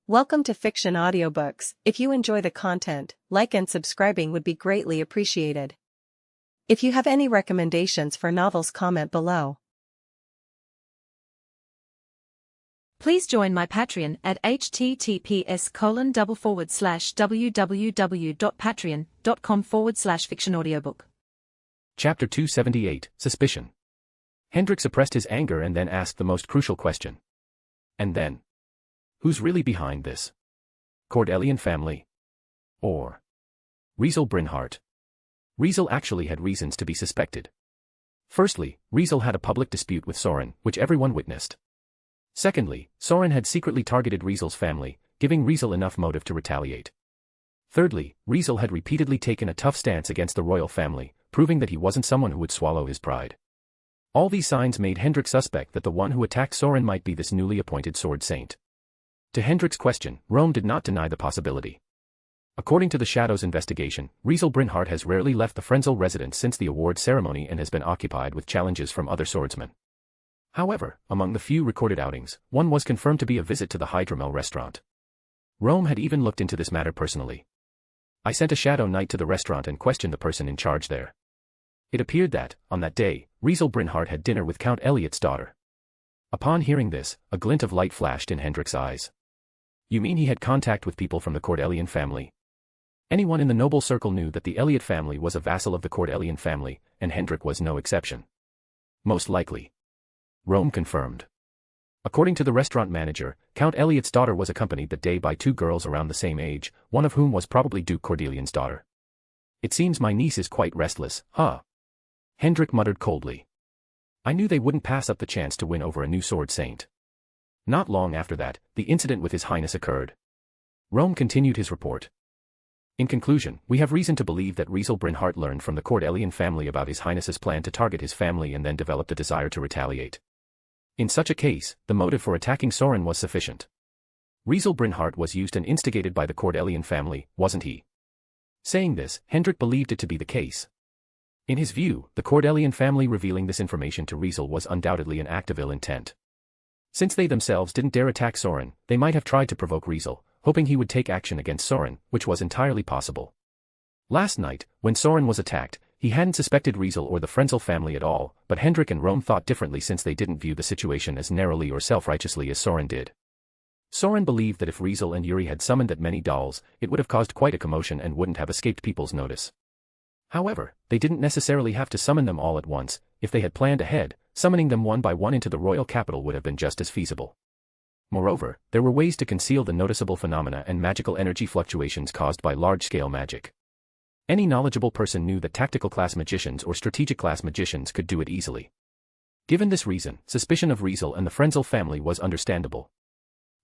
Welcome to Fiction Audiobooks. If you enjoy the content, like and subscribing would be greatly appreciated. If you have any recommendations for novels, comment below. Please join my Patreon at https://www.patreon.com/fictionaudiobook. Chapter 278, Suspicion. Hendrik suppressed his anger and then asked the most crucial question. And then? Who's really behind this? Cordelian family? Or Riezel Brynhart? Riezel actually had reasons to be suspected. Firstly, Riezel had a public dispute with Soren, which everyone witnessed. Secondly, Soren had secretly targeted Riezel's family, giving Riezel enough motive to retaliate. Thirdly, Riezel had repeatedly taken a tough stance against the royal family, proving that he wasn't someone who would swallow his pride. All these signs made Hendrik suspect that the one who attacked Soren might be this newly appointed sword saint. To Hendrik's question, Rome did not deny the possibility. According to the Shadow's investigation, Riezel Brynhart has rarely left the Riezel residence since the award ceremony and has been occupied with challenges from other swordsmen. However, among the few recorded outings, one was confirmed to be a visit to the Hydromel restaurant. Rome had even looked into this matter personally. I sent a Shadow Knight to the restaurant and questioned the person in charge there. It appeared that, on that day, Riezel Brynhart had dinner with Count Elliot's daughter. Upon hearing this, a glint of light flashed in Hendrik's eyes. You mean he had contact with people from the Cordelian family? Anyone in the noble circle knew that the Elliot family was a vassal of the Cordelian family, and Hendrik was no exception. Most likely. Rome confirmed. According to the restaurant manager, Count Elliot's daughter was accompanied that day by two girls around the same age, one of whom was probably Duke Cordelian's daughter. It seems my niece is quite restless, huh? Hendrik muttered coldly. I knew they wouldn't pass up the chance to win over a new sword saint. Not long after that, the incident with His Highness occurred. Rome continued his report. In conclusion, we have reason to believe that Riezel Brynhart learned from the Cordelian family about His Highness's plan to target his family and then developed a desire to retaliate. In such a case, the motive for attacking Soren was sufficient. Riezel Brynhart was used and instigated by the Cordelian family, wasn't he? Saying this, Hendrik believed it to be the case. In his view, the Cordelian family revealing this information to Riezel was undoubtedly an act of ill intent. Since they themselves didn't dare attack Soren, they might have tried to provoke Riezel, hoping he would take action against Soren, which was entirely possible. Last night, when Soren was attacked, he hadn't suspected Riezel or the Riezel family at all, but Hendrik and Rome thought differently since they didn't view the situation as narrowly or self-righteously as Soren did. Soren believed that if Riezel and Yuri had summoned that many dolls, it would have caused quite a commotion and wouldn't have escaped people's notice. However, they didn't necessarily have to summon them all at once. If they had planned ahead, summoning them one by one into the royal capital would have been just as feasible. Moreover, there were ways to conceal the noticeable phenomena and magical energy fluctuations caused by large-scale magic. Any knowledgeable person knew that tactical class magicians or strategic class magicians could do it easily. Given this reason, suspicion of Riezel and the Riezel family was understandable.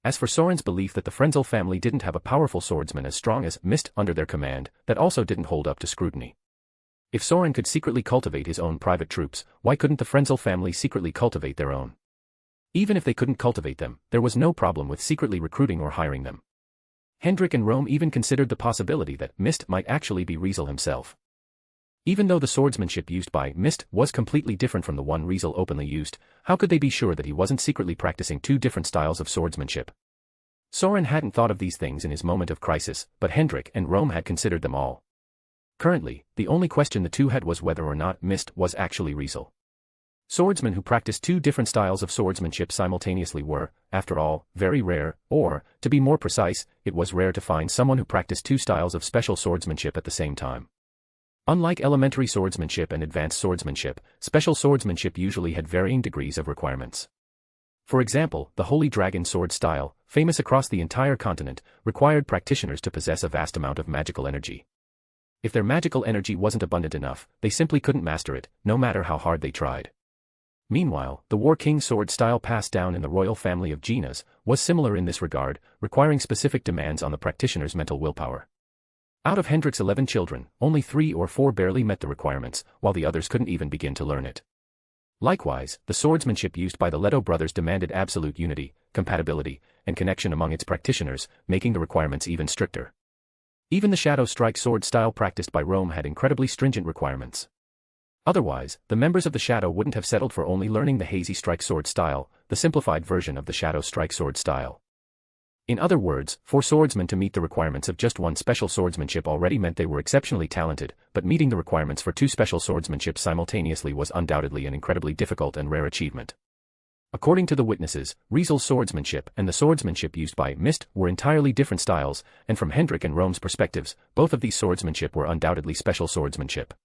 As for Soren's belief that the Riezel family didn't have a powerful swordsman as strong as Mist under their command, that also didn't hold up to scrutiny. If Soren could secretly cultivate his own private troops, why couldn't the Riezel family secretly cultivate their own? Even if they couldn't cultivate them, there was no problem with secretly recruiting or hiring them. Hendrik and Rome even considered the possibility that Mist might actually be Riezel himself. Even though the swordsmanship used by Mist was completely different from the one Riezel openly used, how could they be sure that he wasn't secretly practicing two different styles of swordsmanship? Soren hadn't thought of these things in his moment of crisis, but Hendrik and Rome had considered them all. Currently, the only question the two had was whether or not Mist was actually Riezel. Swordsmen who practiced two different styles of swordsmanship simultaneously were, after all, very rare, or, to be more precise, it was rare to find someone who practiced two styles of special swordsmanship at the same time. Unlike elementary swordsmanship and advanced swordsmanship, special swordsmanship usually had varying degrees of requirements. For example, the Holy Dragon sword style, famous across the entire continent, required practitioners to possess a vast amount of magical energy. If their magical energy wasn't abundant enough, they simply couldn't master it, no matter how hard they tried. Meanwhile, the War King sword style passed down in the royal family of Ginas was similar in this regard, requiring specific demands on the practitioner's mental willpower. Out of Hendrik's 11 children, only 3 or 4 barely met the requirements, while the others couldn't even begin to learn it. Likewise, the swordsmanship used by the Leto brothers demanded absolute unity, compatibility, and connection among its practitioners, making the requirements even stricter. Even the Shadow Strike sword style practiced by Rome had incredibly stringent requirements. Otherwise, the members of the Shadow wouldn't have settled for only learning the Hazy Strike sword style, the simplified version of the Shadow Strike sword style. In other words, for swordsmen to meet the requirements of just one special swordsmanship already meant they were exceptionally talented, but meeting the requirements for two special swordsmanship simultaneously was undoubtedly an incredibly difficult and rare achievement. According to the witnesses, Riesel's swordsmanship and the swordsmanship used by Mist were entirely different styles, and from Hendrik and Rome's perspectives, both of these swordsmanship were undoubtedly special swordsmanship.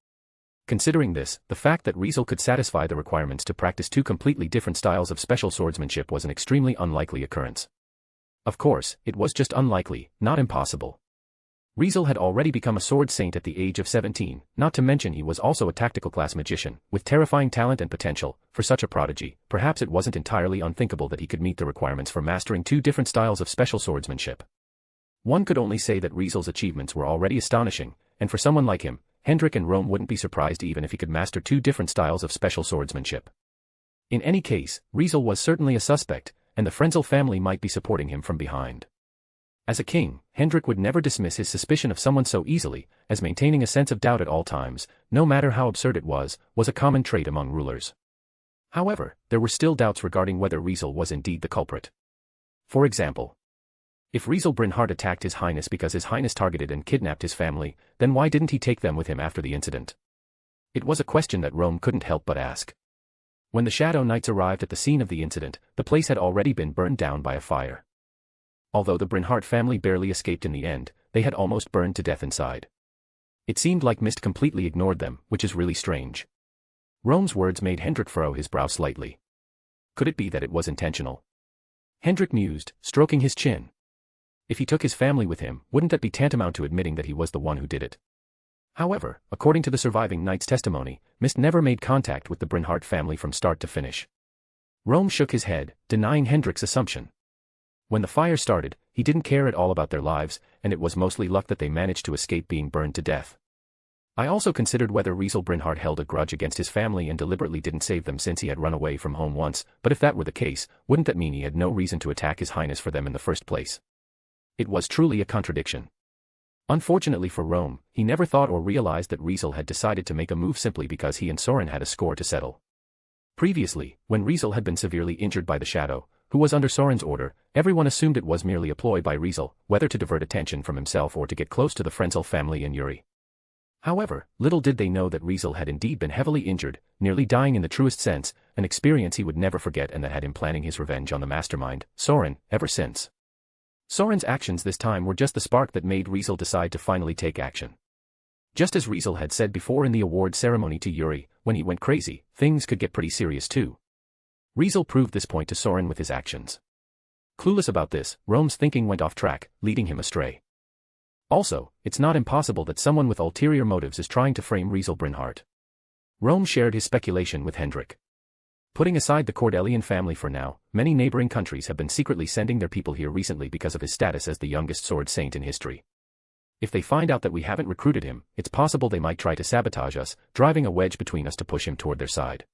Considering this, the fact that Riezel could satisfy the requirements to practice two completely different styles of special swordsmanship was an extremely unlikely occurrence. Of course, it was just unlikely, not impossible. Riezel had already become a sword saint at the age of 17, not to mention he was also a tactical class magician, with terrifying talent and potential. For such a prodigy, perhaps it wasn't entirely unthinkable that he could meet the requirements for mastering two different styles of special swordsmanship. One could only say that Riesel's achievements were already astonishing, and for someone like him, Hendrik and Rome wouldn't be surprised even if he could master two different styles of special swordsmanship. In any case, Riezel was certainly a suspect, and the Riezel family might be supporting him from behind. As a king, Hendrik would never dismiss his suspicion of someone so easily, as maintaining a sense of doubt at all times, no matter how absurd it was a common trait among rulers. However, there were still doubts regarding whether Riezel was indeed the culprit. For example, if Riezel Brynhart attacked His Highness because His Highness targeted and kidnapped his family, then why didn't he take them with him after the incident? It was a question that Rome couldn't help but ask. When the Shadow Knights arrived at the scene of the incident, the place had already been burned down by a fire. Although the Brynhart family barely escaped in the end, they had almost burned to death inside. It seemed like Mist completely ignored them, which is really strange. Rome's words made Hendrik furrow his brow slightly. Could it be that it was intentional? Hendrik mused, stroking his chin. If he took his family with him, wouldn't that be tantamount to admitting that he was the one who did it? However, according to the surviving knight's testimony, Mist never made contact with the Brynhart family from start to finish. Rome shook his head, denying Hendrik's assumption. When the fire started, he didn't care at all about their lives, and it was mostly luck that they managed to escape being burned to death. I also considered whether Riezel Brynhart held a grudge against his family and deliberately didn't save them since he had run away from home once, but if that were the case, wouldn't that mean he had no reason to attack His Highness for them in the first place? It was truly a contradiction. Unfortunately for Rome, he never thought or realized that Riezel had decided to make a move simply because he and Soren had a score to settle. Previously, when Riezel had been severely injured by the Shadow, who was under Soren's order, everyone assumed it was merely a ploy by Riezel, whether to divert attention from himself or to get close to the Riezel family and Yuri. However, little did they know that Riezel had indeed been heavily injured, nearly dying in the truest sense, an experience he would never forget and that had him planning his revenge on the mastermind, Soren, ever since. Soren's actions this time were just the spark that made Riezel decide to finally take action. Just as Riezel had said before in the award ceremony to Yuri, when he went crazy, things could get pretty serious too. Riezel proved this point to Soren with his actions. Clueless about this, Rome's thinking went off track, leading him astray. Also, it's not impossible that someone with ulterior motives is trying to frame Riezel Brynhart. Rome shared his speculation with Hendrik. Putting aside the Cordelian family for now, many neighboring countries have been secretly sending their people here recently because of his status as the youngest sword saint in history. If they find out that we haven't recruited him, it's possible they might try to sabotage us, driving a wedge between us to push him toward their side.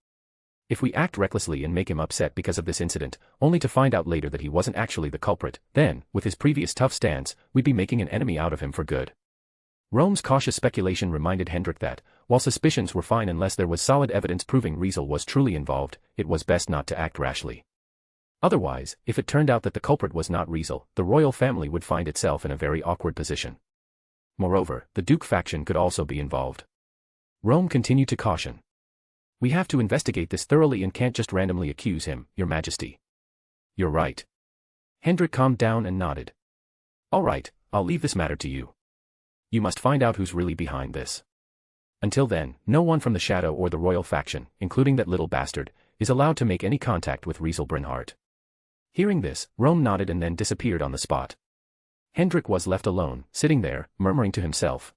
If we act recklessly and make him upset because of this incident, only to find out later that he wasn't actually the culprit, then, with his previous tough stance, we'd be making an enemy out of him for good. Rome's cautious speculation reminded Hendrik that, while suspicions were fine unless there was solid evidence proving Riezel was truly involved, it was best not to act rashly. Otherwise, if it turned out that the culprit was not Riezel, the royal family would find itself in a very awkward position. Moreover, the Duke faction could also be involved. Rome continued to caution. We have to investigate this thoroughly and can't just randomly accuse him, Your Majesty. You're right. Hendrik calmed down and nodded. All right, I'll leave this matter to you. You must find out who's really behind this. Until then, no one from the Shadow or the royal faction, including that little bastard, is allowed to make any contact with Riezel Brynhart. Hearing this, Rome nodded and then disappeared on the spot. Hendrik was left alone, sitting there, murmuring to himself.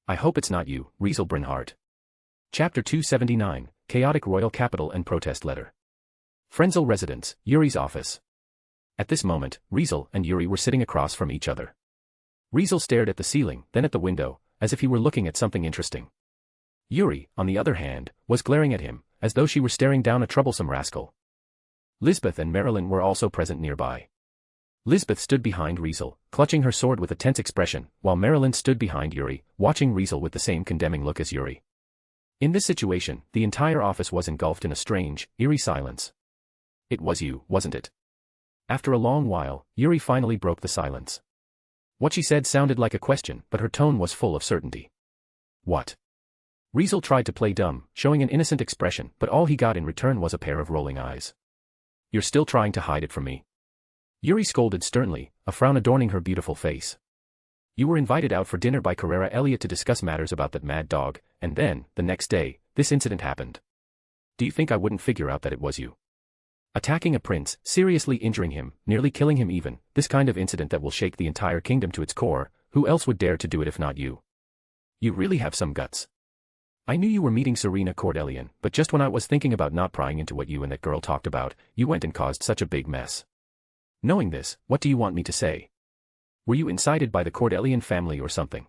I hope it's not you, Riezel Brynhart. Chapter 279, Chaotic Royal Capital and Protest Letter. Riezel Residence, Yuri's office. At this moment, Riezel and Yuri were sitting across from each other. Riezel stared at the ceiling, then at the window, as if he were looking at something interesting. Yuri, on the other hand, was glaring at him, as though she were staring down a troublesome rascal. Lisbeth and Marilyn were also present nearby. Lisbeth stood behind Riezel, clutching her sword with a tense expression, while Marilyn stood behind Yuri, watching Riezel with the same condemning look as Yuri. In this situation, the entire office was engulfed in a strange, eerie silence. It was you, wasn't it? After a long while, Yuri finally broke the silence. What she said sounded like a question, but her tone was full of certainty. What? Riezel tried to play dumb, showing an innocent expression, but all he got in return was a pair of rolling eyes. You're still trying to hide it from me? Yuri scolded sternly, a frown adorning her beautiful face. You were invited out for dinner by Carrera Elliott to discuss matters about that mad dog, and then, the next day, this incident happened. Do you think I wouldn't figure out that it was you? Attacking a prince, seriously injuring him, nearly killing him even, this kind of incident that will shake the entire kingdom to its core, who else would dare to do it if not you? You really have some guts. I knew you were meeting Serena Cordelian, but just when I was thinking about not prying into what you and that girl talked about, you went and caused such a big mess. Knowing this, what do you want me to say? Were you incited by the Cordelian family or something?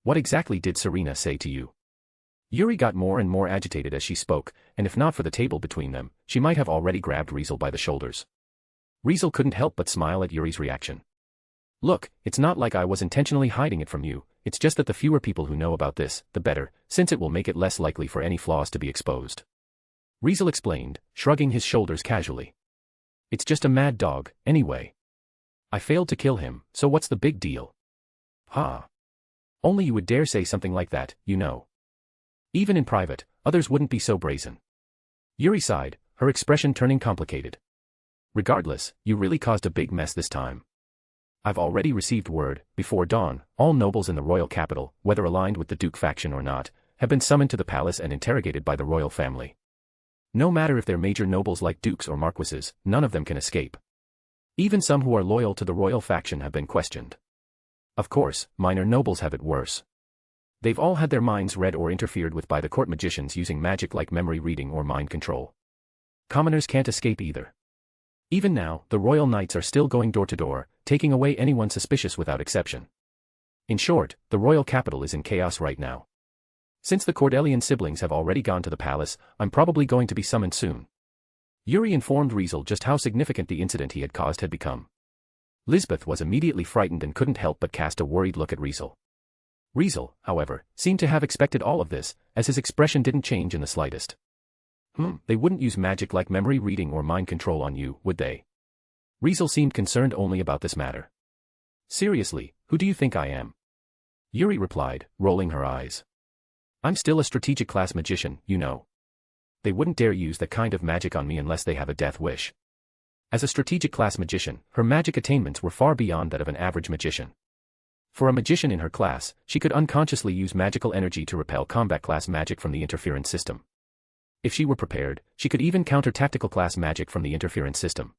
What exactly did Serena say to you? Yuri got more and more agitated as she spoke, and if not for the table between them, she might have already grabbed Riezel by the shoulders. Riezel couldn't help but smile at Yuri's reaction. Look, it's not like I was intentionally hiding it from you, it's just that the fewer people who know about this, the better, since it will make it less likely for any flaws to be exposed. Riezel explained, shrugging his shoulders casually. It's just a mad dog, anyway. I failed to kill him, so what's the big deal? Ha! Only you would dare say something like that, you know. Even in private, others wouldn't be so brazen. Yuri sighed, her expression turning complicated. Regardless, you really caused a big mess this time. I've already received word, before dawn, all nobles in the royal capital, whether aligned with the Duke faction or not, have been summoned to the palace and interrogated by the royal family. No matter if they're major nobles like dukes or marquises, none of them can escape. Even some who are loyal to the royal faction have been questioned. Of course, minor nobles have it worse. They've all had their minds read or interfered with by the court magicians using magic like memory reading or mind control. Commoners can't escape either. Even now, the royal knights are still going door to door, taking away anyone suspicious without exception. In short, the royal capital is in chaos right now. Since the Cordelian siblings have already gone to the palace, I'm probably going to be summoned soon. Yuri informed Riezel just how significant the incident he had caused had become. Lisbeth was immediately frightened and couldn't help but cast a worried look at Riezel. Riezel, however, seemed to have expected all of this, as his expression didn't change in the slightest. They wouldn't use magic like memory reading or mind control on you, would they? Riezel seemed concerned only about this matter. Seriously, who do you think I am? Yuri replied, rolling her eyes. I'm still a strategic class magician, you know. They wouldn't dare use that kind of magic on me unless they have a death wish. As a strategic class magician, her magic attainments were far beyond that of an average magician. For a magician in her class, she could unconsciously use magical energy to repel combat class magic from the interference system. If she were prepared, she could even counter tactical class magic from the interference system.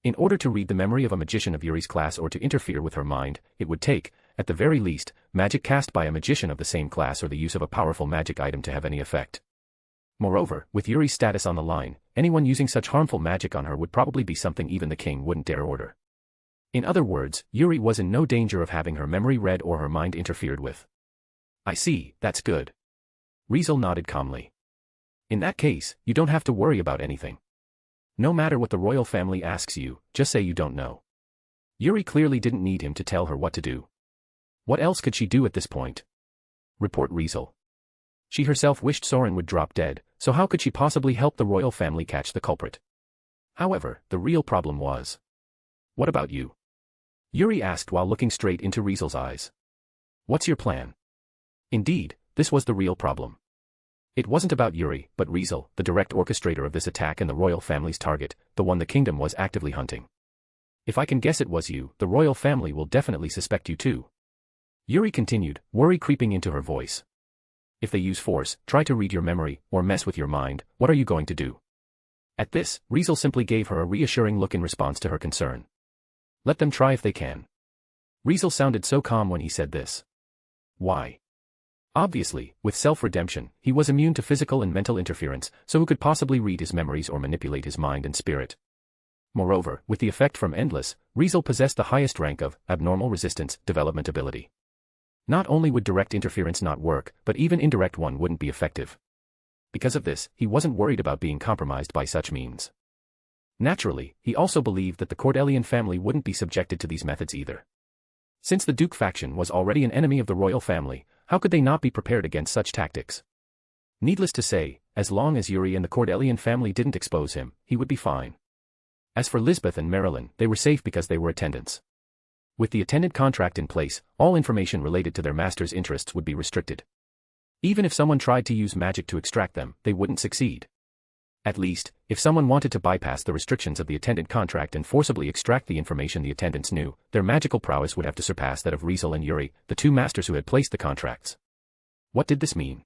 In order to read the memory of a magician of Yuri's class or to interfere with her mind, it would take, at the very least, magic cast by a magician of the same class or the use of a powerful magic item to have any effect. Moreover, with Yuri's status on the line, anyone using such harmful magic on her would probably be something even the king wouldn't dare order. In other words, Yuri was in no danger of having her memory read or her mind interfered with. I see, that's good. Riezel nodded calmly. In that case, you don't have to worry about anything. No matter what the royal family asks you, just say you don't know. Yuri clearly didn't need him to tell her what to do. What else could she do at this point? Report Riezel. She herself wished Soren would drop dead, so how could she possibly help the royal family catch the culprit? However, the real problem was. What about you? Yuri asked while looking straight into Riezel's eyes. What's your plan? Indeed, this was the real problem. It wasn't about Yuri, but Riezel, the direct orchestrator of this attack and the royal family's target, the one the kingdom was actively hunting. If I can guess it was you, the royal family will definitely suspect you too. Yuri continued, worry creeping into her voice. If they use force, try to read your memory, or mess with your mind, what are you going to do? At this, Riezel simply gave her a reassuring look in response to her concern. Let them try if they can. Riezel sounded so calm when he said this. Why? Obviously, with self-redemption, he was immune to physical and mental interference, so who could possibly read his memories or manipulate his mind and spirit? Moreover, with the effect from Endless, Riezel possessed the highest rank of abnormal resistance development ability. Not only would direct interference not work, but even indirect one wouldn't be effective. Because of this, he wasn't worried about being compromised by such means. Naturally, he also believed that the Cordelian family wouldn't be subjected to these methods either. Since the Duke faction was already an enemy of the royal family, how could they not be prepared against such tactics? Needless to say, as long as Yuri and the Cordelian family didn't expose him, he would be fine. As for Lisbeth and Marilyn, they were safe because they were attendants. With the attendant contract in place, all information related to their master's interests would be restricted. Even if someone tried to use magic to extract them, they wouldn't succeed. At least, if someone wanted to bypass the restrictions of the attendant contract and forcibly extract the information the attendants knew, their magical prowess would have to surpass that of Riezel and Yuri, the two masters who had placed the contracts. What did this mean?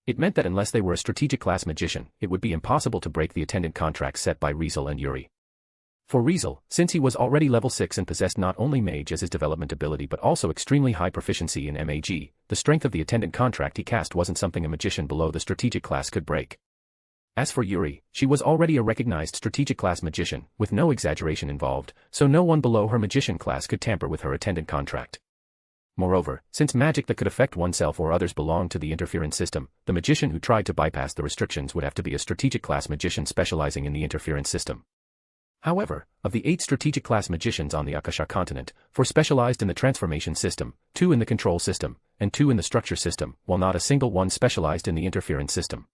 It meant that unless they were a strategic class magician, it would be impossible to break the attendant contracts set by Riezel and Yuri. For Riezel, since he was already level 6 and possessed not only mage as his development ability but also extremely high proficiency in MAG, the strength of the attendant contract he cast wasn't something a magician below the strategic class could break. As for Yuri, she was already a recognized strategic class magician, with no exaggeration involved, so no one below her magician class could tamper with her attendant contract. Moreover, since magic that could affect oneself or others belonged to the interference system, the magician who tried to bypass the restrictions would have to be a strategic class magician specializing in the interference system. However, of the 8 strategic class magicians on the Akasha continent, 4 specialized in the transformation system, 2 in the control system, and 2 in the structure system, while not a single one specialized in the interference system.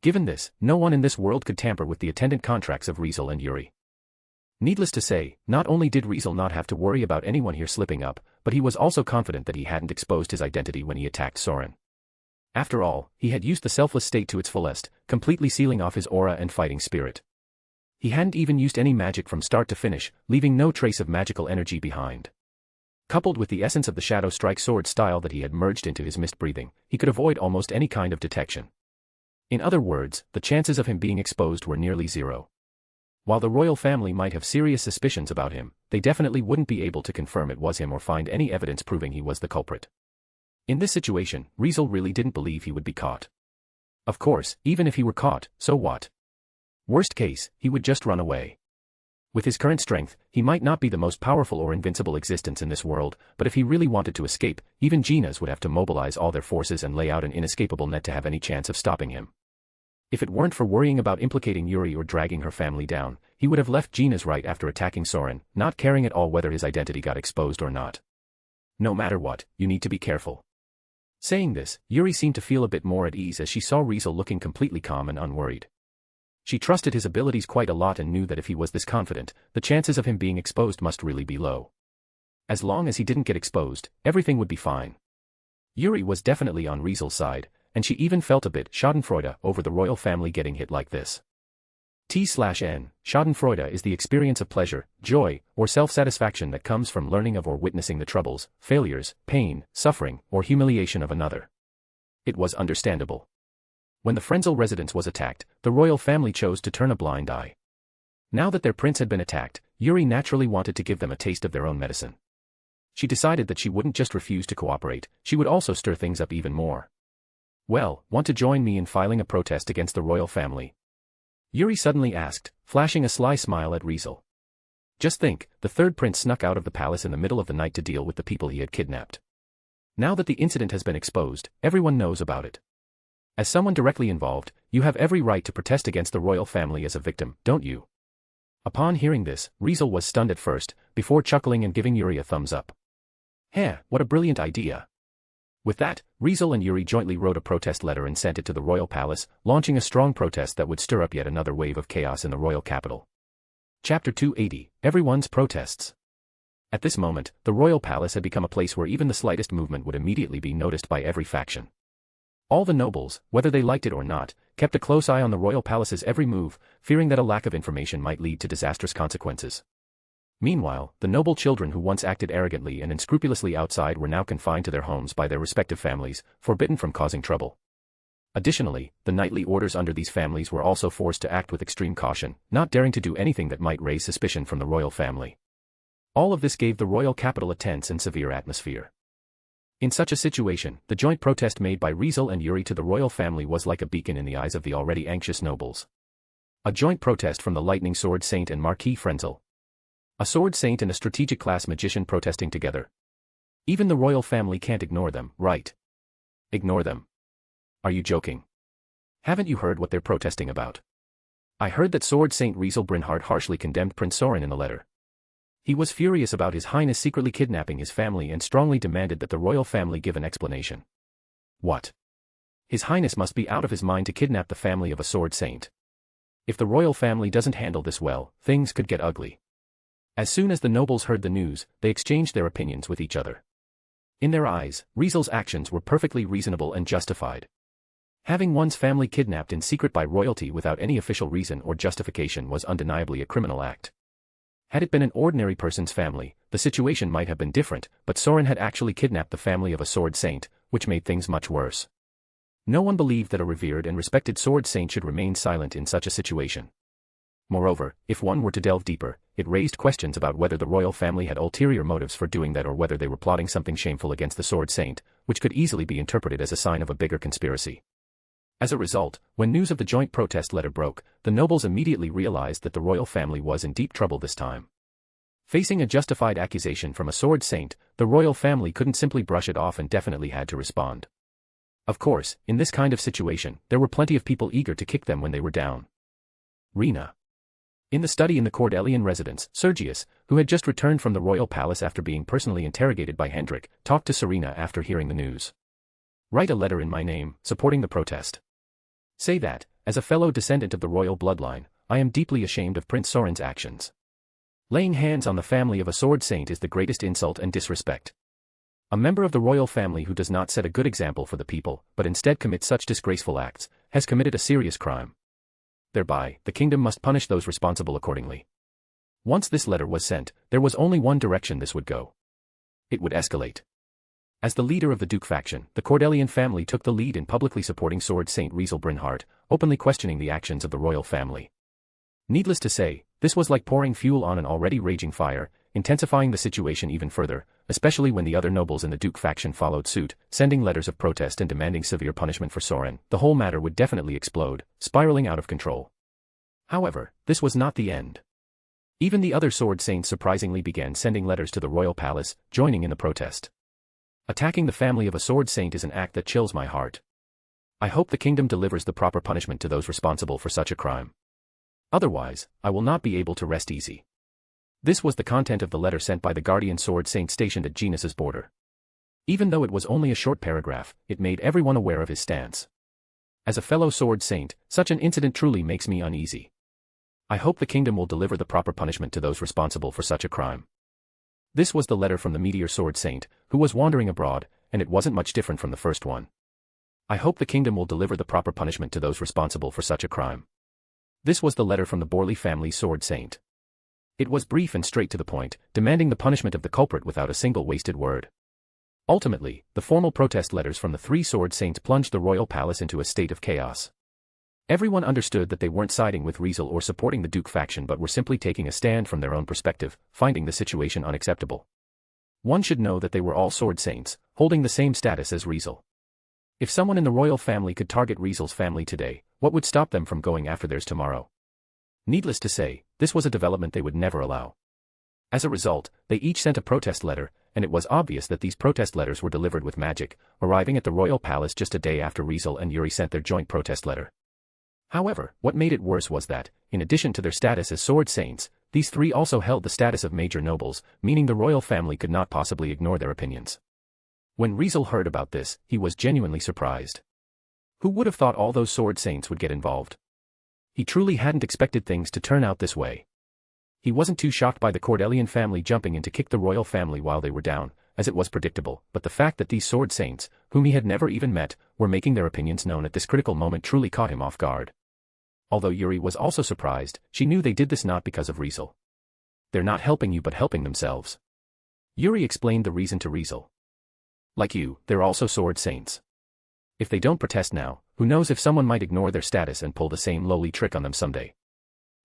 Given this, no one in this world could tamper with the attendant contracts of Riezel and Yuri. Needless to say, not only did Riezel not have to worry about anyone here slipping up, but he was also confident that he hadn't exposed his identity when he attacked Soren. After all, he had used the selfless state to its fullest, completely sealing off his aura and fighting spirit. He hadn't even used any magic from start to finish, leaving no trace of magical energy behind. Coupled with the essence of the Shadow Strike sword style that he had merged into his mist breathing, he could avoid almost any kind of detection. In other words, the chances of him being exposed were nearly zero. While the royal family might have serious suspicions about him, they definitely wouldn't be able to confirm it was him or find any evidence proving he was the culprit. In this situation, Riezel really didn't believe he would be caught. Of course, even if he were caught, so what? Worst case, he would just run away. With his current strength, he might not be the most powerful or invincible existence in this world, but if he really wanted to escape, even Gina's would have to mobilize all their forces and lay out an inescapable net to have any chance of stopping him. If it weren't for worrying about implicating Yuri or dragging her family down, he would have left Gina's right after attacking Soren, not caring at all whether his identity got exposed or not. No matter what, you need to be careful. Saying this, Yuri seemed to feel a bit more at ease as she saw Riezel looking completely calm and unworried. She trusted his abilities quite a lot and knew that if he was this confident, the chances of him being exposed must really be low. As long as he didn't get exposed, everything would be fine. Yuri was definitely on Riezel's side, and she even felt a bit schadenfreude over the royal family getting hit like this. T/N, schadenfreude is the experience of pleasure, joy, or self-satisfaction that comes from learning of or witnessing the troubles, failures, pain, suffering, or humiliation of another. It was understandable. When the Riezel residence was attacked, the royal family chose to turn a blind eye. Now that their prince had been attacked, Yuri naturally wanted to give them a taste of their own medicine. She decided that she wouldn't just refuse to cooperate, she would also stir things up even more. Well, want to join me in filing a protest against the royal family? Yuri suddenly asked, flashing a sly smile at Riezel. Just think, the third prince snuck out of the palace in the middle of the night to deal with the people he had kidnapped. Now that the incident has been exposed, everyone knows about it. As someone directly involved, you have every right to protest against the royal family as a victim, don't you? Upon hearing this, Riezel was stunned at first, before chuckling and giving Yuri a thumbs up. Heh, what a brilliant idea. With that, Riezel and Yuri jointly wrote a protest letter and sent it to the royal palace, launching a strong protest that would stir up yet another wave of chaos in the royal capital. Chapter 280, Everyone's Protests. At this moment, the royal palace had become a place where even the slightest movement would immediately be noticed by every faction. All the nobles, whether they liked it or not, kept a close eye on the royal palace's every move, fearing that a lack of information might lead to disastrous consequences. Meanwhile, the noble children who once acted arrogantly and unscrupulously outside were now confined to their homes by their respective families, forbidden from causing trouble. Additionally, the knightly orders under these families were also forced to act with extreme caution, not daring to do anything that might raise suspicion from the royal family. All of this gave the royal capital a tense and severe atmosphere. In such a situation, the joint protest made by Riezel and Yuri to the royal family was like a beacon in the eyes of the already anxious nobles. A joint protest from the Lightning Sword Saint and Marquis Riezel. A Sword Saint and a strategic class magician protesting together. Even the royal family can't ignore them, right? Ignore them? Are you joking? Haven't you heard what they're protesting about? I heard that Sword Saint Riezel Brynhard harshly condemned Prince Soren in a letter. He was furious about His Highness secretly kidnapping his family and strongly demanded that the royal family give an explanation. What? His Highness must be out of his mind to kidnap the family of a Sword Saint. If the royal family doesn't handle this well, things could get ugly. As soon as the nobles heard the news, they exchanged their opinions with each other. In their eyes, Riezel's actions were perfectly reasonable and justified. Having one's family kidnapped in secret by royalty without any official reason or justification was undeniably a criminal act. Had it been an ordinary person's family, the situation might have been different, but Soren had actually kidnapped the family of a sword saint, which made things much worse. No one believed that a revered and respected sword saint should remain silent in such a situation. Moreover, if one were to delve deeper, it raised questions about whether the royal family had ulterior motives for doing that or whether they were plotting something shameful against the sword saint, which could easily be interpreted as a sign of a bigger conspiracy. As a result, when news of the joint protest letter broke, the nobles immediately realized that the royal family was in deep trouble this time. Facing a justified accusation from a sword saint, the royal family couldn't simply brush it off and definitely had to respond. Of course, in this kind of situation, there were plenty of people eager to kick them when they were down. Rena. In the study in the Cordelian residence, Sergius, who had just returned from the royal palace after being personally interrogated by Hendrik, talked to Serena after hearing the news. Write a letter in my name, supporting the protest. Say that, as a fellow descendant of the royal bloodline, I am deeply ashamed of Prince Soren's actions. Laying hands on the family of a sword saint is the greatest insult and disrespect. A member of the royal family who does not set a good example for the people, but instead commits such disgraceful acts, has committed a serious crime. Thereby, the kingdom must punish those responsible accordingly. Once this letter was sent, there was only one direction this would go. It would escalate. As the leader of the Duke faction, the Cordelian family took the lead in publicly supporting Sword Saint Riezel Brynhart, openly questioning the actions of the royal family. Needless to say, this was like pouring fuel on an already raging fire, intensifying the situation even further, especially when the other nobles in the Duke faction followed suit, sending letters of protest and demanding severe punishment for Soren. The whole matter would definitely explode, spiraling out of control. However, this was not the end. Even the other sword saints surprisingly began sending letters to the royal palace, joining in the protest. Attacking the family of a sword saint is an act that chills my heart. I hope the kingdom delivers the proper punishment to those responsible for such a crime. Otherwise, I will not be able to rest easy. This was the content of the letter sent by the guardian sword saint stationed at Genus's border. Even though it was only a short paragraph, it made everyone aware of his stance. As a fellow sword saint, such an incident truly makes me uneasy. I hope the kingdom will deliver the proper punishment to those responsible for such a crime. This was the letter from the meteor sword saint, who was wandering abroad, and it wasn't much different from the first one. I hope the kingdom will deliver the proper punishment to those responsible for such a crime. This was the letter from the Borley family sword saint. It was brief and straight to the point, demanding the punishment of the culprit without a single wasted word. Ultimately, the formal protest letters from the three sword saints plunged the royal palace into a state of chaos. Everyone understood that they weren't siding with Riezel or supporting the Duke faction but were simply taking a stand from their own perspective, finding the situation unacceptable. One should know that they were all sword saints, holding the same status as Riezel. If someone in the royal family could target Riezel's family today, what would stop them from going after theirs tomorrow? Needless to say, this was a development they would never allow. As a result, they each sent a protest letter, and it was obvious that these protest letters were delivered with magic, arriving at the royal palace just a day after Riezel and Yuri sent their joint protest letter. However, what made it worse was that, in addition to their status as sword saints, these three also held the status of major nobles, meaning the royal family could not possibly ignore their opinions. When Riezel heard about this, he was genuinely surprised. Who would have thought all those sword saints would get involved? He truly hadn't expected things to turn out this way. He wasn't too shocked by the Cordelian family jumping in to kick the royal family while they were down, as it was predictable, but the fact that these sword saints, whom he had never even met, were making their opinions known at this critical moment truly caught him off guard. Although Yuri was also surprised, she knew they did this not because of Riezel. They're not helping you but helping themselves. Yuri explained the reason to Riezel. Like you, they're also sword saints. If they don't protest now, who knows if someone might ignore their status and pull the same lowly trick on them someday.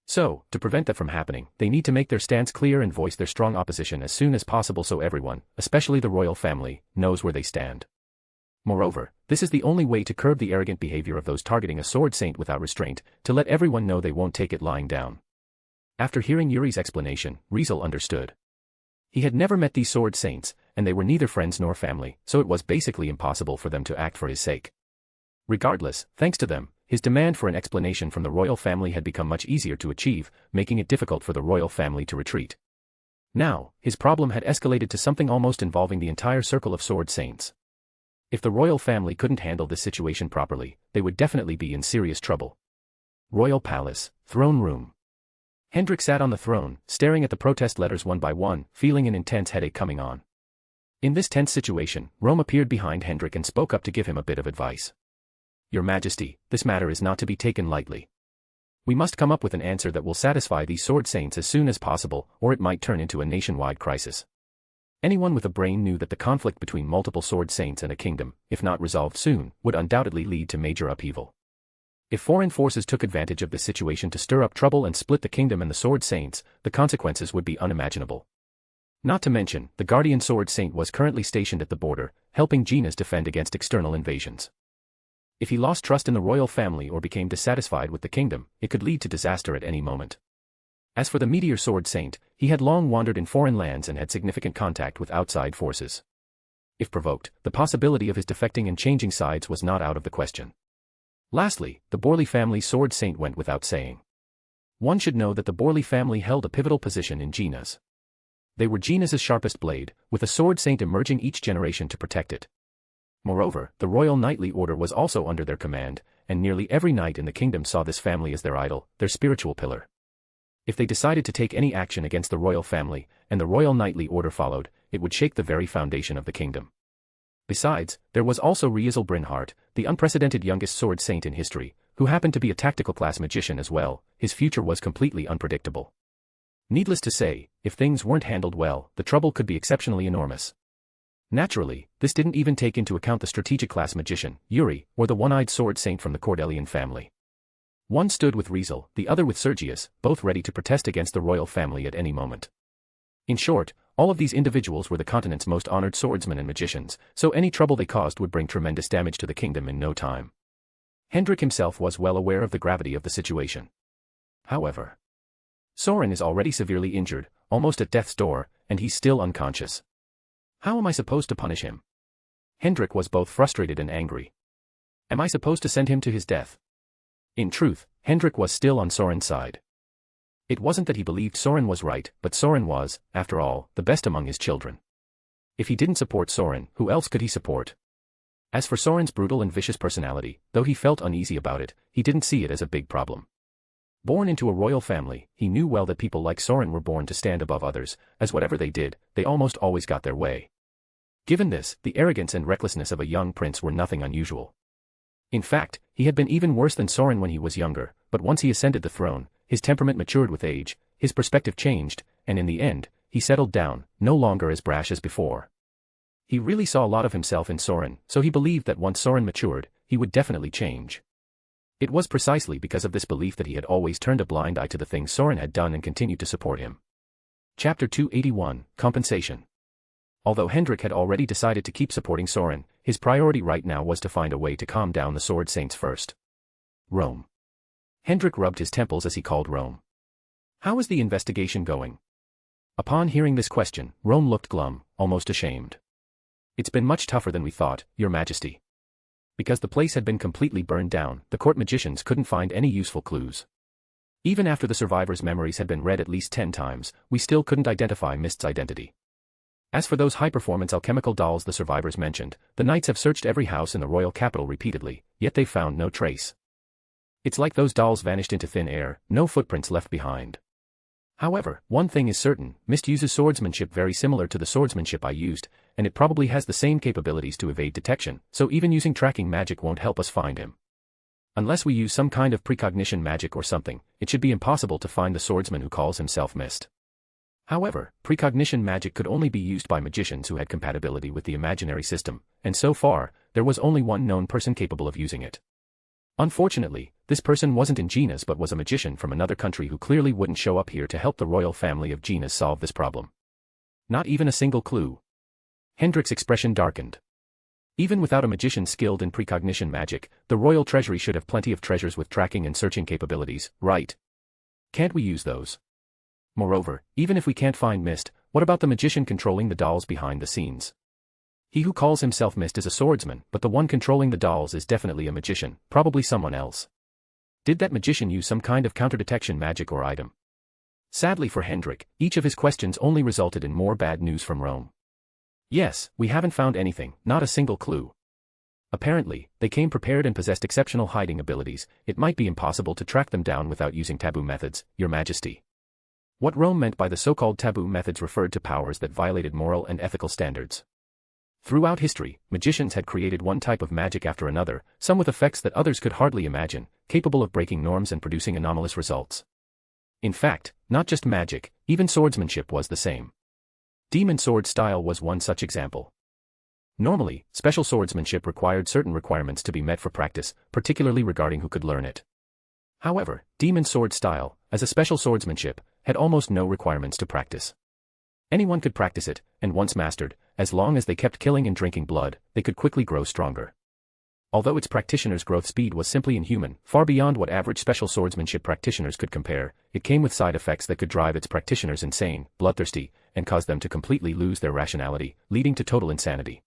So, to prevent that from happening, they need to make their stance clear and voice their strong opposition as soon as possible so everyone, especially the royal family, knows where they stand. Moreover, this is the only way to curb the arrogant behavior of those targeting a sword saint without restraint, to let everyone know they won't take it lying down. After hearing Yuri's explanation, Riezel understood. He had never met these sword saints, and they were neither friends nor family, so it was basically impossible for them to act for his sake. Regardless, thanks to them, his demand for an explanation from the royal family had become much easier to achieve, making it difficult for the royal family to retreat. Now, his problem had escalated to something almost involving the entire circle of sword saints. If the royal family couldn't handle this situation properly, they would definitely be in serious trouble. Royal Palace, Throne Room. Hendrik sat on the throne, staring at the protest letters one by one, feeling an intense headache coming on. In this tense situation, Rome appeared behind Hendrik and spoke up to give him a bit of advice. Your Majesty, this matter is not to be taken lightly. We must come up with an answer that will satisfy these sword saints as soon as possible, or it might turn into a nationwide crisis. Anyone with a brain knew that the conflict between multiple sword saints and a kingdom, if not resolved soon, would undoubtedly lead to major upheaval. If foreign forces took advantage of this situation to stir up trouble and split the kingdom and the sword saints, the consequences would be unimaginable. Not to mention, the guardian sword saint was currently stationed at the border, helping Genius defend against external invasions. If he lost trust in the royal family or became dissatisfied with the kingdom, it could lead to disaster at any moment. As for the meteor sword saint, he had long wandered in foreign lands and had significant contact with outside forces. If provoked, the possibility of his defecting and changing sides was not out of the question. Lastly, the Borley family sword saint went without saying. One should know that the Borley family held a pivotal position in Genius. They were Genius's sharpest blade, with a sword saint emerging each generation to protect it. Moreover, the Royal Knightly Order was also under their command, and nearly every knight in the kingdom saw this family as their idol, their spiritual pillar. If they decided to take any action against the royal family, and the Royal Knightly Order followed, it would shake the very foundation of the kingdom. Besides, there was also Riezel Brynhart, the unprecedented youngest sword saint in history, who happened to be a tactical class magician as well. His future was completely unpredictable. Needless to say, if things weren't handled well, the trouble could be exceptionally enormous. Naturally, this didn't even take into account the strategic class magician, Yuri, or the one-eyed sword saint from the Cordelian family. One stood with Riezel, the other with Sergius, both ready to protest against the royal family at any moment. In short, all of these individuals were the continent's most honored swordsmen and magicians, so any trouble they caused would bring tremendous damage to the kingdom in no time. Hendrik himself was well aware of the gravity of the situation. However, Soren is already severely injured, almost at death's door, and he's still unconscious. How am I supposed to punish him? Hendrik was both frustrated and angry. Am I supposed to send him to his death? In truth, Hendrik was still on Soren's side. It wasn't that he believed Soren was right, but Soren was, after all, the best among his children. If he didn't support Soren, who else could he support? As for Soren's brutal and vicious personality, though he felt uneasy about it, he didn't see it as a big problem. Born into a royal family, he knew well that people like Soren were born to stand above others, as whatever they did, they almost always got their way. Given this, the arrogance and recklessness of a young prince were nothing unusual. In fact, he had been even worse than Soren when he was younger, but once he ascended the throne, his temperament matured with age, his perspective changed, and in the end, he settled down, no longer as brash as before. He really saw a lot of himself in Soren, so he believed that once Soren matured, he would definitely change. It was precisely because of this belief that he had always turned a blind eye to the things Soren had done and continued to support him. Chapter 281, Compensation. Although Hendrik had already decided to keep supporting Soren, his priority right now was to find a way to calm down the sword saints first. Rome. Hendrik rubbed his temples as he called Rome. How is the investigation going? Upon hearing this question, Rome looked glum, almost ashamed. It's been much tougher than we thought, Your Majesty. Because the place had been completely burned down, the court magicians couldn't find any useful clues. Even after the survivors' memories had been read at least 10 times, we still couldn't identify Mist's identity. As for those high-performance alchemical dolls the survivors mentioned, the knights have searched every house in the royal capital repeatedly, yet they found no trace. It's like those dolls vanished into thin air, no footprints left behind. However, one thing is certain, Mist uses swordsmanship very similar to the swordsmanship I used, and it probably has the same capabilities to evade detection, so even using tracking magic won't help us find him. Unless we use some kind of precognition magic or something, it should be impossible to find the swordsman who calls himself Mist. However, precognition magic could only be used by magicians who had compatibility with the imaginary system, and so far, there was only one known person capable of using it. Unfortunately, this person wasn't in Genius but was a magician from another country who clearly wouldn't show up here to help the royal family of Genius solve this problem. Not even a single clue. Hendrik's expression darkened. Even without a magician skilled in precognition magic, the royal treasury should have plenty of treasures with tracking and searching capabilities, right? Can't we use those? Moreover, even if we can't find Mist, what about the magician controlling the dolls behind the scenes? He who calls himself Mist is a swordsman, but the one controlling the dolls is definitely a magician, probably someone else. Did that magician use some kind of counter-detection magic or item? Sadly for Hendrik, each of his questions only resulted in more bad news from Rome. Yes, we haven't found anything, not a single clue. Apparently, they came prepared and possessed exceptional hiding abilities. It might be impossible to track them down without using taboo methods, Your Majesty. What Rome meant by the so-called taboo methods referred to powers that violated moral and ethical standards. Throughout history, magicians had created one type of magic after another, some with effects that others could hardly imagine, capable of breaking norms and producing anomalous results. In fact, not just magic, even swordsmanship was the same. Demon sword style was one such example. Normally, special swordsmanship required certain requirements to be met for practice, particularly regarding who could learn it. However, demon sword style, as a special swordsmanship, had almost no requirements to practice. Anyone could practice it, and once mastered, as long as they kept killing and drinking blood, they could quickly grow stronger. Although its practitioners' growth speed was simply inhuman, far beyond what average special swordsmanship practitioners could compare, it came with side effects that could drive its practitioners insane, bloodthirsty, and cause them to completely lose their rationality, leading to total insanity.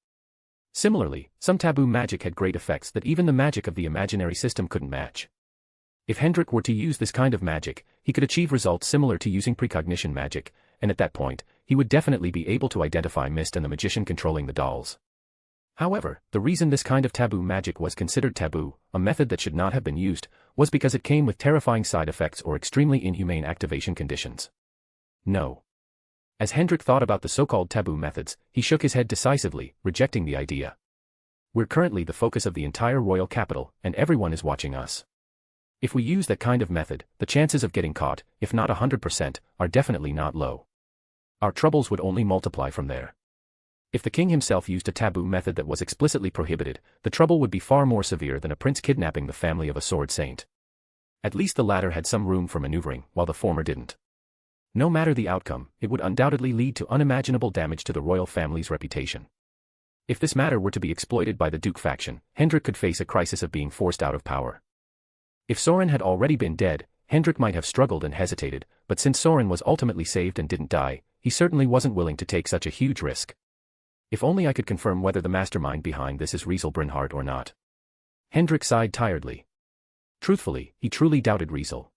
Similarly, some taboo magic had great effects that even the magic of the imaginary system couldn't match. If Hendrik were to use this kind of magic, he could achieve results similar to using precognition magic, and at that point, he would definitely be able to identify Mist and the magician controlling the dolls. However, the reason this kind of taboo magic was considered taboo, a method that should not have been used, was because it came with terrifying side effects or extremely inhumane activation conditions. No. As Hendrik thought about the so-called taboo methods, he shook his head decisively, rejecting the idea. We're currently the focus of the entire royal capital, and everyone is watching us. If we use that kind of method, the chances of getting caught, if not 100%, are definitely not low. Our troubles would only multiply from there. If the king himself used a taboo method that was explicitly prohibited, the trouble would be far more severe than a prince kidnapping the family of a sword saint. At least the latter had some room for maneuvering, while the former didn't. No matter the outcome, it would undoubtedly lead to unimaginable damage to the royal family's reputation. If this matter were to be exploited by the Duke faction, Hendrik could face a crisis of being forced out of power. If Soren had already been dead, Hendrik might have struggled and hesitated, but since Soren was ultimately saved and didn't die, he certainly wasn't willing to take such a huge risk. If only I could confirm whether the mastermind behind this is Riezel Brynhart or not. Hendrik sighed tiredly. Truthfully, he truly doubted Riezel.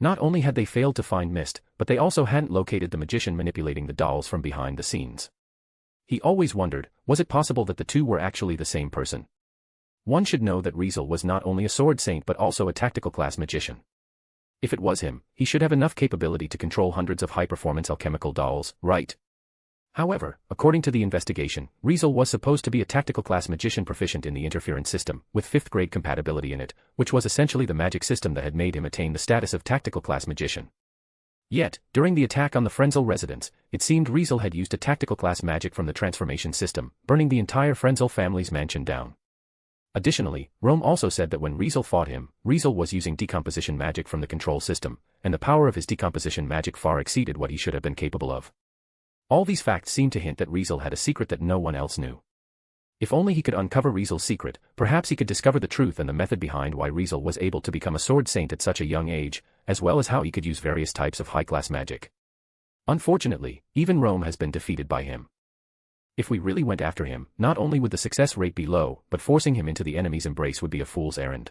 Not only had they failed to find Mist, but they also hadn't located the magician manipulating the dolls from behind the scenes. He always wondered, was it possible that the two were actually the same person? One should know that Riezel was not only a sword saint but also a tactical class magician. If it was him, he should have enough capability to control hundreds of high-performance alchemical dolls, right? However, according to the investigation, Riezel was supposed to be a tactical class magician proficient in the interference system, with 5th grade compatibility in it, which was essentially the magic system that had made him attain the status of tactical class magician. Yet, during the attack on the Frenzel residence, it seemed Riezel had used a tactical class magic from the transformation system, burning the entire Frenzel family's mansion down. Additionally, Rome also said that when Riezel fought him, Riezel was using decomposition magic from the control system, and the power of his decomposition magic far exceeded what he should have been capable of. All these facts seem to hint that Riezel had a secret that no one else knew. If only he could uncover Riezel's secret, perhaps he could discover the truth and the method behind why Riezel was able to become a sword saint at such a young age, as well as how he could use various types of high-class magic. Unfortunately, even Rome has been defeated by him. If we really went after him, not only would the success rate be low, but forcing him into the enemy's embrace would be a fool's errand.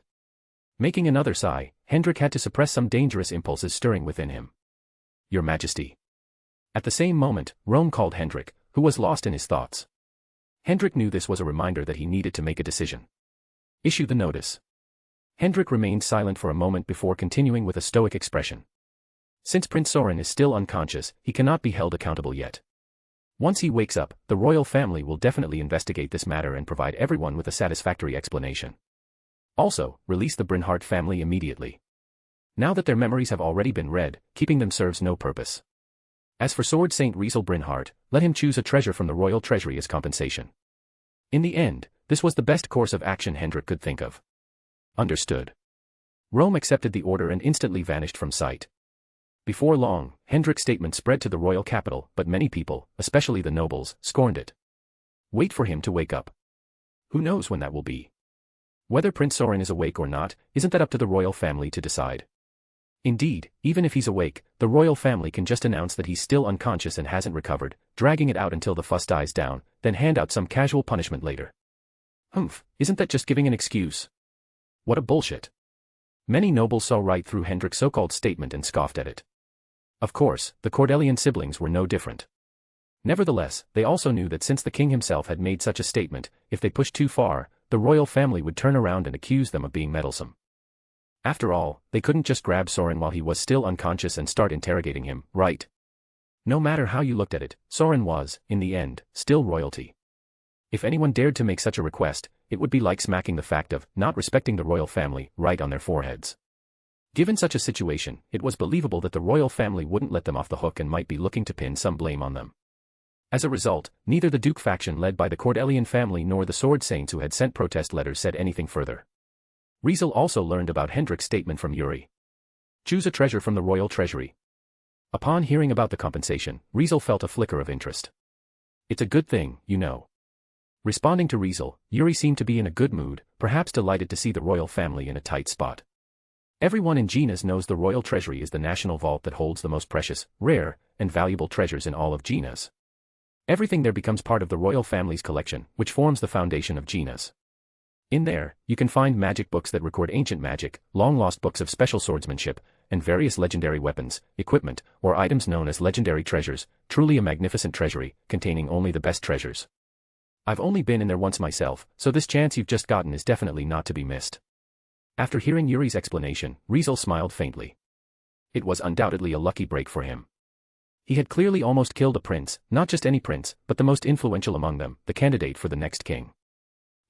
Making another sigh, Hendrik had to suppress some dangerous impulses stirring within him. Your Majesty. At the same moment, Rome called Hendrik, who was lost in his thoughts. Hendrik knew this was a reminder that he needed to make a decision. Issue the notice. Hendrik remained silent for a moment before continuing with a stoic expression. Since Prince Soren is still unconscious, he cannot be held accountable yet. Once he wakes up, the royal family will definitely investigate this matter and provide everyone with a satisfactory explanation. Also, release the Brynhart family immediately. Now that their memories have already been read, keeping them serves no purpose. As for Sword Saint Riezel Brynhart, let him choose a treasure from the royal treasury as compensation. In the end, this was the best course of action Hendrik could think of. Understood. Rome accepted the order and instantly vanished from sight. Before long, Hendrik's statement spread to the royal capital, but many people, especially the nobles, scorned it. Wait for him to wake up. Who knows when that will be? Whether Prince Soren is awake or not, isn't that up to the royal family to decide? Indeed, even if he's awake, the royal family can just announce that he's still unconscious and hasn't recovered, dragging it out until the fuss dies down, then hand out some casual punishment later. Humph, isn't that just giving an excuse? What a bullshit. Many nobles saw right through Hendrik's so-called statement and scoffed at it. Of course, the Cordelian siblings were no different. Nevertheless, they also knew that since the king himself had made such a statement, if they pushed too far, the royal family would turn around and accuse them of being meddlesome. After all, they couldn't just grab Soren while he was still unconscious and start interrogating him, right? No matter how you looked at it, Soren was, in the end, still royalty. If anyone dared to make such a request, it would be like smacking the fact of not respecting the royal family right on their foreheads. Given such a situation, it was believable that the royal family wouldn't let them off the hook and might be looking to pin some blame on them. As a result, neither the Duke faction led by the Cordelian family nor the Sword Saints who had sent protest letters said anything further. Riezel also learned about Hendrik's statement from Yuri. Choose a treasure from the royal treasury. Upon hearing about the compensation, Riezel felt a flicker of interest. It's a good thing, you know. Responding to Riezel, Yuri seemed to be in a good mood, perhaps delighted to see the royal family in a tight spot. Everyone in Genas knows the royal treasury is the national vault that holds the most precious, rare, and valuable treasures in all of Genas. Everything there becomes part of the royal family's collection, which forms the foundation of Genas. In there, you can find magic books that record ancient magic, long-lost books of special swordsmanship, and various legendary weapons, equipment, or items known as legendary treasures, truly a magnificent treasury, containing only the best treasures. I've only been in there once myself, so this chance you've just gotten is definitely not to be missed. After hearing Yuri's explanation, Riezel smiled faintly. It was undoubtedly a lucky break for him. He had clearly almost killed a prince, not just any prince, but the most influential among them, the candidate for the next king.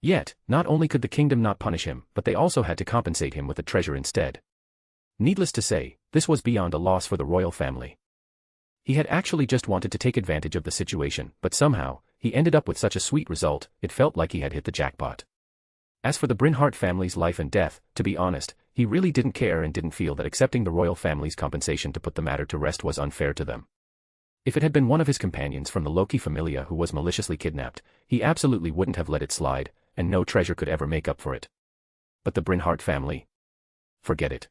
Yet, not only could the kingdom not punish him, but they also had to compensate him with a treasure instead. Needless to say, this was beyond a loss for the royal family. He had actually just wanted to take advantage of the situation, but somehow, he ended up with such a sweet result, it felt like he had hit the jackpot. As for the Brynhart family's life and death, to be honest, he really didn't care and didn't feel that accepting the royal family's compensation to put the matter to rest was unfair to them. If it had been one of his companions from the Loki familia who was maliciously kidnapped, he absolutely wouldn't have let it slide, and no treasure could ever make up for it. But the Brynhart family? Forget it.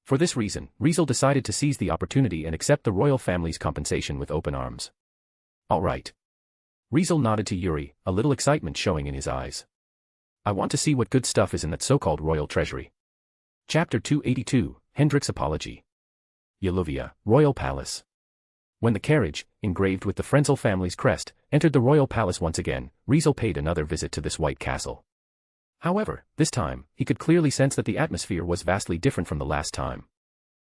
For this reason, Riezel decided to seize the opportunity and accept the royal family's compensation with open arms. All right. Riezel nodded to Yuri, a little excitement showing in his eyes. I want to see what good stuff is in that so-called royal treasury. Chapter 282, Hendrik's Apology. Yaluvia, Royal Palace. When the carriage, engraved with the Frenzel family's crest, entered the royal palace once again, Riezel paid another visit to this white castle. However, this time, he could clearly sense that the atmosphere was vastly different from the last time.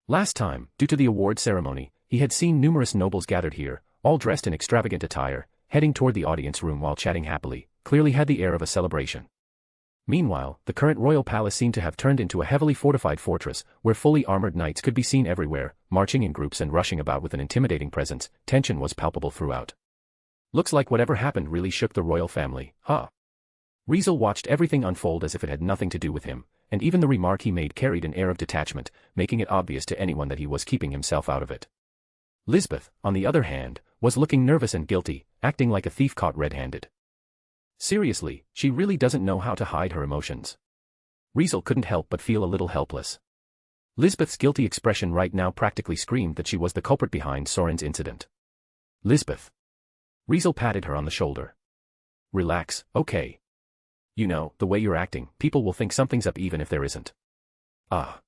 Last time, due to the award ceremony, he had seen numerous nobles gathered here, all dressed in extravagant attire, heading toward the audience room while chatting happily, clearly had the air of a celebration. Meanwhile, the current royal palace seemed to have turned into a heavily fortified fortress, where fully armored knights could be seen everywhere, marching in groups and rushing about with an intimidating presence. Tension was palpable throughout. Looks like whatever happened really shook the royal family, huh? Riezel watched everything unfold as if it had nothing to do with him, and even the remark he made carried an air of detachment, making it obvious to anyone that he was keeping himself out of it. Lisbeth, on the other hand, was looking nervous and guilty, acting like a thief caught red-handed. Seriously, she really doesn't know how to hide her emotions. Riezel couldn't help but feel a little helpless. Lisbeth's guilty expression right now practically screamed that she was the culprit behind Soren's incident. Lisbeth. Riezel patted her on the shoulder. Relax, okay. You know, the way you're acting, people will think something's up even if there isn't. Ah.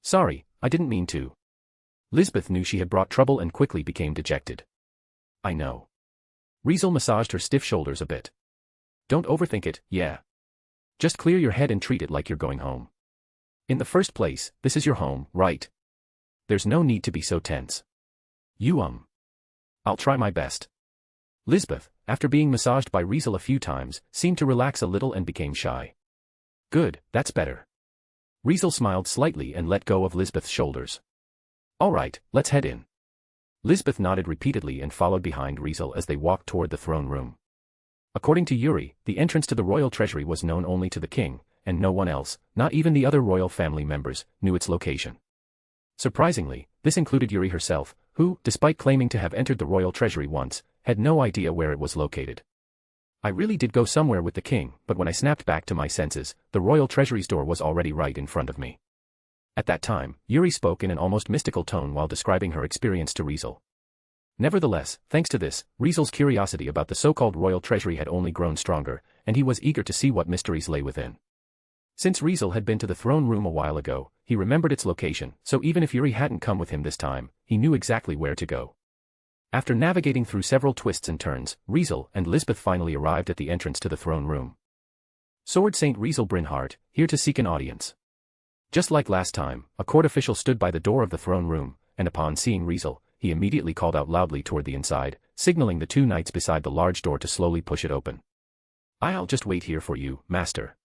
Sorry, I didn't mean to. Lisbeth knew she had brought trouble and quickly became dejected. I know. Riezel massaged her stiff shoulders a bit. Don't overthink it, yeah. Just clear your head and treat it like you're going home. In the first place, this is your home, right? There's no need to be so tense. I'll try my best. Lisbeth, after being massaged by Riezel a few times, seemed to relax a little and became shy. Good, that's better. Riezel smiled slightly and let go of Lisbeth's shoulders. All right, let's head in. Lisbeth nodded repeatedly and followed behind Riezel as they walked toward the throne room. According to Yuri, the entrance to the royal treasury was known only to the king, and no one else, not even the other royal family members, knew its location. Surprisingly, this included Yuri herself, who, despite claiming to have entered the royal treasury once, had no idea where it was located. I really did go somewhere with the king, but when I snapped back to my senses, the royal treasury's door was already right in front of me. At that time, Yuri spoke in an almost mystical tone while describing her experience to Riezel. Nevertheless, thanks to this, Riezel's curiosity about the so-called royal treasury had only grown stronger, and he was eager to see what mysteries lay within. Since Riezel had been to the throne room a while ago, he remembered its location, so even if Yuri hadn't come with him this time, he knew exactly where to go. After navigating through several twists and turns, Riezel and Lisbeth finally arrived at the entrance to the throne room. Sword Saint Riezel Brynhart, here to seek an audience. Just like last time, a court official stood by the door of the throne room, and upon seeing Riezel, he immediately called out loudly toward the inside, signaling the two knights beside the large door to slowly push it open. "I'll just wait here for you, master."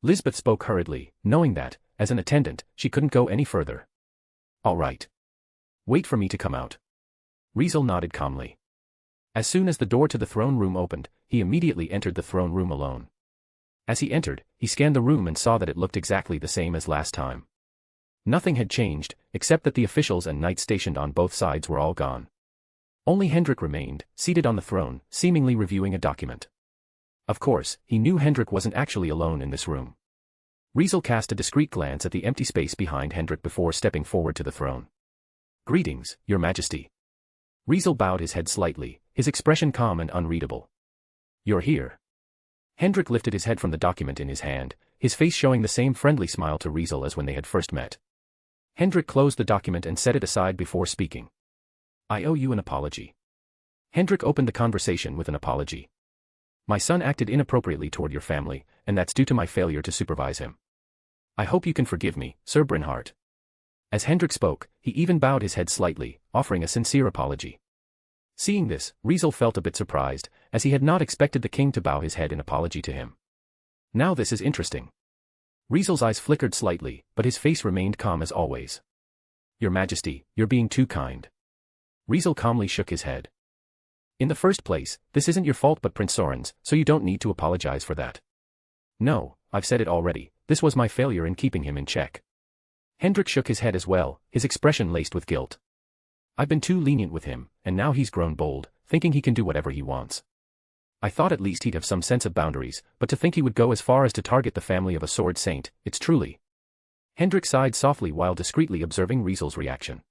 Lisbeth spoke hurriedly, knowing that, as an attendant, she couldn't go any further. "All right. Wait for me to come out." Riezel nodded calmly. As soon as the door to the throne room opened, he immediately entered the throne room alone. As he entered, he scanned the room and saw that it looked exactly the same as last time. Nothing had changed, except that the officials and knights stationed on both sides were all gone. Only Hendrik remained, seated on the throne, seemingly reviewing a document. Of course, he knew Hendrik wasn't actually alone in this room. Riezel cast a discreet glance at the empty space behind Hendrik before stepping forward to the throne. "Greetings, Your Majesty." Riezel bowed his head slightly, his expression calm and unreadable. "You're here." Hendrik lifted his head from the document in his hand, his face showing the same friendly smile to Riezel as when they had first met. Hendrik closed the document and set it aside before speaking. "I owe you an apology." Hendrik opened the conversation with an apology. "My son acted inappropriately toward your family, and that's due to my failure to supervise him. I hope you can forgive me, Sir Brynhart." As Hendrik spoke, he even bowed his head slightly, offering a sincere apology. Seeing this, Riezel felt a bit surprised, as he had not expected the king to bow his head in apology to him. Now this is interesting. Riezel's eyes flickered slightly, but his face remained calm as always. "Your Majesty, you're being too kind." Riezel calmly shook his head. "In the first place, this isn't your fault but Prince Soren's, so you don't need to apologize for that." "No, I've said it already, this was my failure in keeping him in check." Hendrik shook his head as well, his expression laced with guilt. "I've been too lenient with him, and now he's grown bold, thinking he can do whatever he wants. I thought at least he'd have some sense of boundaries, but to think he would go as far as to target the family of a sword saint, it's truly—" Hendrik sighed softly while discreetly observing Riezel's reaction.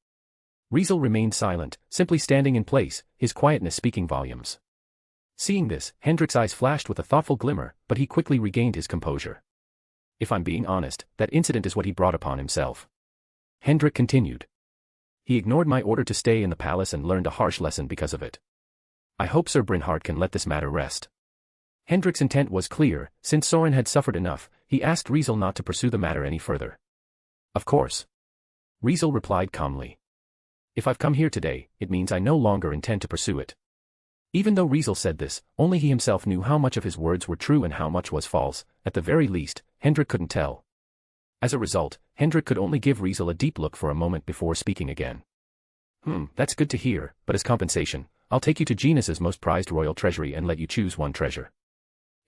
Riezel remained silent, simply standing in place, his quietness speaking volumes. Seeing this, Hendrik's eyes flashed with a thoughtful glimmer, but he quickly regained his composure. "If I'm being honest, that incident is what he brought upon himself." Hendrik continued. "He ignored my order to stay in the palace and learned a harsh lesson because of it. I hope Sir Brynhart can let this matter rest." Hendrik's intent was clear, since Soren had suffered enough, he asked Riezel not to pursue the matter any further. "Of course." Riezel replied calmly. "If I've come here today, it means I no longer intend to pursue it." Even though Riezel said this, only he himself knew how much of his words were true and how much was false. At the very least, Hendrik couldn't tell. As a result, Hendrik could only give Riezel a deep look for a moment before speaking again. That's good to hear, but as compensation, I'll take you to Genus's most prized royal treasury and let you choose one treasure.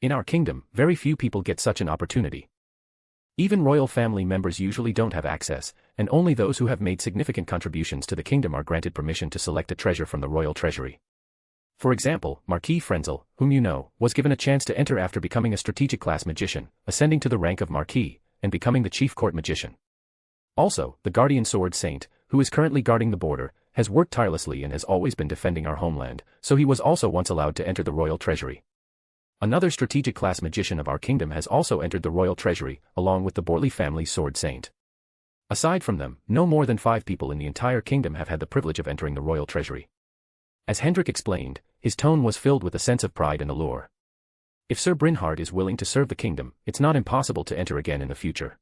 In our kingdom, very few people get such an opportunity. Even royal family members usually don't have access, and only those who have made significant contributions to the kingdom are granted permission to select a treasure from the royal treasury. For example, Marquis Frenzel, whom you know, was given a chance to enter after becoming a strategic class magician, ascending to the rank of Marquis, and becoming the chief court magician. Also, the guardian sword saint, who is currently guarding the border, has worked tirelessly and has always been defending our homeland, so he was also once allowed to enter the royal treasury. Another strategic class magician of our kingdom has also entered the royal treasury, along with the Borley family sword saint. Aside from them, no more than 5 people in the entire kingdom have had the privilege of entering the royal treasury. As Hendrik explained, his tone was filled with a sense of pride and allure. If Sir Brynhart is willing to serve the kingdom, it's not impossible to enter again in the future.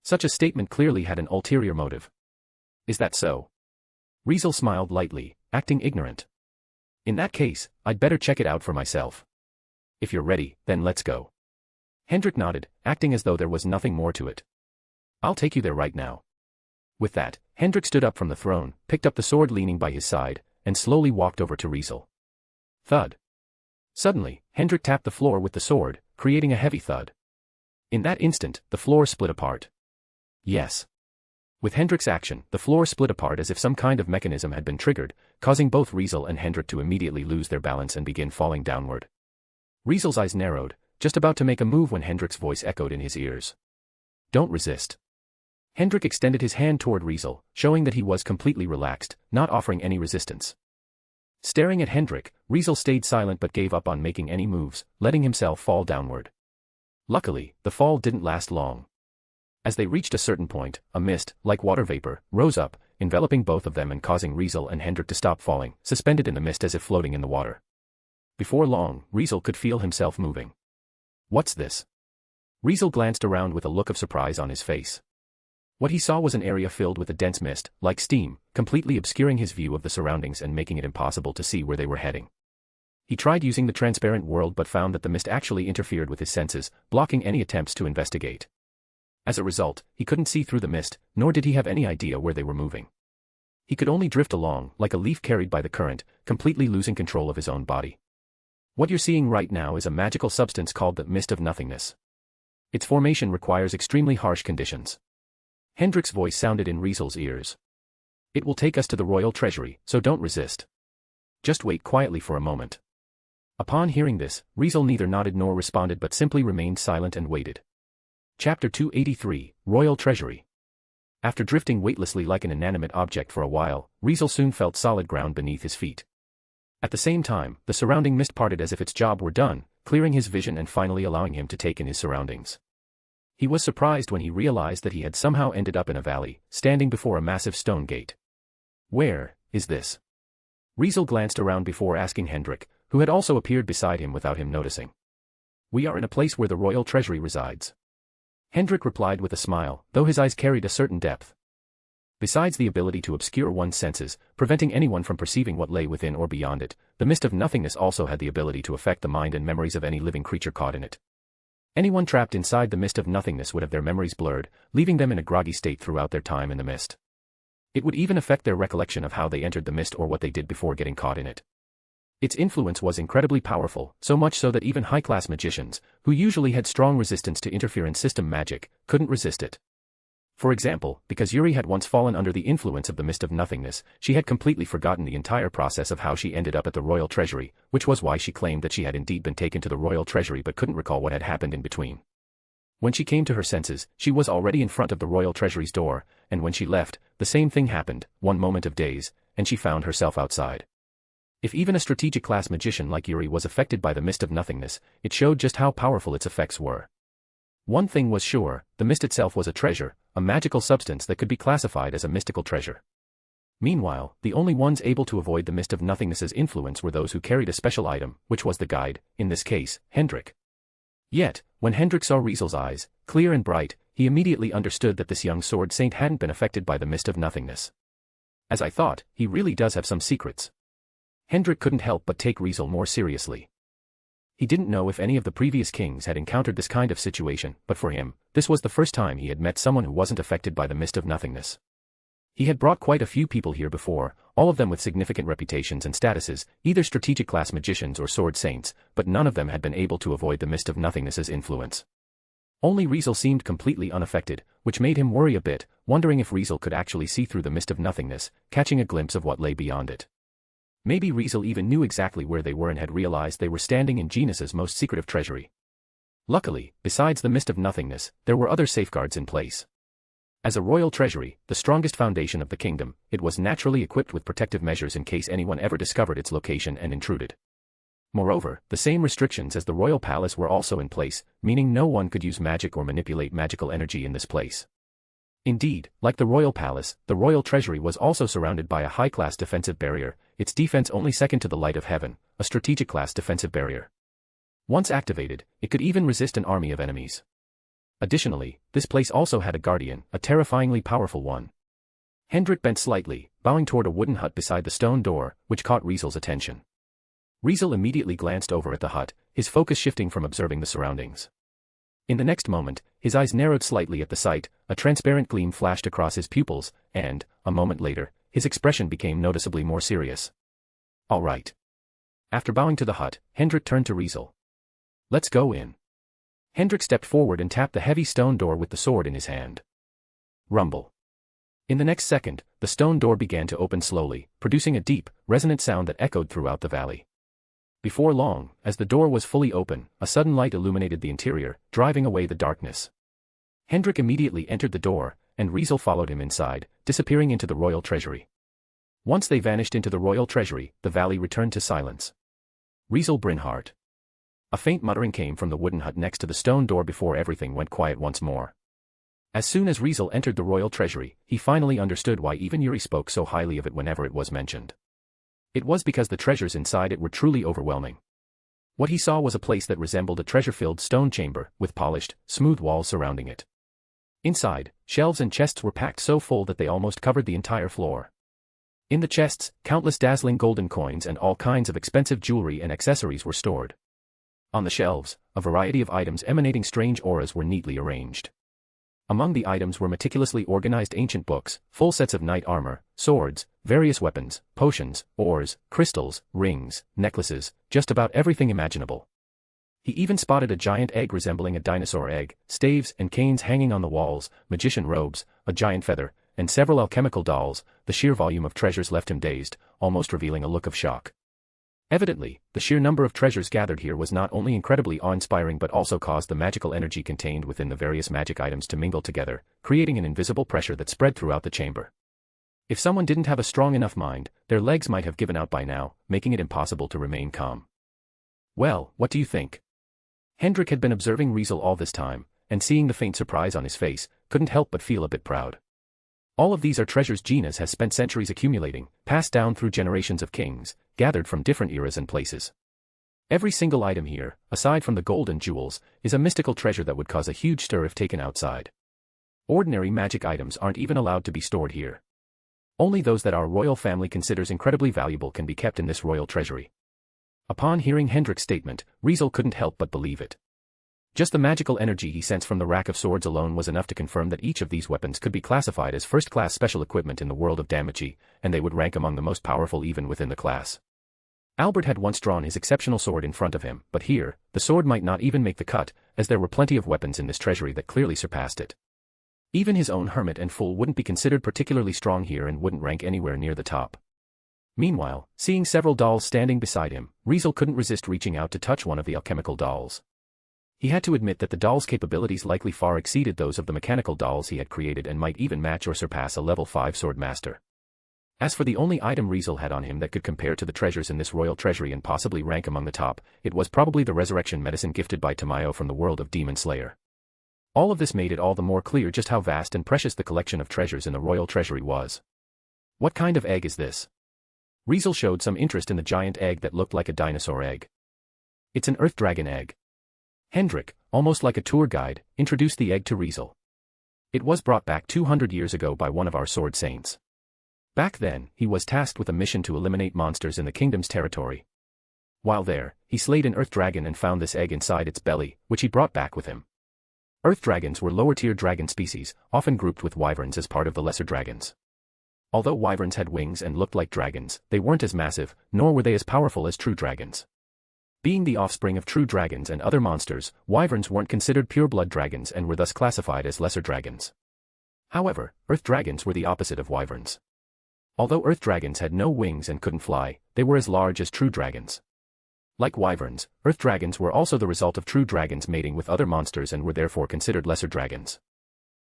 Such a statement clearly had an ulterior motive. Is that so? Riezel smiled lightly, acting ignorant. In that case, I'd better check it out for myself. If you're ready, then let's go. Hendrik nodded, acting as though there was nothing more to it. I'll take you there right now. With that, Hendrik stood up from the throne, picked up the sword leaning by his side, and slowly walked over to Riezel. Thud. Suddenly, Hendrik tapped the floor with the sword, creating a heavy thud. In that instant, the floor split apart. Yes. With Hendrik's action, the floor split apart as if some kind of mechanism had been triggered, causing both Riezel and Hendrik to immediately lose their balance and begin falling downward. Riezel's eyes narrowed, just about to make a move when Hendrik's voice echoed in his ears. Don't resist. Hendrik extended his hand toward Riezel, showing that he was completely relaxed, not offering any resistance. Staring at Hendrik, Riezel stayed silent but gave up on making any moves, letting himself fall downward. Luckily, the fall didn't last long. As they reached a certain point, a mist, like water vapor, rose up, enveloping both of them and causing Riezel and Hendrik to stop falling, suspended in the mist as if floating in the water. Before long, Riezel could feel himself moving. What's this? Riezel glanced around with a look of surprise on his face. What he saw was an area filled with a dense mist, like steam, completely obscuring his view of the surroundings and making it impossible to see where they were heading. He tried using the transparent world but found that the mist actually interfered with his senses, blocking any attempts to investigate. As a result, he couldn't see through the mist, nor did he have any idea where they were moving. He could only drift along, like a leaf carried by the current, completely losing control of his own body. What you're seeing right now is a magical substance called the Mist of Nothingness. Its formation requires extremely harsh conditions. Hendrik's voice sounded in Riezel's ears. It will take us to the royal treasury, so don't resist. Just wait quietly for a moment. Upon hearing this, Riezel neither nodded nor responded but simply remained silent and waited. Chapter 283, Royal Treasury. After drifting weightlessly like an inanimate object for a while, Riezel soon felt solid ground beneath his feet. At the same time, the surrounding mist parted as if its job were done, clearing his vision and finally allowing him to take in his surroundings. He was surprised when he realized that he had somehow ended up in a valley, standing before a massive stone gate. Where is this? Riezel glanced around before asking Hendrik, who had also appeared beside him without him noticing. We are in a place where the royal treasury resides. Hendrik replied with a smile, though his eyes carried a certain depth. Besides the ability to obscure one's senses, preventing anyone from perceiving what lay within or beyond it, the Mist of Nothingness also had the ability to affect the mind and memories of any living creature caught in it. Anyone trapped inside the Mist of Nothingness would have their memories blurred, leaving them in a groggy state throughout their time in the mist. It would even affect their recollection of how they entered the mist or what they did before getting caught in it. Its influence was incredibly powerful, so much so that even high-class magicians, who usually had strong resistance to interference system magic, couldn't resist it. For example, because Yuri had once fallen under the influence of the Mist of Nothingness, she had completely forgotten the entire process of how she ended up at the royal treasury, which was why she claimed that she had indeed been taken to the royal treasury but couldn't recall what had happened in between. When she came to her senses, she was already in front of the royal treasury's door, and when she left, the same thing happened, one moment of daze, and she found herself outside. If even a strategic-class magician like Yuri was affected by the Mist of Nothingness, it showed just how powerful its effects were. One thing was sure, the mist itself was a treasure, a magical substance that could be classified as a mystical treasure. Meanwhile, the only ones able to avoid the Mist of Nothingness's influence were those who carried a special item, which was the guide, in this case, Hendrik. Yet, when Hendrik saw Riezel's eyes, clear and bright, he immediately understood that this young sword saint hadn't been affected by the Mist of Nothingness. As I thought, he really does have some secrets. Hendrik couldn't help but take Riezel more seriously. He didn't know if any of the previous kings had encountered this kind of situation, but for him, this was the first time he had met someone who wasn't affected by the Mist of Nothingness. He had brought quite a few people here before, all of them with significant reputations and statuses, either strategic-class magicians or sword saints, but none of them had been able to avoid the Mist of Nothingness's influence. Only Riezel seemed completely unaffected, which made him worry a bit, wondering if Riezel could actually see through the Mist of Nothingness, catching a glimpse of what lay beyond it. Maybe Riezel even knew exactly where they were and had realized they were standing in Genus's most secretive treasury. Luckily, besides the Mist of Nothingness, there were other safeguards in place. As a royal treasury, the strongest foundation of the kingdom, it was naturally equipped with protective measures in case anyone ever discovered its location and intruded. Moreover, the same restrictions as the royal palace were also in place, meaning no one could use magic or manipulate magical energy in this place. Indeed, like the royal palace, the royal treasury was also surrounded by a high-class defensive barrier, its defense only second to the light of heaven, a strategic-class defensive barrier. Once activated, it could even resist an army of enemies. Additionally, this place also had a guardian, a terrifyingly powerful one. Hendrik bent slightly, bowing toward a wooden hut beside the stone door, which caught Riezel's attention. Riezel immediately glanced over at the hut, his focus shifting from observing the surroundings. In the next moment, his eyes narrowed slightly at the sight, a transparent gleam flashed across his pupils, and, a moment later, his expression became noticeably more serious. All right. After bowing to the hut, Hendrik turned to Riezel. Let's go in. Hendrik stepped forward and tapped the heavy stone door with the sword in his hand. Rumble. In the next second, the stone door began to open slowly, producing a deep, resonant sound that echoed throughout the valley. Before long, as the door was fully open, a sudden light illuminated the interior, driving away the darkness. Hendrik immediately entered the door, and Riezel followed him inside, disappearing into the royal treasury. Once they vanished into the royal treasury, the valley returned to silence. Riezel Brynhart. A faint muttering came from the wooden hut next to the stone door before everything went quiet once more. As soon as Riezel entered the royal treasury, he finally understood why even Yuri spoke so highly of it whenever it was mentioned. It was because the treasures inside it were truly overwhelming. What he saw was a place that resembled a treasure-filled stone chamber, with polished, smooth walls surrounding it. Inside, shelves and chests were packed so full that they almost covered the entire floor. In the chests, countless dazzling golden coins and all kinds of expensive jewelry and accessories were stored. On the shelves, a variety of items emanating strange auras were neatly arranged. Among the items were meticulously organized ancient books, full sets of knight armor, swords, various weapons, potions, ores, crystals, rings, necklaces, just about everything imaginable. He even spotted a giant egg resembling a dinosaur egg, staves and canes hanging on the walls, magician robes, a giant feather, and several alchemical dolls. The sheer volume of treasures left him dazed, almost revealing a look of shock. Evidently, the sheer number of treasures gathered here was not only incredibly awe-inspiring but also caused the magical energy contained within the various magic items to mingle together, creating an invisible pressure that spread throughout the chamber. If someone didn't have a strong enough mind, their legs might have given out by now, making it impossible to remain calm. Well, what do you think? Hendrik had been observing Riezel all this time, and seeing the faint surprise on his face, couldn't help but feel a bit proud. All of these are treasures Gina's has spent centuries accumulating, passed down through generations of kings, gathered from different eras and places. Every single item here, aside from the gold and jewels, is a mystical treasure that would cause a huge stir if taken outside. Ordinary magic items aren't even allowed to be stored here. Only those that our royal family considers incredibly valuable can be kept in this royal treasury. Upon hearing Hendrik's statement, Riezel couldn't help but believe it. Just the magical energy he sensed from the rack of swords alone was enough to confirm that each of these weapons could be classified as first-class special equipment in the world of Damacy, and they would rank among the most powerful even within the class. Albert had once drawn his exceptional sword in front of him, but here, the sword might not even make the cut, as there were plenty of weapons in this treasury that clearly surpassed it. Even his own hermit and fool wouldn't be considered particularly strong here and wouldn't rank anywhere near the top. Meanwhile, seeing several dolls standing beside him, Riezel couldn't resist reaching out to touch one of the alchemical dolls. He had to admit that the doll's capabilities likely far exceeded those of the mechanical dolls he had created and might even match or surpass a level 5 sword master. As for the only item Riezel had on him that could compare to the treasures in this royal treasury and possibly rank among the top, it was probably the resurrection medicine gifted by Tamayo from the world of Demon Slayer. All of this made it all the more clear just how vast and precious the collection of treasures in the royal treasury was. What kind of egg is this? Riezel showed some interest in the giant egg that looked like a dinosaur egg. It's an earth dragon egg. Hendrik, almost like a tour guide, introduced the egg to Riezel. It was brought back 200 years ago by one of our sword saints. Back then, he was tasked with a mission to eliminate monsters in the kingdom's territory. While there, he slayed an earth dragon and found this egg inside its belly, which he brought back with him. Earth dragons were lower-tier dragon species, often grouped with wyverns as part of the lesser dragons. Although wyverns had wings and looked like dragons, they weren't as massive, nor were they as powerful as true dragons. Being the offspring of true dragons and other monsters, wyverns weren't considered pure-blood dragons and were thus classified as lesser dragons. However, earth dragons were the opposite of wyverns. Although earth dragons had no wings and couldn't fly, they were as large as true dragons. Like wyverns, earth dragons were also the result of true dragons mating with other monsters and were therefore considered lesser dragons.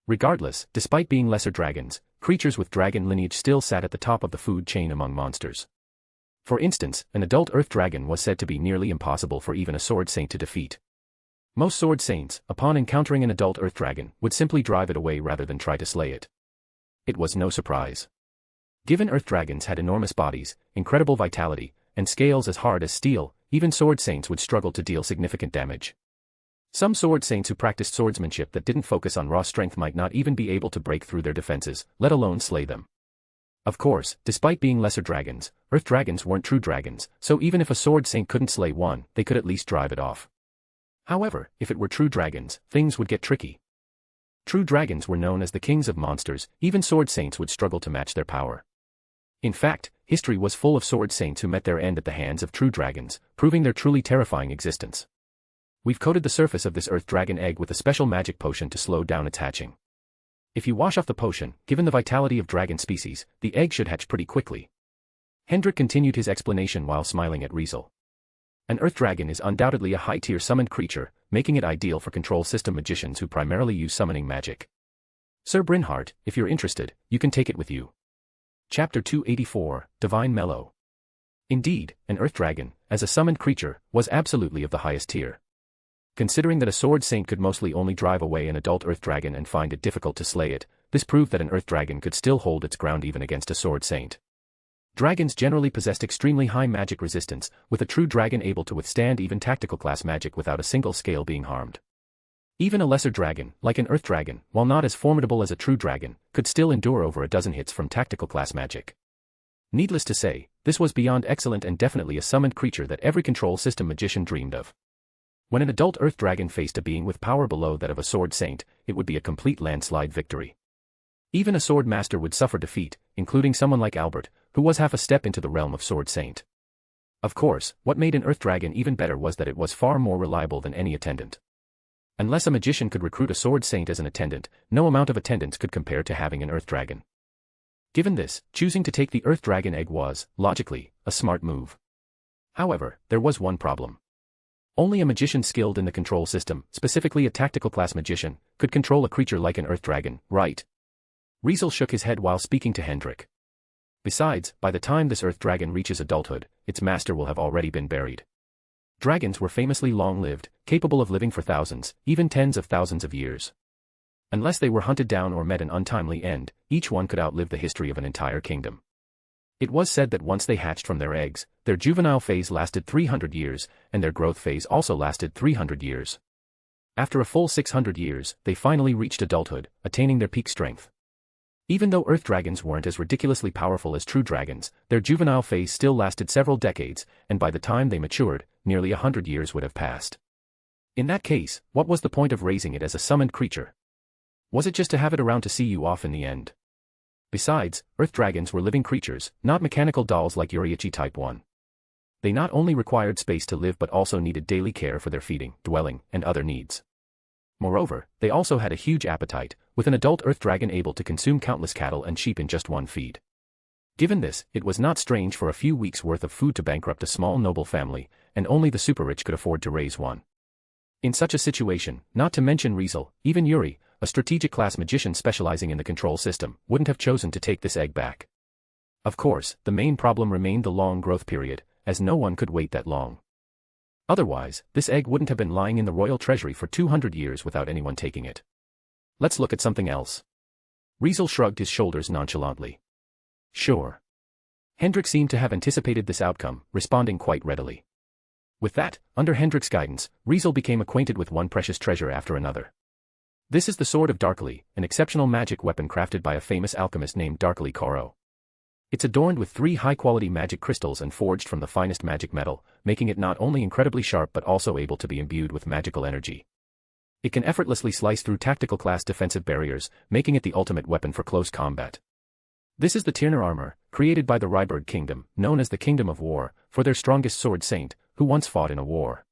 Regardless, despite being lesser dragons, creatures with dragon lineage still sat at the top of the food chain among monsters. For instance, an adult earth dragon was said to be nearly impossible for even a sword saint to defeat. Most sword saints, upon encountering an adult earth dragon, would simply drive it away rather than try to slay it. It was no surprise. Given earth dragons had enormous bodies, incredible vitality, and scales as hard as steel, even sword saints would struggle to deal significant damage. Some sword saints who practiced swordsmanship that didn't focus on raw strength might not even be able to break through their defenses, let alone slay them. Of course, despite being lesser dragons, earth dragons weren't true dragons, so even if a sword saint couldn't slay one, they could at least drive it off. However, if it were true dragons, things would get tricky. True dragons were known as the kings of monsters, even sword saints would struggle to match their power. In fact, history was full of sword saints who met their end at the hands of true dragons, proving their truly terrifying existence. We've coated the surface of this earth dragon egg with a special magic potion to slow down its hatching. If you wash off the potion, given the vitality of dragon species, the egg should hatch pretty quickly. Hendrik continued his explanation while smiling at Riezel. An earth dragon is undoubtedly a high-tier summoned creature, making it ideal for control system magicians who primarily use summoning magic. Sir Brynhart, if you're interested, you can take it with you. Chapter 284, Divine Mellow. Indeed, an earth dragon, as a summoned creature, was absolutely of the highest tier. Considering that a sword saint could mostly only drive away an adult earth dragon and find it difficult to slay it, this proved that an earth dragon could still hold its ground even against a sword saint. Dragons generally possessed extremely high magic resistance, with a true dragon able to withstand even tactical class magic without a single scale being harmed. Even a lesser dragon, like an earth dragon, while not as formidable as a true dragon, could still endure over a dozen hits from tactical class magic. Needless to say, this was beyond excellent and definitely a summoned creature that every control system magician dreamed of. When an adult earth dragon faced a being with power below that of a sword saint, it would be a complete landslide victory. Even a sword master would suffer defeat, including someone like Albert, who was half a step into the realm of sword saint. Of course, what made an earth dragon even better was that it was far more reliable than any attendant. Unless a magician could recruit a sword saint as an attendant, no amount of attendants could compare to having an earth dragon. Given this, choosing to take the earth dragon egg was, logically, a smart move. However, there was one problem. Only a magician skilled in the control system, specifically a tactical class magician, could control a creature like an earth dragon, right? Riezel shook his head while speaking to Hendrik. Besides, by the time this earth dragon reaches adulthood, its master will have already been buried. Dragons were famously long-lived, capable of living for thousands, even tens of thousands of years. Unless they were hunted down or met an untimely end, each one could outlive the history of an entire kingdom. It was said that once they hatched from their eggs, their juvenile phase lasted 300 years, and their growth phase also lasted 300 years. After a full 600 years, they finally reached adulthood, attaining their peak strength. Even though earth dragons weren't as ridiculously powerful as true dragons, their juvenile phase still lasted several decades, and by the time they matured, nearly 100 years would have passed. In that case, what was the point of raising it as a summoned creature? Was it just to have it around to see you off in the end? Besides, earth dragons were living creatures, not mechanical dolls like Yuriichi Type 1. They not only required space to live but also needed daily care for their feeding, dwelling, and other needs. Moreover, they also had a huge appetite, with an adult earth dragon able to consume countless cattle and sheep in just one feed. Given this, it was not strange for a few weeks' worth of food to bankrupt a small noble family, and only the super-rich could afford to raise one. In such a situation, not to mention Riezel, even Yuri, a strategic class magician specializing in the control system, wouldn't have chosen to take this egg back. Of course, the main problem remained the long growth period, as no one could wait that long. Otherwise, this egg wouldn't have been lying in the royal treasury for 200 years without anyone taking it. Let's look at something else. Riezel shrugged his shoulders nonchalantly. Sure. Hendrik seemed to have anticipated this outcome, responding quite readily. With that, under Hendrik's guidance, Riezel became acquainted with one precious treasure after another. This is the Sword of Darkly, an exceptional magic weapon crafted by a famous alchemist named Darkly Koro. It's adorned with 3 high-quality magic crystals and forged from the finest magic metal, making it not only incredibly sharp but also able to be imbued with magical energy. It can effortlessly slice through tactical class defensive barriers, making it the ultimate weapon for close combat. This is the Tirner armor, created by the Rieberg Kingdom, known as the Kingdom of War, for their strongest sword saint, who once fought in a war.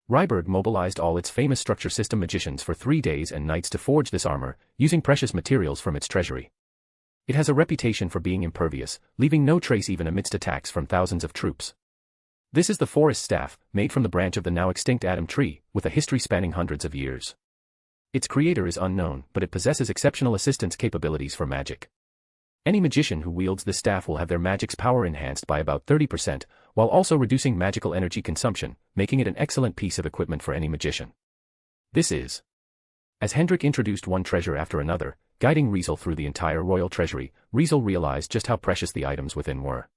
Rieberg mobilized all its famous structure system magicians for 3 days and nights to forge this armor, using precious materials from its treasury. It has a reputation for being impervious, leaving no trace even amidst attacks from thousands of troops. This is the forest staff, made from the branch of the now extinct Adam tree, with a history spanning hundreds of years. Its creator is unknown, but it possesses exceptional assistance capabilities for magic. Any magician who wields this staff will have their magic's power enhanced by about 30%, while also reducing magical energy consumption, making it an excellent piece of equipment for any magician. This is. As Hendrik introduced one treasure after another, guiding Riezel through the entire royal treasury, Riezel realized just how precious the items within were.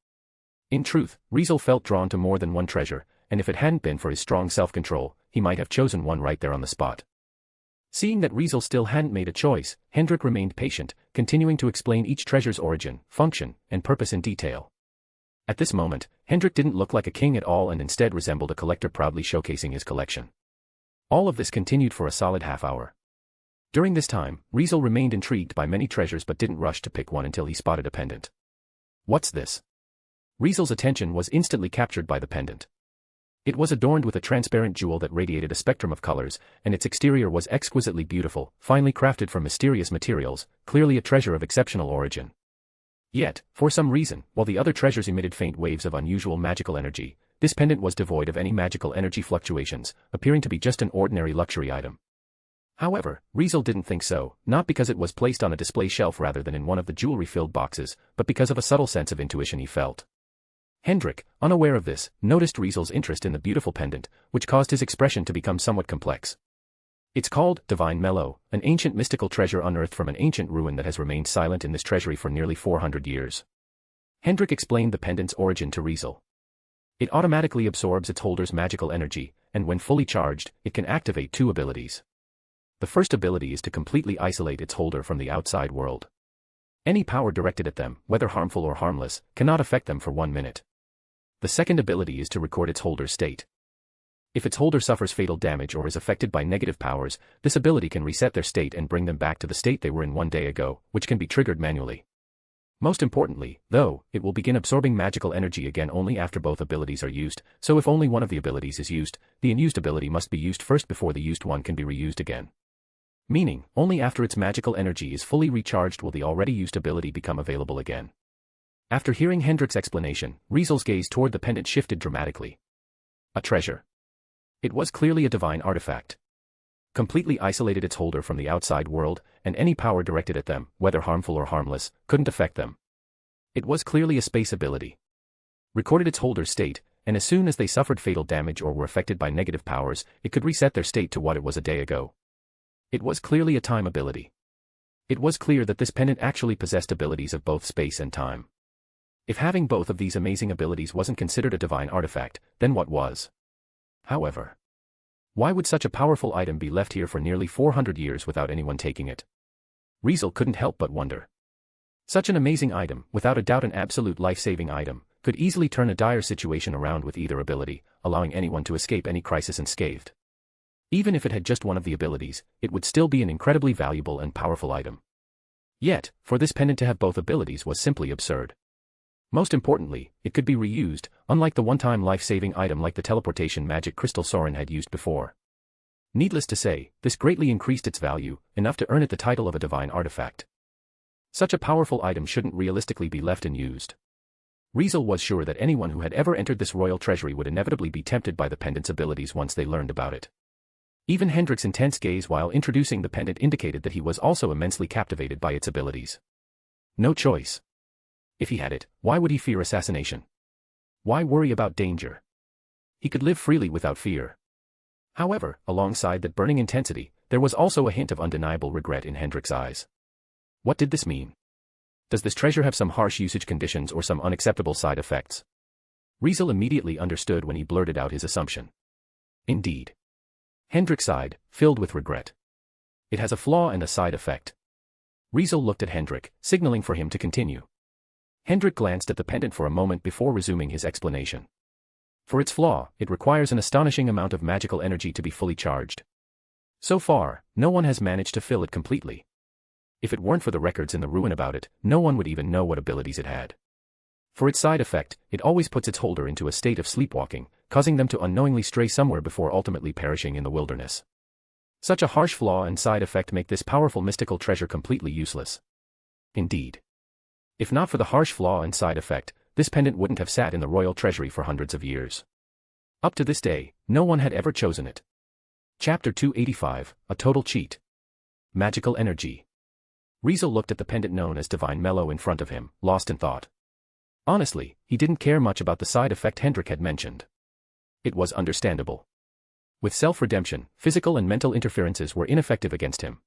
In truth, Riezel felt drawn to more than one treasure, and if it hadn't been for his strong self-control, he might have chosen one right there on the spot. Seeing that Riezel still hadn't made a choice, Hendrik remained patient, continuing to explain each treasure's origin, function, and purpose in detail. At this moment, Hendrik didn't look like a king at all and instead resembled a collector proudly showcasing his collection. All of this continued for a solid half-hour. During this time, Riezel remained intrigued by many treasures but didn't rush to pick one until he spotted a pendant. What's this? Riezel's attention was instantly captured by the pendant. It was adorned with a transparent jewel that radiated a spectrum of colors, and its exterior was exquisitely beautiful, finely crafted from mysterious materials, clearly a treasure of exceptional origin. Yet, for some reason, while the other treasures emitted faint waves of unusual magical energy, this pendant was devoid of any magical energy fluctuations, appearing to be just an ordinary luxury item. However, Riezel didn't think so, not because it was placed on a display shelf rather than in one of the jewelry-filled boxes, but because of a subtle sense of intuition he felt. Hendrik, unaware of this, noticed Riezel's interest in the beautiful pendant, which caused his expression to become somewhat complex. It's called Divine Mellow, an ancient mystical treasure unearthed from an ancient ruin that has remained silent in this treasury for nearly 400 years. Hendrik explained the pendant's origin to Riezel. It automatically absorbs its holder's magical energy, and when fully charged, it can activate two abilities. The first ability is to completely isolate its holder from the outside world. Any power directed at them, whether harmful or harmless, cannot affect them for 1 minute. The second ability is to record its holder's state. If its holder suffers fatal damage or is affected by negative powers, this ability can reset their state and bring them back to the state they were in 1 day ago, which can be triggered manually. Most importantly, though, it will begin absorbing magical energy again only after both abilities are used, so if only one of the abilities is used, the unused ability must be used first before the used one can be reused again. Meaning, only after its magical energy is fully recharged will the already used ability become available again. After hearing Hendrik's explanation, Riezel's gaze toward the pendant shifted dramatically. A treasure. It was clearly a divine artifact. Completely isolated its holder from the outside world, and any power directed at them, whether harmful or harmless, couldn't affect them. It was clearly a space ability. Recorded its holder's state, and as soon as they suffered fatal damage or were affected by negative powers, it could reset their state to what it was a day ago. It was clearly a time ability. It was clear that this pendant actually possessed abilities of both space and time. If having both of these amazing abilities wasn't considered a divine artifact, then what was? However, why would such a powerful item be left here for nearly 400 years without anyone taking it? Riezel couldn't help but wonder. Such an amazing item, without a doubt an absolute life-saving item, could easily turn a dire situation around with either ability, allowing anyone to escape any crisis unscathed. Even if it had just one of the abilities, it would still be an incredibly valuable and powerful item. Yet, for this pendant to have both abilities was simply absurd. Most importantly, it could be reused, unlike the one-time life-saving item like the teleportation magic crystal Soren had used before. Needless to say, this greatly increased its value, enough to earn it the title of a divine artifact. Such a powerful item shouldn't realistically be left unused. Riezel was sure that anyone who had ever entered this royal treasury would inevitably be tempted by the pendant's abilities once they learned about it. Even Hendrik's intense gaze while introducing the pendant indicated that he was also immensely captivated by its abilities. No choice. If he had it, why would he fear assassination? Why worry about danger? He could live freely without fear. However, alongside that burning intensity, there was also a hint of undeniable regret in Hendrik's eyes. What did this mean? Does this treasure have some harsh usage conditions or some unacceptable side effects? Riezel immediately understood when he blurted out his assumption. Indeed. Hendrik sighed, filled with regret. It has a flaw and a side effect. Riezel looked at Hendrik, signaling for him to continue. Hendrik glanced at the pendant for a moment before resuming his explanation. For its flaw, it requires an astonishing amount of magical energy to be fully charged. So far, no one has managed to fill it completely. If it weren't for the records in the ruin about it, no one would even know what abilities it had. For its side effect, it always puts its holder into a state of sleepwalking, causing them to unknowingly stray somewhere before ultimately perishing in the wilderness. Such a harsh flaw and side effect make this powerful mystical treasure completely useless. Indeed. If not for the harsh flaw and side effect, this pendant wouldn't have sat in the royal treasury for hundreds of years. Up to this day, no one had ever chosen it. Chapter 285, A Total Cheat. Magical Energy. Riezel looked at the pendant known as Divine Mellow in front of him, lost in thought. Honestly, he didn't care much about the side effect Hendrik had mentioned. It was understandable. With self-redemption, physical and mental interferences were ineffective against him.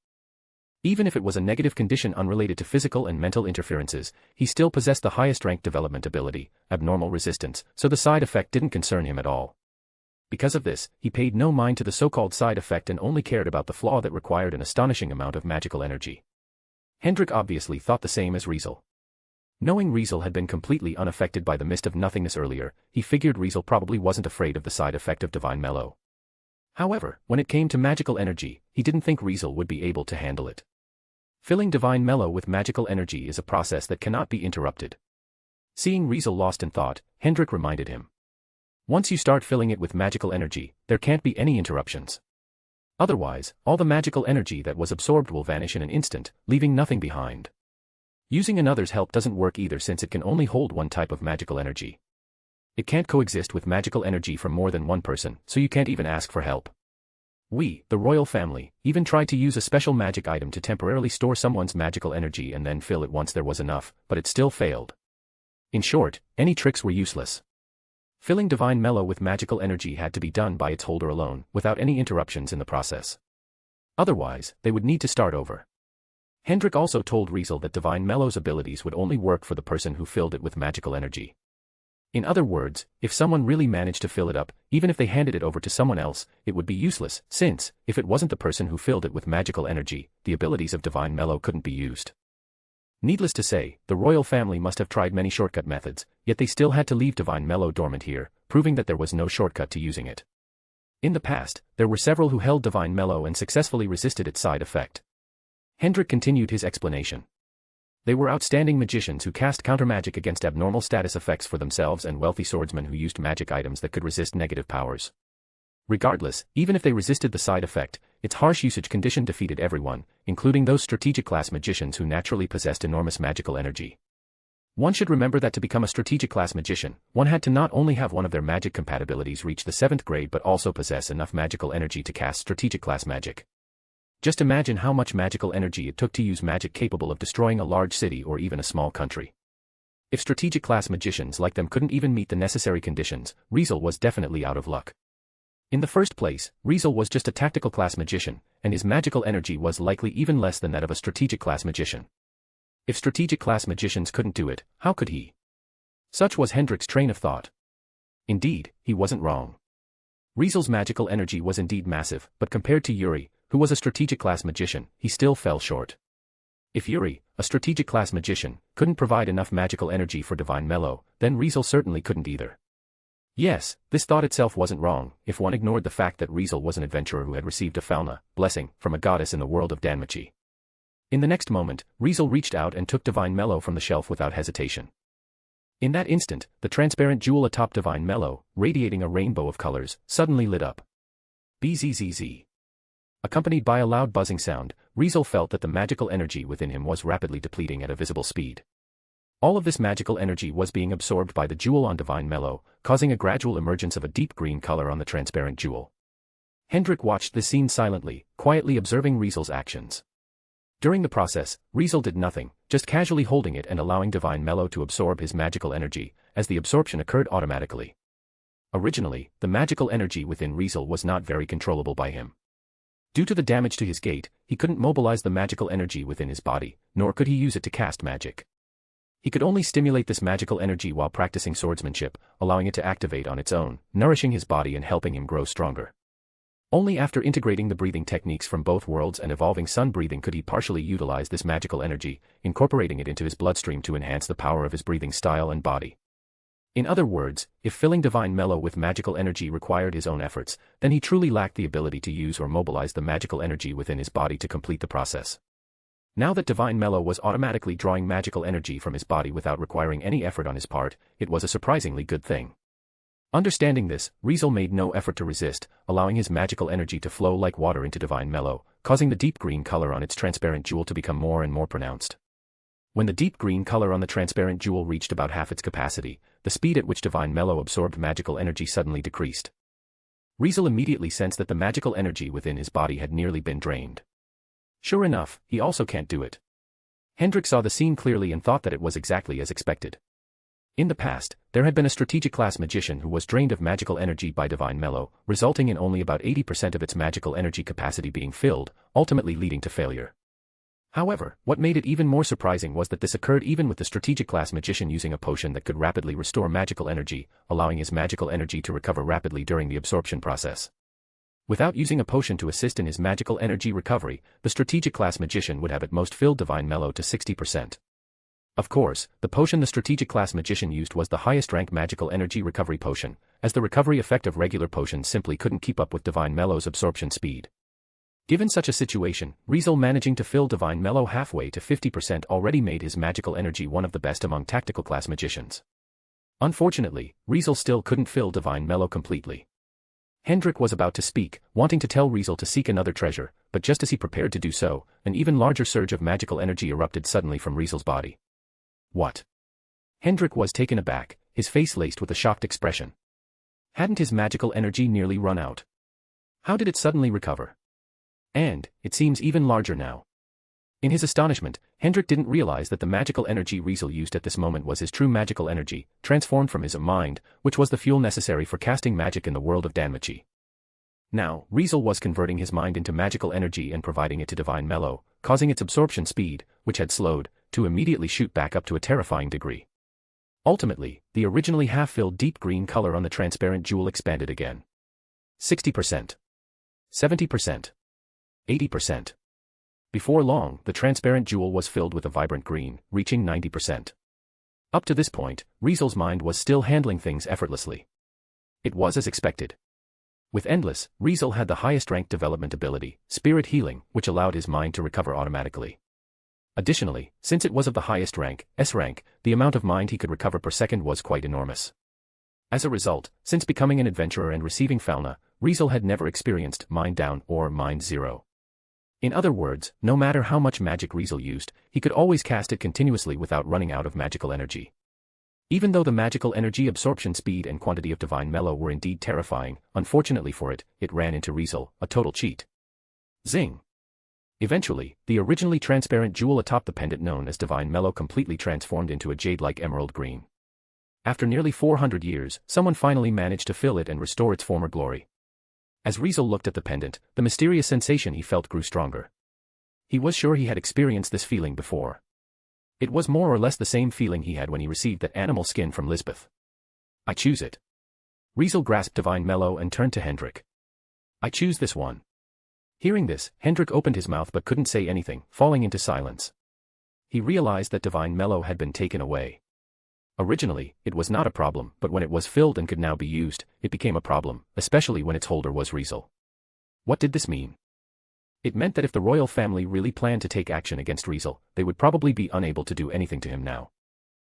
Even if it was a negative condition unrelated to physical and mental interferences, he still possessed the highest rank development ability, abnormal resistance, so the side effect didn't concern him at all. Because of this, he paid no mind to the so-called side effect and only cared about the flaw that required an astonishing amount of magical energy. Hendrik obviously thought the same as Riezel. Knowing Riezel had been completely unaffected by the mist of nothingness earlier, he figured Riezel probably wasn't afraid of the side effect of Divine Mellow. However, when it came to magical energy, he didn't think Riezel would be able to handle it. Filling Divine Mellow with magical energy is a process that cannot be interrupted. Seeing Riezel lost in thought, Hendrik reminded him. Once you start filling it with magical energy, there can't be any interruptions. Otherwise, all the magical energy that was absorbed will vanish in an instant, leaving nothing behind. Using another's help doesn't work either since it can only hold one type of magical energy. It can't coexist with magical energy from more than one person, so you can't even ask for help. We, the royal family, even tried to use a special magic item to temporarily store someone's magical energy and then fill it once there was enough, but it still failed. In short, any tricks were useless. Filling Divine Mellow with magical energy had to be done by its holder alone, without any interruptions in the process. Otherwise, they would need to start over. Hendrik also told Riezel that Divine Mellow's abilities would only work for the person who filled it with magical energy. In other words, if someone really managed to fill it up, even if they handed it over to someone else, it would be useless, since, if it wasn't the person who filled it with magical energy, the abilities of Divine Mellow couldn't be used. Needless to say, the royal family must have tried many shortcut methods, yet they still had to leave Divine Mellow dormant here, proving that there was no shortcut to using it. In the past, there were several who held Divine Mellow and successfully resisted its side effect. Hendrik continued his explanation. They were outstanding magicians who cast countermagic against abnormal status effects for themselves and wealthy swordsmen who used magic items that could resist negative powers. Regardless, even if they resisted the side effect, its harsh usage condition defeated everyone, including those strategic-class magicians who naturally possessed enormous magical energy. One should remember that to become a strategic-class magician, one had to not only have one of their magic compatibilities reach the 7th grade but also possess enough magical energy to cast strategic-class magic. Just imagine how much magical energy it took to use magic capable of destroying a large city or even a small country. If strategic-class magicians like them couldn't even meet the necessary conditions, Riezel was definitely out of luck. In the first place, Riezel was just a tactical-class magician, and his magical energy was likely even less than that of a strategic-class magician. If strategic-class magicians couldn't do it, how could he? Such was Hendrik's train of thought. Indeed, he wasn't wrong. Riezel's magical energy was indeed massive, but compared to Yuri, who was a strategic-class magician, he still fell short. If Yuri, a strategic-class magician, couldn't provide enough magical energy for Divine Mellow, then Riezel certainly couldn't either. Yes, this thought itself wasn't wrong, if one ignored the fact that Riezel was an adventurer who had received a fauna, blessing, from a goddess in the world of Danmachi. In the next moment, Riezel reached out and took Divine Mellow from the shelf without hesitation. In that instant, the transparent jewel atop Divine Mellow, radiating a rainbow of colors, suddenly lit up. Bzzz. Accompanied by a loud buzzing sound, Riezel felt that the magical energy within him was rapidly depleting at a visible speed. All of this magical energy was being absorbed by the jewel on Divine Mellow, causing a gradual emergence of a deep green color on the transparent jewel. Hendrik watched this scene silently, quietly observing Riezel's actions. During the process, Riezel did nothing, just casually holding it and allowing Divine Mellow to absorb his magical energy, as the absorption occurred automatically. Originally, the magical energy within Riezel was not very controllable by him. Due to the damage to his gate, he couldn't mobilize the magical energy within his body, nor could he use it to cast magic. He could only stimulate this magical energy while practicing swordsmanship, allowing it to activate on its own, nourishing his body and helping him grow stronger. Only after integrating the breathing techniques from both worlds and evolving sun breathing could he partially utilize this magical energy, incorporating it into his bloodstream to enhance the power of his breathing style and body. In other words, if filling Divine Mellow with magical energy required his own efforts, then he truly lacked the ability to use or mobilize the magical energy within his body to complete the process. Now that Divine Mellow was automatically drawing magical energy from his body without requiring any effort on his part, it was a surprisingly good thing. Understanding this, Riezel made no effort to resist, allowing his magical energy to flow like water into Divine Mellow, causing the deep green color on its transparent jewel to become more and more pronounced. When the deep green color on the transparent jewel reached about half its capacity, the speed at which Divine Mellow absorbed magical energy suddenly decreased. Riezel immediately sensed that the magical energy within his body had nearly been drained. Sure enough, he also can't do it. Hendrik saw the scene clearly and thought that it was exactly as expected. In the past, there had been a strategic-class magician who was drained of magical energy by Divine Mellow, resulting in only about 80% of its magical energy capacity being filled, ultimately leading to failure. However, what made it even more surprising was that this occurred even with the strategic-class magician using a potion that could rapidly restore magical energy, allowing his magical energy to recover rapidly during the absorption process. Without using a potion to assist in his magical energy recovery, the strategic-class magician would have at most filled Divine Mellow to 60%. Of course, the potion the strategic-class magician used was the highest-rank magical energy recovery potion, as the recovery effect of regular potions simply couldn't keep up with Divine Mellow's absorption speed. Given such a situation, Riezel managing to fill Divine Mellow halfway to 50% already made his magical energy one of the best among tactical-class magicians. Unfortunately, Riezel still couldn't fill Divine Mellow completely. Hendrik was about to speak, wanting to tell Riezel to seek another treasure, but just as he prepared to do so, an even larger surge of magical energy erupted suddenly from Riezel's body. What? Hendrik was taken aback, his face laced with a shocked expression. Hadn't his magical energy nearly run out? How did it suddenly recover? And, it seems even larger now. In his astonishment, Hendrik didn't realize that the magical energy Riezel used at this moment was his true magical energy, transformed from his mind, which was the fuel necessary for casting magic in the world of Danmachi. Now, Riezel was converting his mind into magical energy and providing it to divine mellow, causing its absorption speed, which had slowed, to immediately shoot back up to a terrifying degree. Ultimately, the originally half-filled deep green color on the transparent jewel expanded again. 60%. 70%. 80%. Before long, the transparent jewel was filled with a vibrant green, reaching 90%. Up to this point, Riezel's mind was still handling things effortlessly. It was as expected. With Endless, Riezel had the highest ranked development ability, Spirit Healing, which allowed his mind to recover automatically. Additionally, since it was of the highest rank, S rank, the amount of mind he could recover per second was quite enormous. As a result, since becoming an adventurer and receiving Falna, Riezel had never experienced Mind Down or Mind Zero. In other words, no matter how much magic Riezel used, he could always cast it continuously without running out of magical energy. Even though the magical energy absorption speed and quantity of divine mellow were indeed terrifying, unfortunately for it, it ran into Riezel, a total cheat. Zing! Eventually, the originally transparent jewel atop the pendant known as divine mellow completely transformed into a jade-like emerald green. After nearly 400 years, someone finally managed to fill it and restore its former glory. As Riezel looked at the pendant, the mysterious sensation he felt grew stronger. He was sure he had experienced this feeling before. It was more or less the same feeling he had when he received that animal skin from Lisbeth. I choose it. Riezel grasped divine mellow and turned to Hendrik. I choose this one. Hearing this, Hendrik opened his mouth but couldn't say anything, falling into silence. He realized that divine mellow had been taken away. Originally, it was not a problem, but when it was filled and could now be used, it became a problem, especially when its holder was Riezel. What did this mean? It meant that if the royal family really planned to take action against Riezel, they would probably be unable to do anything to him now.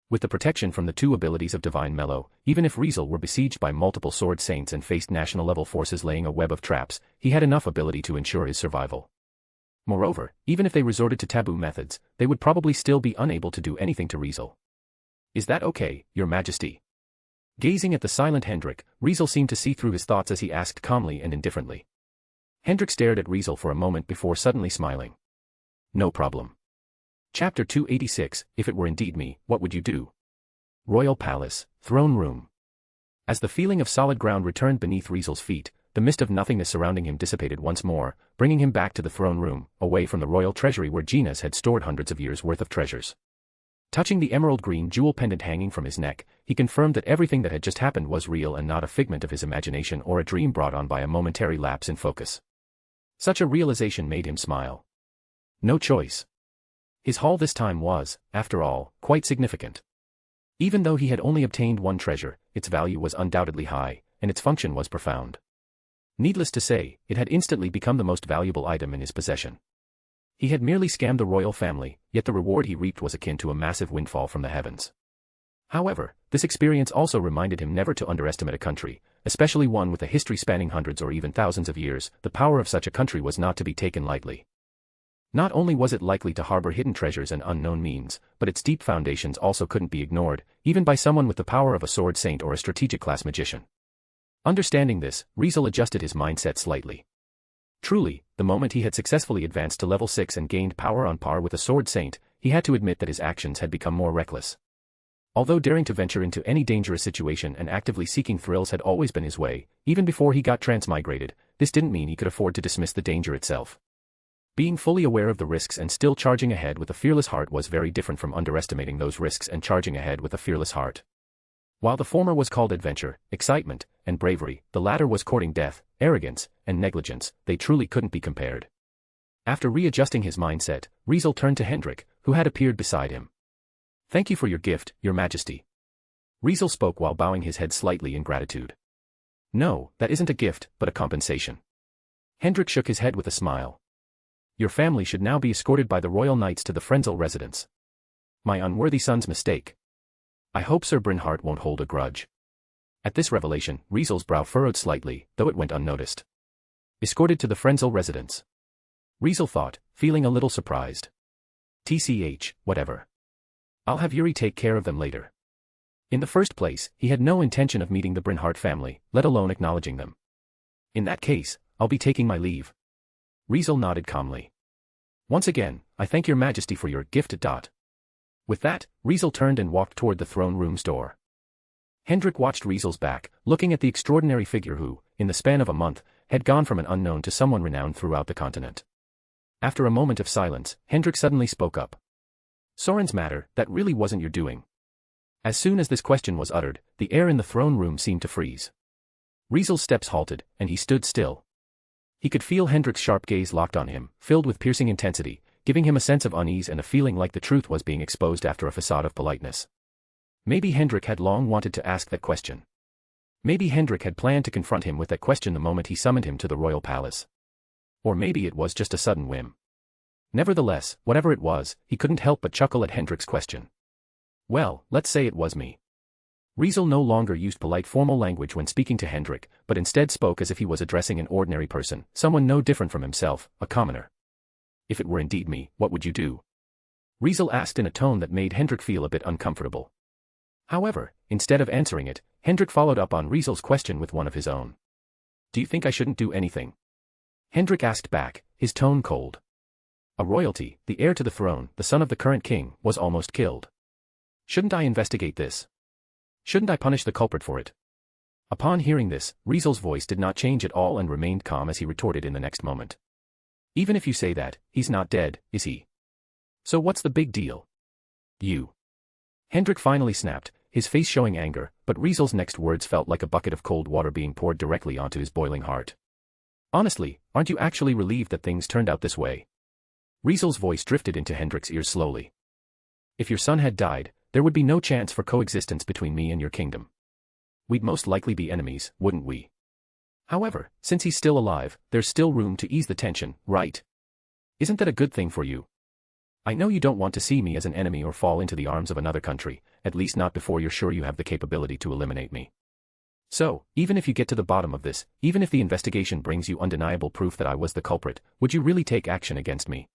With the protection from the two abilities of divine mellow, even if Riezel were besieged by multiple sword saints and faced national-level forces laying a web of traps, he had enough ability to ensure his survival. Moreover, even if they resorted to taboo methods, they would probably still be unable to do anything to Riezel. Is that okay, Your Majesty? Gazing at the silent Hendrik, Riezel seemed to see through his thoughts as he asked calmly and indifferently. Hendrik stared at Riezel for a moment before suddenly smiling. No problem. Chapter 286, If it were indeed me, what would you do? Royal Palace, Throne Room. As the feeling of solid ground returned beneath Riezel's feet, the mist of nothingness surrounding him dissipated once more, bringing him back to the throne room, away from the royal treasury where Genas had stored hundreds of years' worth of treasures. Touching the emerald green jewel pendant hanging from his neck, he confirmed that everything that had just happened was real and not a figment of his imagination or a dream brought on by a momentary lapse in focus. Such a realization made him smile. No choice. His haul this time was, after all, quite significant. Even though he had only obtained one treasure, its value was undoubtedly high, and its function was profound. Needless to say, it had instantly become the most valuable item in his possession. He had merely scammed the royal family, yet the reward he reaped was akin to a massive windfall from the heavens. However, this experience also reminded him never to underestimate a country, especially one with a history spanning hundreds or even thousands of years. The power of such a country was not to be taken lightly. Not only was it likely to harbor hidden treasures and unknown means, but its deep foundations also couldn't be ignored, even by someone with the power of a sword saint or a strategic-class magician. Understanding this, Riezel adjusted his mindset slightly. Truly, the moment he had successfully advanced to level 6 and gained power on par with a sword saint, he had to admit that his actions had become more reckless. Although daring to venture into any dangerous situation and actively seeking thrills had always been his way, even before he got transmigrated, this didn't mean he could afford to dismiss the danger itself. Being fully aware of the risks and still charging ahead with a fearless heart was very different from underestimating those risks and charging ahead with a fearless heart. While the former was called adventure, excitement, and bravery, the latter was courting death, arrogance, and negligence. They truly couldn't be compared. After readjusting his mindset, Riezel turned to Hendrik, who had appeared beside him. Thank you for your gift, Your Majesty. Riezel spoke while bowing his head slightly in gratitude. No, that isn't a gift, but a compensation. Hendrik shook his head with a smile. Your family should now be escorted by the royal knights to the Riezel residence. My unworthy son's mistake. I hope Sir Brynhart won't hold a grudge. At this revelation, Riezel's brow furrowed slightly, though it went unnoticed. Escorted to the Riezel residence. Riezel thought, feeling a little surprised. TCH, whatever. I'll have Yuri take care of them later. In the first place, he had no intention of meeting the Brynhart family, let alone acknowledging them. In that case, I'll be taking my leave. Riezel nodded calmly. Once again, I thank Your Majesty for your gift. With that, Riezel turned and walked toward the throne room's door. Hendrik watched Riezel's back, looking at the extraordinary figure who, in the span of a month, had gone from an unknown to someone renowned throughout the continent. After a moment of silence, Hendrik suddenly spoke up. "Soren's matter, that really wasn't your doing." As soon as this question was uttered, the air in the throne room seemed to freeze. Riezel's steps halted, and he stood still. He could feel Hendrik's sharp gaze locked on him, filled with piercing intensity, giving him a sense of unease and a feeling like the truth was being exposed after a facade of politeness. Maybe Hendrik had long wanted to ask that question. Maybe Hendrik had planned to confront him with that question the moment he summoned him to the royal palace. Or maybe it was just a sudden whim. Nevertheless, whatever it was, he couldn't help but chuckle at Hendrik's question. "Well, let's say it was me." Riezel no longer used polite formal language when speaking to Hendrik, but instead spoke as if he was addressing an ordinary person, someone no different from himself, a commoner. "If it were indeed me, what would you do?" Riezel asked in a tone that made Hendrik feel a bit uncomfortable. However, instead of answering it, Hendrik followed up on Riezel's question with one of his own. "Do you think I shouldn't do anything?" Hendrik asked back, his tone cold. A royalty, the heir to the throne, the son of the current king, was almost killed. "Shouldn't I investigate this? Shouldn't I punish the culprit for it?" Upon hearing this, Riezel's voice did not change at all and remained calm as he retorted in the next moment. "Even if you say that, he's not dead, is he? So what's the big deal?" "You." Hendrik finally snapped, his face showing anger, but Riezel's next words felt like a bucket of cold water being poured directly onto his boiling heart. "Honestly, aren't you actually relieved that things turned out this way?" Riezel's voice drifted into Hendrik's ears slowly. "If your son had died, there would be no chance for coexistence between me and your kingdom. We'd most likely be enemies, wouldn't we? However, since he's still alive, there's still room to ease the tension, right? Isn't that a good thing for you? I know you don't want to see me as an enemy or fall into the arms of another country, at least not before you're sure you have the capability to eliminate me. So, even if you get to the bottom of this, even if the investigation brings you undeniable proof that I was the culprit, would you really take action against me?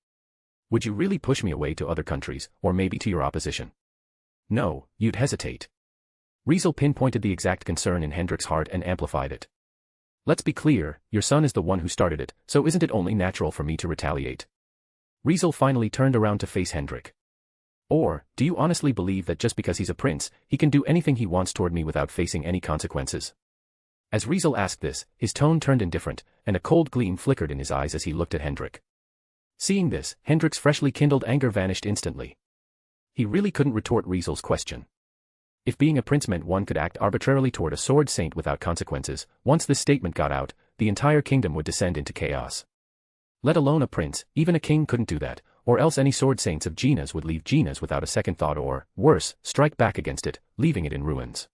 Would you really push me away to other countries, or maybe to your opposition? No, you'd hesitate." Riezel pinpointed the exact concern in Hendrik's heart and amplified it. "Let's be clear, your son is the one who started it, so isn't it only natural for me to retaliate?" Riezel finally turned around to face Hendrik. "Or, do you honestly believe that just because he's a prince, he can do anything he wants toward me without facing any consequences?" As Riezel asked this, his tone turned indifferent, and a cold gleam flickered in his eyes as he looked at Hendrik. Seeing this, Hendrik's freshly kindled anger vanished instantly. He really couldn't retort Riezel's question. If being a prince meant one could act arbitrarily toward a sword saint without consequences, once this statement got out, the entire kingdom would descend into chaos. Let alone a prince, even a king couldn't do that, or else any sword saints of Genas would leave Genas without a second thought or, worse, strike back against it, leaving it in ruins.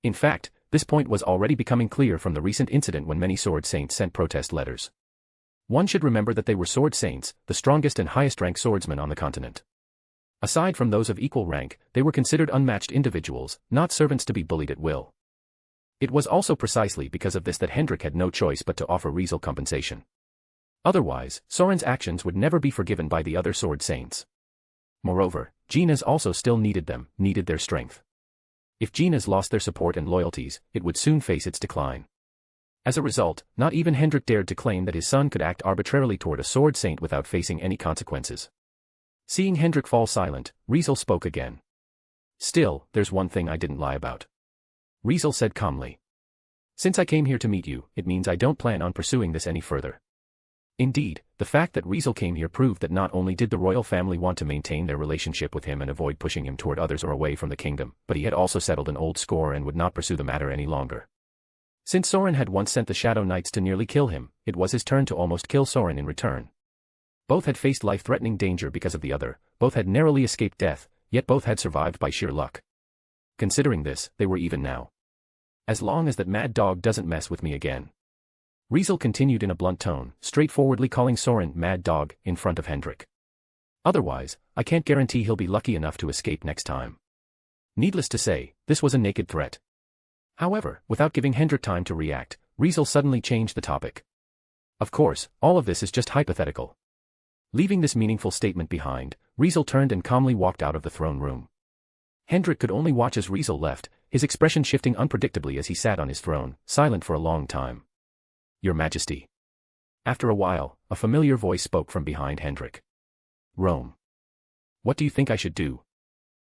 In fact, this point was already becoming clear from the recent incident when many sword saints sent protest letters. One should remember that they were sword saints, the strongest and highest-ranked swordsmen on the continent. Aside from those of equal rank, they were considered unmatched individuals, not servants to be bullied at will. It was also precisely because of this that Hendrik had no choice but to offer Riezel compensation. Otherwise, Soren's actions would never be forgiven by the other sword saints. Moreover, Genas also still needed them, needed their strength. If Genas lost their support and loyalties, it would soon face its decline. As a result, not even Hendrik dared to claim that his son could act arbitrarily toward a sword saint without facing any consequences. Seeing Hendrik fall silent, Riezel spoke again. "Still, there's one thing I didn't lie about," Riezel said calmly. "Since I came here to meet you, it means I don't plan on pursuing this any further." Indeed, the fact that Riezel came here proved that not only did the royal family want to maintain their relationship with him and avoid pushing him toward others or away from the kingdom, but he had also settled an old score and would not pursue the matter any longer. Since Soren had once sent the Shadow Knights to nearly kill him, it was his turn to almost kill Soren in return. Both had faced life-threatening danger because of the other, both had narrowly escaped death, yet both had survived by sheer luck. Considering this, they were even now. As long as that mad dog doesn't mess with me again. Riezel continued in a blunt tone, straightforwardly calling Soren mad dog in front of Hendrik. Otherwise, I can't guarantee he'll be lucky enough to escape next time. Needless to say, this was a naked threat. However, without giving Hendrik time to react, Riezel suddenly changed the topic. Of course, all of this is just hypothetical. Leaving this meaningful statement behind, Riezel turned and calmly walked out of the throne room. Hendrik could only watch as Riezel left, his expression shifting unpredictably as he sat on his throne, silent for a long time. "Your Majesty." After a while, a familiar voice spoke from behind Hendrik. "Rome. What do you think I should do?"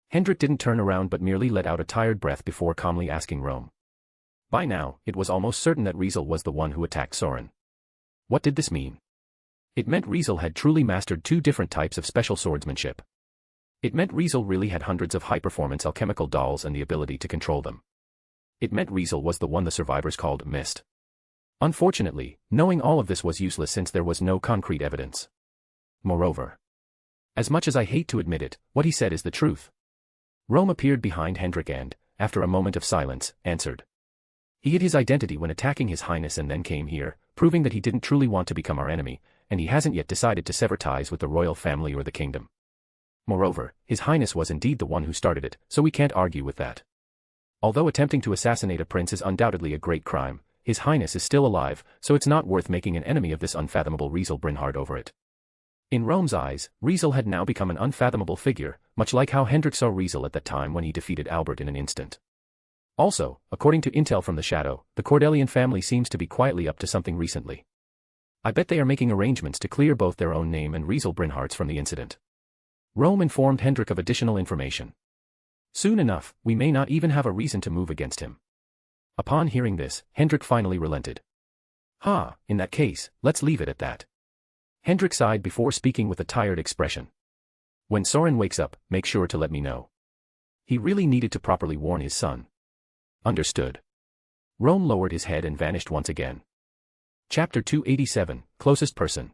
Hendrik didn't turn around but merely let out a tired breath before calmly asking Rome. By now, it was almost certain that Riezel was the one who attacked Soren. What did this mean? It meant Riezel had truly mastered two different types of special swordsmanship. It meant Riezel really had hundreds of high-performance alchemical dolls and the ability to control them. It meant Riezel was the one the survivors called Mist. Unfortunately, knowing all of this was useless since there was no concrete evidence. Moreover, as much as I hate to admit it, what he said is the truth. Rome appeared behind Hendrik and, after a moment of silence, answered. He hid his identity when attacking His Highness and then came here, proving that he didn't truly want to become our enemy, and he hasn't yet decided to sever ties with the royal family or the kingdom. Moreover, His Highness was indeed the one who started it, so we can't argue with that. Although attempting to assassinate a prince is undoubtedly a great crime, His Highness is still alive, so it's not worth making an enemy of this unfathomable Riezel Brynhard over it. In Rome's eyes, Riezel had now become an unfathomable figure, much like how Hendrik saw Riezel at that time when he defeated Albert in an instant. Also, according to intel from the Shadow, the Cordelian family seems to be quietly up to something recently. I bet they are making arrangements to clear both their own name and Riezel Brynhard's from the incident. Rome informed Hendrik of additional information. Soon enough, we may not even have a reason to move against him. Upon hearing this, Hendrik finally relented. In that case, let's leave it at that. Hendrik sighed before speaking with a tired expression. When Soren wakes up, make sure to let me know. He really needed to properly warn his son. Understood. Rome lowered his head and vanished once again. Chapter 287, Closest Person.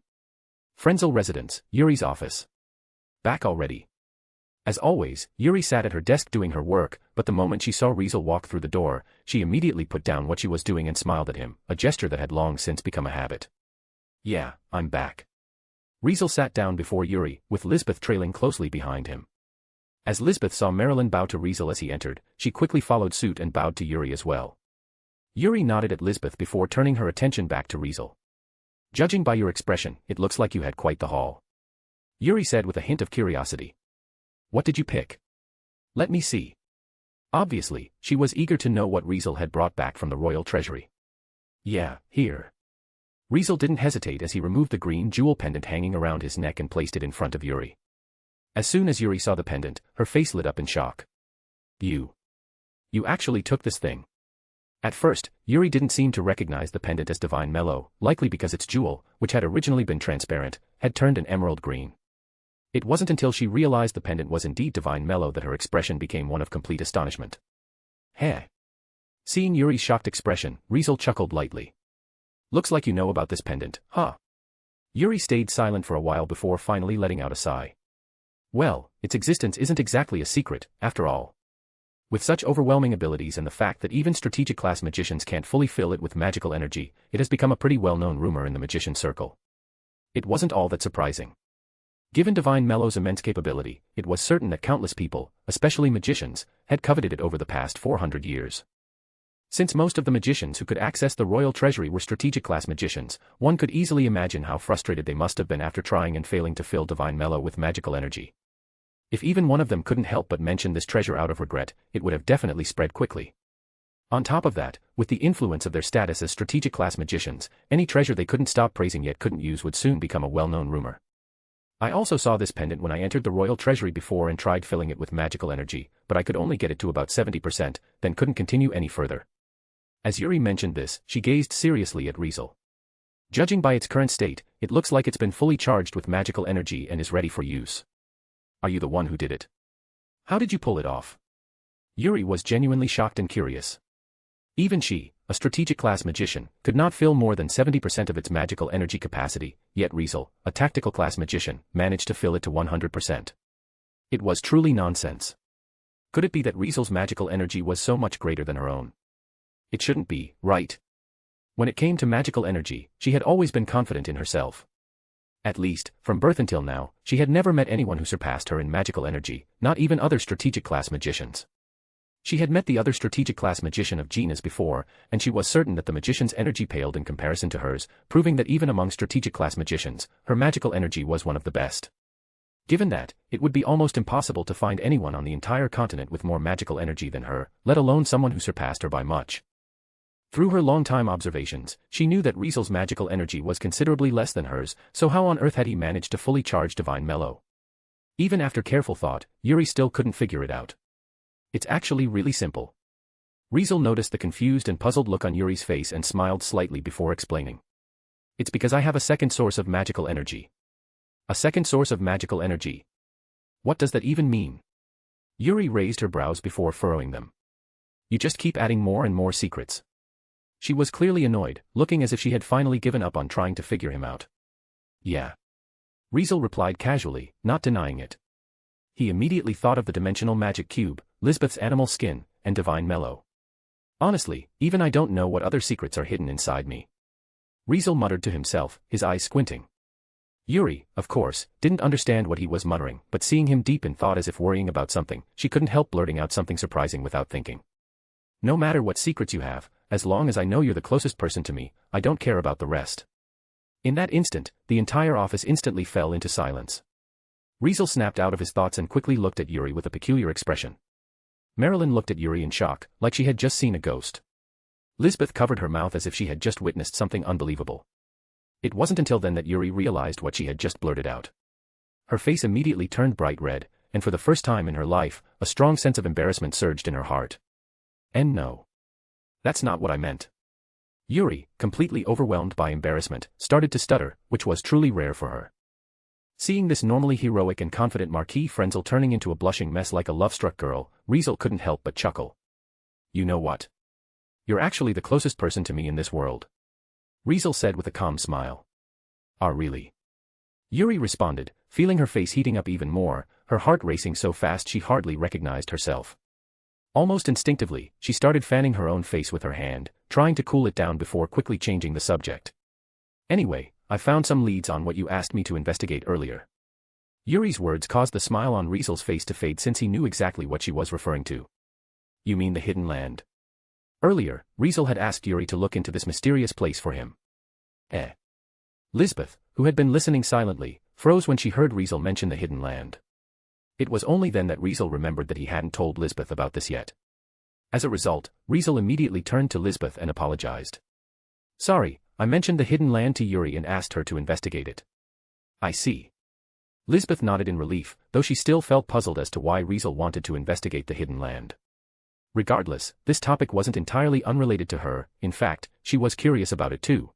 Riezel residence, Yuri's office. Back already. As always, Yuri sat at her desk doing her work, but the moment she saw Riezel walk through the door, she immediately put down what she was doing and smiled at him, a gesture that had long since become a habit. Yeah, I'm back. Riezel sat down before Yuri, with Lisbeth trailing closely behind him. As Lisbeth saw Marilyn bow to Riezel as he entered, she quickly followed suit and bowed to Yuri as well. Yuri nodded at Lisbeth before turning her attention back to Riezel. Judging by your expression, it looks like you had quite the haul. Yuri said with a hint of curiosity. What did you pick? Let me see. Obviously, she was eager to know what Riezel had brought back from the royal treasury. Yeah, here. Riezel didn't hesitate as he removed the green jewel pendant hanging around his neck and placed it in front of Yuri. As soon as Yuri saw the pendant, her face lit up in shock. You actually took this thing. At first, Yuri didn't seem to recognize the pendant as divine mellow, likely because its jewel, which had originally been transparent, had turned an emerald green. It wasn't until she realized the pendant was indeed divine mellow that her expression became one of complete astonishment. Heh. Seeing Yuri's shocked expression, Riezel chuckled lightly. Looks like you know about this pendant, huh? Yuri stayed silent for a while before finally letting out a sigh. Well, its existence isn't exactly a secret, after all. With such overwhelming abilities and the fact that even strategic-class magicians can't fully fill it with magical energy, it has become a pretty well-known rumor in the magician circle. It wasn't all that surprising. Given Divine Mellow's immense capability, it was certain that countless people, especially magicians, had coveted it over the past 400 years. Since most of the magicians who could access the royal treasury were strategic-class magicians, one could easily imagine how frustrated they must have been after trying and failing to fill Divine Mellow with magical energy. If even one of them couldn't help but mention this treasure out of regret, it would have definitely spread quickly. On top of that, with the influence of their status as strategic-class magicians, any treasure they couldn't stop praising yet couldn't use would soon become a well-known rumor. I also saw this pendant when I entered the royal treasury before and tried filling it with magical energy, but I could only get it to about 70%, then couldn't continue any further. As Yuri mentioned this, she gazed seriously at Riezel. Judging by its current state, it looks like it's been fully charged with magical energy and is ready for use. Are you the one who did it? How did you pull it off? Yuri was genuinely shocked and curious. Even she, a strategic-class magician, could not fill more than 70% of its magical energy capacity, yet Riezel, a tactical-class magician, managed to fill it to 100%. It was truly nonsense. Could it be that Riezel's magical energy was so much greater than her own? It shouldn't be, right? When it came to magical energy, she had always been confident in herself. At least, from birth until now, she had never met anyone who surpassed her in magical energy, not even other strategic-class magicians. She had met the other strategic-class magician of Gina's before, and she was certain that the magician's energy paled in comparison to hers, proving that even among strategic-class magicians, her magical energy was one of the best. Given that, it would be almost impossible to find anyone on the entire continent with more magical energy than her, let alone someone who surpassed her by much. Through her long-time observations, she knew that Riezel's magical energy was considerably less than hers, so how on earth had he managed to fully charge Divine Mellow? Even after careful thought, Yuri still couldn't figure it out. It's actually really simple. Riezel noticed the confused and puzzled look on Yuri's face and smiled slightly before explaining. It's because I have a second source of magical energy. A second source of magical energy. What does that even mean? Yuri raised her brows before furrowing them. You just keep adding more and more secrets. She was clearly annoyed, looking as if she had finally given up on trying to figure him out. Yeah. Riezel replied casually, not denying it. He immediately thought of the dimensional magic cube, Lisbeth's animal skin, and divine mellow. Honestly, even I don't know what other secrets are hidden inside me. Riezel muttered to himself, his eyes squinting. Yuri, of course, didn't understand what he was muttering, but seeing him deep in thought as if worrying about something, she couldn't help blurting out something surprising without thinking. No matter what secrets you have, as long as I know you're the closest person to me, I don't care about the rest. In that instant, the entire office instantly fell into silence. Riezel snapped out of his thoughts and quickly looked at Yuri with a peculiar expression. Marilyn looked at Yuri in shock, like she had just seen a ghost. Lisbeth covered her mouth as if she had just witnessed something unbelievable. It wasn't until then that Yuri realized what she had just blurted out. Her face immediately turned bright red, and for the first time in her life, a strong sense of embarrassment surged in her heart. And no. That's not what I meant. Yuri, completely overwhelmed by embarrassment, started to stutter, which was truly rare for her. Seeing this normally heroic and confident Marquis Frenzel turning into a blushing mess like a love-struck girl, Riezel couldn't help but chuckle. You know what? You're actually the closest person to me in this world. Riezel said with a calm smile. Ah, really? Yuri responded, feeling her face heating up even more, her heart racing so fast she hardly recognized herself. Almost instinctively, she started fanning her own face with her hand, trying to cool it down before quickly changing the subject. Anyway, I found some leads on what you asked me to investigate earlier. Yuri's words caused the smile on Riezel's face to fade since he knew exactly what she was referring to. You mean the hidden land? Earlier, Riezel had asked Yuri to look into this mysterious place for him. Lisbeth, who had been listening silently, froze when she heard Riezel mention the hidden land. It was only then that Riezel remembered that he hadn't told Lisbeth about this yet. As a result, Riezel immediately turned to Lisbeth and apologized. Sorry, I mentioned the hidden land to Yuri and asked her to investigate it. I see. Lisbeth nodded in relief, though she still felt puzzled as to why Riezel wanted to investigate the hidden land. Regardless, this topic wasn't entirely unrelated to her, in fact, she was curious about it too.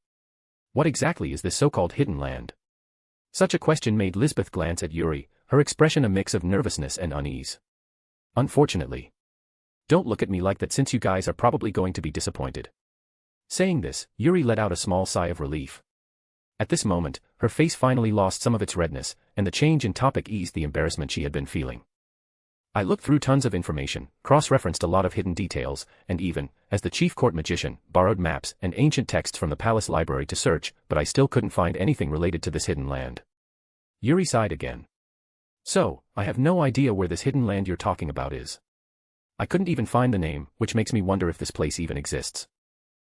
What exactly is this so-called hidden land? Such a question made Lisbeth glance at Yuri, her expression a mix of nervousness and unease. Unfortunately. Don't look at me like that since you guys are probably going to be disappointed. Saying this, Yuri let out a small sigh of relief. At this moment, her face finally lost some of its redness, and the change in topic eased the embarrassment she had been feeling. I looked through tons of information, cross-referenced a lot of hidden details, and even, as the chief court magician, borrowed maps and ancient texts from the palace library to search, but I still couldn't find anything related to this hidden land. Yuri sighed again. So, I have no idea where this hidden land you're talking about is. I couldn't even find the name, which makes me wonder if this place even exists.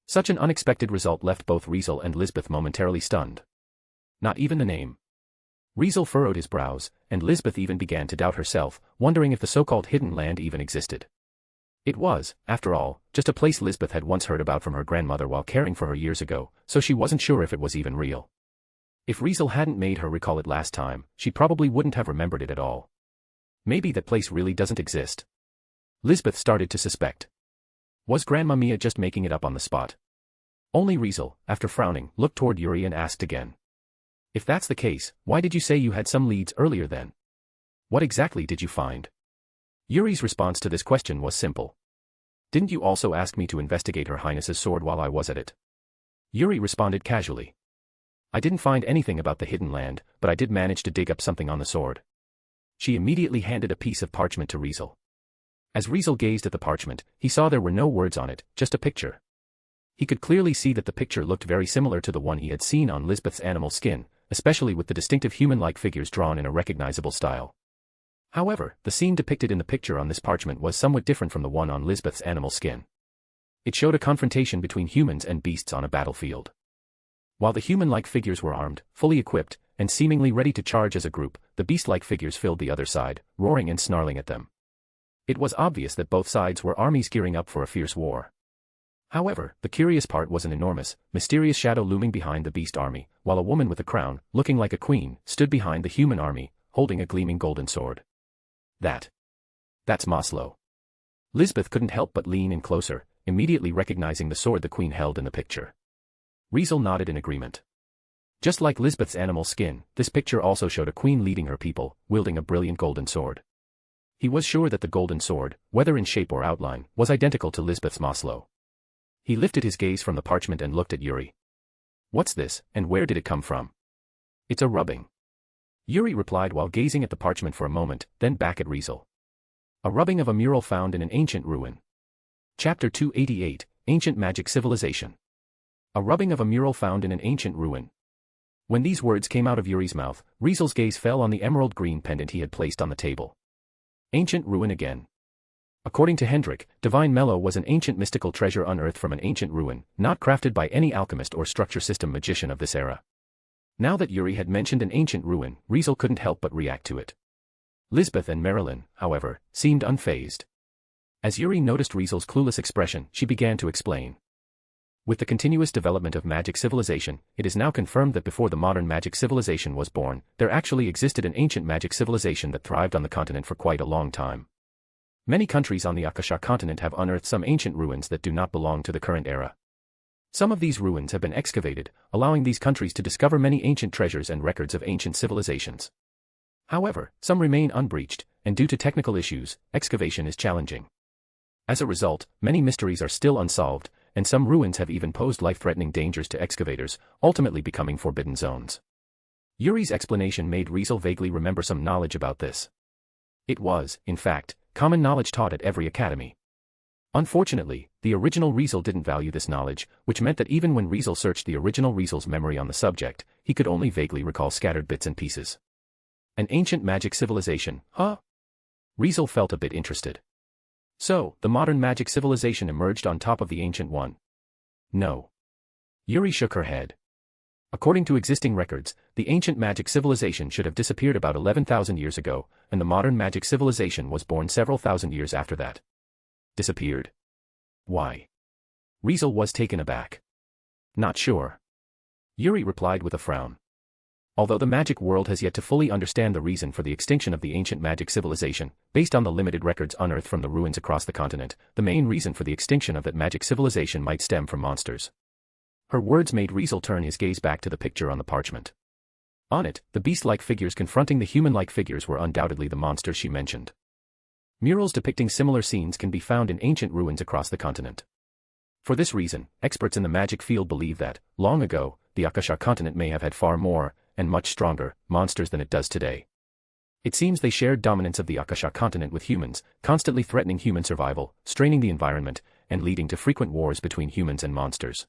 Such an unexpected result left both Riezel and Lisbeth momentarily stunned. Not even the name. Riezel furrowed his brows, and Lisbeth even began to doubt herself, wondering if the so-called hidden land even existed. It was, after all, just a place Lisbeth had once heard about from her grandmother while caring for her years ago, so she wasn't sure if it was even real. If Riezel hadn't made her recall it last time, she probably wouldn't have remembered it at all. Maybe that place really doesn't exist. Lisbeth started to suspect. Was Grandma Mia just making it up on the spot? Only Riezel, after frowning, looked toward Yuri and asked again. If that's the case, why did you say you had some leads earlier then? What exactly did you find? Yuri's response to this question was simple. Didn't you also ask me to investigate Her Highness's sword while I was at it? Yuri responded casually. I didn't find anything about the hidden land, but I did manage to dig up something on the sword. She immediately handed a piece of parchment to Riezel. As Riezel gazed at the parchment, he saw there were no words on it, just a picture. He could clearly see that the picture looked very similar to the one he had seen on Lisbeth's animal skin, especially with the distinctive human-like figures drawn in a recognizable style. However, the scene depicted in the picture on this parchment was somewhat different from the one on Lisbeth's animal skin. It showed a confrontation between humans and beasts on a battlefield. While the human-like figures were armed, fully equipped, and seemingly ready to charge as a group, the beast-like figures filled the other side, roaring and snarling at them. It was obvious that both sides were armies gearing up for a fierce war. However, the curious part was an enormous, mysterious shadow looming behind the beast army, while a woman with a crown, looking like a queen, stood behind the human army, holding a gleaming golden sword. That's Maslow. Lisbeth couldn't help but lean in closer, immediately recognizing the sword the queen held in the picture. Riezel nodded in agreement. Just like Lisbeth's animal skin, this picture also showed a queen leading her people, wielding a brilliant golden sword. He was sure that the golden sword, whether in shape or outline, was identical to Lisbeth's Maslow. He lifted his gaze from the parchment and looked at Yuri. "What's this, and where did it come from?" "It's a rubbing," Yuri replied while gazing at the parchment for a moment, then back at Riezel. "A rubbing of a mural found in an ancient ruin." Chapter 288, Ancient Magic Civilization. A rubbing of a mural found in an ancient ruin. When these words came out of Yuri's mouth, Riezel's gaze fell on the emerald green pendant he had placed on the table. Ancient ruin again. According to Hendrik, divine mellow was an ancient mystical treasure unearthed from an ancient ruin, not crafted by any alchemist or structure system magician of this era. Now that Yuri had mentioned an ancient ruin, Riezel couldn't help but react to it. Lisbeth and Marilyn, however, seemed unfazed. As Yuri noticed Riezel's clueless expression, she began to explain. With the continuous development of magic civilization, it is now confirmed that before the modern magic civilization was born, there actually existed an ancient magic civilization that thrived on the continent for quite a long time. Many countries on the Akasha continent have unearthed some ancient ruins that do not belong to the current era. Some of these ruins have been excavated, allowing these countries to discover many ancient treasures and records of ancient civilizations. However, some remain unbreached, and due to technical issues, excavation is challenging. As a result, many mysteries are still unsolved, and some ruins have even posed life-threatening dangers to excavators, ultimately becoming forbidden zones. Yuri's explanation made Riezel vaguely remember some knowledge about this. It was, in fact, common knowledge taught at every academy. Unfortunately, the original Riezel didn't value this knowledge, which meant that even when Riezel searched the original Riezel's memory on the subject, he could only vaguely recall scattered bits and pieces. An ancient magic civilization, huh? Riezel felt a bit interested. So, the modern magic civilization emerged on top of the ancient one? No. Yuri shook her head. According to existing records, the ancient magic civilization should have disappeared about 11,000 years ago, and the modern magic civilization was born several thousand years after that. Disappeared? Why? Riezel was taken aback. Not sure. Yuri replied with a frown. Although the magic world has yet to fully understand the reason for the extinction of the ancient magic civilization, based on the limited records unearthed from the ruins across the continent, the main reason for the extinction of that magic civilization might stem from monsters. Her words made Riezel turn his gaze back to the picture on the parchment. On it, the beast-like figures confronting the human-like figures were undoubtedly the monsters she mentioned. Murals depicting similar scenes can be found in ancient ruins across the continent. For this reason, experts in the magic field believe that, long ago, the Akasha continent may have had far more, and much stronger, monsters than it does today. It seems they shared dominance of the Akasha continent with humans, constantly threatening human survival, straining the environment, and leading to frequent wars between humans and monsters.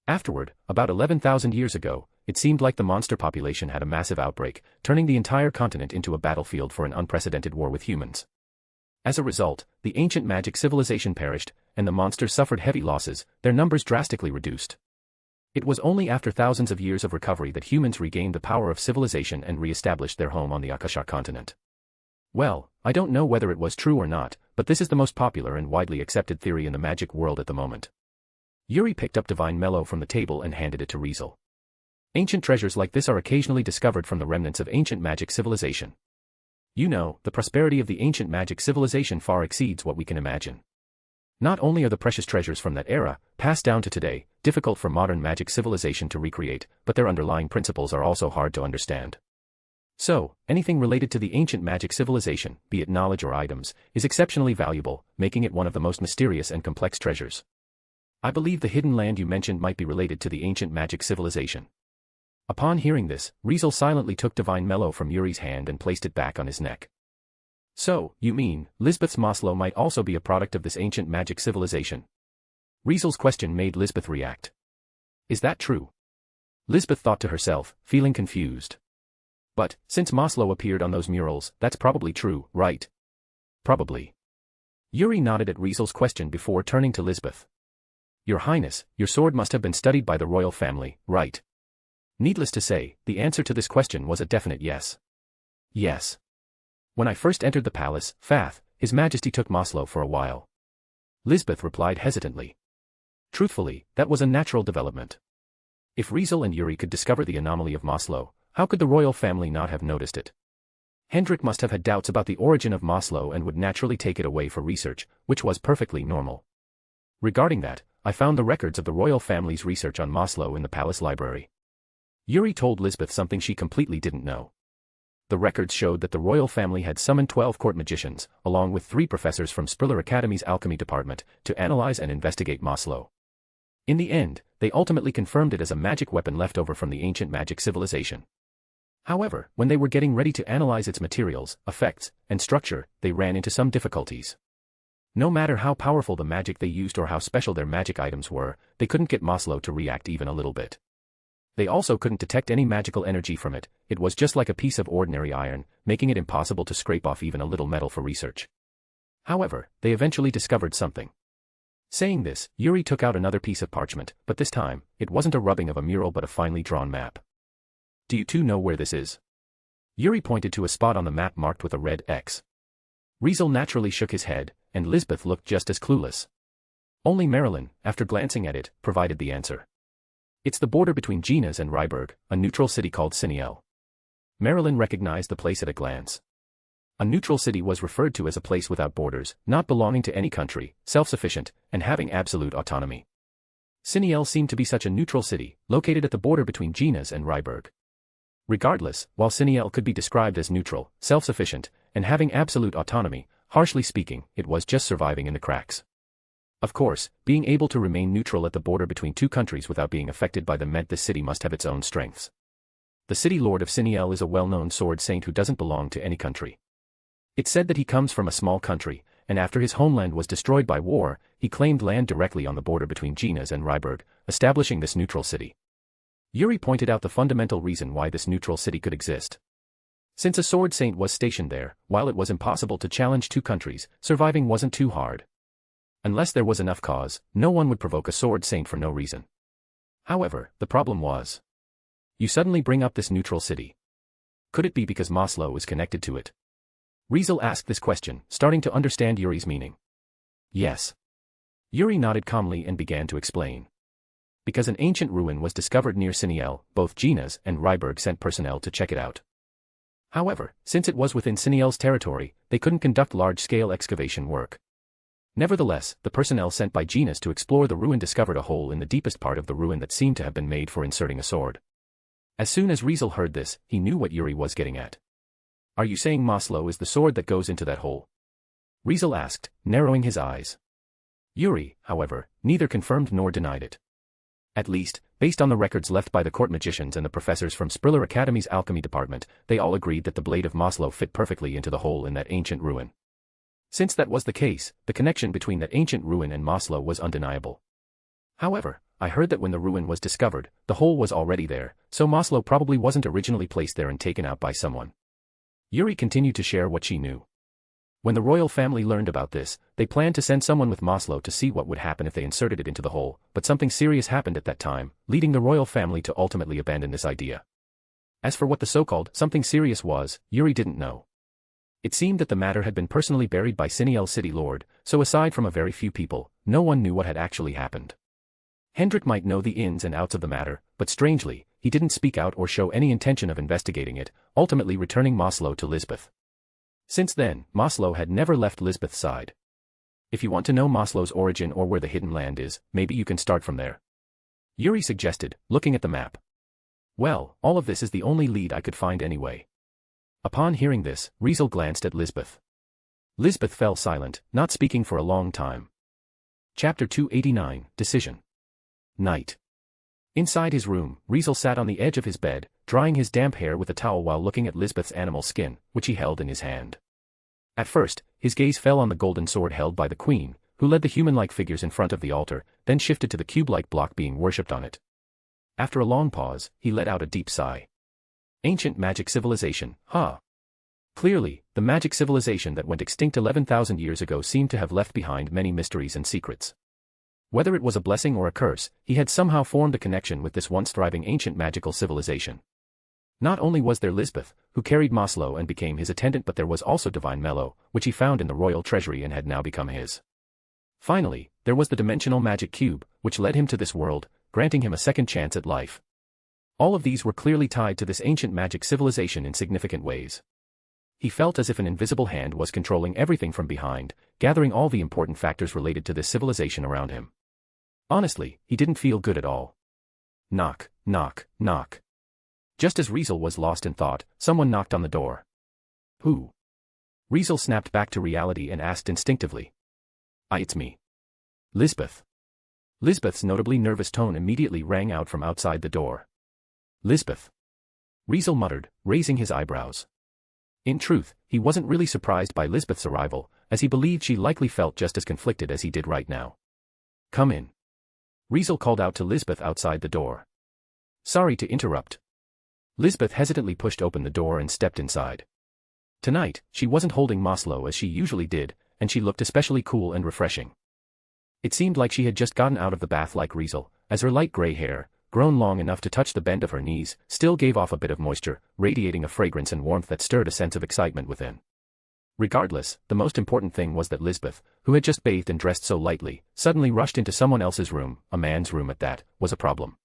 Afterward, about 11,000 years ago, it seemed like the monster population had a massive outbreak, turning the entire continent into a battlefield for an unprecedented war with humans. As a result, the ancient magic civilization perished, and the monsters suffered heavy losses, their numbers drastically reduced. It was only after thousands of years of recovery that humans regained the power of civilization and re-established their home on the Akasha continent. Well, I don't know whether it was true or not, but this is the most popular and widely accepted theory in the magic world at the moment. Yuri picked up divine mellow from the table and handed it to Riezel. Ancient treasures like this are occasionally discovered from the remnants of ancient magic civilization. You know, the prosperity of the ancient magic civilization far exceeds what we can imagine. Not only are the precious treasures from that era, passed down to today, difficult for modern magic civilization to recreate, but their underlying principles are also hard to understand. So, anything related to the ancient magic civilization, be it knowledge or items, is exceptionally valuable, making it one of the most mysterious and complex treasures. I believe the hidden land you mentioned might be related to the ancient magic civilization. Upon hearing this, Riezel silently took divine mellow from Yuri's hand and placed it back on his neck. So, you mean, Lisbeth's Maslow might also be a product of this ancient magic civilization? Riezel's question made Lisbeth react. Is that true? Lisbeth thought to herself, feeling confused. But, since Maslow appeared on those murals, that's probably true, right? Probably. Yuri nodded at Riezel's question before turning to Lisbeth. Your Highness, your sword must have been studied by the royal family, right? Needless to say, the answer to this question was a definite yes. Yes. When I first entered the palace, Fath, His Majesty took Maslow for a while. Lisbeth replied hesitantly. Truthfully, that was a natural development. If Riezel and Yuri could discover the anomaly of Maslow, how could the royal family not have noticed it? Hendrik must have had doubts about the origin of Maslow and would naturally take it away for research, which was perfectly normal. Regarding that, I found the records of the royal family's research on Maslow in the palace library. Yuri told Lisbeth something she completely didn't know. The records showed that the royal family had summoned 12 court magicians, along with 3 professors from Spriller Academy's alchemy department, to analyze and investigate Maslow. In the end, they ultimately confirmed it as a magic weapon left over from the ancient magic civilization. However, when they were getting ready to analyze its materials, effects, and structure, they ran into some difficulties. No matter how powerful the magic they used or how special their magic items were, they couldn't get Maslow to react even a little bit. They also couldn't detect any magical energy from it. It was just like a piece of ordinary iron, making it impossible to scrape off even a little metal for research. However, they eventually discovered something. Saying this, Yuri took out another piece of parchment, but this time, it wasn't a rubbing of a mural but a finely drawn map. Do you two know where this is? Yuri pointed to a spot on the map marked with a red X. Riezel naturally shook his head, and Lisbeth looked just as clueless. Only Marilyn, after glancing at it, provided the answer. It's the border between Genas and Ryberg, a neutral city called Siniel. Marilyn recognized the place at a glance. A neutral city was referred to as a place without borders, not belonging to any country, self-sufficient, and having absolute autonomy. Siniel seemed to be such a neutral city, located at the border between Genas and Ryberg. Regardless, while Siniel could be described as neutral, self-sufficient, and having absolute autonomy, harshly speaking, it was just surviving in the cracks. Of course, being able to remain neutral at the border between 2 countries without being affected by them meant this city must have its own strengths. The city lord of Siniel is a well-known sword saint who doesn't belong to any country. It's said that he comes from a small country, and after his homeland was destroyed by war, he claimed land directly on the border between Genas and Ryberg, establishing this neutral city. Yuri pointed out the fundamental reason why this neutral city could exist. Since a sword saint was stationed there, while it was impossible to challenge 2 countries, surviving wasn't too hard. Unless there was enough cause, no one would provoke a sword saint for no reason. However, the problem was, you suddenly bring up this neutral city. Could it be because Maslow is connected to it? Riezel asked this question, starting to understand Yuri's meaning. Yes. Yuri nodded calmly and began to explain. Because an ancient ruin was discovered near Siniel, both Genas and Ryberg sent personnel to check it out. However, since it was within Siniel's territory, they couldn't conduct large-scale excavation work. Nevertheless, the personnel sent by Genas to explore the ruin discovered a hole in the deepest part of the ruin that seemed to have been made for inserting a sword. As soon as Riezel heard this, he knew what Yuri was getting at. Are you saying Maslow is the sword that goes into that hole? Riezel asked, narrowing his eyes. Yuri, however, neither confirmed nor denied it. At least, based on the records left by the court magicians and the professors from Spriller Academy's alchemy department, they all agreed that the blade of Maslow fit perfectly into the hole in that ancient ruin. Since that was the case, the connection between that ancient ruin and Maslow was undeniable. However, I heard that when the ruin was discovered, the hole was already there, so Maslow probably wasn't originally placed there and taken out by someone. Yuri continued to share what she knew. When the royal family learned about this, they planned to send someone with Maslow to see what would happen if they inserted it into the hole, but something serious happened at that time, leading the royal family to ultimately abandon this idea. As for what the so-called something serious was, Yuri didn't know. It seemed that the matter had been personally buried by Siniel city lord, so aside from a very few people, no one knew what had actually happened. Hendrik might know the ins and outs of the matter, but strangely, he didn't speak out or show any intention of investigating it, ultimately returning Maslow to Lisbeth. Since then, Maslow had never left Lisbeth's side. If you want to know Maslow's origin or where the hidden land is, maybe you can start from there. Yuri suggested, looking at the map. Well, all of this is the only lead I could find anyway. Upon hearing this, Riezel glanced at Lisbeth. Lisbeth fell silent, not speaking for a long time. Chapter 289, Decision. Night. Inside his room, Riezel sat on the edge of his bed, drying his damp hair with a towel while looking at Lisbeth's animal skin, which he held in his hand. At first, his gaze fell on the golden sword held by the queen, who led the human-like figures in front of the altar, then shifted to the cube-like block being worshipped on it. After a long pause, he let out a deep sigh. Ancient magic civilization, huh? Clearly, the magic civilization that went extinct 11,000 years ago seemed to have left behind many mysteries and secrets. Whether it was a blessing or a curse, he had somehow formed a connection with this once thriving ancient magical civilization. Not only was there Lisbeth, who carried Maslow and became his attendant, but there was also Divine Mellow, which he found in the royal treasury and had now become his. Finally, there was the dimensional magic cube, which led him to this world, granting him a second chance at life. All of these were clearly tied to this ancient magic civilization in significant ways. He felt as if an invisible hand was controlling everything from behind, gathering all the important factors related to this civilization around him. Honestly, he didn't feel good at all. Knock, knock, knock. Just as Riezel was lost in thought, someone knocked on the door. Who? Riezel snapped back to reality and asked instinctively. It's me. Lisbeth. Lisbeth's notably nervous tone immediately rang out from outside the door. Lisbeth. Riezel muttered, raising his eyebrows. In truth, he wasn't really surprised by Lisbeth's arrival, as he believed she likely felt just as conflicted as he did right now. Come in. Riezel called out to Lisbeth outside the door. Sorry to interrupt. Lisbeth hesitantly pushed open the door and stepped inside. Tonight, she wasn't holding Maslow as she usually did, and she looked especially cool and refreshing. It seemed like she had just gotten out of the bath like Riezel, as her light gray hair, grown long enough to touch the bend of her knees, still gave off a bit of moisture, radiating a fragrance and warmth that stirred a sense of excitement within. Regardless, the most important thing was that Lisbeth, who had just bathed and dressed so lightly, suddenly rushed into someone else's room, a man's room at that, was a problem.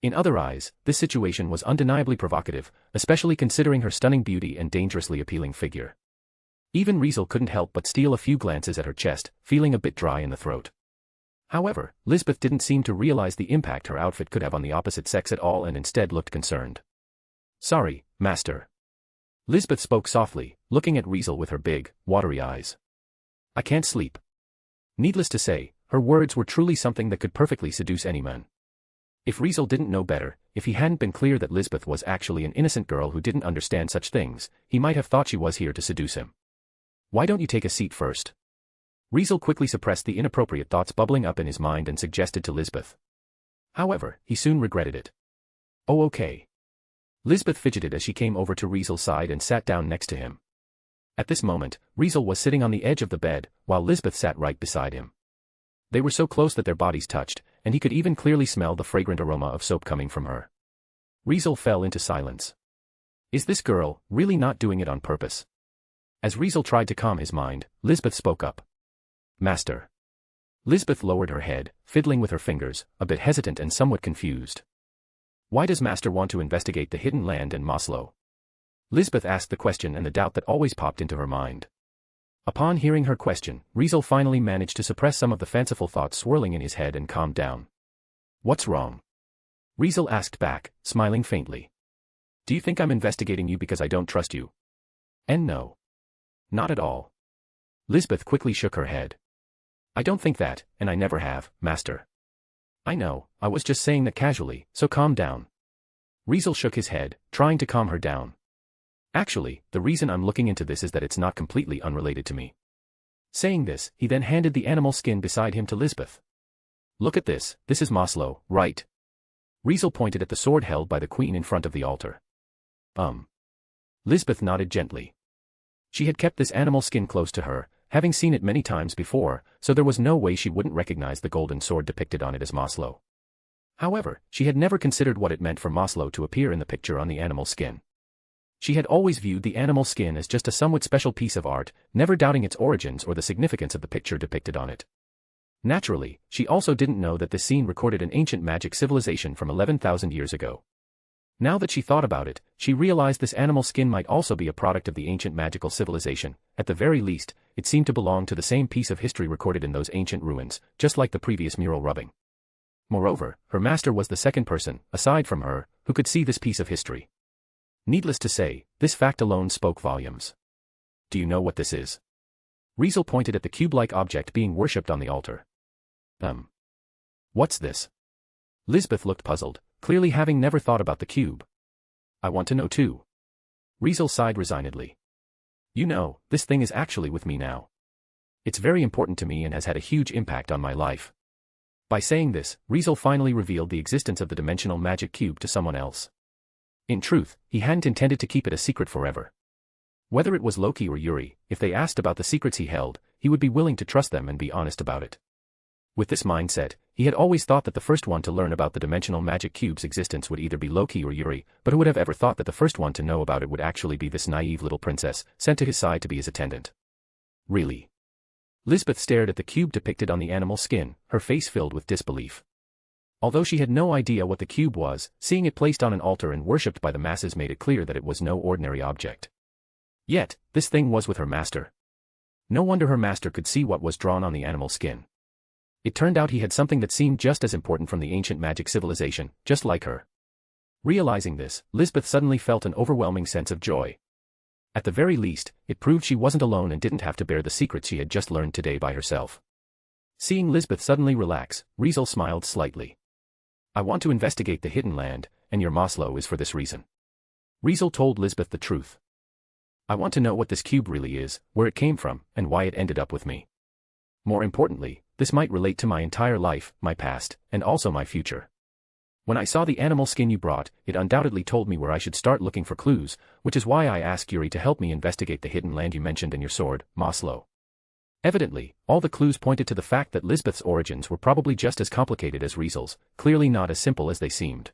In other eyes, this situation was undeniably provocative, especially considering her stunning beauty and dangerously appealing figure. Even Riezel couldn't help but steal a few glances at her chest, feeling a bit dry in the throat. However, Lisbeth didn't seem to realize the impact her outfit could have on the opposite sex at all and instead looked concerned. Sorry, master. Lisbeth spoke softly, looking at Riezel with her big, watery eyes. I can't sleep. Needless to say, her words were truly something that could perfectly seduce any man. If Riezel didn't know better, if he hadn't been clear that Lisbeth was actually an innocent girl who didn't understand such things, he might have thought she was here to seduce him. Why don't you take a seat first? Riezel quickly suppressed the inappropriate thoughts bubbling up in his mind and suggested to Lisbeth. However, he soon regretted it. Oh, okay. Lisbeth fidgeted as she came over to Riezel's side and sat down next to him. At this moment, Riezel was sitting on the edge of the bed, while Lisbeth sat right beside him. They were so close that their bodies touched, and he could even clearly smell the fragrant aroma of soap coming from her. Riezel fell into silence. Is this girl really not doing it on purpose? As Riezel tried to calm his mind, Lisbeth spoke up. Master. Lisbeth lowered her head, fiddling with her fingers, a bit hesitant and somewhat confused. Why does Master want to investigate the hidden land in Maslow? Lisbeth asked the question and the doubt that always popped into her mind. Upon hearing her question, Riezel finally managed to suppress some of the fanciful thoughts swirling in his head and calmed down. What's wrong? Riezel asked back, smiling faintly. Do you think I'm investigating you because I don't trust you? And no. Not at all. Lisbeth quickly shook her head. I don't think that, and I never have, Master. I know, I was just saying that casually, so calm down. Riezel shook his head, trying to calm her down. Actually, the reason I'm looking into this is that it's not completely unrelated to me. Saying this, he then handed the animal skin beside him to Lisbeth. Look at this is Maslow, right? Riezel pointed at the sword held by the queen in front of the altar. Lisbeth nodded gently. She had kept this animal skin close to her, having seen it many times before, so there was no way she wouldn't recognize the golden sword depicted on it as Maslow. However, she had never considered what it meant for Maslow to appear in the picture on the animal skin. She had always viewed the animal skin as just a somewhat special piece of art, never doubting its origins or the significance of the picture depicted on it. Naturally, she also didn't know that this scene recorded an ancient magic civilization from 11,000 years ago. Now that she thought about it, she realized this animal skin might also be a product of the ancient magical civilization. At the very least, it seemed to belong to the same piece of history recorded in those ancient ruins, just like the previous mural rubbing. Moreover, her master was the second person, aside from her, who could see this piece of history. Needless to say, this fact alone spoke volumes. Do you know what this is? Riezel pointed at the cube-like object being worshipped on the altar. What's this? Lisbeth looked puzzled, clearly having never thought about the cube. I want to know too. Riezel sighed resignedly. You know, this thing is actually with me now. It's very important to me and has had a huge impact on my life. By saying this, Riezel finally revealed the existence of the dimensional magic cube to someone else. In truth, he hadn't intended to keep it a secret forever. Whether it was Loki or Yuri, if they asked about the secrets he held, he would be willing to trust them and be honest about it. With this mindset, he had always thought that the first one to learn about the dimensional magic cube's existence would either be Loki or Yuri, but who would have ever thought that the first one to know about it would actually be this naive little princess, sent to his side to be his attendant? Really? Lisbeth stared at the cube depicted on the animal skin, her face filled with disbelief. Although she had no idea what the cube was, seeing it placed on an altar and worshipped by the masses made it clear that it was no ordinary object. Yet, this thing was with her master. No wonder her master could see what was drawn on the animal skin. It turned out he had something that seemed just as important from the ancient magic civilization, just like her. Realizing this, Lisbeth suddenly felt an overwhelming sense of joy. At the very least, it proved she wasn't alone and didn't have to bear the secrets she had just learned today by herself. Seeing Lisbeth suddenly relax, Riezel smiled slightly. I want to investigate the hidden land, and your Maslow is for this reason. Riezel told Lisbeth the truth. I want to know what this cube really is, where it came from, and why it ended up with me. More importantly, this might relate to my entire life, my past, and also my future. When I saw the animal skin you brought, it undoubtedly told me where I should start looking for clues, which is why I asked Yuri to help me investigate the hidden land you mentioned in your sword, Maslow. Evidently, all the clues pointed to the fact that Lisbeth's origins were probably just as complicated as Riezel's, clearly not as simple as they seemed.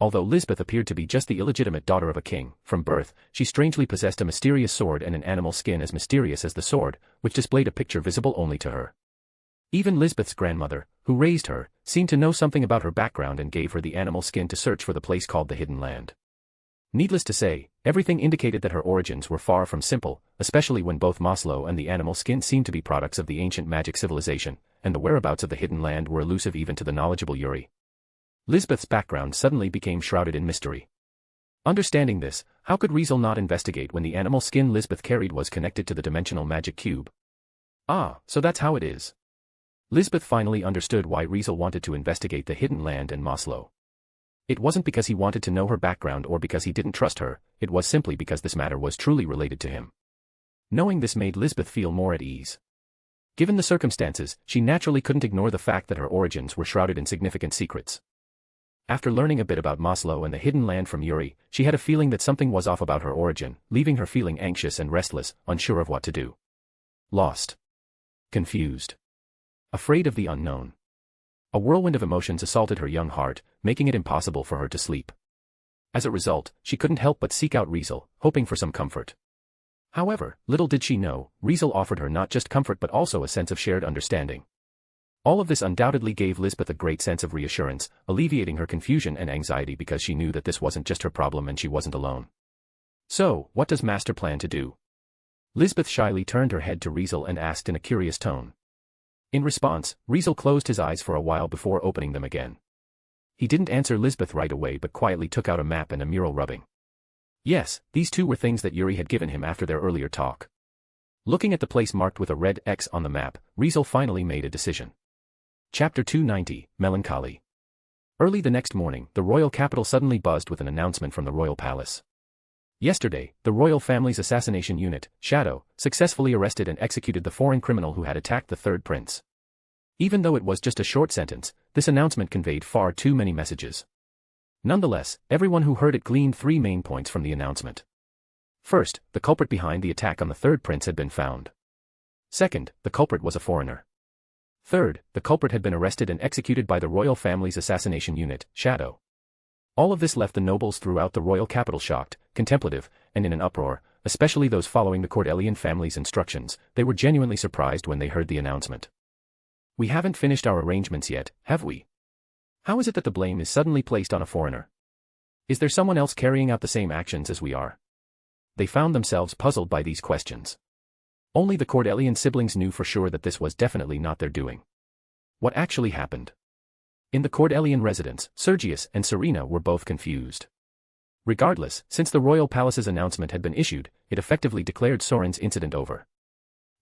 Although Lisbeth appeared to be just the illegitimate daughter of a king, from birth, she strangely possessed a mysterious sword and an animal skin as mysterious as the sword, which displayed a picture visible only to her. Even Lisbeth's grandmother, who raised her, seemed to know something about her background and gave her the animal skin to search for the place called the Hidden Land. Needless to say, everything indicated that her origins were far from simple, especially when both Maslow and the animal skin seemed to be products of the ancient magic civilization, and the whereabouts of the Hidden Land were elusive even to the knowledgeable Yuri. Lisbeth's background suddenly became shrouded in mystery. Understanding this, how could Riezel not investigate when the animal skin Lisbeth carried was connected to the dimensional magic cube? Ah, so that's how it is. Lisbeth finally understood why Riezel wanted to investigate the Hidden Land and Maslow. It wasn't because he wanted to know her background or because he didn't trust her, it was simply because this matter was truly related to him. Knowing this made Lisbeth feel more at ease. Given the circumstances, she naturally couldn't ignore the fact that her origins were shrouded in significant secrets. After learning a bit about Maslow and the Hidden Land from Yuri, she had a feeling that something was off about her origin, leaving her feeling anxious and restless, unsure of what to do. Lost. Confused. Afraid of the unknown. A whirlwind of emotions assaulted her young heart, making it impossible for her to sleep. As a result, she couldn't help but seek out Riezel, hoping for some comfort. However, little did she know, Riezel offered her not just comfort but also a sense of shared understanding. All of this undoubtedly gave Lisbeth a great sense of reassurance, alleviating her confusion and anxiety because she knew that this wasn't just her problem and she wasn't alone. So, what does Master plan to do? Lisbeth shyly turned her head to Riezel and asked in a curious tone. In response, Riezel closed his eyes for a while before opening them again. He didn't answer Lisbeth right away but quietly took out a map and a mural rubbing. Yes, these two were things that Yuri had given him after their earlier talk. Looking at the place marked with a red X on the map, Riezel finally made a decision. Chapter 290, Melancholy. Early the next morning, the royal capital suddenly buzzed with an announcement from the royal palace. Yesterday, the royal family's assassination unit, Shadow, successfully arrested and executed the foreign criminal who had attacked the third prince. Even though it was just a short sentence, this announcement conveyed far too many messages. Nonetheless, everyone who heard it gleaned three main points from the announcement. First, the culprit behind the attack on the third prince had been found. Second, the culprit was a foreigner. Third, the culprit had been arrested and executed by the royal family's assassination unit, Shadow. All of this left the nobles throughout the royal capital shocked, contemplative, and in an uproar, especially those following the Cordelian family's instructions. They were genuinely surprised when they heard the announcement. We haven't finished our arrangements yet, have we? How is it that the blame is suddenly placed on a foreigner? Is there someone else carrying out the same actions as we are? They found themselves puzzled by these questions. Only the Cordelian siblings knew for sure that this was definitely not their doing. What actually happened? In the Cordelian residence, Sergius and Serena were both confused. Regardless, since the royal palace's announcement had been issued, it effectively declared Soren's incident over.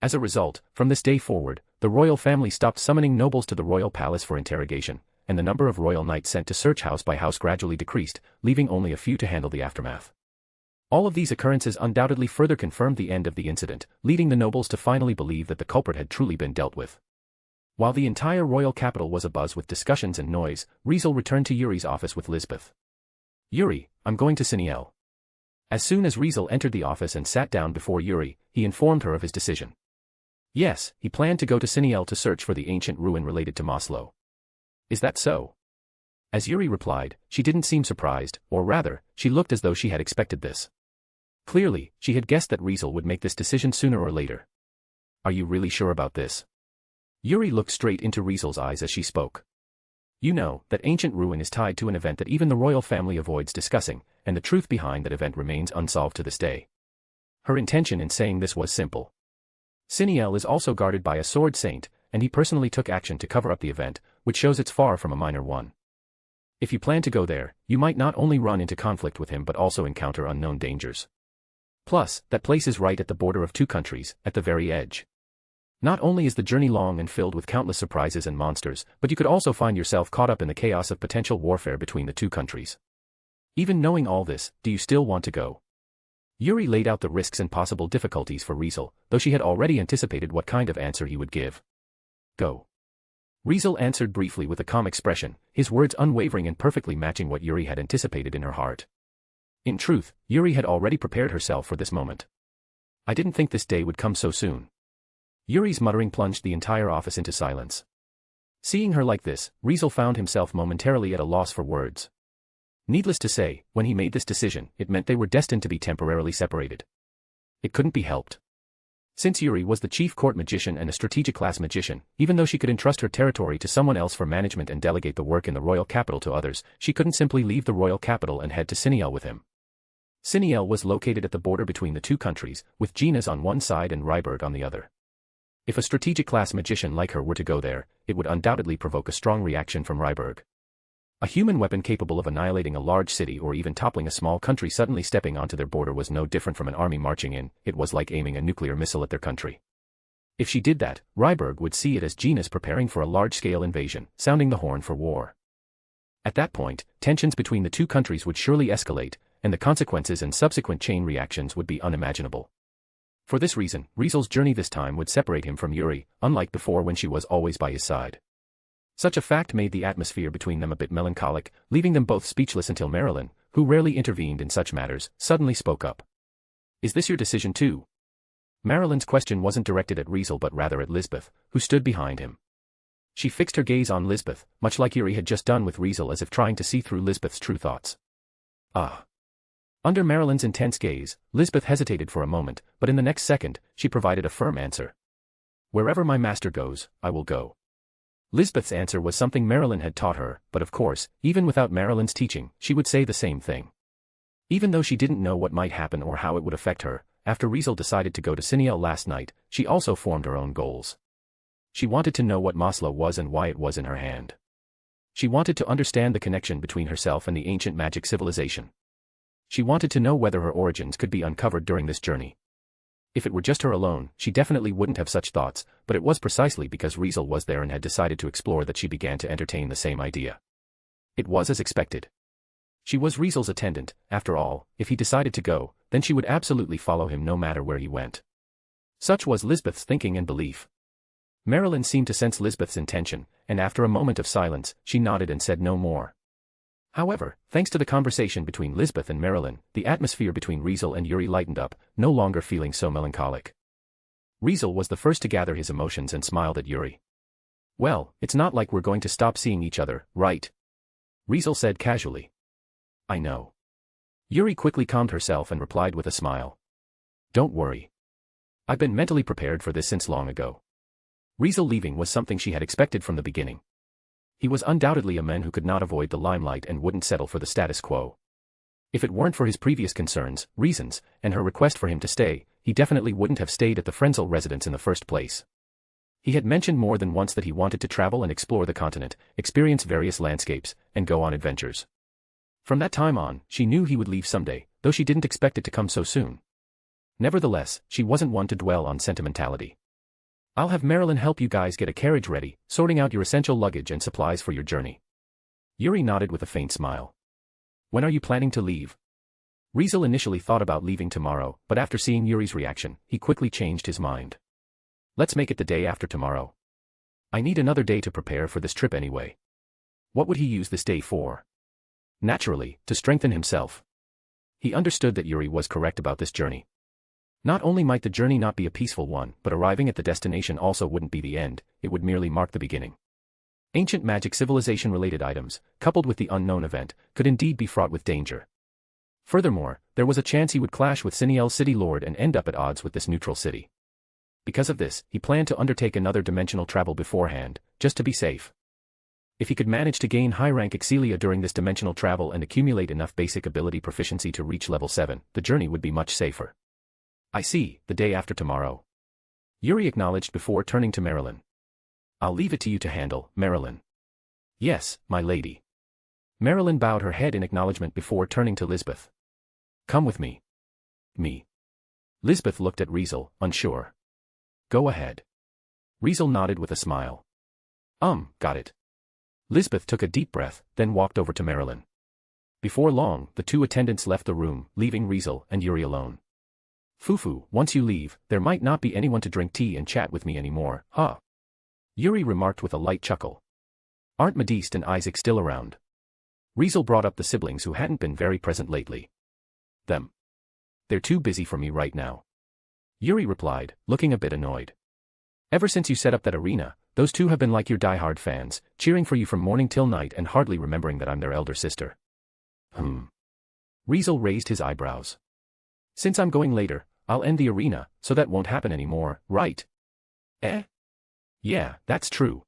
As a result, from this day forward, the royal family stopped summoning nobles to the royal palace for interrogation, and the number of royal knights sent to search house by house gradually decreased, leaving only a few to handle the aftermath. All of these occurrences undoubtedly further confirmed the end of the incident, leading the nobles to finally believe that the culprit had truly been dealt with. While the entire royal capital was abuzz with discussions and noise, Riezel returned to Yuri's office with Lisbeth. Yuri, I'm going to Siniel. As soon as Riezel entered the office and sat down before Yuri, he informed her of his decision. Yes, he planned to go to Siniel to search for the ancient ruin related to Maslow. Is that so? As Yuri replied, she didn't seem surprised, or rather, she looked as though she had expected this. Clearly, she had guessed that Riezel would make this decision sooner or later. Are you really sure about this? Yuri looked straight into Riezel's eyes as she spoke. You know, that ancient ruin is tied to an event that even the royal family avoids discussing, and the truth behind that event remains unsolved to this day. Her intention in saying this was simple. Siniel is also guarded by a sword saint, and he personally took action to cover up the event, which shows it's far from a minor one. If you plan to go there, you might not only run into conflict with him but also encounter unknown dangers. Plus, that place is right at the border of two countries, at the very edge. Not only is the journey long and filled with countless surprises and monsters, but you could also find yourself caught up in the chaos of potential warfare between the two countries. Even knowing all this, do you still want to go? Yuri laid out the risks and possible difficulties for Riezel, though she had already anticipated what kind of answer he would give. Go. Riezel answered briefly with a calm expression, his words unwavering and perfectly matching what Yuri had anticipated in her heart. In truth, Yuri had already prepared herself for this moment. I didn't think this day would come so soon. Yuri's muttering plunged the entire office into silence. Seeing her like this, Riezel found himself momentarily at a loss for words. Needless to say, when he made this decision, it meant they were destined to be temporarily separated. It couldn't be helped. Since Yuri was the chief court magician and a strategic-class magician, even though she could entrust her territory to someone else for management and delegate the work in the royal capital to others, she couldn't simply leave the royal capital and head to Siniel with him. Siniel was located at the border between the two countries, with Genas on one side and Ryberg on the other. If a strategic-class magician like her were to go there, it would undoubtedly provoke a strong reaction from Ryberg. A human weapon capable of annihilating a large city or even toppling a small country suddenly stepping onto their border was no different from an army marching in, it was like aiming a nuclear missile at their country. If she did that, Ryberg would see it as Genas preparing for a large-scale invasion, sounding the horn for war. At that point, tensions between the two countries would surely escalate, and the consequences and subsequent chain reactions would be unimaginable. For this reason, Riezel's journey this time would separate him from Yuri, unlike before when she was always by his side. Such a fact made the atmosphere between them a bit melancholic, leaving them both speechless until Marilyn, who rarely intervened in such matters, suddenly spoke up. Is this your decision too? Marilyn's question wasn't directed at Riezel but rather at Lisbeth, who stood behind him. She fixed her gaze on Lisbeth, much like Yuri had just done with Riezel, as if trying to see through Lisbeth's true thoughts. Ah. Under Marilyn's intense gaze, Lisbeth hesitated for a moment, but in the next second, she provided a firm answer. Wherever my master goes, I will go. Lisbeth's answer was something Marilyn had taught her, but of course, even without Marilyn's teaching, she would say the same thing. Even though she didn't know what might happen or how it would affect her, after Riezel decided to go to Siniel last night, she also formed her own goals. She wanted to know what Maslow was and why it was in her hand. She wanted to understand the connection between herself and the ancient magic civilization. She wanted to know whether her origins could be uncovered during this journey. If it were just her alone, she definitely wouldn't have such thoughts, but it was precisely because Riezel was there and had decided to explore that she began to entertain the same idea. It was as expected. She was Riezel's attendant, after all. If he decided to go, then she would absolutely follow him no matter where he went. Such was Lisbeth's thinking and belief. Marilyn seemed to sense Lisbeth's intention, and after a moment of silence, she nodded and said no more. However, thanks to the conversation between Lisbeth and Marilyn, the atmosphere between Riezel and Yuri lightened up, no longer feeling so melancholic. Riezel was the first to gather his emotions and smiled at Yuri. Well, it's not like we're going to stop seeing each other, right? Riezel said casually. I know. Yuri quickly calmed herself and replied with a smile. Don't worry. I've been mentally prepared for this since long ago. Riezel leaving was something she had expected from the beginning. He was undoubtedly a man who could not avoid the limelight and wouldn't settle for the status quo. If it weren't for his previous concerns, reasons, and her request for him to stay, he definitely wouldn't have stayed at the Riezel residence in the first place. He had mentioned more than once that he wanted to travel and explore the continent, experience various landscapes, and go on adventures. From that time on, she knew he would leave someday, though she didn't expect it to come so soon. Nevertheless, she wasn't one to dwell on sentimentality. I'll have Marilyn help you guys get a carriage ready, sorting out your essential luggage and supplies for your journey. Yuri nodded with a faint smile. When are you planning to leave? Riezel initially thought about leaving tomorrow, but after seeing Yuri's reaction, he quickly changed his mind. Let's make it the day after tomorrow. I need another day to prepare for this trip anyway. What would he use this day for? Naturally, to strengthen himself. He understood that Yuri was correct about this journey. Not only might the journey not be a peaceful one, but arriving at the destination also wouldn't be the end, it would merely mark the beginning. Ancient magic civilization-related items, coupled with the unknown event, could indeed be fraught with danger. Furthermore, there was a chance he would clash with Siniel's city lord and end up at odds with this neutral city. Because of this, he planned to undertake another dimensional travel beforehand, just to be safe. If he could manage to gain high-rank Excelia during this dimensional travel and accumulate enough basic ability proficiency to reach level 7, the journey would be much safer. I see, the day after tomorrow. Yuri acknowledged before turning to Marilyn. I'll leave it to you to handle, Marilyn. Yes, my lady. Marilyn bowed her head in acknowledgement before turning to Lisbeth. Come with me. Me. Lisbeth looked at Riezel, unsure. Go ahead. Riezel nodded with a smile. Got it. Lisbeth took a deep breath, then walked over to Marilyn. Before long, the two attendants left the room, leaving Riezel and Yuri alone. Fufu, once you leave, there might not be anyone to drink tea and chat with me anymore, huh? Yuri remarked with a light chuckle. Aren't Modeste and Isaac still around? Riezel brought up the siblings who hadn't been very present lately. Them. They're too busy for me right now. Yuri replied, looking a bit annoyed. Ever since you set up that arena, those two have been like your die-hard fans, cheering for you from morning till night and hardly remembering that I'm their elder sister. Riezel raised his eyebrows. Since I'm going later, I'll end the arena, so that won't happen anymore, right? Eh? Yeah, that's true.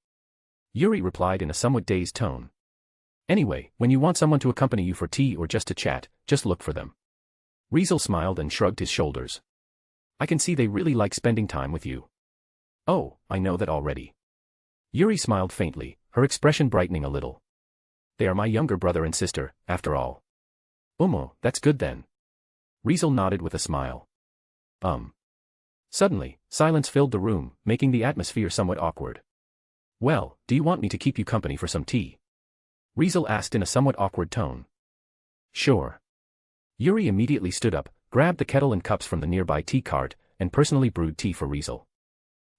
Yuri replied in a somewhat dazed tone. Anyway, when you want someone to accompany you for tea or just to chat, just look for them. Riezel smiled and shrugged his shoulders. I can see they really like spending time with you. Oh, I know that already. Yuri smiled faintly, her expression brightening a little. They are my younger brother and sister, after all. That's good then. Riezel nodded with a smile. Suddenly, silence filled the room, making the atmosphere somewhat awkward. Well, do you want me to keep you company for some tea? Riezel asked in a somewhat awkward tone. Sure. Yuri immediately stood up, grabbed the kettle and cups from the nearby tea cart, and personally brewed tea for Riezel.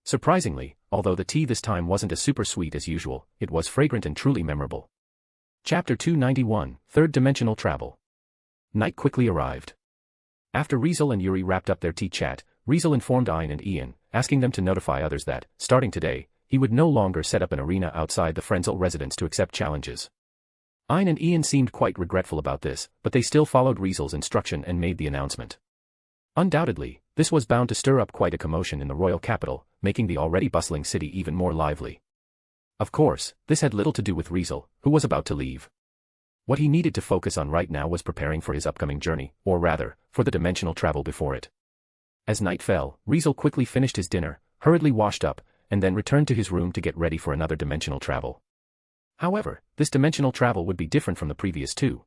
Surprisingly, although the tea this time wasn't as super sweet as usual, it was fragrant and truly memorable. Chapter 291, Third-Dimensional Travel. Night quickly arrived. After Riezel and Yuri wrapped up their tea chat, Riezel informed Ein and Ian, asking them to notify others that, starting today, he would no longer set up an arena outside the Frenzel residence to accept challenges. Ein and Ian seemed quite regretful about this, but they still followed Riezel's instruction and made the announcement. Undoubtedly, this was bound to stir up quite a commotion in the royal capital, making the already bustling city even more lively. Of course, this had little to do with Riezel, who was about to leave. What he needed to focus on right now was preparing for his upcoming journey, or rather, for the dimensional travel before it. As night fell, Riezel quickly finished his dinner, hurriedly washed up, and then returned to his room to get ready for another dimensional travel. However, this dimensional travel would be different from the previous two.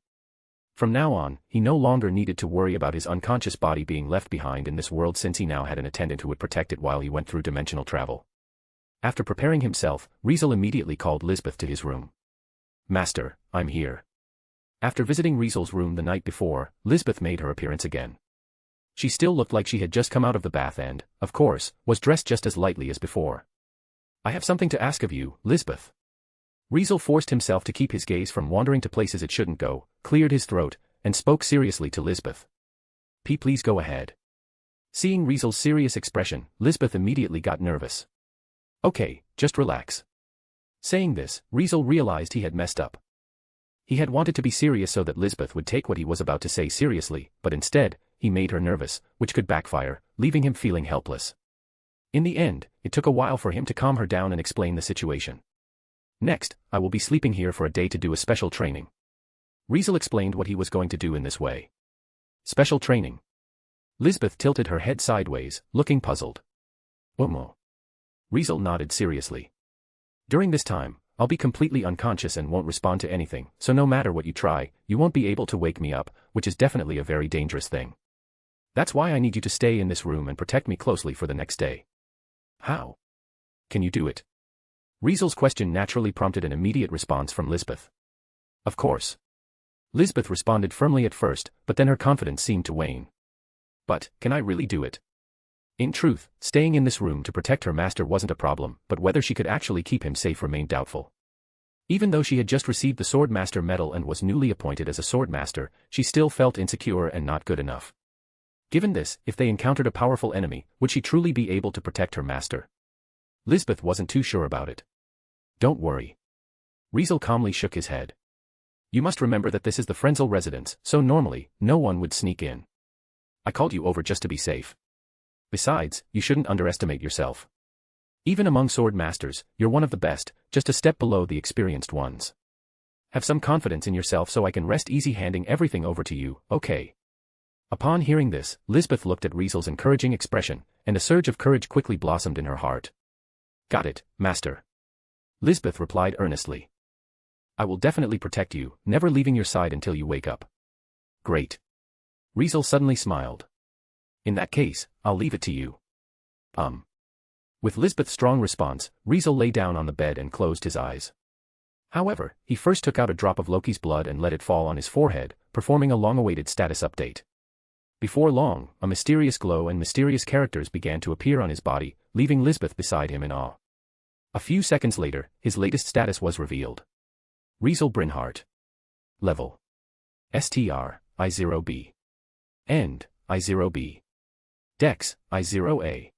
From now on, he no longer needed to worry about his unconscious body being left behind in this world since he now had an attendant who would protect it while he went through dimensional travel. After preparing himself, Riezel immediately called Lisbeth to his room. Master, I'm here. After visiting Riezel's room the night before, Lisbeth made her appearance again. She still looked like she had just come out of the bath and, of course, was dressed just as lightly as before. I have something to ask of you, Lisbeth. Riezel forced himself to keep his gaze from wandering to places it shouldn't go, cleared his throat, and spoke seriously to Lisbeth. Please go ahead. Seeing Riezel's serious expression, Lisbeth immediately got nervous. Okay, just relax. Saying this, Riezel realized he had messed up. He had wanted to be serious so that Lisbeth would take what he was about to say seriously, but instead, he made her nervous, which could backfire, leaving him feeling helpless. In the end, it took a while for him to calm her down and explain the situation. Next, I will be sleeping here for a day to do a special training. Riezel explained what he was going to do in this way. Special training. Lisbeth tilted her head sideways, looking puzzled. Riezel nodded seriously. During this time, I'll be completely unconscious and won't respond to anything, so no matter what you try, you won't be able to wake me up, which is definitely a very dangerous thing. That's why I need you to stay in this room and protect me closely for the next day. How? Can you do it? Riezel's question naturally prompted an immediate response from Lisbeth. Of course. Lisbeth responded firmly at first, but then her confidence seemed to wane. But, can I really do it? In truth, staying in this room to protect her master wasn't a problem, but whether she could actually keep him safe remained doubtful. Even though she had just received the Swordmaster medal and was newly appointed as a Swordmaster, she still felt insecure and not good enough. Given this, if they encountered a powerful enemy, would she truly be able to protect her master? Lisbeth wasn't too sure about it. Don't worry. Riezel calmly shook his head. You must remember that this is the Frenzel residence, so normally, no one would sneak in. I called you over just to be safe. Besides, you shouldn't underestimate yourself. Even among sword masters, you're one of the best, just a step below the experienced ones. Have some confidence in yourself so I can rest easy handing everything over to you, okay? Upon hearing this, Lisbeth looked at Riesel's encouraging expression, and a surge of courage quickly blossomed in her heart. Got it, master. Lisbeth replied earnestly. I will definitely protect you, never leaving your side until you wake up. Great. Riezel suddenly smiled. In that case, I'll leave it to you. With Lisbeth's strong response, Riezel lay down on the bed and closed his eyes. However, he first took out a drop of Loki's blood and let it fall on his forehead, performing a long-awaited status update. Before long, a mysterious glow and mysterious characters began to appear on his body, leaving Lisbeth beside him in awe. A few seconds later, his latest status was revealed. Riezel Brynhart. Level. STR, I0B. End, I0B. Dex, I0A.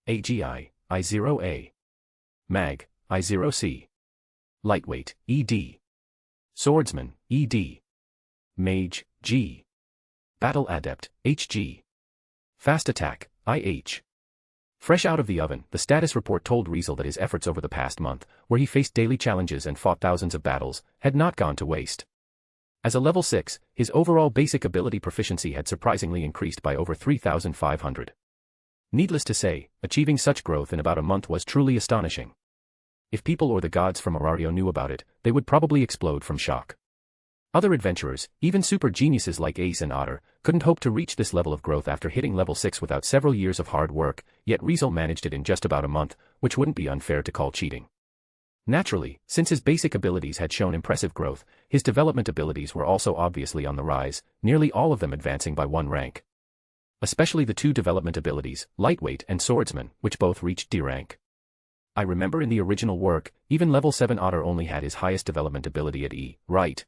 AGI, I0A. Mag, I0C. Lightweight, ED. Swordsman, ED. Mage, G. Battle Adept, HG. Fast Attack, IH. Fresh out of the oven, the status report told Riezel that his efforts over the past month, where he faced daily challenges and fought thousands of battles, had not gone to waste. As a level 6, his overall basic ability proficiency had surprisingly increased by over 3,500. Needless to say, achieving such growth in about a month was truly astonishing. If people or the gods from Arario knew about it, they would probably explode from shock. Other adventurers, even super geniuses like Ace and Otter, couldn't hope to reach this level of growth after hitting level 6 without several years of hard work, yet Riezel managed it in just about a month, which wouldn't be unfair to call cheating. Naturally, since his basic abilities had shown impressive growth, his development abilities were also obviously on the rise, nearly all of them advancing by 1 rank. Especially the 2 development abilities, Lightweight and Swordsman, which both reached D rank. I remember in the original work, even level 7 Otter only had his highest development ability at E, right?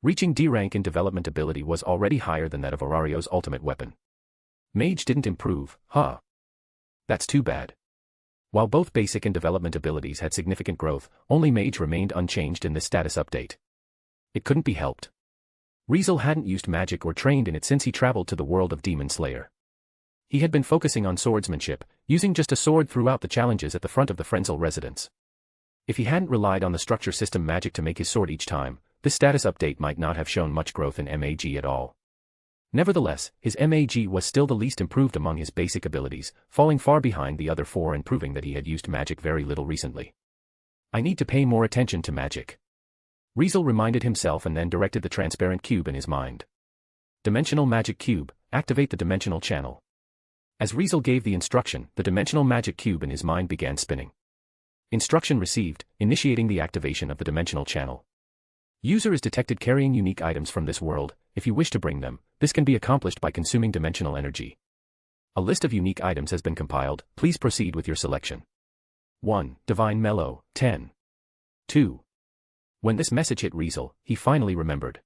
Reaching D rank in development ability was already higher than that of Arario's ultimate weapon. Mage didn't improve, huh? That's too bad. While both basic and development abilities had significant growth, only Mage remained unchanged in this status update. It couldn't be helped. Riezel hadn't used magic or trained in it since he traveled to the world of Demon Slayer. He had been focusing on swordsmanship, using just a sword throughout the challenges at the front of the Riezel residence. If he hadn't relied on the structure system magic to make his sword each time, this status update might not have shown much growth in MAG at all. Nevertheless, his MAG was still the least improved among his basic abilities, falling far behind the other 4 and proving that he had used magic very little recently. I need to pay more attention to magic. Riezel reminded himself and then directed the transparent cube in his mind. Dimensional Magic Cube, activate the dimensional channel. As Riezel gave the instruction, the dimensional magic cube in his mind began spinning. Instruction received, initiating the activation of the dimensional channel. User is detected carrying unique items from this world. If you wish to bring them, this can be accomplished by consuming dimensional energy. A list of unique items has been compiled, please proceed with your selection. 1. Divine Mellow, 10. 2. When this message hit Riezel, he finally remembered.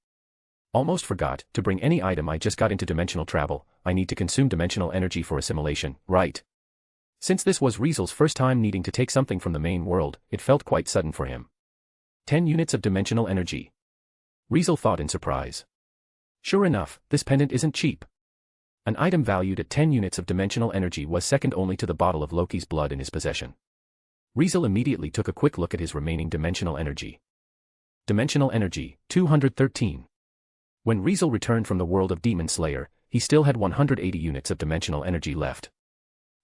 Almost forgot, to bring any item I just got into dimensional travel, I need to consume dimensional energy for assimilation, right? Since this was Riezel's first time needing to take something from the main world, it felt quite sudden for him. 10 units of dimensional energy. Riezel thought in surprise. Sure enough, this pendant isn't cheap. An item valued at 10 units of dimensional energy was second only to the bottle of Loki's blood in his possession. Riezel immediately took a quick look at his remaining dimensional energy. Dimensional energy, 213. When Riezel returned from the world of Demon Slayer, he still had 180 units of dimensional energy left.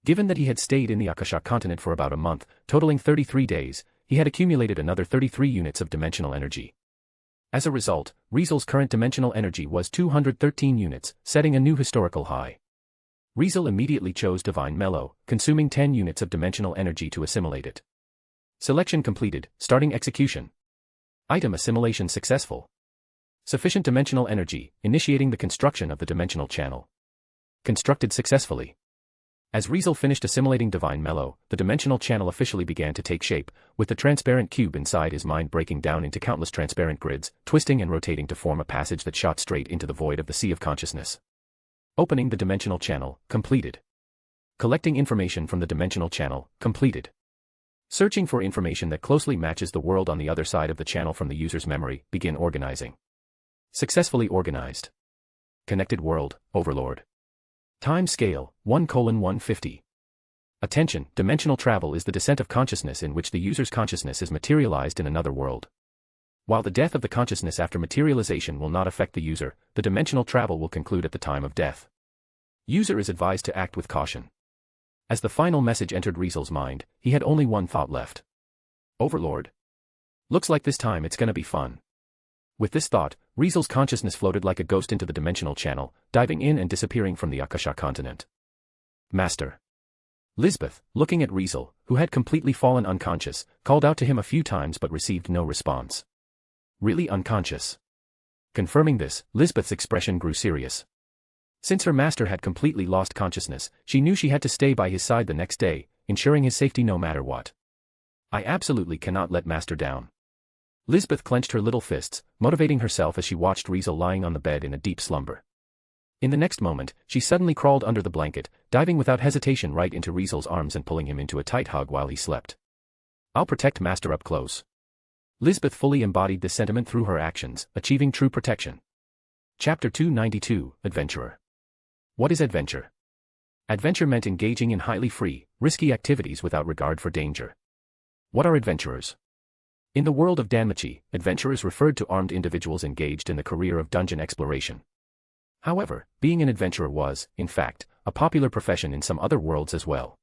Given that he had stayed in the Akasha continent for about a month, totaling 33 days, he had accumulated another 33 units of dimensional energy. As a result, Riezel's current dimensional energy was 213 units, setting a new historical high. Riezel immediately chose Divine Mellow, consuming 10 units of dimensional energy to assimilate it. Selection completed, starting execution. Item assimilation successful. Sufficient dimensional energy, initiating the construction of the dimensional channel. Constructed successfully. As Riezel finished assimilating Divine Mellow, the dimensional channel officially began to take shape, with the transparent cube inside his mind breaking down into countless transparent grids, twisting and rotating to form a passage that shot straight into the void of the sea of consciousness. Opening the dimensional channel, completed. Collecting information from the dimensional channel, completed. Searching for information that closely matches the world on the other side of the channel from the user's memory, begin organizing. Successfully organized. Connected world, Overlord. Time scale, 1:150. Attention, dimensional travel is the descent of consciousness in which the user's consciousness is materialized in another world. While the death of the consciousness after materialization will not affect the user, the dimensional travel will conclude at the time of death. User is advised to act with caution. As the final message entered Riezel's mind, he had only one thought left. Overlord. Looks like this time it's gonna be fun. With this thought, Riezel's consciousness floated like a ghost into the dimensional channel, diving in and disappearing from the Akasha continent. Master. Lisbeth, looking at Riezel, who had completely fallen unconscious, called out to him a few times but received no response. Really unconscious. Confirming this, Lisbeth's expression grew serious. Since her master had completely lost consciousness, she knew she had to stay by his side the next day, ensuring his safety no matter what. I absolutely cannot let master down. Lisbeth clenched her little fists, motivating herself as she watched Riezel lying on the bed in a deep slumber. In the next moment, she suddenly crawled under the blanket, diving without hesitation right into Riezel's arms and pulling him into a tight hug while he slept. I'll protect master up close. Lisbeth fully embodied this sentiment through her actions, achieving true protection. Chapter 292, Adventurer. What is adventure? Adventure meant engaging in highly free, risky activities without regard for danger. What are adventurers? In the world of Danmachi, adventurers referred to armed individuals engaged in the career of dungeon exploration. However, being an adventurer was, in fact, a popular profession in some other worlds as well.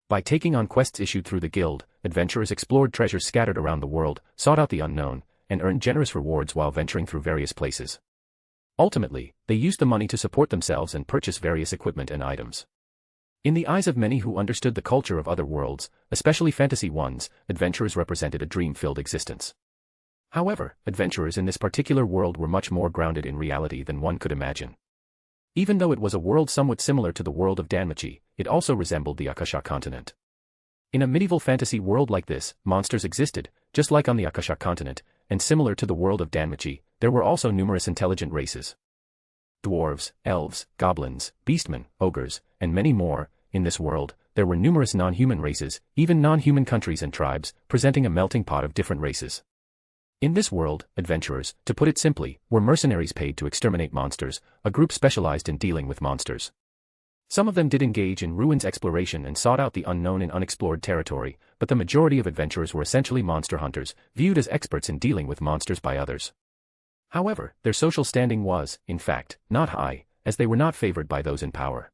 By taking on quests issued through the guild, adventurers explored treasures scattered around the world, sought out the unknown, and earned generous rewards while venturing through various places. Ultimately, they used the money to support themselves and purchase various equipment and items. In the eyes of many who understood the culture of other worlds, especially fantasy ones, adventurers represented a dream-filled existence. However, adventurers in this particular world were much more grounded in reality than one could imagine. Even though it was a world somewhat similar to the world of Danmachi, it also resembled the Akasha continent. In a medieval fantasy world like this, monsters existed, just like on the Akasha continent, and similar to the world of Danmachi, there were also numerous intelligent races. Dwarves, elves, goblins, beastmen, ogres, and many more. In this world, there were numerous non-human races, even non-human countries and tribes, presenting a melting pot of different races. In this world, adventurers, to put it simply, were mercenaries paid to exterminate monsters, a group specialized in dealing with monsters. Some of them did engage in ruins exploration and sought out the unknown in unexplored territory, but the majority of adventurers were essentially monster hunters, viewed as experts in dealing with monsters by others. However, their social standing was, in fact, not high, as they were not favored by those in power.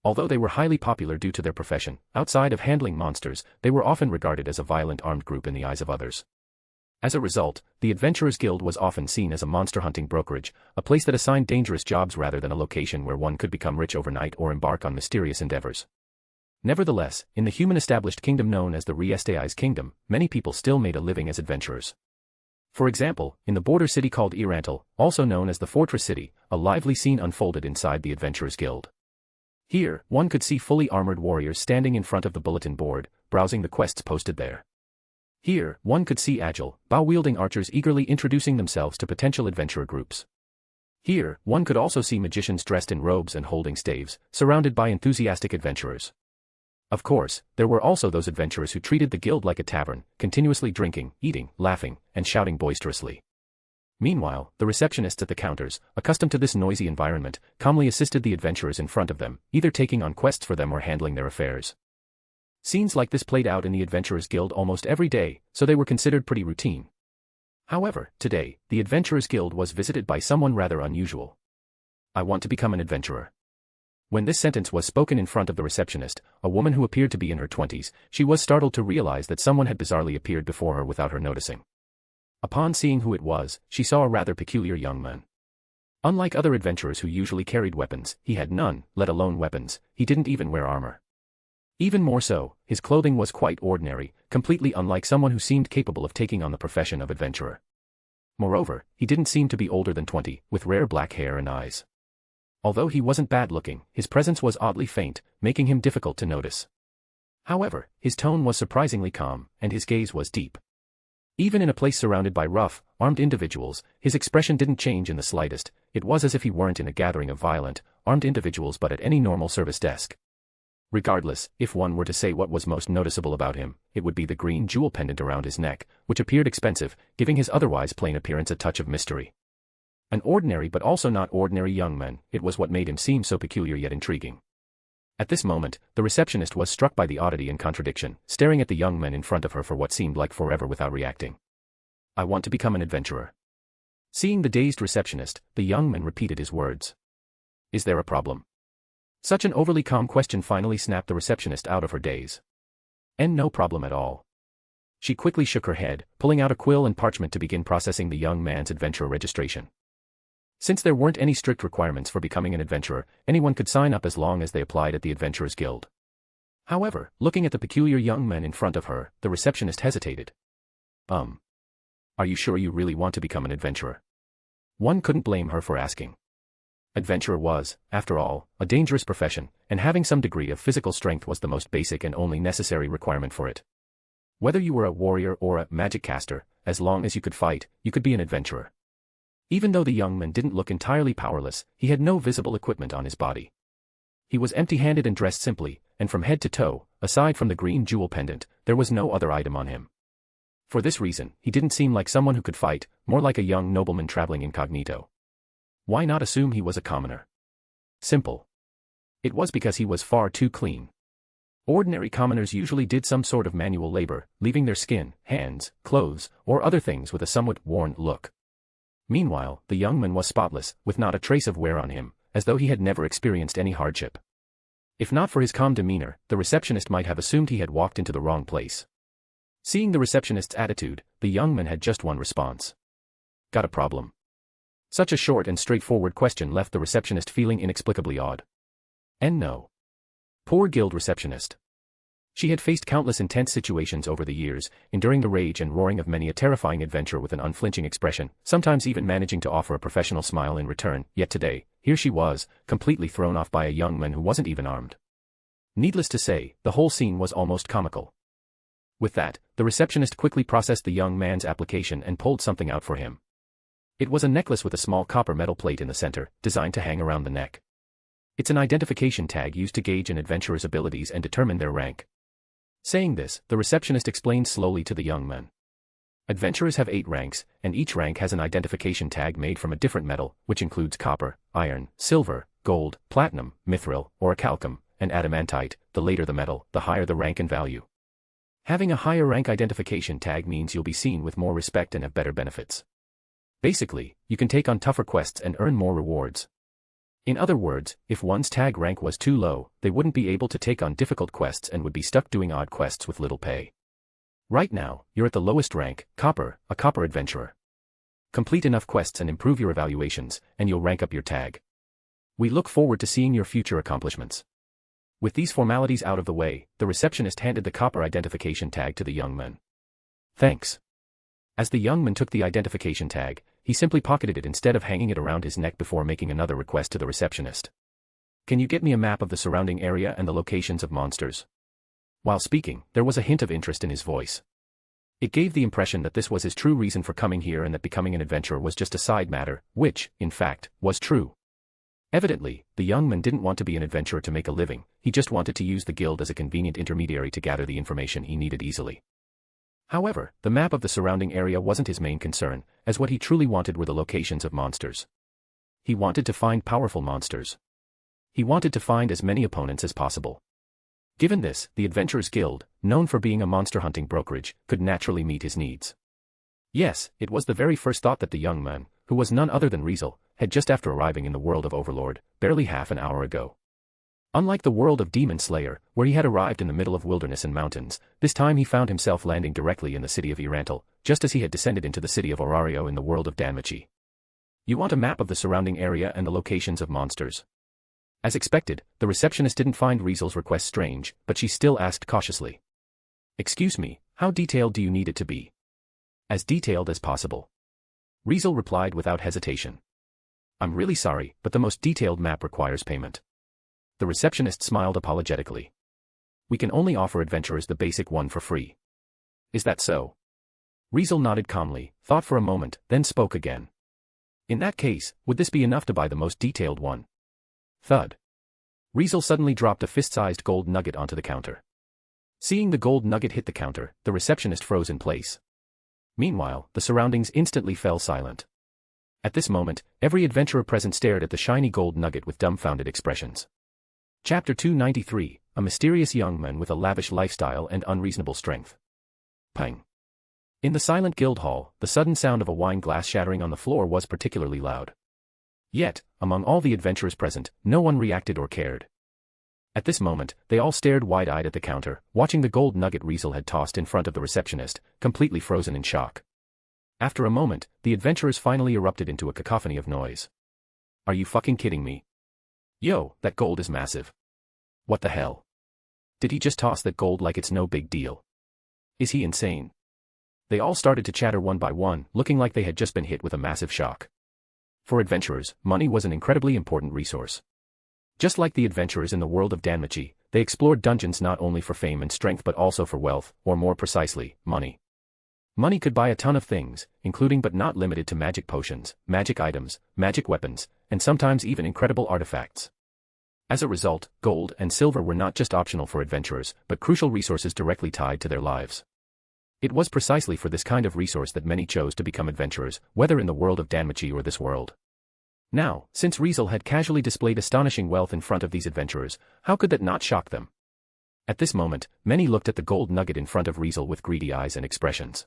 Although they were highly popular due to their profession, outside of handling monsters, they were often regarded as a violent armed group in the eyes of others. As a result, the Adventurers Guild was often seen as a monster hunting brokerage, a place that assigned dangerous jobs rather than a location where one could become rich overnight or embark on mysterious endeavors. Nevertheless, in the human-established kingdom known as the Riezel's kingdom, many people still made a living as adventurers. For example, in the border city called Riezel, also known as the Fortress City, a lively scene unfolded inside the Adventurers Guild. Here, one could see fully armored warriors standing in front of the bulletin board, browsing the quests posted there. Here, one could see agile, bow-wielding archers eagerly introducing themselves to potential adventurer groups. Here, one could also see magicians dressed in robes and holding staves, surrounded by enthusiastic adventurers. Of course, there were also those adventurers who treated the guild like a tavern, continuously drinking, eating, laughing, and shouting boisterously. Meanwhile, the receptionists at the counters, accustomed to this noisy environment, calmly assisted the adventurers in front of them, either taking on quests for them or handling their affairs. Scenes like this played out in the Adventurers Guild almost every day, so they were considered pretty routine. However, today, the Adventurers Guild was visited by someone rather unusual. I want to become an adventurer. When this sentence was spoken in front of the receptionist, a woman who appeared to be in her 20s, she was startled to realize that someone had bizarrely appeared before her without her noticing. Upon seeing who it was, she saw a rather peculiar young man. Unlike other adventurers who usually carried weapons, he had none, let alone weapons. He didn't even wear armor. Even more so, his clothing was quite ordinary, completely unlike someone who seemed capable of taking on the profession of adventurer. Moreover, he didn't seem to be older than 20, with rare black hair and eyes. Although he wasn't bad-looking, his presence was oddly faint, making him difficult to notice. However, his tone was surprisingly calm, and his gaze was deep. Even in a place surrounded by rough, armed individuals, his expression didn't change in the slightest. It was as if he weren't in a gathering of violent, armed individuals but at any normal service desk. Regardless, if one were to say what was most noticeable about him, it would be the green jewel pendant around his neck, which appeared expensive, giving his otherwise plain appearance a touch of mystery. An ordinary but also not ordinary young man, it was what made him seem so peculiar yet intriguing. At this moment, the receptionist was struck by the oddity and contradiction, staring at the young man in front of her for what seemed like forever without reacting. I want to become an adventurer. Seeing the dazed receptionist, the young man repeated his words. Is there a problem? Such an overly calm question finally snapped the receptionist out of her daze. And no problem at all. She quickly shook her head, pulling out a quill and parchment to begin processing the young man's adventurer registration. Since there weren't any strict requirements for becoming an adventurer, anyone could sign up as long as they applied at the Adventurers Guild. However, looking at the peculiar young man in front of her, the receptionist hesitated. Are you sure you really want to become an adventurer? One couldn't blame her for asking. Adventurer was, after all, a dangerous profession, and having some degree of physical strength was the most basic and only necessary requirement for it. Whether you were a warrior or a magic caster, as long as you could fight, you could be an adventurer. Even though the young man didn't look entirely powerless, he had no visible equipment on his body. He was empty-handed and dressed simply, and from head to toe, aside from the green jewel pendant, there was no other item on him. For this reason, he didn't seem like someone who could fight, more like a young nobleman traveling incognito. Why not assume he was a commoner? Simple. It was because he was far too clean. Ordinary commoners usually did some sort of manual labor, leaving their skin, hands, clothes, or other things with a somewhat worn look. Meanwhile, the young man was spotless, with not a trace of wear on him, as though he had never experienced any hardship. If not for his calm demeanor, the receptionist might have assumed he had walked into the wrong place. Seeing the receptionist's attitude, the young man had just one response. Got a problem? Such a short and straightforward question left the receptionist feeling inexplicably odd. And no. Poor guild receptionist. She had faced countless intense situations over the years, enduring the rage and roaring of many a terrifying adventure with an unflinching expression, sometimes even managing to offer a professional smile in return, yet today, here she was, completely thrown off by a young man who wasn't even armed. Needless to say, the whole scene was almost comical. With that, the receptionist quickly processed the young man's application and pulled something out for him. It was a necklace with a small copper metal plate in the center, designed to hang around the neck. It's an identification tag used to gauge an adventurer's abilities and determine their rank. Saying this, the receptionist explained slowly to the young man. Adventurers have 8 ranks, and each rank has an identification tag made from a different metal, which includes copper, iron, silver, gold, platinum, mithril, orichalcum, and adamantite. The later the metal, the higher the rank and value. Having a higher rank identification tag means you'll be seen with more respect and have better benefits. Basically, you can take on tougher quests and earn more rewards. In other words, if one's tag rank was too low, they wouldn't be able to take on difficult quests and would be stuck doing odd quests with little pay. Right now, you're at the lowest rank, Copper, a Copper Adventurer. Complete enough quests and improve your evaluations, and you'll rank up your tag. We look forward to seeing your future accomplishments. With these formalities out of the way, the receptionist handed the Copper identification tag to the young man. Thanks. As the young man took the identification tag, he simply pocketed it instead of hanging it around his neck before making another request to the receptionist. Can you get me a map of the surrounding area and the locations of monsters? While speaking, there was a hint of interest in his voice. It gave the impression that this was his true reason for coming here and that becoming an adventurer was just a side matter, which, in fact, was true. Evidently, the young man didn't want to be an adventurer to make a living, he just wanted to use the guild as a convenient intermediary to gather the information he needed easily. However, the map of the surrounding area wasn't his main concern, as what he truly wanted were the locations of monsters. He wanted to find powerful monsters. He wanted to find as many opponents as possible. Given this, the Adventurers Guild, known for being a monster hunting brokerage, could naturally meet his needs. Yes, it was the very first thought that the young man, who was none other than Riezel, had just after arriving in the world of Overlord, barely half an hour ago. Unlike the world of Demon Slayer, where he had arrived in the middle of wilderness and mountains, this time he found himself landing directly in the city of Irantel, just as he had descended into the city of Orario in the world of Danmachi. You want a map of the surrounding area and the locations of monsters? As expected, the receptionist didn't find Riezel's request strange, but she still asked cautiously. Excuse me, how detailed do you need it to be? As detailed as possible. Riezel replied without hesitation. I'm really sorry, but the most detailed map requires payment. The receptionist smiled apologetically. We can only offer adventurers the basic one for free. Is that so? Riezel nodded calmly, thought for a moment, then spoke again. In that case, would this be enough to buy the most detailed one? Thud. Riezel suddenly dropped a fist-sized gold nugget onto the counter. Seeing the gold nugget hit the counter, the receptionist froze in place. Meanwhile, the surroundings instantly fell silent. At this moment, every adventurer present stared at the shiny gold nugget with dumbfounded expressions. Chapter 293, A Mysterious Young Man with a Lavish Lifestyle and Unreasonable Strength. Pang. In the silent guild hall, the sudden sound of a wine glass shattering on the floor was particularly loud. Yet, among all the adventurers present, no one reacted or cared. At this moment, they all stared wide-eyed at the counter, watching the gold nugget Riezel had tossed in front of the receptionist, completely frozen in shock. After a moment, the adventurers finally erupted into a cacophony of noise. Are you fucking kidding me? Yo, that gold is massive. What the hell? Did he just toss that gold like it's no big deal? Is he insane? They all started to chatter one by one, looking like they had just been hit with a massive shock. For adventurers, money was an incredibly important resource. Just like the adventurers in the world of Danmachi, they explored dungeons not only for fame and strength but also for wealth, or more precisely, money. Money could buy a ton of things, including but not limited to magic potions, magic items, magic weapons, and sometimes even incredible artifacts. As a result, gold and silver were not just optional for adventurers, but crucial resources directly tied to their lives. It was precisely for this kind of resource that many chose to become adventurers, whether in the world of Danmachi or this world. Now, since Riezel had casually displayed astonishing wealth in front of these adventurers, how could that not shock them? At this moment, many looked at the gold nugget in front of Riezel with greedy eyes and expressions.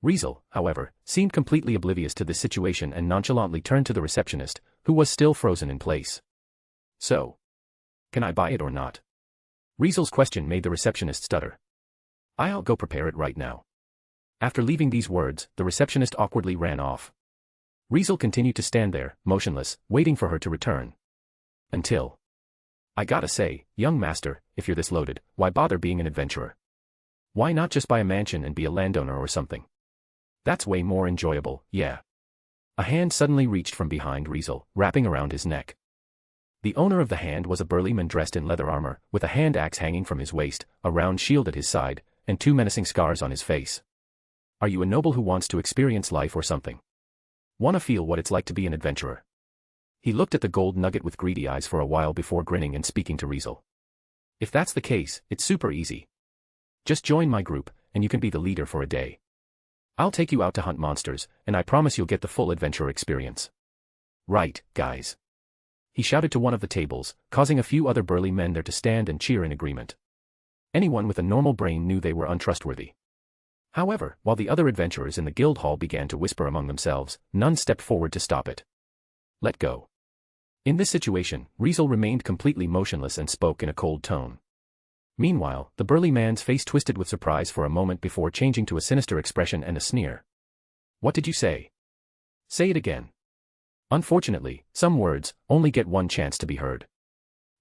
Riezel, however, seemed completely oblivious to this situation and nonchalantly turned to the receptionist, who was still frozen in place. So, can I buy it or not? Riezel's question made the receptionist stutter. I'll go prepare it right now. After leaving these words, the receptionist awkwardly ran off. Riezel continued to stand there, motionless, waiting for her to return. Until. I gotta say, young master, if you're this loaded, why bother being an adventurer? Why not just buy a mansion and be a landowner or something? That's way more enjoyable, yeah. A hand suddenly reached from behind Riezel, wrapping around his neck. The owner of the hand was a burly man dressed in leather armor, with a hand axe hanging from his waist, a round shield at his side, and 2 menacing scars on his face. Are you a noble who wants to experience life or something? Wanna feel what it's like to be an adventurer? He looked at the gold nugget with greedy eyes for a while before grinning and speaking to Riezel. If that's the case, it's super easy. Just join my group, and you can be the leader for a day. I'll take you out to hunt monsters, and I promise you'll get the full adventure experience. Right, guys. He shouted to one of the tables, causing a few other burly men there to stand and cheer in agreement. Anyone with a normal brain knew they were untrustworthy. However, while the other adventurers in the guild hall began to whisper among themselves, none stepped forward to stop it. Let go. In this situation, Riezel remained completely motionless and spoke in a cold tone. Meanwhile, the burly man's face twisted with surprise for a moment before changing to a sinister expression and a sneer. What did you say? Say it again. Unfortunately, some words only get one chance to be heard.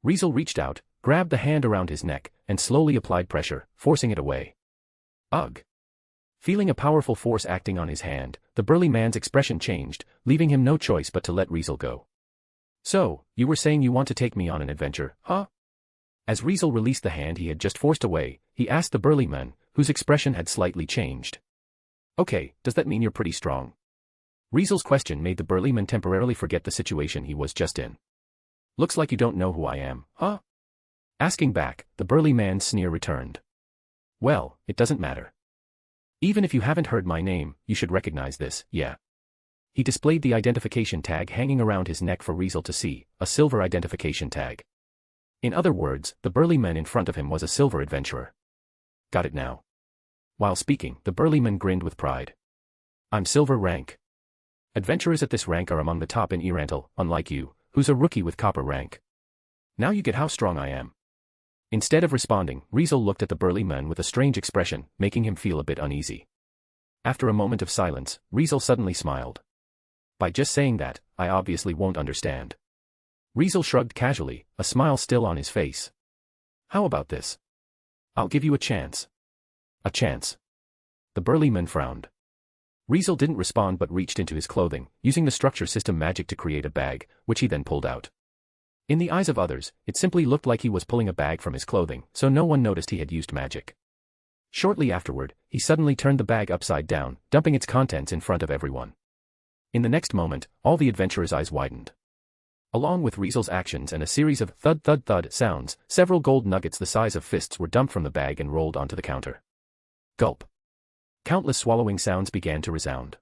Riezel reached out, grabbed the hand around his neck, and slowly applied pressure, forcing it away. Ugh. Feeling a powerful force acting on his hand, the burly man's expression changed, leaving him no choice but to let Riezel go. So, you were saying you want to take me on an adventure, huh? As Riezel released the hand he had just forced away, he asked the burly man, whose expression had slightly changed. Okay, does that mean you're pretty strong? Riezel's question made the burly man temporarily forget the situation he was just in. Looks like you don't know who I am, huh? Asking back, the burly man's sneer returned. Well, it doesn't matter. Even if you haven't heard my name, you should recognize this, yeah. He displayed the identification tag hanging around his neck for Riezel to see, a silver identification tag. In other words, the burly man in front of him was a silver adventurer. Got it now. While speaking, the burly man grinned with pride. I'm silver rank. Adventurers at this rank are among the top in Riezel, unlike you, who's a rookie with copper rank. Now you get how strong I am. Instead of responding, Riezel looked at the burly man with a strange expression, making him feel a bit uneasy. After a moment of silence, Riezel suddenly smiled. By just saying that, I obviously won't understand. Riezel shrugged casually, a smile still on his face. How about this? I'll give you a chance. A chance. The burly man frowned. Riezel didn't respond but reached into his clothing, using the structure system magic to create a bag, which he then pulled out. In the eyes of others, it simply looked like he was pulling a bag from his clothing, so no one noticed he had used magic. Shortly afterward, he suddenly turned the bag upside down, dumping its contents in front of everyone. In the next moment, all the adventurers' eyes widened. Along with Riezel's actions and a series of thud-thud-thud sounds, several gold nuggets the size of fists were dumped from the bag and rolled onto the counter. Gulp. Countless swallowing sounds began to resound.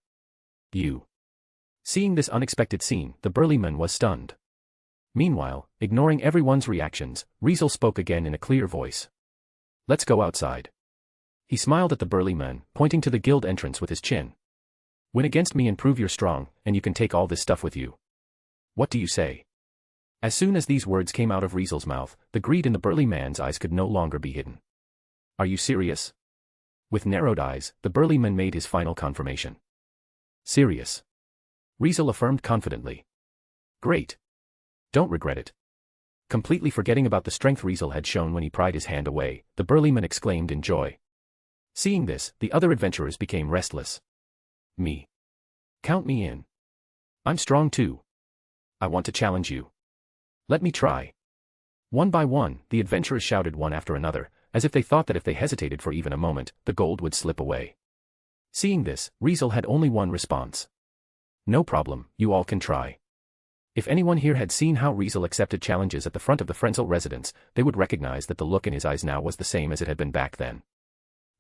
Seeing this unexpected scene, the burly man was stunned. Meanwhile, ignoring everyone's reactions, Riezel spoke again in a clear voice. Let's go outside. He smiled at the burly man, pointing to the guild entrance with his chin. Win against me and prove you're strong, and you can take all this stuff with you. What do you say? As soon as these words came out of Riezel's mouth, the greed in the burly man's eyes could no longer be hidden. Are you serious? With narrowed eyes, the burly man made his final confirmation. Serious. Riezel affirmed confidently. Great. Don't regret it. Completely forgetting about the strength Riezel had shown when he pried his hand away, the burly man exclaimed in joy. Seeing this, the other adventurers became restless. Me. Count me in. I'm strong too. I want to challenge you. Let me try. One by one, the adventurers shouted one after another, as if they thought that if they hesitated for even a moment, the gold would slip away. Seeing this, Riezel had only one response. No problem, you all can try. If anyone here had seen how Riezel accepted challenges at the front of the Riezel residence, they would recognize that the look in his eyes now was the same as it had been back then.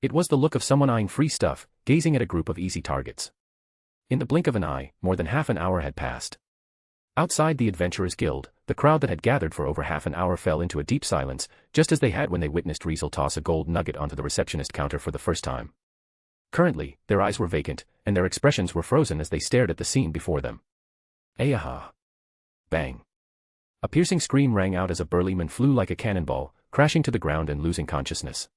It was the look of someone eyeing free stuff, gazing at a group of easy targets. In the blink of an eye, more than half an hour had passed. Outside the Adventurers Guild, the crowd that had gathered for over half an hour fell into a deep silence, just as they had when they witnessed Riezel toss a gold nugget onto the receptionist counter for the first time. Currently, their eyes were vacant, and their expressions were frozen as they stared at the scene before them. Ayaha! Bang! A piercing scream rang out as a burly man flew like a cannonball, crashing to the ground and losing consciousness.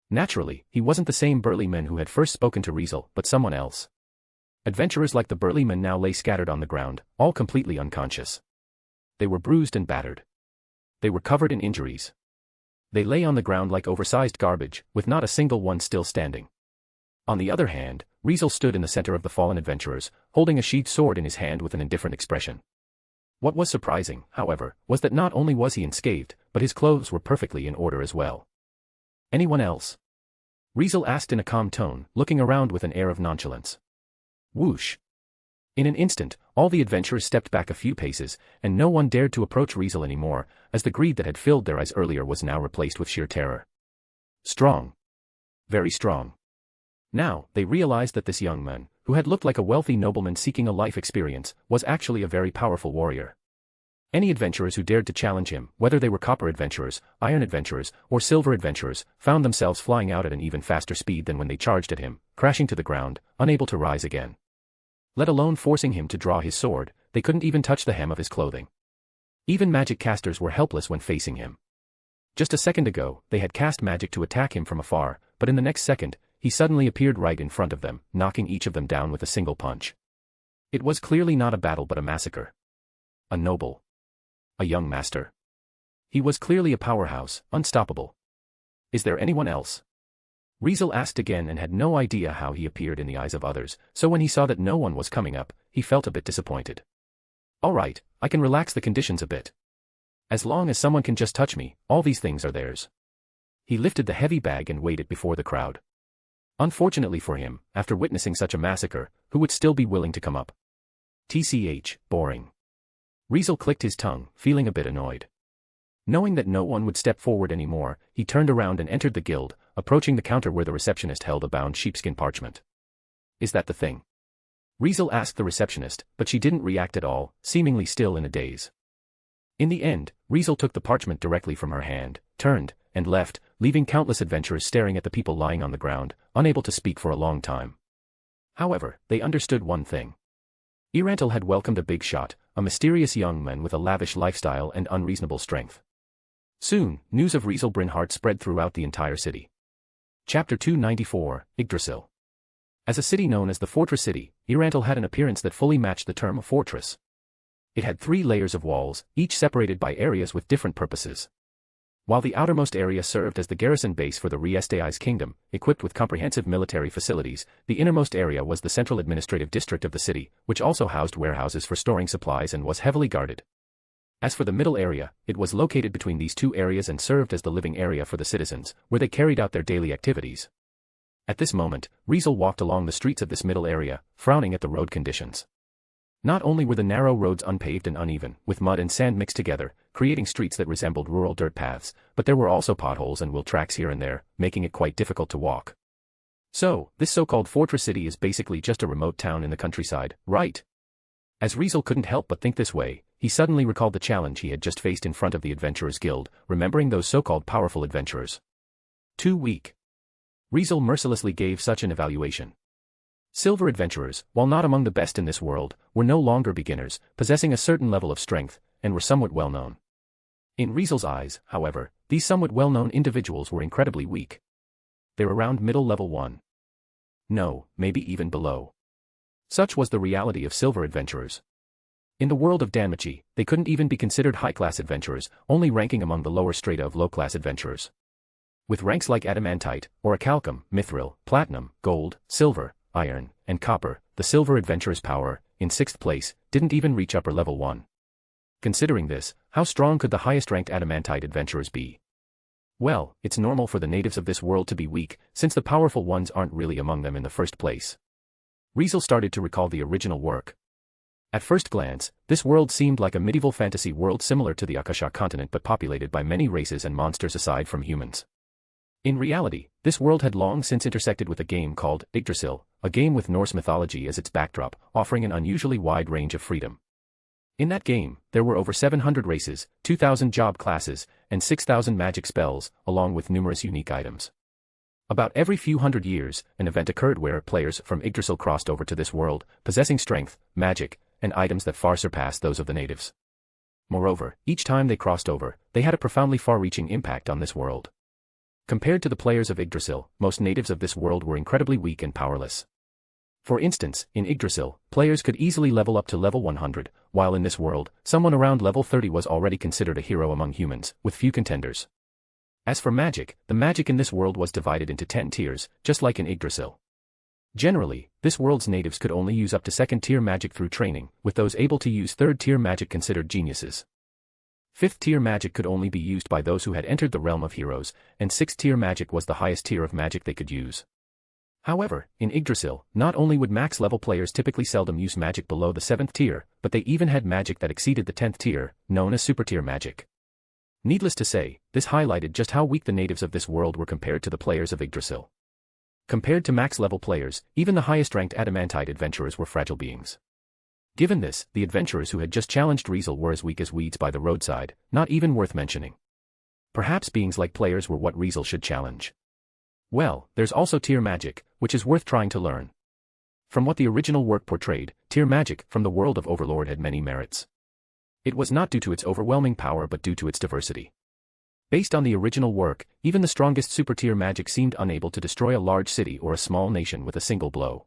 Naturally, he wasn't the same burly man who had first spoken to Riezel, but someone else. Adventurers like the burly man now lay scattered on the ground, all completely unconscious. They were bruised and battered. They were covered in injuries. They lay on the ground like oversized garbage, with not a single one still standing. On the other hand, Riezel stood in the center of the fallen adventurers, holding a sheathed sword in his hand with an indifferent expression. What was surprising, however, was that not only was he unscathed, but his clothes were perfectly in order as well. Anyone else? Riezel asked in a calm tone, looking around with an air of nonchalance. Whoosh! In an instant, all the adventurers stepped back a few paces, and no one dared to approach Riezel anymore, as the greed that had filled their eyes earlier was now replaced with sheer terror. Strong. Very strong. Now, they realized that this young man, who had looked like a wealthy nobleman seeking a life experience, was actually a very powerful warrior. Any adventurers who dared to challenge him, whether they were copper adventurers, iron adventurers, or silver adventurers, found themselves flying out at an even faster speed than when they charged at him, crashing to the ground, unable to rise again. Let alone forcing him to draw his sword, they couldn't even touch the hem of his clothing. Even magic casters were helpless when facing him. Just a second ago, they had cast magic to attack him from afar, but in the next second, he suddenly appeared right in front of them, knocking each of them down with a single punch. It was clearly not a battle but a massacre. A noble. A young master. He was clearly a powerhouse, unstoppable. Is there anyone else? Riezel asked again and had no idea how he appeared in the eyes of others, so when he saw that no one was coming up, he felt a bit disappointed. All right, I can relax the conditions a bit. As long as someone can just touch me, all these things are theirs. He lifted the heavy bag and weighed it before the crowd. Unfortunately for him, after witnessing such a massacre, who would still be willing to come up? TCH, boring. Riezel clicked his tongue, feeling a bit annoyed. Knowing that no one would step forward anymore, he turned around and entered the guild, approaching the counter where the receptionist held a bound sheepskin parchment. Is that the thing? Riezel asked the receptionist, but she didn't react at all, seemingly still in a daze. In the end, Riezel took the parchment directly from her hand, turned, and left, leaving countless adventurers staring at the people lying on the ground, unable to speak for a long time. However, they understood one thing. Riezel had welcomed a big shot, a mysterious young man with a lavish lifestyle and unreasonable strength. Soon, news of Riezel Brynhart spread throughout the entire city. Chapter 294, Yggdrasil. As a city known as the Fortress City, Riezel had an appearance that fully matched the term of fortress. It had 3 layers of walls, each separated by areas with different purposes. While the outermost area served as the garrison base for the Riestei's kingdom, equipped with comprehensive military facilities, the innermost area was the central administrative district of the city, which also housed warehouses for storing supplies and was heavily guarded. As for the middle area, it was located between these 2 areas and served as the living area for the citizens, where they carried out their daily activities. At this moment, Riezel walked along the streets of this middle area, frowning at the road conditions. Not only were the narrow roads unpaved and uneven, with mud and sand mixed together, creating streets that resembled rural dirt paths, but there were also potholes and wheel tracks here and there, making it quite difficult to walk. So, this so-called Fortress City is basically just a remote town in the countryside, right? As Riezel couldn't help but think this way, he suddenly recalled the challenge he had just faced in front of the Adventurers Guild, remembering those so-called powerful adventurers. Too weak. Riezel mercilessly gave such an evaluation. Silver adventurers, while not among the best in this world, were no longer beginners, possessing a certain level of strength, and were somewhat well-known. In Riezel's eyes, however, these somewhat well-known individuals were incredibly weak. They were around middle level 1. No, maybe even below. Such was the reality of silver adventurers. In the world of Danmachi, they couldn't even be considered high-class adventurers, only ranking among the lower strata of low-class adventurers. With ranks like adamantite, orichalcum, mithril, platinum, gold, silver, iron, and copper, the silver adventurer's power, in 6th place, didn't even reach upper level 1. Considering this, how strong could the highest-ranked adamantite adventurers be? Well, it's normal for the natives of this world to be weak, since the powerful ones aren't really among them in the first place. Riezel started to recall the original work. At first glance, this world seemed like a medieval fantasy world similar to the Akasha continent but populated by many races and monsters aside from humans. In reality, this world had long since intersected with a game called Yggdrasil, a game with Norse mythology as its backdrop, offering an unusually wide range of freedom. In that game, there were over 700 races, 2,000 job classes, and 6,000 magic spells, along with numerous unique items. About every few hundred years, an event occurred where players from Yggdrasil crossed over to this world, possessing strength, magic, and items that far surpassed those of the natives. Moreover, each time they crossed over, they had a profoundly far-reaching impact on this world. Compared to the players of Yggdrasil, most natives of this world were incredibly weak and powerless. For instance, in Yggdrasil, players could easily level up to level 100, while in this world, someone around level 30 was already considered a hero among humans, with few contenders. As for magic, the magic in this world was divided into 10 tiers, just like in Yggdrasil. Generally, this world's natives could only use up to 2nd-tier magic through training, with those able to use 3rd-tier magic considered geniuses. 5th-tier magic could only be used by those who had entered the realm of heroes, and 6th-tier magic was the highest tier of magic they could use. However, in Yggdrasil, not only would max-level players typically seldom use magic below the 7th tier, but they even had magic that exceeded the 10th tier, known as super-tier magic. Needless to say, this highlighted just how weak the natives of this world were compared to the players of Yggdrasil. Compared to max-level players, even the highest-ranked adamantite adventurers were fragile beings. Given this, the adventurers who had just challenged Riezel were as weak as weeds by the roadside, not even worth mentioning. Perhaps beings like players were what Riezel should challenge. Well, there's also tier magic, which is worth trying to learn. From what the original work portrayed, tier magic from the world of Overlord had many merits. It was not due to its overwhelming power but due to its diversity. Based on the original work, even the strongest super-tier magic seemed unable to destroy a large city or a small nation with a single blow.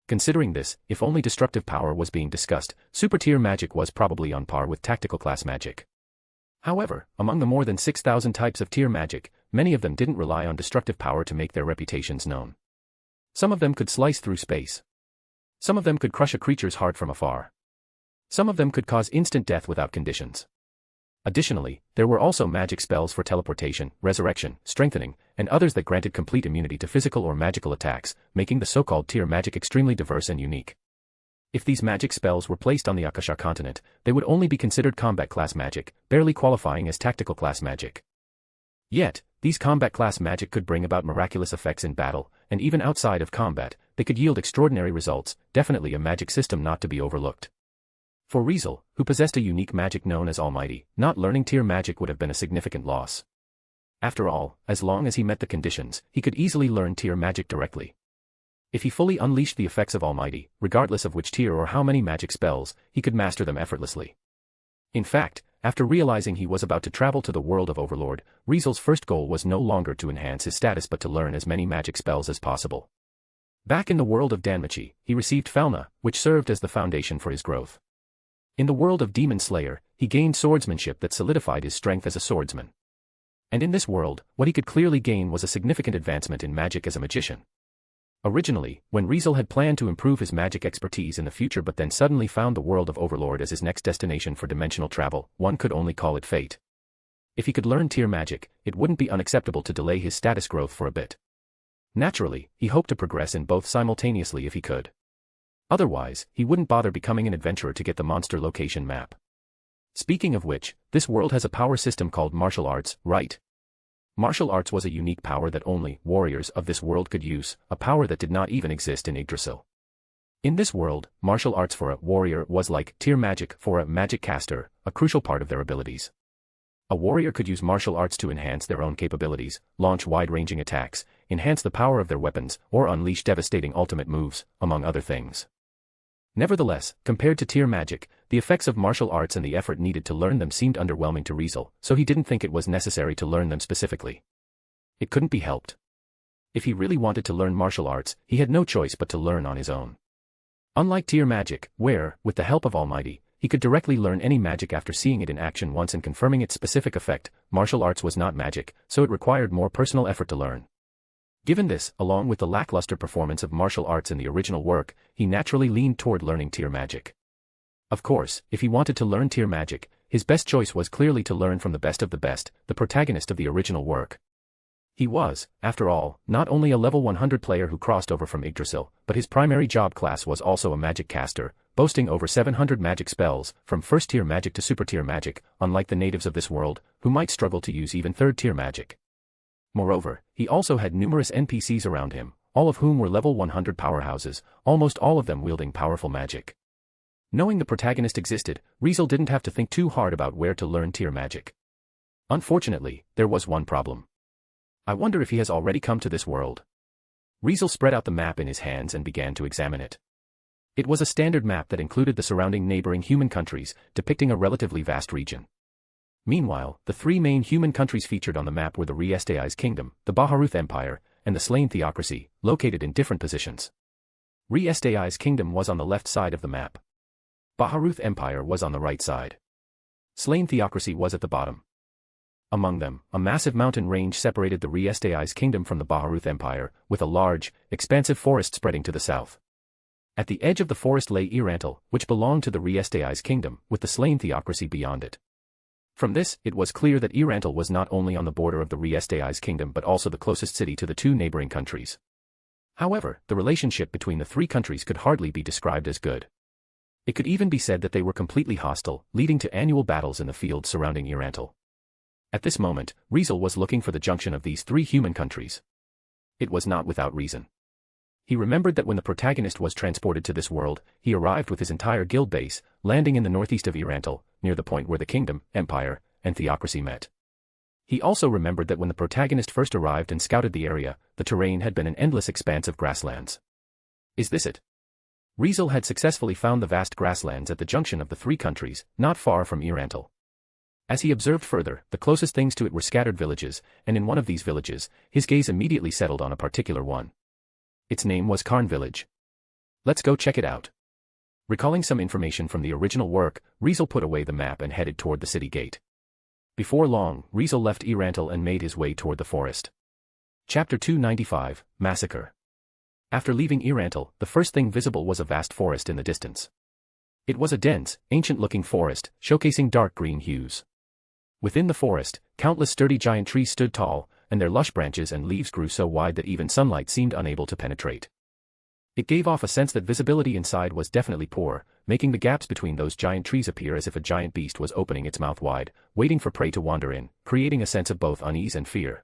Considering this, if only destructive power was being discussed, super-tier magic was probably on par with tactical class magic. However, among the more than 6,000 types of tier magic, many of them didn't rely on destructive power to make their reputations known. Some of them could slice through space. Some of them could crush a creature's heart from afar. Some of them could cause instant death without conditions. Additionally, there were also magic spells for teleportation, resurrection, strengthening, and others that granted complete immunity to physical or magical attacks, making the so-called tier magic extremely diverse and unique. If these magic spells were placed on the Akasha continent, they would only be considered combat class magic, barely qualifying as tactical class magic. Yet, these combat class magic could bring about miraculous effects in battle, and even outside of combat, they could yield extraordinary results, definitely a magic system not to be overlooked. For Riezel, who possessed a unique magic known as Almighty, not learning tier magic would have been a significant loss. After all, as long as he met the conditions, he could easily learn tier magic directly. If he fully unleashed the effects of Almighty, regardless of which tier or how many magic spells, he could master them effortlessly. In fact, after realizing he was about to travel to the world of Overlord, Riezel's first goal was no longer to enhance his status but to learn as many magic spells as possible. Back in the world of Danmachi, he received Falna, which served as the foundation for his growth. In the world of Demon Slayer, he gained swordsmanship that solidified his strength as a swordsman. And in this world, what he could clearly gain was a significant advancement in magic as a magician. Originally, when Riezel had planned to improve his magic expertise in the future but then suddenly found the world of Overlord as his next destination for dimensional travel, one could only call it fate. If he could learn tier magic, it wouldn't be unacceptable to delay his status growth for a bit. Naturally, he hoped to progress in both simultaneously if he could. Otherwise, he wouldn't bother becoming an adventurer to get the monster location map. Speaking of which, this world has a power system called martial arts, right? Martial arts was a unique power that only warriors of this world could use, a power that did not even exist in Yggdrasil. In this world, martial arts for a warrior was like tier magic for a magic caster, a crucial part of their abilities. A warrior could use martial arts to enhance their own capabilities, launch wide-ranging attacks, enhance the power of their weapons, or unleash devastating ultimate moves, among other things. Nevertheless, compared to tier magic, the effects of martial arts and the effort needed to learn them seemed underwhelming to Riezel, so he didn't think it was necessary to learn them specifically. It couldn't be helped. If he really wanted to learn martial arts, he had no choice but to learn on his own. Unlike tier magic, where, with the help of Almighty, he could directly learn any magic after seeing it in action once and confirming its specific effect, martial arts was not magic, so it required more personal effort to learn. Given this, along with the lackluster performance of martial arts in the original work, he naturally leaned toward learning tier magic. Of course, if he wanted to learn tier magic, his best choice was clearly to learn from the best of the best, the protagonist of the original work. He was, after all, not only a level 100 player who crossed over from Yggdrasil, but his primary job class was also a magic caster, boasting over 700 magic spells, from first-tier magic to super-tier magic, unlike the natives of this world, who might struggle to use even third-tier magic. Moreover, he also had numerous NPCs around him, all of whom were level 100 powerhouses, almost all of them wielding powerful magic. Knowing the protagonist existed, Riezel didn't have to think too hard about where to learn tier magic. Unfortunately, there was one problem. I wonder if he has already come to this world. Riezel spread out the map in his hands and began to examine it. It was a standard map that included the surrounding neighboring human countries, depicting a relatively vast region. Meanwhile, the three main human countries featured on the map were the Riezel's kingdom, the Baharuth Empire, and the Slain Theocracy, located in different positions. Riezel's kingdom was on the left side of the map. Baharuth Empire was on the right side. Slain Theocracy was at the bottom. Among them, a massive mountain range separated the Riezel's kingdom from the Baharuth Empire, with a large, expansive forest spreading to the south. At the edge of the forest lay Riezel, which belonged to the Riezel's kingdom, with the Slain Theocracy beyond it. From this, it was clear that Riezel was not only on the border of the Riezel's kingdom but also the closest city to the two neighboring countries. However, the relationship between the three countries could hardly be described as good. It could even be said that they were completely hostile, leading to annual battles in the fields surrounding Riezel. At this moment, Riezel was looking for the junction of these three human countries. It was not without reason. He remembered that when the protagonist was transported to this world, he arrived with his entire guild base, landing in the northeast of Riezel, near the point where the kingdom, empire, and theocracy met. He also remembered that when the protagonist first arrived and scouted the area, the terrain had been an endless expanse of grasslands. Is this it? Riezel had successfully found the vast grasslands at the junction of the three countries, not far from Riezel. As he observed further, the closest things to it were scattered villages, and in one of these villages, his gaze immediately settled on a particular one. Its name was Karn Village. Let's go check it out. Recalling some information from the original work, Riezel put away the map and headed toward the city gate. Before long, Riezel left Riezel and made his way toward the forest. Chapter 295, Massacre. After leaving Riezel, the first thing visible was a vast forest in the distance. It was a dense, ancient-looking forest, showcasing dark green hues. Within the forest, countless sturdy giant trees stood tall, and their lush branches and leaves grew so wide that even sunlight seemed unable to penetrate. It gave off a sense that visibility inside was definitely poor, making the gaps between those giant trees appear as if a giant beast was opening its mouth wide, waiting for prey to wander in, creating a sense of both unease and fear.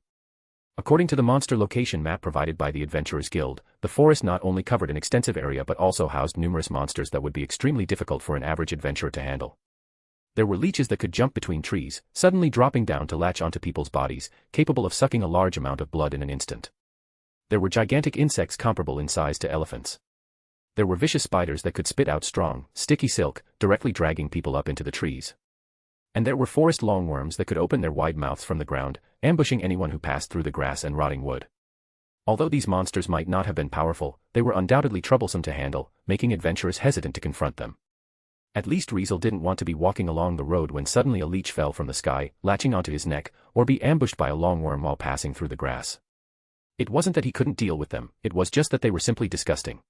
According to the monster location map provided by the Adventurers Guild, the forest not only covered an extensive area but also housed numerous monsters that would be extremely difficult for an average adventurer to handle. There were leeches that could jump between trees, suddenly dropping down to latch onto people's bodies, capable of sucking a large amount of blood in an instant. There were gigantic insects comparable in size to elephants. There were vicious spiders that could spit out strong, sticky silk, directly dragging people up into the trees. And there were forest longworms that could open their wide mouths from the ground, ambushing anyone who passed through the grass and rotting wood. Although these monsters might not have been powerful, they were undoubtedly troublesome to handle, making adventurers hesitant to confront them. At least Riezel didn't want to be walking along the road when suddenly a leech fell from the sky, latching onto his neck, or be ambushed by a longworm while passing through the grass. It wasn't that he couldn't deal with them, it was just that they were simply disgusting.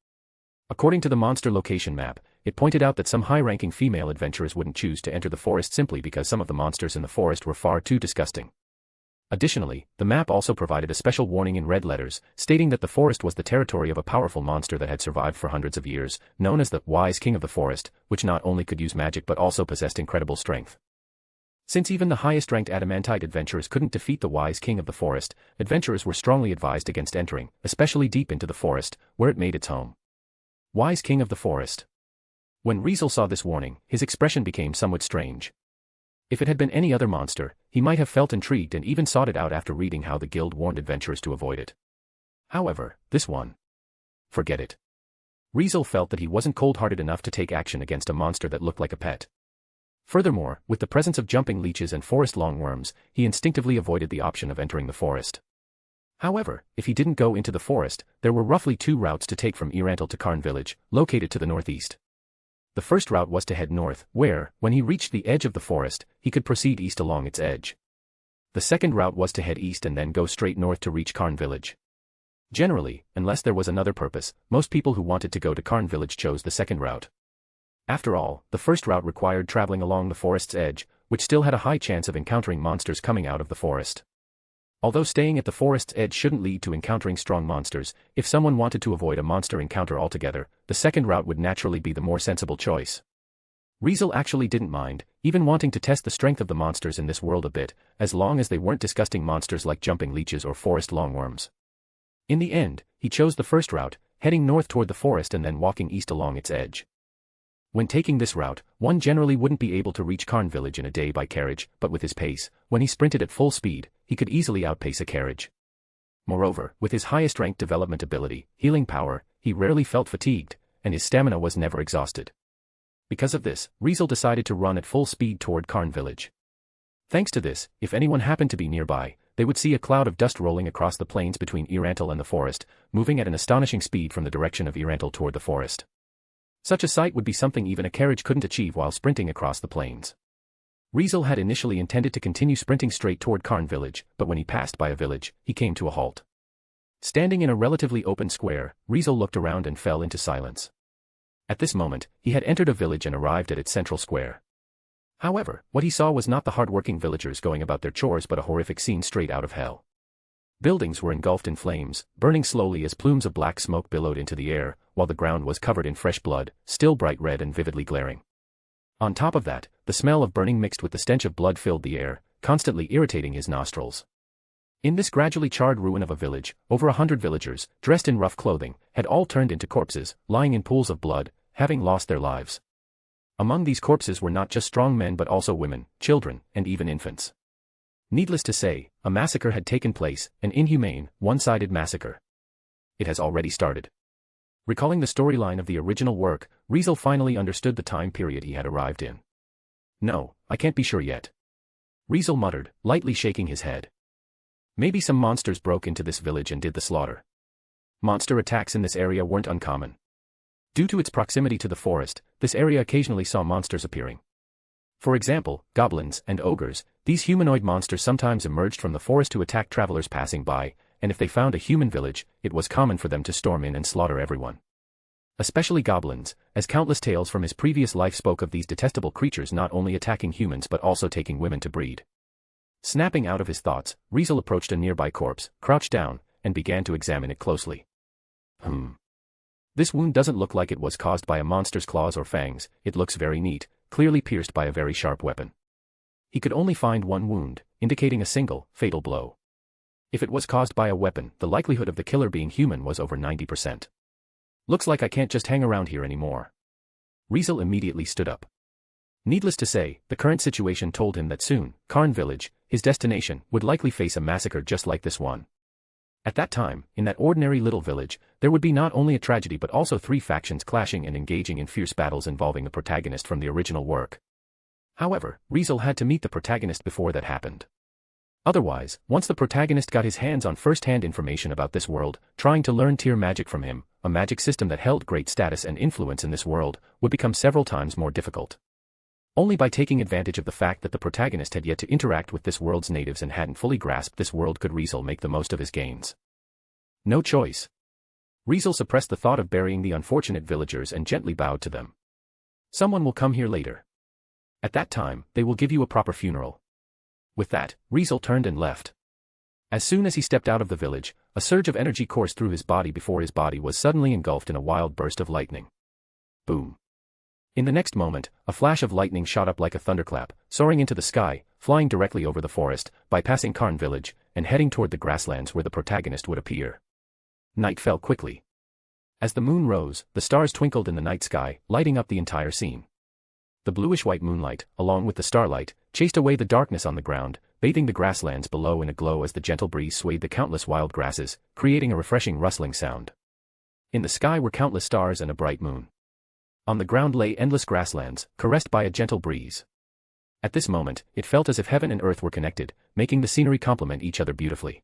According to the monster location map, it pointed out that some high-ranking female adventurers wouldn't choose to enter the forest simply because some of the monsters in the forest were far too disgusting. Additionally, the map also provided a special warning in red letters, stating that the forest was the territory of a powerful monster that had survived for hundreds of years, known as the wise king of the forest, which not only could use magic but also possessed incredible strength. Since even the highest-ranked adamantite adventurers couldn't defeat the wise king of the forest, adventurers were strongly advised against entering, especially deep into the forest, where it made its home. Wise king of the forest. When Riezel saw this warning, his expression became somewhat strange. If it had been any other monster, he might have felt intrigued and even sought it out after reading how the guild warned adventurers to avoid it. However, this one. Forget it. Riezel felt that he wasn't cold-hearted enough to take action against a monster that looked like a pet. Furthermore, with the presence of jumping leeches and forest longworms, he instinctively avoided the option of entering the forest. However, if he didn't go into the forest, there were roughly 2 routes to take from Riezel to Karn village, located to the northeast. The first route was to head north, where, when he reached the edge of the forest, he could proceed east along its edge. The second route was to head east and then go straight north to reach Karn village. Generally, unless there was another purpose, most people who wanted to go to Karn village chose the second route. After all, the first route required traveling along the forest's edge, which still had a high chance of encountering monsters coming out of the forest. Although staying at the forest's edge shouldn't lead to encountering strong monsters, if someone wanted to avoid a monster encounter altogether, the second route would naturally be the more sensible choice. Riezel actually didn't mind, even wanting to test the strength of the monsters in this world a bit, as long as they weren't disgusting monsters like jumping leeches or forest longworms. In the end, he chose the first route, heading north toward the forest and then walking east along its edge. When taking this route, one generally wouldn't be able to reach Karn village in a day by carriage, but with his pace, when he sprinted at full speed, he could easily outpace a carriage. Moreover, with his highest ranked development ability, healing power, he rarely felt fatigued, and his stamina was never exhausted. Because of this, Riezel decided to run at full speed toward Karn village. Thanks to this, if anyone happened to be nearby, they would see a cloud of dust rolling across the plains between Riezel and the forest, moving at an astonishing speed from the direction of Riezel toward the forest. Such a sight would be something even a carriage couldn't achieve while sprinting across the plains. Riezel had initially intended to continue sprinting straight toward Karn village, but when he passed by a village, he came to a halt. Standing in a relatively open square, Riezel looked around and fell into silence. At this moment, he had entered a village and arrived at its central square. However, what he saw was not the hard-working villagers going about their chores but a horrific scene straight out of hell. Buildings were engulfed in flames, burning slowly as plumes of black smoke billowed into the air, while the ground was covered in fresh blood, still bright red and vividly glaring. On top of that, the smell of burning mixed with the stench of blood filled the air, constantly irritating his nostrils. In this gradually charred ruin of a village, over 100 villagers, dressed in rough clothing, had all turned into corpses, lying in pools of blood, having lost their lives. Among these corpses were not just strong men but also women, children, and even infants. Needless to say, a massacre had taken place, an inhumane, one-sided massacre. It has already started. Recalling the storyline of the original work, Riezel finally understood the time period he had arrived in. No, I can't be sure yet. Riezel muttered, lightly shaking his head. Maybe some monsters broke into this village and did the slaughter. Monster attacks in this area weren't uncommon. Due to its proximity to the forest, this area occasionally saw monsters appearing. For example, goblins and ogres, these humanoid monsters sometimes emerged from the forest to attack travelers passing by, and if they found a human village, it was common for them to storm in and slaughter everyone. Especially goblins, as countless tales from his previous life spoke of these detestable creatures not only attacking humans but also taking women to breed. Snapping out of his thoughts, Riezel approached a nearby corpse, crouched down, and began to examine it closely. This wound doesn't look like it was caused by a monster's claws or fangs, it looks very neat, clearly pierced by a very sharp weapon. He could only find one wound, indicating a single, fatal blow. If it was caused by a weapon, the likelihood of the killer being human was over 90%. Looks like I can't just hang around here anymore. Riezel immediately stood up. Needless to say, the current situation told him that soon, Karn village, his destination, would likely face a massacre just like this one. At that time, in that ordinary little village, there would be not only a tragedy but also 3 factions clashing and engaging in fierce battles involving the protagonist from the original work. However, Riezel had to meet the protagonist before that happened. Otherwise, once the protagonist got his hands on first-hand information about this world, trying to learn tier magic from him, a magic system that held great status and influence in this world, would become several times more difficult. Only by taking advantage of the fact that the protagonist had yet to interact with this world's natives and hadn't fully grasped this world could Riezel make the most of his gains. No choice. Riezel suppressed the thought of burying the unfortunate villagers and gently bowed to them. Someone will come here later. At that time, they will give you a proper funeral. With that, Riezel turned and left. As soon as he stepped out of the village, a surge of energy coursed through his body before his body was suddenly engulfed in a wild burst of lightning. Boom. In the next moment, a flash of lightning shot up like a thunderclap, soaring into the sky, flying directly over the forest, bypassing Karn village, and heading toward the grasslands where the protagonist would appear. Night fell quickly. As the moon rose, the stars twinkled in the night sky, lighting up the entire scene. The bluish-white moonlight, along with the starlight, chased away the darkness on the ground, bathing the grasslands below in a glow as the gentle breeze swayed the countless wild grasses, creating a refreshing rustling sound. In the sky were countless stars and a bright moon. On the ground lay endless grasslands, caressed by a gentle breeze. At this moment, it felt as if heaven and earth were connected, making the scenery complement each other beautifully.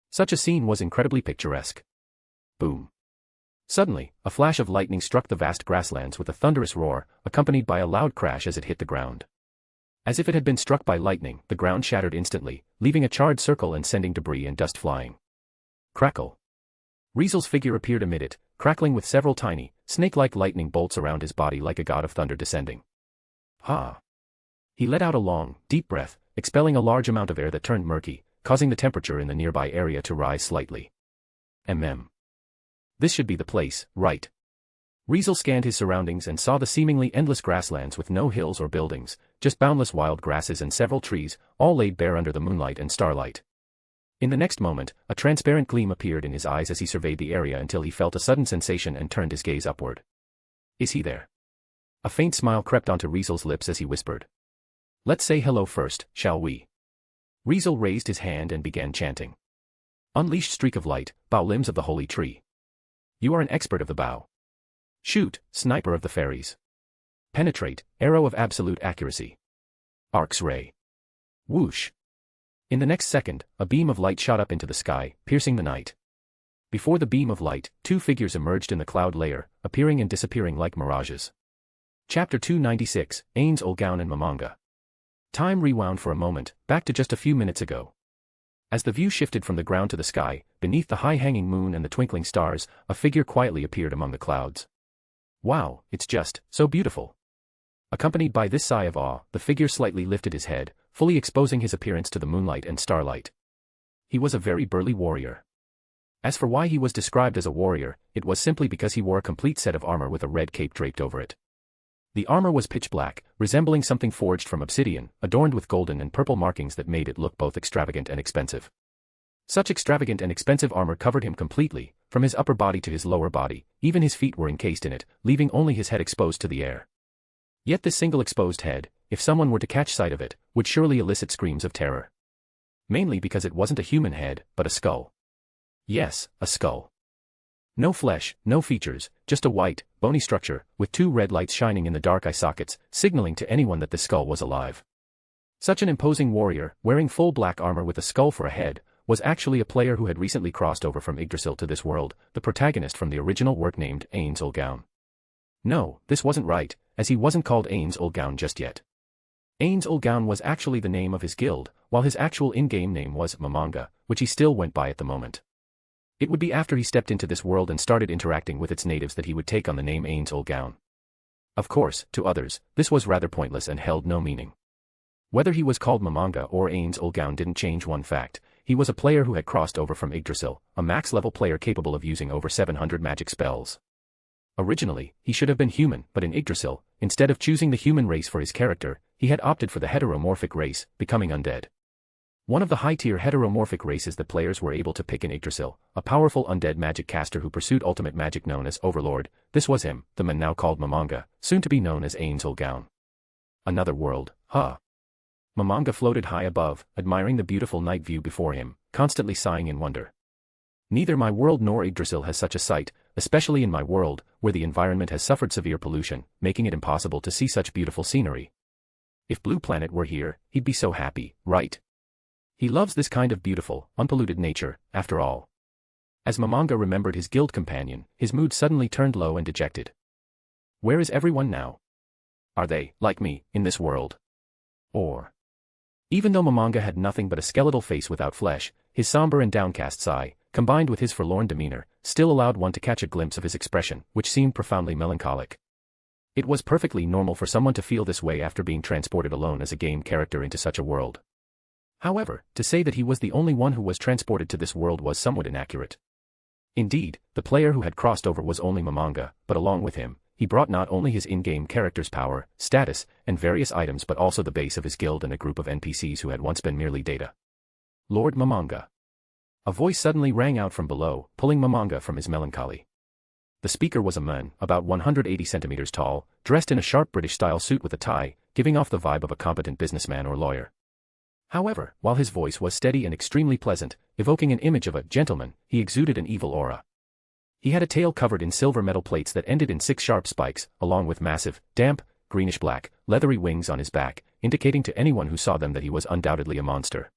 Such a scene was incredibly picturesque. Boom. Suddenly, a flash of lightning struck the vast grasslands with a thunderous roar, accompanied by a loud crash as it hit the ground. As if it had been struck by lightning, the ground shattered instantly, leaving a charred circle and sending debris and dust flying. Crackle. Riezel's figure appeared amid it, crackling with several tiny, snake-like lightning bolts around his body like a god of thunder descending. Ha! He let out a long, deep breath, expelling a large amount of air that turned murky, causing the temperature in the nearby area to rise slightly. This should be the place, right? Riezel scanned his surroundings and saw the seemingly endless grasslands with no hills or buildings, just boundless wild grasses and several trees, all laid bare under the moonlight and starlight. In the next moment, a transparent gleam appeared in his eyes as he surveyed the area until he felt a sudden sensation and turned his gaze upward. Is he there? A faint smile crept onto Riezel's lips as he whispered. Let's say hello first, shall we? Riezel raised his hand and began chanting. Unleashed streak of light, bow limbs of the holy tree. You are an expert of the bow. Shoot, sniper of the fairies. Penetrate, arrow of absolute accuracy. Arc's ray. Whoosh. In the next second, a beam of light shot up into the sky, piercing the night. Before the beam of light, two figures emerged in the cloud layer, appearing and disappearing like mirages. Chapter 296, Ains Olgaun and Mamanga. Time rewound for a moment, back to just a few minutes ago. As the view shifted from the ground to the sky, beneath the high-hanging moon and the twinkling stars, a figure quietly appeared among the clouds. Wow, it's just so beautiful. Accompanied by this sigh of awe, the figure slightly lifted his head, fully exposing his appearance to the moonlight and starlight. He was a very burly warrior. As for why he was described as a warrior, it was simply because he wore a complete set of armor with a red cape draped over it. The armor was pitch black, resembling something forged from obsidian, adorned with golden and purple markings that made it look both extravagant and expensive. Such extravagant and expensive armor covered him completely, from his upper body to his lower body, even his feet were encased in it, leaving only his head exposed to the air. Yet this single exposed head, if someone were to catch sight of it, would surely elicit screams of terror. Mainly because it wasn't a human head, but a skull. Yes, a skull. No flesh, no features, just a white, bony structure, with two red lights shining in the dark eye sockets, signaling to anyone that the skull was alive. Such an imposing warrior, wearing full black armor with a skull for a head, was actually a player who had recently crossed over from Yggdrasil to this world, the protagonist from the original work named Ains Olgaun. No, this wasn't right, as he wasn't called Ains Olgaun just yet. Ains Olgaun was actually the name of his guild, while his actual in-game name was Mamanga, which he still went by at the moment. It would be after he stepped into this world and started interacting with its natives that he would take on the name Ains Olgaun. Of course, to others, this was rather pointless and held no meaning. Whether he was called Mamanga or Ains Olgaun didn't change one fact: he was a player who had crossed over from Yggdrasil, a max-level player capable of using over 700 magic spells. Originally, he should have been human, but in Yggdrasil, instead of choosing the human race for his character, he had opted for the heteromorphic race, becoming undead. One of the high-tier heteromorphic races that players were able to pick in Yggdrasil, a powerful undead magic caster who pursued ultimate magic known as Overlord, this was him, the man now called Mamanga, soon to be known as Ains Olgaun. Another world, huh? Mamanga floated high above, admiring the beautiful night view before him, constantly sighing in wonder. Neither my world nor Yggdrasil has such a sight, especially in my world, where the environment has suffered severe pollution, making it impossible to see such beautiful scenery. If Blue Planet were here, he'd be so happy, right? He loves this kind of beautiful, unpolluted nature, after all. As Mamanga remembered his guild companion, his mood suddenly turned low and dejected. Where is everyone now? Are they, like me, in this world? Or... Even though Mamanga had nothing but a skeletal face without flesh, his somber and downcast sigh, combined with his forlorn demeanor, still allowed one to catch a glimpse of his expression, which seemed profoundly melancholic. It was perfectly normal for someone to feel this way after being transported alone as a game character into such a world. However, to say that he was the only one who was transported to this world was somewhat inaccurate. Indeed, the player who had crossed over was only Mamanga, but along with him, he brought not only his in-game character's power, status, and various items but also the base of his guild and a group of NPCs who had once been merely data. Lord Mamanga. A voice suddenly rang out from below, pulling Mamanga from his melancholy. The speaker was a man, about 180 centimeters tall, dressed in a sharp British-style suit with a tie, giving off the vibe of a competent businessman or lawyer. However, while his voice was steady and extremely pleasant, evoking an image of a gentleman, he exuded an evil aura. He had a tail covered in silver metal plates that ended in 6 sharp spikes, along with massive, damp, greenish-black, leathery wings on his back, indicating to anyone who saw them that he was undoubtedly a monster.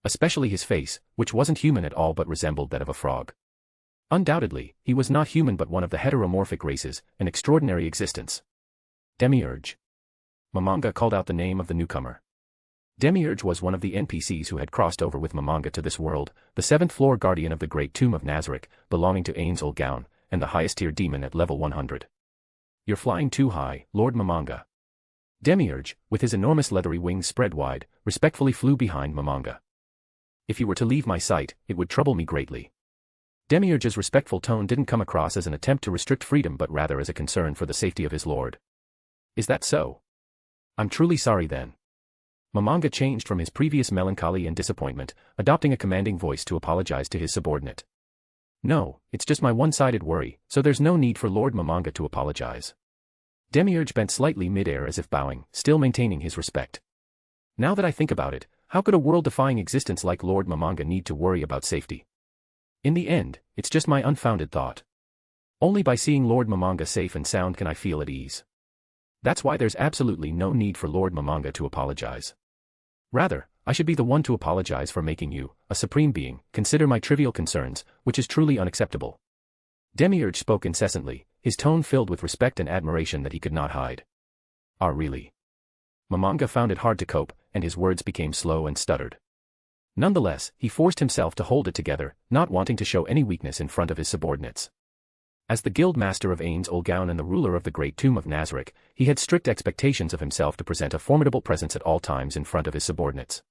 Especially his face, which wasn't human at all but resembled that of a frog. Undoubtedly, he was not human but one of the heteromorphic races, an extraordinary existence. Demiurge. Mamanga called out the name of the newcomer. Demiurge was one of the NPCs who had crossed over with Mamanga to this world, the 7th-floor guardian of the Great Tomb of Nazarick, belonging to Ain's Gaun, and the highest-tier demon at level 100. You're flying too high, Lord Mamanga. Demiurge, with his enormous leathery wings spread wide, respectfully flew behind Mamanga. If you were to leave my sight, it would trouble me greatly. Demiurge's respectful tone didn't come across as an attempt to restrict freedom but rather as a concern for the safety of his lord. Is that so? I'm truly sorry then. Mamanga changed from his previous melancholy and disappointment, adopting a commanding voice to apologize to his subordinate. No, it's just my one-sided worry, so there's no need for Lord Mamanga to apologize. Demiurge bent slightly mid-air as if bowing, still maintaining his respect. Now that I think about it, how could a world-defying existence like Lord Mamanga need to worry about safety? In the end, it's just my unfounded thought. Only by seeing Lord Mamanga safe and sound can I feel at ease. That's why there's absolutely no need for Lord Mamanga to apologize. Rather, I should be the one to apologize for making you, a supreme being, consider my trivial concerns, which is truly unacceptable. Demiurge spoke incessantly, his tone filled with respect and admiration that he could not hide. Ah, really? Mamanga found it hard to cope, and his words became slow and stuttered. Nonetheless, he forced himself to hold it together, not wanting to show any weakness in front of his subordinates. As the guild master of Ain's Gaun and the ruler of the Great Tomb of Nazarick, he had strict expectations of himself to present a formidable presence at all times in front of his subordinates.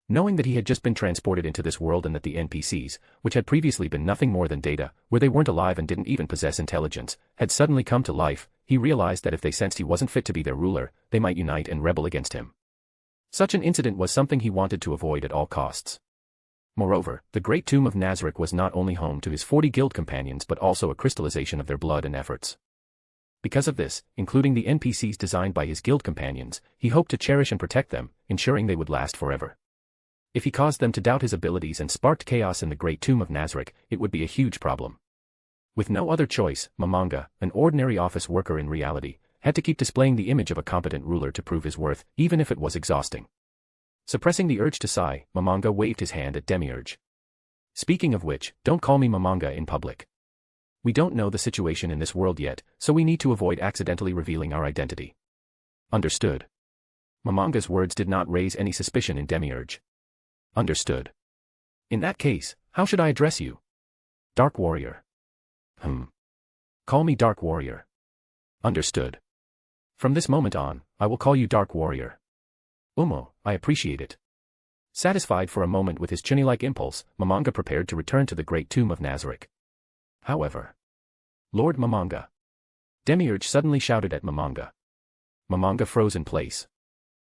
Knowing that he had just been transported into this world and that the NPCs, which had previously been nothing more than data, where they weren't alive and didn't even possess intelligence, had suddenly come to life, he realized that if they sensed he wasn't fit to be their ruler, they might unite and rebel against him. Such an incident was something he wanted to avoid at all costs. Moreover, the Great Tomb of Nazarick was not only home to his 40 guild companions but also a crystallization of their blood and efforts. Because of this, including the NPCs designed by his guild companions, he hoped to cherish and protect them, ensuring they would last forever. If he caused them to doubt his abilities and sparked chaos in the Great Tomb of Nazarick, it would be a huge problem. With no other choice, Mamanga, an ordinary office worker in reality, had to keep displaying the image of a competent ruler to prove his worth, even if it was exhausting. Suppressing the urge to sigh, Mamanga waved his hand at Demiurge. Speaking of which, don't call me Mamanga in public. We don't know the situation in this world yet, so we need to avoid accidentally revealing our identity. Understood. Mamanga's words did not raise any suspicion in Demiurge. Understood. In that case, how should I address you? Dark Warrior. Call me Dark Warrior. Understood. From this moment on, I will call you Dark Warrior. I appreciate it. Satisfied for a moment with his Chuni-like impulse, Mamanga prepared to return to the Great Tomb of Nazarick. However, Lord Mamanga. Demiurge suddenly shouted at Mamanga. Mamanga froze in place.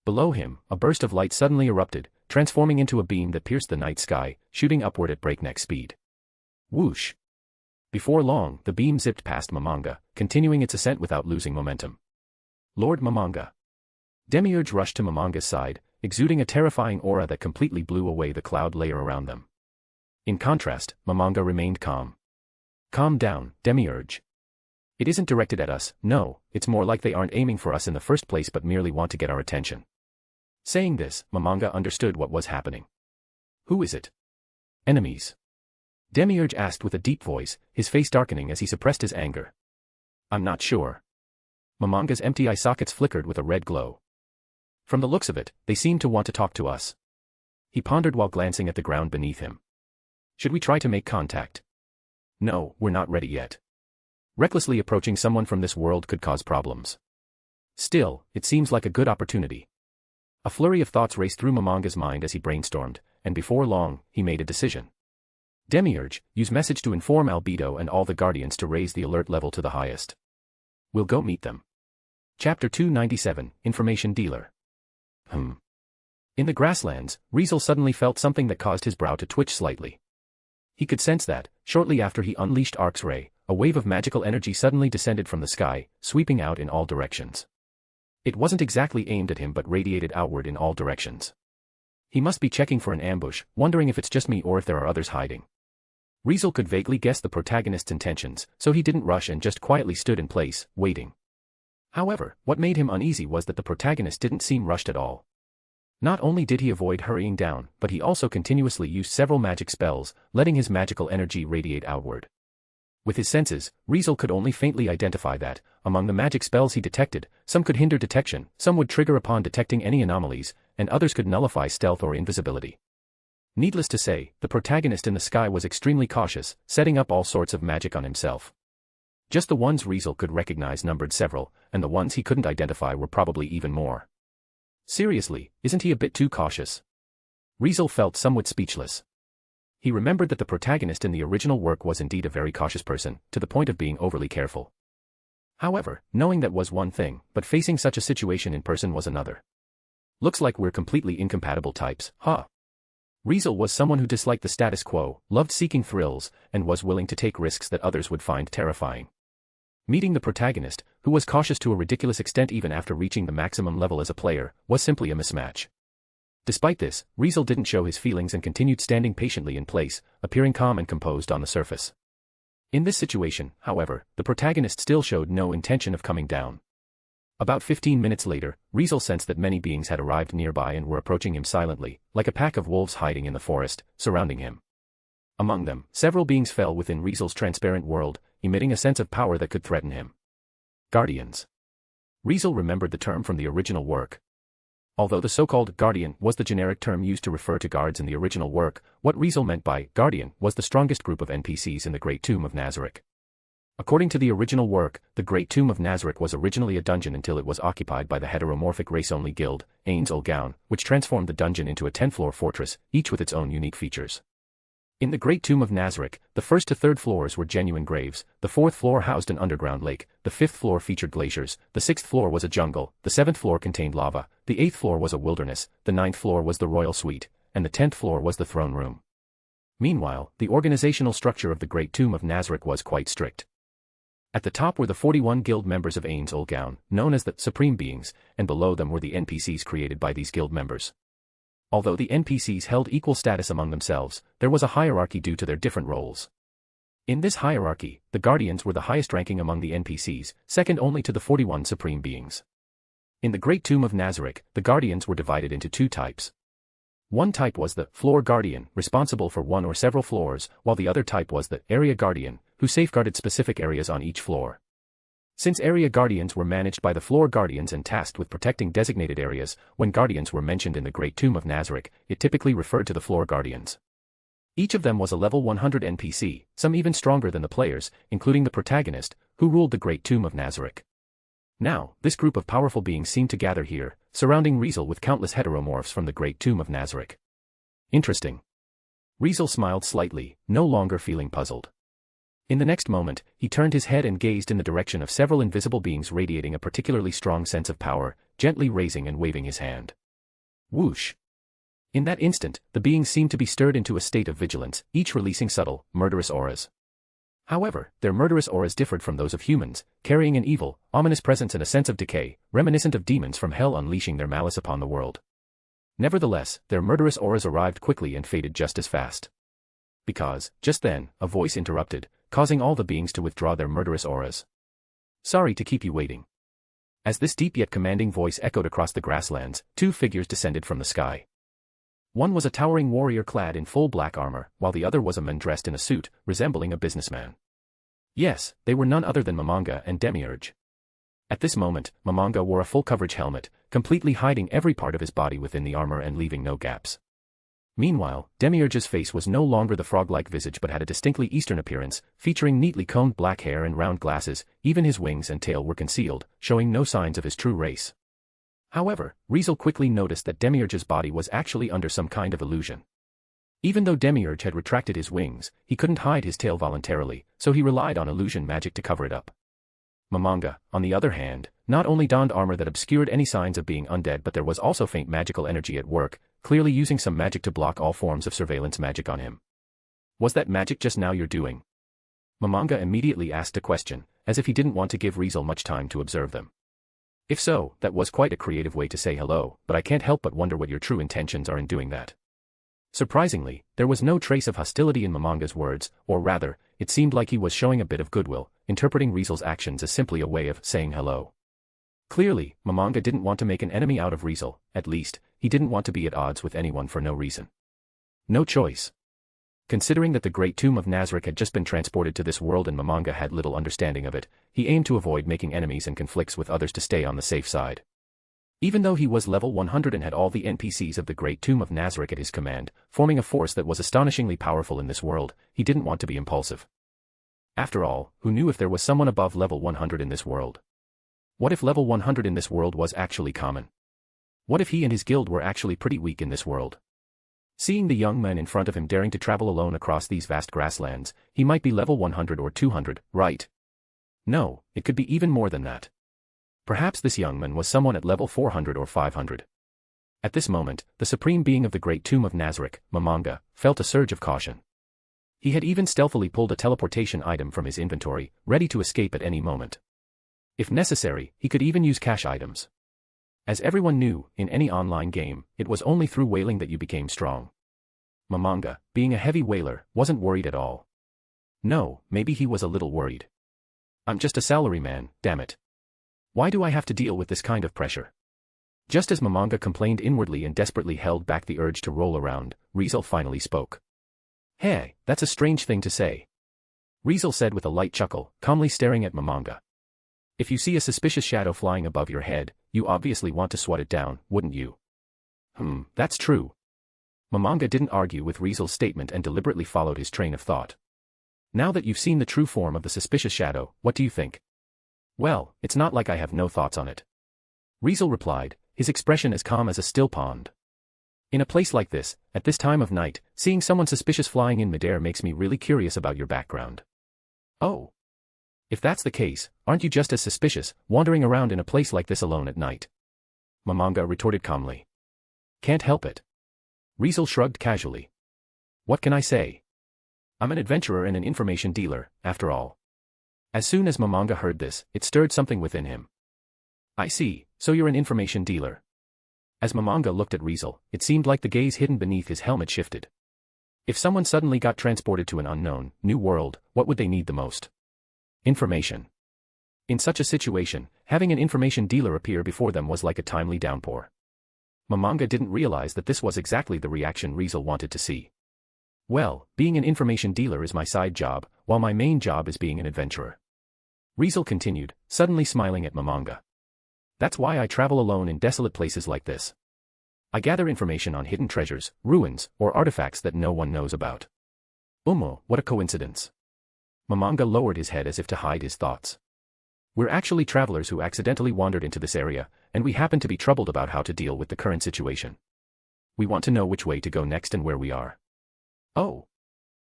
Below him, a burst of light suddenly erupted, transforming into a beam that pierced the night sky, shooting upward at breakneck speed. Whoosh! Before long, the beam zipped past Mamanga, continuing its ascent without losing momentum. Lord Mamanga. Demiurge rushed to Mamanga's side, exuding a terrifying aura that completely blew away the cloud layer around them. In contrast, Mamanga remained calm. Calm down, Demiurge. It isn't directed at us, no, it's more like they aren't aiming for us in the first place but merely want to get our attention. Saying this, Mamanga understood what was happening. Who is it? Enemies? Demiurge asked with a deep voice, his face darkening as he suppressed his anger. I'm not sure. Mamanga's empty eye sockets flickered with a red glow. From the looks of it, they seemed to want to talk to us. He pondered while glancing at the ground beneath him. Should we try to make contact? No, we're not ready yet. Recklessly approaching someone from this world could cause problems. Still, it seems like a good opportunity. A flurry of thoughts raced through Mamanga's mind as he brainstormed, and before long, he made a decision. Demiurge, use message to inform Albedo and all the guardians to raise the alert level to the highest. We'll go meet them. Chapter 297, Information Dealer. In the grasslands, Riezel suddenly felt something that caused his brow to twitch slightly. He could sense that, shortly after he unleashed Ark's ray, a wave of magical energy suddenly descended from the sky, sweeping out in all directions. It wasn't exactly aimed at him but radiated outward in all directions. He must be checking for an ambush, wondering if it's just me or if there are others hiding. Riezel could vaguely guess the protagonist's intentions, so he didn't rush and just quietly stood in place, waiting. However, what made him uneasy was that the protagonist didn't seem rushed at all. Not only did he avoid hurrying down, but he also continuously used several magic spells, letting his magical energy radiate outward. With his senses, Riezel could only faintly identify that, among the magic spells he detected, some could hinder detection, some would trigger upon detecting any anomalies, and others could nullify stealth or invisibility. Needless to say, the protagonist in the sky was extremely cautious, setting up all sorts of magic on himself. Just the ones Riezel could recognize numbered several, and the ones he couldn't identify were probably even more. Seriously, isn't he a bit too cautious? Riezel felt somewhat speechless. He remembered that the protagonist in the original work was indeed a very cautious person, to the point of being overly careful. However, knowing that was one thing, but facing such a situation in person was another. Looks like we're completely incompatible types, huh? Riezel was someone who disliked the status quo, loved seeking thrills, and was willing to take risks that others would find terrifying. Meeting the protagonist, who was cautious to a ridiculous extent even after reaching the maximum level as a player, was simply a mismatch. Despite this, Riezel didn't show his feelings and continued standing patiently in place, appearing calm and composed on the surface. In this situation, however, the protagonist still showed no intention of coming down. About 15 minutes later, Riezel sensed that many beings had arrived nearby and were approaching him silently, like a pack of wolves hiding in the forest, surrounding him. Among them, several beings fell within Riezel's transparent world, emitting a sense of power that could threaten him. Guardians. Riezel remembered the term from the original work. Although the so-called guardian was the generic term used to refer to guards in the original work, what Riezel meant by guardian was the strongest group of NPCs in the Great Tomb of Nazarick. According to the original work, the Great Tomb of Nazarick was originally a dungeon until it was occupied by the heteromorphic race-only guild, Ains ul Gaun, which transformed the dungeon into a 10-floor fortress, each with its own unique features. In the Great Tomb of Nazarick, the first to third floors were genuine graves, the fourth floor housed an underground lake, the fifth floor featured glaciers, the sixth floor was a jungle, the seventh floor contained lava, the eighth floor was a wilderness, the ninth floor was the royal suite, and the 10th floor was the throne room. Meanwhile, the organizational structure of the Great Tomb of Nazarick was quite strict. At the top were the 41 guild members of Ains ul Gaun, known as the Supreme Beings, and below them were the NPCs created by these guild members. Although the NPCs held equal status among themselves, there was a hierarchy due to their different roles. In this hierarchy, the Guardians were the highest ranking among the NPCs, second only to the 41 Supreme Beings. In the Great Tomb of Nazarick, the Guardians were divided into two types. One type was the Floor Guardian, responsible for one or several floors, while the other type was the Area Guardian, who safeguarded specific areas on each floor. Since Area Guardians were managed by the Floor Guardians and tasked with protecting designated areas, when Guardians were mentioned in the Great Tomb of Nazarick, it typically referred to the Floor Guardians. Each of them was a level 100 NPC, some even stronger than the players, including the protagonist, who ruled the Great Tomb of Nazarick. Now, this group of powerful beings seemed to gather here, surrounding Riezel with countless heteromorphs from the Great Tomb of Nazarick. Interesting. Riezel smiled slightly, no longer feeling puzzled. In the next moment, he turned his head and gazed in the direction of several invisible beings radiating a particularly strong sense of power, gently raising and waving his hand. Whoosh! In that instant, the beings seemed to be stirred into a state of vigilance, each releasing subtle, murderous auras. However, their murderous auras differed from those of humans, carrying an evil, ominous presence and a sense of decay, reminiscent of demons from hell unleashing their malice upon the world. Nevertheless, their murderous auras arrived quickly and faded just as fast. Because, just then, a voice interrupted, causing all the beings to withdraw their murderous auras. Sorry to keep you waiting. As this deep yet commanding voice echoed across the grasslands, two figures descended from the sky. One was a towering warrior clad in full black armor, while the other was a man dressed in a suit, resembling a businessman. Yes, they were none other than Mamanga and Demiurge. At this moment, Mamanga wore a full-coverage helmet, completely hiding every part of his body within the armor and leaving no gaps. Meanwhile, Demiurge's face was no longer the frog-like visage but had a distinctly Eastern appearance, featuring neatly combed black hair and round glasses. Even his wings and tail were concealed, showing no signs of his true race. However, Riezel quickly noticed that Demiurge's body was actually under some kind of illusion. Even though Demiurge had retracted his wings, he couldn't hide his tail voluntarily, so he relied on illusion magic to cover it up. Mamanga, on the other hand, not only donned armor that obscured any signs of being undead, but there was also faint magical energy at work, clearly using some magic to block all forms of surveillance magic on him. Was that magic just now you're doing? Mamanga immediately asked a question, as if he didn't want to give Riezel much time to observe them. If so, that was quite a creative way to say hello, but I can't help but wonder what your true intentions are in doing that. Surprisingly, there was no trace of hostility in Mamanga's words, or rather, it seemed like he was showing a bit of goodwill, interpreting Riezel's actions as simply a way of saying hello. Clearly, Mamanga didn't want to make an enemy out of Riezel, at least, he didn't want to be at odds with anyone for no reason. No choice. Considering that the Great Tomb of Nazarick had just been transported to this world and Mamanga had little understanding of it, he aimed to avoid making enemies and conflicts with others to stay on the safe side. Even though he was level 100 and had all the NPCs of the Great Tomb of Nazarick at his command, forming a force that was astonishingly powerful in this world, he didn't want to be impulsive. After all, who knew if there was someone above level 100 in this world? What if level 100 in this world was actually common? What if he and his guild were actually pretty weak in this world? Seeing the young man in front of him daring to travel alone across these vast grasslands, he might be level 100 or 200, right? No, it could be even more than that. Perhaps this young man was someone at level 400 or 500. At this moment, the supreme being of the Great Tomb of Nazarick, Mamanga, felt a surge of caution. He had even stealthily pulled a teleportation item from his inventory, ready to escape at any moment. If necessary, he could even use cache items. As everyone knew, in any online game, it was only through whaling that you became strong. Mamanga, being a heavy whaler, wasn't worried at all. No, maybe he was a little worried. I'm just a salaryman, damn it. Why do I have to deal with this kind of pressure? Just as Mamanga complained inwardly and desperately held back the urge to roll around, Riezel finally spoke. Hey, that's a strange thing to say. Riezel said with a light chuckle, calmly staring at Mamanga. If you see a suspicious shadow flying above your head, you obviously want to swat it down, wouldn't you? That's true. Mamanga didn't argue with Riezel's statement and deliberately followed his train of thought. Now that you've seen the true form of the suspicious shadow, what do you think? Well, it's not like I have no thoughts on it. Riezel replied, his expression as calm as a still pond. In a place like this, at this time of night, seeing someone suspicious flying in midair makes me really curious about your background. Oh. If that's the case, aren't you just as suspicious, wandering around in a place like this alone at night? Mamanga retorted calmly. Can't help it. Riezel shrugged casually. What can I say? I'm an adventurer and an information dealer, after all. As soon as Mamanga heard this, it stirred something within him. I see, so you're an information dealer. As Mamanga looked at Riezel, it seemed like the gaze hidden beneath his helmet shifted. If someone suddenly got transported to an unknown, new world, what would they need the most? Information. In such a situation, having an information dealer appear before them was like a timely downpour. Mamanga didn't realize that this was exactly the reaction Riezel wanted to see. Well, being an information dealer is my side job, while my main job is being an adventurer. Riezel continued, suddenly smiling at Mamanga. That's why I travel alone in desolate places like this. I gather information on hidden treasures, ruins, or artifacts that no one knows about. What a coincidence. Mamanga lowered his head as if to hide his thoughts. We're actually travelers who accidentally wandered into this area, and we happen to be troubled about how to deal with the current situation. We want to know which way to go next and where we are. Oh.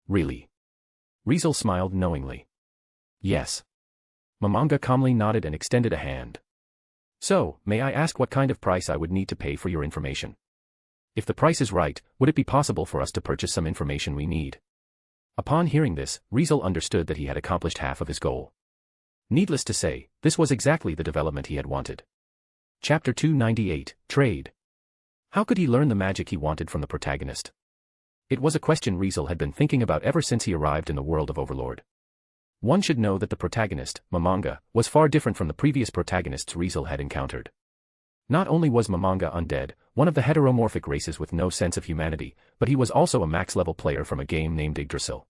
Really? Riezel smiled knowingly. Yes. Mamanga calmly nodded and extended a hand. So, may I ask what kind of price I would need to pay for your information? If the price is right, would it be possible for us to purchase some information we need? Upon hearing this, Riezel understood that he had accomplished half of his goal. Needless to say, this was exactly the development he had wanted. Chapter 298, Trade. How could he learn the magic he wanted from the protagonist? It was a question Riezel had been thinking about ever since he arrived in the world of Overlord. One should know that the protagonist, Mamanga, was far different from the previous protagonists Riezel had encountered. Not only was Mamanga undead, one of the heteromorphic races with no sense of humanity, but he was also a max-level player from a game named Yggdrasil.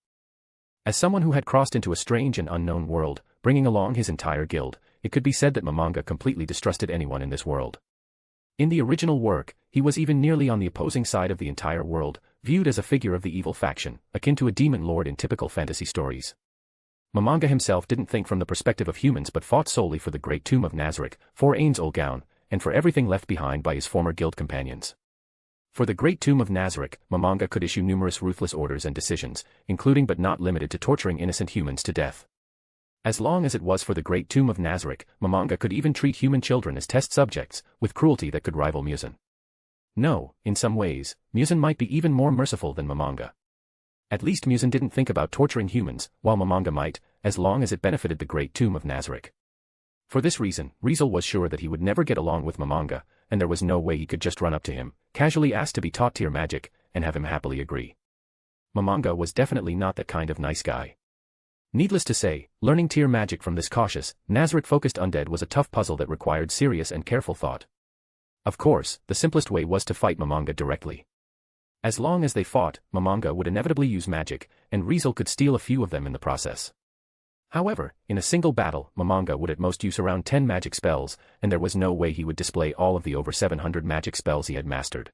As someone who had crossed into a strange and unknown world, bringing along his entire guild, it could be said that Mamanga completely distrusted anyone in this world. In the original work, he was even nearly on the opposing side of the entire world, viewed as a figure of the evil faction, akin to a demon lord in typical fantasy stories. Mamanga himself didn't think from the perspective of humans but fought solely for the Great Tomb of Nazarick, for Ain's Olgaun, and for everything left behind by his former guild companions. For the Great Tomb of Nazarick, Mamanga could issue numerous ruthless orders and decisions, including but not limited to torturing innocent humans to death. As long as it was for the Great Tomb of Nazarick, Mamanga could even treat human children as test subjects, with cruelty that could rival Musen. No, in some ways, Musen might be even more merciful than Mamanga. At least Musen didn't think about torturing humans, while Mamanga might, as long as it benefited the Great Tomb of Nazarick. For this reason, Riezel was sure that he would never get along with Mamanga, and there was no way he could just run up to him, casually ask to be taught tier magic, and have him happily agree. Mamanga was definitely not that kind of nice guy. Needless to say, learning tier magic from this cautious, Nazarick-focused undead was a tough puzzle that required serious and careful thought. Of course, the simplest way was to fight Mamanga directly. As long as they fought, Mamanga would inevitably use magic, and Riezel could steal a few of them in the process. However, in a single battle, Mamanga would at most use around 10 magic spells, and there was no way he would display all of the over 700 magic spells he had mastered.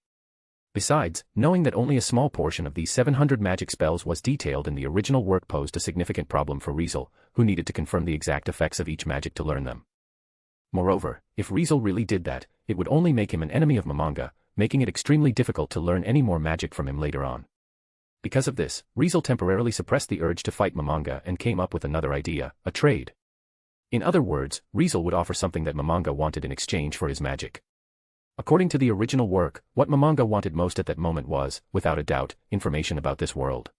Besides, knowing that only a small portion of these 700 magic spells was detailed in the original work posed a significant problem for Riezel, who needed to confirm the exact effects of each magic to learn them. Moreover, if Riezel really did that, it would only make him an enemy of Mamanga, making it extremely difficult to learn any more magic from him later on. Because of this, Riezel temporarily suppressed the urge to fight Mamanga and came up with another idea, a trade. In other words, Riezel would offer something that Mamanga wanted in exchange for his magic. According to the original work, what Mamanga wanted most at that moment was, without a doubt, information about this world.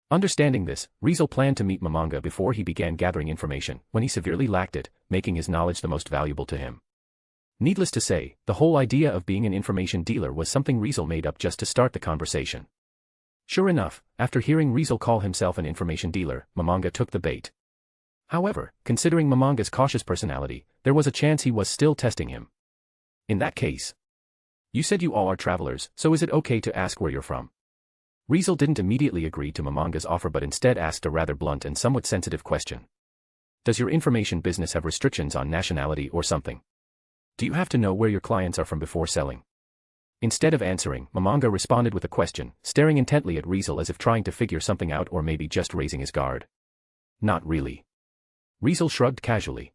Understanding this, Riezel planned to meet Mamanga before he began gathering information, when he severely lacked it, making his knowledge the most valuable to him. Needless to say, the whole idea of being an information dealer was something Riezel made up just to start the conversation. Sure enough, after hearing Riezel call himself an information dealer, Mamanga took the bait. However, considering Mamanga's cautious personality, there was a chance he was still testing him. In that case, you said you all are travelers, so is it okay to ask where you're from? Riezel didn't immediately agree to Mamanga's offer but instead asked a rather blunt and somewhat sensitive question. Does your information business have restrictions on nationality or something? Do you have to know where your clients are from before selling? Instead of answering, Mamanga responded with a question, staring intently at Riezel as if trying to figure something out or maybe just raising his guard. Not really. Riezel shrugged casually.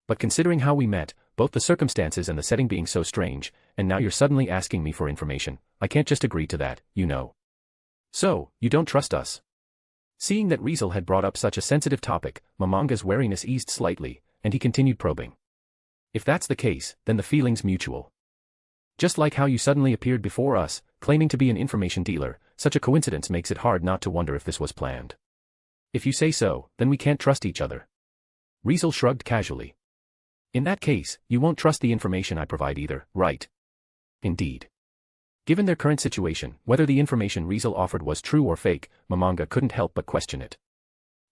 But considering how we met, both the circumstances and the setting being so strange, and now you're suddenly asking me for information, I can't just agree to that, you know. So, you don't trust us? Seeing that Riezel had brought up such a sensitive topic, Mamanga's wariness eased slightly, and he continued probing. If that's the case, then the feeling's mutual. Just like how you suddenly appeared before us, claiming to be an information dealer, such a coincidence makes it hard not to wonder if this was planned. If you say so, then we can't trust each other. Riezel shrugged casually. In that case, you won't trust the information I provide either, right? Indeed. Given their current situation, whether the information Riezel offered was true or fake, Mamanga couldn't help but question it.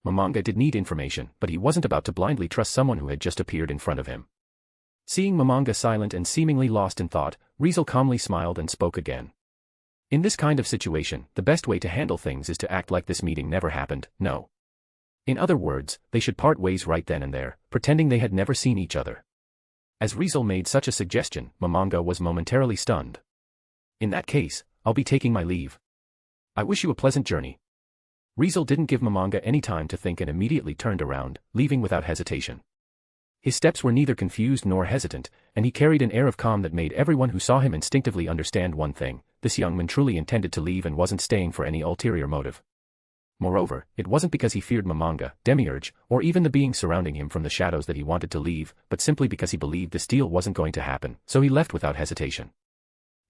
Mamanga did need information, but he wasn't about to blindly trust someone who had just appeared in front of him. Seeing Mamanga silent and seemingly lost in thought, Riezel calmly smiled and spoke again. In this kind of situation, the best way to handle things is to act like this meeting never happened, no. In other words, they should part ways right then and there, pretending they had never seen each other. As Riezel made such a suggestion, Mamanga was momentarily stunned. In that case, I'll be taking my leave. I wish you a pleasant journey. Riezel didn't give Mamanga any time to think and immediately turned around, leaving without hesitation. His steps were neither confused nor hesitant, and he carried an air of calm that made everyone who saw him instinctively understand one thing: this young man truly intended to leave and wasn't staying for any ulterior motive. Moreover, it wasn't because he feared Mamanga, Demiurge, or even the beings surrounding him from the shadows that he wanted to leave, but simply because he believed this deal wasn't going to happen, so he left without hesitation.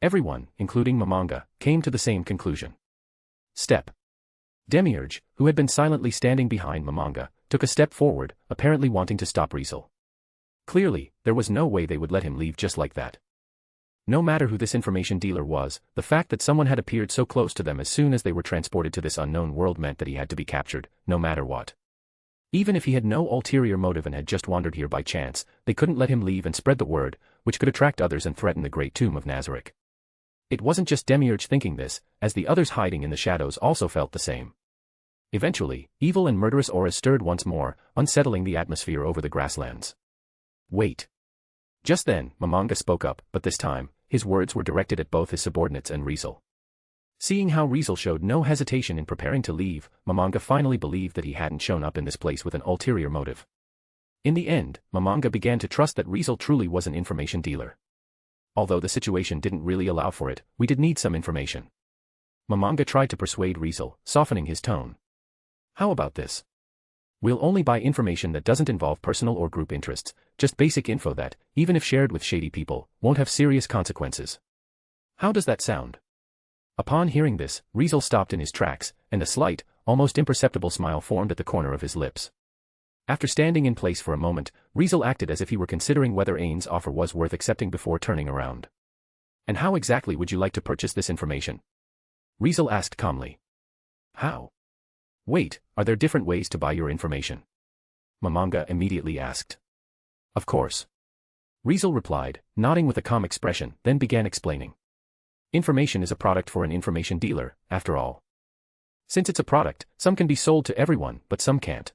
Everyone, including Mamanga, came to the same conclusion. Step. Demiurge, who had been silently standing behind Mamanga, took a step forward, apparently wanting to stop Riezel. Clearly, there was no way they would let him leave just like that. No matter who this information dealer was, the fact that someone had appeared so close to them as soon as they were transported to this unknown world meant that he had to be captured, no matter what. Even if he had no ulterior motive and had just wandered here by chance, they couldn't let him leave and spread the word, which could attract others and threaten the great tomb of Nazarick. It wasn't just Demiurge thinking this, as the others hiding in the shadows also felt the same. Eventually, evil and murderous auras stirred once more, unsettling the atmosphere over the grasslands. Wait. Just then, Mamanga spoke up, but this time, his words were directed at both his subordinates and Riezel. Seeing how Riezel showed no hesitation in preparing to leave, Mamanga finally believed that he hadn't shown up in this place with an ulterior motive. In the end, Mamanga began to trust that Riezel truly was an information dealer. Although the situation didn't really allow for it, we did need some information. Mamanga tried to persuade Riezel, softening his tone. How about this? We'll only buy information that doesn't involve personal or group interests, just basic info that, even if shared with shady people, won't have serious consequences. How does that sound? Upon hearing this, Riezel stopped in his tracks, and a slight, almost imperceptible smile formed at the corner of his lips. After standing in place for a moment, Riezel acted as if he were considering whether Ain's offer was worth accepting before turning around. And how exactly would you like to purchase this information? Riezel asked calmly. How? Wait, are there different ways to buy your information? Mamanga immediately asked. Of course. Riezel replied, nodding with a calm expression, then began explaining. Information is a product for an information dealer, after all. Since it's a product, some can be sold to everyone, but some can't.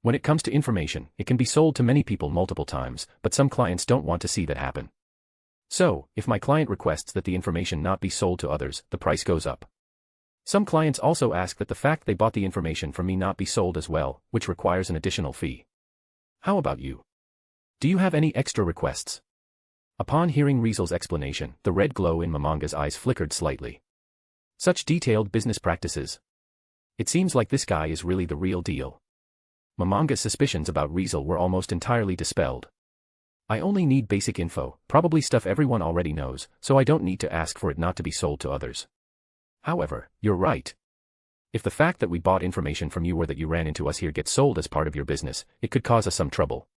When it comes to information, it can be sold to many people multiple times, but some clients don't want to see that happen. So, if my client requests that the information not be sold to others, the price goes up. Some clients also ask that the fact they bought the information from me not be sold as well, which requires an additional fee. How about you? Do you have any extra requests? Upon hearing Riezel's explanation, the red glow in Mamanga's eyes flickered slightly. Such detailed business practices. It seems like this guy is really the real deal. Mamanga's suspicions about Riezel were almost entirely dispelled. I only need basic info, probably stuff everyone already knows, so I don't need to ask for it not to be sold to others. However, you're right. If the fact that we bought information from you or that you ran into us here gets sold as part of your business, it could cause us some trouble.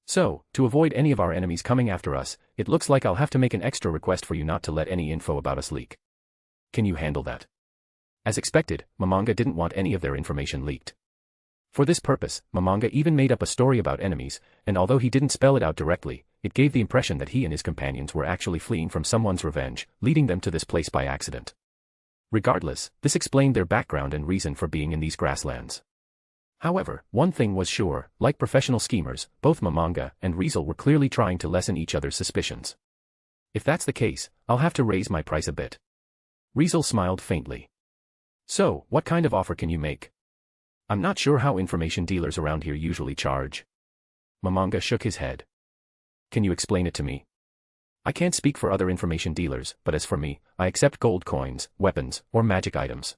So, to avoid any of our enemies coming after us, it looks like I'll have to make an extra request for you not to let any info about us leak. Can you handle that? As expected, Mamanga didn't want any of their information leaked. For this purpose, Mamanga even made up a story about enemies, and although he didn't spell it out directly, it gave the impression that he and his companions were actually fleeing from someone's revenge, leading them to this place by accident. Regardless, this explained their background and reason for being in these grasslands. However, one thing was sure, like professional schemers, both Mamanga and Riezel were clearly trying to lessen each other's suspicions. If that's the case, I'll have to raise my price a bit. Riezel smiled faintly. So, what kind of offer can you make? I'm not sure how information dealers around here usually charge. Mamanga shook his head. Can you explain it to me? I can't speak for other information dealers, but as for me, I accept gold coins, weapons, or magic items.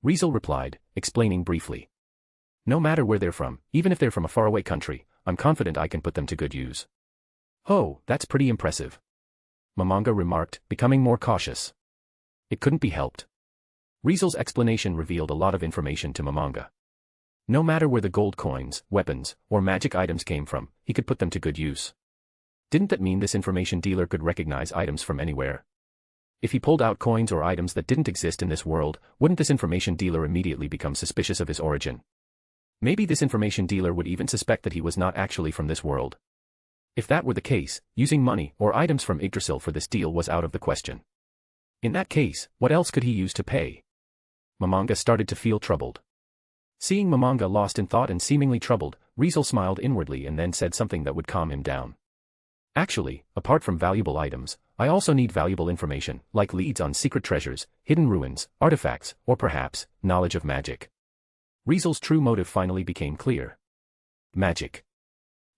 Riezel replied, explaining briefly. No matter where they're from, even if they're from a faraway country, I'm confident I can put them to good use. Oh, that's pretty impressive. Mamanga remarked, becoming more cautious. It couldn't be helped. Riezel's explanation revealed a lot of information to Mamanga. No matter where the gold coins, weapons, or magic items came from, he could put them to good use. Didn't that mean this information dealer could recognize items from anywhere? If he pulled out coins or items that didn't exist in this world, wouldn't this information dealer immediately become suspicious of his origin? Maybe this information dealer would even suspect that he was not actually from this world. If that were the case, using money or items from Yggdrasil for this deal was out of the question. In that case, what else could he use to pay? Mamanga started to feel troubled. Seeing Mamanga lost in thought and seemingly troubled, Riezel smiled inwardly and then said something that would calm him down. Actually, apart from valuable items, I also need valuable information, like leads on secret treasures, hidden ruins, artifacts, or perhaps, knowledge of magic. Riezel's true motive finally became clear. Magic.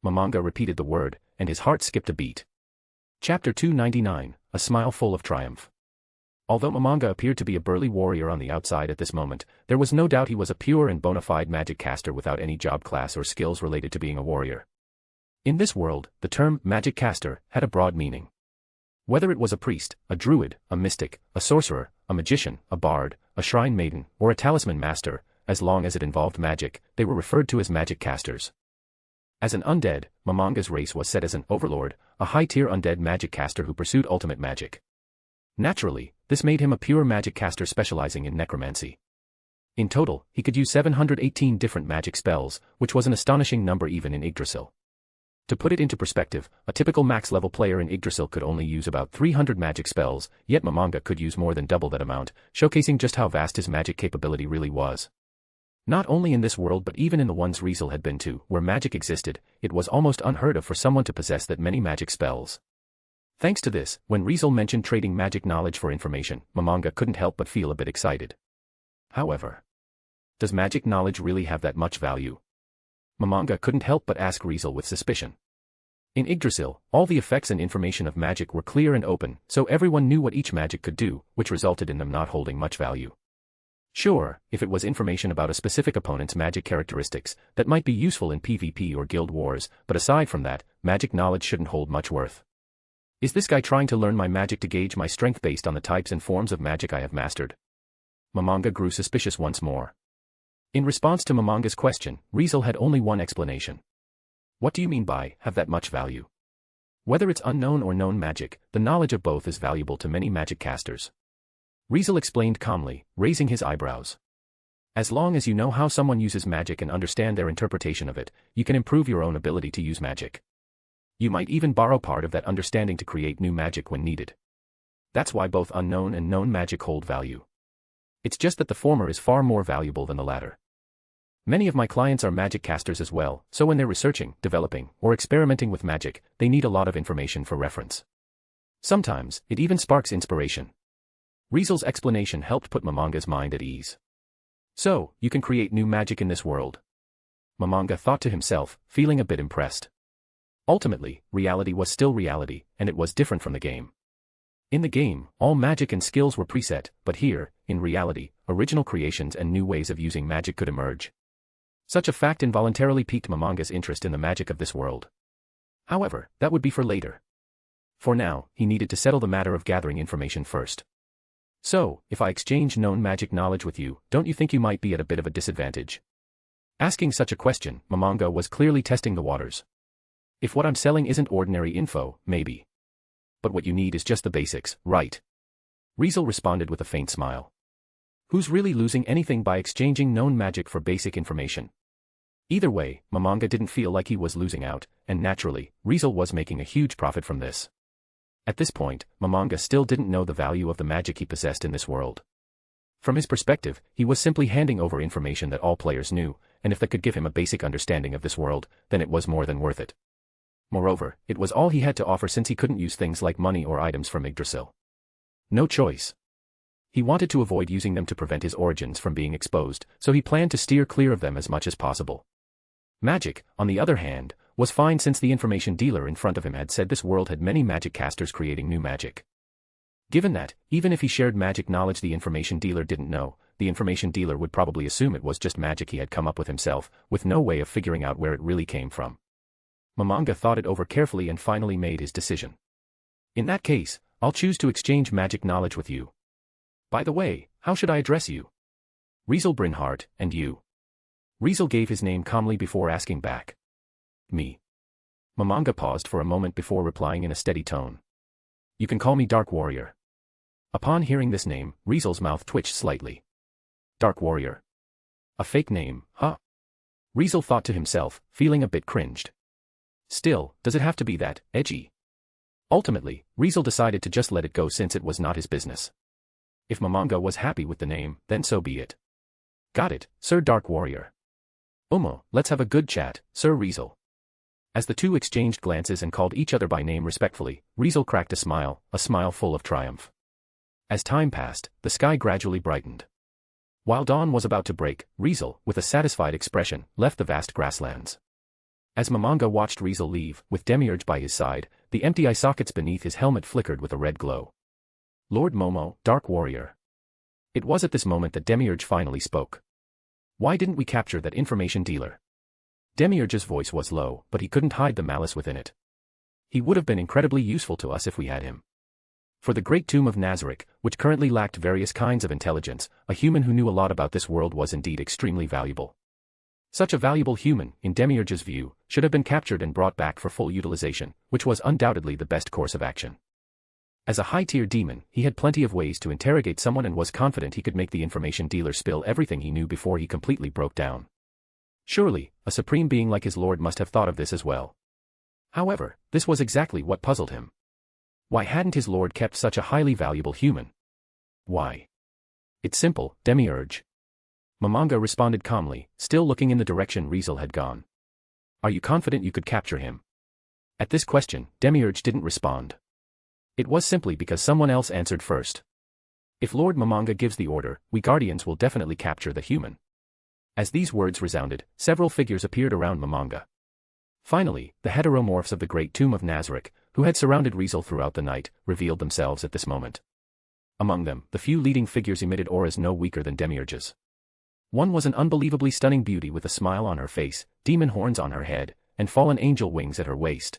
Mamanga repeated the word, and his heart skipped a beat. Chapter 299, A Smile Full of Triumph. Although Mamanga appeared to be a burly warrior on the outside at this moment, there was no doubt he was a pure and bona fide magic caster without any job class or skills related to being a warrior. In this world, the term magic caster had a broad meaning. Whether it was a priest, a druid, a mystic, a sorcerer, a magician, a bard, a shrine maiden, or a talisman master, as long as it involved magic, they were referred to as magic casters. As an undead, Mamanga's race was set as an overlord, a high-tier undead magic caster who pursued ultimate magic. Naturally, this made him a pure magic caster specializing in necromancy. In total, he could use 718 different magic spells, which was an astonishing number even in Yggdrasil. To put it into perspective, a typical max-level player in Yggdrasil could only use about 300 magic spells, yet Mamanga could use more than double that amount, showcasing just how vast his magic capability really was. Not only in this world but even in the ones Riezel had been to, where magic existed, it was almost unheard of for someone to possess that many magic spells. Thanks to this, when Riezel mentioned trading magic knowledge for information, Mamanga couldn't help but feel a bit excited. However, does magic knowledge really have that much value? Mamanga couldn't help but ask Riezel with suspicion. In Yggdrasil, all the effects and information of magic were clear and open, so everyone knew what each magic could do, which resulted in them not holding much value. Sure, if it was information about a specific opponent's magic characteristics, that might be useful in PvP or guild wars, but aside from that, magic knowledge shouldn't hold much worth. Is this guy trying to learn my magic to gauge my strength based on the types and forms of magic I have mastered? Mamanga grew suspicious once more. In response to Mamanga's question, Riezel had only one explanation. What do you mean by, have that much value? Whether it's unknown or known magic, the knowledge of both is valuable to many magic casters. Riezel explained calmly, raising his eyebrows. As long as you know how someone uses magic and understand their interpretation of it, you can improve your own ability to use magic. You might even borrow part of that understanding to create new magic when needed. That's why both unknown and known magic hold value. It's just that the former is far more valuable than the latter. Many of my clients are magic casters as well, so when they're researching, developing, or experimenting with magic, they need a lot of information for reference. Sometimes, it even sparks inspiration. Riezel's explanation helped put Mamanga's mind at ease. So, you can create new magic in this world. Mamanga thought to himself, feeling a bit impressed. Ultimately, reality was still reality, and it was different from the game. In the game, all magic and skills were preset, but here, in reality, original creations and new ways of using magic could emerge. Such a fact involuntarily piqued Mamanga's interest in the magic of this world. However, that would be for later. For now, he needed to settle the matter of gathering information first. So, if I exchange known magic knowledge with you, don't you think you might be at a bit of a disadvantage? Asking such a question, Mamanga was clearly testing the waters. If what I'm selling isn't ordinary info, maybe. But what you need is just the basics, right? Riezel responded with a faint smile. Who's really losing anything by exchanging known magic for basic information? Either way, Mamanga didn't feel like he was losing out, and naturally, Riezel was making a huge profit from this. At this point, Mamanga still didn't know the value of the magic he possessed in this world. From his perspective, he was simply handing over information that all players knew, and if that could give him a basic understanding of this world, then it was more than worth it. Moreover, it was all he had to offer since he couldn't use things like money or items from Yggdrasil. No choice. He wanted to avoid using them to prevent his origins from being exposed, so he planned to steer clear of them as much as possible. Magic, on the other hand, was fine since the information dealer in front of him had said this world had many magic casters creating new magic. Given that, even if he shared magic knowledge the information dealer didn't know, the information dealer would probably assume it was just magic he had come up with himself, with no way of figuring out where it really came from. Mamanga thought it over carefully and finally made his decision. In that case, I'll choose to exchange magic knowledge with you. By the way, how should I address you? Riezel Brynhart, and you? Riezel gave his name calmly before asking back. Me. Mamanga paused for a moment before replying in a steady tone. You can call me Dark Warrior. Upon hearing this name, Riezel's mouth twitched slightly. Dark Warrior. A fake name, huh? Riezel thought to himself, feeling a bit cringed. Still, does it have to be that edgy? Ultimately, Riezel decided to just let it go since it was not his business. If Mamanga was happy with the name, then so be it. Got it, Sir Dark Warrior. Let's have a good chat, Sir Riezel. As the two exchanged glances and called each other by name respectfully, Riezel cracked a smile full of triumph. As time passed, the sky gradually brightened. While dawn was about to break, Riezel, with a satisfied expression, left the vast grasslands. As Mamanga watched Riezel leave, with Demiurge by his side, the empty eye sockets beneath his helmet flickered with a red glow. Lord Momo, Dark Warrior. It was at this moment that Demiurge finally spoke. Why didn't we capture that information dealer? Demiurge's voice was low, but he couldn't hide the malice within it. He would have been incredibly useful to us if we had him. For the great tomb of Nazarick, which currently lacked various kinds of intelligence, a human who knew a lot about this world was indeed extremely valuable. Such a valuable human, in Demiurge's view, should have been captured and brought back for full utilization, which was undoubtedly the best course of action. As a high-tier demon, he had plenty of ways to interrogate someone and was confident he could make the information dealer spill everything he knew before he completely broke down. Surely, a supreme being like his lord must have thought of this as well. However, this was exactly what puzzled him. Why hadn't his lord kept such a highly valuable human? Why? It's simple, Demiurge. Mamanga responded calmly, still looking in the direction Riezel had gone. Are you confident you could capture him? At this question, Demiurge didn't respond. It was simply because someone else answered first. If Lord Mamanga gives the order, we Guardians will definitely capture the human. As these words resounded, several figures appeared around Mamanga. Finally, the heteromorphs of the great tomb of Nazarick, who had surrounded Riezel throughout the night, revealed themselves at this moment. Among them, the few leading figures emitted auras no weaker than Demiurge's. One was an unbelievably stunning beauty with a smile on her face, demon horns on her head, and fallen angel wings at her waist.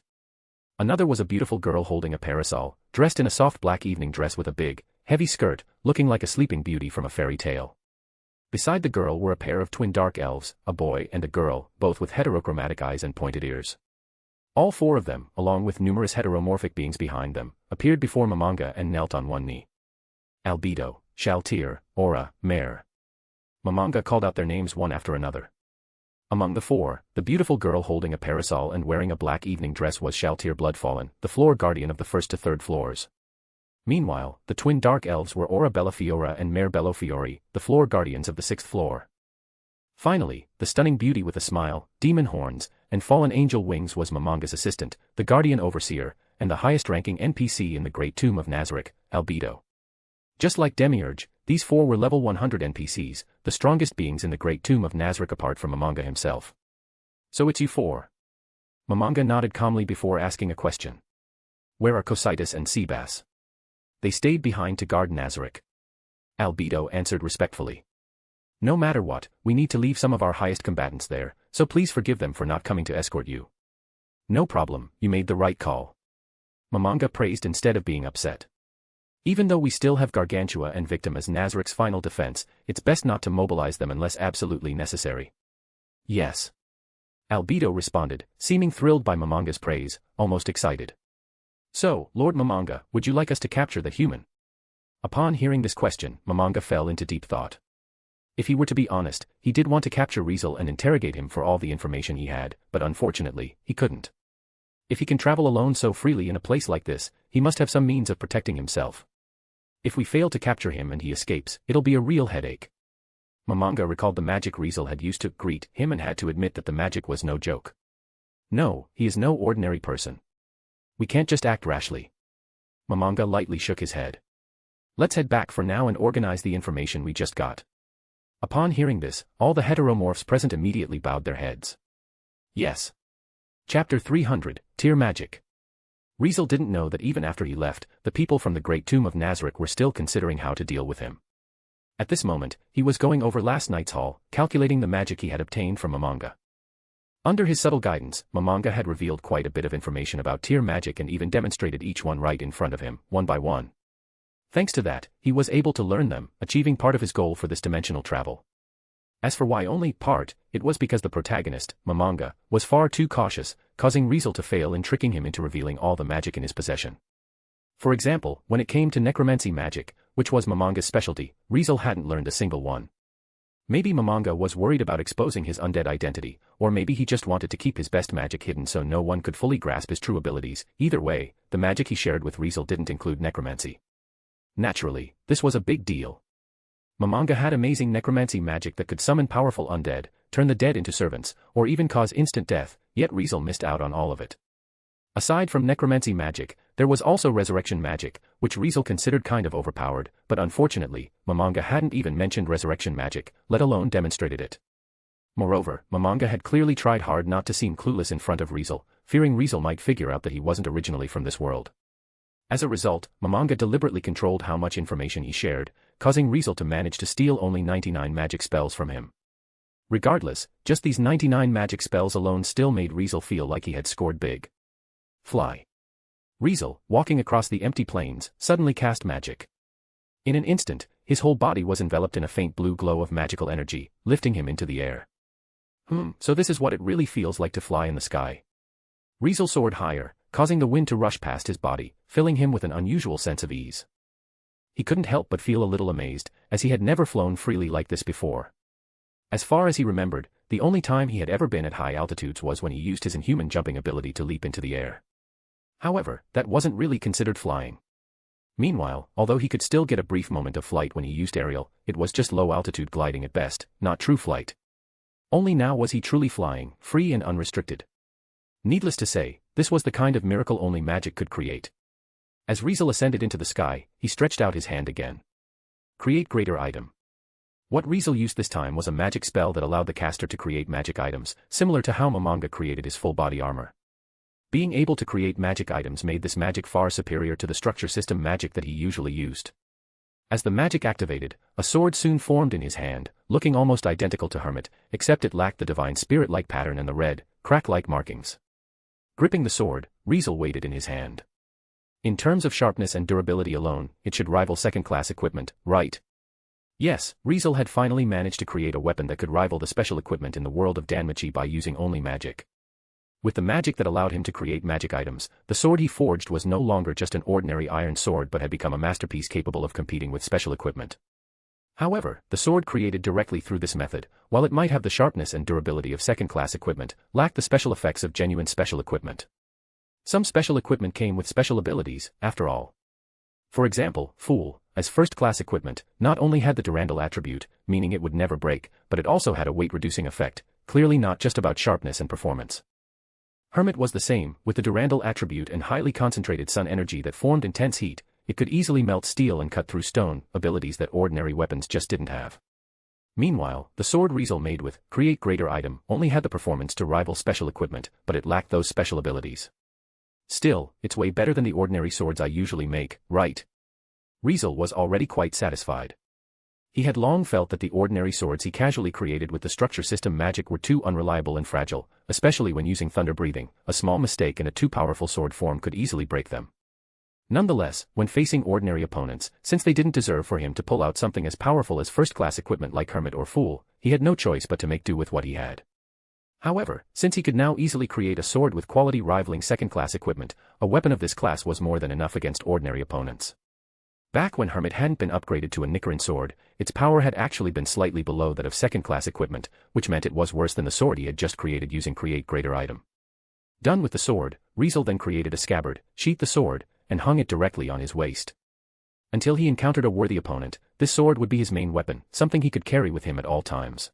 Another was a beautiful girl holding a parasol, dressed in a soft black evening dress with a big, heavy skirt, looking like a sleeping beauty from a fairy tale. Beside the girl were a pair of twin dark elves, a boy and a girl, both with heterochromatic eyes and pointed ears. All four of them, along with numerous heteromorphic beings behind them, appeared before Mamanga and knelt on one knee. Albedo, Shaltir, Aura, Mare. Mamanga called out their names one after another. Among the four, the beautiful girl holding a parasol and wearing a black evening dress was Shaltir Bloodfallen, the floor guardian of the first to third floors. Meanwhile, the twin dark elves were Aura Bellafiora and Mare Bellofiori, the floor guardians of the sixth floor. Finally, the stunning beauty with a smile, demon horns, and fallen angel wings was Mamanga's assistant, the guardian overseer, and the highest-ranking NPC in the Great Tomb of Nazarick, Albedo. Just like Demiurge, these four were level 100 NPCs, the strongest beings in the Great Tomb of Nazarick apart from Mamanga himself. So it's you four? Mamanga nodded calmly before asking a question. Where are Cositus and Seabass? They stayed behind to guard Nazarick. Albedo answered respectfully. No matter what, we need to leave some of our highest combatants there, so please forgive them for not coming to escort you. No problem, you made the right call. Mamanga praised instead of being upset. Even though we still have Gargantua and Victim as Nazarick's final defense, it's best not to mobilize them unless absolutely necessary. Yes. Albedo responded, seeming thrilled by Mamanga's praise, almost excited. So, Lord Mamanga, would you like us to capture the human? Upon hearing this question, Mamanga fell into deep thought. If he were to be honest, he did want to capture Riezel and interrogate him for all the information he had, but unfortunately, he couldn't. If he can travel alone so freely in a place like this, he must have some means of protecting himself. If we fail to capture him and he escapes, it'll be a real headache. Mamanga recalled the magic Riezel had used to greet him and had to admit that the magic was no joke. No, he is no ordinary person. We can't just act rashly. Mamanga lightly shook his head. Let's head back for now and organize the information we just got. Upon hearing this, all the heteromorphs present immediately bowed their heads. Yes. Chapter 300, Tier Magic. Riezel didn't know that even after he left, the people from the Great Tomb of Nazarick were still considering how to deal with him. At this moment, he was going over last night's haul, calculating the magic he had obtained from Mamanga. Under his subtle guidance, Mamanga had revealed quite a bit of information about tier magic and even demonstrated each one right in front of him, one by one. Thanks to that, he was able to learn them, achieving part of his goal for this dimensional travel. As for why only part, it was because the protagonist, Mamanga, was far too cautious, causing Riezel to fail in tricking him into revealing all the magic in his possession. For example, when it came to necromancy magic, which was Mamanga's specialty, Riezel hadn't learned a single one. Maybe Mamanga was worried about exposing his undead identity, or maybe he just wanted to keep his best magic hidden so no one could fully grasp his true abilities. Either way, the magic he shared with Riezel didn't include necromancy. Naturally, this was a big deal. Mamanga had amazing necromancy magic that could summon powerful undead, turn the dead into servants, or even cause instant death, yet Riezel missed out on all of it. Aside from necromancy magic, there was also resurrection magic, which Riezel considered kind of overpowered, but unfortunately, Mamanga hadn't even mentioned resurrection magic, let alone demonstrated it. Moreover, Mamanga had clearly tried hard not to seem clueless in front of Riezel, fearing Riezel might figure out that he wasn't originally from this world. As a result, Mamanga deliberately controlled how much information he shared, causing Riezel to manage to steal only 99 magic spells from him. Regardless, just these 99 magic spells alone still made Riezel feel like he had scored big. Fly. Riezel, walking across the empty plains, suddenly cast magic. In an instant, his whole body was enveloped in a faint blue glow of magical energy, lifting him into the air. So this is what it really feels like to fly in the sky. Riezel soared higher, causing the wind to rush past his body, filling him with an unusual sense of ease. He couldn't help but feel a little amazed, as he had never flown freely like this before. As far as he remembered, the only time he had ever been at high altitudes was when he used his inhuman jumping ability to leap into the air. However, that wasn't really considered flying. Meanwhile, although he could still get a brief moment of flight when he used aerial, it was just low-altitude gliding at best, not true flight. Only now was he truly flying, free and unrestricted. Needless to say, this was the kind of miracle only magic could create. As Riezel ascended into the sky, he stretched out his hand again. Create greater item. What Riezel used this time was a magic spell that allowed the caster to create magic items, similar to how Mamanga created his full body armor. Being able to create magic items made this magic far superior to the structure system magic that he usually used. As the magic activated, a sword soon formed in his hand, looking almost identical to Hermit, except it lacked the divine spirit-like pattern and the red, crack-like markings. Gripping the sword, Riezel weighed it in his hand. In terms of sharpness and durability alone, it should rival second-class equipment, right? Yes, Riezel had finally managed to create a weapon that could rival the special equipment in the world of Danmachi by using only magic. With the magic that allowed him to create magic items, the sword he forged was no longer just an ordinary iron sword but had become a masterpiece capable of competing with special equipment. However, the sword created directly through this method, while it might have the sharpness and durability of second-class equipment, lacked the special effects of genuine special equipment. Some special equipment came with special abilities, after all. For example, Fool, as first-class equipment, not only had the Durandal attribute, meaning it would never break, but it also had a weight-reducing effect, clearly not just about sharpness and performance. Hermit was the same, with the Durandal attribute and highly concentrated sun energy that formed intense heat. It could easily melt steel and cut through stone, abilities that ordinary weapons just didn't have. Meanwhile, the sword Riezel made with Create Greater item only had the performance to rival special equipment, but it lacked those special abilities. Still, it's way better than the ordinary swords I usually make, right? Riezel was already quite satisfied. He had long felt that the ordinary swords he casually created with the structure system magic were too unreliable and fragile, especially when using thunder breathing. A small mistake in a too powerful sword form could easily break them. Nonetheless, when facing ordinary opponents, since they didn't deserve for him to pull out something as powerful as first-class equipment like Hermit or Fool, he had no choice but to make do with what he had. However, since he could now easily create a sword with quality rivaling second-class equipment, a weapon of this class was more than enough against ordinary opponents. Back when Hermit hadn't been upgraded to a Nichiren sword, its power had actually been slightly below that of second-class equipment, which meant it was worse than the sword he had just created using Create Greater item. Done with the sword, Riezel then created a scabbard, sheathed the sword, and hung it directly on his waist. Until he encountered a worthy opponent, this sword would be his main weapon, something he could carry with him at all times.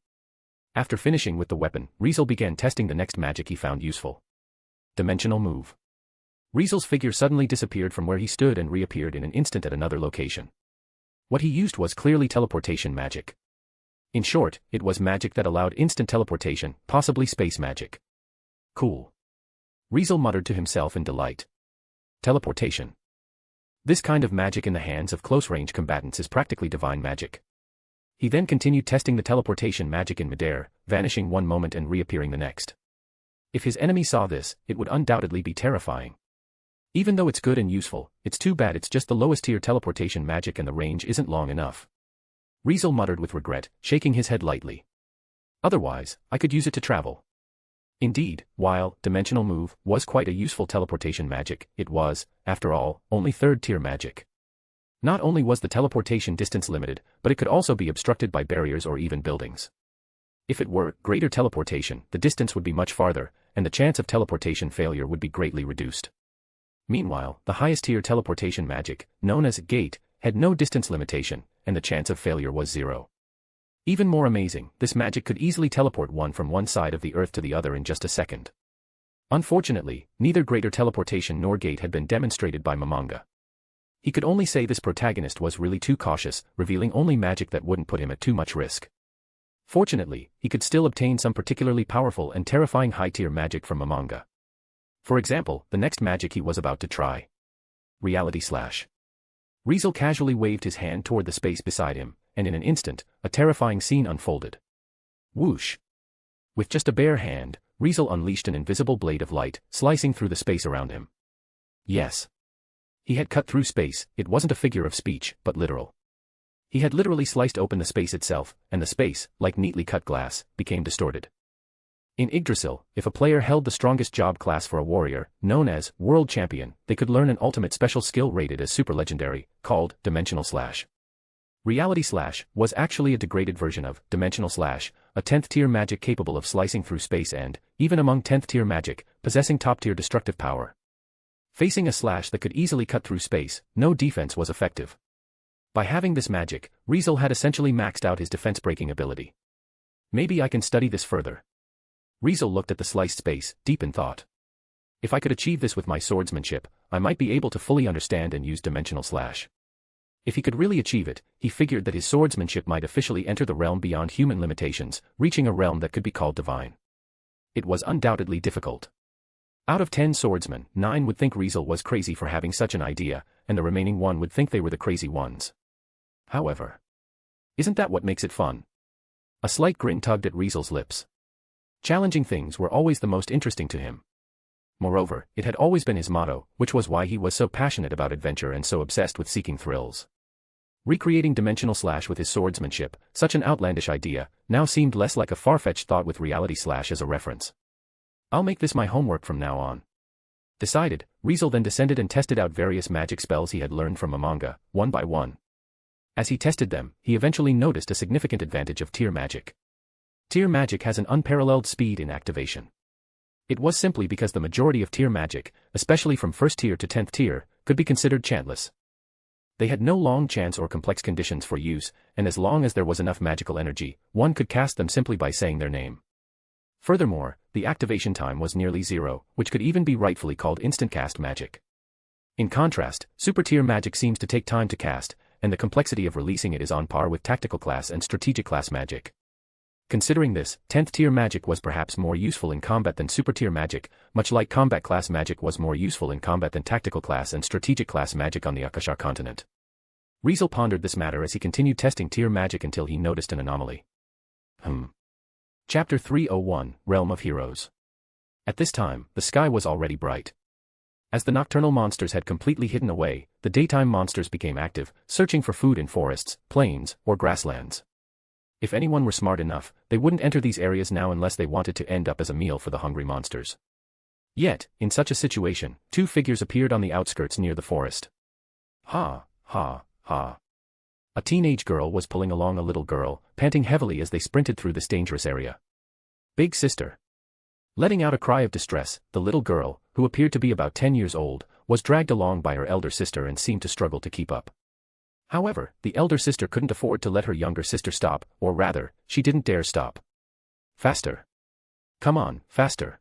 After finishing with the weapon, Riezel began testing the next magic he found useful. Dimensional move. Riezel's figure suddenly disappeared from where he stood and reappeared in an instant at another location. What he used was clearly teleportation magic. In short, it was magic that allowed instant teleportation, possibly space magic. Cool. Riezel muttered to himself in delight. Teleportation. This kind of magic in the hands of close-range combatants is practically divine magic. He then continued testing the teleportation magic in midair, vanishing one moment and reappearing the next. If his enemy saw this, it would undoubtedly be terrifying. Even though it's good and useful, it's too bad it's just the lowest tier teleportation magic and the range isn't long enough. Riezel muttered with regret, shaking his head lightly. Otherwise, I could use it to travel. Indeed, while Dimensional Move was quite a useful teleportation magic, it was, after all, only third-tier magic. Not only was the teleportation distance limited, but it could also be obstructed by barriers or even buildings. If it were greater teleportation, the distance would be much farther, and the chance of teleportation failure would be greatly reduced. Meanwhile, the highest-tier teleportation magic, known as Gate, had no distance limitation, and the chance of failure was 0. Even more amazing, this magic could easily teleport one from one side of the earth to the other in just a second. Unfortunately, neither greater teleportation nor Gate had been demonstrated by Momonga. He could only say this protagonist was really too cautious, revealing only magic that wouldn't put him at too much risk. Fortunately, he could still obtain some particularly powerful and terrifying high-tier magic from Momonga. For example, the next magic he was about to try. Reality Slash. Riezel casually waved his hand toward the space beside him, and in an instant, a terrifying scene unfolded. Whoosh! With just a bare hand, Riezel unleashed an invisible blade of light, slicing through the space around him. Yes. He had cut through space. It wasn't a figure of speech, but literal. He had literally sliced open the space itself, and the space, like neatly cut glass, became distorted. In Yggdrasil, if a player held the strongest job class for a warrior, known as World Champion, they could learn an ultimate special skill rated as Super Legendary, called Dimensional Slash. Reality Slash was actually a degraded version of Dimensional Slash, a 10th tier magic capable of slicing through space and, even among 10th tier magic, possessing top tier destructive power. Facing a slash that could easily cut through space, no defense was effective. By having this magic, Riezel had essentially maxed out his defense-breaking ability. Maybe I can study this further. Riezel looked at the sliced space, deep in thought. If I could achieve this with my swordsmanship, I might be able to fully understand and use Dimensional Slash. If he could really achieve it, he figured that his swordsmanship might officially enter the realm beyond human limitations, reaching a realm that could be called divine. It was undoubtedly difficult. Out of 10 swordsmen, 9 would think Riezel was crazy for having such an idea, and the remaining 1 would think they were the crazy ones. However, isn't that what makes it fun? A slight grin tugged at Riezel's lips. Challenging things were always the most interesting to him. Moreover, it had always been his motto, which was why he was so passionate about adventure and so obsessed with seeking thrills. Recreating dimensional slash with his swordsmanship, such an outlandish idea, now seemed less like a far-fetched thought with reality slash as a reference. I'll make this my homework from now on. Decided, Riezel then descended and tested out various magic spells he had learned from a manga, one by one. As he tested them, he eventually noticed a significant advantage of tier magic. Tier magic has an unparalleled speed in activation. It was simply because the majority of tier magic, especially from 1st tier to 10th tier, could be considered chantless. They had no long chance or complex conditions for use, and as long as there was enough magical energy, one could cast them simply by saying their name. Furthermore, the activation time was nearly zero, which could even be rightfully called instant cast magic. In contrast, super tier magic seems to take time to cast, and the complexity of releasing it is on par with tactical class and strategic class magic. Considering this, 10th tier magic was perhaps more useful in combat than super tier magic, much like combat class magic was more useful in combat than tactical class and strategic class magic on the Akashar continent. Riezel pondered this matter as he continued testing tier magic until he noticed an anomaly. Chapter 301, Realm of Heroes. At this time, the sky was already bright. As the nocturnal monsters had completely hidden away, the daytime monsters became active, searching for food in forests, plains, or grasslands. If anyone were smart enough, they wouldn't enter these areas now unless they wanted to end up as a meal for the hungry monsters. Yet, in such a situation, two figures appeared on the outskirts near the forest. Ha, ha, ha. A teenage girl was pulling along a little girl, panting heavily as they sprinted through this dangerous area. Big sister. Letting out a cry of distress, the little girl, who appeared to be about 10 years old, was dragged along by her elder sister and seemed to struggle to keep up. However, the elder sister couldn't afford to let her younger sister stop, or rather, she didn't dare stop. Faster. Come on, faster.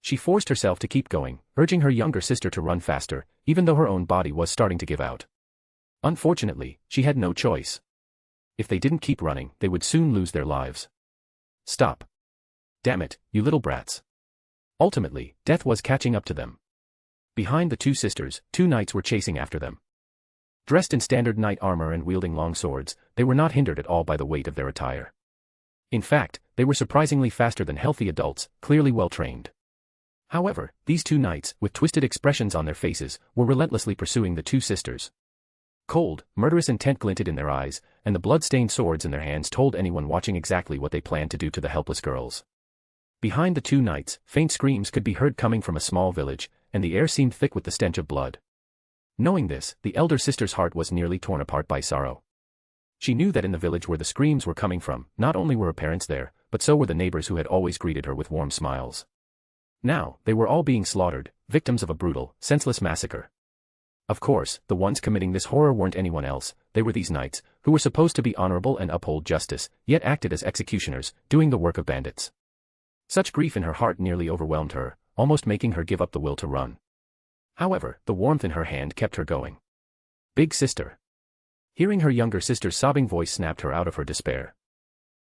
She forced herself to keep going, urging her younger sister to run faster, even though her own body was starting to give out. Unfortunately, she had no choice. If they didn't keep running, they would soon lose their lives. Stop. Damn it, you little brats. Ultimately, death was catching up to them. Behind the two sisters, two knights were chasing after them. Dressed in standard knight armor and wielding long swords, they were not hindered at all by the weight of their attire. In fact, they were surprisingly faster than healthy adults, clearly well trained. However, these two knights, with twisted expressions on their faces, were relentlessly pursuing the two sisters. Cold, murderous intent glinted in their eyes, and the blood-stained swords in their hands told anyone watching exactly what they planned to do to the helpless girls. Behind the two knights, faint screams could be heard coming from a small village, and the air seemed thick with the stench of blood. Knowing this, the elder sister's heart was nearly torn apart by sorrow. She knew that in the village where the screams were coming from, not only were her parents there, but so were the neighbors who had always greeted her with warm smiles. Now, they were all being slaughtered, victims of a brutal, senseless massacre. Of course, the ones committing this horror weren't anyone else, they were these knights, who were supposed to be honorable and uphold justice, yet acted as executioners, doing the work of bandits. Such grief in her heart nearly overwhelmed her, almost making her give up the will to run. However, the warmth in her hand kept her going. Big sister. Hearing her younger sister's sobbing voice snapped her out of her despair.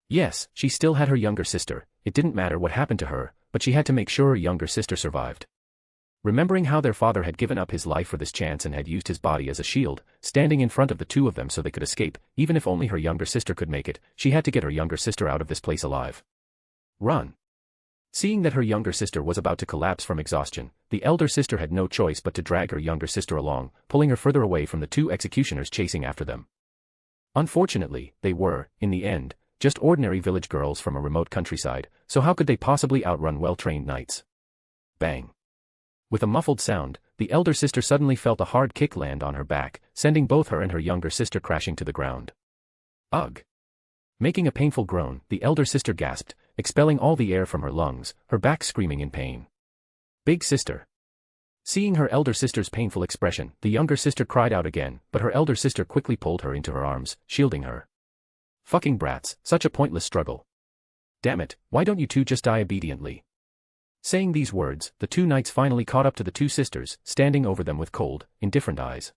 Yes, she still had her younger sister, it didn't matter what happened to her, but she had to make sure her younger sister survived. Remembering how their father had given up his life for this chance and had used his body as a shield, standing in front of the two of them so they could escape, even if only her younger sister could make it, she had to get her younger sister out of this place alive. Run. Seeing that her younger sister was about to collapse from exhaustion, the elder sister had no choice but to drag her younger sister along, pulling her further away from the two executioners chasing after them. Unfortunately, they were, in the end, just ordinary village girls from a remote countryside, so how could they possibly outrun well-trained knights? Bang. With a muffled sound, the elder sister suddenly felt a hard kick land on her back, sending both her and her younger sister crashing to the ground. Ugh. Making a painful groan, the elder sister gasped, expelling all the air from her lungs, her back screaming in pain. Big sister. Seeing her elder sister's painful expression, the younger sister cried out again, but her elder sister quickly pulled her into her arms, shielding her. Fucking brats, such a pointless struggle. Damn it, why don't you two just die obediently? Saying these words, the two knights finally caught up to the two sisters, standing over them with cold, indifferent eyes.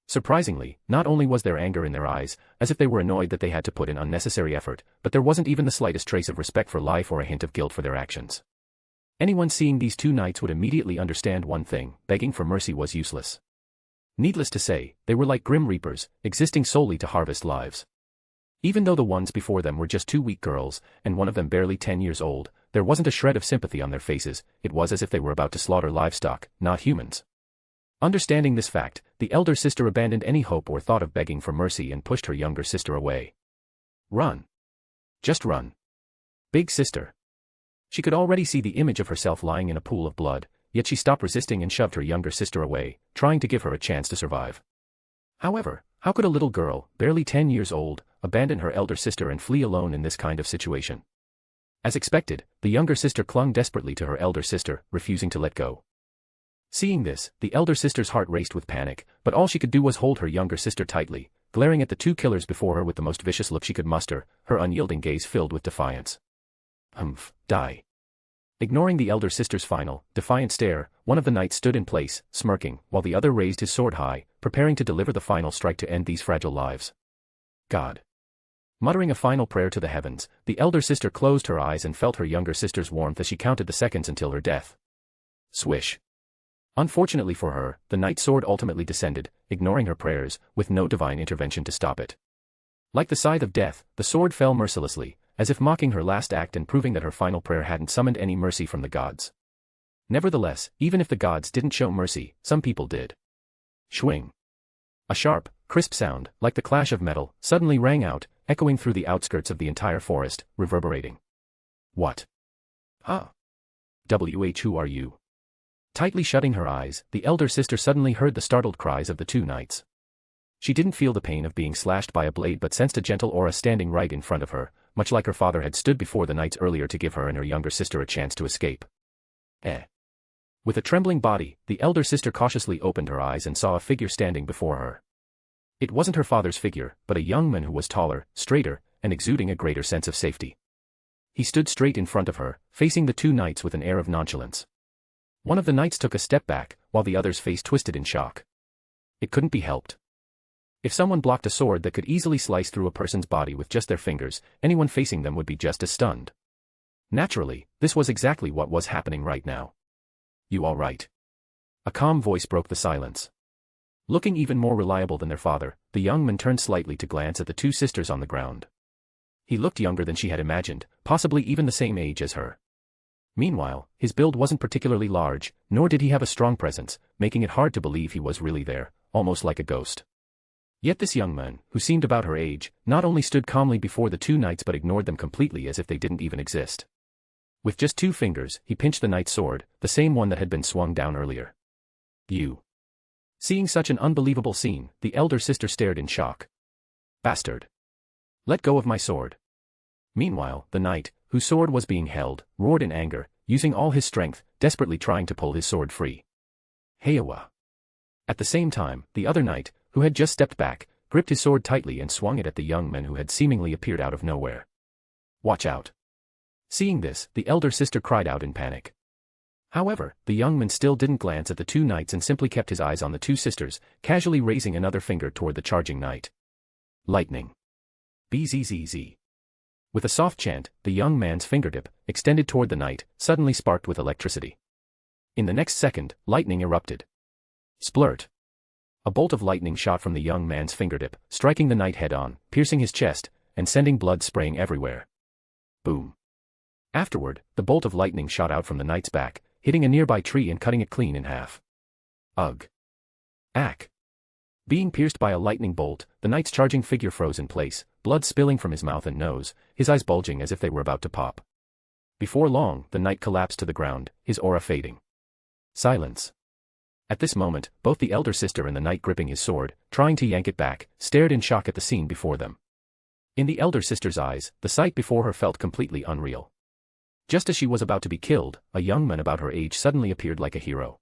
Surprisingly, not only was there anger in their eyes, as if they were annoyed that they had to put in unnecessary effort, but there wasn't even the slightest trace of respect for life or a hint of guilt for their actions. Anyone seeing these two knights would immediately understand one thing: begging for mercy was useless. Needless to say, they were like grim reapers, existing solely to harvest lives. Even though the ones before them were just two weak girls, and one of them barely 10 years old, there wasn't a shred of sympathy on their faces, it was as if they were about to slaughter livestock, not humans. Understanding this fact, the elder sister abandoned any hope or thought of begging for mercy and pushed her younger sister away. Run. Just run. Big sister. She could already see the image of herself lying in a pool of blood, yet she stopped resisting and shoved her younger sister away, trying to give her a chance to survive. However, how could a little girl, barely 10 years old, abandon her elder sister and flee alone in this kind of situation? As expected, the younger sister clung desperately to her elder sister, refusing to let go. Seeing this, the elder sister's heart raced with panic, but all she could do was hold her younger sister tightly, glaring at the two killers before her with the most vicious look she could muster, her unyielding gaze filled with defiance. Humph, die. Ignoring the elder sister's final, defiant stare, one of the knights stood in place, smirking, while the other raised his sword high, preparing to deliver the final strike to end these fragile lives. God. Muttering a final prayer to the heavens, the elder sister closed her eyes and felt her younger sister's warmth as she counted the seconds until her death. Swish. Unfortunately for her, the knight's sword ultimately descended, ignoring her prayers, with no divine intervention to stop it. Like the scythe of death, the sword fell mercilessly, as if mocking her last act and proving that her final prayer hadn't summoned any mercy from the gods. Nevertheless, even if the gods didn't show mercy, some people did. Schwing. A sharp, crisp sound, like the clash of metal, suddenly rang out, echoing through the outskirts of the entire forest, reverberating. What? Huh? Who are you? Tightly shutting her eyes, the elder sister suddenly heard the startled cries of the two knights. She didn't feel the pain of being slashed by a blade but sensed a gentle aura standing right in front of her, much like her father had stood before the knights earlier to give her and her younger sister a chance to escape. With a trembling body, the elder sister cautiously opened her eyes and saw a figure standing before her. It wasn't her father's figure, but a young man who was taller, straighter, and exuding a greater sense of safety. He stood straight in front of her, facing the two knights with an air of nonchalance. One of the knights took a step back, while the other's face twisted in shock. It couldn't be helped. If someone blocked a sword that could easily slice through a person's body with just their fingers, anyone facing them would be just as stunned. Naturally, this was exactly what was happening right now. You all right? A calm voice broke the silence. Looking even more reliable than their father, the young man turned slightly to glance at the two sisters on the ground. He looked younger than she had imagined, possibly even the same age as her. Meanwhile, his build wasn't particularly large, nor did he have a strong presence, making it hard to believe he was really there, almost like a ghost. Yet this young man, who seemed about her age, not only stood calmly before the two knights but ignored them completely as if they didn't even exist. With just 2 fingers, he pinched the knight's sword, the same one that had been swung down earlier. You. Seeing such an unbelievable scene, the elder sister stared in shock. Bastard. Let go of my sword. Meanwhile, the knight, whose sword was being held, roared in anger, using all his strength, desperately trying to pull his sword free. Heyawa. At the same time, the other knight, who had just stepped back, gripped his sword tightly and swung it at the young man who had seemingly appeared out of nowhere. Watch out. Seeing this, the elder sister cried out in panic. However, the young man still didn't glance at the two knights and simply kept his eyes on the two sisters, casually raising another finger toward the charging knight. Lightning. Bzzz. With a soft chant, the young man's fingertip, extended toward the knight, suddenly sparked with electricity. In the next second, lightning erupted. Splurt. A bolt of lightning shot from the young man's fingertip, striking the knight head-on, piercing his chest, and sending blood spraying everywhere. Boom. Afterward, the bolt of lightning shot out from the knight's back, hitting a nearby tree and cutting it clean in half. Ugh. Ack. Being pierced by a lightning bolt, the knight's charging figure froze in place, blood spilling from his mouth and nose, his eyes bulging as if they were about to pop. Before long, the knight collapsed to the ground, his aura fading. Silence. At this moment, both the elder sister and the knight gripping his sword, trying to yank it back, stared in shock at the scene before them. In the elder sister's eyes, the sight before her felt completely unreal. Just as she was about to be killed, a young man about her age suddenly appeared like a hero.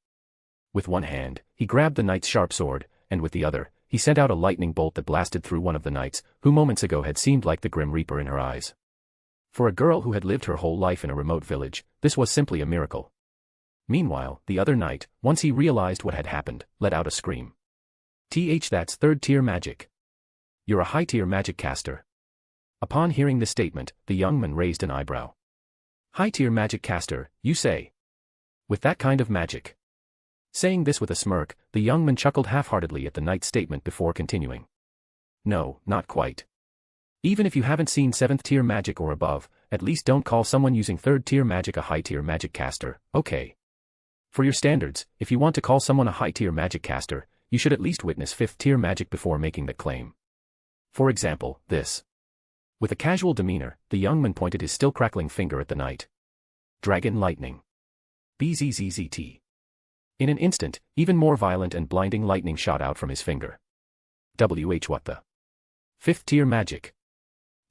With one hand, he grabbed the knight's sharp sword, and with the other, he sent out a lightning bolt that blasted through one of the knights, who moments ago had seemed like the Grim Reaper in her eyes. For a girl who had lived her whole life in a remote village, this was simply a miracle. Meanwhile, the other knight, once he realized what had happened, let out a scream. That's 3rd-tier magic. You're a high-tier magic caster. Upon hearing this statement, the young man raised an eyebrow. High-tier magic caster, you say? With that kind of magic? Saying this with a smirk, the young man chuckled half-heartedly at the knight's statement before continuing. No, not quite. Even if you haven't seen 7th-tier magic or above, at least don't call someone using 3rd-tier magic a high-tier magic caster, okay? For your standards, if you want to call someone a high-tier magic caster, you should at least witness 5th-tier magic before making that claim. For example, this. With a casual demeanor, the young man pointed his still crackling finger at the night. Dragon lightning. BZZZT. In an instant, even more violent and blinding lightning shot out from his finger. What the? 5th-tier magic.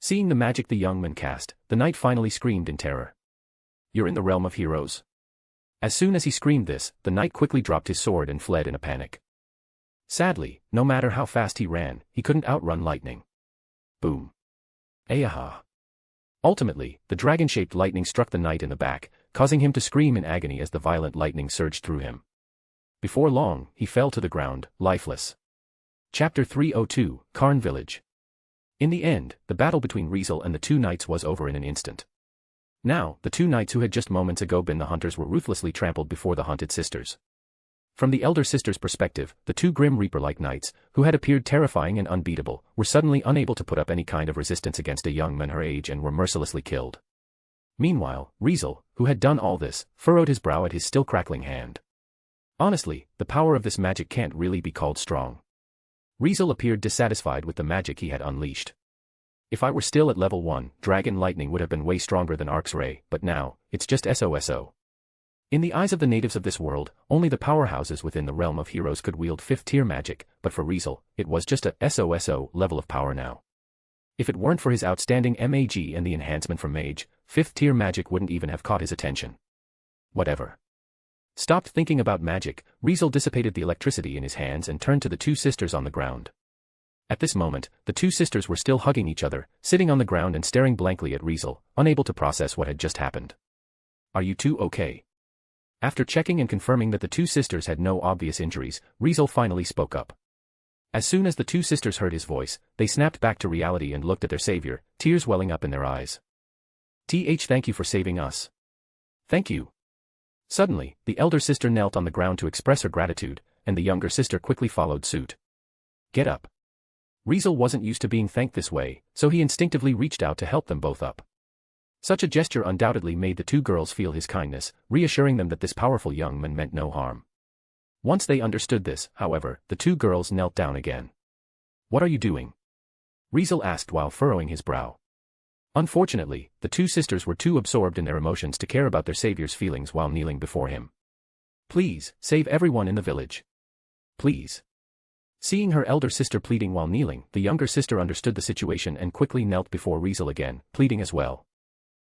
Seeing the magic the young man cast, the knight finally screamed in terror. You're in the realm of heroes. As soon as he screamed this, the knight quickly dropped his sword and fled in a panic. Sadly, no matter how fast he ran, he couldn't outrun lightning. Boom. Ayaha. Ultimately, the dragon-shaped lightning struck the knight in the back, causing him to scream in agony as the violent lightning surged through him. Before long, he fell to the ground, lifeless. Chapter 302, Karn Village. In the end, the battle between Riezel and the two knights was over in an instant. Now, the two knights who had just moments ago been the hunters were ruthlessly trampled before the hunted sisters. From the elder sister's perspective, the two grim reaper-like knights, who had appeared terrifying and unbeatable, were suddenly unable to put up any kind of resistance against a young man her age and were mercilessly killed. Meanwhile, Riezel, who had done all this, furrowed his brow at his still crackling hand. Honestly, the power of this magic can't really be called strong. Riezel appeared dissatisfied with the magic he had unleashed. If I were still at level 1, Dragon Lightning would have been way stronger than Ark's Ray, but now, it's just SOSO. In the eyes of the natives of this world, only the powerhouses within the realm of heroes could wield 5th-tier magic, but for Riezel, it was just a SOSO level of power now. If it weren't for his outstanding MAG and the enhancement from Mage, 5th-tier magic wouldn't even have caught his attention. Whatever. Stopped thinking about magic, Riezel dissipated the electricity in his hands and turned to the two sisters on the ground. At this moment, the two sisters were still hugging each other, sitting on the ground and staring blankly at Riezel, unable to process what had just happened. Are you two okay? After checking and confirming that the two sisters had no obvious injuries, Riezel finally spoke up. As soon as the two sisters heard his voice, they snapped back to reality and looked at their savior, tears welling up in their eyes. Thank you for saving us. Thank you. Suddenly, the elder sister knelt on the ground to express her gratitude, and the younger sister quickly followed suit. Get up. Riezel wasn't used to being thanked this way, so he instinctively reached out to help them both up. Such a gesture undoubtedly made the two girls feel his kindness, reassuring them that this powerful young man meant no harm. Once they understood this, however, the two girls knelt down again. What are you doing? Riezel asked while furrowing his brow. Unfortunately, the two sisters were too absorbed in their emotions to care about their savior's feelings while kneeling before him. Please, save everyone in the village. Please. Seeing her elder sister pleading while kneeling, the younger sister understood the situation and quickly knelt before Riezel again, pleading as well.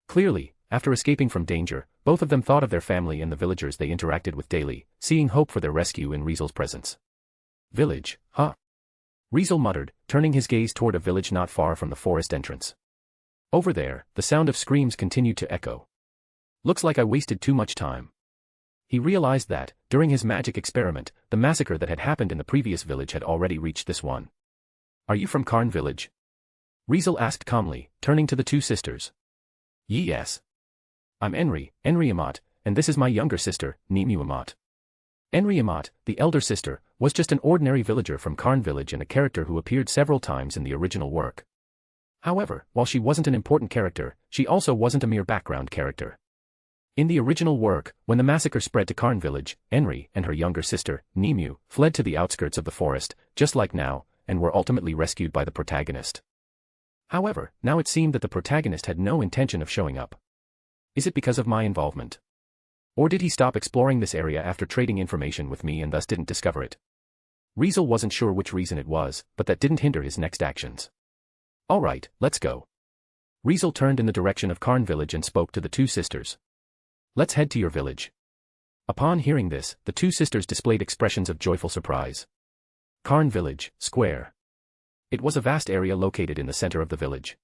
Clearly, after escaping from danger, both of them thought of their family and the villagers they interacted with daily, seeing hope for their rescue in Riezel's presence. Village, huh? Riezel muttered, turning his gaze toward a village not far from the forest entrance. Over there, the sound of screams continued to echo. Looks like I wasted too much time. He realized that, during his magic experiment, the massacre that had happened in the previous village had already reached this one. Are you from Karn Village? Riezel asked calmly, turning to the two sisters. Yes. I'm Enri Amat, and this is my younger sister, Nimu Amat. Enri Amat, the elder sister, was just an ordinary villager from Karn Village and a character who appeared several times in the original work. However, while she wasn't an important character, she also wasn't a mere background character. In the original work, when the massacre spread to Karn Village, Enri and her younger sister, Nimu, fled to the outskirts of the forest, just like now, and were ultimately rescued by the protagonist. However, now it seemed that the protagonist had no intention of showing up. Is it because of my involvement? Or did he stop exploring this area after trading information with me and thus didn't discover it? Riezel wasn't sure which reason it was, but that didn't hinder his next actions. Alright, let's go. Riezel turned in the direction of Karn Village and spoke to the two sisters. Let's head to your village. Upon hearing this, the two sisters displayed expressions of joyful surprise. Karn Village, Square. It was a vast area located in the center of the village.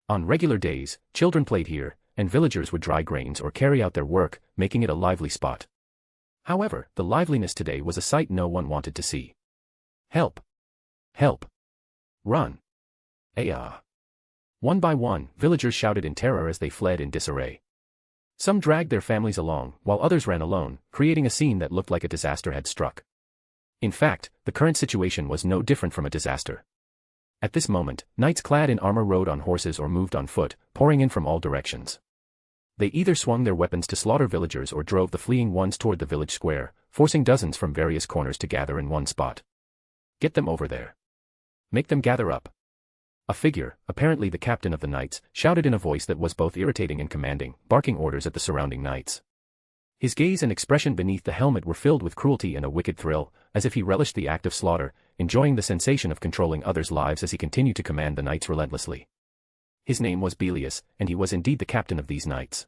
On regular days, children played here, and villagers would dry grains or carry out their work, making it a lively spot. However, the liveliness today was a sight no one wanted to see. Help! Help! Run! Ayah! One by one, villagers shouted in terror as they fled in disarray. Some dragged their families along, while others ran alone, creating a scene that looked like a disaster had struck. In fact, the current situation was no different from a disaster. At this moment, knights clad in armor rode on horses or moved on foot, pouring in from all directions. They either swung their weapons to slaughter villagers or drove the fleeing ones toward the village square, forcing dozens from various corners to gather in one spot. Get them over there. Make them gather up. A figure, apparently the captain of the knights, shouted in a voice that was both irritating and commanding, barking orders at the surrounding knights. His gaze and expression beneath the helmet were filled with cruelty and a wicked thrill, as if he relished the act of slaughter, enjoying the sensation of controlling others' lives as he continued to command the knights relentlessly. His name was Belius, and he was indeed the captain of these knights.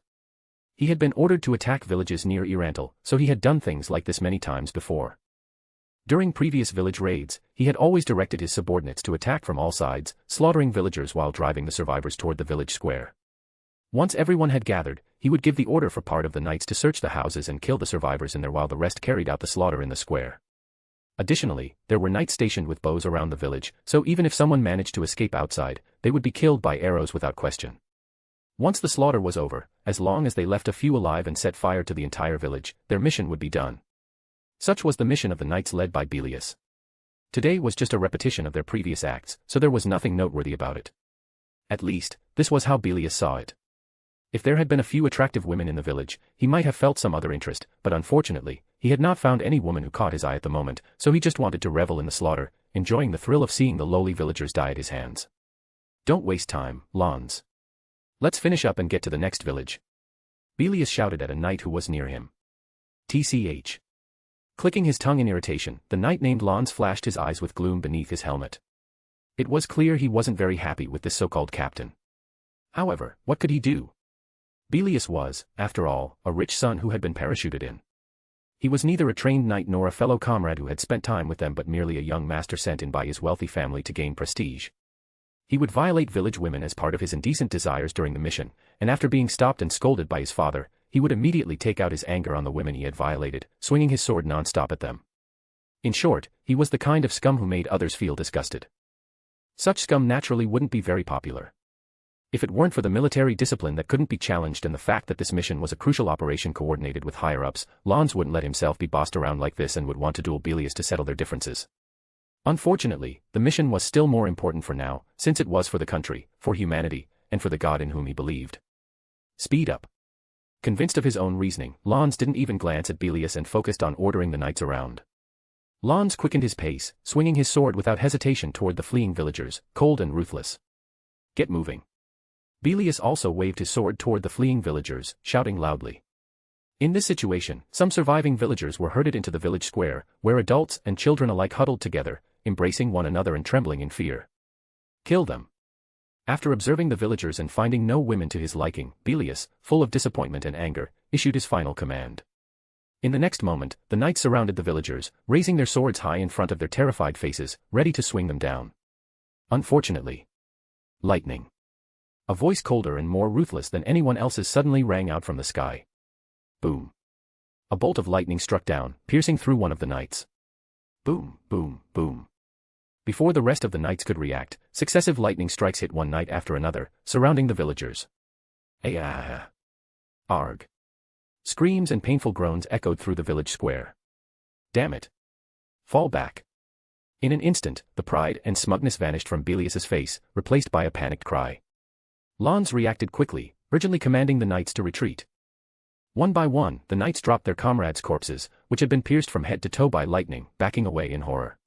He had been ordered to attack villages near Riezel, so he had done things like this many times before. During previous village raids, he had always directed his subordinates to attack from all sides, slaughtering villagers while driving the survivors toward the village square. Once everyone had gathered, he would give the order for part of the knights to search the houses and kill the survivors in there while the rest carried out the slaughter in the square. Additionally, there were knights stationed with bows around the village, so even if someone managed to escape outside, they would be killed by arrows without question. Once the slaughter was over, as long as they left a few alive and set fire to the entire village, their mission would be done. Such was the mission of the knights led by Belius. Today was just a repetition of their previous acts, so there was nothing noteworthy about it. At least, this was how Belius saw it. If there had been a few attractive women in the village, he might have felt some other interest, but unfortunately, he had not found any woman who caught his eye at the moment, so he just wanted to revel in the slaughter, enjoying the thrill of seeing the lowly villagers die at his hands. Don't waste time, Lons. Let's finish up and get to the next village. Belius shouted at a knight who was near him. TCH. Clicking his tongue in irritation, the knight named Lons flashed his eyes with gloom beneath his helmet. It was clear he wasn't very happy with this so-called captain. However, what could he do? Belius was, after all, a rich son who had been parachuted in. He was neither a trained knight nor a fellow comrade who had spent time with them but merely a young master sent in by his wealthy family to gain prestige. He would violate village women as part of his indecent desires during the mission, and after being stopped and scolded by his father, he would immediately take out his anger on the women he had violated, swinging his sword non-stop at them. In short, he was the kind of scum who made others feel disgusted. Such scum naturally wouldn't be very popular. If it weren't for the military discipline that couldn't be challenged and the fact that this mission was a crucial operation coordinated with higher-ups, Lons wouldn't let himself be bossed around like this and would want to duel Belius to settle their differences. Unfortunately, the mission was still more important for now, since it was for the country, for humanity, and for the God in whom he believed. Speed up. Convinced of his own reasoning, Lons didn't even glance at Belius and focused on ordering the knights around. Lons quickened his pace, swinging his sword without hesitation toward the fleeing villagers, cold and ruthless. Get moving. Belius also waved his sword toward the fleeing villagers, shouting loudly. In this situation, some surviving villagers were herded into the village square, where adults and children alike huddled together, embracing one another and trembling in fear. Kill them. After observing the villagers and finding no women to his liking, Belius, full of disappointment and anger, issued his final command. In the next moment, the knights surrounded the villagers, raising their swords high in front of their terrified faces, ready to swing them down. Unfortunately. Lightning. A voice colder and more ruthless than anyone else's suddenly rang out from the sky. Boom. A bolt of lightning struck down, piercing through one of the knights. Boom, boom, boom. Before the rest of the knights could react, successive lightning strikes hit one knight after another, surrounding the villagers. Ah! Arg. Screams and painful groans echoed through the village square. Damn it. Fall back. In an instant, the pride and smugness vanished from Belius's face, replaced by a panicked cry. Lons reacted quickly, urgently commanding the knights to retreat. One by one, the knights dropped their comrades' corpses, which had been pierced from head to toe by lightning, backing away in horror.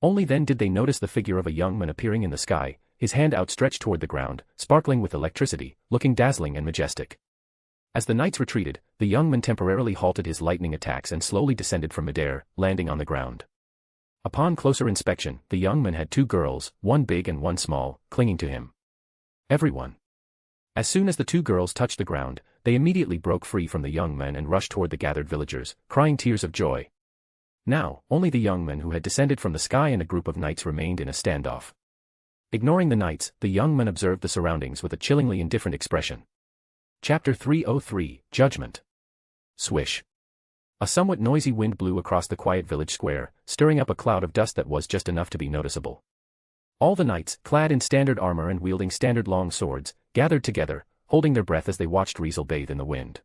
Only then did they notice the figure of a young man appearing in the sky, his hand outstretched toward the ground, sparkling with electricity, looking dazzling and majestic. As the knights retreated, the young man temporarily halted his lightning attacks and slowly descended from midair, landing on the ground. Upon closer inspection, the young man had two girls, one big and one small, clinging to him. Everyone. As soon as the two girls touched the ground, they immediately broke free from the young men and rushed toward the gathered villagers, crying tears of joy. Now, only the young man who had descended from the sky and a group of knights remained in a standoff. Ignoring the knights, the young man observed the surroundings with a chillingly indifferent expression. Chapter 303, Judgment. Swish. A somewhat noisy wind blew across the quiet village square, stirring up a cloud of dust that was just enough to be noticeable. All the knights, clad in standard armor and wielding standard long swords, gathered together, holding their breath as they watched Riezel bathe in the wind.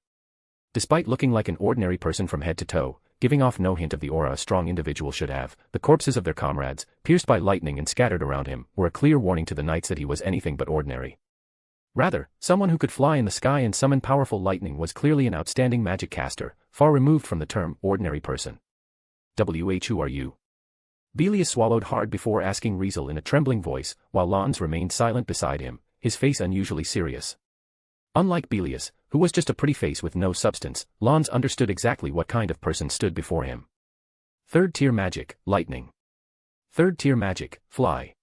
Despite looking like an ordinary person from head to toe, giving off no hint of the aura a strong individual should have, the corpses of their comrades, pierced by lightning and scattered around him, were a clear warning to the knights that he was anything but ordinary. Rather, someone who could fly in the sky and summon powerful lightning was clearly an outstanding magic caster, far removed from the term ordinary person. Who are you? Belius swallowed hard before asking Riezel in a trembling voice, while Lons remained silent beside him, his face unusually serious. Unlike Belius, who was just a pretty face with no substance, Lons understood exactly what kind of person stood before him. Third-tier magic, lightning. Third-tier magic, fly.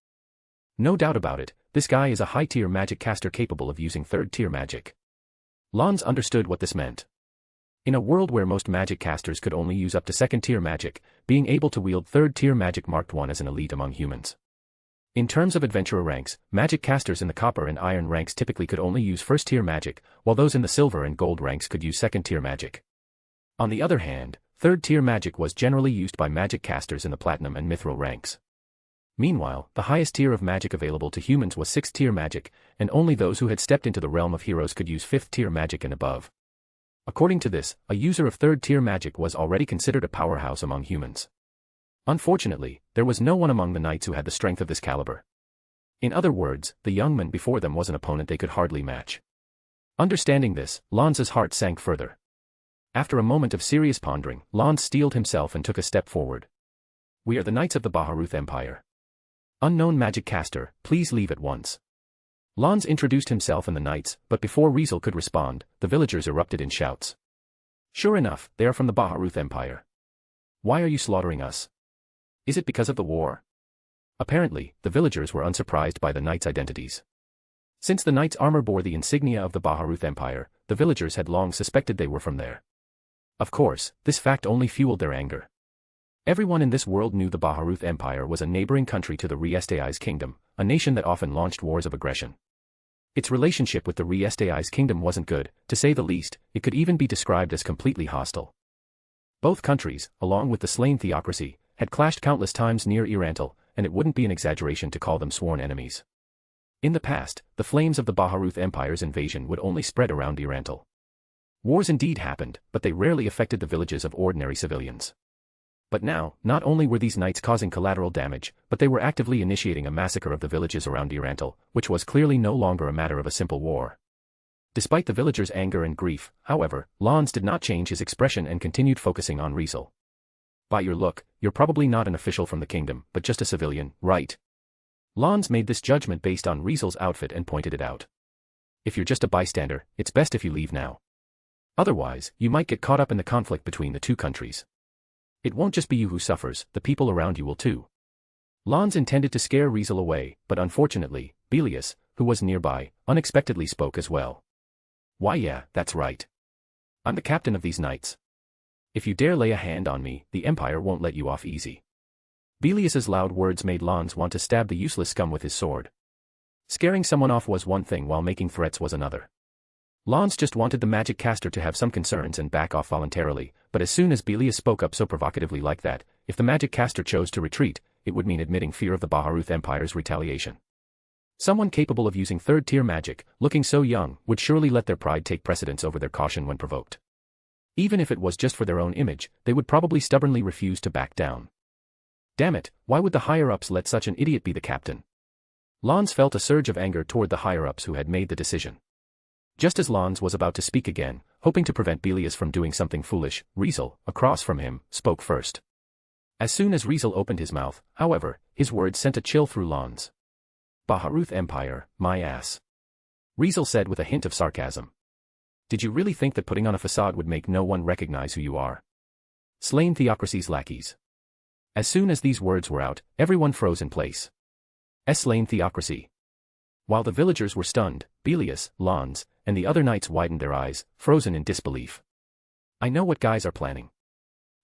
No doubt about it, this guy is a high-tier magic caster capable of using third-tier magic. Lons understood what this meant. In a world where most magic casters could only use up to second-tier magic, being able to wield third-tier magic marked one as an elite among humans. In terms of adventurer ranks, magic casters in the copper and iron ranks typically could only use first-tier magic, while those in the silver and gold ranks could use second-tier magic. On the other hand, third-tier magic was generally used by magic casters in the platinum and mithril ranks. Meanwhile, the highest tier of magic available to humans was sixth-tier magic, and only those who had stepped into the realm of heroes could use fifth-tier magic and above. According to this, a user of third-tier magic was already considered a powerhouse among humans. Unfortunately, there was no one among the knights who had the strength of this caliber. In other words, the young man before them was an opponent they could hardly match. Understanding this, Lons's heart sank further. After a moment of serious pondering, Lons steeled himself and took a step forward. "We are the knights of the Baharuth Empire. Unknown magic caster, please leave at once." Lons introduced himself and the knights, but before Riezel could respond, the villagers erupted in shouts. "Sure enough, they are from the Baharuth Empire. Why are you slaughtering us? Is it because of the war?" Apparently, the villagers were unsurprised by the knights' identities. Since the knights' armor bore the insignia of the Baharuth Empire, the villagers had long suspected they were from there. Of course, this fact only fueled their anger. Everyone in this world knew the Baharuth Empire was a neighboring country to the Riezel's kingdom, a nation that often launched wars of aggression. Its relationship with the Riezel's kingdom wasn't good, to say the least, it could even be described as completely hostile. Both countries, along with the slain theocracy, had clashed countless times near Riezel, and it wouldn't be an exaggeration to call them sworn enemies. In the past, the flames of the Baharuth Empire's invasion would only spread around Riezel. Wars indeed happened, but they rarely affected the villages of ordinary civilians. But now, not only were these knights causing collateral damage, but they were actively initiating a massacre of the villages around Riezel, which was clearly no longer a matter of a simple war. Despite the villagers' anger and grief, however, Lons did not change his expression and continued focusing on Riezel. "By your look, you're probably not an official from the kingdom, but just a civilian, right?" Lons made this judgment based on Riezel's outfit and pointed it out. "If you're just a bystander, it's best if you leave now. Otherwise, you might get caught up in the conflict between the two countries. It won't just be you who suffers, the people around you will too." Lons intended to scare Riezel away, but unfortunately, Belius, who was nearby, unexpectedly spoke as well. "Why yeah, that's right. I'm the captain of these knights. If you dare lay a hand on me, the Empire won't let you off easy." Belius's loud words made Lons want to stab the useless scum with his sword. Scaring someone off was one thing while making threats was another. Lons just wanted the magic caster to have some concerns and back off voluntarily, but as soon as Belius spoke up so provocatively like that, if the magic caster chose to retreat, it would mean admitting fear of the Baharuth Empire's retaliation. Someone capable of using third-tier magic, looking so young, would surely let their pride take precedence over their caution when provoked. Even if it was just for their own image, they would probably stubbornly refuse to back down. Damn it, why would the higher-ups let such an idiot be the captain? Lons felt a surge of anger toward the higher-ups who had made the decision. Just as Lons was about to speak again, hoping to prevent Belius from doing something foolish, Riezel, across from him, spoke first. As soon as Riezel opened his mouth, however, his words sent a chill through Lons. "Baharuth Empire, my ass," Riezel said with a hint of sarcasm. "Did you really think that putting on a facade would make no one recognize who you are? Slain theocracy's lackeys." As soon as these words were out, everyone froze in place. Slain theocracy. While the villagers were stunned, Belius, Lons, and the other knights widened their eyes, frozen in disbelief. "I know what guys are planning."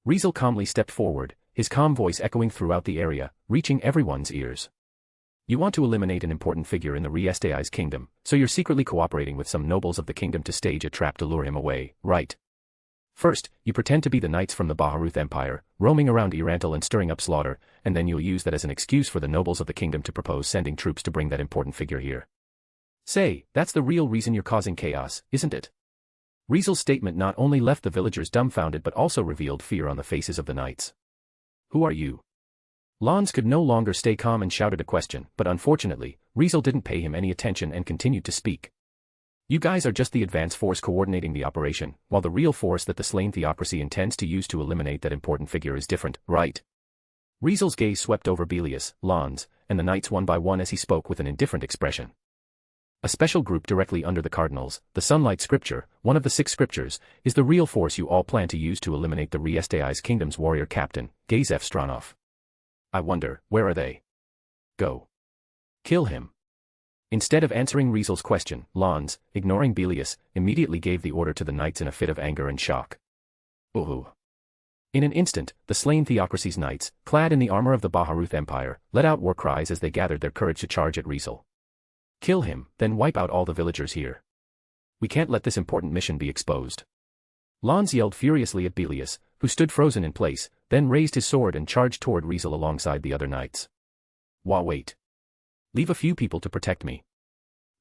Riezel calmly stepped forward, his calm voice echoing throughout the area, reaching everyone's ears. "You want to eliminate an important figure in the Riezel's kingdom, so you're secretly cooperating with some nobles of the kingdom to stage a trap to lure him away, right? First, you pretend to be the knights from the Baharuth Empire, roaming around Riezel and stirring up slaughter, and then you'll use that as an excuse for the nobles of the kingdom to propose sending troops to bring that important figure here. Say, that's the real reason you're causing chaos, isn't it?" Riezel's statement not only left the villagers dumbfounded but also revealed fear on the faces of the knights. "Who are you?" Lons could no longer stay calm and shouted a question, but unfortunately, Riezel didn't pay him any attention and continued to speak. You guys are just the advance force coordinating the operation, while the real force that the slain theocracy intends to use to eliminate that important figure is different, right? Riezel's gaze swept over Belius, Lons, and the knights one by one as he spoke with an indifferent expression. A special group directly under the cardinals, the Sunlight Scripture, one of the 6 scriptures, is the real force you all plan to use to eliminate the Riestai's kingdom's warrior captain, Gazef Stranov. I wonder, where are they? Go. Kill him. Instead of answering Riezel's question, Lons, ignoring Belius, immediately gave the order to the knights in a fit of anger and shock. Ooh. In an instant, the slain theocracy's knights, clad in the armor of the Baharuth Empire, let out war cries as they gathered their courage to charge at Riezel. Kill him, then wipe out all the villagers here. We can't let this important mission be exposed. Lons yelled furiously at Belius, who stood frozen in place, then raised his sword and charged toward Riezel alongside the other knights. Wait. Leave a few people to protect me.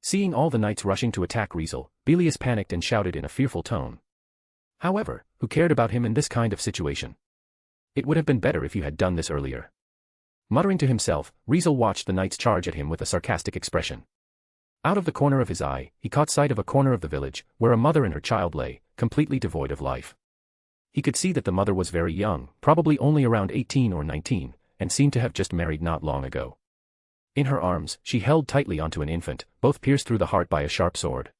Seeing all the knights rushing to attack Riezel, Belius panicked and shouted in a fearful tone. However, who cared about him in this kind of situation? It would have been better if you had done this earlier. Muttering to himself, Riezel watched the knights charge at him with a sarcastic expression. Out of the corner of his eye, he caught sight of a corner of the village, where a mother and her child lay, completely devoid of life. He could see that the mother was very young, probably only around 18 or 19, and seemed to have just married not long ago. In her arms, she held tightly onto an infant, both pierced through the heart by a sharp sword.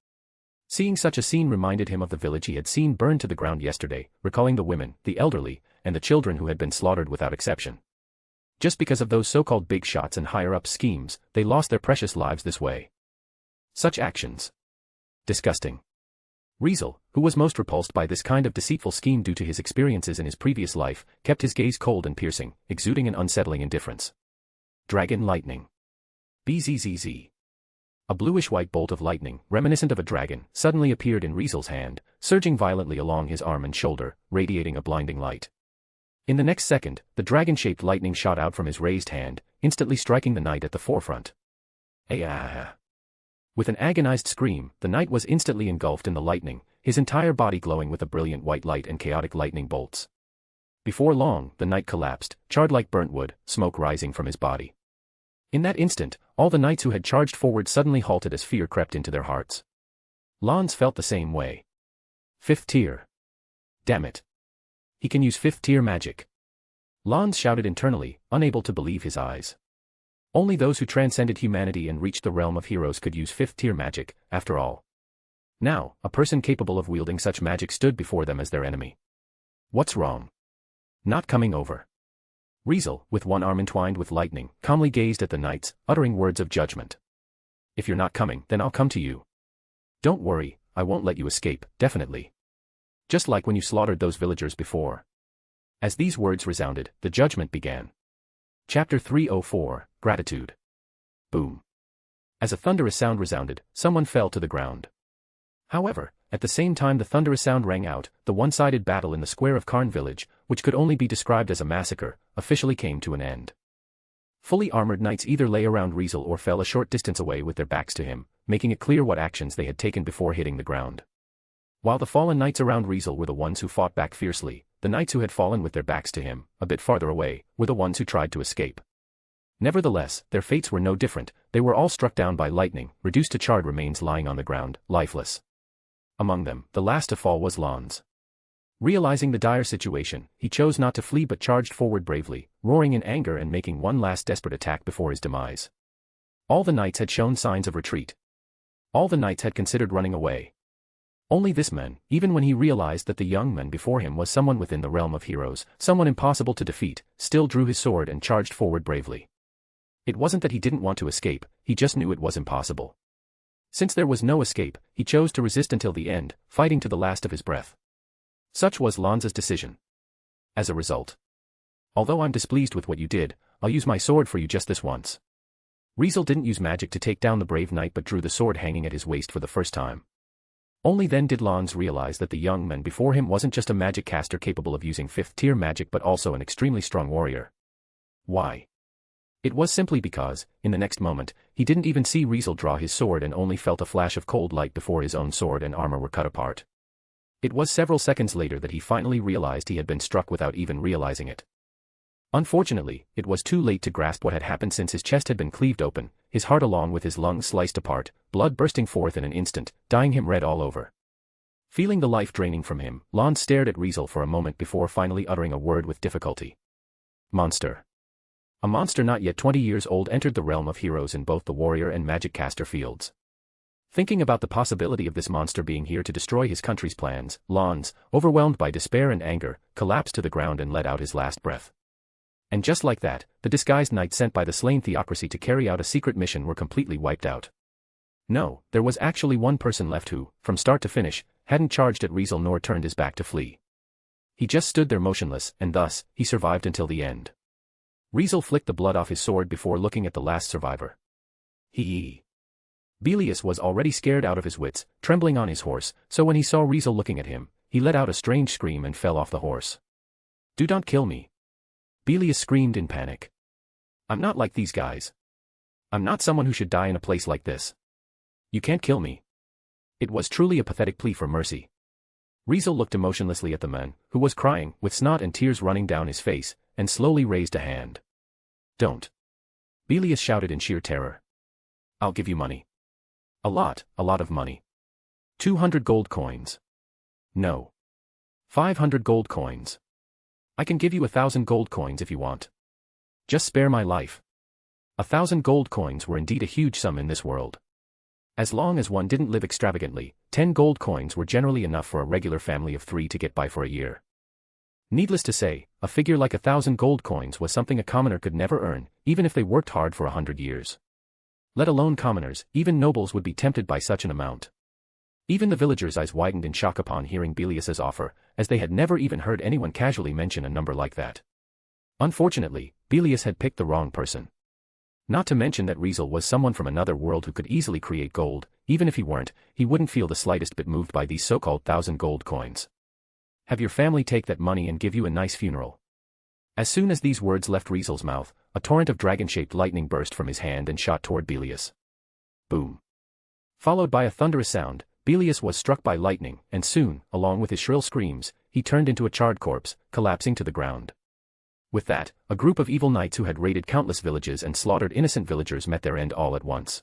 Seeing such a scene reminded him of the village he had seen burned to the ground yesterday, recalling the women, the elderly, and the children who had been slaughtered without exception. Just because of those so-called big shots and higher-up schemes, they lost their precious lives this way. Such actions. Disgusting. Riezel, who was most repulsed by this kind of deceitful scheme due to his experiences in his previous life, kept his gaze cold and piercing, exuding an unsettling indifference. Dragon lightning. Bzzz. A bluish-white bolt of lightning, reminiscent of a dragon, suddenly appeared in Riezel's hand, surging violently along his arm and shoulder, radiating a blinding light. In the next second, the dragon-shaped lightning shot out from his raised hand, instantly striking the knight at the forefront. Ayah! With an agonized scream, the knight was instantly engulfed in the lightning, his entire body glowing with a brilliant white light and chaotic lightning bolts. Before long, the knight collapsed, charred like burnt wood, smoke rising from his body. In that instant, all the knights who had charged forward suddenly halted as fear crept into their hearts. Lons felt the same way. 5th tier. Damn it. He can use 5th tier magic. Lons shouted internally, unable to believe his eyes. Only those who transcended humanity and reached the realm of heroes could use 5th tier magic, after all. Now, a person capable of wielding such magic stood before them as their enemy. What's wrong? Not coming over. Riezel, with one arm entwined with lightning, calmly gazed at the knights, uttering words of judgment. If you're not coming, then I'll come to you. Don't worry, I won't let you escape, definitely. Just like when you slaughtered those villagers before. As these words resounded, the judgment began. Chapter 304, Gratitude. Boom. As a thunderous sound resounded, someone fell to the ground. However, at the same time the thunderous sound rang out, the one-sided battle in the square of Karn village, which could only be described as a massacre, officially came to an end. Fully armored knights either lay around Riezel or fell a short distance away with their backs to him, making it clear what actions they had taken before hitting the ground. While the fallen knights around Riezel were the ones who fought back fiercely, the knights who had fallen with their backs to him, a bit farther away, were the ones who tried to escape. Nevertheless, their fates were no different, they were all struck down by lightning, reduced to charred remains lying on the ground, lifeless. Among them, the last to fall was Lons. Realizing the dire situation, he chose not to flee but charged forward bravely, roaring in anger and making one last desperate attack before his demise. All the knights had shown signs of retreat. All the knights had considered running away. Only this man, even when he realized that the young man before him was someone within the realm of heroes, someone impossible to defeat, still drew his sword and charged forward bravely. It wasn't that he didn't want to escape, he just knew it was impossible. Since there was no escape, he chose to resist until the end, fighting to the last of his breath. Such was Lons's decision. As a result. Although I'm displeased with what you did, I'll use my sword for you just this once. Riezel didn't use magic to take down the brave knight but drew the sword hanging at his waist for the first time. Only then did Lons realize that the young man before him wasn't just a magic caster capable of using 5th tier magic but also an extremely strong warrior. Why? It was simply because, in the next moment, he didn't even see Riezel draw his sword and only felt a flash of cold light before his own sword and armor were cut apart. It was several seconds later that he finally realized he had been struck without even realizing it. Unfortunately, it was too late to grasp what had happened since his chest had been cleaved open, his heart along with his lungs sliced apart, blood bursting forth in an instant, dyeing him red all over. Feeling the life draining from him, Lon stared at Riezel for a moment before finally uttering a word with difficulty. Monster. A monster not yet 20 years old entered the realm of heroes in both the warrior and magic caster fields. Thinking about the possibility of this monster being here to destroy his country's plans, Lons, overwhelmed by despair and anger, collapsed to the ground and let out his last breath. And just like that, the disguised knights sent by the slain theocracy to carry out a secret mission were completely wiped out. No, there was actually one person left who, from start to finish, hadn't charged at Riezel nor turned his back to flee. He just stood there motionless, and thus, he survived until the end. Riezel flicked the blood off his sword before looking at the last survivor. He. Belius was already scared out of his wits, trembling on his horse, so when he saw Riezel looking at him, he let out a strange scream and fell off the horse. "Do not kill me!" Belius screamed in panic. "I'm not like these guys. I'm not someone who should die in a place like this. You can't kill me." It was truly a pathetic plea for mercy. Riezel looked emotionlessly at the man, who was crying, with snot and tears running down his face, and slowly raised a hand. "Don't." Belius shouted in sheer terror. "I'll give you money. A lot of money. 200 gold coins. No. 500 gold coins. I can give you 1,000 gold coins if you want. Just spare my life." 1,000 gold coins were indeed a huge sum in this world. As long as one didn't live extravagantly, 10 gold coins were generally enough for a regular family of 3 to get by for a year. Needless to say, a figure like 1,000 gold coins was something a commoner could never earn, even if they worked hard for 100 years. Let alone commoners, even nobles would be tempted by such an amount. Even the villagers' eyes widened in shock upon hearing Belius's offer, as they had never even heard anyone casually mention a number like that. Unfortunately, Belius had picked the wrong person. Not to mention that Riezel was someone from another world who could easily create gold. Even if he weren't, he wouldn't feel the slightest bit moved by these so-called 1,000 gold coins. "Have your family take that money and give you a nice funeral." As soon as these words left Riezel's mouth, a torrent of dragon-shaped lightning burst from his hand and shot toward Belius. Boom. Followed by a thunderous sound, Belius was struck by lightning, and soon, along with his shrill screams, he turned into a charred corpse, collapsing to the ground. With that, a group of evil knights who had raided countless villages and slaughtered innocent villagers met their end all at once.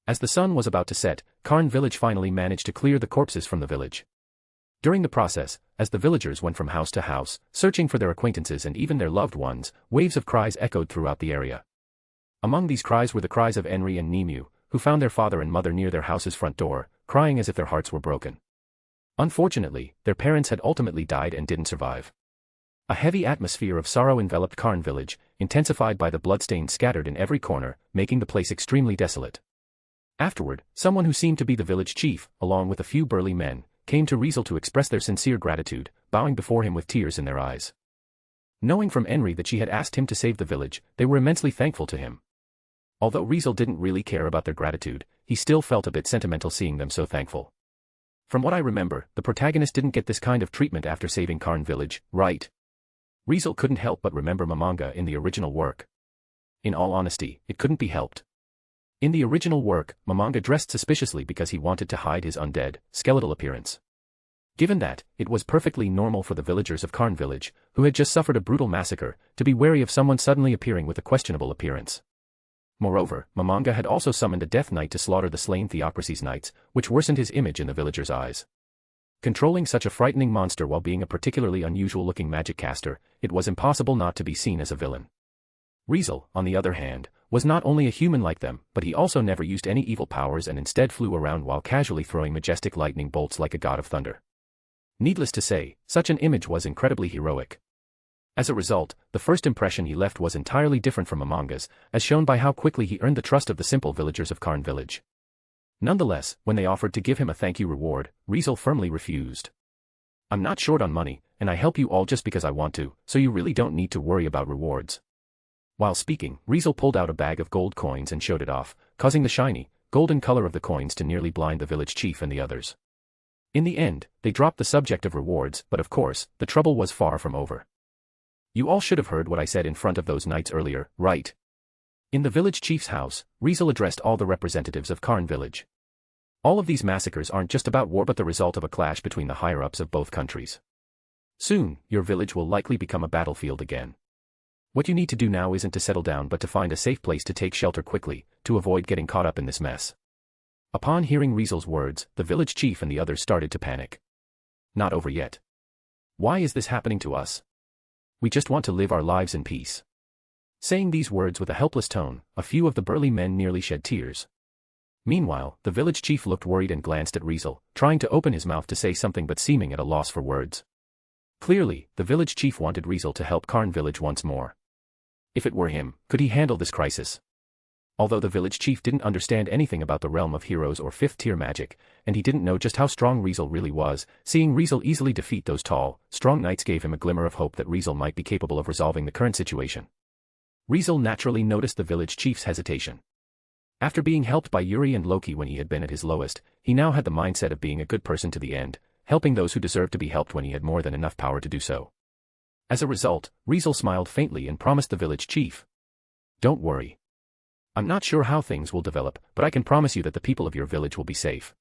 As the sun was about to set, Karn village finally managed to clear the corpses from the village. During the process, as the villagers went from house to house, searching for their acquaintances and even their loved ones, waves of cries echoed throughout the area. Among these cries were the cries of Henry and Nemu, who found their father and mother near their house's front door, crying as if their hearts were broken. Unfortunately, their parents had ultimately died and didn't survive. A heavy atmosphere of sorrow enveloped Karn village, intensified by the bloodstains scattered in every corner, making the place extremely desolate. Afterward, someone who seemed to be the village chief, along with a few burly men, came to Riezel to express their sincere gratitude, bowing before him with tears in their eyes. Knowing from Henry that she had asked him to save the village, they were immensely thankful to him. Although Riezel didn't really care about their gratitude, he still felt a bit sentimental seeing them so thankful. From what I remember, the protagonist didn't get this kind of treatment after saving Karn village, right? Riezel couldn't help but remember Mamanga in the original work. In all honesty, it couldn't be helped. In the original work, Mamanga dressed suspiciously because he wanted to hide his undead, skeletal appearance. Given that, it was perfectly normal for the villagers of Karn village, who had just suffered a brutal massacre, to be wary of someone suddenly appearing with a questionable appearance. Moreover, Mamanga had also summoned a death knight to slaughter the slain theocracy's knights, which worsened his image in the villagers' eyes. Controlling such a frightening monster while being a particularly unusual-looking magic caster, it was impossible not to be seen as a villain. Riezel, on the other hand, was not only a human like them, but he also never used any evil powers and instead flew around while casually throwing majestic lightning bolts like a god of thunder. Needless to say, such an image was incredibly heroic. As a result, the first impression he left was entirely different from Mamanga's, as shown by how quickly he earned the trust of the simple villagers of Karn village. Nonetheless, when they offered to give him a thank you reward, Riezel firmly refused. "I'm not short on money, and I help you all just because I want to, so you really don't need to worry about rewards." While speaking, Riezel pulled out a bag of gold coins and showed it off, causing the shiny, golden color of the coins to nearly blind the village chief and the others. In the end, they dropped the subject of rewards, but of course, the trouble was far from over. "You all should have heard what I said in front of those knights earlier, right?" In the village chief's house, Riezel addressed all the representatives of Karn village. "All of these massacres aren't just about war but the result of a clash between the higher-ups of both countries. Soon, your village will likely become a battlefield again. What you need to do now isn't to settle down but to find a safe place to take shelter quickly, to avoid getting caught up in this mess. Upon hearing Riezel's words, the village chief and the others started to panic. Not over yet. Why is this happening to us? We just want to live our lives in peace. Saying these words with a helpless tone, a few of the burly men nearly shed tears. Meanwhile, the village chief looked worried and glanced at Riezel, trying to open his mouth to say something but seeming at a loss for words. Clearly, the village chief wanted Riezel to help Karn village once more. If it were him, could he handle this crisis? Although the village chief didn't understand anything about the realm of heroes or fifth-tier magic, and he didn't know just how strong Riezel really was, seeing Riezel easily defeat those tall, strong knights gave him a glimmer of hope that Riezel might be capable of resolving the current situation. Riezel naturally noticed the village chief's hesitation. After being helped by Yuri and Loki when he had been at his lowest, he now had the mindset of being a good person to the end, helping those who deserved to be helped when he had more than enough power to do so. As a result, Riezel smiled faintly and promised the village chief, "Don't worry. I'm not sure how things will develop, but I can promise you that the people of your village will be safe."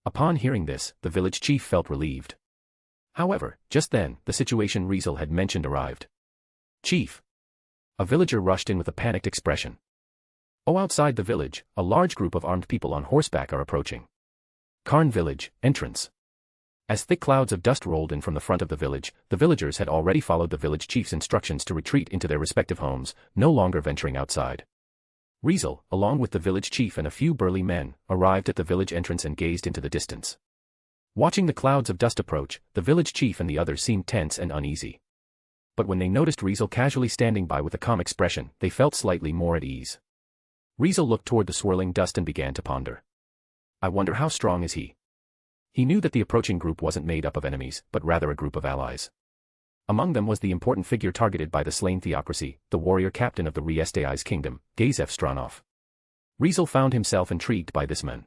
Upon hearing this, the village chief felt relieved. However, just then, the situation Riezel had mentioned arrived. "Chief!" A villager rushed in with a panicked expression. "Oh, outside the village, a large group of armed people on horseback are approaching. Karn village, entrance." As thick clouds of dust rolled in from the front of the village, the villagers had already followed the village chief's instructions to retreat into their respective homes, no longer venturing outside. Riezel, along with the village chief and a few burly men, arrived at the village entrance and gazed into the distance. Watching the clouds of dust approach, the village chief and the others seemed tense and uneasy. But when they noticed Riezel casually standing by with a calm expression, they felt slightly more at ease. Riezel looked toward the swirling dust and began to ponder. I wonder how strong is he? He knew that the approaching group wasn't made up of enemies, but rather a group of allies. Among them was the important figure targeted by the slain theocracy, the warrior captain of the Riezel's kingdom, Gazef Stranov. Riezel found himself intrigued by this man.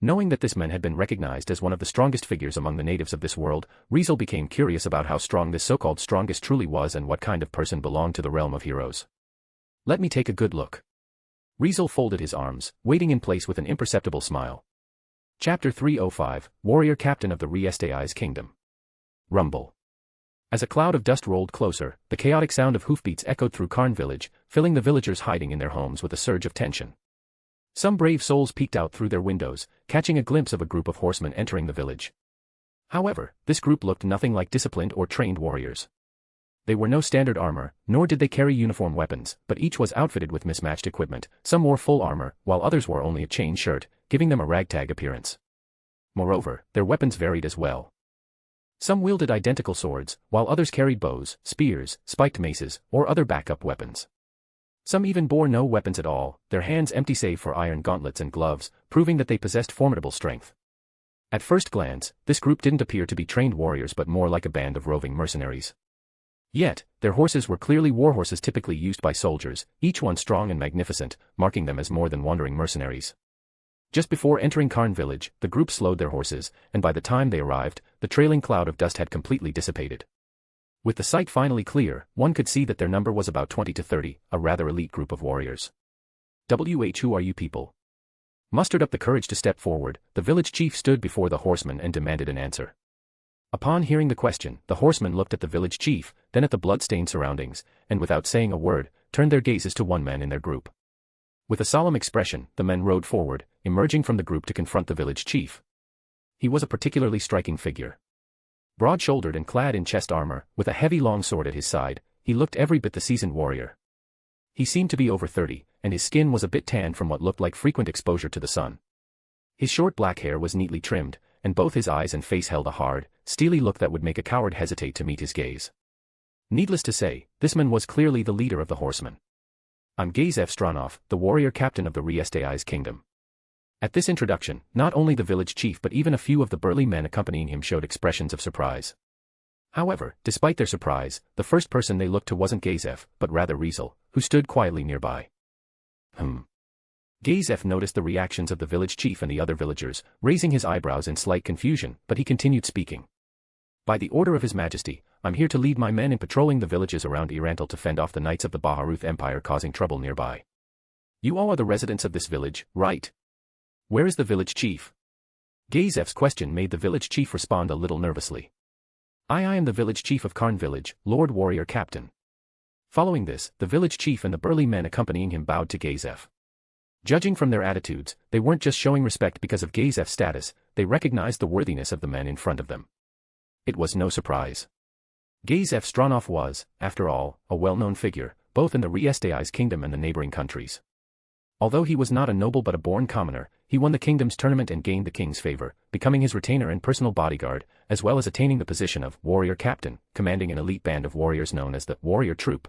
Knowing that this man had been recognized as one of the strongest figures among the natives of this world, Riezel became curious about how strong this so-called strongest truly was and what kind of person belonged to the realm of heroes. Let me take a good look. Riezel folded his arms, waiting in place with an imperceptible smile. Chapter 305, Warrior Captain of the Riezel's Kingdom. Rumble. As a cloud of dust rolled closer, the chaotic sound of hoofbeats echoed through Karn village, filling the villagers hiding in their homes with a surge of tension. Some brave souls peeked out through their windows, catching a glimpse of a group of horsemen entering the village. However, this group looked nothing like disciplined or trained warriors. They wore no standard armor, nor did they carry uniform weapons, but each was outfitted with mismatched equipment. Some wore full armor, while others wore only a chain shirt, giving them a ragtag appearance. Moreover, their weapons varied as well. Some wielded identical swords, while others carried bows, spears, spiked maces, or other backup weapons. Some even bore no weapons at all, their hands empty save for iron gauntlets and gloves, proving that they possessed formidable strength. At first glance, this group didn't appear to be trained warriors but more like a band of roving mercenaries. Yet, their horses were clearly war horses typically used by soldiers, each one strong and magnificent, marking them as more than wandering mercenaries. Just before entering Karn village, the group slowed their horses, and by the time they arrived, the trailing cloud of dust had completely dissipated. With the sight finally clear, one could see that their number was about 20 to 30, a rather elite group of warriors. Who are you people? Mustered up the courage to step forward, the village chief stood before the horseman and demanded an answer. Upon hearing the question, the horsemen looked at the village chief, then at the blood-stained surroundings, and without saying a word, turned their gazes to one man in their group. With a solemn expression, the men rode forward, emerging from the group to confront the village chief. He was a particularly striking figure. Broad-shouldered and clad in chest armor, with a heavy long sword at his side, he looked every bit the seasoned warrior. He seemed to be over 30, and his skin was a bit tanned from what looked like frequent exposure to the sun. His short black hair was neatly trimmed, and both his eyes and face held a hard, steely look that would make a coward hesitate to meet his gaze. Needless to say, this man was clearly the leader of the horsemen. I'm Gazef Stranov, the warrior captain of the Riezel's kingdom. At this introduction, not only the village chief but even a few of the burly men accompanying him showed expressions of surprise. However, despite their surprise, the first person they looked to wasn't Gazef, but rather Riezel, who stood quietly nearby. Gazef noticed the reactions of the village chief and the other villagers, raising his eyebrows in slight confusion, but he continued speaking. By the order of His Majesty, I'm here to lead my men in patrolling the villages around Riezel to fend off the knights of the Baharuth Empire causing trouble nearby. You all are the residents of this village, right? Where is the village chief? Gazef's question made the village chief respond a little nervously. I am the village chief of Karn village, Lord Warrior Captain. Following this, the village chief and the burly men accompanying him bowed to Riezel. Judging from their attitudes, they weren't just showing respect because of Riezel's status, they recognized the worthiness of the men in front of them. It was no surprise. Riezel Stronov was, after all, a well-known figure, both in the Riezel's kingdom and the neighboring countries. Although he was not a noble but a born commoner, he won the kingdom's tournament and gained the king's favor, becoming his retainer and personal bodyguard, as well as attaining the position of warrior captain, commanding an elite band of warriors known as the warrior troop.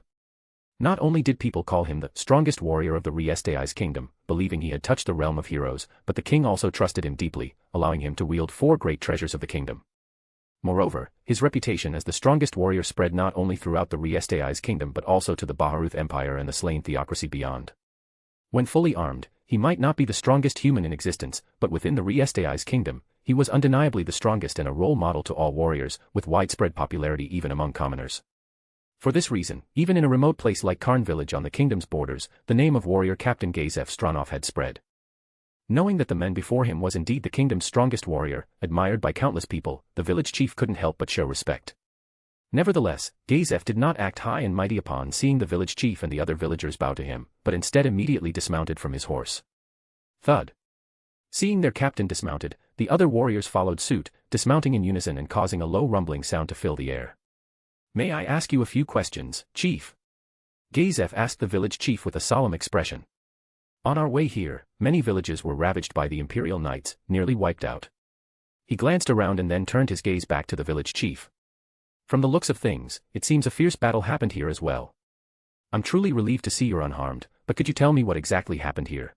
Not only did people call him the strongest warrior of the Riezel's kingdom, believing he had touched the realm of heroes, but the king also trusted him deeply, allowing him to wield 4 great treasures of the kingdom. Moreover, his reputation as the strongest warrior spread not only throughout the Riezel's kingdom but also to the vowed Empire and the slain theocracy beyond. When fully armed, he might not be the strongest human in existence, but within the Riezel's kingdom, he was undeniably the strongest and a role model to all warriors, with widespread popularity even among commoners. For this reason, even in a remote place like Karn village on the kingdom's borders, the name of warrior captain Riezel Stronov had spread. Knowing that the man before him was indeed the kingdom's strongest warrior, admired by countless people, the village chief couldn't help but show respect. Nevertheless, Riezel did not act high and mighty upon seeing the village chief and the other villagers bow to him, but instead immediately dismounted from his horse. Thud. Seeing their captain dismounted, the other warriors followed suit, dismounting in unison and causing a low rumbling sound to fill the air. "May I ask you a few questions, chief?" Riezel asked the village chief with a solemn expression. "On our way here, many villages were ravaged by the Imperial Knights, nearly wiped out." He glanced around and then turned his gaze back to the village chief. "From the looks of things, it seems a fierce battle happened here as well. I'm truly relieved to see you're unharmed, but could you tell me what exactly happened here?"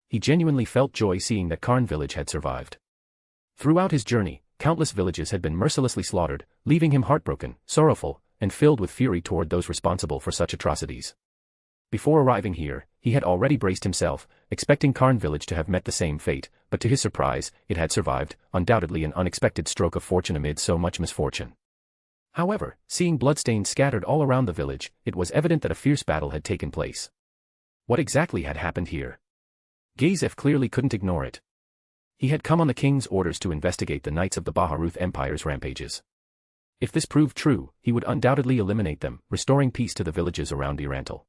He genuinely felt joy seeing that Karn village had survived. Throughout his journey, countless villages had been mercilessly slaughtered, leaving him heartbroken, sorrowful, and filled with fury toward those responsible for such atrocities. Before arriving here, he had already braced himself, expecting Karn village to have met the same fate, but to his surprise, it had survived, undoubtedly an unexpected stroke of fortune amid so much misfortune. However, seeing bloodstains scattered all around the village, it was evident that a fierce battle had taken place. What exactly had happened here? Riezel clearly couldn't ignore it. He had come on the king's orders to investigate the knights of the vowed Empire's rampages. If this proved true, he would undoubtedly eliminate them, restoring peace to the villages around Riezel.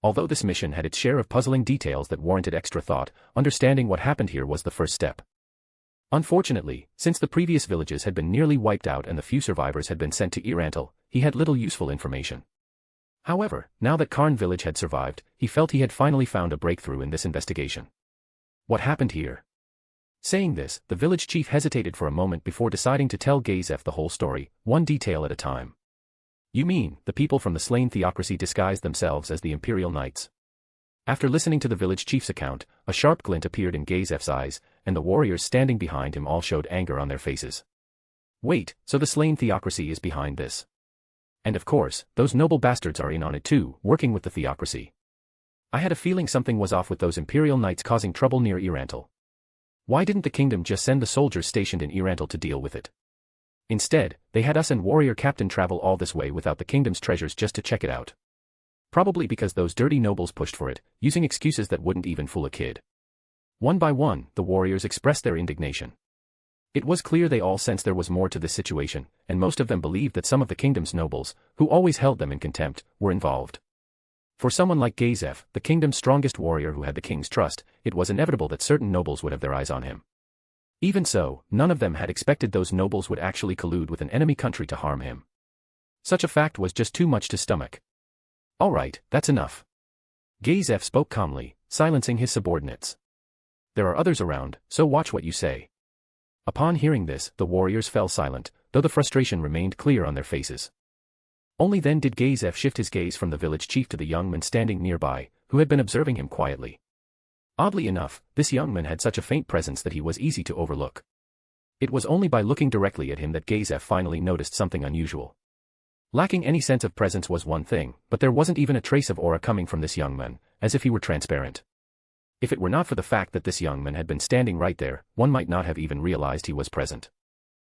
Although this mission had its share of puzzling details that warranted extra thought, understanding what happened here was the first step. Unfortunately, since the previous villages had been nearly wiped out and the few survivors had been sent to Riezel, he had little useful information. However, now that Karn village had survived, he felt he had finally found a breakthrough in this investigation. What happened here? Saying this, the village chief hesitated for a moment before deciding to tell Riezel the whole story, one detail at a time. "You mean, the people from the slain theocracy disguised themselves as the Imperial Knights?" After listening to the village chief's account, a sharp glint appeared in Riezel's eyes, and the warriors standing behind him all showed anger on their faces. "Wait, so the slain theocracy is behind this? And of course, those noble bastards are in on it too, working with the theocracy. I had a feeling something was off with those Imperial Knights causing trouble near Riezel. Why didn't the kingdom just send the soldiers stationed in Riezel to deal with it? Instead, they had us and warrior captain travel all this way without the kingdom's treasures just to check it out. Probably because those dirty nobles pushed for it, using excuses that wouldn't even fool a kid." One by one, the warriors expressed their indignation. It was clear they all sensed there was more to this situation, and most of them believed that some of the kingdom's nobles, who always held them in contempt, were involved. For someone like Riezel, the kingdom's strongest warrior who had the king's trust, it was inevitable that certain nobles would have their eyes on him. Even so, none of them had expected those nobles would actually collude with an enemy country to harm him. Such a fact was just too much to stomach. "All right, that's enough." Riezel spoke calmly, silencing his subordinates. "There are others around, so watch what you say." Upon hearing this, the warriors fell silent, though the frustration remained clear on their faces. Only then did Riezel shift his gaze from the village chief to the young man standing nearby, who had been observing him quietly. Oddly enough, this young man had such a faint presence that he was easy to overlook. It was only by looking directly at him that Riezel finally noticed something unusual. Lacking any sense of presence was one thing, but there wasn't even a trace of aura coming from this young man, as if he were transparent. If it were not for the fact that this young man had been standing right there, one might not have even realized he was present.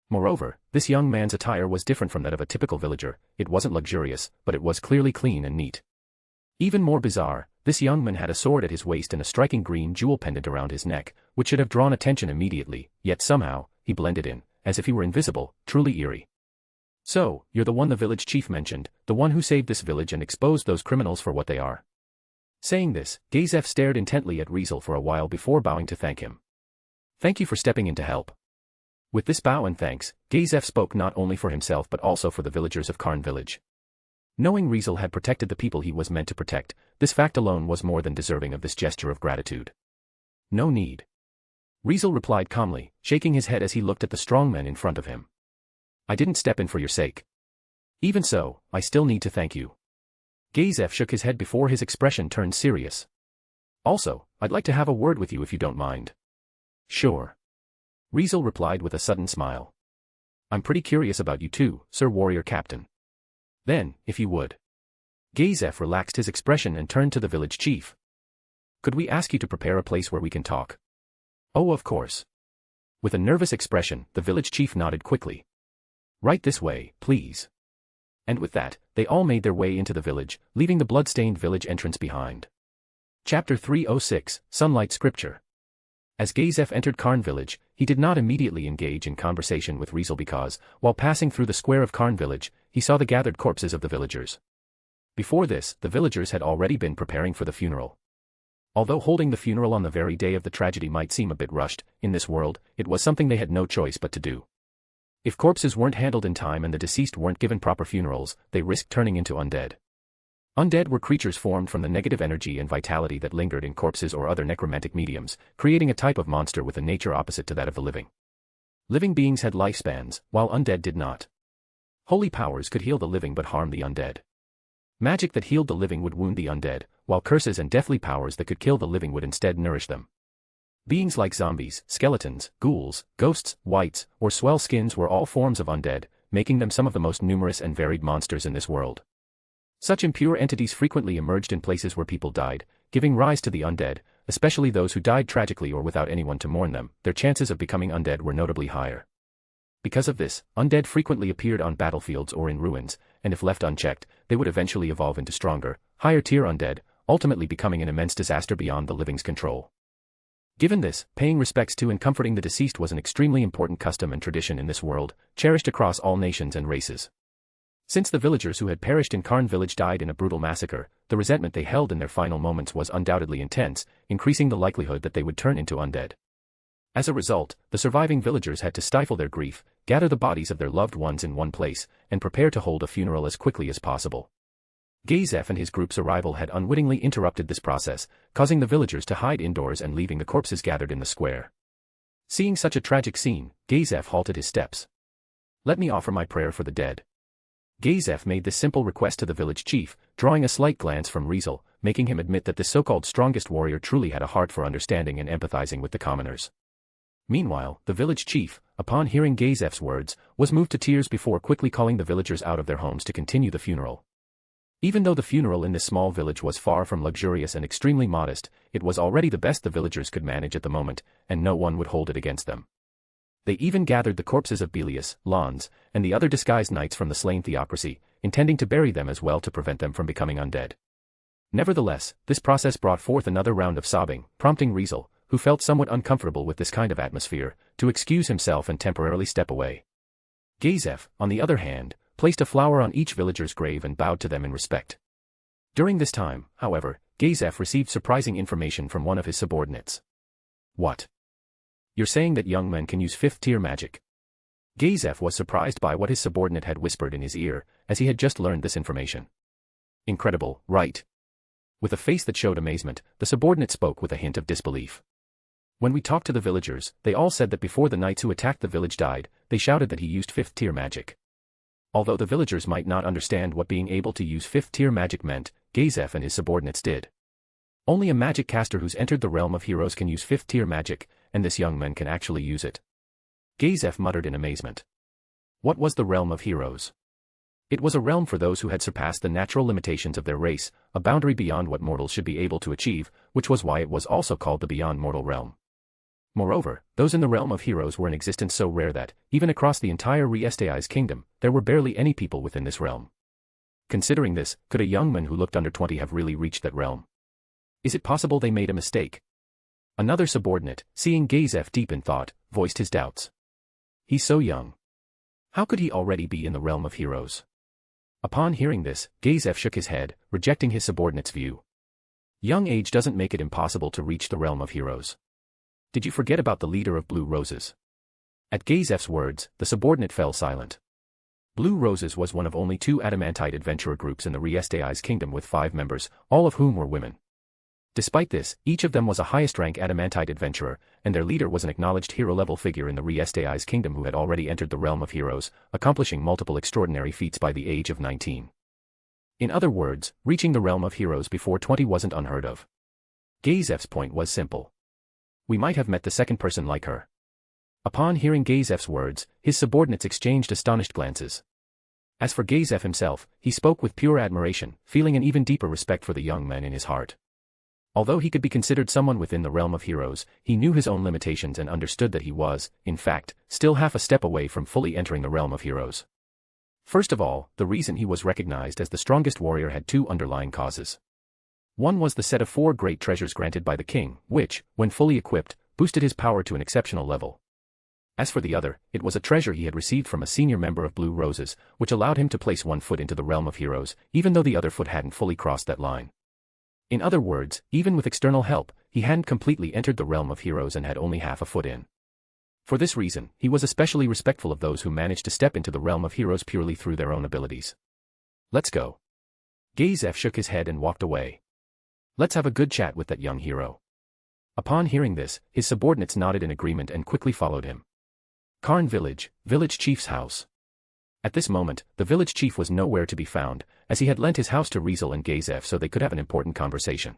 Moreover, this young man's attire was different from that of a typical villager. It wasn't luxurious, but it was clearly clean and neat. Even more bizarre, this young man had a sword at his waist and a striking green jewel pendant around his neck, which should have drawn attention immediately, yet somehow, he blended in, as if he were invisible, truly eerie. So, you're the one the village chief mentioned, the one who saved this village and exposed those criminals for what they are. Saying this, Gazef stared intently at Riezel for a while before bowing to thank him. Thank you for stepping in to help. With this bow and thanks, Gazef spoke not only for himself but also for the villagers of Karn village. Knowing Riezel had protected the people he was meant to protect, this fact alone was more than deserving of this gesture of gratitude. No need. Riezel replied calmly, shaking his head as he looked at the strong men in front of him. I didn't step in for your sake. Even so, I still need to thank you. Gazef shook his head before his expression turned serious. Also, I'd like to have a word with you if you don't mind. Sure. Riezel replied with a sudden smile. I'm pretty curious about you too, Sir Warrior Captain. Then, if you would. Gazef relaxed his expression and turned to the village chief. Could we ask you to prepare a place where we can talk? Oh, of course. With a nervous expression, the village chief nodded quickly. Right this way, please. And with that, they all made their way into the village, leaving the blood-stained village entrance behind. Chapter 306, Sunlight Scripture. As Gazef entered Karn village, he did not immediately engage in conversation with Riezel because, while passing through the square of Karn village, he saw the gathered corpses of the villagers. Before this, the villagers had already been preparing for the funeral. Although holding the funeral on the very day of the tragedy might seem a bit rushed, in this world, it was something they had no choice but to do. If corpses weren't handled in time and the deceased weren't given proper funerals, they risked turning into undead. Undead were creatures formed from the negative energy and vitality that lingered in corpses or other necromantic mediums, creating a type of monster with a nature opposite to that of the living. Living beings had lifespans, while undead did not. Holy powers could heal the living but harm the undead. Magic that healed the living would wound the undead, while curses and deathly powers that could kill the living would instead nourish them. Beings like zombies, skeletons, ghouls, ghosts, wights, or swell skins were all forms of undead, making them some of the most numerous and varied monsters in this world. Such impure entities frequently emerged in places where people died, giving rise to the undead, especially those who died tragically or without anyone to mourn them. Their chances of becoming undead were notably higher. Because of this, undead frequently appeared on battlefields or in ruins, and if left unchecked, they would eventually evolve into stronger, higher-tier undead, ultimately becoming an immense disaster beyond the living's control. Given this, paying respects to and comforting the deceased was an extremely important custom and tradition in this world, cherished across all nations and races. Since the villagers who had perished in Karn village died in a brutal massacre, the resentment they held in their final moments was undoubtedly intense, increasing the likelihood that they would turn into undead. As a result, the surviving villagers had to stifle their grief, gather the bodies of their loved ones in one place, and prepare to hold a funeral as quickly as possible. Gazef and his group's arrival had unwittingly interrupted this process, causing the villagers to hide indoors and leaving the corpses gathered in the square. Seeing such a tragic scene, Gazef halted his steps. Let me offer my prayer for the dead. Gazef made this simple request to the village chief, drawing a slight glance from Riezel, making him admit that this so-called strongest warrior truly had a heart for understanding and empathizing with the commoners. Meanwhile, the village chief, upon hearing Gazef's words, was moved to tears before quickly calling the villagers out of their homes to continue the funeral. Even though the funeral in this small village was far from luxurious and extremely modest, it was already the best the villagers could manage at the moment, and no one would hold it against them. They even gathered the corpses of Belius, Lons, and the other disguised knights from the slain theocracy, intending to bury them as well to prevent them from becoming undead. Nevertheless, this process brought forth another round of sobbing, prompting Riezel, who felt somewhat uncomfortable with this kind of atmosphere, to excuse himself and temporarily step away. Gazef, on the other hand, placed a flower on each villager's grave and bowed to them in respect. During this time, however, Gazef received surprising information from one of his subordinates. What? You're saying that young men can use 5th-tier magic? Gazef was surprised by what his subordinate had whispered in his ear, as he had just learned this information. Incredible, right? With a face that showed amazement, the subordinate spoke with a hint of disbelief. When we talked to the villagers, they all said that before the knights who attacked the village died, they shouted that he used 5th-tier magic. Although the villagers might not understand what being able to use 5th-tier magic meant, Gazef and his subordinates did. Only a magic caster who's entered the realm of heroes can use 5th-tier magic, and this young man can actually use it. Gazef muttered in amazement. What was the realm of heroes? It was a realm for those who had surpassed the natural limitations of their race, a boundary beyond what mortals should be able to achieve, which was why it was also called the beyond mortal realm. Moreover, those in the realm of heroes were in existence so rare that, even across the entire Riezel's kingdom, there were barely any people within this realm. Considering this, could a young man who looked under 20 have really reached that realm? Is it possible they made a mistake? Another subordinate, seeing Gazef deep in thought, voiced his doubts. He's so young. How could he already be in the realm of heroes? Upon hearing this, Gazef shook his head, rejecting his subordinate's view. Young age doesn't make it impossible to reach the realm of heroes. Did you forget about the leader of Blue Roses? At Gazef's words, the subordinate fell silent. Blue Roses was one of only 2 adamantite adventurer groups in the Riezel's kingdom with 5 members, all of whom were women. Despite this, each of them was a highest-rank adamantite adventurer, and their leader was an acknowledged hero-level figure in the Riezel's kingdom who had already entered the realm of heroes, accomplishing multiple extraordinary feats by the age of 19. In other words, reaching the realm of heroes before 20 wasn't unheard of. Gazef's point was simple. We might have met the second person like her. Upon hearing Gazef's words, his subordinates exchanged astonished glances. As for Gazef himself, he spoke with pure admiration, feeling an even deeper respect for the young man in his heart. Although he could be considered someone within the realm of heroes, he knew his own limitations and understood that he was, in fact, still half a step away from fully entering the realm of heroes. First of all, the reason he was recognized as the strongest warrior had 2 underlying causes. One was the set of 4 great treasures granted by the king, which, when fully equipped, boosted his power to an exceptional level. As for the other, it was a treasure he had received from a senior member of Blue Roses, which allowed him to place 1 foot into the realm of heroes, even though the other foot hadn't fully crossed that line. In other words, even with external help, he hadn't completely entered the realm of heroes and had only half a foot in. For this reason, he was especially respectful of those who managed to step into the realm of heroes purely through their own abilities. Let's go. Gazef shook his head and walked away. Let's have a good chat with that young hero. Upon hearing this, his subordinates nodded in agreement and quickly followed him. Karn Village, Village Chief's house. At this moment, the village chief was nowhere to be found, as he had lent his house to Riezel and Gazef so they could have an important conversation.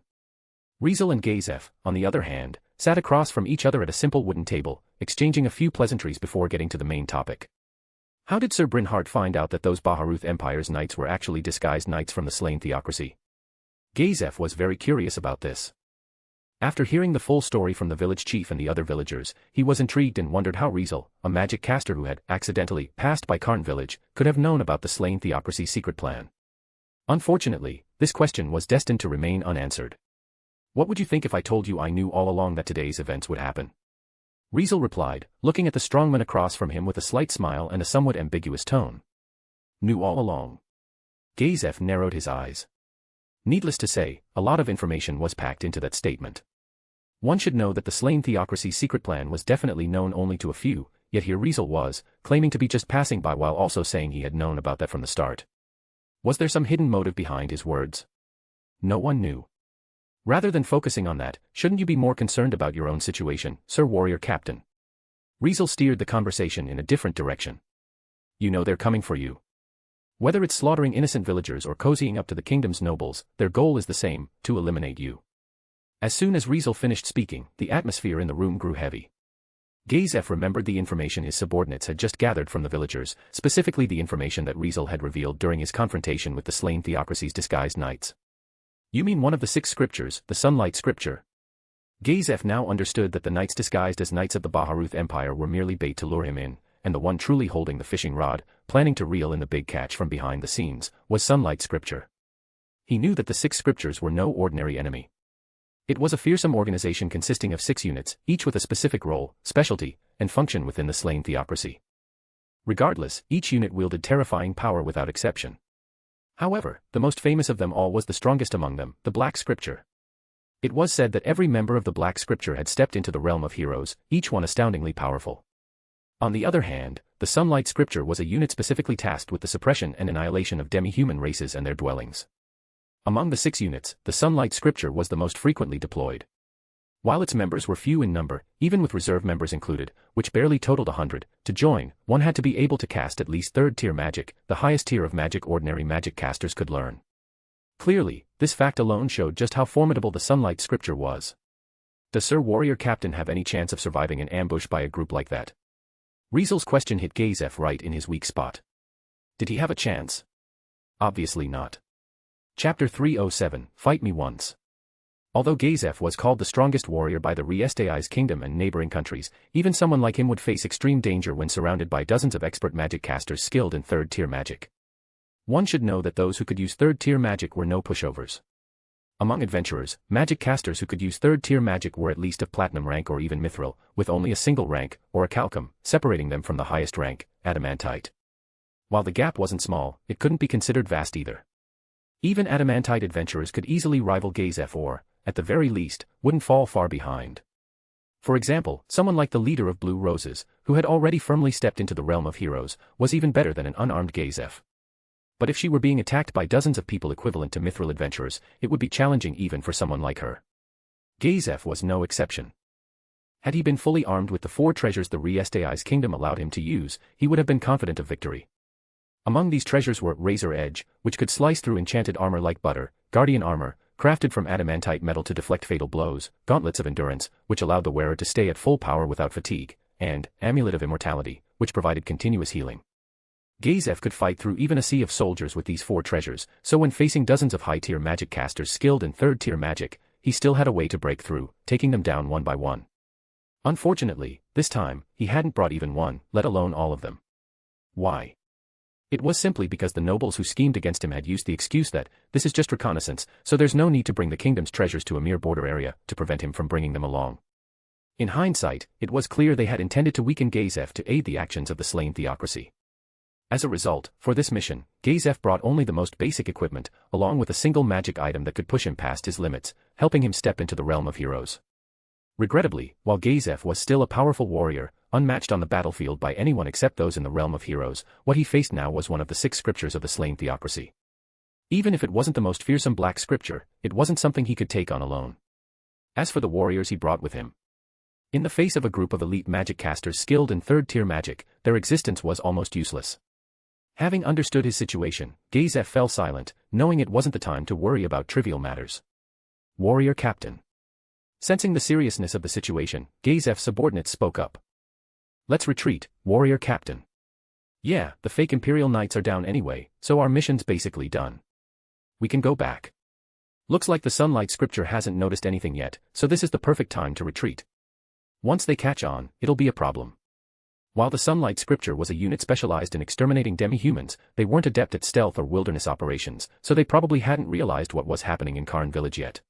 Riezel and Gazef, on the other hand, sat across from each other at a simple wooden table, exchanging a few pleasantries before getting to the main topic. How did Sir Brynhard find out that those Baharuth Empire's knights were actually disguised knights from the slain theocracy? Gazef was very curious about this. After hearing the full story from the village chief and the other villagers, he was intrigued and wondered how Riezel, a magic caster who had accidentally passed by Karn village, could have known about the slain theocracy's secret plan. Unfortunately, this question was destined to remain unanswered. What would you think if I told you I knew all along that today's events would happen? Riezel replied, looking at the strongman across from him with a slight smile and a somewhat ambiguous tone. Knew all along. Gazef narrowed his eyes. Needless to say, a lot of information was packed into that statement. One should know that the slain theocracy's secret plan was definitely known only to a few, yet here Riezel was, claiming to be just passing by while also saying he had known about that from the start. Was there some hidden motive behind his words? No one knew. Rather than focusing on that, shouldn't you be more concerned about your own situation, Sir Warrior Captain? Riezel steered the conversation in a different direction. You know they're coming for you. Whether it's slaughtering innocent villagers or cozying up to the kingdom's nobles, their goal is the same, to eliminate you. As soon as Riezel finished speaking, the atmosphere in the room grew heavy. Gazef remembered the information his subordinates had just gathered from the villagers, specifically the information that Riezel had revealed during his confrontation with the slain theocracy's disguised knights. You mean one of the 6 scriptures, the Sunlight Scripture? Gazef now understood that the knights disguised as knights of the Baharuth Empire were merely bait to lure him in, and the one truly holding the fishing rod, planning to reel in the big catch from behind the scenes, was Sunlight Scripture. He knew that the 6 scriptures were no ordinary enemy. It was a fearsome organization consisting of 6 units, each with a specific role, specialty, and function within the slain theocracy. Regardless, each unit wielded terrifying power without exception. However, the most famous of them all was the strongest among them, the Black Scripture. It was said that every member of the Black Scripture had stepped into the realm of heroes, each one astoundingly powerful. On the other hand, the Sunlight Scripture was a unit specifically tasked with the suppression and annihilation of demi-human races and their dwellings. Among the 6 units, the Sunlight Scripture was the most frequently deployed. While its members were few in number, even with reserve members included, which barely totaled 100, to join, one had to be able to cast at least 3rd-tier magic, the highest tier of magic ordinary magic casters could learn. Clearly, this fact alone showed just how formidable the Sunlight Scripture was. Does Sir Warrior Captain have any chance of surviving an ambush by a group like that? Riezel's question hit Gazef right in his weak spot. Did he have a chance? Obviously not. Chapter 307, Fight Me Once. Although Gazef was called the strongest warrior by the Riezel's kingdom and neighboring countries, even someone like him would face extreme danger when surrounded by dozens of expert magic casters skilled in 3rd-tier magic. One should know that those who could use 3rd-tier magic were no pushovers. Among adventurers, magic casters who could use 3rd-tier magic were at least of platinum rank or even mithril, with only a single rank, or a calcum, separating them from the highest rank, adamantite. While the gap wasn't small, it couldn't be considered vast either. Even adamantite adventurers could easily rival Gazef or, at the very least, wouldn't fall far behind. For example, someone like the leader of Blue Roses, who had already firmly stepped into the realm of heroes, was even better than an unarmed Gazef. But if she were being attacked by dozens of people equivalent to mithril adventurers, it would be challenging even for someone like her. Gazef was no exception. Had he been fully armed with the 4 treasures the Riestai's kingdom allowed him to use, he would have been confident of victory. Among these treasures were Razor Edge, which could slice through enchanted armor like butter, Guardian Armor, crafted from adamantite metal to deflect fatal blows, Gauntlets of Endurance, which allowed the wearer to stay at full power without fatigue, and Amulet of Immortality, which provided continuous healing. Gazef could fight through even a sea of soldiers with these 4 treasures, so when facing dozens of high-tier magic casters skilled in 3rd-tier magic, he still had a way to break through, taking them down one by one. Unfortunately, this time, he hadn't brought even one, let alone all of them. Why? It was simply because the nobles who schemed against him had used the excuse that, this is just reconnaissance, so there's no need to bring the kingdom's treasures to a mere border area, to prevent him from bringing them along. In hindsight, it was clear they had intended to weaken Gazef to aid the actions of the slain theocracy. As a result, for this mission, Gazef brought only the most basic equipment, along with a single magic item that could push him past his limits, helping him step into the realm of heroes. Regrettably, while Gazef was still a powerful warrior, unmatched on the battlefield by anyone except those in the realm of heroes, what he faced now was one of the 6 scriptures of the slain theocracy. Even if it wasn't the most fearsome black scripture, it wasn't something he could take on alone. As for the warriors he brought with him, in the face of a group of elite magic casters skilled in 3rd-tier magic, their existence was almost useless. Having understood his situation, Gazef fell silent, knowing it wasn't the time to worry about trivial matters. Warrior Captain. Sensing the seriousness of the situation, Gazef's subordinates spoke up. Let's retreat, Warrior Captain. Yeah, the fake Imperial Knights are down anyway, so our mission's basically done. We can go back. Looks like the Sunlight Scripture hasn't noticed anything yet, so this is the perfect time to retreat. Once they catch on, it'll be a problem. While the Sunlight Scripture was a unit specialized in exterminating demi-humans, they weren't adept at stealth or wilderness operations, so they probably hadn't realized what was happening in Karn village yet.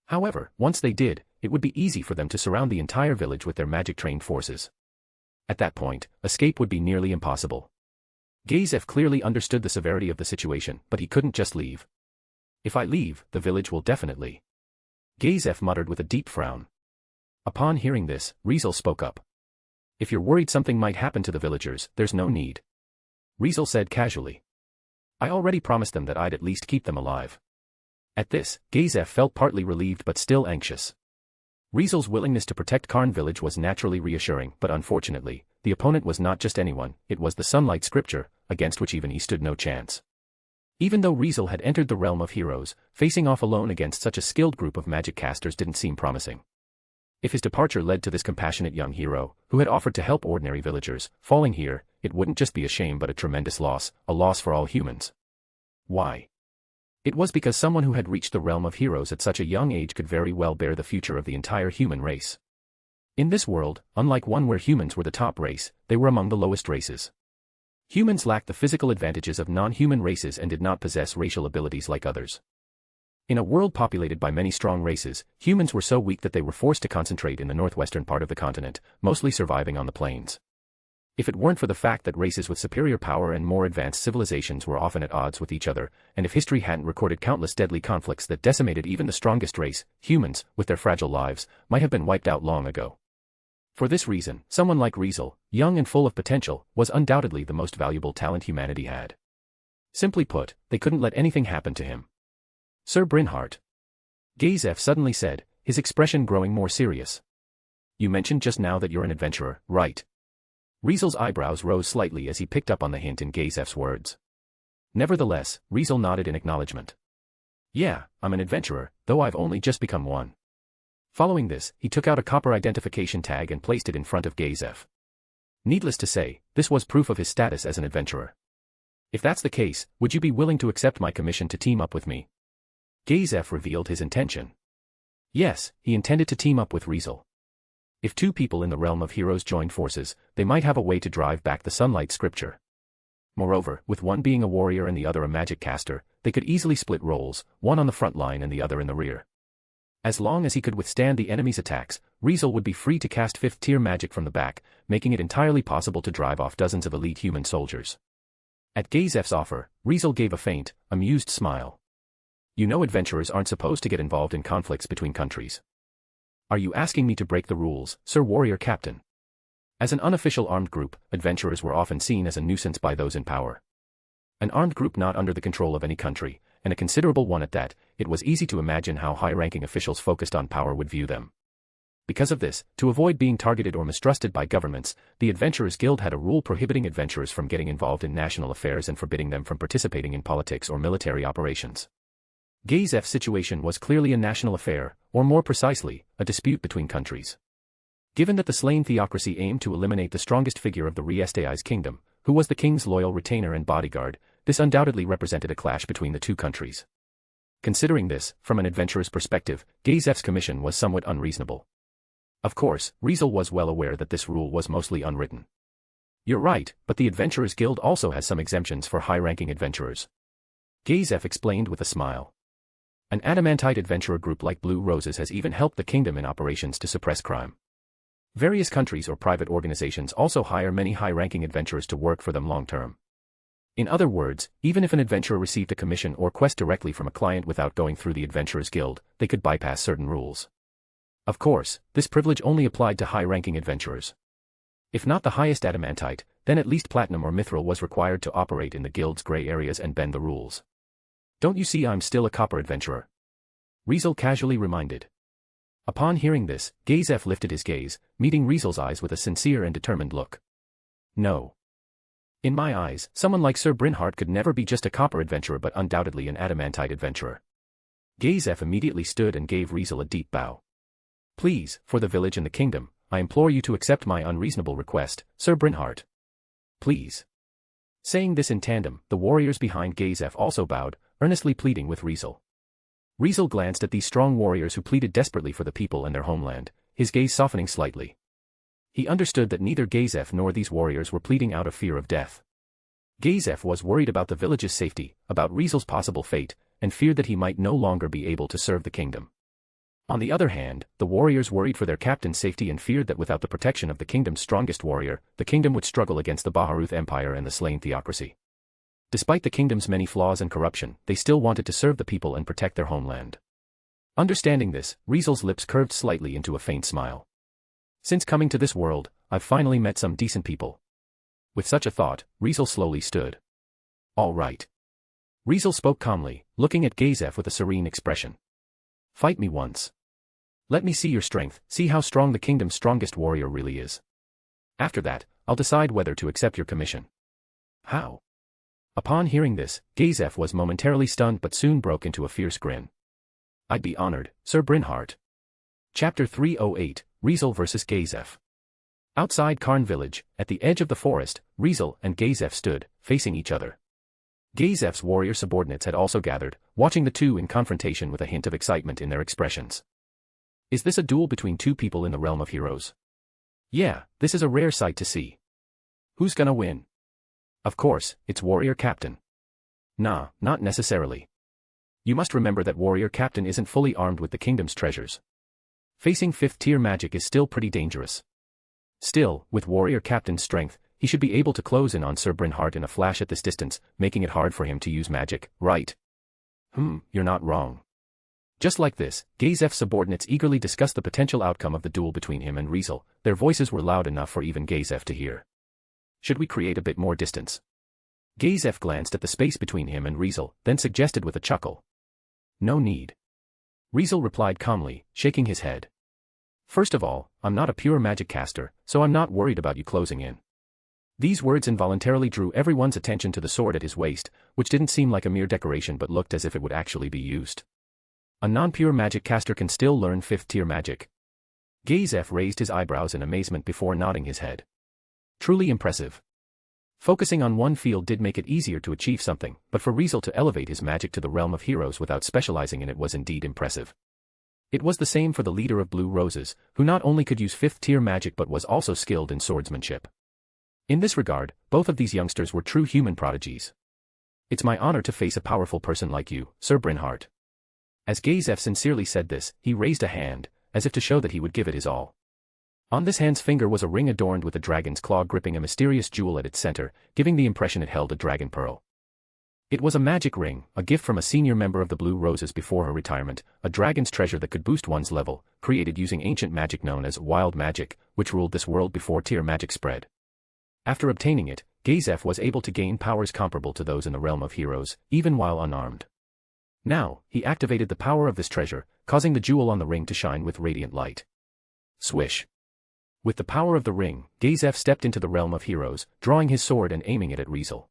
However, once they did, it would be easy for them to surround the entire village with their magic-trained forces. At that point, escape would be nearly impossible. Gazef clearly understood the severity of the situation, but he couldn't just leave. If I leave, the village will definitely. Gazef muttered with a deep frown. Upon hearing this, Riezel spoke up. If you're worried something might happen to the villagers, there's no need. Riezel said casually. I already promised them that I'd at least keep them alive. At this, Gazef felt partly relieved but still anxious. Riezel's willingness to protect Karn village was naturally reassuring, but unfortunately, the opponent was not just anyone, it was the Sunlight Scripture, against which even he stood no chance. Even though Riezel had entered the realm of heroes, facing off alone against such a skilled group of magic casters didn't seem promising. If his departure led to this compassionate young hero, who had offered to help ordinary villagers, falling here, it wouldn't just be a shame but a tremendous loss, a loss for all humans. Why? It was because someone who had reached the realm of heroes at such a young age could very well bear the future of the entire human race. In this world, unlike one where humans were the top race, they were among the lowest races. Humans lacked the physical advantages of non-human races and did not possess racial abilities like others. In a world populated by many strong races, humans were so weak that they were forced to concentrate in the northwestern part of the continent, mostly surviving on the plains. If it weren't for the fact that races with superior power and more advanced civilizations were often at odds with each other, and if history hadn't recorded countless deadly conflicts that decimated even the strongest race, humans, with their fragile lives, might have been wiped out long ago. For this reason, someone like Riezel, young and full of potential, was undoubtedly the most valuable talent humanity had. Simply put, they couldn't let anything happen to him. Sir Brynhart. Gazef suddenly said, his expression growing more serious. You mentioned just now that you're an adventurer, right? Riezel's eyebrows rose slightly as he picked up on the hint in Gazef's words. Nevertheless, Riezel nodded in acknowledgement. Yeah, I'm an adventurer, though I've only just become one. Following this, he took out a copper identification tag and placed it in front of Gazef. Needless to say, this was proof of his status as an adventurer. If that's the case, would you be willing to accept my commission to team up with me? Gazef revealed his intention. Yes, he intended to team up with Riezel. If 2 people in the realm of heroes joined forces, they might have a way to drive back the Sunlight Scripture. Moreover, with one being a warrior and the other a magic caster, they could easily split roles, one on the front line and the other in the rear. As long as he could withstand the enemy's attacks, Riezel would be free to cast 5th-tier magic from the back, making it entirely possible to drive off dozens of elite human soldiers. At Gazef's offer, Riezel gave a faint, amused smile. You know adventurers aren't supposed to get involved in conflicts between countries. Are you asking me to break the rules, Sir Warrior Captain? As an unofficial armed group, adventurers were often seen as a nuisance by those in power. An armed group not under the control of any country, and a considerable one at that, it was easy to imagine how high-ranking officials focused on power would view them. Because of this, to avoid being targeted or mistrusted by governments, the Adventurers Guild had a rule prohibiting adventurers from getting involved in national affairs and forbidding them from participating in politics or military operations. Gazef's situation was clearly a national affair, or more precisely, a dispute between countries. Given that the slain theocracy aimed to eliminate the strongest figure of the Riestei's kingdom, who was the king's loyal retainer and bodyguard, this undoubtedly represented a clash between the two countries. Considering this, from an adventurer's perspective, Gazef's commission was somewhat unreasonable. Of course, Riezel was well aware that this rule was mostly unwritten. You're right, but the Adventurers Guild also has some exemptions for high-ranking adventurers. Gazef explained with a smile. An adamantite adventurer group like Blue Roses has even helped the kingdom in operations to suppress crime. Various countries or private organizations also hire many high-ranking adventurers to work for them long-term. In other words, even if an adventurer received a commission or quest directly from a client without going through the Adventurers Guild, they could bypass certain rules. Of course, this privilege only applied to high-ranking adventurers. If not the highest adamantite, then at least platinum or mithril was required to operate in the guild's gray areas and bend the rules. Don't you see I'm still a copper adventurer? Riezel casually reminded. Upon hearing this, Gazef lifted his gaze, meeting Riezel's eyes with a sincere and determined look. No. In my eyes, someone like Sir Brynhart could never be just a copper adventurer but undoubtedly an adamantite adventurer. Gazef immediately stood and gave Riezel a deep bow. Please, for the village and the kingdom, I implore you to accept my unreasonable request, Sir Brynhart. Please. Saying this in tandem, the warriors behind Gazef also bowed, earnestly pleading with Riezel. Riezel glanced at these strong warriors who pleaded desperately for the people and their homeland, his gaze softening slightly. He understood that neither Gazef nor these warriors were pleading out of fear of death. Gazef was worried about the village's safety, about Riezel's possible fate, and feared that he might no longer be able to serve the kingdom. On the other hand, the warriors worried for their captain's safety and feared that without the protection of the kingdom's strongest warrior, the kingdom would struggle against the Baharuth Empire and the slain theocracy. Despite the kingdom's many flaws and corruption, they still wanted to serve the people and protect their homeland. Understanding this, Riezel's lips curved slightly into a faint smile. Since coming to this world, I've finally met some decent people. With such a thought, Riezel slowly stood. All right. Riezel spoke calmly, looking at Gazef with a serene expression. Fight me once. Let me see your strength, see how strong the kingdom's strongest warrior really is. After that, I'll decide whether to accept your commission. How? Upon hearing this, Gazef was momentarily stunned but soon broke into a fierce grin. I'd be honored, Sir Brynhart. Chapter 308, Riezel vs. Gazef. Outside Karn village, at the edge of the forest, Riezel and Gazef stood, facing each other. Gazef's warrior subordinates had also gathered, watching the two in confrontation with a hint of excitement in their expressions. Is this a duel between two people in the realm of heroes? Yeah, this is a rare sight to see. Who's gonna win? Of course, it's Warrior Captain. Nah, not necessarily. You must remember that Warrior Captain isn't fully armed with the kingdom's treasures. Facing 5th-tier magic is still pretty dangerous. Still, with Warrior Captain's strength, he should be able to close in on Sir Brynhart in a flash at this distance, making it hard for him to use magic, right? You're not wrong. Just like this, Gazef's subordinates eagerly discussed the potential outcome of the duel between him and Riezel. Their voices were loud enough for even Gazef to hear. Should we create a bit more distance? Gazef glanced at the space between him and Riezel, then suggested with a chuckle. No need. Riezel replied calmly, shaking his head. First of all, I'm not a pure magic caster, so I'm not worried about you closing in. These words involuntarily drew everyone's attention to the sword at his waist, which didn't seem like a mere decoration but looked as if it would actually be used. A non-pure magic caster can still learn 5th-tier magic. Gazef raised his eyebrows in amazement before nodding his head. Truly impressive. Focusing on one field did make it easier to achieve something, but for Riezel to elevate his magic to the realm of heroes without specializing in it was indeed impressive. It was the same for the leader of Blue Roses, who not only could use 5th-tier magic but was also skilled in swordsmanship. In this regard, both of these youngsters were true human prodigies. It's my honor to face a powerful person like you, Sir Brynhart. As Gazef sincerely said this, he raised a hand, as if to show that he would give it his all. On this hand's finger was a ring adorned with a dragon's claw gripping a mysterious jewel at its center, giving the impression it held a dragon pearl. It was a magic ring, a gift from a senior member of the Blue Roses before her retirement, a dragon's treasure that could boost one's level, created using ancient magic known as wild magic, which ruled this world before tier magic spread. After obtaining it, Gazef was able to gain powers comparable to those in the realm of heroes, even while unarmed. Now, he activated the power of this treasure, causing the jewel on the ring to shine with radiant light. Swish. With the power of the ring, Gazef stepped into the realm of heroes, drawing his sword and aiming it at Riezel.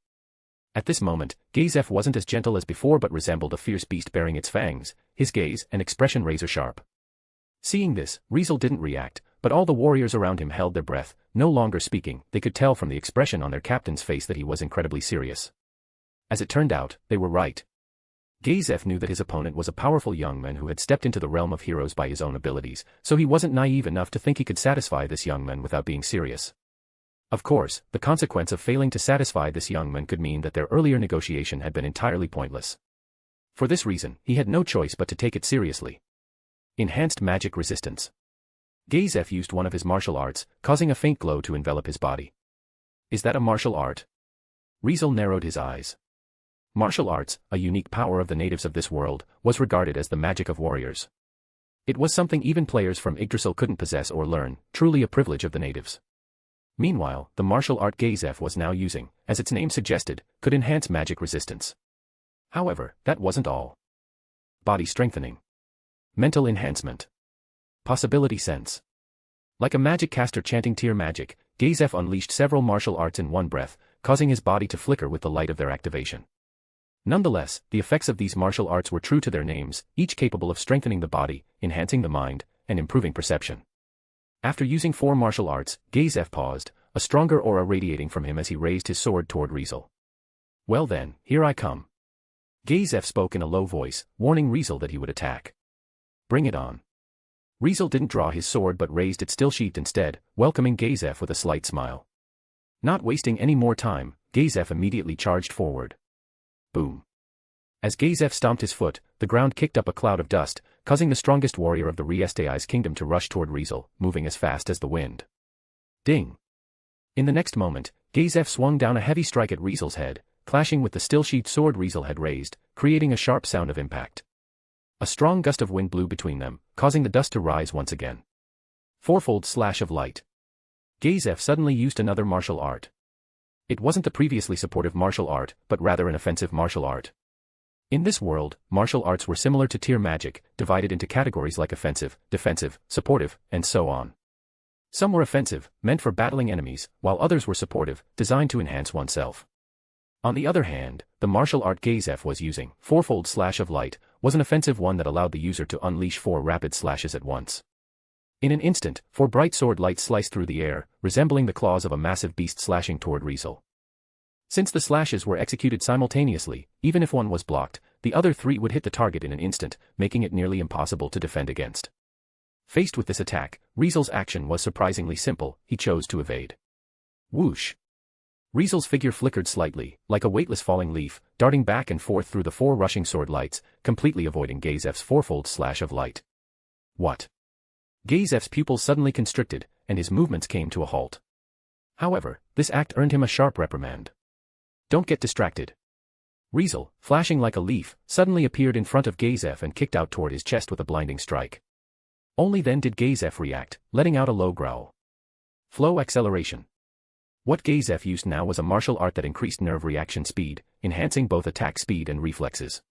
At this moment, Gazef wasn't as gentle as before but resembled a fierce beast bearing its fangs, his gaze and expression razor-sharp. Seeing this, Riezel didn't react, but all the warriors around him held their breath, no longer speaking. They could tell from the expression on their captain's face that he was incredibly serious. As it turned out, they were right. Gazef knew that his opponent was a powerful young man who had stepped into the realm of heroes by his own abilities, so he wasn't naive enough to think he could satisfy this young man without being serious. Of course, the consequence of failing to satisfy this young man could mean that their earlier negotiation had been entirely pointless. For this reason, he had no choice but to take it seriously. Enhanced magic resistance. Gazef used one of his martial arts, causing a faint glow to envelop his body. Is that a martial art? Riezel narrowed his eyes. Martial arts, a unique power of the natives of this world, was regarded as the magic of warriors. It was something even players from Yggdrasil couldn't possess or learn, truly a privilege of the natives. Meanwhile, the martial art Gazef was now using, as its name suggested, could enhance magic resistance. However, that wasn't all. Body strengthening. Mental enhancement. Possibility sense. Like a magic caster chanting tier magic, Gazef unleashed several martial arts in one breath, causing his body to flicker with the light of their activation. Nonetheless, the effects of these martial arts were true to their names, each capable of strengthening the body, enhancing the mind, and improving perception. After using 4 martial arts, Gazef paused, a stronger aura radiating from him as he raised his sword toward Riezel. Well then, here I come. Gazef spoke in a low voice, warning Riezel that he would attack. Bring it on. Riezel didn't draw his sword but raised it still sheathed instead, welcoming Gazef with a slight smile. Not wasting any more time, Gazef immediately charged forward. Boom. As Gazef stomped his foot, the ground kicked up a cloud of dust, causing the strongest warrior of the Riestai's kingdom to rush toward Riezel, moving as fast as the wind. Ding. In the next moment, Gazef swung down a heavy strike at Riezel's head, clashing with the still-sheathed sword Riezel had raised, creating a sharp sound of impact. A strong gust of wind blew between them, causing the dust to rise once again. Fourfold slash of light. Gazef suddenly used another martial art. It wasn't the previously supportive martial art, but rather an offensive martial art. In this world, martial arts were similar to tier magic, divided into categories like offensive, defensive, supportive, and so on. Some were offensive, meant for battling enemies, while others were supportive, designed to enhance oneself. On the other hand, the martial art Gazef was using, fourfold slash of light, was an offensive one that allowed the user to unleash 4 rapid slashes at once. In an instant, 4 bright sword lights sliced through the air, resembling the claws of a massive beast slashing toward Riezel. Since the slashes were executed simultaneously, even if one was blocked, the other 3 would hit the target in an instant, making it nearly impossible to defend against. Faced with this attack, Riezel's action was surprisingly simple, he chose to evade. Whoosh! Riezel's figure flickered slightly, like a weightless falling leaf, darting back and forth through the 4 rushing sword lights, completely avoiding Gazef's fourfold slash of light. What? Gazef's pupils suddenly constricted, and his movements came to a halt. However, this act earned him a sharp reprimand. Don't get distracted. Riezel, flashing like a leaf, suddenly appeared in front of Gazef and kicked out toward his chest with a blinding strike. Only then did Gazef react, letting out a low growl. Flow acceleration. What Gazef used now was a martial art that increased nerve reaction speed, enhancing both attack speed and reflexes.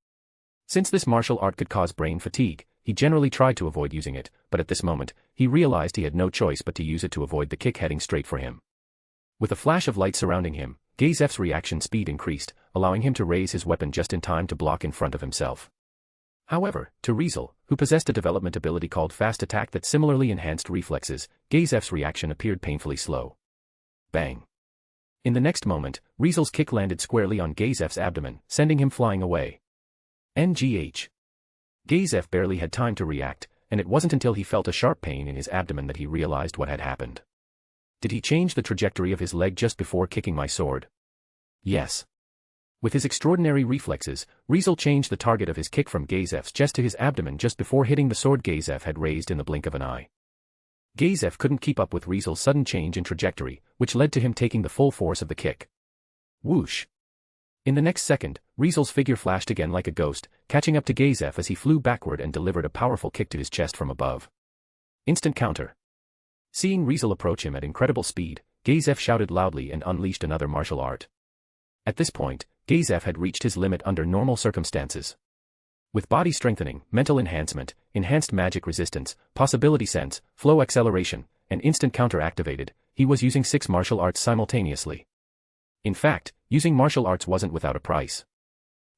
Since this martial art could cause brain fatigue, he generally tried to avoid using it, but at this moment, he realized he had no choice but to use it to avoid the kick heading straight for him. With a flash of light surrounding him, Gazef's reaction speed increased, allowing him to raise his weapon just in time to block in front of himself. However, to Riezel, who possessed a development ability called Fast Attack that similarly enhanced reflexes, Gazef's reaction appeared painfully slow. Bang. In the next moment, Riezel's kick landed squarely on Gazef's abdomen, sending him flying away. NGH. Gazef barely had time to react, and it wasn't until he felt a sharp pain in his abdomen that he realized what had happened. Did he change the trajectory of his leg just before kicking my sword? Yes. With his extraordinary reflexes, Riezel changed the target of his kick from Gazef's chest to his abdomen just before hitting the sword Gazef had raised in the blink of an eye. Gazef couldn't keep up with Riezel's sudden change in trajectory, which led to him taking the full force of the kick. Whoosh! In the next second, Riezel's figure flashed again like a ghost, catching up to Gazef as he flew backward and delivered a powerful kick to his chest from above. Instant counter. Seeing Riezel approach him at incredible speed, Gazef shouted loudly and unleashed another martial art. At this point, Gazef had reached his limit under normal circumstances. With body strengthening, mental enhancement, enhanced magic resistance, possibility sense, flow acceleration, and instant counter activated, he was using 6 martial arts simultaneously. In fact, using martial arts wasn't without a price.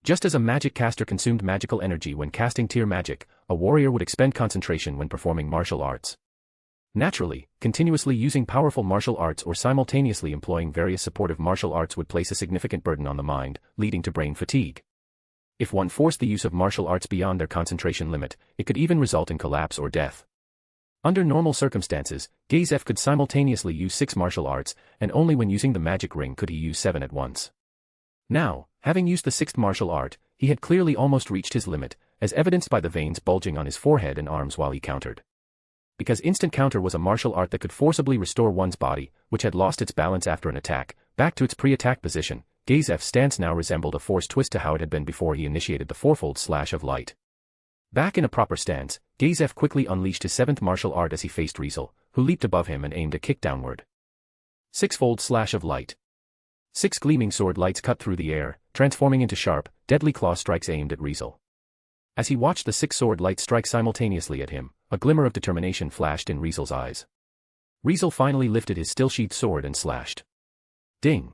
Just as a magic caster consumed magical energy when casting tier magic, a warrior would expend concentration when performing martial arts. Naturally, continuously using powerful martial arts or simultaneously employing various supportive martial arts would place a significant burden on the mind, leading to brain fatigue. If one forced the use of martial arts beyond their concentration limit, it could even result in collapse or death. Under normal circumstances, Gazef could simultaneously use 6 martial arts, and only when using the magic ring could he use 7 at once. Now, having used the 6th martial art, he had clearly almost reached his limit, as evidenced by the veins bulging on his forehead and arms while he countered. Because instant counter was a martial art that could forcibly restore one's body, which had lost its balance after an attack, back to its pre-attack position, Gazef's stance now resembled a force twist to how it had been before he initiated the fourfold slash of light. Back in a proper stance, Gazef quickly unleashed his 7th martial art as he faced Riezel, who leaped above him and aimed a kick downward. Sixfold slash of light. 6 gleaming sword lights cut through the air, transforming into sharp, deadly claw strikes aimed at Riezel. As he watched the 6 sword lights strike simultaneously at him, a glimmer of determination flashed in Riezel's eyes. Riezel finally lifted his still-sheathed sword and slashed. Ding!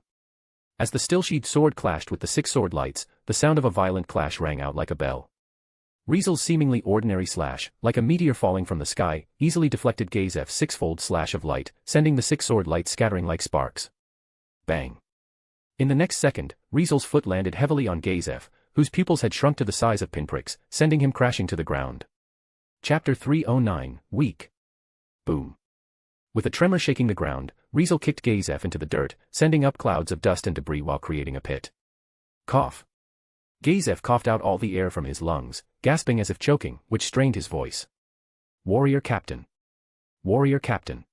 As the still-sheathed sword clashed with the 6 sword lights, the sound of a violent clash rang out like a bell. Riezel's seemingly ordinary slash, like a meteor falling from the sky, easily deflected Gazef's 6-fold slash of light, sending the 6 sword lights scattering like sparks. Bang! In the next second, Riezel's foot landed heavily on Gazef, whose pupils had shrunk to the size of pinpricks, sending him crashing to the ground. Chapter 309, Weak. Boom. With a tremor shaking the ground, Riezel kicked Gazef into the dirt, sending up clouds of dust and debris while creating a pit. Cough. Gazef coughed out all the air from his lungs, gasping as if choking, which strained his voice. Warrior Captain. Warrior Captain.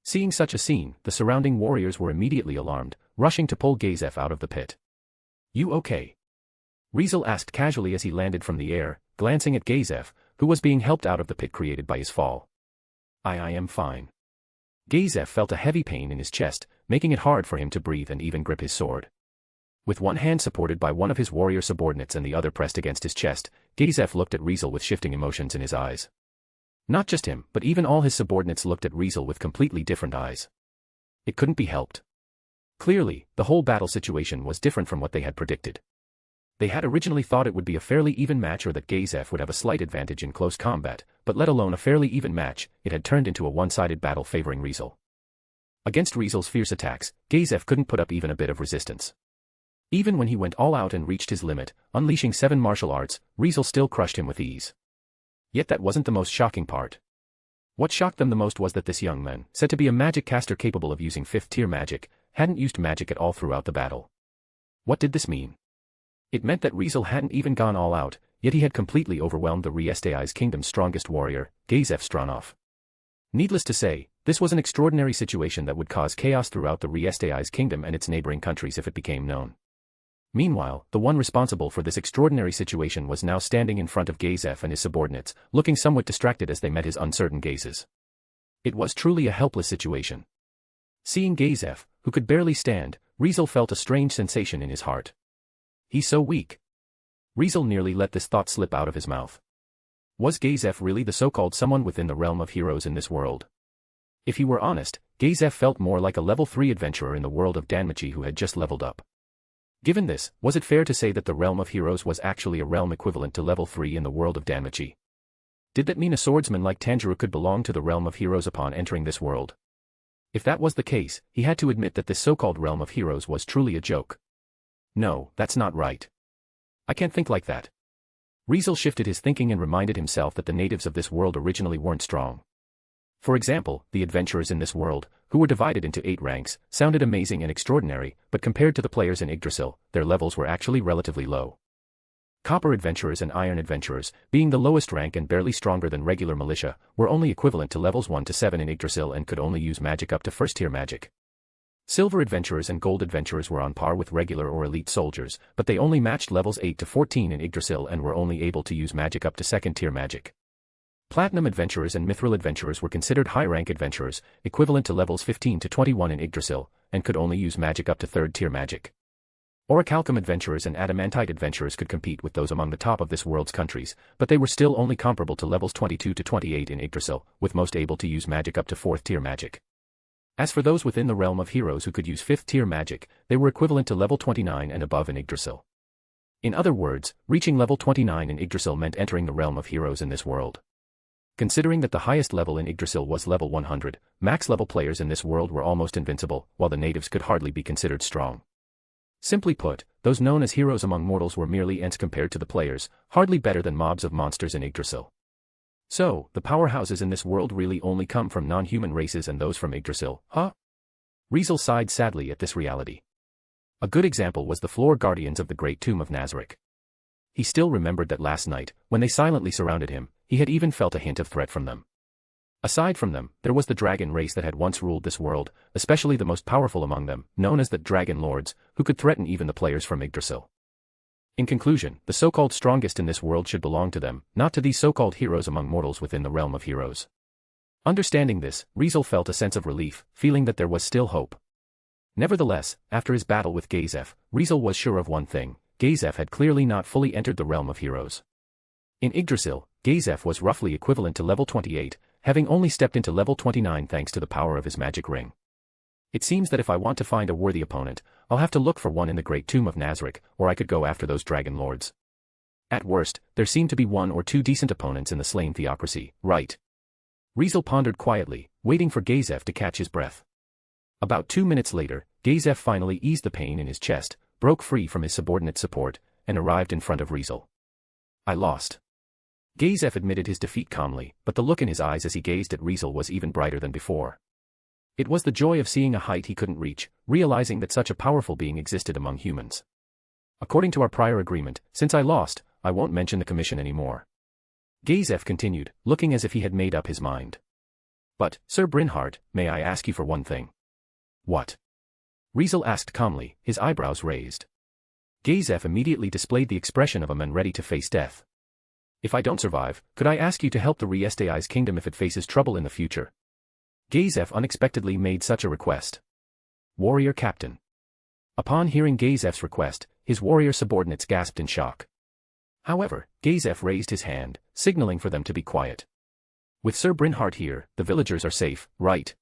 Seeing such a scene, the surrounding warriors were immediately alarmed, rushing to pull Gazef out of the pit. You okay? Riezel asked casually as he landed from the air, glancing at Gazef, who was being helped out of the pit created by his fall. I am fine. Gazef felt a heavy pain in his chest, making it hard for him to breathe and even grip his sword. With one hand supported by one of his warrior subordinates and the other pressed against his chest, Gazef looked at Riezel with shifting emotions in his eyes. Not just him, but even all his subordinates looked at Riezel with completely different eyes. It couldn't be helped. Clearly, the whole battle situation was different from what they had predicted. They had originally thought it would be a fairly even match or that Gazef would have a slight advantage in close combat, but let alone a fairly even match, it had turned into a one-sided battle favoring Riezel. Against Riezel's fierce attacks, Gazef couldn't put up even a bit of resistance. Even when he went all out and reached his limit, unleashing 7 martial arts, Riezel still crushed him with ease. Yet that wasn't the most shocking part. What shocked them the most was that this young man, said to be a magic caster capable of using 5th-tier magic, hadn't used magic at all throughout the battle. What did this mean? It meant that Riezel hadn't even gone all out, yet he had completely overwhelmed the Riestei's kingdom's strongest warrior, Gazef Stronov. Needless to say, this was an extraordinary situation that would cause chaos throughout the Riestei's kingdom and its neighboring countries if it became known. Meanwhile, the one responsible for this extraordinary situation was now standing in front of Gazef and his subordinates, looking somewhat distracted as they met his uncertain gazes. It was truly a helpless situation. Seeing Gazef, who could barely stand, Riezel felt a strange sensation in his heart. He's so weak. Riezel nearly let this thought slip out of his mouth. Was Gazef really the so-called someone within the realm of heroes in this world? If he were honest, Gazef felt more like a level 3 adventurer in the world of Danmachi who had just leveled up. Given this, was it fair to say that the realm of heroes was actually a realm equivalent to level 3 in the world of Danmachi? Did that mean a swordsman like Tanjiro could belong to the realm of heroes upon entering this world? If that was the case, he had to admit that this so-called realm of heroes was truly a joke. No, that's not right. I can't think like that. Riezel shifted his thinking and reminded himself that the natives of this world originally weren't strong. For example, the adventurers in this world, who were divided into 8 ranks, sounded amazing and extraordinary, but compared to the players in Yggdrasil, their levels were actually relatively low. Copper adventurers and iron adventurers, being the lowest rank and barely stronger than regular militia, were only equivalent to levels 1 to 7 in Yggdrasil and could only use magic up to first-tier magic. Silver adventurers and gold adventurers were on par with regular or elite soldiers, but they only matched levels 8 to 14 in Yggdrasil and were only able to use magic up to second-tier magic. Platinum adventurers and mithril adventurers were considered high-rank adventurers, equivalent to levels 15 to 21 in Yggdrasil, and could only use magic up to third-tier magic. Orichalcum adventurers and adamantite adventurers could compete with those among the top of this world's countries, but they were still only comparable to levels 22 to 28 in Yggdrasil, with most able to use magic up to fourth-tier magic. As for those within the realm of heroes who could use fifth-tier magic, they were equivalent to level 29 and above in Yggdrasil. In other words, reaching level 29 in Yggdrasil meant entering the realm of heroes in this world. Considering that the highest level in Yggdrasil was level 100, max-level players in this world were almost invincible, while the natives could hardly be considered strong. Simply put, those known as heroes among mortals were merely ants compared to the players, hardly better than mobs of monsters in Yggdrasil. So, the powerhouses in this world really only come from non-human races and those from Yggdrasil, huh? Riezel sighed sadly at this reality. A good example was the floor guardians of the Great Tomb of Nazarick. He still remembered that last night, when they silently surrounded him, he had even felt a hint of threat from them. Aside from them, there was the dragon race that had once ruled this world, especially the most powerful among them, known as the Dragon Lords, who could threaten even the players from Yggdrasil. In conclusion, the so-called strongest in this world should belong to them, not to these so-called heroes among mortals within the realm of heroes. Understanding this, Riezel felt a sense of relief, feeling that there was still hope. Nevertheless, after his battle with Gazef, Riezel was sure of one thing: Gazef had clearly not fully entered the realm of heroes. In Yggdrasil, Gazef was roughly equivalent to level 28, having only stepped into level 29 thanks to the power of his magic ring. It seems that if I want to find a worthy opponent, I'll have to look for one in the Great Tomb of Nazarick, or I could go after those Dragon Lords. At worst, there seemed to be one or two decent opponents in the slain theocracy, right? Riezel pondered quietly, waiting for Gazef to catch his breath. About 2 minutes later, Gazef finally eased the pain in his chest, broke free from his subordinate support, and arrived in front of Riezel. I lost. Gazef admitted his defeat calmly, but the look in his eyes as he gazed at Riezel was even brighter than before. It was the joy of seeing a height he couldn't reach, realizing that such a powerful being existed among humans. According to our prior agreement, since I lost, I won't mention the commission anymore. Gazef continued, looking as if he had made up his mind. But, Sir Brynhard, may I ask you for one thing? What? Riezel asked calmly, his eyebrows raised. Gazef immediately displayed the expression of a man ready to face death. If I don't survive, could I ask you to help the Riestei's kingdom if it faces trouble in the future? Gazef unexpectedly made such a request. Warrior Captain. Upon hearing Gazef's request, his warrior subordinates gasped in shock. However, Gazef raised his hand, signaling for them to be quiet. With Sir Brynhard here, the villagers are safe, right?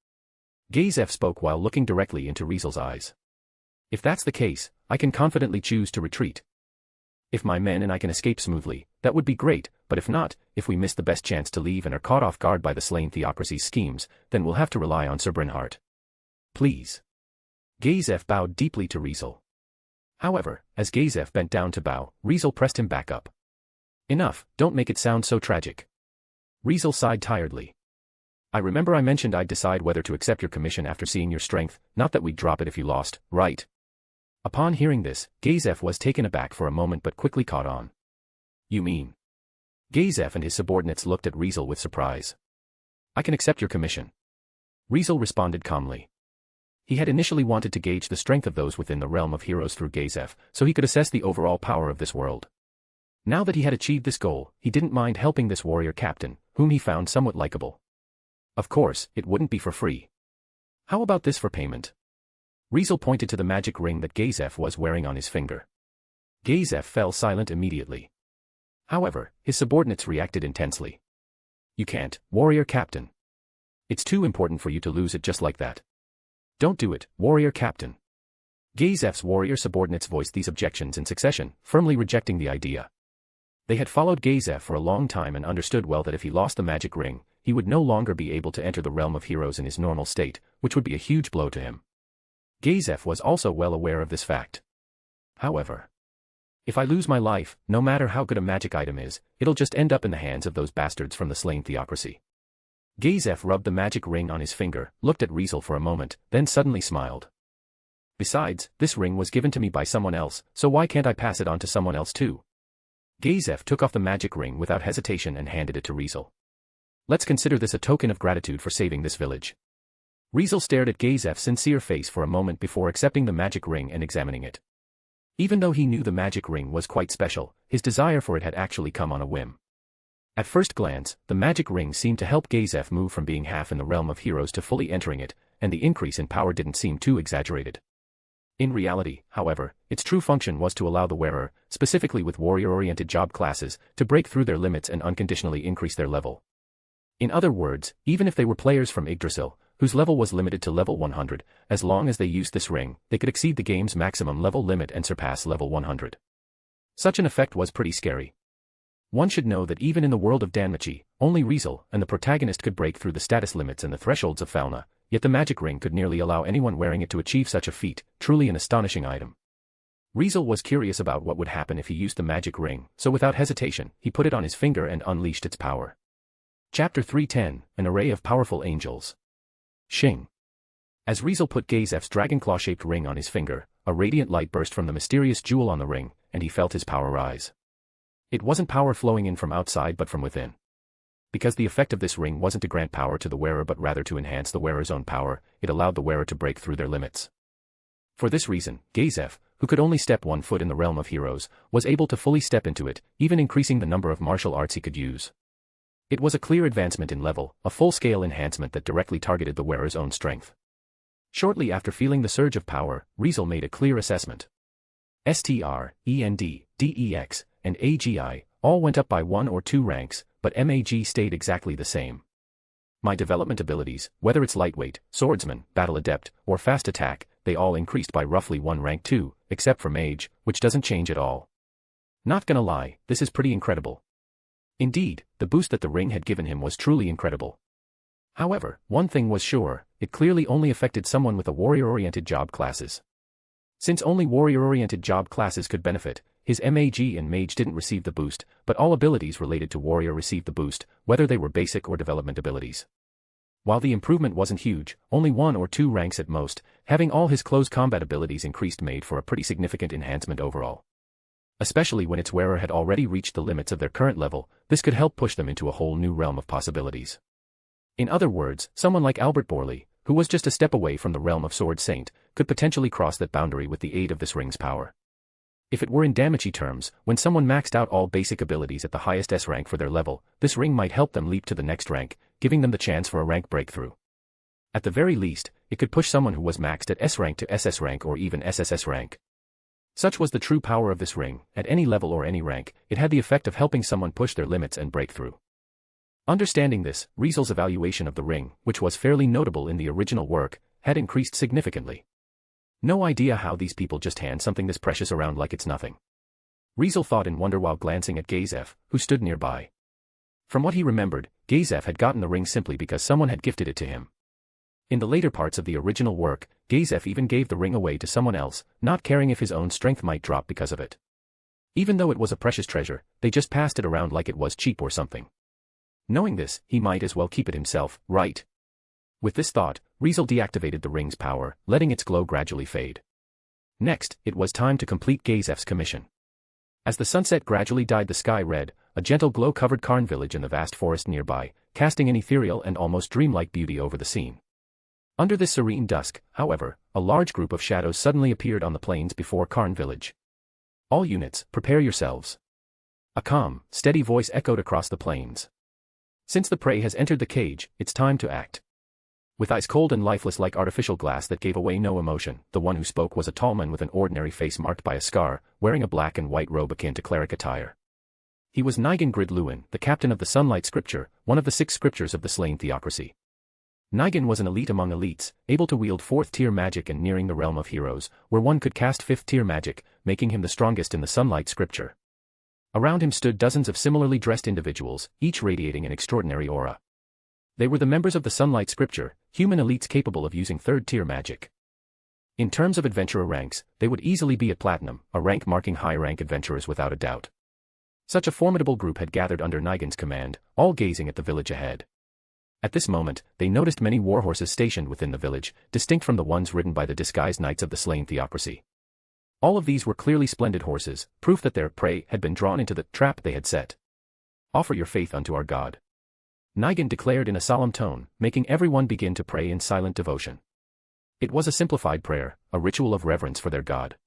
Gazef spoke while looking directly into Riezel's eyes. If that's the case, I can confidently choose to retreat. If my men and I can escape smoothly, that would be great, but if not, if we miss the best chance to leave and are caught off guard by the slain theocracy's schemes, then we'll have to rely on Sir Brynhard. Please. Gazef bowed deeply to Riezel. However, as Gazef bent down to bow, Riezel pressed him back up. Enough, don't make it sound so tragic. Riezel sighed tiredly. I remember I mentioned I'd decide whether to accept your commission after seeing your strength, not that we'd drop it if you lost, right? Upon hearing this, Gazef was taken aback for a moment but quickly caught on. You mean? Gazef and his subordinates looked at Riezel with surprise. I can accept your commission. Riezel responded calmly. He had initially wanted to gauge the strength of those within the realm of heroes through Gazef, so he could assess the overall power of this world. Now that he had achieved this goal, he didn't mind helping this warrior captain, whom he found somewhat likable. Of course, it wouldn't be for free. How about this for payment? Riezel pointed to the magic ring that Gazef was wearing on his finger. Gazef fell silent immediately. However, his subordinates reacted intensely. You can't, warrior captain. It's too important for you to lose it just like that. Don't do it, warrior captain. Gazef's warrior subordinates voiced these objections in succession, firmly rejecting the idea. They had followed Gazef for a long time and understood well that if he lost the magic ring, he would no longer be able to enter the realm of heroes in his normal state, which would be a huge blow to him. Gazef was also well aware of this fact. However, if I lose my life, no matter how good a magic item is, it'll just end up in the hands of those bastards from the slain theocracy. Gazef rubbed the magic ring on his finger, looked at Riezel for a moment, then suddenly smiled. Besides, this ring was given to me by someone else, so why can't I pass it on to someone else too? Gazef took off the magic ring without hesitation and handed it to Riezel. Let's consider this a token of gratitude for saving this village. Riezel stared at Gazef's sincere face for a moment before accepting the magic ring and examining it. Even though he knew the magic ring was quite special, his desire for it had actually come on a whim. At first glance, the magic ring seemed to help Gazef move from being half in the realm of heroes to fully entering it, and the increase in power didn't seem too exaggerated. In reality, however, its true function was to allow the wearer, specifically with warrior-oriented job classes, to break through their limits and unconditionally increase their level. In other words, even if they were players from Yggdrasil, whose level was limited to level 100, as long as they used this ring, they could exceed the game's maximum level limit and surpass level 100. Such an effect was pretty scary. One should know that even in the world of Danmachi, only Riezel and the protagonist could break through the status limits and the thresholds of fauna, yet the magic ring could nearly allow anyone wearing it to achieve such a feat, truly an astonishing item. Riezel was curious about what would happen if he used the magic ring, so without hesitation, he put it on his finger and unleashed its power. Chapter 310, An Array of Powerful Angels. Shing. As Riezel put Gazef's dragonclaw-shaped ring on his finger, a radiant light burst from the mysterious jewel on the ring, and he felt his power rise. It wasn't power flowing in from outside but from within. Because the effect of this ring wasn't to grant power to the wearer but rather to enhance the wearer's own power, it allowed the wearer to break through their limits. For this reason, Gazef, who could only step 1 foot in the realm of heroes, was able to fully step into it, even increasing the number of martial arts he could use. It was a clear advancement in level, a full-scale enhancement that directly targeted the wearer's own strength. Shortly after feeling the surge of power, Riezel made a clear assessment. STR, END, DEX, and AGI all went up by 1 or 2 ranks, but MAG stayed exactly the same. My development abilities, whether it's lightweight, swordsman, battle adept, or fast attack, they all increased by roughly 1 rank too, except for mage, which doesn't change at all. Not gonna lie, this is pretty incredible. Indeed, the boost that the ring had given him was truly incredible. However, one thing was sure, it clearly only affected someone with a warrior-oriented job classes. Since only warrior-oriented job classes could benefit, his MAG and mage didn't receive the boost, but all abilities related to warrior received the boost, whether they were basic or development abilities. While the improvement wasn't huge, only 1 or 2 ranks at most, having all his close combat abilities increased made for a pretty significant enhancement overall. Especially when its wearer had already reached the limits of their current level, this could help push them into a whole new realm of possibilities. In other words, someone like Albert Borley, who was just a step away from the realm of Sword Saint, could potentially cross that boundary with the aid of this ring's power. If it were in Danmachi terms, when someone maxed out all basic abilities at the highest S rank for their level, this ring might help them leap to the next rank, giving them the chance for a rank breakthrough. At the very least, it could push someone who was maxed at S rank to SS rank or even SSS rank. Such was the true power of this ring. At any level or any rank, it had the effect of helping someone push their limits and break through. Understanding this, Riezel's evaluation of the ring, which was fairly notable in the original work, had increased significantly. No idea how these people just hand something this precious around like it's nothing. Riezel thought in wonder while glancing at Gazef, who stood nearby. From what he remembered, Gazef had gotten the ring simply because someone had gifted it to him. In the later parts of the original work, Gazef even gave the ring away to someone else, not caring if his own strength might drop because of it. Even though it was a precious treasure, they just passed it around like it was cheap or something. Knowing this, he might as well keep it himself, right? With this thought, Riezel deactivated the ring's power, letting its glow gradually fade. Next, it was time to complete Gazef's commission. As the sunset gradually dyed the sky red, a gentle glow covered Karn village in the vast forest nearby, casting an ethereal and almost dreamlike beauty over the scene. Under this serene dusk, however, a large group of shadows suddenly appeared on the plains before Karn village. All units, prepare yourselves. A calm, steady voice echoed across the plains. Since the prey has entered the cage, it's time to act. With eyes cold and lifeless like artificial glass that gave away no emotion, the one who spoke was a tall man with an ordinary face marked by a scar, wearing a black and white robe akin to cleric attire. He was Nigan Gridluin, the captain of the Sunlight Scripture, one of the 6 scriptures of the slain theocracy. Nigan was an elite among elites, able to wield 4th-tier magic and nearing the realm of heroes, where one could cast 5th-tier magic, making him the strongest in the Sunlight Scripture. Around him stood dozens of similarly dressed individuals, each radiating an extraordinary aura. They were the members of the Sunlight Scripture, human elites capable of using 3rd-tier magic. In terms of adventurer ranks, they would easily be at Platinum, a rank marking high-rank adventurers without a doubt. Such a formidable group had gathered under Nigan's command, all gazing at the village ahead. At this moment, they noticed many warhorses stationed within the village, distinct from the ones ridden by the disguised knights of the slain theocracy. All of these were clearly splendid horses, proof that their prey had been drawn into the trap they had set. Offer your faith unto our God. Nigan declared in a solemn tone, making everyone begin to pray in silent devotion. It was a simplified prayer, a ritual of reverence for their God.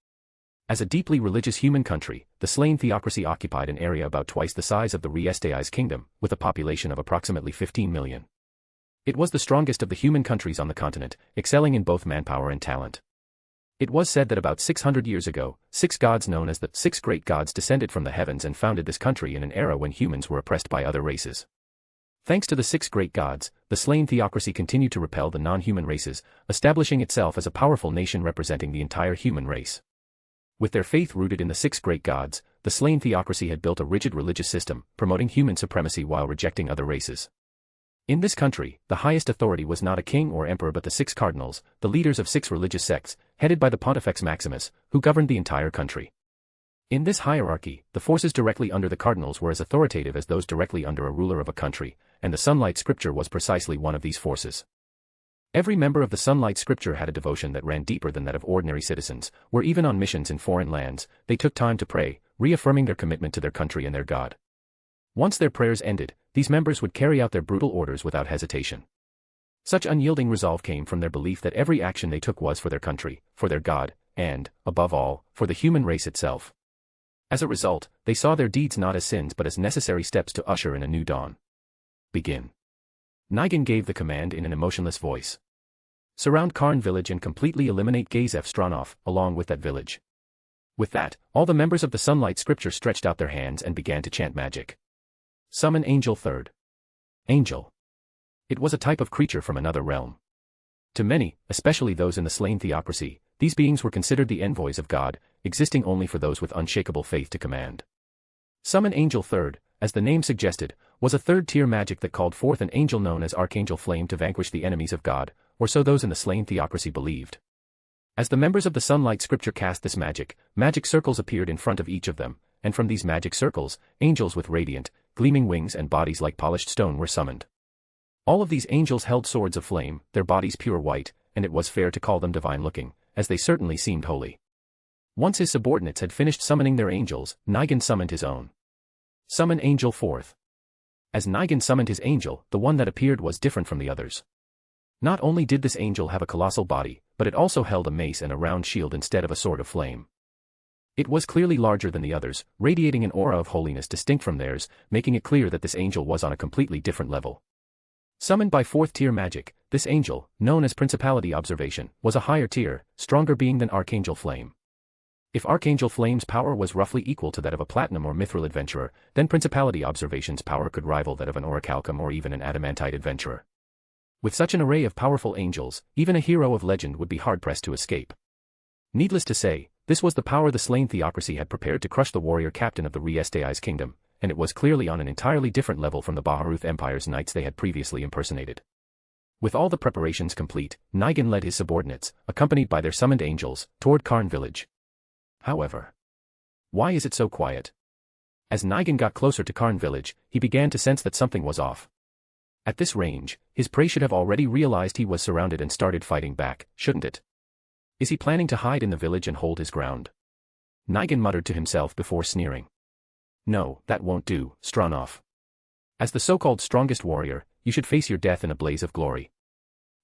As a deeply religious human country, the slain theocracy occupied an area about twice the size of the Riezel's kingdom, with a population of approximately 15 million. It was the strongest of the human countries on the continent, excelling in both manpower and talent. It was said that about 600 years ago, 6 gods known as the 6 great gods descended from the heavens and founded this country in an era when humans were oppressed by other races. Thanks to the 6 great gods, the slain theocracy continued to repel the non-human races, establishing itself as a powerful nation representing the entire human race. With their faith rooted in the 6 great gods, the slain theocracy had built a rigid religious system, promoting human supremacy while rejecting other races. In this country, the highest authority was not a king or emperor but the 6 cardinals, the leaders of 6 religious sects, headed by the Pontifex Maximus, who governed the entire country. In this hierarchy, the forces directly under the cardinals were as authoritative as those directly under a ruler of a country, and the Sunlight Scripture was precisely one of these forces. Every member of the Sunlight Scripture had a devotion that ran deeper than that of ordinary citizens, where even on missions in foreign lands, they took time to pray, reaffirming their commitment to their country and their God. Once their prayers ended, these members would carry out their brutal orders without hesitation. Such unyielding resolve came from their belief that every action they took was for their country, for their God, and, above all, for the human race itself. As a result, they saw their deeds not as sins but as necessary steps to usher in a new dawn. Begin. Nigan gave the command in an emotionless voice. Surround Karn village and completely eliminate Gazef Stronov, along with that village. With that, all the members of the Sunlight Scripture stretched out their hands and began to chant magic. Summon Angel Third. Angel. It was a type of creature from another realm. To many, especially those in the slain theocracy, these beings were considered the envoys of God, existing only for those with unshakable faith to command. Summon Angel Third, as the name suggested, was a third-tier magic that called forth an angel known as Archangel Flame to vanquish the enemies of God, or so those in the slain theocracy believed. As the members of the Sunlight Scripture cast this magic, magic circles appeared in front of each of them, and from these magic circles, angels with radiant, gleaming wings and bodies like polished stone were summoned. All of these angels held swords of flame, their bodies pure white, and it was fair to call them divine-looking, as they certainly seemed holy. Once his subordinates had finished summoning their angels, Nigan summoned his own. Summon Angel Fourth. As Nigan summoned his angel, the one that appeared was different from the others. Not only did this angel have a colossal body, but it also held a mace and a round shield instead of a sword of flame. It was clearly larger than the others, radiating an aura of holiness distinct from theirs, making it clear that this angel was on a completely different level. Summoned by 4th-tier magic, this angel, known as Principality Observation, was a higher tier, stronger being than Archangel Flame. If Archangel Flame's power was roughly equal to that of a Platinum or Mithril adventurer, then Principality Observation's power could rival that of an Orichalcum or even an Adamantite adventurer. With such an array of powerful angels, even a hero of legend would be hard-pressed to escape. Needless to say, this was the power the slain theocracy had prepared to crush the warrior captain of the Riezel's kingdom, and it was clearly on an entirely different level from the Baharuth Empire's knights they had previously impersonated. With all the preparations complete, Nigan led his subordinates, accompanied by their summoned angels, toward Karn village. However, why is it so quiet? As Nigan got closer to Karn village, he began to sense that something was off. At this range, his prey should have already realized he was surrounded and started fighting back, shouldn't it? Is he planning to hide in the village and hold his ground? Nigan muttered to himself before sneering. No, that won't do, Stronov. As the so-called strongest warrior, you should face your death in a blaze of glory.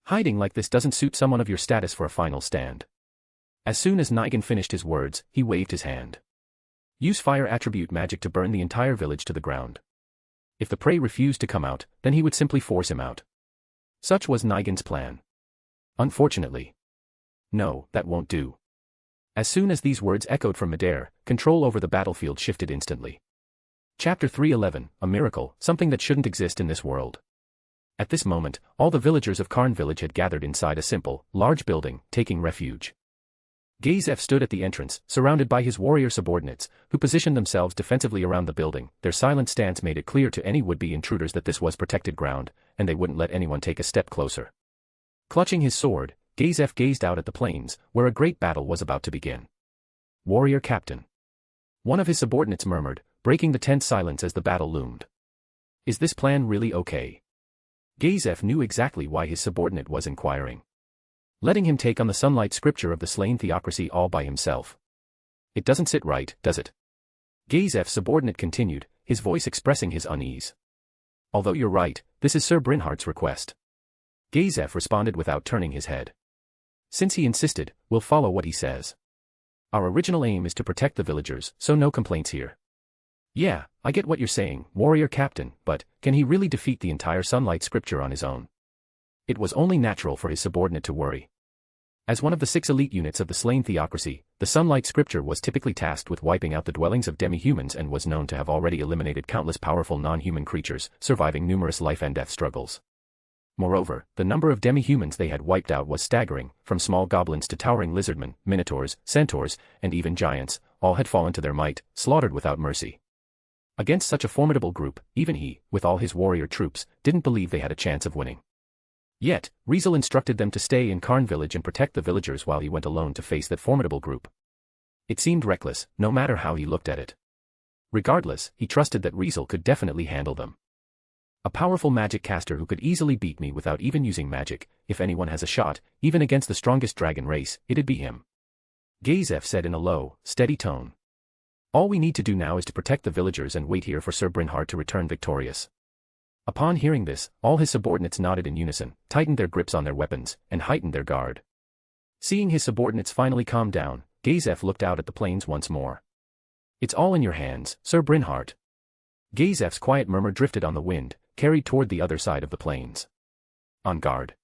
Hiding like this doesn't suit someone of your status for a final stand. As soon as Nigan finished his words, he waved his hand. Use fire attribute magic to burn the entire village to the ground. If the prey refused to come out, then he would simply force him out. Such was Nigan's plan. Unfortunately. No, that won't do. As soon as these words echoed from midair, control over the battlefield shifted instantly. Chapter 311, a miracle, something that shouldn't exist in this world. At this moment, all the villagers of Karn village had gathered inside a simple, large building, taking refuge. Gazef stood at the entrance, surrounded by his warrior subordinates, who positioned themselves defensively around the building. Their silent stance made it clear to any would-be intruders that this was protected ground, and they wouldn't let anyone take a step closer. Clutching his sword, Gazef gazed out at the plains, where a great battle was about to begin. Warrior Captain. One of his subordinates murmured, breaking the tense silence as the battle loomed. Is this plan really okay? Gazef knew exactly why his subordinate was inquiring. Letting him take on the Sunlight Scripture of the slain theocracy all by himself. It doesn't sit right, does it? Gazef's subordinate continued, his voice expressing his unease. Although you're right, this is Sir Brynhardt's request. Gazef responded without turning his head. Since he insisted, we'll follow what he says. Our original aim is to protect the villagers, so no complaints here. Yeah, I get what you're saying, warrior captain, but can he really defeat the entire Sunlight Scripture on his own? It was only natural for his subordinate to worry. As one of the 6 elite units of the slain theocracy, the Sunlight Scripture was typically tasked with wiping out the dwellings of demi-humans and was known to have already eliminated countless powerful non-human creatures, surviving numerous life and death struggles. Moreover, the number of demi-humans they had wiped out was staggering, from small goblins to towering lizardmen, minotaurs, centaurs, and even giants, all had fallen to their might, slaughtered without mercy. Against such a formidable group, even he, with all his warrior troops, didn't believe they had a chance of winning. Yet, Riezel instructed them to stay in Karn village and protect the villagers while he went alone to face that formidable group. It seemed reckless, no matter how he looked at it. Regardless, he trusted that Riezel could definitely handle them. A powerful magic caster who could easily beat me without even using magic, if anyone has a shot, even against the strongest dragon race, it'd be him. Gazef said in a low, steady tone. All we need to do now is to protect the villagers and wait here for Sir Brynhardt to return victorious. Upon hearing this, all his subordinates nodded in unison, tightened their grips on their weapons, and heightened their guard. Seeing his subordinates finally calm down, Gazef looked out at the plains once more. It's all in your hands, Sir Brynhardt. Gazef's quiet murmur drifted on the wind, carried toward the other side of the plains. On guard.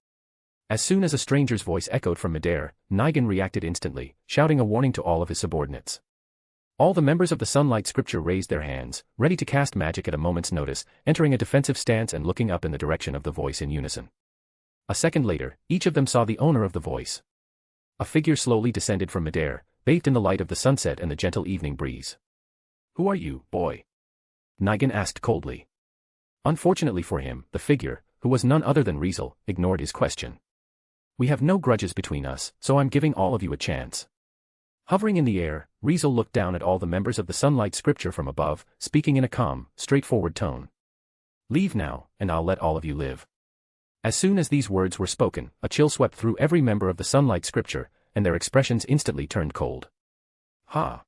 As soon as a stranger's voice echoed from midair, Nigan reacted instantly, shouting a warning to all of his subordinates. All the members of the Sunlight Scripture raised their hands, ready to cast magic at a moment's notice, entering a defensive stance and looking up in the direction of the voice in unison. A second later, each of them saw the owner of the voice. A figure slowly descended from midair, bathed in the light of the sunset and the gentle evening breeze. Who are you, boy? Nigan asked coldly. Unfortunately for him, the figure, who was none other than Riezel, ignored his question. We have no grudges between us, so I'm giving all of you a chance. Hovering in the air, Riezel looked down at all the members of the Sunlight Scripture from above, speaking in a calm, straightforward tone. Leave now, and I'll let all of you live. As soon as these words were spoken, a chill swept through every member of the Sunlight Scripture, and their expressions instantly turned cold. Ha!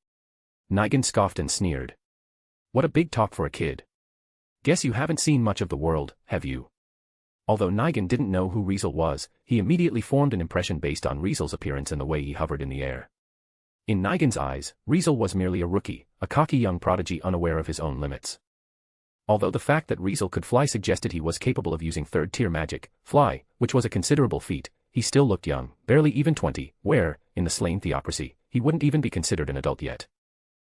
Nigan scoffed and sneered. What a big talk for a kid. Guess you haven't seen much of the world, have you? Although Nigan didn't know who Riezel was, he immediately formed an impression based on Riezel's appearance and the way he hovered in the air. In Nigan's eyes, Riezel was merely a rookie, a cocky young prodigy unaware of his own limits. Although the fact that Riezel could fly suggested he was capable of using third-tier magic, fly, which was a considerable feat, he still looked young, barely even 20, where, in the slain theocracy, he wouldn't even be considered an adult yet.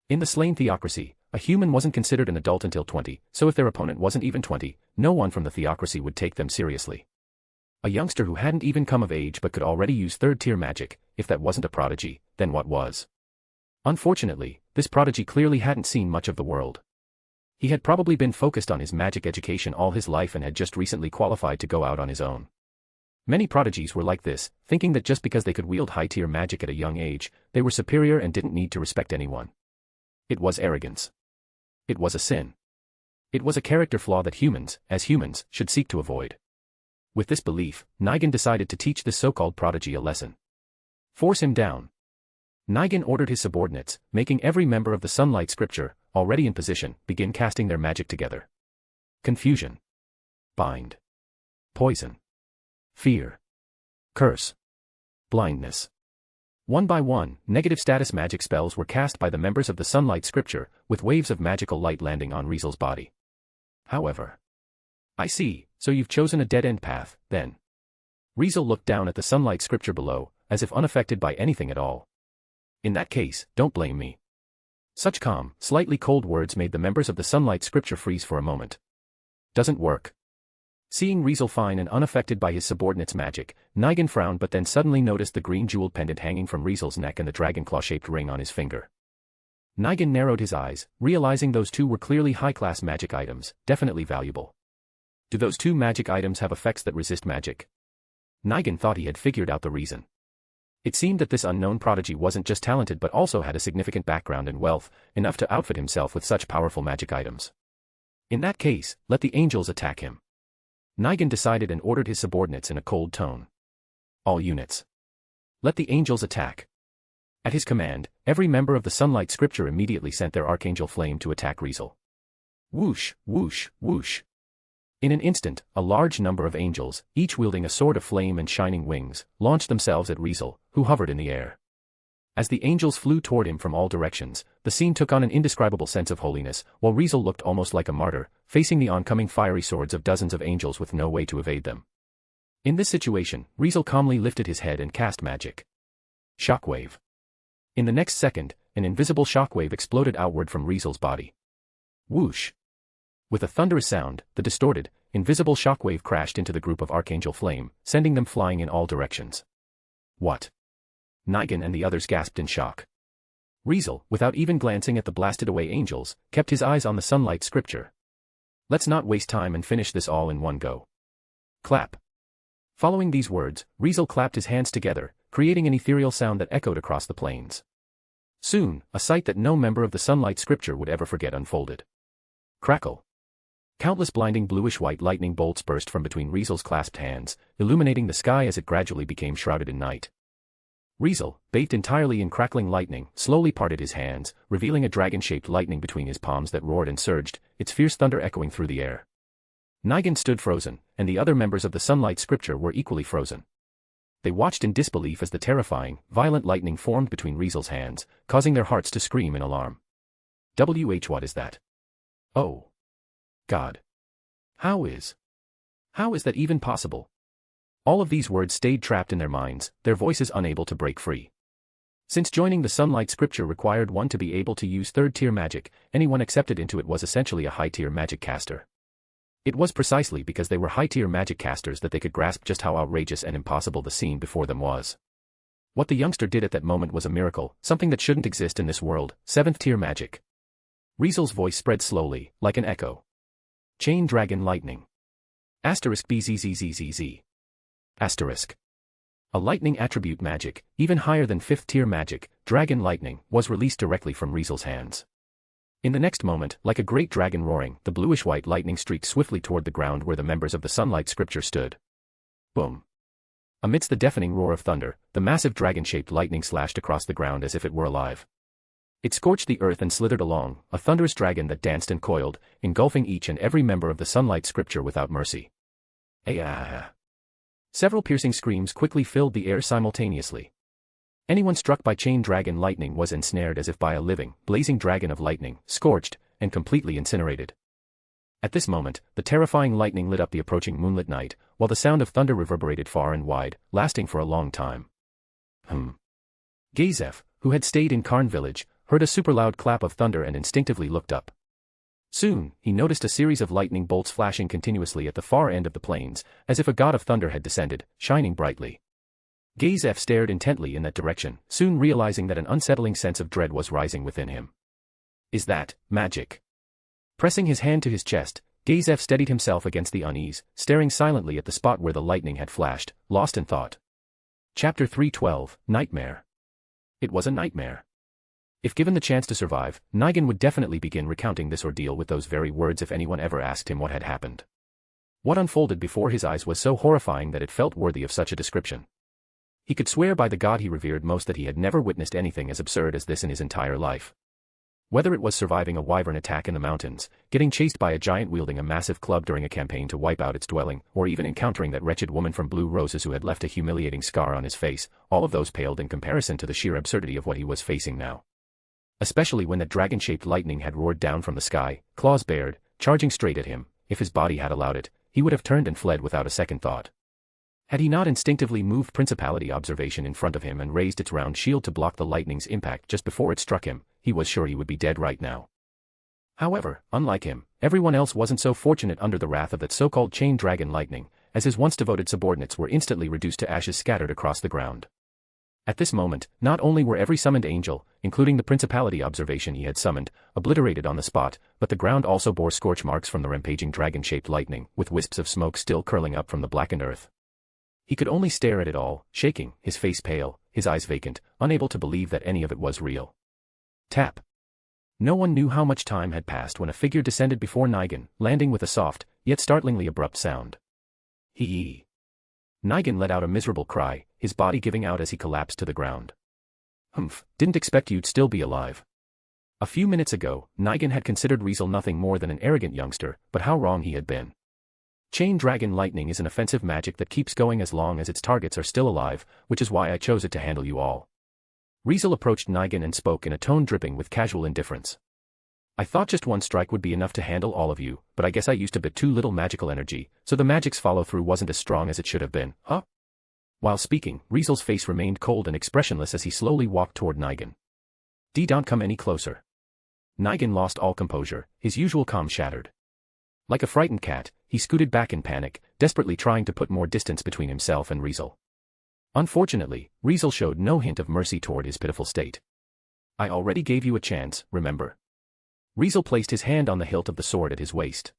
In the slain theocracy, a human wasn't considered an adult until 20, so if their opponent wasn't even 20, no one from the theocracy would take them seriously. A youngster who hadn't even come of age but could already use third-tier magic, if that wasn't a prodigy, then what was? Unfortunately, this prodigy clearly hadn't seen much of the world. He had probably been focused on his magic education all his life and had just recently qualified to go out on his own. Many prodigies were like this, thinking that just because they could wield high-tier magic at a young age, they were superior and didn't need to respect anyone. It was arrogance. It was a sin. It was a character flaw that humans, as humans, should seek to avoid. With this belief, Nigan decided to teach this so-called prodigy a lesson. Force him down. Nigan ordered his subordinates, making every member of the Sunlight Scripture, already in position, begin casting their magic together. Confusion. Bind. Poison. Fear. Curse. Blindness. One by one, negative status magic spells were cast by the members of the Sunlight Scripture, with waves of magical light landing on Riezel's body. However. I see, so you've chosen a dead-end path, then. Riezel looked down at the Sunlight Scripture below, as if unaffected by anything at all. In that case, don't blame me. Such calm, slightly cold words made the members of the Sunlight Scripture freeze for a moment. Doesn't work. Seeing Riezel fine and unaffected by his subordinate's magic, Nigan frowned but then suddenly noticed the green jeweled pendant hanging from Riezel's neck and the dragon claw-shaped ring on his finger. Nigan narrowed his eyes, realizing those two were clearly high-class magic items, definitely valuable. Do those two magic items have effects that resist magic? Nigan thought he had figured out the reason. It seemed that this unknown prodigy wasn't just talented but also had a significant background and wealth, enough to outfit himself with such powerful magic items. In that case, let the angels attack him. Nigan decided and ordered his subordinates in a cold tone. All units. Let the angels attack. At his command, every member of the Sunlight Scripture immediately sent their archangel flame to attack Riezel. Whoosh, whoosh, whoosh. In an instant, a large number of angels, each wielding a sword of flame and shining wings, launched themselves at Riezel, who hovered in the air. As the angels flew toward him from all directions, the scene took on an indescribable sense of holiness, while Riezel looked almost like a martyr, facing the oncoming fiery swords of dozens of angels with no way to evade them. In this situation, Riezel calmly lifted his head and cast magic. Shockwave. In the next second, an invisible shockwave exploded outward from Riezel's body. Whoosh. With a thunderous sound, the distorted, invisible shockwave crashed into the group of Archangel Flame, sending them flying in all directions. What? Nigan and the others gasped in shock. Riezel, without even glancing at the blasted-away angels, kept his eyes on the Sunlight Scripture. Let's not waste time and finish this all in one go. Clap. Following these words, Riezel clapped his hands together, creating an ethereal sound that echoed across the plains. Soon, a sight that no member of the Sunlight Scripture would ever forget unfolded. Crackle. Countless blinding bluish-white lightning bolts burst from between Riezel's clasped hands, illuminating the sky as it gradually became shrouded in night. Riezel, bathed entirely in crackling lightning, slowly parted his hands, revealing a dragon-shaped lightning between his palms that roared and surged, its fierce thunder echoing through the air. Nigan stood frozen, and the other members of the Sunlight Scripture were equally frozen. They watched in disbelief as the terrifying, violent lightning formed between Riezel's hands, causing their hearts to scream in alarm. What is that? Oh. God. How is that even possible? All of these words stayed trapped in their minds, their voices unable to break free. Since joining the Sunlight Scripture required one to be able to use third-tier magic, anyone accepted into it was essentially a high-tier magic caster. It was precisely because they were high-tier magic casters that they could grasp just how outrageous and impossible the scene before them was. What the youngster did at that moment was a miracle, something that shouldn't exist in this world, 7th-tier magic. Riezel's voice spread slowly, like an echo. Chain Dragon Lightning. *BZZZZZ. Asterisk. A lightning attribute magic, even higher than 5th-tier magic, Dragon Lightning, was released directly from Riezel's hands. In the next moment, like a great dragon roaring, the bluish-white lightning streaked swiftly toward the ground where the members of the Sunlight Scripture stood. Boom. Amidst the deafening roar of thunder, the massive dragon-shaped lightning slashed across the ground as if it were alive. It scorched the earth and slithered along, a thunderous dragon that danced and coiled, engulfing each and every member of the Sunlight Scripture without mercy. Several piercing screams quickly filled the air simultaneously. Anyone struck by chain dragon lightning was ensnared as if by a living, blazing dragon of lightning, scorched, and completely incinerated. At this moment, the terrifying lightning lit up the approaching moonlit night, while the sound of thunder reverberated far and wide, lasting for a long time. Gazef, who had stayed in Karn village, heard a super loud clap of thunder and instinctively looked up. Soon, he noticed a series of lightning bolts flashing continuously at the far end of the plains, as if a god of thunder had descended, shining brightly. Gazef stared intently in that direction, soon realizing that an unsettling sense of dread was rising within him. Is that magic? Pressing his hand to his chest, Gazef steadied himself against the unease, staring silently at the spot where the lightning had flashed, lost in thought. Chapter 312, Nightmare. It was a nightmare. If given the chance to survive, Nigan would definitely begin recounting this ordeal with those very words if anyone ever asked him what had happened. What unfolded before his eyes was so horrifying that it felt worthy of such a description. He could swear by the god he revered most that he had never witnessed anything as absurd as this in his entire life. Whether it was surviving a wyvern attack in the mountains, getting chased by a giant wielding a massive club during a campaign to wipe out its dwelling, or even encountering that wretched woman from Blue Roses who had left a humiliating scar on his face, all of those paled in comparison to the sheer absurdity of what he was facing now. Especially when that dragon-shaped lightning had roared down from the sky, claws bared, charging straight at him. If his body had allowed it, he would have turned and fled without a second thought. Had he not instinctively moved Principality Observation in front of him and raised its round shield to block the lightning's impact just before it struck him, he was sure he would be dead right now. However, unlike him, everyone else wasn't so fortunate under the wrath of that so-called chain dragon lightning, as his once devoted subordinates were instantly reduced to ashes scattered across the ground. At this moment, not only were every summoned angel, including the Principality Observation he had summoned, obliterated on the spot, but the ground also bore scorch marks from the rampaging dragon-shaped lightning, with wisps of smoke still curling up from the blackened earth. He could only stare at it all, shaking, his face pale, his eyes vacant, unable to believe that any of it was real. Tap. No one knew how much time had passed when a figure descended before Nigan, landing with a soft, yet startlingly abrupt sound. Hee. Nigan let out a miserable cry, his body giving out as he collapsed to the ground. Humph, didn't expect you'd still be alive. A few minutes ago, Nigan had considered Riezel nothing more than an arrogant youngster, but how wrong he had been. Chain Dragon Lightning is an offensive magic that keeps going as long as its targets are still alive, which is why I chose it to handle you all. Riezel approached Nigan and spoke in a tone dripping with casual indifference. I thought just one strike would be enough to handle all of you, but I guess I used a bit too little magical energy, so the magic's follow-through wasn't as strong as it should have been, huh? While speaking, Riezel's face remained cold and expressionless as he slowly walked toward Nigan. Don't come any closer. Nigan lost all composure, his usual calm shattered. Like a frightened cat, he scooted back in panic, desperately trying to put more distance between himself and Riezel. Unfortunately, Riezel showed no hint of mercy toward his pitiful state. I already gave you a chance, remember? Riezel placed his hand on the hilt of the sword at his waist.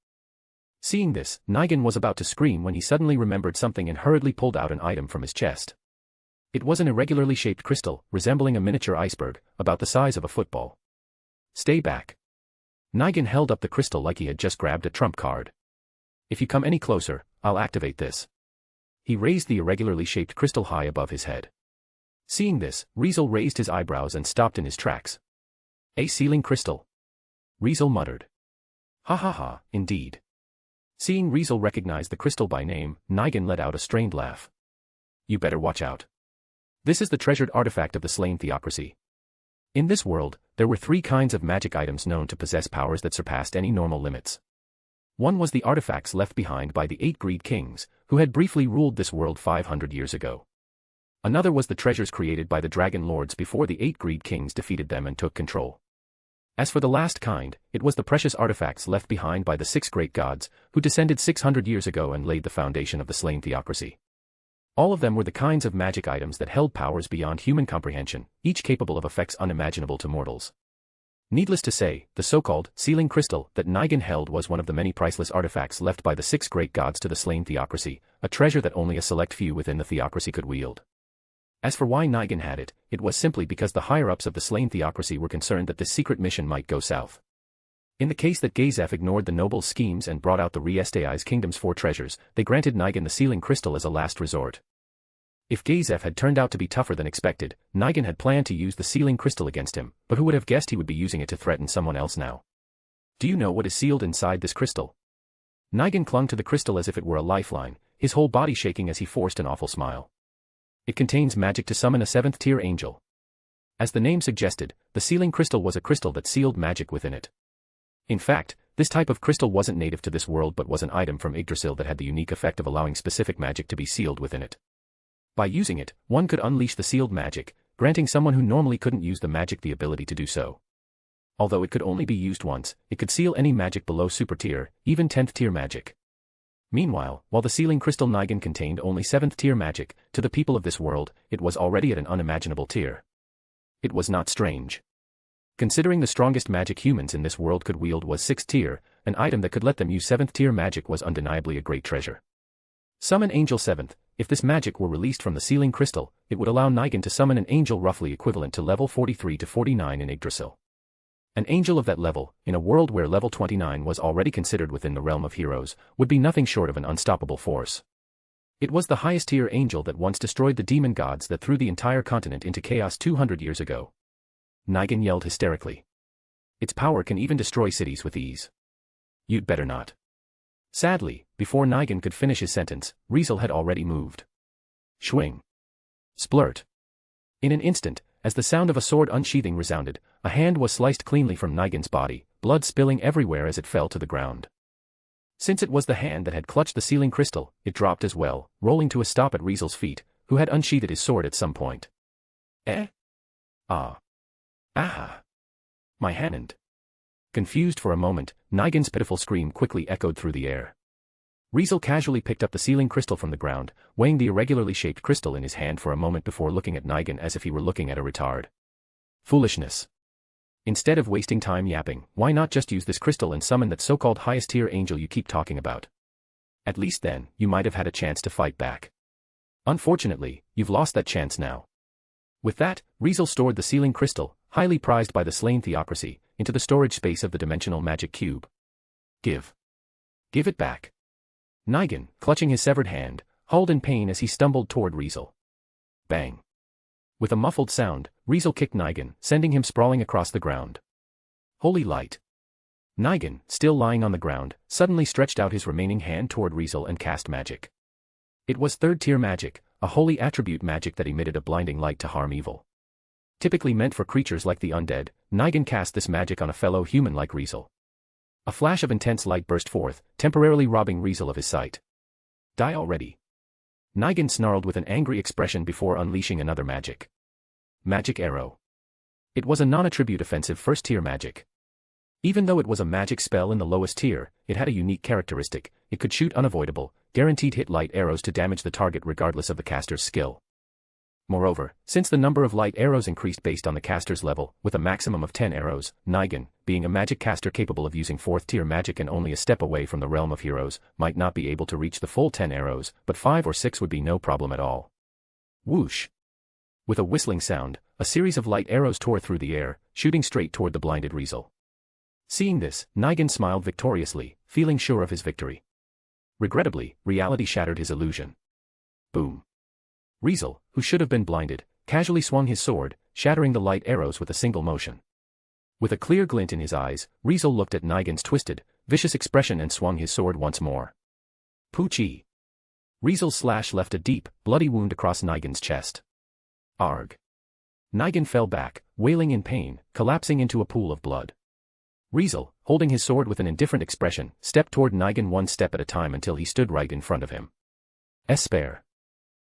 Seeing this, Nigan was about to scream when he suddenly remembered something and hurriedly pulled out an item from his chest. It was an irregularly shaped crystal, resembling a miniature iceberg, about the size of a football. Stay back. Nigan held up the crystal like he had just grabbed a trump card. If you come any closer, I'll activate this. He raised the irregularly shaped crystal high above his head. Seeing this, Riezel raised his eyebrows and stopped in his tracks. A sealing crystal. Riezel muttered. Ha ha ha, indeed. Seeing Riezel recognize the crystal by name, Nigan let out a strained laugh. You better watch out. This is the treasured artifact of the slain theocracy. In this world, there were 3 kinds of magic items known to possess powers that surpassed any normal limits. One was the artifacts left behind by the 8 Greed Kings, who had briefly ruled this world 500 years ago. Another was the treasures created by the Dragon Lords before the 8 Greed Kings defeated them and took control. As for the last kind, it was the precious artifacts left behind by the 6 great gods, who descended 600 years ago and laid the foundation of the slain theocracy. All of them were the kinds of magic items that held powers beyond human comprehension, each capable of effects unimaginable to mortals. Needless to say, the so-called sealing crystal that Nigan held was one of the many priceless artifacts left by the 6 great gods to the slain theocracy, a treasure that only a select few within the theocracy could wield. As for why Nigan had it, it was simply because the higher-ups of the slain theocracy were concerned that this secret mission might go south. In the case that Gazef ignored the nobles' schemes and brought out the Riestei's kingdom's 4 treasures, they granted Nigan the sealing crystal as a last resort. If Gazef had turned out to be tougher than expected, Nigan had planned to use the sealing crystal against him, but who would have guessed he would be using it to threaten someone else now? Do you know what is sealed inside this crystal? Nigan clung to the crystal as if it were a lifeline, his whole body shaking as he forced an awful smile. It contains magic to summon a 7th-tier angel. As the name suggested, the sealing crystal was a crystal that sealed magic within it. In fact, this type of crystal wasn't native to this world but was an item from Yggdrasil that had the unique effect of allowing specific magic to be sealed within it. By using it, one could unleash the sealed magic, granting someone who normally couldn't use the magic the ability to do so. Although it could only be used once, it could seal any magic below super tier, even 10th tier magic. Meanwhile, while the sealing crystal Nigan contained only 7th tier magic, to the people of this world, it was already at an unimaginable tier. It was not strange. Considering the strongest magic humans in this world could wield was 6th tier, an item that could let them use 7th tier magic was undeniably a great treasure. Summon Angel 7th, if this magic were released from the sealing crystal, it would allow Nigan to summon an angel roughly equivalent to level 43 to 49 in Yggdrasil. An angel of that level, in a world where level 29 was already considered within the realm of heroes, would be nothing short of an unstoppable force. It was the highest tier angel that once destroyed the demon gods that threw the entire continent into chaos 200 years ago. Nigan yelled hysterically. Its power can even destroy cities with ease. You'd better not. Sadly, before Nigan could finish his sentence, Riezel had already moved. Schwing. Splurt. In an instant, as the sound of a sword unsheathing resounded, a hand was sliced cleanly from Nigan's body, blood spilling everywhere as it fell to the ground. Since it was the hand that had clutched the sealing crystal, it dropped as well, rolling to a stop at Riezel's feet, who had unsheathed his sword at some point. Eh? Ah. Ah. My hand. Confused for a moment, Nigan's pitiful scream quickly echoed through the air. Riezel casually picked up the sealing crystal from the ground, weighing the irregularly shaped crystal in his hand for a moment before looking at Nigan as if he were looking at a retard. Foolishness. Instead of wasting time yapping, why not just use this crystal and summon that so-called highest tier angel you keep talking about? At least then, you might have had a chance to fight back. Unfortunately, you've lost that chance now. With that, Riezel stored the sealing crystal, highly prized by the slain theocracy, into the storage space of the dimensional magic cube. Give it back. Nigan, clutching his severed hand, howled in pain as he stumbled toward Riezel. Bang. With a muffled sound, Riezel kicked Nigan, sending him sprawling across the ground. Holy light! Nigan, still lying on the ground, suddenly stretched out his remaining hand toward Riezel and cast magic. It was third-tier magic, a holy attribute magic that emitted a blinding light to harm evil. Typically meant for creatures like the undead, Nigan cast this magic on a fellow human like Riezel. A flash of intense light burst forth, temporarily robbing Riezel of his sight. Die already! Nigan snarled with an angry expression before unleashing another magic. Magic arrow. It was a non-attribute offensive first-tier magic. Even though it was a magic spell in the lowest tier, it had a unique characteristic: it could shoot unavoidable, guaranteed hit light arrows to damage the target regardless of the caster's skill. Moreover, since the number of light arrows increased based on the caster's level, with a maximum of 10 arrows, Nigan, being a magic caster capable of using 4th-tier magic and only a step away from the realm of heroes, might not be able to reach the full 10 arrows, but 5 or 6 would be no problem at all. Whoosh! With a whistling sound, a series of light arrows tore through the air, shooting straight toward the blinded Riezel. Seeing this, Nigan smiled victoriously, feeling sure of his victory. Regrettably, reality shattered his illusion. Boom! Riezel, who should have been blinded, casually swung his sword, shattering the light arrows with a single motion. With a clear glint in his eyes, Riezel looked at Nigan's twisted, vicious expression and swung his sword once more. Poochie! Riezel's slash left a deep, bloody wound across Nigan's chest. Arg! Nigan fell back, wailing in pain, collapsing into a pool of blood. Riezel, holding his sword with an indifferent expression, stepped toward Nigan one step at a time until he stood right in front of him. Spare!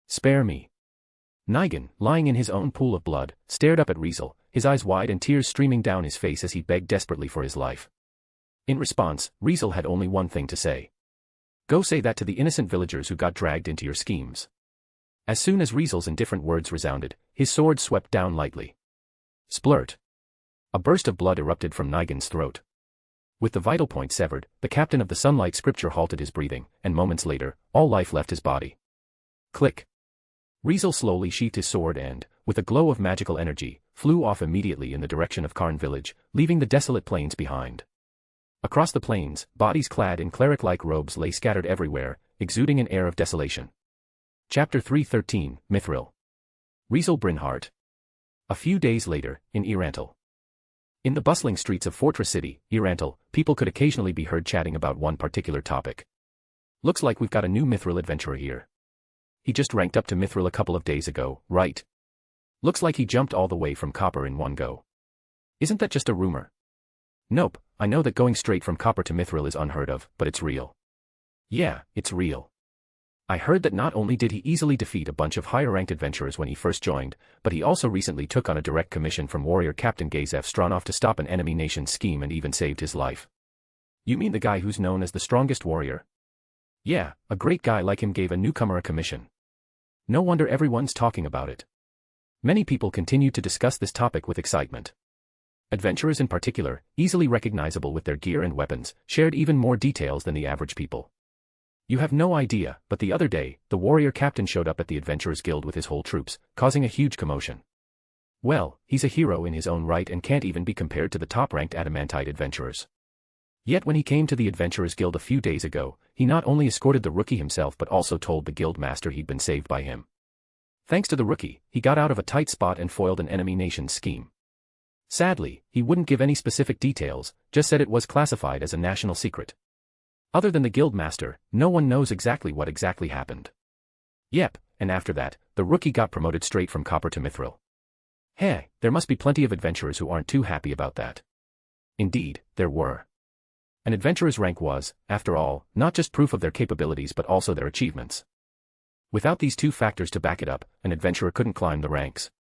Spare me! Nigan, lying in his own pool of blood, stared up at Riezel, his eyes wide and tears streaming down his face as he begged desperately for his life. In response, Riezel had only one thing to say. Go say that to the innocent villagers who got dragged into your schemes. As soon as Riezel's indifferent words resounded, his sword swept down lightly. Splurt! A burst of blood erupted from Nigan's throat. With the vital point severed, the captain of the Sunlight Scripture halted his breathing, and moments later, all life left his body. Click! Riezel slowly sheathed his sword and, with a glow of magical energy, flew off immediately in the direction of Karn village, leaving the desolate plains behind. Across the plains, bodies clad in cleric-like robes lay scattered everywhere, exuding an air of desolation. Chapter 313, Mithril. Riezel Brynhart. A few days later, in Riezel. In the bustling streets of Fortress City, Riezel, people could occasionally be heard chatting about one particular topic. Looks like we've got a new Mithril adventurer here. He just ranked up to Mithril a couple of days ago, right? Looks like he jumped all the way from Copper in one go. Isn't that just a rumor? Nope, I know that going straight from Copper to Mithril is unheard of, but it's real. Yeah, it's real. I heard that not only did he easily defeat a bunch of higher-ranked adventurers when he first joined, but he also recently took on a direct commission from warrior Captain Gazef Stronov to stop an enemy nation's scheme and even saved his life. You mean the guy who's known as the strongest warrior? Yeah, a great guy like him gave a newcomer a commission. No wonder everyone's talking about it. Many people continued to discuss this topic with excitement. Adventurers in particular, easily recognizable with their gear and weapons, shared even more details than the average people. You have no idea, but the other day, the warrior captain showed up at the Adventurers Guild with his whole troops, causing a huge commotion. Well, he's a hero in his own right and can't even be compared to the top-ranked adamantite adventurers. Yet when he came to the Adventurers Guild a few days ago, he not only escorted the rookie himself but also told the guild master he'd been saved by him. Thanks to the rookie, he got out of a tight spot and foiled an enemy nation's scheme. Sadly, he wouldn't give any specific details, just said it was classified as a national secret. Other than the guild master, no one knows exactly what exactly happened. Yep, and after that, the rookie got promoted straight from Copper to Mithril. Hey, there must be plenty of adventurers who aren't too happy about that. Indeed, there were. An adventurer's rank was, after all, not just proof of their capabilities but also their achievements. Without these two factors to back it up, an adventurer couldn't climb the ranks.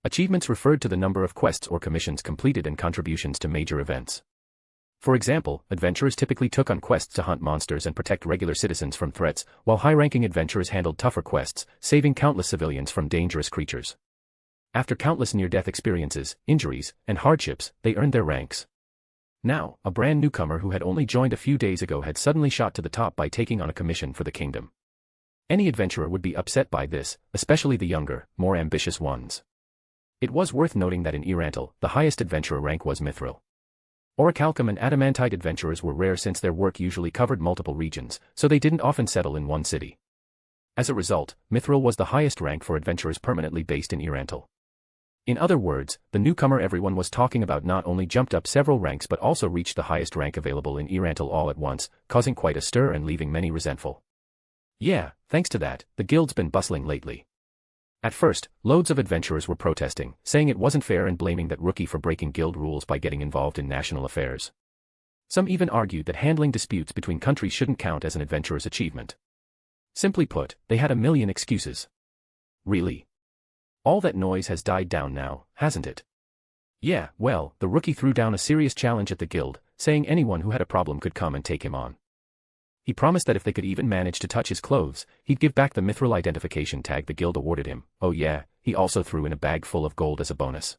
Achievements referred to the number of quests or commissions completed and contributions to major events. For example, adventurers typically took on quests to hunt monsters and protect regular citizens from threats, while high-ranking adventurers handled tougher quests, saving countless civilians from dangerous creatures. After countless near-death experiences, injuries, and hardships, they earned their ranks. Now, a brand newcomer who had only joined a few days ago had suddenly shot to the top by taking on a commission for the kingdom. Any adventurer would be upset by this, especially the younger, more ambitious ones. It was worth noting that in Riezel, the highest adventurer rank was Mithril. Orichalcum and adamantite adventurers were rare since their work usually covered multiple regions, so they didn't often settle in one city. As a result, Mithril was the highest rank for adventurers permanently based in Riezel. In other words, the newcomer everyone was talking about not only jumped up several ranks but also reached the highest rank available in Irantal all at once, causing quite a stir and leaving many resentful. Yeah, thanks to that, the guild's been bustling lately. At first, loads of adventurers were protesting, saying it wasn't fair and blaming that rookie for breaking guild rules by getting involved in national affairs. Some even argued that handling disputes between countries shouldn't count as an adventurer's achievement. Simply put, they had a million excuses. Really? All that noise has died down now, hasn't it? Yeah, well, the rookie threw down a serious challenge at the guild, saying anyone who had a problem could come and take him on. He promised that if they could even manage to touch his clothes, he'd give back the mithril identification tag the guild awarded him. Oh yeah, he also threw in a bag full of gold as a bonus.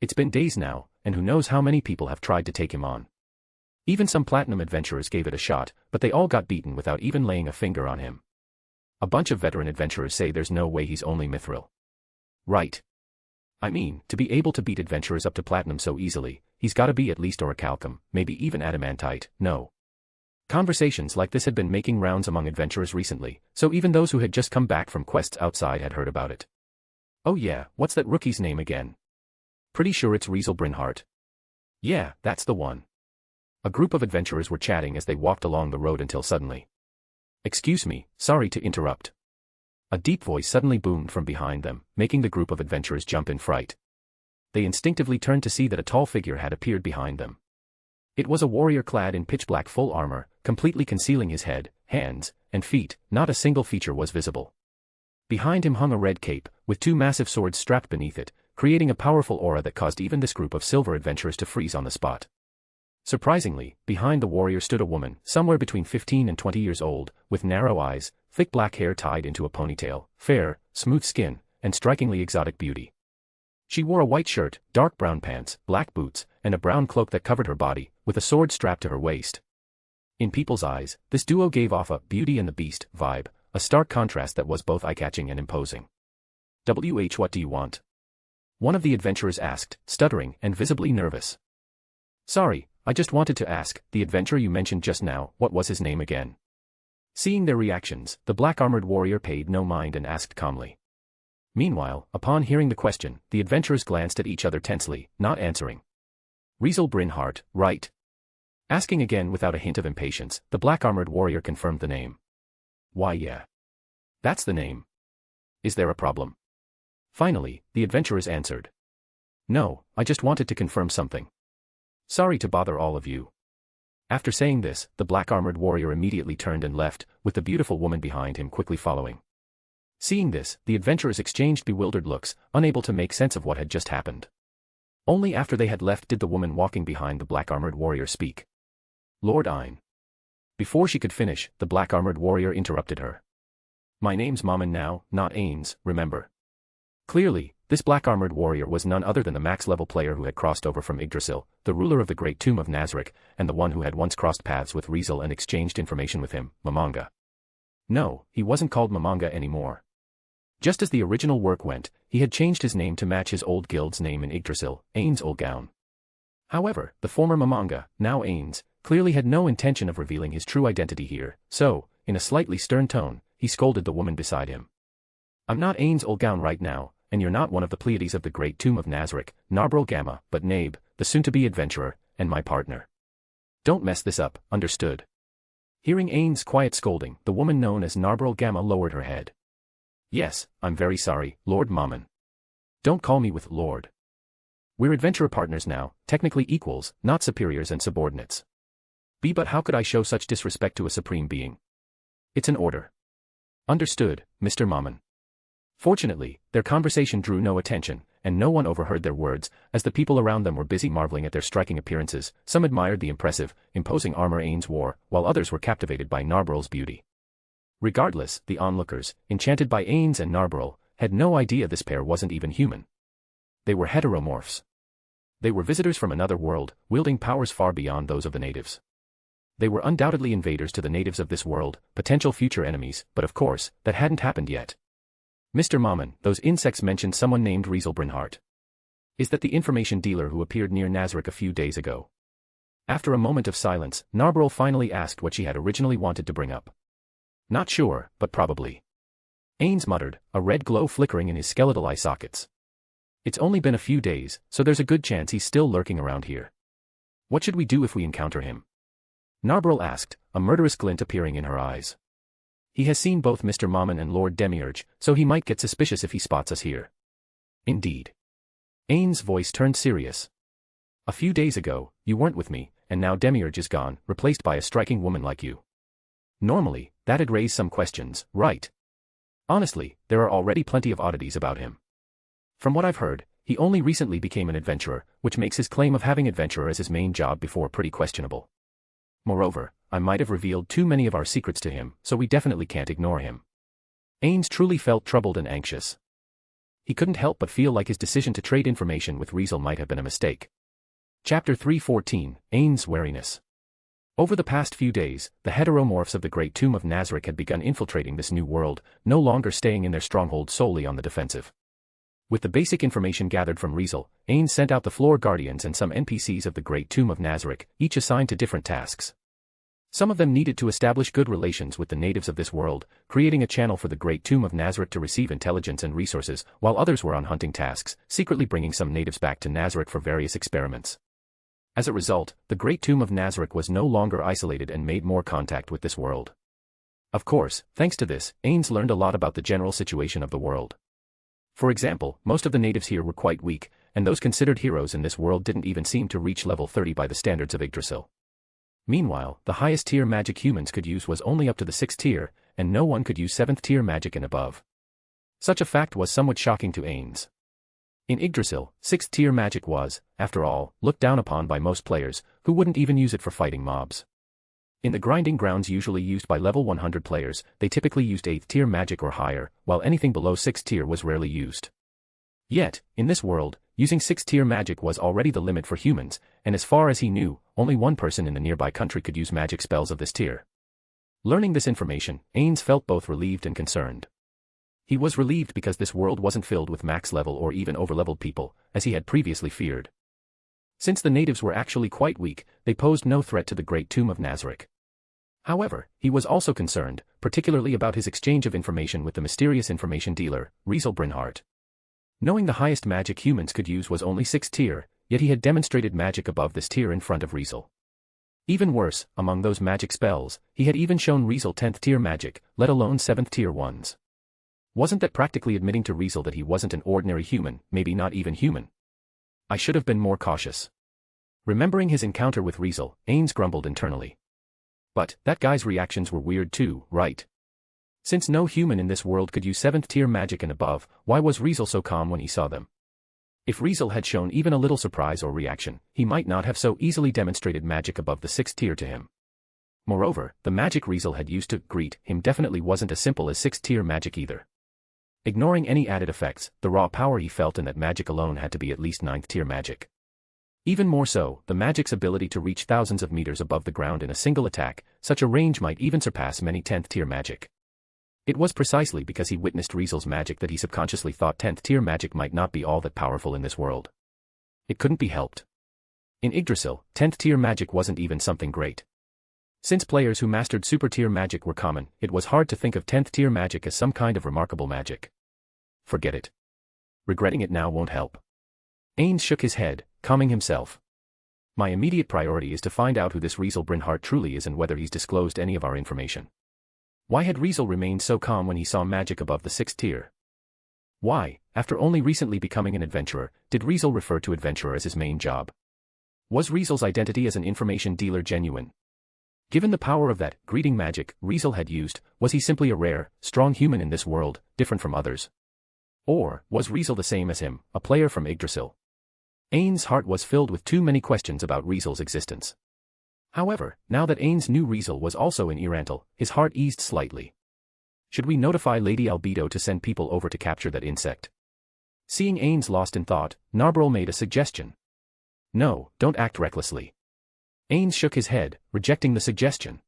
It's been days now, and who knows how many people have tried to take him on. Even some platinum adventurers gave it a shot, but they all got beaten without even laying a finger on him. A bunch of veteran adventurers say there's no way he's only mithril. Right. I mean, to be able to beat adventurers up to platinum so easily, he's gotta be at least orichalcum, maybe even adamantite. No. Conversations like this had been making rounds among adventurers recently, so even those who had just come back from quests outside had heard about it. Oh yeah, what's that rookie's name again? Pretty sure it's Riezel. Yeah, that's the one. A group of adventurers were chatting as they walked along the road until suddenly. Excuse me, sorry to interrupt. A deep voice suddenly boomed from behind them, making the group of adventurers jump in fright. They instinctively turned to see that a tall figure had appeared behind them. It was a warrior clad in pitch-black full armor, completely concealing his head, hands, and feet. Not a single feature was visible. Behind him hung a red cape, with two massive swords strapped beneath it, creating a powerful aura that caused even this group of silver adventurers to freeze on the spot. Surprisingly, behind the warrior stood a woman, somewhere between 15 and 20 years old, with narrow eyes, thick black hair tied into a ponytail, fair, smooth skin, and strikingly exotic beauty. She wore a white shirt, dark brown pants, black boots, and a brown cloak that covered her body, with a sword strapped to her waist. In people's eyes, this duo gave off a Beauty and the Beast vibe, a stark contrast that was both eye-catching and imposing. What do you want? One of the adventurers asked, stuttering and visibly nervous. Sorry, I just wanted to ask, the adventurer you mentioned just now, what was his name again? Seeing their reactions, the black-armored warrior paid no mind and asked calmly. Meanwhile, upon hearing the question, the adventurers glanced at each other tensely, not answering. Riezel, right? Asking again without a hint of impatience, the black-armored warrior confirmed the name. Why yeah. That's the name. Is there a problem? Finally, the adventurers answered. No, I just wanted to confirm something. Sorry to bother all of you. After saying this, the black-armored warrior immediately turned and left, with the beautiful woman behind him quickly following. Seeing this, the adventurers exchanged bewildered looks, unable to make sense of what had just happened. Only after they had left did the woman walking behind the black-armored warrior speak. Lord Ein. Before she could finish, the black-armored warrior interrupted her. My name's Mammon now, not Ains, remember. Clearly, this black-armored warrior was none other than the max-level player who had crossed over from Yggdrasil, the ruler of the Great Tomb of Nazarick, and the one who had once crossed paths with Riezel and exchanged information with him, Mamanga. No, he wasn't called Mamanga anymore. Just as the original work went, he had changed his name to match his old guild's name in Yggdrasil, Ains Olgaun. However, the former Mamanga, now Ains, clearly had no intention of revealing his true identity here, so, in a slightly stern tone, he scolded the woman beside him. I'm not Ains Olgaun right now, and you're not one of the Pleiades of the Great Tomb of Nazarick, Narbril Gamma, but Nabe, the soon-to-be adventurer, and my partner. Don't mess this up, understood? Hearing Ains' quiet scolding, the woman known as Narbril Gamma lowered her head. Yes, I'm very sorry, Lord Mammon. Don't call me with Lord. We're adventurer partners now, technically equals, not superiors and subordinates. But how could I show such disrespect to a supreme being? It's an order. Understood, Mr. Mammon. Fortunately, their conversation drew no attention, and no one overheard their words, as the people around them were busy marveling at their striking appearances. Some admired the impressive, imposing armor Ains wore, while others were captivated by Narbril's beauty. Regardless, the onlookers, enchanted by Ains and Narbril, had no idea this pair wasn't even human. They were heteromorphs. They were visitors from another world, wielding powers far beyond those of the natives. They were undoubtedly invaders to the natives of this world, potential future enemies, but of course, that hadn't happened yet. Mr. Mammon, those insects mentioned someone named Riezel. Is that the information dealer who appeared near Nazarick a few days ago? After a moment of silence, Narbril finally asked what she had originally wanted to bring up. Not sure, but probably. Ains muttered, a red glow flickering in his skeletal eye sockets. It's only been a few days, so there's a good chance he's still lurking around here. What should we do if we encounter him? Narbril asked, a murderous glint appearing in her eyes. He has seen both Mr. Mammon and Lord Demiurge, so he might get suspicious if he spots us here. Indeed. Ain's voice turned serious. A few days ago, you weren't with me, and now Demiurge is gone, replaced by a striking woman like you. Normally, that'd raise some questions, right? Honestly, there are already plenty of oddities about him. From what I've heard, he only recently became an adventurer, which makes his claim of having adventurer as his main job before pretty questionable. Moreover, I might have revealed too many of our secrets to him, so we definitely can't ignore him. Ains truly felt troubled and anxious. He couldn't help but feel like his decision to trade information with Riezel might have been a mistake. Chapter 3:14, Ain's Wariness. Over the past few days, the heteromorphs of the Great Tomb of Nazarick had begun infiltrating this new world, no longer staying in their stronghold solely on the defensive. With the basic information gathered from Riezel, Ain sent out the floor guardians and some NPCs of the Great Tomb of Nazarick, each assigned to different tasks. Some of them needed to establish good relations with the natives of this world, creating a channel for the Great Tomb of Nazarick to receive intelligence and resources, while others were on hunting tasks, secretly bringing some natives back to Nazarick for various experiments. As a result, the Great Tomb of Nazarick was no longer isolated and made more contact with this world. Of course, thanks to this, Ains learned a lot about the general situation of the world. For example, most of the natives here were quite weak, and those considered heroes in this world didn't even seem to reach level 30 by the standards of Yggdrasil. Meanwhile, the highest tier magic humans could use was only up to the 6th tier, and no one could use 7th tier magic and above. Such a fact was somewhat shocking to Ains. In Yggdrasil, 6th tier magic was, after all, looked down upon by most players, who wouldn't even use it for fighting mobs. In the grinding grounds usually used by level 100 players, they typically used 8th tier magic or higher, while anything below 6th tier was rarely used. Yet, in this world, using 6th tier magic was already the limit for humans, and as far as he knew, only one person in the nearby country could use magic spells of this tier. Learning this information, Ains felt both relieved and concerned. He was relieved because this world wasn't filled with max level or even overleveled people, as he had previously feared. Since the natives were actually quite weak, they posed no threat to the Great Tomb of Nazarick. However, he was also concerned, particularly about his exchange of information with the mysterious information dealer, Riezel Brynhart. Knowing the highest magic humans could use was only 6th tier, yet he had demonstrated magic above this tier in front of Riezel. Even worse, among those magic spells, he had even shown Riezel 10th tier magic, let alone 7th tier ones. Wasn't that practically admitting to Riezel that he wasn't an ordinary human, maybe not even human? I should have been more cautious. Remembering his encounter with Riezel, Ains grumbled internally. But, that guy's reactions were weird too, right? Since no human in this world could use 7th tier magic and above, why was Riezel so calm when he saw them? If Riezel had shown even a little surprise or reaction, he might not have so easily demonstrated magic above the 6th tier to him. Moreover, the magic Riezel had used to greet him definitely wasn't as simple as 6th tier magic either. Ignoring any added effects, the raw power he felt in that magic alone had to be at least 9th tier magic. Even more so, the magic's ability to reach thousands of meters above the ground in a single attack, such a range might even surpass many 10th tier magic. It was precisely because he witnessed Riezel's magic that he subconsciously thought 10th tier magic might not be all that powerful in this world. It couldn't be helped. In Yggdrasil, 10th tier magic wasn't even something great. Since players who mastered super tier magic were common, it was hard to think of 10th tier magic as some kind of remarkable magic. Forget it. Regretting it now won't help. Ains shook his head, calming himself. My immediate priority is to find out who this Riezel Brynhart truly is and whether he's disclosed any of our information. Why had Riezel remained so calm when he saw magic above the 6th tier? Why, after only recently becoming an adventurer, did Riezel refer to adventurer as his main job? Was Riezel's identity as an information dealer genuine? Given the power of that greeting magic Riezel had used, was he simply a rare, strong human in this world, different from others? Or, was Riezel the same as him, a player from Yggdrasil? Ain's heart was filled with too many questions about Riezel's existence. However, now that Ains knew Riezel was also in Irantal, his heart eased slightly. Should we notify Lady Albedo to send people over to capture that insect? Seeing Ains lost in thought, Narbril made a suggestion. No, don't act recklessly. Ains shook his head, rejecting the suggestion.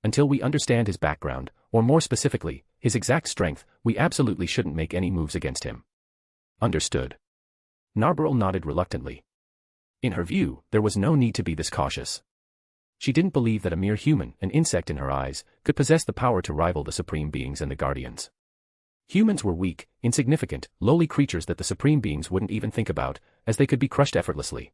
Until we understand his background, or more specifically, his exact strength, we absolutely shouldn't make any moves against him. Understood. Narbril nodded reluctantly. In her view, there was no need to be this cautious. She didn't believe that a mere human, an insect in her eyes, could possess the power to rival the supreme beings and the guardians. Humans were weak, insignificant, lowly creatures that the supreme beings wouldn't even think about, as they could be crushed effortlessly.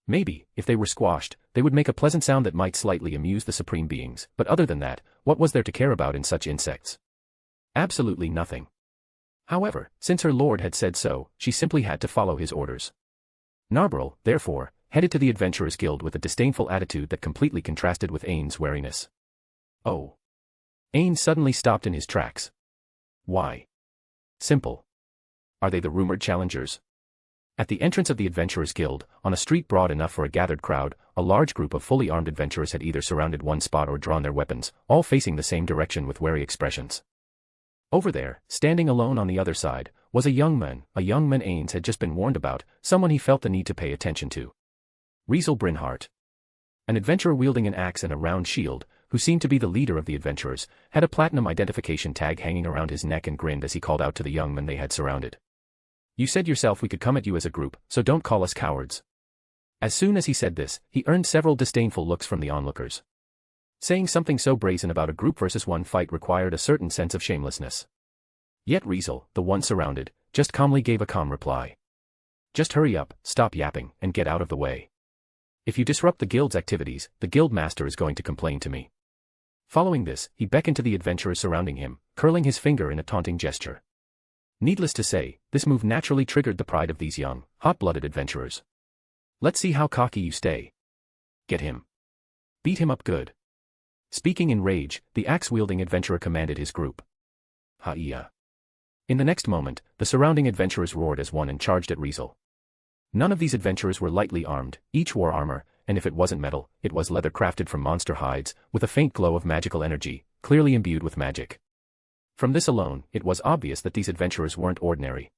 Maybe, if they were squashed, they would make a pleasant sound that might slightly amuse the supreme beings, but other than that, what was there to care about in such insects? Absolutely nothing. However, since her lord had said so, she simply had to follow his orders. Narbril, therefore, headed to the Adventurers Guild with a disdainful attitude that completely contrasted with Ain's wariness. Oh. Ain suddenly stopped in his tracks. Why? Simple. Are they the rumored challengers? At the entrance of the Adventurers Guild, on a street broad enough for a gathered crowd, a large group of fully armed adventurers had either surrounded one spot or drawn their weapons, all facing the same direction with wary expressions. Over there, standing alone on the other side, was a young man Ains had just been warned about, someone he felt the need to pay attention to. Riezel Brynhart. An adventurer wielding an axe and a round shield, who seemed to be the leader of the adventurers, had a platinum identification tag hanging around his neck and grinned as he called out to the young men they had surrounded. You said yourself we could come at you as a group, so don't call us cowards. As soon as he said this, he earned several disdainful looks from the onlookers. Saying something so brazen about a group versus one fight required a certain sense of shamelessness. Yet Riezel, the one surrounded, just calmly gave a calm reply. Just hurry up, stop yapping, and get out of the way. If you disrupt the guild's activities, the guild master is going to complain to me. Following this, he beckoned to the adventurers surrounding him, curling his finger in a taunting gesture. Needless to say, this move naturally triggered the pride of these young, hot-blooded adventurers. Let's see how cocky you stay. Get him. Beat him up good. Speaking in rage, the axe-wielding adventurer commanded his group. Ha-iya. In the next moment, the surrounding adventurers roared as one and charged at Riezel. None of these adventurers were lightly armed, each wore armor, and if it wasn't metal, it was leather crafted from monster hides, with a faint glow of magical energy, clearly imbued with magic. From this alone, it was obvious that these adventurers weren't ordinary.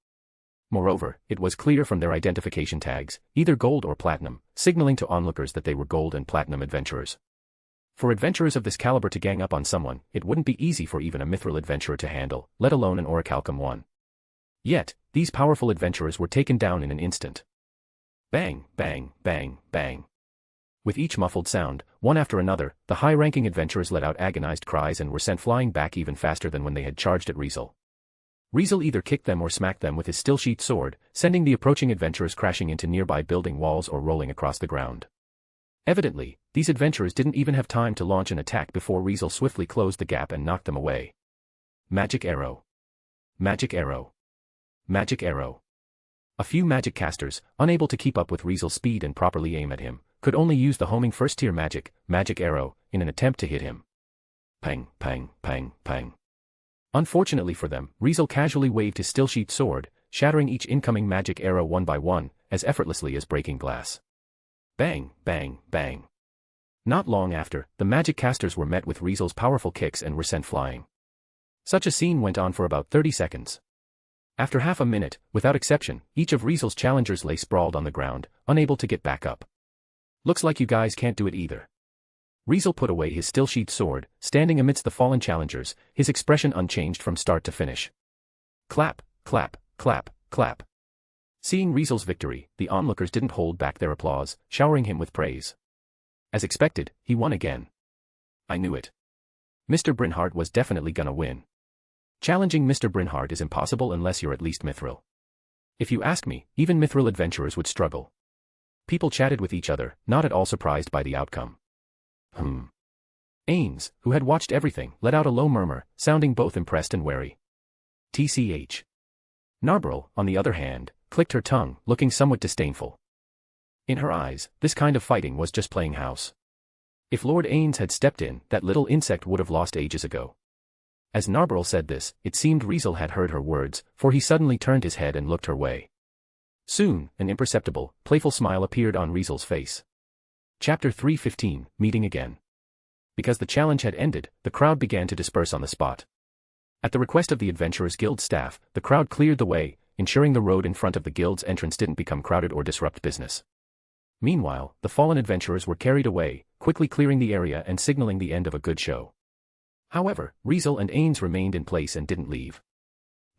Moreover, it was clear from their identification tags, either gold or platinum, signaling to onlookers that they were gold and platinum adventurers. For adventurers of this caliber to gang up on someone, it wouldn't be easy for even a mithril adventurer to handle, let alone an orichalcum one. Yet, these powerful adventurers were taken down in an instant. Bang, bang, bang, bang. With each muffled sound, one after another, the high-ranking adventurers let out agonized cries and were sent flying back even faster than when they had charged at Riezel. Riezel either kicked them or smacked them with his still-sheathed sword, sending the approaching adventurers crashing into nearby building walls or rolling across the ground. Evidently, these adventurers didn't even have time to launch an attack before Riezel swiftly closed the gap and knocked them away. Magic arrow. Magic arrow. Magic arrow. A few magic casters, unable to keep up with Riezel's speed and properly aim at him, could only use the homing first-tier magic arrow, in an attempt to hit him. Pang, pang, pang, pang. Unfortunately for them, Riezel casually waved his still-sheathed sword, shattering each incoming magic arrow one by one, as effortlessly as breaking glass. Bang, bang, bang. Not long after, the magic casters were met with Riezel's powerful kicks and were sent flying. Such a scene went on for about 30 seconds. After half a minute, without exception, each of Riezel's challengers lay sprawled on the ground, unable to get back up. Looks like you guys can't do it either. Riezel put away his still-sheathed sword, standing amidst the fallen challengers, his expression unchanged from start to finish. Clap, clap, clap, clap. Seeing Riezel's victory, the onlookers didn't hold back their applause, showering him with praise. As expected, he won again. I knew it. Mr. Brynhart was definitely gonna win. Challenging Mr. Brynhart is impossible unless you're at least mithril. If you ask me, even mithril adventurers would struggle. People chatted with each other, not at all surprised by the outcome. Ains, who had watched everything, let out a low murmur, sounding both impressed and wary. TCH. Narbril, on the other hand, clicked her tongue, looking somewhat disdainful. In her eyes, this kind of fighting was just playing house. If Lord Ains had stepped in, that little insect would have lost ages ago. As Narbril said this, it seemed Riezel had heard her words, for he suddenly turned his head and looked her way. Soon, an imperceptible, playful smile appeared on Riezel's face. Chapter 315, Meeting Again. Because the challenge had ended, the crowd began to disperse on the spot. At the request of the Adventurers Guild staff, the crowd cleared the way, ensuring the road in front of the guild's entrance didn't become crowded or disrupt business. Meanwhile, the fallen adventurers were carried away, quickly clearing the area and signaling the end of a good show. However, Riezel and Ains remained in place and didn't leave.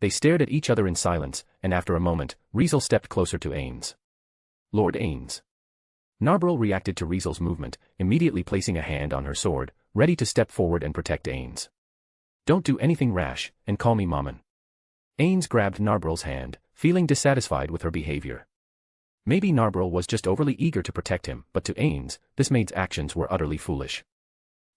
They stared at each other in silence, and after a moment, Riezel stepped closer to Ains. Lord Ains. Narbril reacted to Riezel's movement, immediately placing a hand on her sword, ready to step forward and protect Ains. Don't do anything rash, and call me Mammon. Ains grabbed Narbrel's hand, feeling dissatisfied with her behavior. Maybe Narbrel was just overly eager to protect him, but to Ains, this maid's actions were utterly foolish.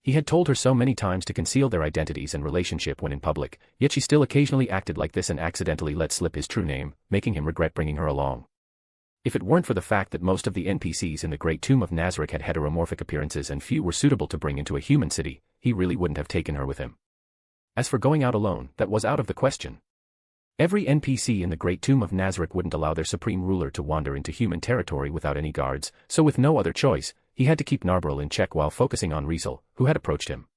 He had told her so many times to conceal their identities and relationship when in public, yet she still occasionally acted like this and accidentally let slip his true name, making him regret bringing her along. If it weren't for the fact that most of the NPCs in the Great Tomb of Nazarick had heteromorphic appearances and few were suitable to bring into a human city, he really wouldn't have taken her with him. As for going out alone, that was out of the question. Every NPC in the Great Tomb of Nazarick wouldn't allow their supreme ruler to wander into human territory without any guards, so with no other choice, he had to keep Narbrel in check while focusing on Riezel, who had approached him.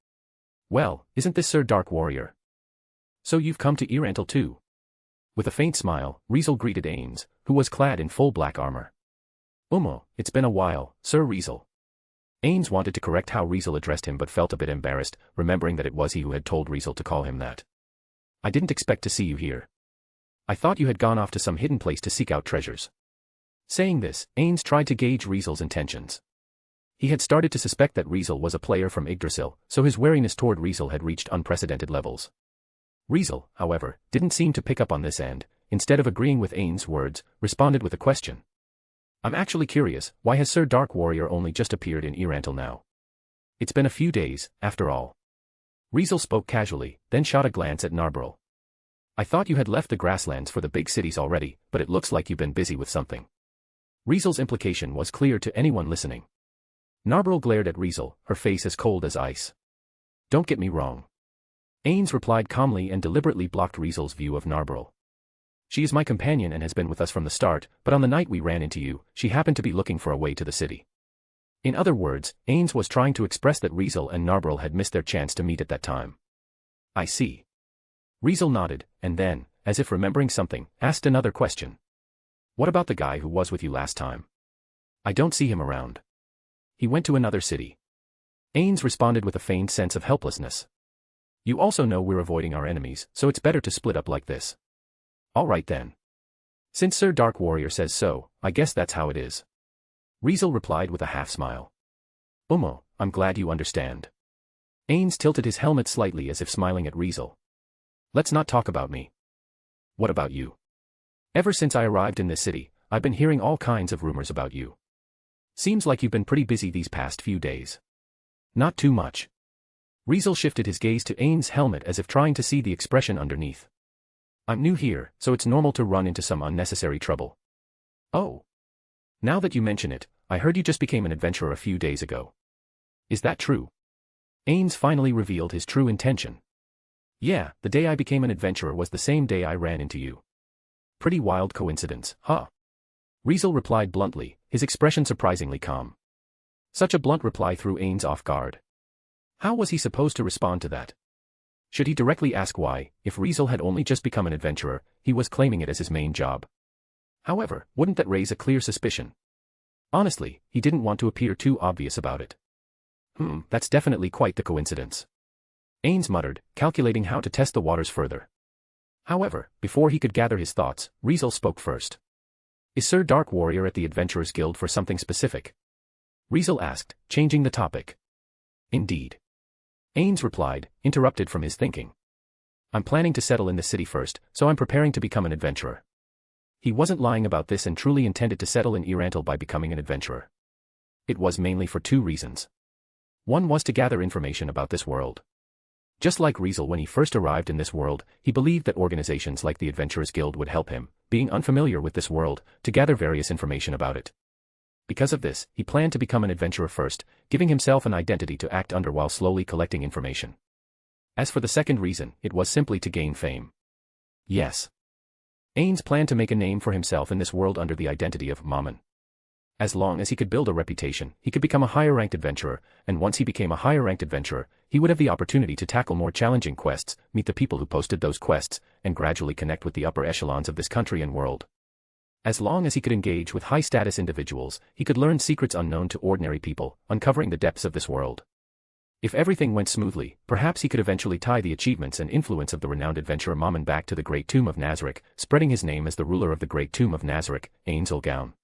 "Well, isn't this Sir Dark Warrior? So you've come to Riezel too?" With a faint smile, Riezel greeted Ains, who was clad in full black armor. It's been a while, Sir Riezel." Ains wanted to correct how Riezel addressed him but felt a bit embarrassed, remembering that it was he who had told Riezel to call him that. "I didn't expect to see you here. I thought you had gone off to some hidden place to seek out treasures." Saying this, Ains tried to gauge Riezel's intentions. He had started to suspect that Riezel was a player from Yggdrasil, so his wariness toward Riezel had reached unprecedented levels. Riezel, however, didn't seem to pick up on this and, instead of agreeing with Ains' words, responded with a question. "I'm actually curious, why has Sir Dark Warrior only just appeared in Riezel now? It's been a few days, after all." Riezel spoke casually, then shot a glance at Narbrel. "I thought you had left the grasslands for the big cities already, but it looks like you've been busy with something." Riezel's implication was clear to anyone listening. Narbrel glared at Riezel, her face as cold as ice. "Don't get me wrong." Ains replied calmly and deliberately blocked Riezel's view of Narbrel. "She is my companion and has been with us from the start, but on the night we ran into you, she happened to be looking for a way to the city." In other words, Ains was trying to express that Riezel and Narbrel had missed their chance to meet at that time. "I see." Riezel nodded, and then, as if remembering something, asked another question. "What about the guy who was with you last time? I don't see him around." "He went to another city." Ains responded with a feigned sense of helplessness. "You also know we're avoiding our enemies, so it's better to split up like this." "All right then. Since Sir Dark Warrior says so, I guess that's how it is." Riezel replied with a half-smile. I'm glad you understand." Ains tilted his helmet slightly as if smiling at Riezel. "Let's not talk about me. What about you? Ever since I arrived in this city, I've been hearing all kinds of rumors about you. Seems like you've been pretty busy these past few days." "Not too much." Riezel shifted his gaze to Ains' helmet as if trying to see the expression underneath. "I'm new here, so it's normal to run into some unnecessary trouble." "Oh. Now that you mention it, I heard you just became an adventurer a few days ago. Is that true?" Ains finally revealed his true intention. "Yeah, the day I became an adventurer was the same day I ran into you." "Pretty wild coincidence, huh?" Riezel replied bluntly, his expression surprisingly calm. Such a blunt reply threw Ains off guard. How was he supposed to respond to that? Should he directly ask why, if Riezel had only just become an adventurer, he was claiming it as his main job? However, wouldn't that raise a clear suspicion? Honestly, he didn't want to appear too obvious about it. That's definitely quite the coincidence." Ains muttered, calculating how to test the waters further. However, before he could gather his thoughts, Riezel spoke first. "Is Sir Dark Warrior at the Adventurers Guild for something specific?" Riezel asked, changing the topic. "Indeed." Ains replied, interrupted from his thinking. "I'm planning to settle in the city first, so I'm preparing to become an adventurer." He wasn't lying about this and truly intended to settle in Riezel by becoming an adventurer. It was mainly for two reasons. One was to gather information about this world. Just like Riezel when he first arrived in this world, he believed that organizations like the Adventurers Guild would help him, being unfamiliar with this world, to gather various information about it. Because of this, he planned to become an adventurer first, giving himself an identity to act under while slowly collecting information. As for the second reason, it was simply to gain fame. Yes. Ains planned to make a name for himself in this world under the identity of Mammon. As long as he could build a reputation, he could become a higher-ranked adventurer, and once he became a higher-ranked adventurer, he would have the opportunity to tackle more challenging quests, meet the people who posted those quests, and gradually connect with the upper echelons of this country and world. As long as he could engage with high-status individuals, he could learn secrets unknown to ordinary people, uncovering the depths of this world. If everything went smoothly, perhaps he could eventually tie the achievements and influence of the renowned adventurer Mammon back to the Great Tomb of Nazarick, spreading his name as the ruler of the Great Tomb of Nazarick, Riezel.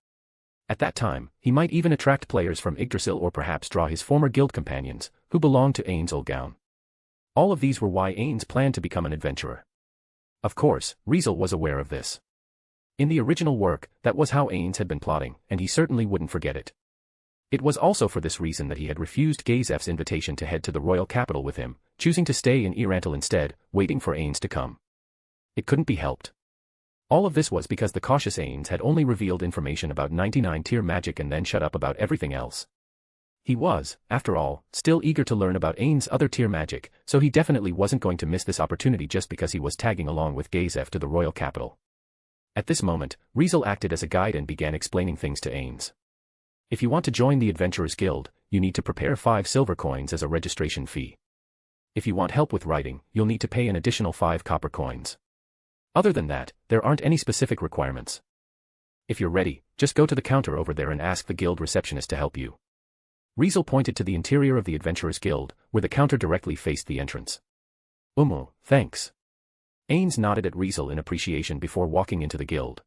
At that time, he might even attract players from Yggdrasil or perhaps draw his former guild companions, who belonged to Riezel. All of these were why Ains planned to become an adventurer. Of course, Riezel was aware of this. In the original work, that was how Ains had been plotting, and he certainly wouldn't forget it. It was also for this reason that he had refused Gazef's invitation to head to the royal capital with him, choosing to stay in Riezel instead, waiting for Ains to come. It couldn't be helped. All of this was because the cautious Ains had only revealed information about 99-tier magic and then shut up about everything else. He was, after all, still eager to learn about Ains' other tier magic, so he definitely wasn't going to miss this opportunity just because he was tagging along with Gazef to the royal capital. At this moment, Riezel acted as a guide and began explaining things to Ains. If you want to join the Adventurers Guild, you need to prepare 5 silver coins as a registration fee. If you want help with writing, you'll need to pay an additional 5 copper coins. Other than that, there aren't any specific requirements. If you're ready, just go to the counter over there and ask the guild receptionist to help you. Riezel pointed to the interior of the Adventurers Guild, where the counter directly faced the entrance. Thanks. Ains nodded at Riezel in appreciation before walking into the guild.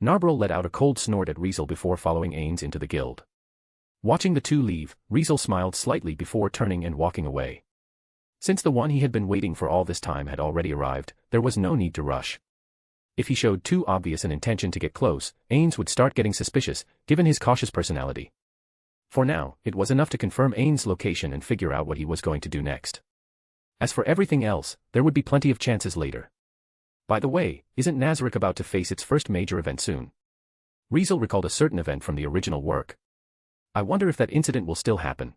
Narbril let out a cold snort at Riezel before following Ains into the guild. Watching the two leave, Riezel smiled slightly before turning and walking away. Since the one he had been waiting for all this time had already arrived, there was no need to rush. If he showed too obvious an intention to get close, Ains would start getting suspicious, given his cautious personality. For now, it was enough to confirm Ains' location and figure out what he was going to do next. As for everything else, there would be plenty of chances later. By the way, isn't Nazarick about to face its first major event soon? Riezel recalled a certain event from the original work. I wonder if that incident will still happen.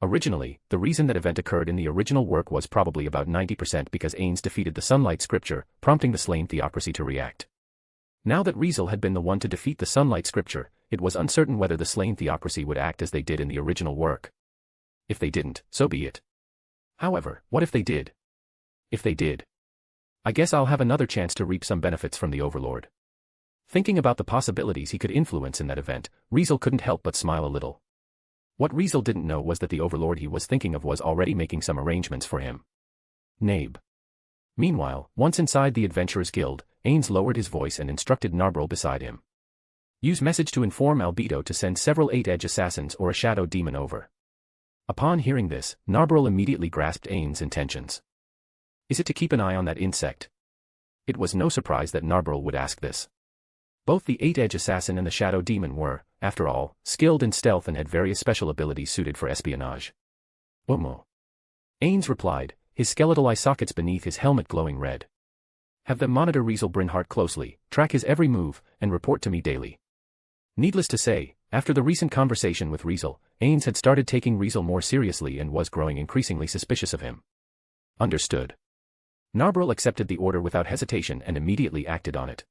Originally, the reason that event occurred in the original work was probably about 90% because Ains defeated the Sunlight Scripture, prompting the slain theocracy to react. Now that Riezel had been the one to defeat the Sunlight Scripture, it was uncertain whether the slain theocracy would act as they did in the original work. If they didn't, so be it. However, what if they did? If they did, I guess I'll have another chance to reap some benefits from the Overlord. Thinking about the possibilities he could influence in that event, Riezel couldn't help but smile a little. What Riezel didn't know was that the Overlord he was thinking of was already making some arrangements for him. Nabe. Meanwhile, once inside the Adventurers Guild, Ains lowered his voice and instructed Narbril beside him. Use message to inform Albedo to send several 8-edge assassins or a shadow demon over. Upon hearing this, Narbril immediately grasped Ains' intentions. Is it to keep an eye on that insect? It was no surprise that Narbril would ask this. Both the 8-edge assassin and the shadow demon were, after all, skilled in stealth and had various special abilities suited for espionage. Ains replied, his skeletal eye sockets beneath his helmet glowing red. Have them monitor Riezel Brynhart closely, track his every move, and report to me daily. Needless to say, after the recent conversation with Riezel, Ains had started taking Riezel more seriously and was growing increasingly suspicious of him. Understood. Narbril accepted the order without hesitation and immediately acted on it.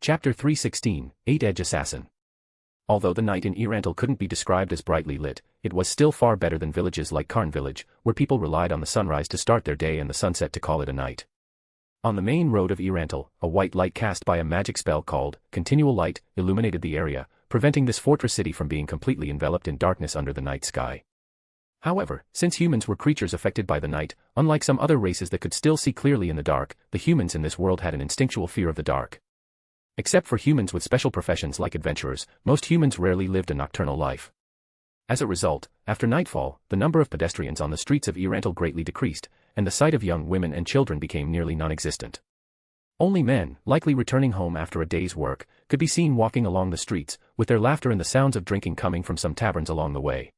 Chapter 316, 8-Edge Assassin. Although the night in Riezel couldn't be described as brightly lit, it was still far better than villages like Karn Village, where people relied on the sunrise to start their day and the sunset to call it a night. On the main road of Riezel, a white light cast by a magic spell called Continual Light illuminated the area, preventing this fortress city from being completely enveloped in darkness under the night sky. However, since humans were creatures affected by the night, unlike some other races that could still see clearly in the dark, the humans in this world had an instinctual fear of the dark. Except for humans with special professions like adventurers, most humans rarely lived a nocturnal life. As a result, after nightfall, the number of pedestrians on the streets of Riezel greatly decreased, and the sight of young women and children became nearly non-existent. Only men, likely returning home after a day's work, could be seen walking along the streets, with their laughter and the sounds of drinking coming from some taverns along the way.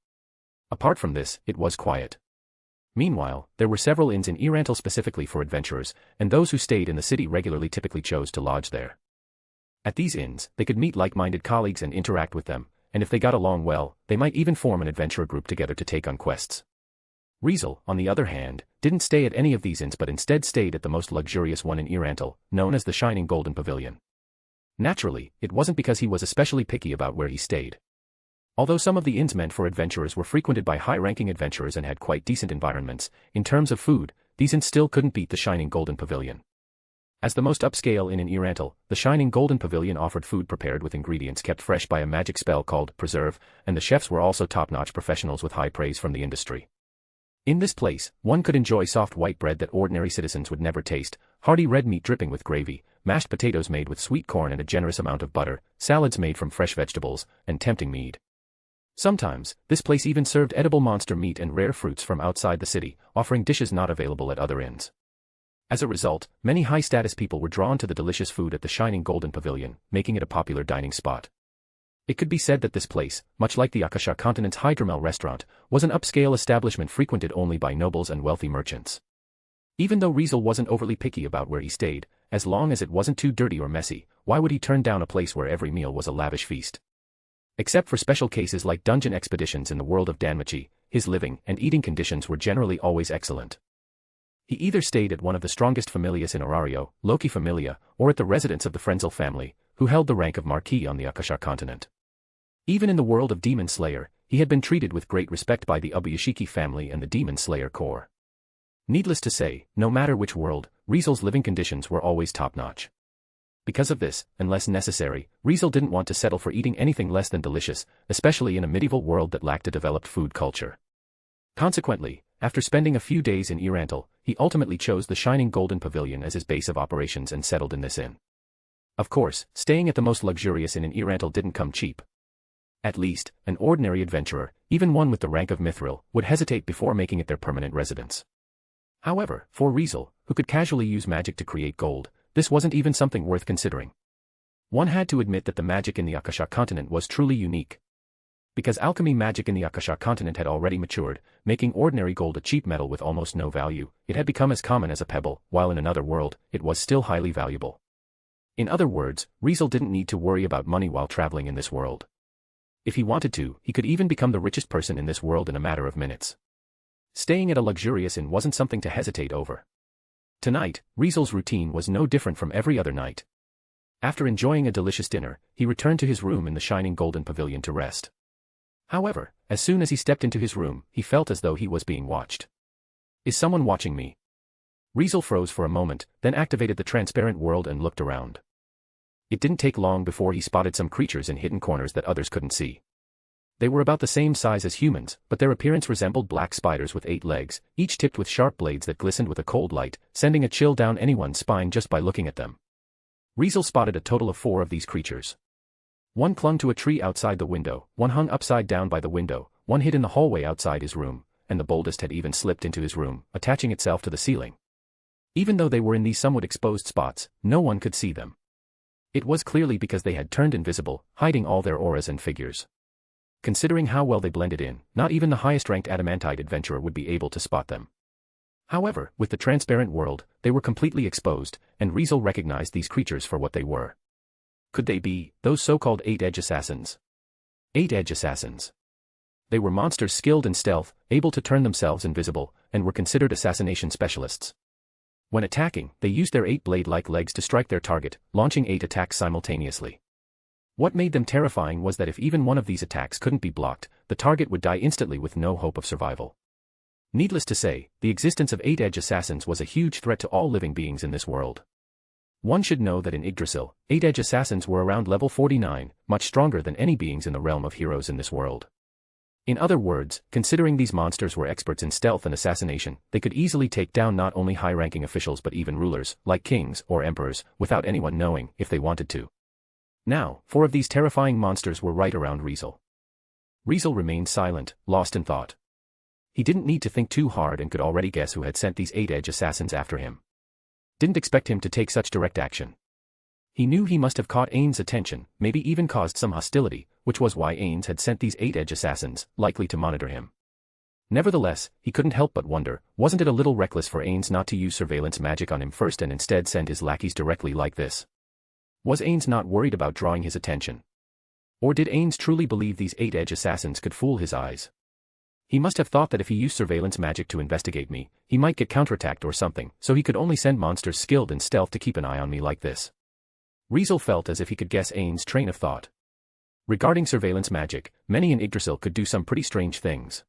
Apart from this, it was quiet. Meanwhile, there were several inns in Riezel specifically for adventurers, and those who stayed in the city regularly typically chose to lodge there. At these inns, they could meet like-minded colleagues and interact with them, and if they got along well, they might even form an adventurer group together to take on quests. Riezel, on the other hand, didn't stay at any of these inns but instead stayed at the most luxurious one in Riezel, known as the Shining Golden Pavilion. Naturally, it wasn't because he was especially picky about where he stayed. Although some of the inns meant for adventurers were frequented by high-ranking adventurers and had quite decent environments, in terms of food, these inns still couldn't beat the Shining Golden Pavilion. As the most upscale inn in Riezel, the Shining Golden Pavilion offered food prepared with ingredients kept fresh by a magic spell called Preserve, and the chefs were also top-notch professionals with high praise from the industry. In this place, one could enjoy soft white bread that ordinary citizens would never taste, hearty red meat dripping with gravy, mashed potatoes made with sweet corn and a generous amount of butter, salads made from fresh vegetables, and tempting mead. Sometimes, this place even served edible monster meat and rare fruits from outside the city, offering dishes not available at other inns. As a result, many high-status people were drawn to the delicious food at the shining golden pavilion, making it a popular dining spot. It could be said that this place, much like the Akasha continent's Hydromel restaurant, was an upscale establishment frequented only by nobles and wealthy merchants. Even though Riezel wasn't overly picky about where he stayed, as long as it wasn't too dirty or messy, why would he turn down a place where every meal was a lavish feast? Except for special cases like dungeon expeditions in the world of Danmachi, his living and eating conditions were generally always excellent. He either stayed at one of the strongest familias in Orario, Loki Familia, or at the residence of the Riezel family, who held the rank of Marquis on the Akasha continent. Even in the world of Demon Slayer, he had been treated with great respect by the Ubuyashiki family and the Demon Slayer Corps. Needless to say, no matter which world, Riezel's living conditions were always top-notch. Because of this, unless necessary, Riezel didn't want to settle for eating anything less than delicious, especially in a medieval world that lacked a developed food culture. Consequently, after spending a few days in Irantal, he ultimately chose the shining golden pavilion as his base of operations and settled in this inn. Of course, staying at the most luxurious inn in Irantal didn't come cheap. At least, an ordinary adventurer, even one with the rank of Mithril, would hesitate before making it their permanent residence. However, for Riezel, who could casually use magic to create gold, this wasn't even something worth considering. One had to admit that the magic in the Akasha continent was truly unique. Because alchemy magic in the Akasha continent had already matured, making ordinary gold a cheap metal with almost no value, it had become as common as a pebble, while in another world, it was still highly valuable. In other words, Riezel didn't need to worry about money while traveling in this world. If he wanted to, he could even become the richest person in this world in a matter of minutes. Staying at a luxurious inn wasn't something to hesitate over. Tonight, Riezel's routine was no different from every other night. After enjoying a delicious dinner, he returned to his room in the shining golden pavilion to rest. However, as soon as he stepped into his room, he felt as though he was being watched. Is someone watching me? Riezel froze for a moment, then activated the transparent world and looked around. It didn't take long before he spotted some creatures in hidden corners that others couldn't see. They were about the same size as humans, but their appearance resembled black spiders with 8 legs, each tipped with sharp blades that glistened with a cold light, sending a chill down anyone's spine just by looking at them. Riezel spotted a total of 4 of these creatures. One clung to a tree outside the window, one hung upside down by the window, one hid in the hallway outside his room, and the boldest had even slipped into his room, attaching itself to the ceiling. Even though they were in these somewhat exposed spots, no one could see them. It was clearly because they had turned invisible, hiding all their auras and figures. Considering how well they blended in, not even the highest-ranked adamantite adventurer would be able to spot them. However, with the transparent world, they were completely exposed, and Riezel recognized these creatures for what they were. Could they be those so-called 8-edge assassins? 8-edge assassins. They were monsters skilled in stealth, able to turn themselves invisible, and were considered assassination specialists. When attacking, they used their 8 blade-like legs to strike their target, launching 8 attacks simultaneously. What made them terrifying was that if even one of these attacks couldn't be blocked, the target would die instantly with no hope of survival. Needless to say, the existence of 8-edge assassins was a huge threat to all living beings in this world. One should know that in Yggdrasil, 8-edge assassins were around level 49, much stronger than any beings in the realm of heroes in this world. In other words, considering these monsters were experts in stealth and assassination, they could easily take down not only high-ranking officials but even rulers, like kings or emperors, without anyone knowing, if they wanted to. Now, 4 of these terrifying monsters were right around Riezel. Riezel remained silent, lost in thought. He didn't need to think too hard and could already guess who had sent these 8-edge assassins after him. Didn't expect him to take such direct action. He knew he must have caught Ain's attention, maybe even caused some hostility, which was why Ain's had sent these 8-edge assassins, likely to monitor him. Nevertheless, he couldn't help but wonder, wasn't it a little reckless for Ain's not to use surveillance magic on him first and instead send his lackeys directly like this? Was Ain's not worried about drawing his attention? Or did Ain's truly believe these 8-edge assassins could fool his eyes? He must have thought that if he used surveillance magic to investigate me, he might get counterattacked or something, so he could only send monsters skilled in stealth to keep an eye on me like this. Riezel felt as if he could guess Ain's train of thought. Regarding surveillance magic, many in Yggdrasil could do some pretty strange things.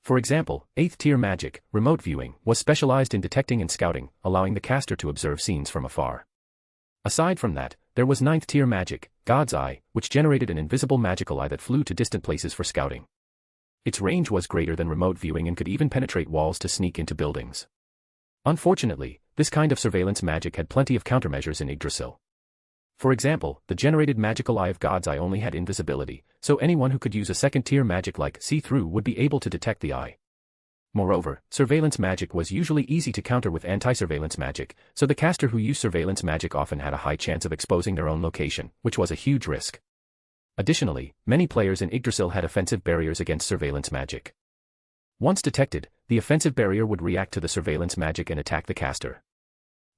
For example, 8th tier magic, remote viewing, was specialized in detecting and scouting, allowing the caster to observe scenes from afar. Aside from that, there was 9th tier magic, God's Eye, which generated an invisible magical eye that flew to distant places for scouting. Its range was greater than remote viewing and could even penetrate walls to sneak into buildings. Unfortunately, this kind of surveillance magic had plenty of countermeasures in Yggdrasil. For example, the generated magical eye of God's Eye only had invisibility, so anyone who could use a 2nd tier magic like see-through would be able to detect the eye. Moreover, surveillance magic was usually easy to counter with anti-surveillance magic, so the caster who used surveillance magic often had a high chance of exposing their own location, which was a huge risk. Additionally, many players in Yggdrasil had offensive barriers against surveillance magic. Once detected, the offensive barrier would react to the surveillance magic and attack the caster.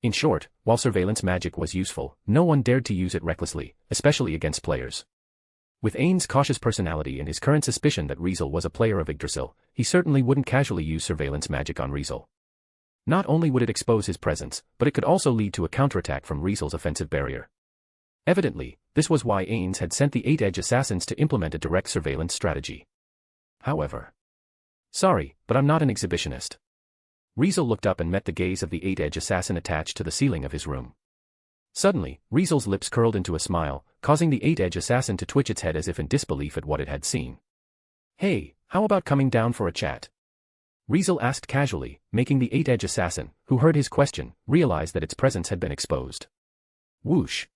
In short, while surveillance magic was useful, no one dared to use it recklessly, especially against players. With Ain's cautious personality and his current suspicion that Riezel was a player of Yggdrasil, he certainly wouldn't casually use surveillance magic on Riezel. Not only would it expose his presence, but it could also lead to a counterattack from Riezel's offensive barrier. Evidently, this was why Ains had sent the 8-edge assassins to implement a direct surveillance strategy. However, sorry, but I'm not an exhibitionist. Riezel looked up and met the gaze of the 8-edge assassin attached to the ceiling of his room. Suddenly, Riezel's lips curled into a smile, causing the 8-edge assassin to twitch its head as if in disbelief at what it had seen. "Hey, how about coming down for a chat?" Riezel asked casually, making the 8-edge assassin, who heard his question, realize that its presence had been exposed. Whoosh!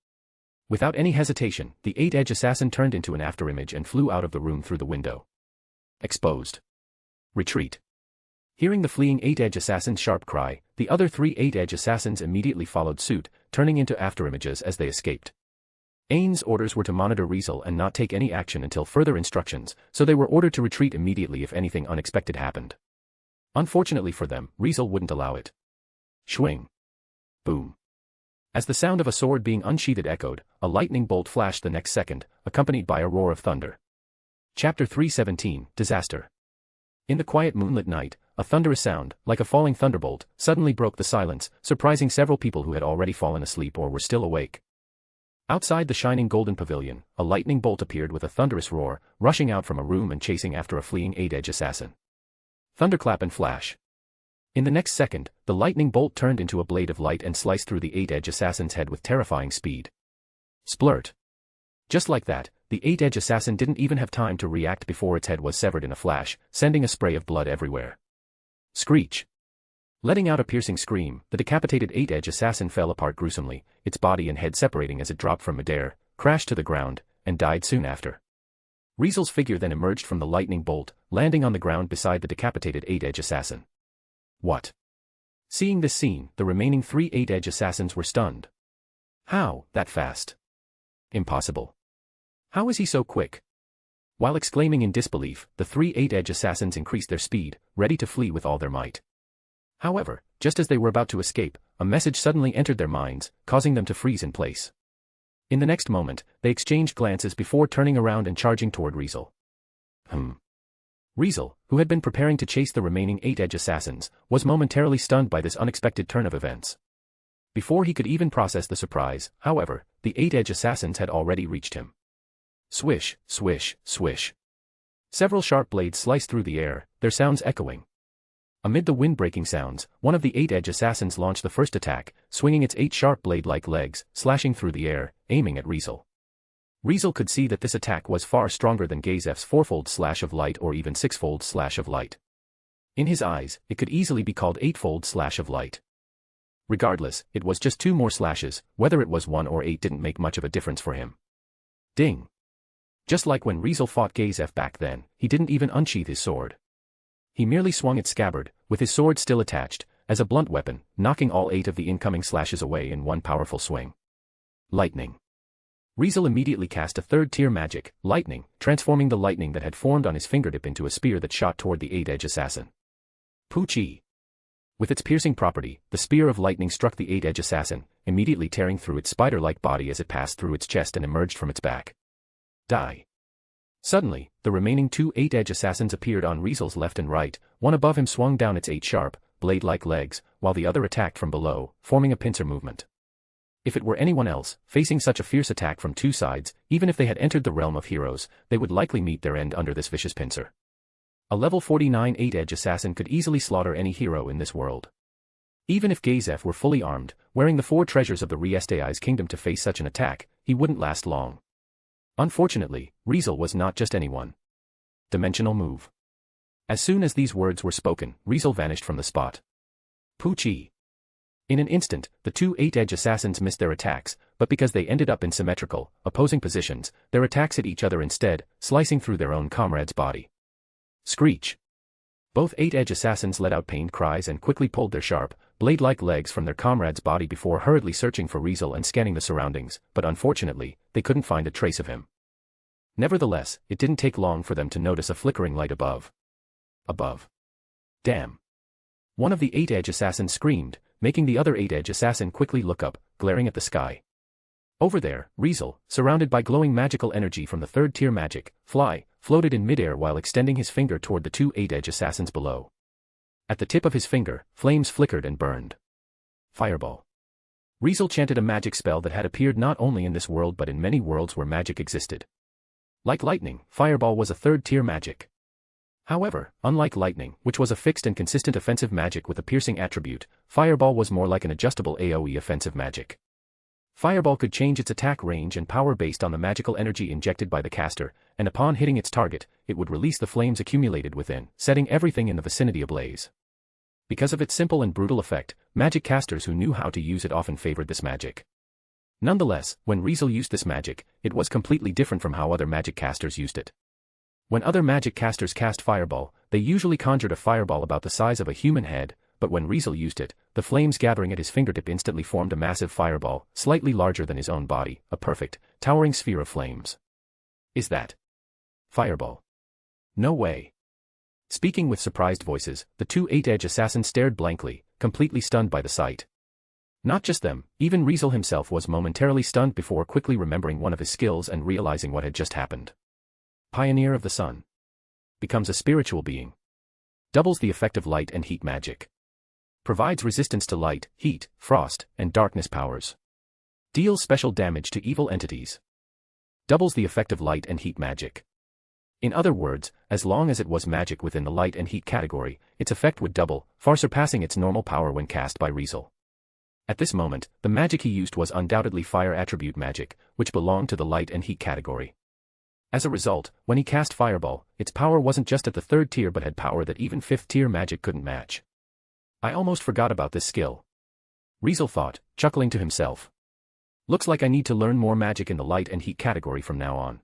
Without any hesitation, the 8-edge assassin turned into an afterimage and flew out of the room through the window. Exposed. Retreat. Hearing the fleeing 8-edge assassin's sharp cry, the other 3 8-edge assassins immediately followed suit, turning into afterimages as they escaped. Ain's orders were to monitor Riezel and not take any action until further instructions, so they were ordered to retreat immediately if anything unexpected happened. Unfortunately for them, Riezel wouldn't allow it. Swing. Boom. As the sound of a sword being unsheathed echoed, a lightning bolt flashed the next second, accompanied by a roar of thunder. Chapter 317, Disaster. In the quiet moonlit night, a thunderous sound, like a falling thunderbolt, suddenly broke the silence, surprising several people who had already fallen asleep or were still awake. Outside the shining golden pavilion, a lightning bolt appeared with a thunderous roar, rushing out from a room and chasing after a fleeing 8-edge assassin. Thunderclap and flash. In the next second, the lightning bolt turned into a blade of light and sliced through the 8-edge assassin's head with terrifying speed. Splurt. Just like that, the 8-edge assassin didn't even have time to react before its head was severed in a flash, sending a spray of blood everywhere. Screech. Letting out a piercing scream, the decapitated 8-edge assassin fell apart gruesomely, its body and head separating as it dropped from midair, crashed to the ground, and died soon after. Riezel's figure then emerged from the lightning bolt, landing on the ground beside the decapitated 8-edge assassin. What? Seeing this scene, the remaining 3 8-edge assassins were stunned. How, that fast? Impossible. How is he so quick? While exclaiming in disbelief, the 3 8-edge assassins increased their speed, ready to flee with all their might. However, just as they were about to escape, a message suddenly entered their minds, causing them to freeze in place. In the next moment, they exchanged glances before turning around and charging toward Riezel. Riezel, who had been preparing to chase the remaining 8-edge assassins, was momentarily stunned by this unexpected turn of events. Before he could even process the surprise, however, the 8-edge assassins had already reached him. Swish, swish, swish. Several sharp blades sliced through the air, their sounds echoing. Amid the wind-breaking sounds, one of the 8-edge assassins launched the first attack, swinging its 8 sharp blade-like legs, slashing through the air, aiming at Riezel. Riezel could see that this attack was far stronger than Gazef's 4-fold slash of light or even 6-fold slash of light. In his eyes, it could easily be called 8-fold slash of light. Regardless, it was just 2 more slashes, whether it was 1 or 8 didn't make much of a difference for him. Ding! Just like when Riezel fought Gazef back then, he didn't even unsheath his sword. He merely swung its scabbard, with his sword still attached, as a blunt weapon, knocking all 8 of the incoming slashes away in one powerful swing. Lightning. Riezel immediately cast a 3rd-tier magic, Lightning, transforming the lightning that had formed on his fingertip into a spear that shot toward the 8-edge assassin. Poochie. With its piercing property, the spear of lightning struck the 8-edge assassin, immediately tearing through its spider-like body as it passed through its chest and emerged from its back. Die. Suddenly, the remaining 2 8-edge assassins appeared on Riezel's left and right, one above him swung down its 8 sharp, blade-like legs, while the other attacked from below, forming a pincer movement. If it were anyone else, facing such a fierce attack from 2 sides, even if they had entered the realm of heroes, they would likely meet their end under this vicious pincer. A level 49 8-edge assassin could easily slaughter any hero in this world. Even if Gazef were fully armed, wearing the 4 treasures of the Riestei's kingdom to face such an attack, he wouldn't last long. Unfortunately, Riezel was not just anyone. Dimensional move. As soon as these words were spoken, Riezel vanished from the spot. Poochie. In an instant, the 2 8-edge assassins missed their attacks, but because they ended up in symmetrical, opposing positions, their attacks hit each other instead, slicing through their own comrade's body. Screech. Both 8-edge assassins let out pained cries and quickly pulled their sharp, blade-like legs from their comrade's body before hurriedly searching for Riezel and scanning the surroundings, but unfortunately, they couldn't find a trace of him. Nevertheless, it didn't take long for them to notice a flickering light above. Damn! One of the 8-edge assassins screamed, making the other 8-edge assassin quickly look up, glaring at the sky. Over there, Riezel, surrounded by glowing magical energy from the third-tier magic, Fly, floated in midair while extending his finger toward the two 8-edge assassins below. At the tip of his finger, flames flickered and burned. Fireball. Riezel chanted a magic spell that had appeared not only in this world but in many worlds where magic existed. Like lightning, Fireball was a third-tier magic. However, unlike lightning, which was a fixed and consistent offensive magic with a piercing attribute, Fireball was more like an adjustable AoE offensive magic. Fireball could change its attack range and power based on the magical energy injected by the caster, and upon hitting its target, it would release the flames accumulated within, setting everything in the vicinity ablaze. Because of its simple and brutal effect, magic casters who knew how to use it often favored this magic. Nonetheless, when Riezel used this magic, it was completely different from how other magic casters used it. When other magic casters cast Fireball, they usually conjured a fireball about the size of a human head, but when Riezel used it, the flames gathering at his fingertip instantly formed a massive fireball, slightly larger than his own body, a perfect, towering sphere of flames. Is that Fireball? No way. Speaking with surprised voices, the two 8-edge assassins stared blankly, completely stunned by the sight. Not just them, even Riezel himself was momentarily stunned before quickly remembering one of his skills and realizing what had just happened. Pioneer of the Sun. Becomes a spiritual being. Doubles the effect of light and heat magic. Provides resistance to light, heat, frost, and darkness powers. Deals special damage to evil entities. Doubles the effect of light and heat magic. In other words, as long as it was magic within the light and heat category, its effect would double, far surpassing its normal power when cast by Riezel. At this moment, the magic he used was undoubtedly fire attribute magic, which belonged to the light and heat category. As a result, when he cast Fireball, its power wasn't just at the third tier but had power that even fifth-tier magic couldn't match. I almost forgot about this skill. Riezel thought, chuckling to himself. Looks like I need to learn more magic in the light and heat category from now on.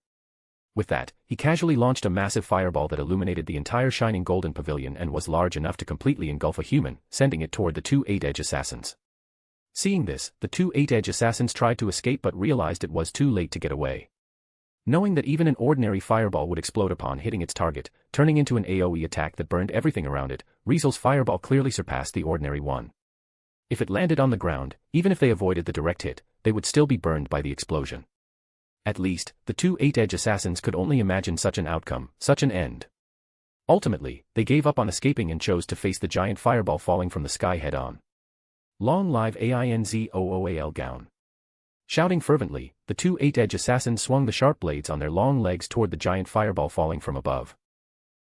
With that, he casually launched a massive fireball that illuminated the entire shining golden pavilion and was large enough to completely engulf a human, sending it toward the two 8-edge assassins. Seeing this, the two 8-edge assassins tried to escape but realized it was too late to get away. Knowing that even an ordinary fireball would explode upon hitting its target, turning into an AoE attack that burned everything around it, Riezel's fireball clearly surpassed the ordinary one. If it landed on the ground, even if they avoided the direct hit, they would still be burned by the explosion. At least, the two 8-edge assassins could only imagine such an outcome, such an end. Ultimately, they gave up on escaping and chose to face the giant fireball falling from the sky head-on. Long live AINZOOAL gown. Shouting fervently, the two 8-edge assassins swung the sharp blades on their long legs toward the giant fireball falling from above.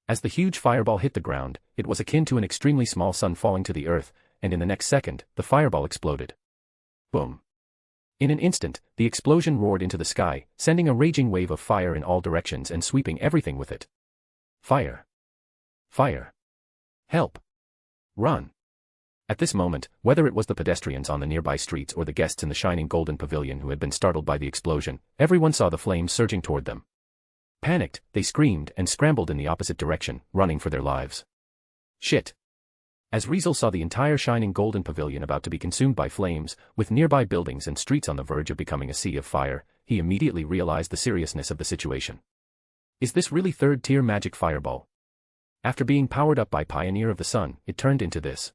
As the huge fireball hit the ground, it was akin to an extremely small sun falling to the earth, and in the next second, the fireball exploded. Boom. In an instant, the explosion roared into the sky, sending a raging wave of fire in all directions and sweeping everything with it. Fire. Fire. Help. Run. At this moment, whether it was the pedestrians on the nearby streets or the guests in the shining golden pavilion who had been startled by the explosion, everyone saw the flames surging toward them. Panicked, they screamed and scrambled in the opposite direction, running for their lives. Shit. As Riezel saw the entire shining golden pavilion about to be consumed by flames, with nearby buildings and streets on the verge of becoming a sea of fire, he immediately realized the seriousness of the situation. Is this really third-tier magic fireball? After being powered up by Pioneer of the Sun, it turned into this.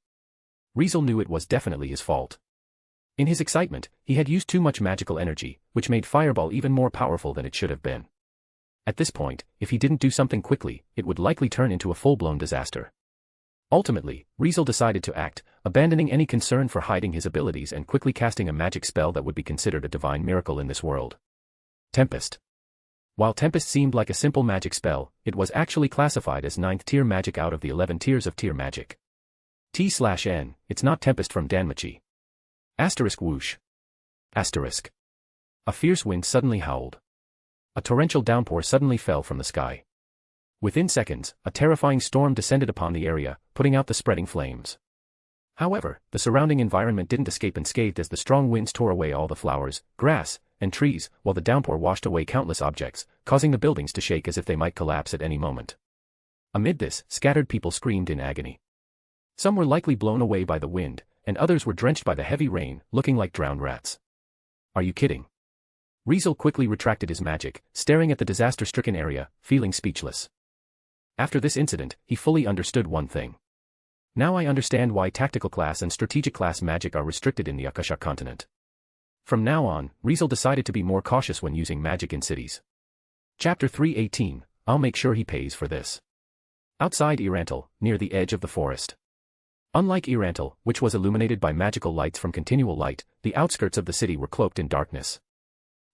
Riezel knew it was definitely his fault. In his excitement, he had used too much magical energy, which made Fireball even more powerful than it should have been. At this point, if he didn't do something quickly, it would likely turn into a full-blown disaster. Ultimately, Riezel decided to act, abandoning any concern for hiding his abilities and quickly casting a magic spell that would be considered a divine miracle in this world. Tempest. While Tempest seemed like a simple magic spell, it was actually classified as 9th-tier magic out of the 11 tiers of tier magic. T/N, it's not Tempest from Danmachi. Asterisk whoosh. Asterisk. A fierce wind suddenly howled. A torrential downpour suddenly fell from the sky. Within seconds, a terrifying storm descended upon the area, putting out the spreading flames. However, the surrounding environment didn't escape unscathed as the strong winds tore away all the flowers, grass, and trees, while the downpour washed away countless objects, causing the buildings to shake as if they might collapse at any moment. Amid this, scattered people screamed in agony. Some were likely blown away by the wind, and others were drenched by the heavy rain, looking like drowned rats. Are you kidding? Riezel quickly retracted his magic, staring at the disaster-stricken area, feeling speechless. After this incident, he fully understood one thing. Now I understand why tactical class and strategic class magic are restricted in the Akasha continent. From now on, Riezel decided to be more cautious when using magic in cities. Chapter 3:18, I'll make sure he pays for this. Outside Riezel, near the edge of the forest. Unlike Riezel, which was illuminated by magical lights from continual light, the outskirts of the city were cloaked in darkness.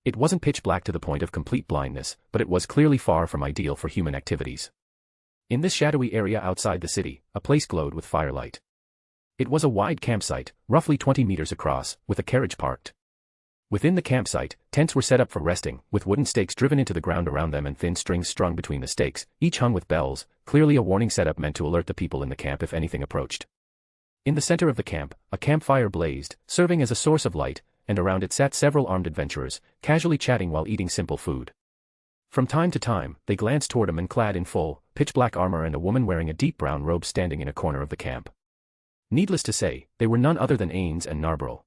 It wasn't pitch black to the point of complete blindness, but it was clearly far from ideal for human activities. In this shadowy area outside the city, a place glowed with firelight. It was a wide campsite, roughly 20 meters across, with a carriage parked. Within the campsite, tents were set up for resting, with wooden stakes driven into the ground around them and thin strings strung between the stakes, each hung with bells, clearly a warning setup meant to alert the people in the camp if anything approached. In the center of the camp, a campfire blazed, serving as a source of light, and around it sat several armed adventurers, casually chatting while eating simple food. From time to time, they glanced toward a man clad in full, pitch-black armor and a woman wearing a deep brown robe standing in a corner of the camp. Needless to say, they were none other than Ains and Narbril.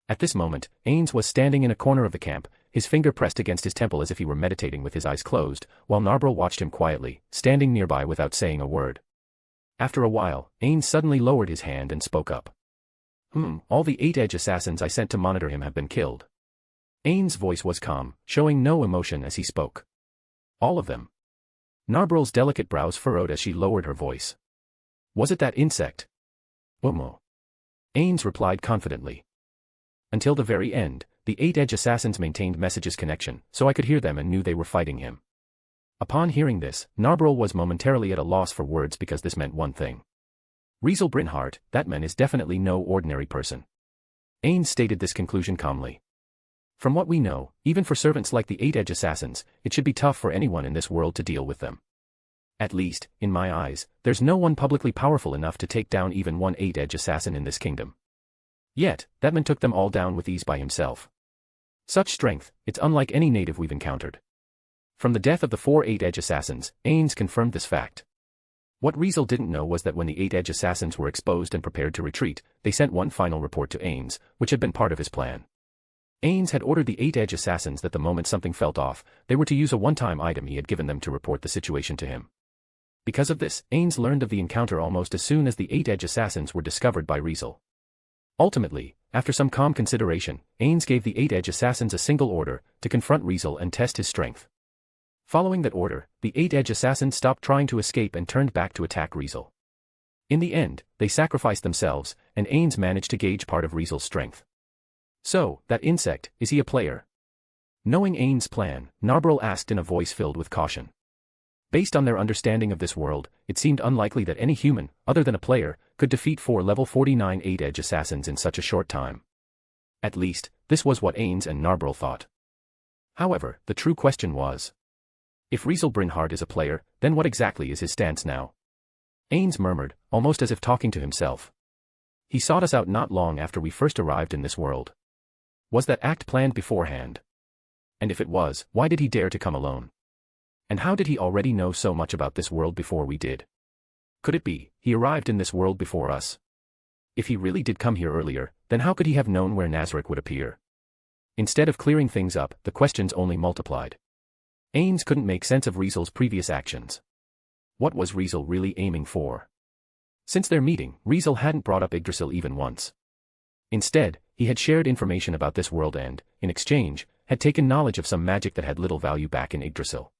At this moment, Ains was standing in a corner of the camp, his finger pressed against his temple as if he were meditating with his eyes closed, while Narbril watched him quietly, standing nearby without saying a word. After a while, Ains suddenly lowered his hand and spoke up. All the 8 edge assassins I sent to monitor him have been killed. Ains' voice was calm, showing no emotion as he spoke. All of them. Narbril's delicate brows furrowed as she lowered her voice. Was it that insect? Umo. Ains replied confidently. Until the very end, the 8 edge assassins maintained messages connection, so I could hear them and knew they were fighting him. Upon hearing this, Narbril was momentarily at a loss for words because this meant one thing. Riezel Brynhart, that man is definitely no ordinary person. Ains stated this conclusion calmly. From what we know, even for servants like the 8 edge assassins, it should be tough for anyone in this world to deal with them. At least, in my eyes, there's no one publicly powerful enough to take down even one 8 edge assassin in this kingdom. Yet, that man took them all down with ease by himself. Such strength, it's unlike any native we've encountered. From the death of the 4 8 edge assassins, Ains confirmed this fact. What Riezel didn't know was that when the 8 edge assassins were exposed and prepared to retreat, they sent one final report to Ains, which had been part of his plan. Ains had ordered the 8 edge assassins that the moment something felt off, they were to use a one-time item he had given them to report the situation to him. Because of this, Ains learned of the encounter almost as soon as the 8 edge assassins were discovered by Riezel. Ultimately, after some calm consideration, Ains gave the 8 edge assassins a single order, to confront Riezel and test his strength. Following that order, the 8 edge assassins stopped trying to escape and turned back to attack Riezel. In the end, they sacrificed themselves, and Ains managed to gauge part of Riezel's strength. So, that insect, is he a player? Knowing Ains' plan, Narbril asked in a voice filled with caution. Based on their understanding of this world, it seemed unlikely that any human, other than a player, could defeat 4 level 49 8 edge assassins in such a short time. At least, this was what Ains and Narbril thought. However, the true question was, if Riezel Brynhart is a player, then what exactly is his stance now? Ains murmured, almost as if talking to himself. He sought us out not long after we first arrived in this world. Was that act planned beforehand? And if it was, why did he dare to come alone? And how did he already know so much about this world before we did? Could it be, he arrived in this world before us? If he really did come here earlier, then how could he have known where Nazarick would appear? Instead of clearing things up, the questions only multiplied. Ains couldn't make sense of Riezel's previous actions. What was Riezel really aiming for? Since their meeting, Riezel hadn't brought up Yggdrasil even once. Instead, he had shared information about this world and, in exchange, had taken knowledge of some magic that had little value back in Yggdrasil.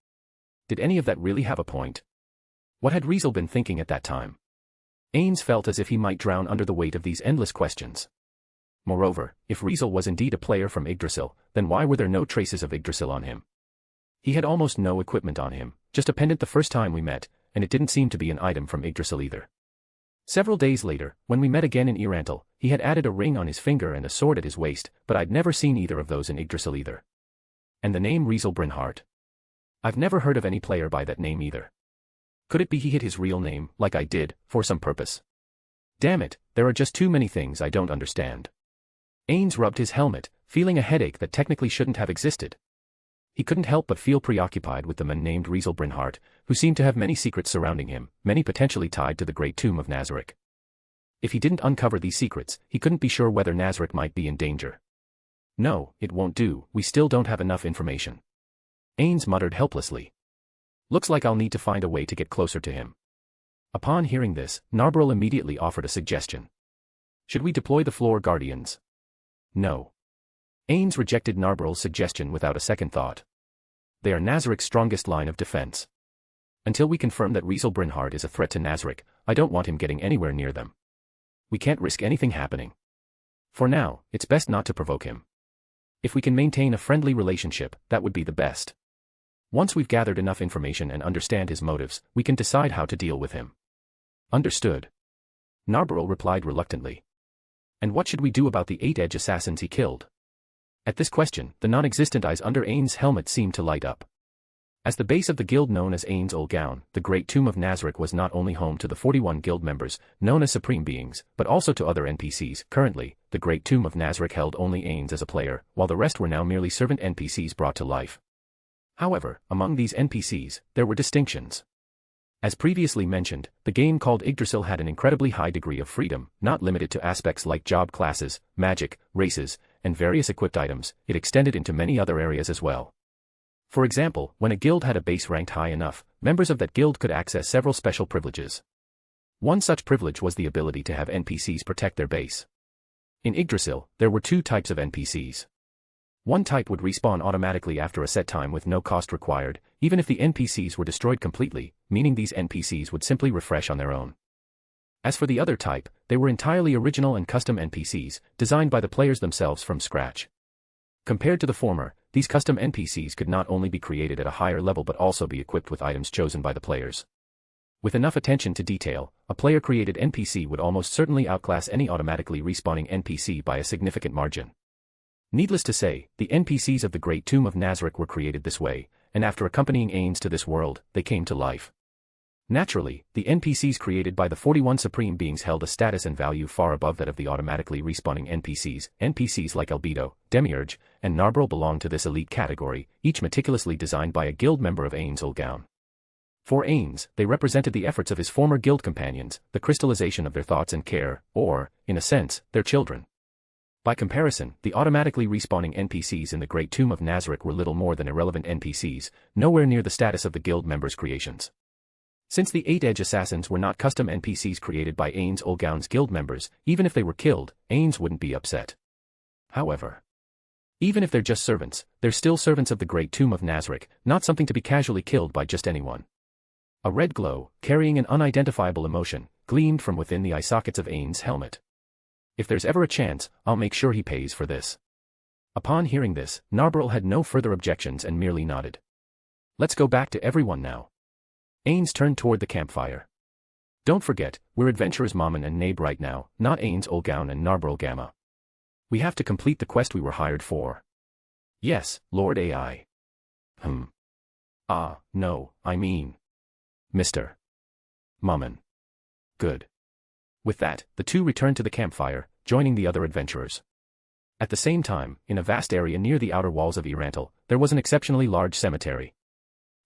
Did any of that really have a point? What had Riezel been thinking at that time? Ains felt as if he might drown under the weight of these endless questions. Moreover, if Riezel was indeed a player from Yggdrasil, then why were there no traces of Yggdrasil on him? He had almost no equipment on him, just a pendant the first time we met, and it didn't seem to be an item from Yggdrasil either. Several days later, when we met again in Riezel, he had added a ring on his finger and a sword at his waist, but I'd never seen either of those in Yggdrasil either. And the name Riezel Brynhart. I've never heard of any player by that name either. Could it be he hid his real name, like I did, for some purpose? Damn it, there are just too many things I don't understand. Ains rubbed his helmet, feeling a headache that technically shouldn't have existed. He couldn't help but feel preoccupied with the man named Riezel, who seemed to have many secrets surrounding him, many potentially tied to the great tomb of Nazarick. If he didn't uncover these secrets, he couldn't be sure whether Nazarick might be in danger. No, it won't do, we still don't have enough information. Ains muttered helplessly. Looks like I'll need to find a way to get closer to him. Upon hearing this, Narbril immediately offered a suggestion. Should we deploy the floor guardians? No. Ains rejected Narbril's suggestion without a second thought. They are Nazarick's strongest line of defense. Until we confirm that Riezel is a threat to Nazarick, I don't want him getting anywhere near them. We can't risk anything happening. For now, it's best not to provoke him. If we can maintain a friendly relationship, that would be the best. Once we've gathered enough information and understand his motives, we can decide how to deal with him. Understood. Narbril replied reluctantly. And what should we do about the 8 edge assassins he killed? At this question, the non-existent eyes under Ain's helmet seemed to light up. As the base of the guild known as Ain's Old Gown, the Great Tomb of Nazarick was not only home to the 41 guild members, known as Supreme Beings, but also to other NPCs. Currently, the Great Tomb of Nazarick held only Ains as a player, while the rest were now merely servant NPCs brought to life. However, among these NPCs, there were distinctions. As previously mentioned, the game called Yggdrasil had an incredibly high degree of freedom, not limited to aspects like job classes, magic, races, and various equipped items. It extended into many other areas as well. For example, when a guild had a base ranked high enough, members of that guild could access several special privileges. One such privilege was the ability to have NPCs protect their base. In Yggdrasil, there were 2 types of NPCs. One type would respawn automatically after a set time with no cost required, even if the NPCs were destroyed completely, meaning these NPCs would simply refresh on their own. As for the other type, they were entirely original and custom NPCs, designed by the players themselves from scratch. Compared to the former, these custom NPCs could not only be created at a higher level but also be equipped with items chosen by the players. With enough attention to detail, a player-created NPC would almost certainly outclass any automatically respawning NPC by a significant margin. Needless to say, the NPCs of the Great Tomb of Nazarick were created this way, and after accompanying Ains to this world, they came to life. Naturally, the NPCs created by the 41 Supreme Beings held a status and value far above that of the automatically respawning NPCs. NPCs like Albedo, Demiurge, and Narbril belonged to this elite category, each meticulously designed by a guild member of Ain's Old Gown. For Ains, they represented the efforts of his former guild companions, the crystallization of their thoughts and care, or, in a sense, their children. By comparison, the automatically respawning NPCs in the Great Tomb of Nazarick were little more than irrelevant NPCs, nowhere near the status of the guild members' creations. Since the 8 edge assassins were not custom NPCs created by Ain's Old Gown's guild members, even if they were killed, Ains wouldn't be upset. However, even if they're just servants, they're still servants of the Great Tomb of Nazarick, not something to be casually killed by just anyone. A red glow, carrying an unidentifiable emotion, gleamed from within the eye sockets of Ain's helmet. If there's ever a chance, I'll make sure he pays for this. Upon hearing this, Narbril had no further objections and merely nodded. Let's go back to everyone now. Ains turned toward the campfire. Don't forget, we're adventurers Mammon and Nabe right now, not Ain's Old Gown and Narbril Gamma. We have to complete the quest we were hired for. Yes, Lord AI. No, I mean. Mr. Mammon. Good. With that, the two returned to the campfire, joining the other adventurers. At the same time, in a vast area near the outer walls of Riezel, there was an exceptionally large cemetery.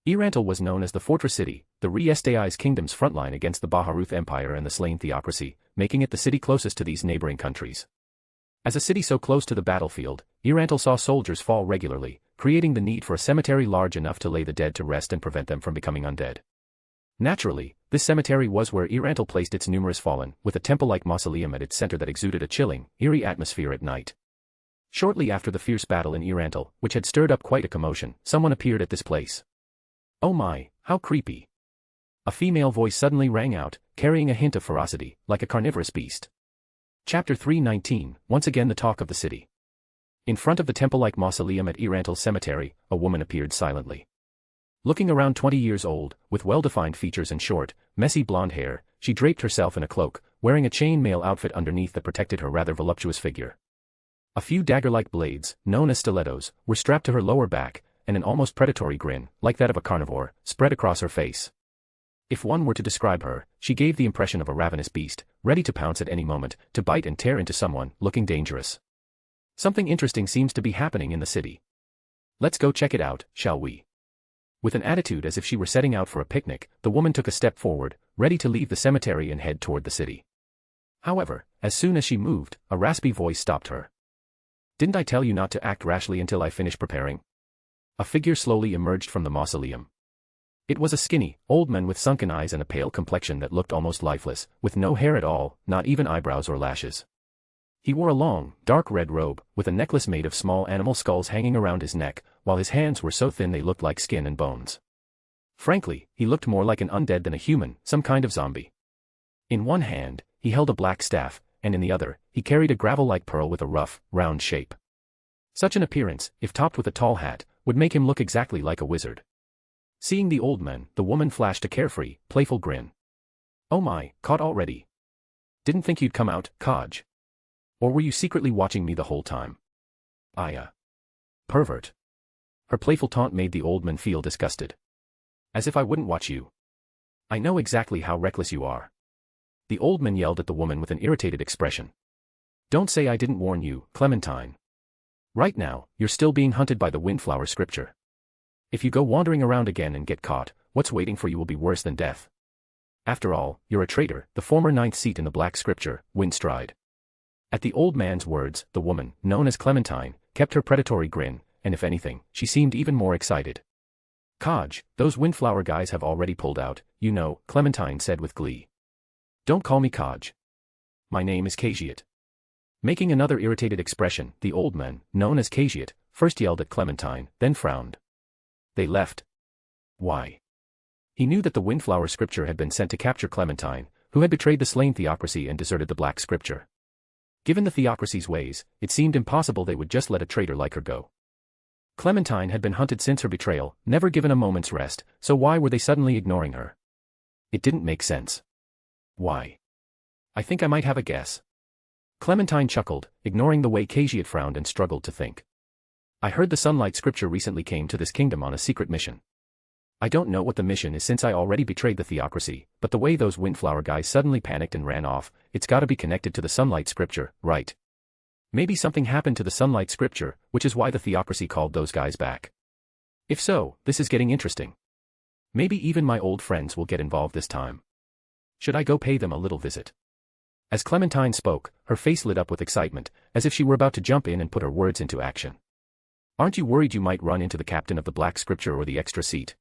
Riezel was known as the Fortress City, the Riezel's kingdom's frontline against the Baharuth Empire and the slain theocracy, making it the city closest to these neighboring countries. As a city so close to the battlefield, Riezel saw soldiers fall regularly, creating the need for a cemetery large enough to lay the dead to rest and prevent them from becoming undead. Naturally, this cemetery was where Riezel placed its numerous fallen, with a temple-like mausoleum at its center that exuded a chilling, eerie atmosphere at night. Shortly after the fierce battle in Riezel, which had stirred up quite a commotion, someone appeared at this place. Oh my, how creepy. A female voice suddenly rang out, carrying a hint of ferocity, like a carnivorous beast. Chapter 319, once again the talk of the city. In front of the temple-like mausoleum at Riezel Cemetery, a woman appeared silently. Looking around 20 years old, with well-defined features and short, messy blonde hair, she draped herself in a cloak, wearing a chain-mail outfit underneath that protected her rather voluptuous figure. A few dagger-like blades, known as stilettos, were strapped to her lower back, and an almost predatory grin, like that of a carnivore, spread across her face. If one were to describe her, she gave the impression of a ravenous beast, ready to pounce at any moment, to bite and tear into someone, looking dangerous. Something interesting seems to be happening in the city. Let's go check it out, shall we? With an attitude as if she were setting out for a picnic, the woman took a step forward, ready to leave the cemetery and head toward the city. However, as soon as she moved, a raspy voice stopped her. Didn't I tell you not to act rashly until I finish preparing? A figure slowly emerged from the mausoleum. It was a skinny, old man with sunken eyes and a pale complexion that looked almost lifeless, with no hair at all, not even eyebrows or lashes. He wore a long, dark red robe, with a necklace made of small animal skulls hanging around his neck, while his hands were so thin they looked like skin and bones. Frankly, he looked more like an undead than a human, some kind of zombie. In one hand, he held a black staff, and in the other, he carried a gravel-like pearl with a rough, round shape. Such an appearance, if topped with a tall hat, would make him look exactly like a wizard. Seeing the old man, the woman flashed a carefree, playful grin. Oh my, caught already? Didn't think you'd come out, Kaj. Or were you secretly watching me the whole time? Pervert. Her playful taunt made the old man feel disgusted. As if I wouldn't watch you. I know exactly how reckless you are. The old man yelled at the woman with an irritated expression. Don't say I didn't warn you, Clementine. Right now, you're still being hunted by the Windflower Scripture. If you go wandering around again and get caught, what's waiting for you will be worse than death. After all, you're a traitor, the former ninth seat in the Black Scripture, Windstride. At the old man's words, the woman, known as Clementine, kept her predatory grin, and if anything, she seemed even more excited. Kaj, those Windflower guys have already pulled out, you know, Clementine said with glee. Don't call me Kaj. My name is Kajiat. Making another irritated expression, the old man, known as Kajiat, first yelled at Clementine, then frowned. They left. Why? He knew that the Windflower Scripture had been sent to capture Clementine, who had betrayed the slain theocracy and deserted the Black Scripture. Given the theocracy's ways, it seemed impossible they would just let a traitor like her go. Clementine had been hunted since her betrayal, never given a moment's rest, so why were they suddenly ignoring her? It didn't make sense. Why? I think I might have a guess. Clementine chuckled, ignoring the way Kajiat frowned and struggled to think. I heard the Sunlight Scripture recently came to this kingdom on a secret mission. I don't know what the mission is since I already betrayed the theocracy, but the way those Windflower guys suddenly panicked and ran off, it's gotta be connected to the Sunlight Scripture, right? Maybe something happened to the Sunlight Scripture, which is why the theocracy called those guys back. If so, this is getting interesting. Maybe even my old friends will get involved this time. Should I go pay them a little visit? As Clementine spoke, her face lit up with excitement, as if she were about to jump in and put her words into action. Aren't you worried you might run into the captain of the Black Scripture or the extra seat?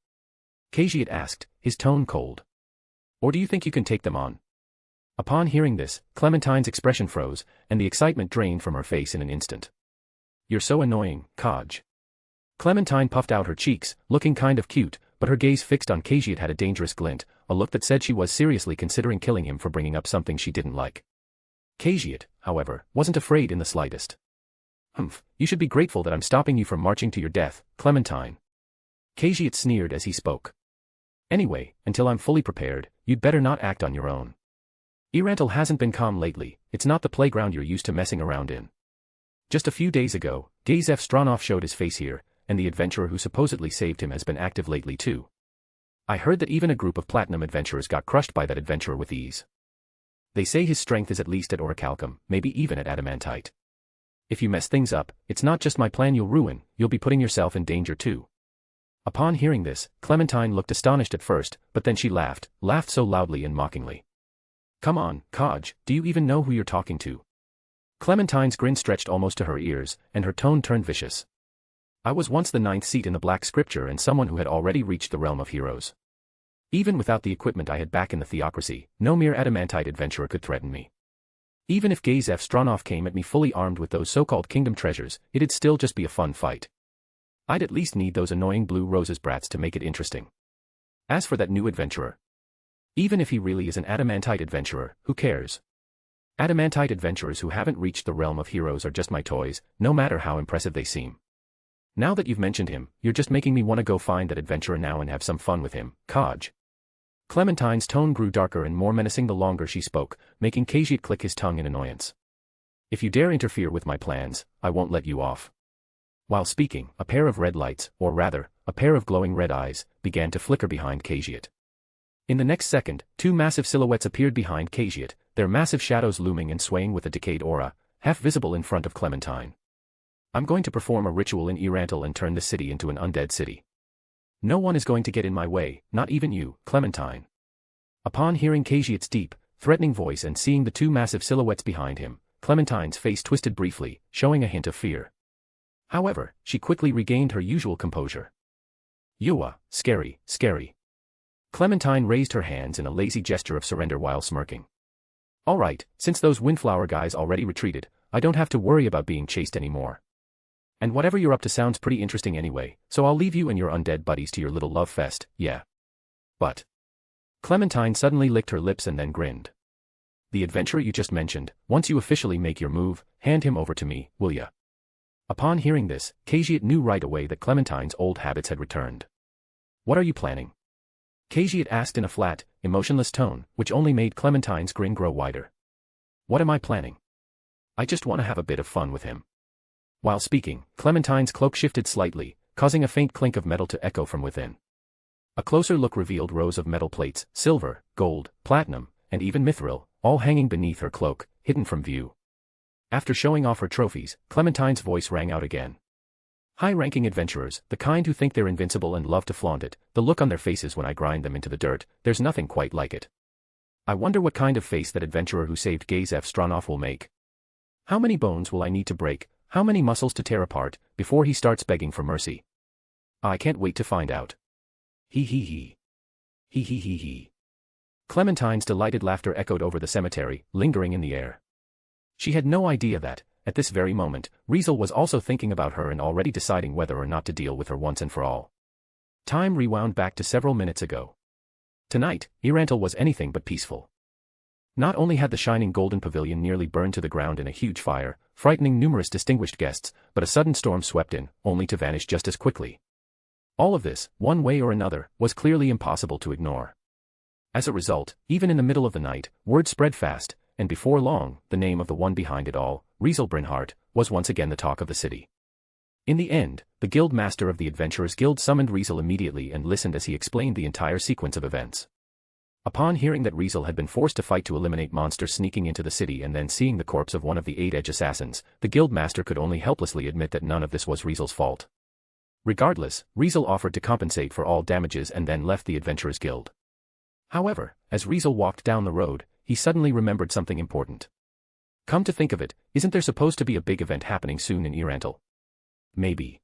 Kajiat asked, his tone cold. Or do you think you can take them on? Upon hearing this, Clementine's expression froze, and the excitement drained from her face in an instant. You're so annoying, Kaj. Clementine puffed out her cheeks, looking kind of cute, but her gaze fixed on Kajiat had a dangerous glint, a look that said she was seriously considering killing him for bringing up something she didn't like. Kajiat, however, wasn't afraid in the slightest. You should be grateful that I'm stopping you from marching to your death, Clementine. Kajiat sneered as he spoke. Anyway, until I'm fully prepared, you'd better not act on your own. Riezel hasn't been calm lately, it's not the playground you're used to messing around in. Just a few days ago, Gazef Stronov showed his face here, and the adventurer who supposedly saved him has been active lately too. I heard that even a group of platinum adventurers got crushed by that adventurer with ease. They say his strength is at least at orichalcum, maybe even at adamantite. If you mess things up, it's not just my plan you'll ruin, you'll be putting yourself in danger too. Upon hearing this, Clementine looked astonished at first, but then she laughed so loudly and mockingly. Come on, Kaj, do you even know who you're talking to? Clementine's grin stretched almost to her ears, and her tone turned vicious. I was once the ninth seat in the Black Scripture and someone who had already reached the realm of heroes. Even without the equipment I had back in the theocracy, no mere adamantite adventurer could threaten me. Even if Gazef Stronov came at me fully armed with those so-called kingdom treasures, it'd still just be a fun fight. I'd at least need those annoying Blue Roses brats to make it interesting. As for that new adventurer, even if he really is an adamantite adventurer, who cares? Adamantite adventurers who haven't reached the realm of heroes are just my toys, no matter how impressive they seem. Now that you've mentioned him, you're just making me want to go find that adventurer now and have some fun with him, Kaj. Clementine's tone grew darker and more menacing the longer she spoke, making Kajiat click his tongue in annoyance. If you dare interfere with my plans, I won't let you off. While speaking, a pair of red lights, or rather, a pair of glowing red eyes, began to flicker behind Kajiat. In the next second, two massive silhouettes appeared behind Kajiat, their massive shadows looming and swaying with a decayed aura, half visible in front of Clementine. I'm going to perform a ritual in Riezel and turn the city into an undead city. No one is going to get in my way, not even you, Clementine. Upon hearing Cagiet's deep, threatening voice and seeing the two massive silhouettes behind him, Clementine's face twisted briefly, showing a hint of fear. However, she quickly regained her usual composure. Yua, scary, scary. Clementine raised her hands in a lazy gesture of surrender while smirking. All right, since those windflower guys already retreated, I don't have to worry about being chased anymore. And whatever you're up to sounds pretty interesting anyway, so I'll leave you and your undead buddies to your little love fest, yeah. But Clementine suddenly licked her lips and then grinned. The adventurer you just mentioned, once you officially make your move, hand him over to me, will ya? Upon hearing this, Cagiet knew right away that Clementine's old habits had returned. What are you planning? Cagiet asked in a flat, emotionless tone, which only made Clementine's grin grow wider. What am I planning? I just want to have a bit of fun with him. While speaking, Clementine's cloak shifted slightly, causing a faint clink of metal to echo from within. A closer look revealed rows of metal plates, silver, gold, platinum, and even mithril, all hanging beneath her cloak, hidden from view. After showing off her trophies, Clementine's voice rang out again. High-ranking adventurers, the kind who think they're invincible and love to flaunt it, the look on their faces when I grind them into the dirt, there's nothing quite like it. I wonder what kind of face that adventurer who saved Gazef Stranoff will make. How many bones will I need to break? How many muscles to tear apart, before he starts begging for mercy? I can't wait to find out. Hee hee hee. Hee hee hee hee. Clementine's delighted laughter echoed over the cemetery, lingering in the air. She had no idea that, at this very moment, Riezel was also thinking about her and already deciding whether or not to deal with her once and for all. Time rewound back to several minutes ago. Tonight, Riezel was anything but peaceful. Not only had the shining golden pavilion nearly burned to the ground in a huge fire, frightening numerous distinguished guests, but a sudden storm swept in, only to vanish just as quickly. All of this, one way or another, was clearly impossible to ignore. As a result, even in the middle of the night, word spread fast, and before long, the name of the one behind it all, Riezel Brynhart, was once again the talk of the city. In the end, the guild master of the Adventurers Guild summoned Riezel immediately and listened as he explained the entire sequence of events. Upon hearing that Riezel had been forced to fight to eliminate monsters sneaking into the city and then seeing the corpse of one of the 8 edge assassins, the guild master could only helplessly admit that none of this was Riezel's fault. Regardless, Riezel offered to compensate for all damages and then left the Adventurers Guild. However, as Riezel walked down the road, he suddenly remembered something important. Come to think of it, isn't there supposed to be a big event happening soon in Riezel? Maybe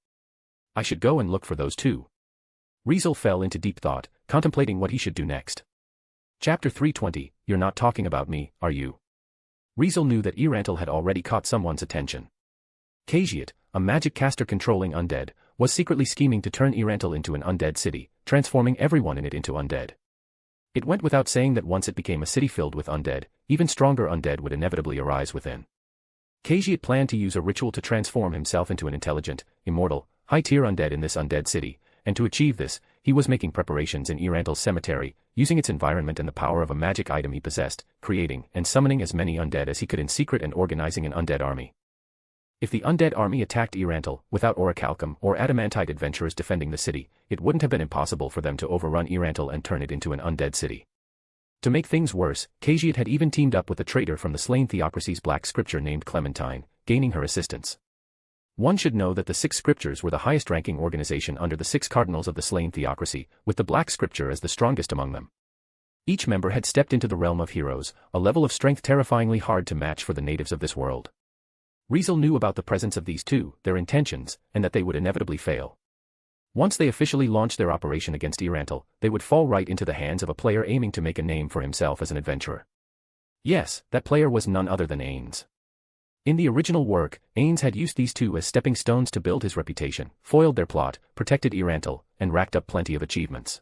I should go and look for those too. Riezel fell into deep thought, contemplating what he should do next. Chapter 320, You're not talking about me, are you? Riezel knew that Riezel had already caught someone's attention. Cagiet, a magic caster controlling undead, was secretly scheming to turn Riezel into an undead city, transforming everyone in it into undead. It went without saying that once it became a city filled with undead, even stronger undead would inevitably arise within. Cagiet planned to use a ritual to transform himself into an intelligent, immortal, high-tier undead in this undead city, and to achieve this, he was making preparations in Riezel's cemetery, using its environment and the power of a magic item he possessed, creating and summoning as many undead as he could in secret and organizing an undead army. If the undead army attacked Riezel, without orichalcum or adamantite adventurers defending the city, it wouldn't have been impossible for them to overrun Riezel and turn it into an undead city. To make things worse, Cagiet had even teamed up with a traitor from the slain theocracy's black scripture named Clementine, gaining her assistance. One should know that the 6 scriptures were the highest-ranking organization under the 6 cardinals of the slain theocracy, with the black scripture as the strongest among them. Each member had stepped into the realm of heroes, a level of strength terrifyingly hard to match for the natives of this world. Riezel knew about the presence of these two, their intentions, and that they would inevitably fail. Once they officially launched their operation against Riezel, they would fall right into the hands of a player aiming to make a name for himself as an adventurer. Yes, that player was none other than Ains. In the original work, Ains had used these two as stepping stones to build his reputation, foiled their plot, protected Riezel, and racked up plenty of achievements.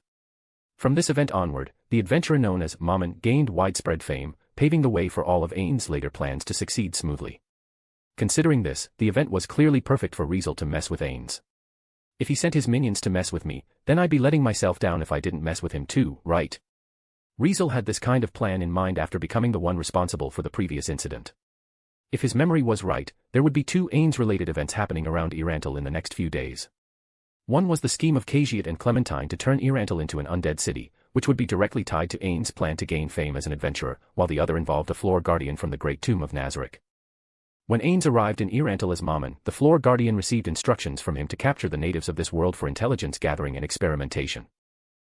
From this event onward, the adventurer known as Mammon gained widespread fame, paving the way for all of Ains' later plans to succeed smoothly. Considering this, the event was clearly perfect for Riezel to mess with Ains. If he sent his minions to mess with me, then I'd be letting myself down if I didn't mess with him too, right? Riezel had this kind of plan in mind after becoming the one responsible for the previous incident. If his memory was right, there would be 2 Ains-related events happening around Riezel in the next few days. One was the scheme of Cagiet and Clementine to turn Riezel into an undead city, which would be directly tied to Ains' plan to gain fame as an adventurer, while the other involved a floor guardian from the Great Tomb of Nazarick. When Ains arrived in Irantal as Mammon, the floor guardian received instructions from him to capture the natives of this world for intelligence gathering and experimentation.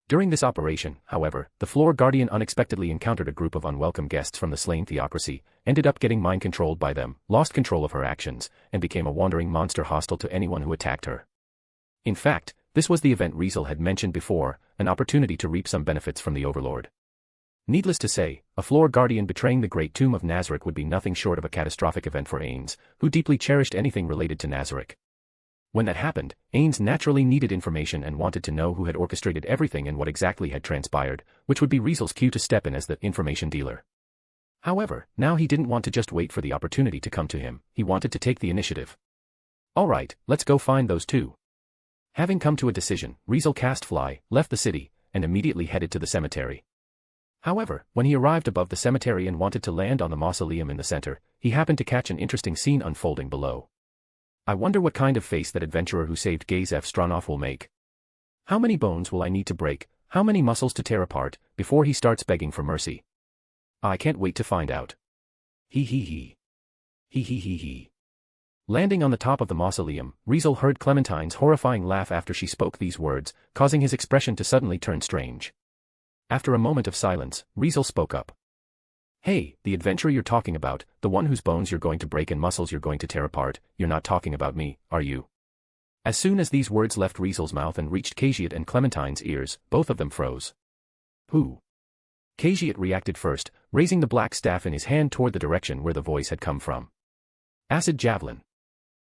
During this operation, however, the floor guardian unexpectedly encountered a group of unwelcome guests from the slain theocracy, ended up getting mind-controlled by them, lost control of her actions, and became a wandering monster hostile to anyone who attacked her. In fact, this was the event Riezel had mentioned before, an opportunity to reap some benefits from the Overlord. Needless to say, a floor guardian betraying the great tomb of Nazarick would be nothing short of a catastrophic event for Ains, who deeply cherished anything related to Nazarick. When that happened, Ains naturally needed information and wanted to know who had orchestrated everything and what exactly had transpired, which would be Riezel's cue to step in as the information dealer. However, now he didn't want to just wait for the opportunity to come to him, he wanted to take the initiative. Alright, let's go find those two. Having come to a decision, Riezel cast fly, left the city, and immediately headed to the cemetery. However, when he arrived above the cemetery and wanted to land on the mausoleum in the center, he happened to catch an interesting scene unfolding below. I wonder what kind of face that adventurer who saved Gazef Stronov will make. How many bones will I need to break, how many muscles to tear apart, before he starts begging for mercy? I can't wait to find out. He. He. Landing on the top of the mausoleum, Riezel heard Clementine's horrifying laugh after she spoke these words, causing his expression to suddenly turn strange. After a moment of silence, Riezel spoke up. Hey, the adventurer you're talking about, the one whose bones you're going to break and muscles you're going to tear apart, you're not talking about me, are you? As soon as these words left Riezel's mouth and reached Cagiat and Clementine's ears, both of them froze. Who? Cagiat reacted first, raising the black staff in his hand toward the direction where the voice had come from. Acid Javelin.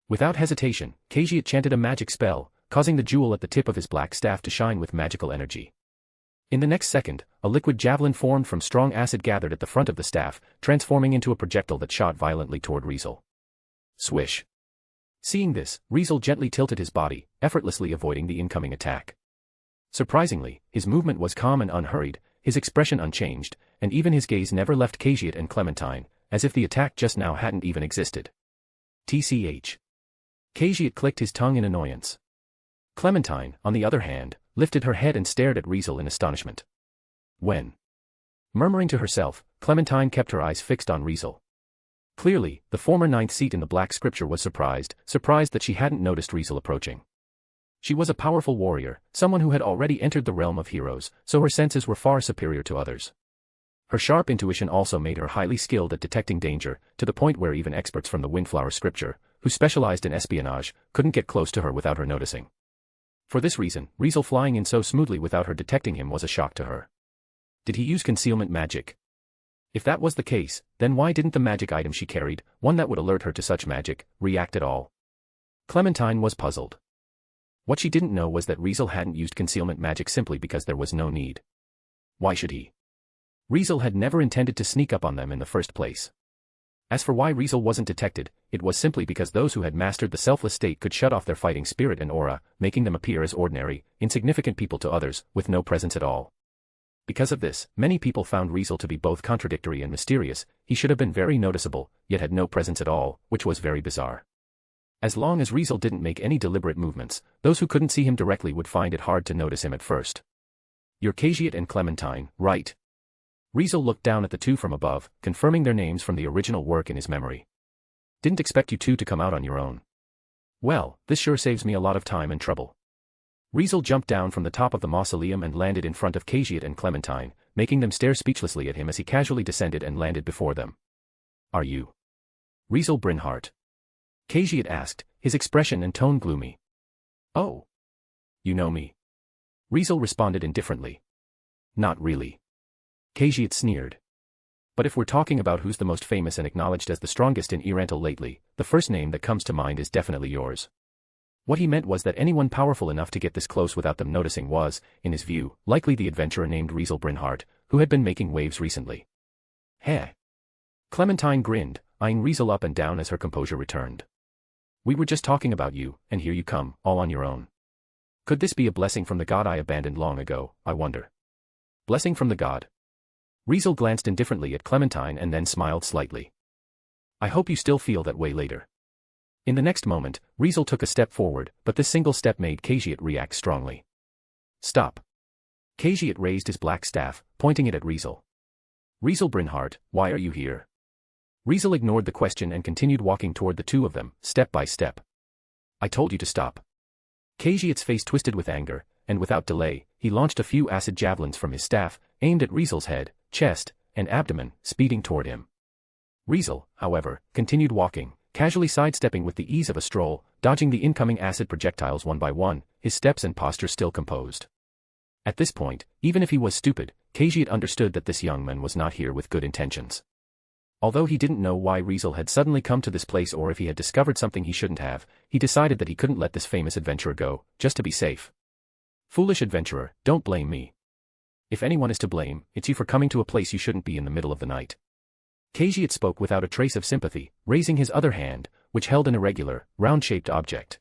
Without hesitation, Cagiat chanted a magic spell, causing the jewel at the tip of his black staff to shine with magical energy. In the next second, a liquid javelin formed from strong acid gathered at the front of the staff, transforming into a projectile that shot violently toward Riezel. Swish. Seeing this, Riezel gently tilted his body, effortlessly avoiding the incoming attack. Surprisingly, his movement was calm and unhurried, his expression unchanged, and even his gaze never left Cagiat and Clementine, as if the attack just now hadn't even existed. TCH. Cagiat clicked his tongue in annoyance. Clementine, on the other hand, lifted her head and stared at Riezel in astonishment. When? Murmuring to herself, Clementine kept her eyes fixed on Riezel. Clearly, the former ninth seat in the Black Scripture was surprised that she hadn't noticed Riezel approaching. She was a powerful warrior, someone who had already entered the realm of heroes, so her senses were far superior to others. Her sharp intuition also made her highly skilled at detecting danger, to the point where even experts from the Windflower Scripture, who specialized in espionage, couldn't get close to her without her noticing. For this reason, Riezel flying in so smoothly without her detecting him was a shock to her. Did he use concealment magic? If that was the case, then why didn't the magic item she carried, one that would alert her to such magic, react at all? Clementine was puzzled. What she didn't know was that Riezel hadn't used concealment magic simply because there was no need. Why should he? Riezel had never intended to sneak up on them in the first place. As for why Riezel wasn't detected, it was simply because those who had mastered the selfless state could shut off their fighting spirit and aura, making them appear as ordinary, insignificant people to others, with no presence at all. Because of this, many people found Riezel to be both contradictory and mysterious. He should have been very noticeable, yet had no presence at all, which was very bizarre. As long as Riezel didn't make any deliberate movements, those who couldn't see him directly would find it hard to notice him at first. You're Cagiat and Clementine, right? Riezel looked down at the two from above, confirming their names from the original work in his memory. Didn't expect you two to come out on your own. Well, this sure saves me a lot of time and trouble. Riezel jumped down from the top of the mausoleum and landed in front of Cagiat and Clementine, making them stare speechlessly at him as he casually descended and landed before them. Are you Riezel Brynhart? Cagiat asked, his expression and tone gloomy. Oh. You know me? Riezel responded indifferently. Not really. Cagiat sneered. But if we're talking about who's the most famous and acknowledged as the strongest in Irantal lately, the first name that comes to mind is definitely yours. What he meant was that anyone powerful enough to get this close without them noticing was, in his view, likely the adventurer named Riezel Brynhart, who had been making waves recently. Heh. Clementine grinned, eyeing Riezel up and down as her composure returned. We were just talking about you, and here you come, all on your own. Could this be a blessing from the god I abandoned long ago, I wonder? Blessing from the god? Riezel glanced indifferently at Clementine and then smiled slightly. I hope you still feel that way later. In the next moment, Riezel took a step forward, but this single step made Cagiat react strongly. Stop. Cagiat raised his black staff, pointing it at Riezel. Riezel Brynhart, why are you here? Riezel ignored the question and continued walking toward the two of them, step by step. I told you to stop. Kajit's face twisted with anger, and without delay, he launched a few acid javelins from his staff, aimed at Riezel's head, chest, and abdomen, speeding toward him. Riezel, however, continued walking, casually sidestepping with the ease of a stroll, dodging the incoming acid projectiles one by one, his steps and posture still composed. At this point, even if he was stupid, Kajit understood that this young man was not here with good intentions. Although he didn't know why Riezel had suddenly come to this place or if he had discovered something he shouldn't have, he decided that he couldn't let this famous adventurer go, just to be safe. Foolish adventurer, don't blame me. If anyone is to blame, it's you for coming to a place you shouldn't be in the middle of the night. Kajit spoke without a trace of sympathy, raising his other hand, which held an irregular, round-shaped object.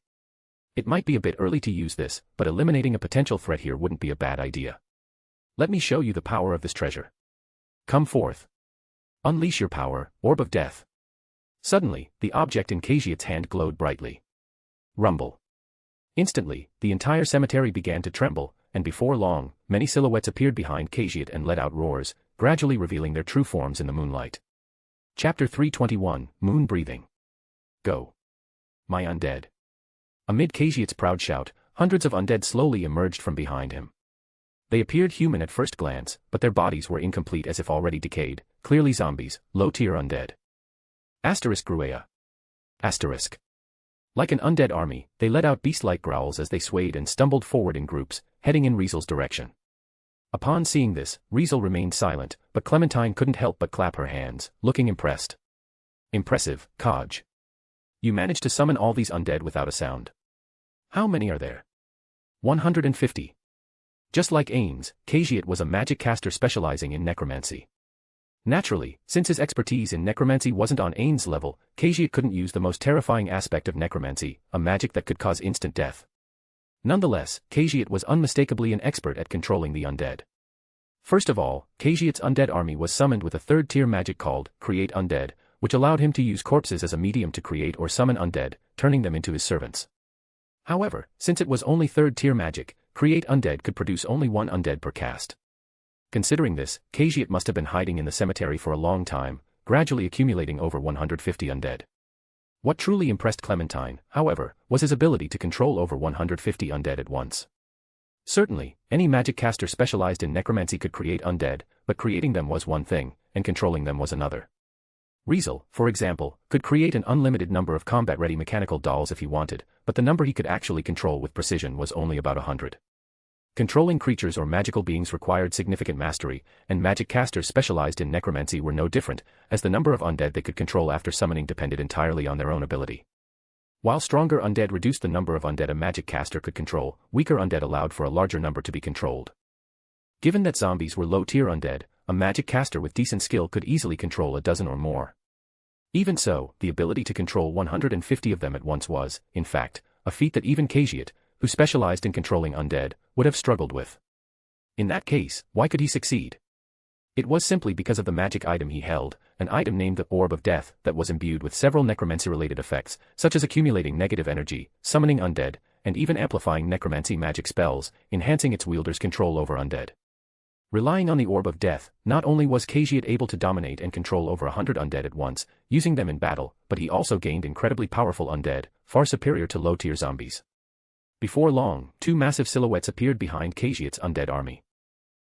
It might be a bit early to use this, but eliminating a potential threat here wouldn't be a bad idea. Let me show you the power of this treasure. Come forth. Unleash your power, Orb of Death. Suddenly, the object in Kajit's hand glowed brightly. Rumble. Instantly, the entire cemetery began to tremble, and before long, many silhouettes appeared behind Kajit and let out roars, gradually revealing their true forms in the moonlight. Chapter 321, Moon Breathing. Go. My undead. Amid Kajit's proud shout, hundreds of undead slowly emerged from behind him. They appeared human at first glance, but their bodies were incomplete as if already decayed, clearly zombies, low-tier undead. Gruea. Asterisk. Like an undead army, they let out beast-like growls as they swayed and stumbled forward in groups, heading in Riezel's direction. Upon seeing this, Riezel remained silent, but Clementine couldn't help but clap her hands, looking impressed. Impressive, Kaj. You managed to summon all these undead without a sound. How many are there? 150. Just like Ains, Kajit was a magic caster specializing in necromancy. Naturally, since his expertise in necromancy wasn't on Ains' level, Kajit couldn't use the most terrifying aspect of necromancy, a magic that could cause instant death. Nonetheless, Kajit was unmistakably an expert at controlling the undead. First of all, Kajit's undead army was summoned with a third-tier magic called Create Undead, which allowed him to use corpses as a medium to create or summon undead, turning them into his servants. However, since it was only third-tier magic, Create Undead could produce only one undead per cast. Considering this, Kajit must have been hiding in the cemetery for a long time, gradually accumulating over 150 undead. What truly impressed Clementine, however, was his ability to control over 150 undead at once. Certainly, any magic caster specialized in necromancy could create undead, but creating them was one thing, and controlling them was another. Riezel, for example, could create an unlimited number of combat-ready mechanical dolls if he wanted, but the number he could actually control with precision was only about 100. Controlling creatures or magical beings required significant mastery, and magic casters specialized in necromancy were no different, as the number of undead they could control after summoning depended entirely on their own ability. While stronger undead reduced the number of undead a magic caster could control, weaker undead allowed for a larger number to be controlled. Given that zombies were low-tier undead, a magic caster with decent skill could easily control a dozen or more. Even so, the ability to control 150 of them at once was, in fact, a feat that even Kajit, who specialized in controlling undead, would have struggled with. In that case, why could he succeed? It was simply because of the magic item he held, an item named the Orb of Death that was imbued with several necromancy-related effects, such as accumulating negative energy, summoning undead, and even amplifying necromancy magic spells, enhancing its wielder's control over undead. Relying on the Orb of Death, not only was Kajit able to dominate and control over 100 undead at once, using them in battle, but he also gained incredibly powerful undead, far superior to low-tier zombies. Before long, two massive silhouettes appeared behind Kajit's undead army.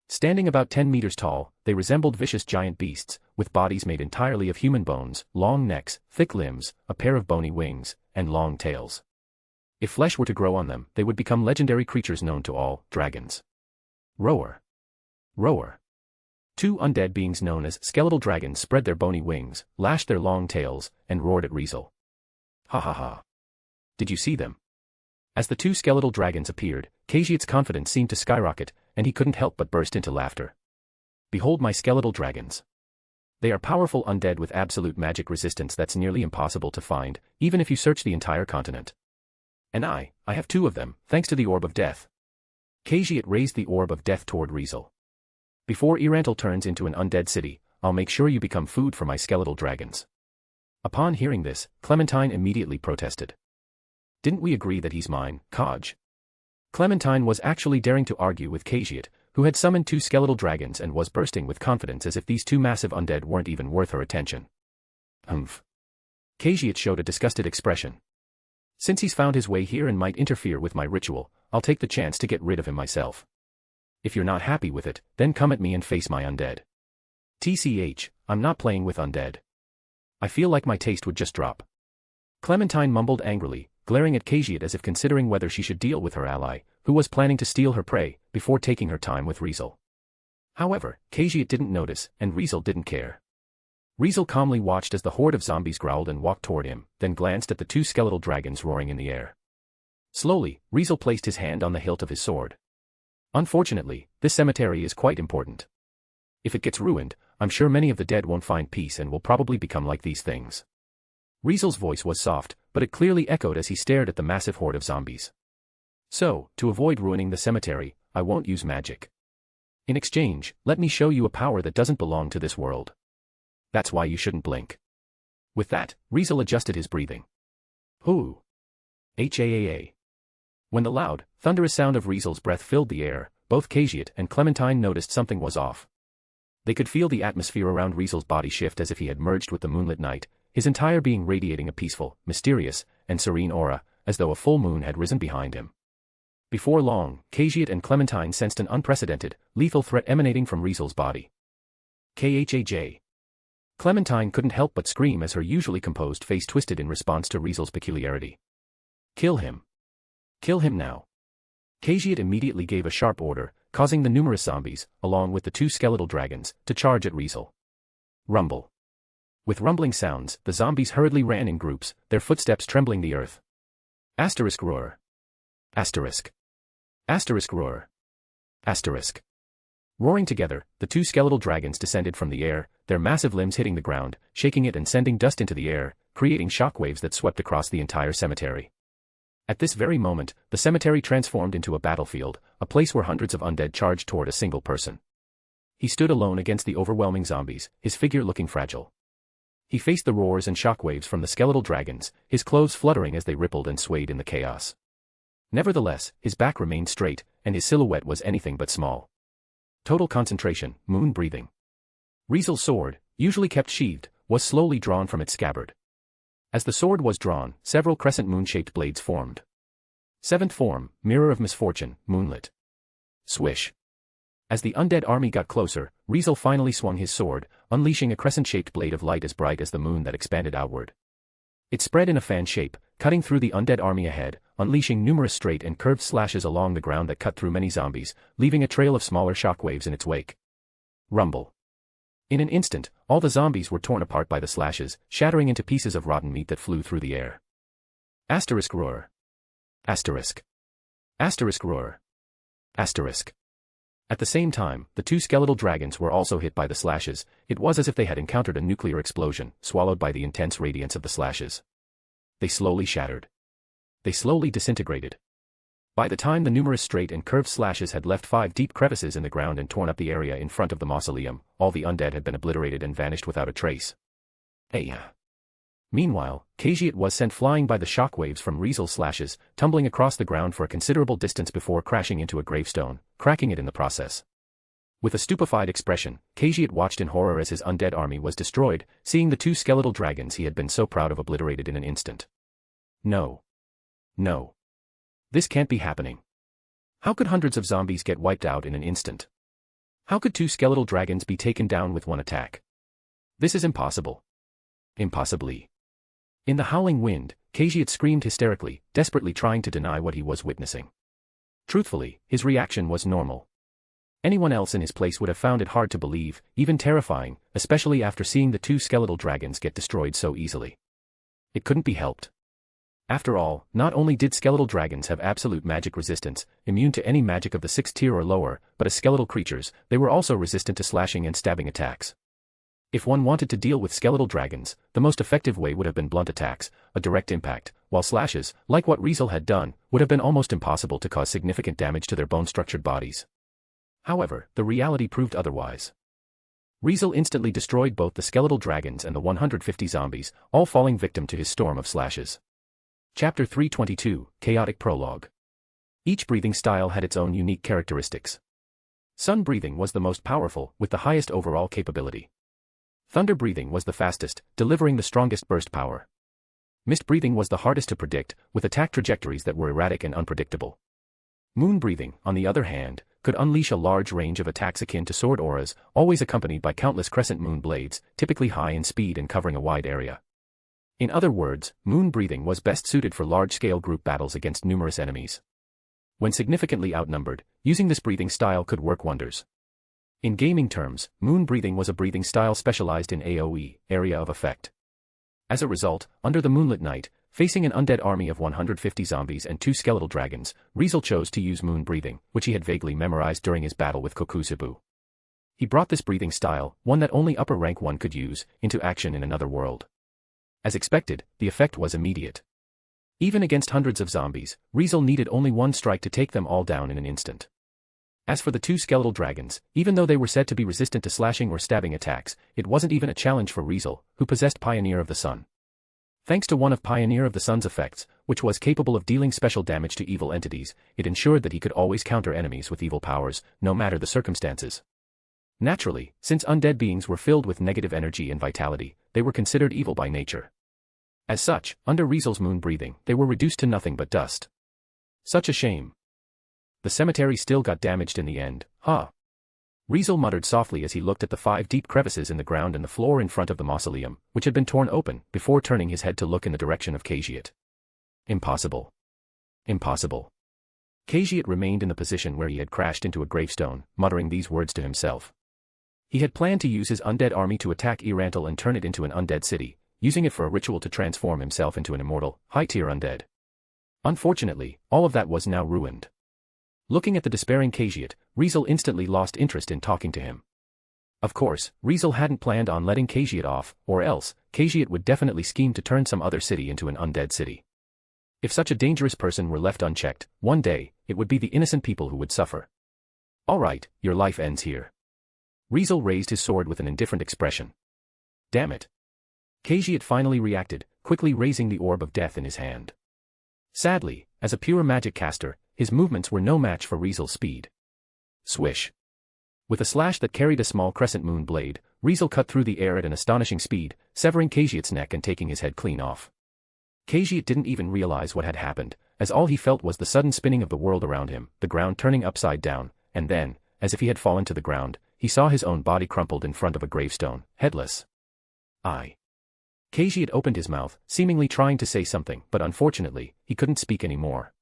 Standing about 10 meters tall, they resembled vicious giant beasts, with bodies made entirely of human bones, long necks, thick limbs, a pair of bony wings, and long tails. If flesh were to grow on them, they would become legendary creatures known to all, dragons. Roar. Roar. Two undead beings known as skeletal dragons spread their bony wings, lashed their long tails, and roared at Riezel. Ha ha ha. Did you see them? As the two skeletal dragons appeared, Kajit's confidence seemed to skyrocket, and he couldn't help but burst into laughter. Behold my skeletal dragons. They are powerful undead with absolute magic resistance that's nearly impossible to find, even if you search the entire continent. And I have two of them, thanks to the Orb of Death. Kajit raised the Orb of Death toward Riezel. Before Riezel turns into an undead city, I'll make sure you become food for my skeletal dragons. Upon hearing this, Clementine immediately protested. Didn't we agree that he's mine, Kaj? Clementine was actually daring to argue with Kajit, who had summoned two skeletal dragons and was bursting with confidence as if these two massive undead weren't even worth her attention. Humph. Khajiit showed a disgusted expression. Since he's found his way here and might interfere with my ritual, I'll take the chance to get rid of him myself. If you're not happy with it, then come at me and face my undead. TCH, I'm not playing with undead. I feel like my taste would just drop. Clementine mumbled angrily, glaring at Khajiit as if considering whether she should deal with her ally, who was planning to steal her prey, before taking her time with Riezel. However, Khajiit didn't notice, and Riezel didn't care. Riezel calmly watched as the horde of zombies growled and walked toward him, then glanced at the two skeletal dragons roaring in the air. Slowly, Riezel placed his hand on the hilt of his sword. Unfortunately, this cemetery is quite important. If it gets ruined, I'm sure many of the dead won't find peace and will probably become like these things. Riezel's voice was soft, but it clearly echoed as he stared at the massive horde of zombies. So, to avoid ruining the cemetery, I won't use magic. In exchange, let me show you a power that doesn't belong to this world. That's why you shouldn't blink. With that, Riezel adjusted his breathing. Hoo!Haa. When the loud, thunderous sound of Riezel's breath filled the air, both Khajiit and Clementine noticed something was off. They could feel the atmosphere around Riezel's body shift as if he had merged with the moonlit night, his entire being radiating a peaceful, mysterious, and serene aura, as though a full moon had risen behind him. Before long, Khajiit and Clementine sensed an unprecedented, lethal threat emanating from Riezel's body. Khaj. Clementine couldn't help but scream as her usually composed face twisted in response to Riezel's peculiarity. Kill him. Kill him now. Khajiit immediately gave a sharp order, causing the numerous zombies, along with the two skeletal dragons, to charge at Riezel. Rumble. With rumbling sounds, the zombies hurriedly ran in groups, their footsteps trembling the earth. Asterisk roar. Asterisk. Asterisk roar. Asterisk. Roaring together, the two skeletal dragons descended from the air, their massive limbs hitting the ground, shaking it and sending dust into the air, creating shockwaves that swept across the entire cemetery. At this very moment, the cemetery transformed into a battlefield, a place where hundreds of undead charged toward a single person. He stood alone against the overwhelming zombies, his figure looking fragile. He faced the roars and shockwaves from the skeletal dragons, his clothes fluttering as they rippled and swayed in the chaos. Nevertheless, his back remained straight, and his silhouette was anything but small. Total concentration, moon breathing. Riezel's sword, usually kept sheathed, was slowly drawn from its scabbard. As the sword was drawn, several crescent moon-shaped blades formed. Seventh form, mirror of misfortune, moonlit. Swish. As the undead army got closer, Riezel finally swung his sword, unleashing a crescent-shaped blade of light as bright as the moon that expanded outward. It spread in a fan shape, cutting through the undead army ahead, unleashing numerous straight and curved slashes along the ground that cut through many zombies, leaving a trail of smaller shockwaves in its wake. Rumble. In an instant, all the zombies were torn apart by the slashes, shattering into pieces of rotten meat that flew through the air. Asterisk roar. Asterisk. Asterisk roar. Asterisk. At the same time, the two skeletal dragons were also hit by the slashes. It was as if they had encountered a nuclear explosion, swallowed by the intense radiance of the slashes. They slowly shattered. They slowly disintegrated. By the time the numerous straight and curved slashes had left 5 deep crevices in the ground and torn up the area in front of the mausoleum, all the undead had been obliterated and vanished without a trace. Meanwhile, Khajiit was sent flying by the shockwaves from Riezel's slashes, tumbling across the ground for a considerable distance before crashing into a gravestone, cracking it in the process. With a stupefied expression, Khajiit watched in horror as his undead army was destroyed, seeing the two skeletal dragons he had been so proud of obliterated in an instant. No. No. This can't be happening. How could hundreds of zombies get wiped out in an instant? How could two skeletal dragons be taken down with one attack? This is impossible. Impossibly. In the howling wind, Khajiit screamed hysterically, desperately trying to deny what he was witnessing. Truthfully, his reaction was normal. Anyone else in his place would have found it hard to believe, even terrifying, especially after seeing the two skeletal dragons get destroyed so easily. It couldn't be helped. After all, not only did skeletal dragons have absolute magic resistance, immune to any magic of the 6th tier or lower, but as skeletal creatures, they were also resistant to slashing and stabbing attacks. If one wanted to deal with skeletal dragons, the most effective way would have been blunt attacks, a direct impact, while slashes, like what Riezel had done, would have been almost impossible to cause significant damage to their bone-structured bodies. However, the reality proved otherwise. Riezel instantly destroyed both the skeletal dragons and the 150 zombies, all falling victim to his storm of slashes. Chapter 322, Chaotic Prologue. Each breathing style had its own unique characteristics. Sun breathing was the most powerful, with the highest overall capability. Thunder breathing was the fastest, delivering the strongest burst power. Mist breathing was the hardest to predict, with attack trajectories that were erratic and unpredictable. Moon breathing, on the other hand, could unleash a large range of attacks akin to sword auras, always accompanied by countless crescent moon blades, typically high in speed and covering a wide area. In other words, moon breathing was best suited for large-scale group battles against numerous enemies. When significantly outnumbered, using this breathing style could work wonders. In gaming terms, moon breathing was a breathing style specialized in AoE, area of effect. As a result, under the moonlit night, facing an undead army of 150 zombies and 2 skeletal dragons, Riezel chose to use moon breathing, which he had vaguely memorized during his battle with Kokuzibu. He brought this breathing style, one that only upper rank 1 could use, into action in another world. As expected, the effect was immediate. Even against hundreds of zombies, Riezel needed only 1 strike to take them all down in an instant. As for the 2 skeletal dragons, even though they were said to be resistant to slashing or stabbing attacks, it wasn't even a challenge for Riezel, who possessed Pioneer of the Sun. Thanks to one of Pioneer of the Sun's effects, which was capable of dealing special damage to evil entities, it ensured that he could always counter enemies with evil powers, no matter the circumstances. Naturally, since undead beings were filled with negative energy and vitality, they were considered evil by nature. As such, under Riezel's moon breathing, they were reduced to nothing but dust. Such a shame. The cemetery still got damaged in the end, huh? Riezel muttered softly as he looked at the 5 deep crevices in the ground and the floor in front of the mausoleum, which had been torn open, before turning his head to look in the direction of Khajiit. Impossible. Impossible. Khajiit remained in the position where he had crashed into a gravestone, muttering these words to himself. He had planned to use his undead army to attack Riezel and turn it into an undead city, using it for a ritual to transform himself into an immortal, high-tier undead. Unfortunately, all of that was now ruined. Looking at the despairing Khajiit, Riezel instantly lost interest in talking to him. Of course, Riezel hadn't planned on letting Khajiit off, or else, Khajiit would definitely scheme to turn some other city into an undead city. If such a dangerous person were left unchecked, one day, it would be the innocent people who would suffer. Alright, your life ends here. Riezel raised his sword with an indifferent expression. Damn it. Khajiit finally reacted, quickly raising the orb of death in his hand. Sadly, as a pure magic caster, his movements were no match for Riezel's speed. Swish. With a slash that carried a small crescent moon blade, Riezel cut through the air at an astonishing speed, severing Khajiit's neck and taking his head clean off. Khajiit didn't even realize what had happened, as all he felt was the sudden spinning of the world around him, the ground turning upside down, and then, as if he had fallen to the ground, he saw his own body crumpled in front of a gravestone, headless. Khajiit opened his mouth, seemingly trying to say something, but unfortunately, he couldn't speak anymore.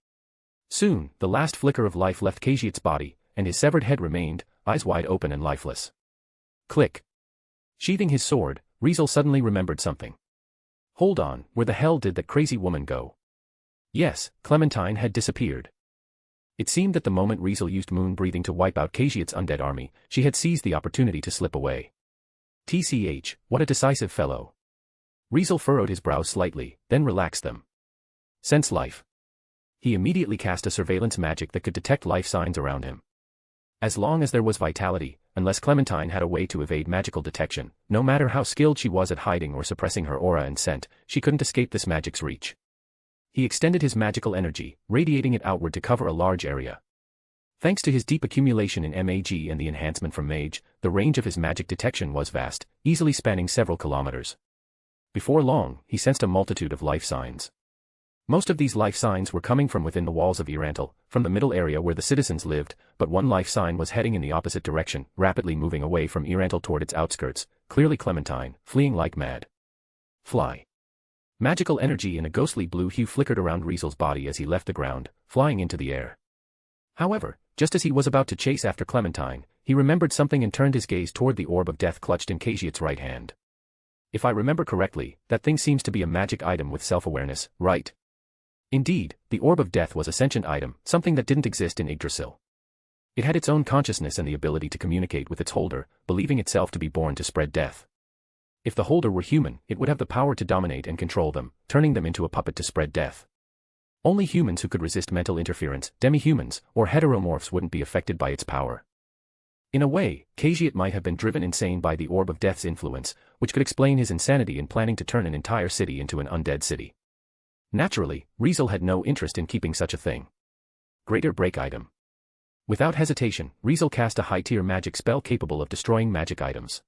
Soon, the last flicker of life left Khajiit's body, and his severed head remained, eyes wide open and lifeless. Click. Sheathing his sword, Riezel suddenly remembered something. Hold on, where the hell did that crazy woman go? Yes, Clementine had disappeared. It seemed that the moment Riezel used moon breathing to wipe out Khajiit's undead army, she had seized the opportunity to slip away. TCH, what a decisive fellow. Riezel furrowed his brows slightly, then relaxed them. Sense life. He immediately cast a surveillance magic that could detect life signs around him. As long as there was vitality, unless Clementine had a way to evade magical detection, no matter how skilled she was at hiding or suppressing her aura and scent, she couldn't escape this magic's reach. He extended his magical energy, radiating it outward to cover a large area. Thanks to his deep accumulation in MAG and the enhancement from Mage, the range of his magic detection was vast, easily spanning several kilometers. Before long, he sensed a multitude of life signs. Most of these life signs were coming from within the walls of Riezel, from the middle area where the citizens lived, but one life sign was heading in the opposite direction, rapidly moving away from Riezel toward its outskirts, clearly Clementine, fleeing like mad. Fly. Magical energy in a ghostly blue hue flickered around Riezel's body as he left the ground, flying into the air. However, just as he was about to chase after Clementine, he remembered something and turned his gaze toward the orb of death clutched in Khajiit's right hand. If I remember correctly, that thing seems to be a magic item with self-awareness, right? Indeed, the Orb of Death was a sentient item, something that didn't exist in Yggdrasil. It had its own consciousness and the ability to communicate with its holder, believing itself to be born to spread death. If the holder were human, it would have the power to dominate and control them, turning them into a puppet to spread death. Only humans who could resist mental interference, demi-humans, or heteromorphs wouldn't be affected by its power. In a way, Khajiit might have been driven insane by the Orb of Death's influence, which could explain his insanity in planning to turn an entire city into an undead city. Naturally, Riezel had no interest in keeping such a thing. Greater Break item. Without hesitation, Riezel cast a high-tier magic spell capable of destroying magic items.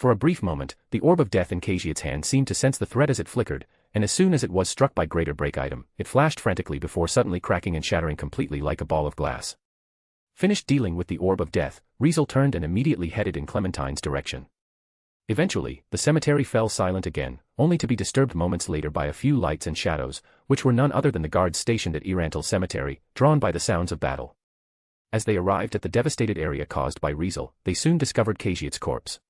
For a brief moment, the orb of death in Kajit's hand seemed to sense the threat as it flickered, and as soon as it was struck by greater break item, it flashed frantically before suddenly cracking and shattering completely like a ball of glass. Finished dealing with the orb of death, Riezel turned and immediately headed in Clementine's direction. Eventually, the cemetery fell silent again, only to be disturbed moments later by a few lights and shadows, which were none other than the guards stationed at Riezel Cemetery, drawn by the sounds of battle. As they arrived at the devastated area caused by Riezel, they soon discovered Kajit's corpse.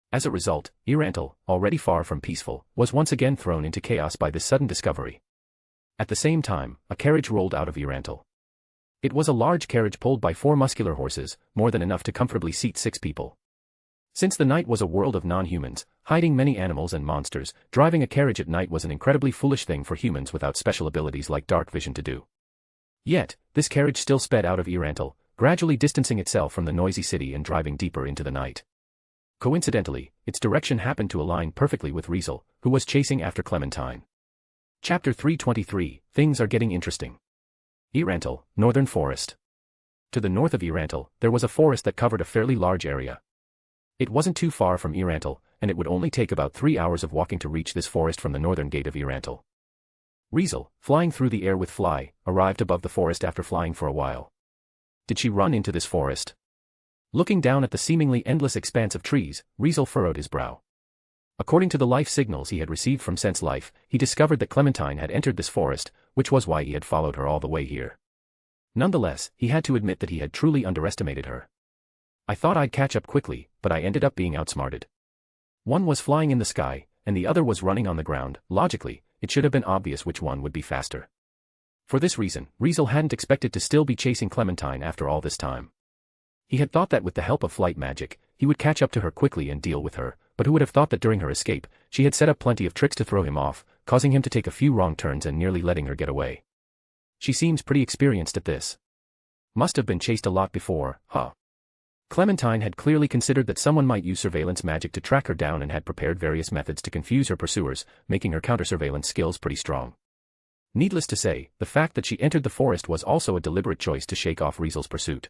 As a result, Riezel, already far from peaceful, was once again thrown into chaos by this sudden discovery. At the same time, a carriage rolled out of Riezel. It was a large carriage pulled by 4 muscular horses, more than enough to comfortably seat 6 people. Since the night was a world of non-humans, hiding many animals and monsters, driving a carriage at night was an incredibly foolish thing for humans without special abilities like dark vision to do. Yet, this carriage still sped out of Riezel, gradually distancing itself from the noisy city and driving deeper into the night. Coincidentally, its direction happened to align perfectly with Riezel, who was chasing after Clementine. Chapter 323, Things are getting interesting. Riezel, Northern Forest. To the north of Riezel, there was a forest that covered a fairly large area. It wasn't too far from Riezel, and it would only take about 3 hours of walking to reach this forest from the northern gate of Riezel. Riezel, flying through the air with Fly, arrived above the forest after flying for a while. Did she run into this forest? Looking down at the seemingly endless expanse of trees, Riezel furrowed his brow. According to the life signals he had received from Sense Life, he discovered that Clementine had entered this forest, which was why he had followed her all the way here. Nonetheless, he had to admit that he had truly underestimated her. I thought I'd catch up quickly, but I ended up being outsmarted. One was flying in the sky, and the other was running on the ground. Logically, it should have been obvious which one would be faster. For this reason, Riezel hadn't expected to still be chasing Clementine after all this time. He had thought that with the help of flight magic, he would catch up to her quickly and deal with her, but who would have thought that during her escape, she had set up plenty of tricks to throw him off, causing him to take a few wrong turns and nearly letting her get away. She seems pretty experienced at this. Must have been chased a lot before, huh? Clementine had clearly considered that someone might use surveillance magic to track her down and had prepared various methods to confuse her pursuers, making her counter-surveillance skills pretty strong. Needless to say, the fact that she entered the forest was also a deliberate choice to shake off Riezel's pursuit.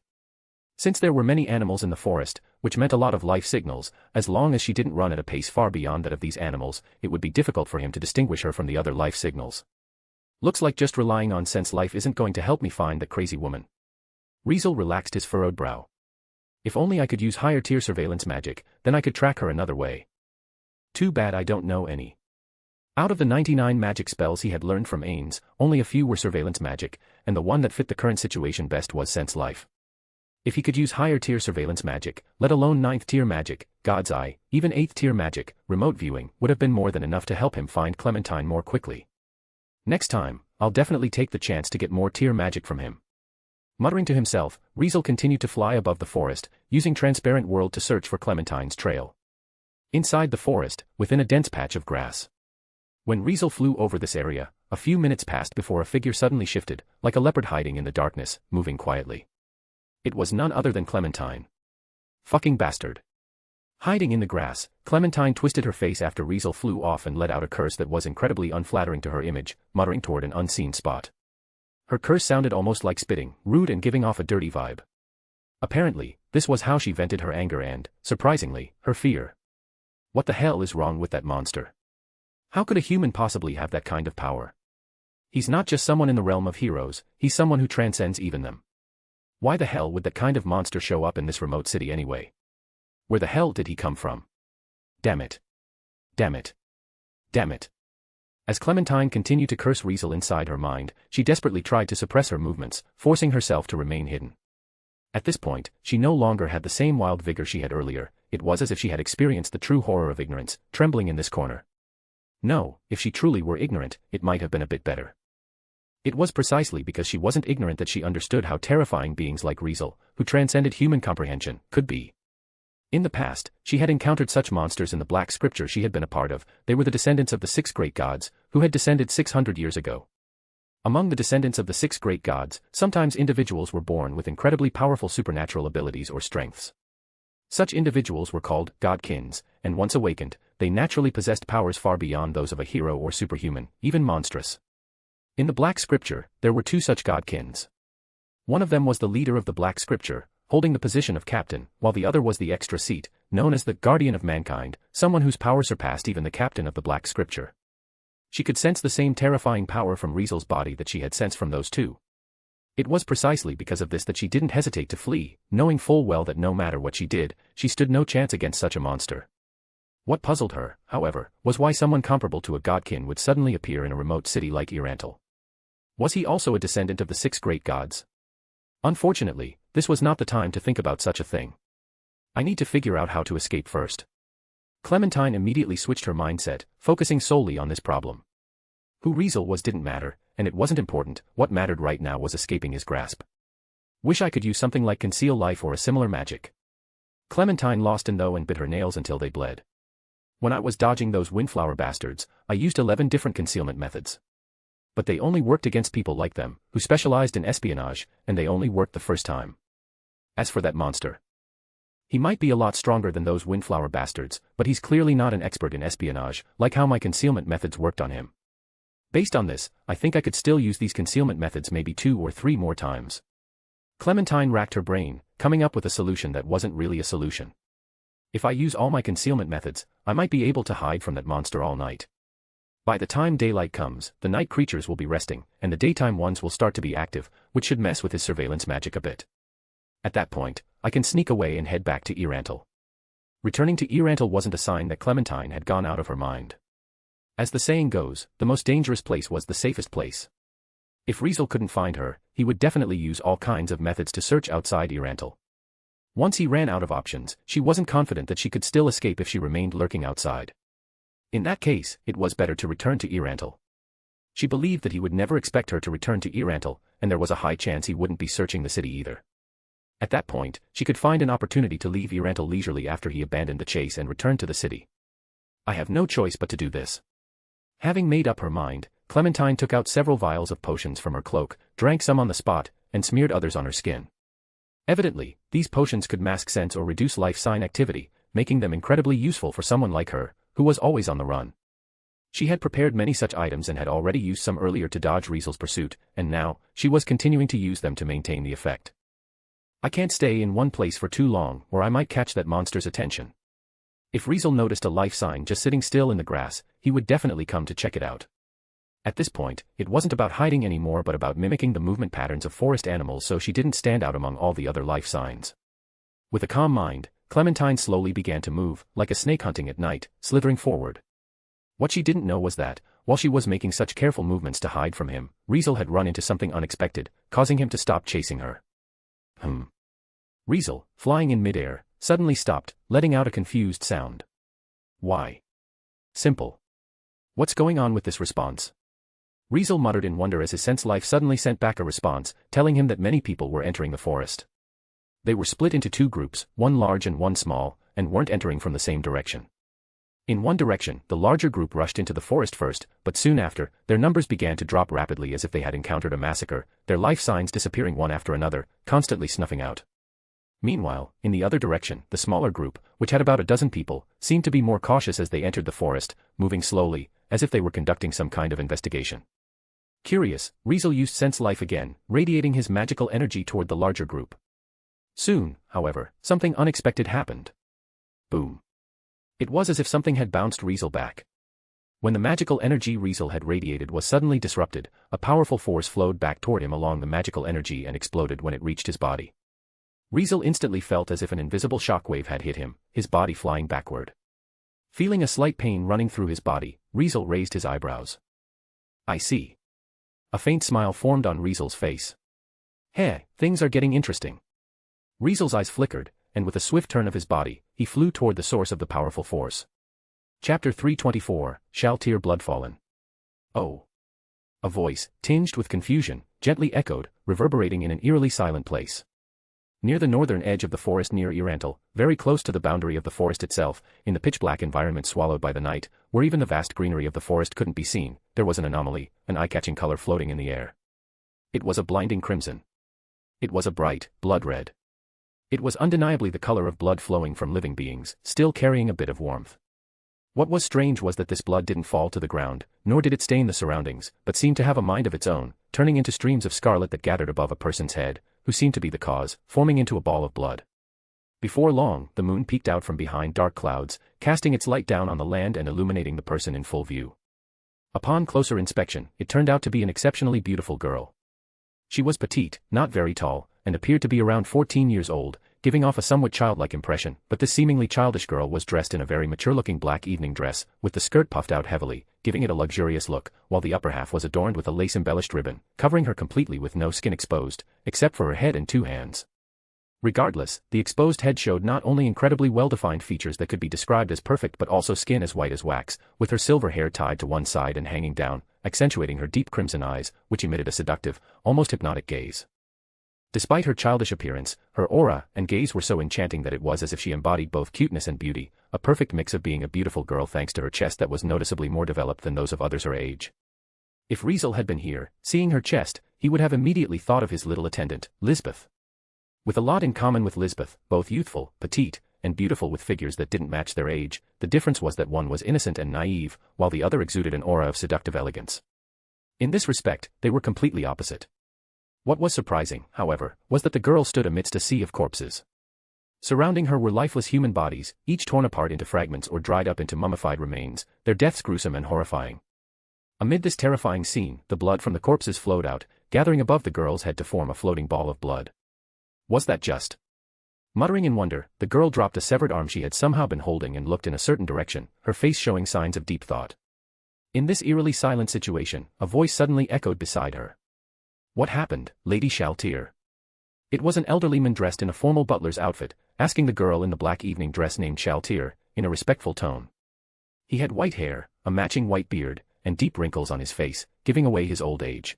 Since there were many animals in the forest, which meant a lot of life signals, as long as she didn't run at a pace far beyond that of these animals, it would be difficult for him to distinguish her from the other life signals. Looks like just relying on Sense Life isn't going to help me find that crazy woman. Riezel relaxed his furrowed brow. If only I could use higher tier surveillance magic, then I could track her another way. Too bad I don't know any. Out of the 99 magic spells he had learned from Ains, only a few were surveillance magic, and the one that fit the current situation best was Sense Life. If he could use higher tier surveillance magic, let alone 9th tier magic, God's Eye, even 8th tier magic, remote viewing, would have been more than enough to help him find Clementine more quickly. Next time, I'll definitely take the chance to get more tier magic from him. Muttering to himself, Riezel continued to fly above the forest, using Transparent World to search for Clementine's trail. Inside the forest, within a dense patch of grass. When Riezel flew over this area, a few minutes passed before a figure suddenly shifted, like a leopard hiding in the darkness, moving quietly. It was none other than Clementine. Fucking bastard. Hiding in the grass, Clementine twisted her face after Riezel flew off and let out a curse that was incredibly unflattering to her image, muttering toward an unseen spot. Her curse sounded almost like spitting, rude and giving off a dirty vibe. Apparently, this was how she vented her anger and, surprisingly, her fear. What the hell is wrong with that monster? How could a human possibly have that kind of power? He's not just someone in the realm of heroes, he's someone who transcends even them. Why the hell would that kind of monster show up in this remote city anyway? Where the hell did he come from? Damn it. Damn it. Damn it. As Clementine continued to curse Riezel inside her mind, she desperately tried to suppress her movements, forcing herself to remain hidden. At this point, she no longer had the same wild vigor she had earlier. It was as if she had experienced the true horror of ignorance, trembling in this corner. No, if she truly were ignorant, it might have been a bit better. It was precisely because she wasn't ignorant that she understood how terrifying beings like Riezel, who transcended human comprehension, could be. In the past, she had encountered such monsters in the Black Scripture she had been a part of. They were the descendants of the 6 great gods, who had descended 600 years ago. Among the descendants of the 6 great gods, sometimes individuals were born with incredibly powerful supernatural abilities or strengths. Such individuals were called godkins, and once awakened, they naturally possessed powers far beyond those of a hero or superhuman, even monstrous. In the Black Scripture, there were 2 such godkins. One of them was the leader of the Black Scripture, holding the position of captain, while the other was the extra seat, known as the guardian of mankind, someone whose power surpassed even the captain of the Black Scripture. She could sense the same terrifying power from Riesel's body that she had sensed from those two. It was precisely because of this that she didn't hesitate to flee, knowing full well that no matter what she did, she stood no chance against such a monster. What puzzled her, however, was why someone comparable to a godkin would suddenly appear in a remote city like Riezel. Was he also a descendant of the 6 great gods? Unfortunately, this was not the time to think about such a thing. I need to figure out how to escape first. Clementine immediately switched her mindset, focusing solely on this problem. Who Riezel was didn't matter, and it wasn't important. What mattered right now was escaping his grasp. Wish I could use something like conceal life or a similar magic. Clementine lost in though and bit her nails until they bled. When I was dodging those windflower bastards, I used 11 different concealment methods. But they only worked against people like them, who specialized in espionage, and they only worked the first time. As for that monster, he might be a lot stronger than those windflower bastards, but he's clearly not an expert in espionage, like how my concealment methods worked on him. Based on this, I think I could still use these concealment methods maybe 2 or 3 more times. Clementine racked her brain, coming up with a solution that wasn't really a solution. If I use all my concealment methods, I might be able to hide from that monster all night. By the time daylight comes, the night creatures will be resting, and the daytime ones will start to be active, which should mess with his surveillance magic a bit. At that point, I can sneak away and head back to Riezel. Returning to Riezel wasn't a sign that Clementine had gone out of her mind. As the saying goes, the most dangerous place was the safest place. If Riezel couldn't find her, he would definitely use all kinds of methods to search outside Riezel. Once he ran out of options, she wasn't confident that she could still escape if she remained lurking outside. In that case, it was better to return to Riezel. She believed that he would never expect her to return to Riezel, and there was a high chance he wouldn't be searching the city either. At that point, she could find an opportunity to leave Riezel leisurely after he abandoned the chase and return to the city. I have no choice but to do this. Having made up her mind, Clementine took out several vials of potions from her cloak, drank some on the spot, and smeared others on her skin. Evidently, these potions could mask sense or reduce life sign activity, making them incredibly useful for someone like her, who was always on the run. She had prepared many such items and had already used some earlier to dodge Riesel's pursuit, and now, she was continuing to use them to maintain the effect. I can't stay in one place for too long, or I might catch that monster's attention. If Riezel noticed a life sign just sitting still in the grass, he would definitely come to check it out. At this point, it wasn't about hiding anymore but about mimicking the movement patterns of forest animals so she didn't stand out among all the other life signs. With a calm mind, Clementine slowly began to move, like a snake hunting at night, slithering forward. What she didn't know was that, while she was making such careful movements to hide from him, Riezel had run into something unexpected, causing him to stop chasing her. Riezel, flying in midair, suddenly stopped, letting out a confused sound. Why? Simple. What's going on with this response? Riezel muttered in wonder as his sense life suddenly sent back a response, telling him that many people were entering the forest. They were split into 2 groups, one large and one small, and weren't entering from the same direction. In one direction, the larger group rushed into the forest first, but soon after, their numbers began to drop rapidly as if they had encountered a massacre, their life signs disappearing one after another, constantly snuffing out. Meanwhile, in the other direction, the smaller group, which had about a dozen people, seemed to be more cautious as they entered the forest, moving slowly, as if they were conducting some kind of investigation. Curious, Riezel used sense life again, radiating his magical energy toward the larger group. Soon, however, something unexpected happened. Boom. It was as if something had bounced Riezel back. When the magical energy Riezel had radiated was suddenly disrupted, a powerful force flowed back toward him along the magical energy and exploded when it reached his body. Riezel instantly felt as if an invisible shockwave had hit him, his body flying backward. Feeling a slight pain running through his body, Riezel raised his eyebrows. I see. A faint smile formed on Riezel's face. Hey, things are getting interesting. Riezel's eyes flickered, and with a swift turn of his body, he flew toward the source of the powerful force. Chapter 324, Shall Tear Blood Fallen. Oh. A voice, tinged with confusion, gently echoed, reverberating in an eerily silent place. Near the northern edge of the forest near Riezel, very close to the boundary of the forest itself, in the pitch-black environment swallowed by the night, where even the vast greenery of the forest couldn't be seen, there was an anomaly, an eye-catching color floating in the air. It was a blinding crimson. It was a bright, blood red. It was undeniably the color of blood flowing from living beings, still carrying a bit of warmth. What was strange was that this blood didn't fall to the ground, nor did it stain the surroundings, but seemed to have a mind of its own, turning into streams of scarlet that gathered above a person's head, who seemed to be the cause, forming into a ball of blood. Before long, the moon peeked out from behind dark clouds, casting its light down on the land and illuminating the person in full view. Upon closer inspection, it turned out to be an exceptionally beautiful girl. She was petite, not very tall, and appeared to be around 14 years old, giving off a somewhat childlike impression, but this seemingly childish girl was dressed in a very mature-looking black evening dress, with the skirt puffed out heavily, giving it a luxurious look, while the upper half was adorned with a lace-embellished ribbon, covering her completely with no skin exposed, except for her head and 2 hands. Regardless, the exposed head showed not only incredibly well-defined features that could be described as perfect but also skin as white as wax, with her silver hair tied to one side and hanging down, accentuating her deep crimson eyes, which emitted a seductive, almost hypnotic gaze. Despite her childish appearance, her aura and gaze were so enchanting that it was as if she embodied both cuteness and beauty, a perfect mix of being a beautiful girl thanks to her chest that was noticeably more developed than those of others her age. If Riezel had been here, seeing her chest, he would have immediately thought of his little attendant, Lisbeth. With a lot in common with Lisbeth, both youthful, petite, and beautiful with figures that didn't match their age, the difference was that one was innocent and naive, while the other exuded an aura of seductive elegance. In this respect, they were completely opposite. What was surprising, however, was that the girl stood amidst a sea of corpses. Surrounding her were lifeless human bodies, each torn apart into fragments or dried up into mummified remains, their deaths gruesome and horrifying. Amid this terrifying scene, the blood from the corpses flowed out, gathering above the girl's head to form a floating ball of blood. Was that just? Muttering in wonder, the girl dropped a severed arm she had somehow been holding and looked in a certain direction, her face showing signs of deep thought. In this eerily silent situation, a voice suddenly echoed beside her. "What happened, Lady Shaltir?" It was an elderly man dressed in a formal butler's outfit, asking the girl in the black evening dress named Shaltir, in a respectful tone. He had white hair, a matching white beard, and deep wrinkles on his face, giving away his old age.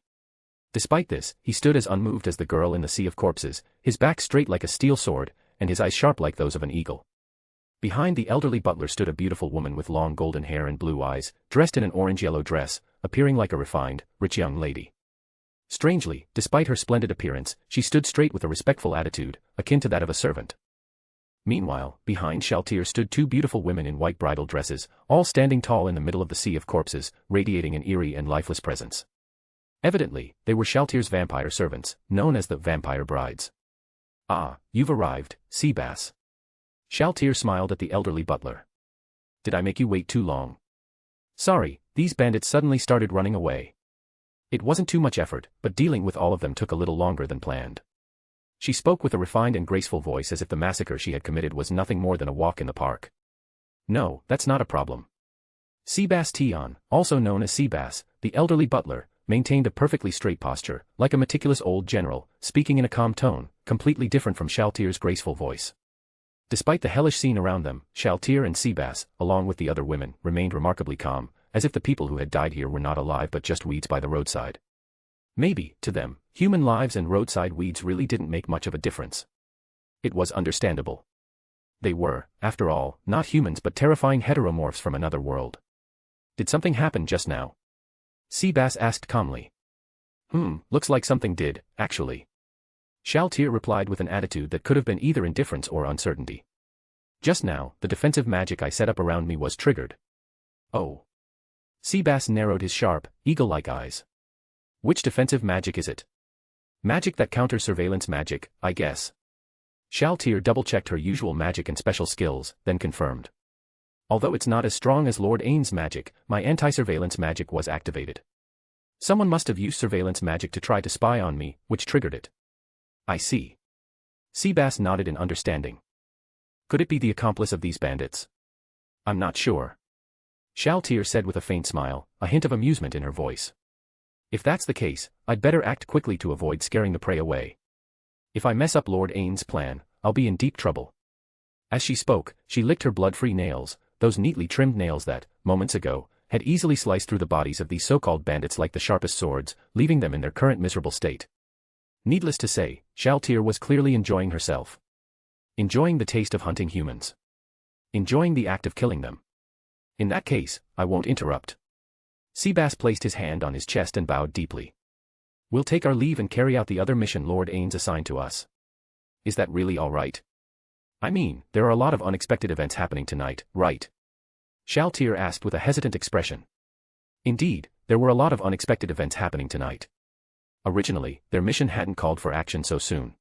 Despite this, he stood as unmoved as the girl in the sea of corpses, his back straight like a steel sword, and his eyes sharp like those of an eagle. Behind the elderly butler stood a beautiful woman with long golden hair and blue eyes, dressed in an orange-yellow dress, appearing like a refined, rich young lady. Strangely, despite her splendid appearance, she stood straight with a respectful attitude, akin to that of a servant. Meanwhile, behind Shaltir stood 2 beautiful women in white bridal dresses, all standing tall in the middle of the sea of corpses, radiating an eerie and lifeless presence. Evidently, they were Shaltir's vampire servants, known as the Vampire Brides. "Ah, you've arrived, Seabass." Shaltir smiled at the elderly butler. "Did I make you wait too long?" "Sorry, these bandits suddenly started running away. It wasn't too much effort, but dealing with all of them took a little longer than planned." She spoke with a refined and graceful voice as if the massacre she had committed was nothing more than a walk in the park. "No, that's not a problem." Seabass Tion, also known as Seabass, the elderly butler, maintained a perfectly straight posture, like a meticulous old general, speaking in a calm tone, completely different from Shaltir's graceful voice. Despite the hellish scene around them, Shaltir and Seabass, along with the other women, remained remarkably calm, as if the people who had died here were not alive but just weeds by the roadside. Maybe, to them, human lives and roadside weeds really didn't make much of a difference. It was understandable. They were, after all, not humans but terrifying heteromorphs from another world. "Did something happen just now?" Seabass asked calmly. Looks like something did, actually." Shaltir replied with an attitude that could have been either indifference or uncertainty. "Just now, the defensive magic I set up around me was triggered." "Oh." Seabass narrowed his sharp, eagle-like eyes. "Which defensive magic is it?" "Magic that counters surveillance magic, I guess." Shaltir double-checked her usual magic and special skills, then confirmed. "Although it's not as strong as Lord Ain's magic, my anti-surveillance magic was activated. Someone must have used surveillance magic to try to spy on me, which triggered it." "I see." Seabass nodded in understanding. "Could it be the accomplice of these bandits?" "I'm not sure." Shaltir said with a faint smile, a hint of amusement in her voice. "If that's the case, I'd better act quickly to avoid scaring the prey away. If I mess up Lord Ain's plan, I'll be in deep trouble." As she spoke, she licked her blood-free nails, those neatly trimmed nails that, moments ago, had easily sliced through the bodies of these so-called bandits like the sharpest swords, leaving them in their current miserable state. Needless to say, Shaltir was clearly enjoying herself. Enjoying the taste of hunting humans. Enjoying the act of killing them. "In that case, I won't interrupt." Seabass placed his hand on his chest and bowed deeply. "We'll take our leave and carry out the other mission Lord Ain's assigned to us." "Is that really all right?" "I mean, there are a lot of unexpected events happening tonight, right?" Shaltir asked with a hesitant expression. Indeed, there were a lot of unexpected events happening tonight. Originally, their mission hadn't called for action so soon.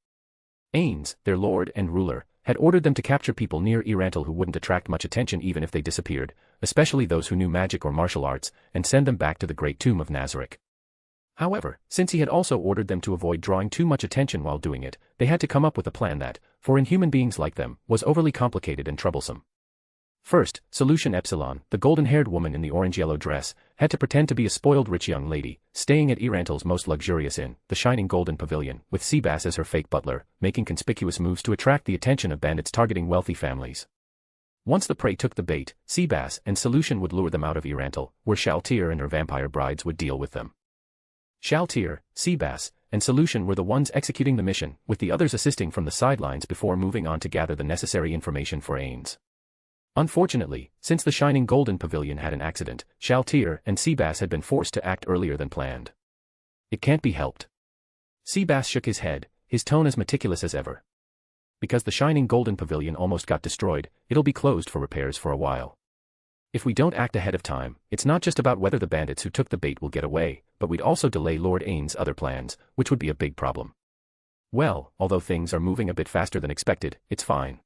Ain's, their lord and ruler, had ordered them to capture people near Riezel who wouldn't attract much attention even if they disappeared, especially those who knew magic or martial arts, and send them back to the Great Tomb of Nazarick. However, since he had also ordered them to avoid drawing too much attention while doing it, they had to come up with a plan that, for inhuman beings like them, was overly complicated and troublesome. First, Solution Epsilon, the golden-haired woman in the orange-yellow dress, had to pretend to be a spoiled rich young lady, staying at Riezel's most luxurious inn, the Shining Golden Pavilion, with Seabass as her fake butler, making conspicuous moves to attract the attention of bandits targeting wealthy families. Once the prey took the bait, Seabass and Solution would lure them out of Riezel, where Shaltir and her vampire brides would deal with them. Shaltir, Seabass, and Solution were the ones executing the mission, with the others assisting from the sidelines before moving on to gather the necessary information for Ains. Unfortunately, since the Shining Golden Pavilion had an accident, Shaltir and Seabass had been forced to act earlier than planned. It can't be helped. Seabass shook his head, his tone as meticulous as ever. Because the Shining Golden Pavilion almost got destroyed, it'll be closed for repairs for a while. If we don't act ahead of time, it's not just about whether the bandits who took the bait will get away, but we'd also delay Lord Ains' other plans, which would be a big problem. Well, although things are moving a bit faster than expected, it's fine.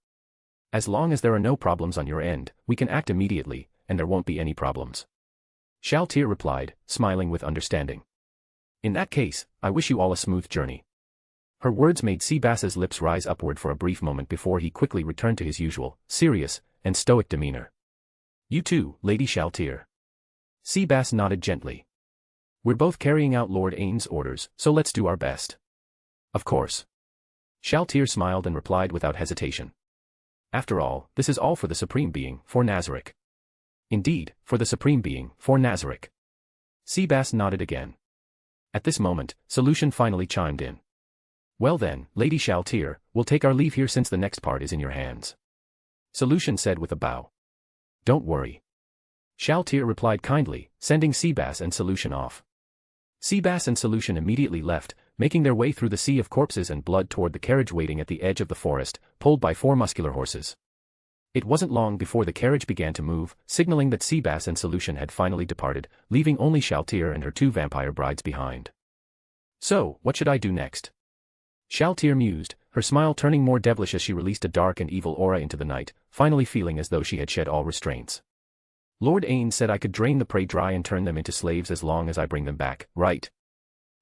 As long as there are no problems on your end, we can act immediately, and there won't be any problems. Shaltir replied, smiling with understanding. In that case, I wish you all a smooth journey. Her words made Seabass's lips rise upward for a brief moment before he quickly returned to his usual, serious, and stoic demeanor. You too, Lady Shaltir. Seabass nodded gently. We're both carrying out Lord Ains' orders, so let's do our best. Of course. Shaltir smiled and replied without hesitation. After all, this is all for the Supreme Being, for Nazarick. Indeed, for the Supreme Being, for Nazarick. Seabass nodded again. At this moment, Solution finally chimed in. Well then, Lady Shaltir, we'll take our leave here since the next part is in your hands. Solution said with a bow. Don't worry. Shaltir replied kindly, sending Seabass and Solution off. Seabass and Solution immediately left, making their way through the sea of corpses and blood toward the carriage waiting at the edge of the forest, pulled by 4 muscular horses. It wasn't long before the carriage began to move, signaling that Seabass and Solution had finally departed, leaving only Shaltir and her 2 vampire brides behind. So, what should I do next? Shaltir mused, her smile turning more devilish as she released a dark and evil aura into the night, finally feeling as though she had shed all restraints. Lord Ains said I could drain the prey dry and turn them into slaves as long as I bring them back, right?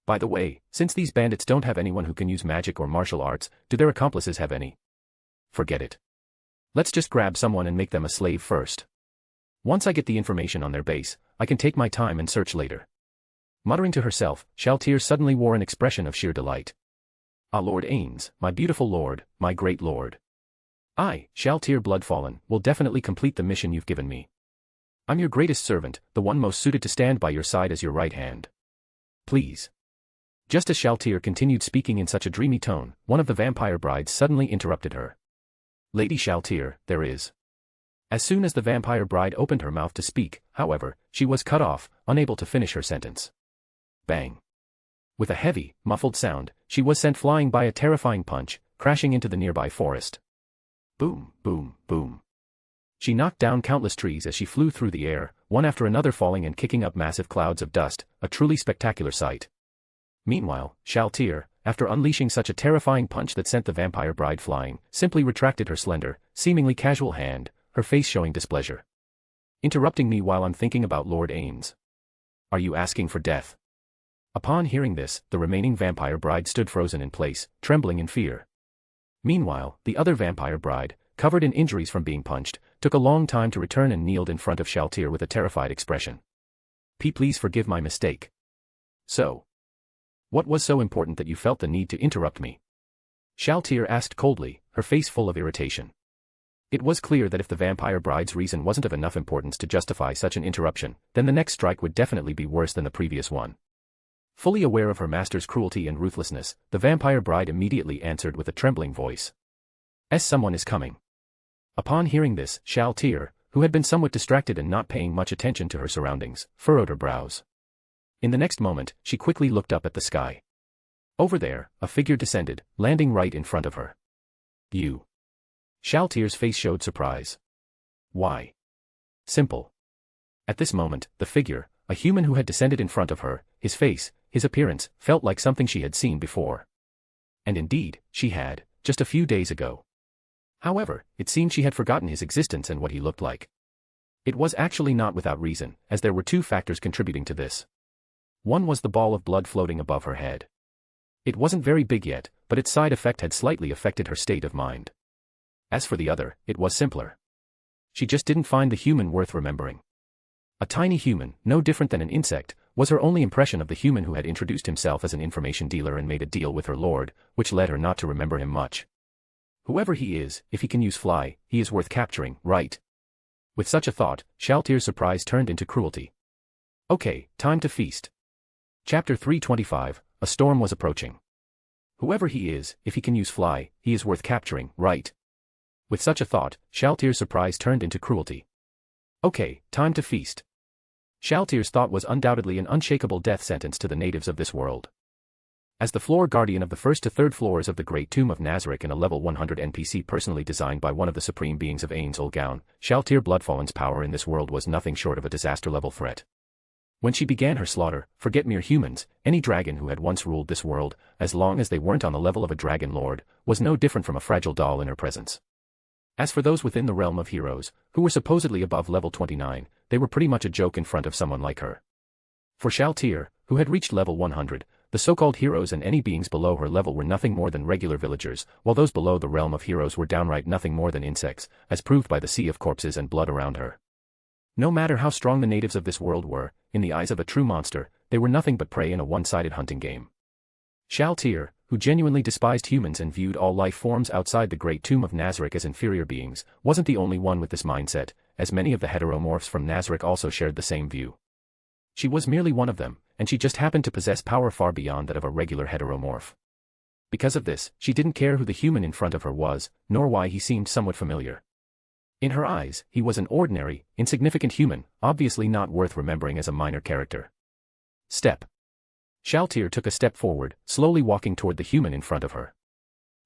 By the way, since these bandits don't have anyone who can use magic or martial arts, do their accomplices have any? Forget it. Let's just grab someone and make them a slave first. Once I get the information on their base, I can take my time and search later. Muttering to herself, Shaltir suddenly wore an expression of sheer delight. Ah, Lord Ains, my beautiful lord, my great lord. I, Shaltir Bloodfallen, will definitely complete the mission you've given me. I'm your greatest servant, the one most suited to stand by your side as your right hand. Please. Just as Shaltir continued speaking in such a dreamy tone, one of the vampire brides suddenly interrupted her. Lady Shaltir, there is. As soon as the vampire bride opened her mouth to speak, however, she was cut off, unable to finish her sentence. Bang. With a heavy, muffled sound, she was sent flying by a terrifying punch, crashing into the nearby forest. Boom, boom, boom. She knocked down countless trees as she flew through the air, one after another falling and kicking up massive clouds of dust, a truly spectacular sight. Meanwhile, Shaltir, after unleashing such a terrifying punch that sent the vampire bride flying, simply retracted her slender, seemingly casual hand, her face showing displeasure. Interrupting me while I'm thinking about Lord Ains. Are you asking for death? Upon hearing this, the remaining vampire bride stood frozen in place, trembling in fear. Meanwhile, the other vampire bride, covered in injuries from being punched, took a long time to return and kneeled in front of Shaltir with a terrified expression. Please forgive my mistake. So. What was so important that you felt the need to interrupt me? Shaltir asked coldly, her face full of irritation. It was clear that if the vampire bride's reason wasn't of enough importance to justify such an interruption, then the next strike would definitely be worse than the previous one. Fully aware of her master's cruelty and ruthlessness, the vampire bride immediately answered with a trembling voice. Someone is coming. Upon hearing this, Shaltir, who had been somewhat distracted and not paying much attention to her surroundings, furrowed her brows. In the next moment, she quickly looked up at the sky. Over there, a figure descended, landing right in front of her. You. Shaltir's face showed surprise. Why? Simple. At this moment, the figure, a human who had descended in front of her, his face, his appearance, felt like something she had seen before. And indeed, she had, just a few days ago. However, it seemed she had forgotten his existence and what he looked like. It was actually not without reason, as there were two factors contributing to this. One was the ball of blood floating above her head. It wasn't very big yet, but its side effect had slightly affected her state of mind. As for the other, it was simpler. She just didn't find the human worth remembering. A tiny human, no different than an insect, was her only impression of the human who had introduced himself as an information dealer and made a deal with her lord, which led her not to remember him much. Whoever he is, if he can use fly, he is worth capturing, right? With such a thought, Shaltir's surprise turned into cruelty. Okay, time to feast. Chapter 325, A storm was approaching. Whoever he is, if he can use fly, he is worth capturing, right? With such a thought, Shaltir's surprise turned into cruelty. Okay, time to feast. Shaltir's thought was undoubtedly an unshakable death sentence to the natives of this world. As the floor guardian of the first to third floors of the Great Tomb of Nazarick and a level 100 NPC personally designed by one of the supreme beings of Ain's Olgaun, Shaltir Bloodfallen's power in this world was nothing short of a disaster-level threat. When she began her slaughter, forget mere humans, any dragon who had once ruled this world, as long as they weren't on the level of a dragon lord, was no different from a fragile doll in her presence. As for those within the realm of heroes, who were supposedly above level 29, they were pretty much a joke in front of someone like her. For Shaltir, who had reached level 100, the so-called heroes and any beings below her level were nothing more than regular villagers, while those below the realm of heroes were downright nothing more than insects, as proved by the sea of corpses and blood around her. No matter how strong the natives of this world were, in the eyes of a true monster, they were nothing but prey in a one-sided hunting game. Shaltir, who genuinely despised humans and viewed all life forms outside the Great Tomb of Nazarick as inferior beings, wasn't the only one with this mindset, as many of the heteromorphs from Nazarick also shared the same view. She was merely one of them, and she just happened to possess power far beyond that of a regular heteromorph. Because of this, she didn't care who the human in front of her was, nor why he seemed somewhat familiar. In her eyes, he was an ordinary, insignificant human, obviously not worth remembering as a minor character. Step. Shaltir took a step forward, slowly walking toward the human in front of her.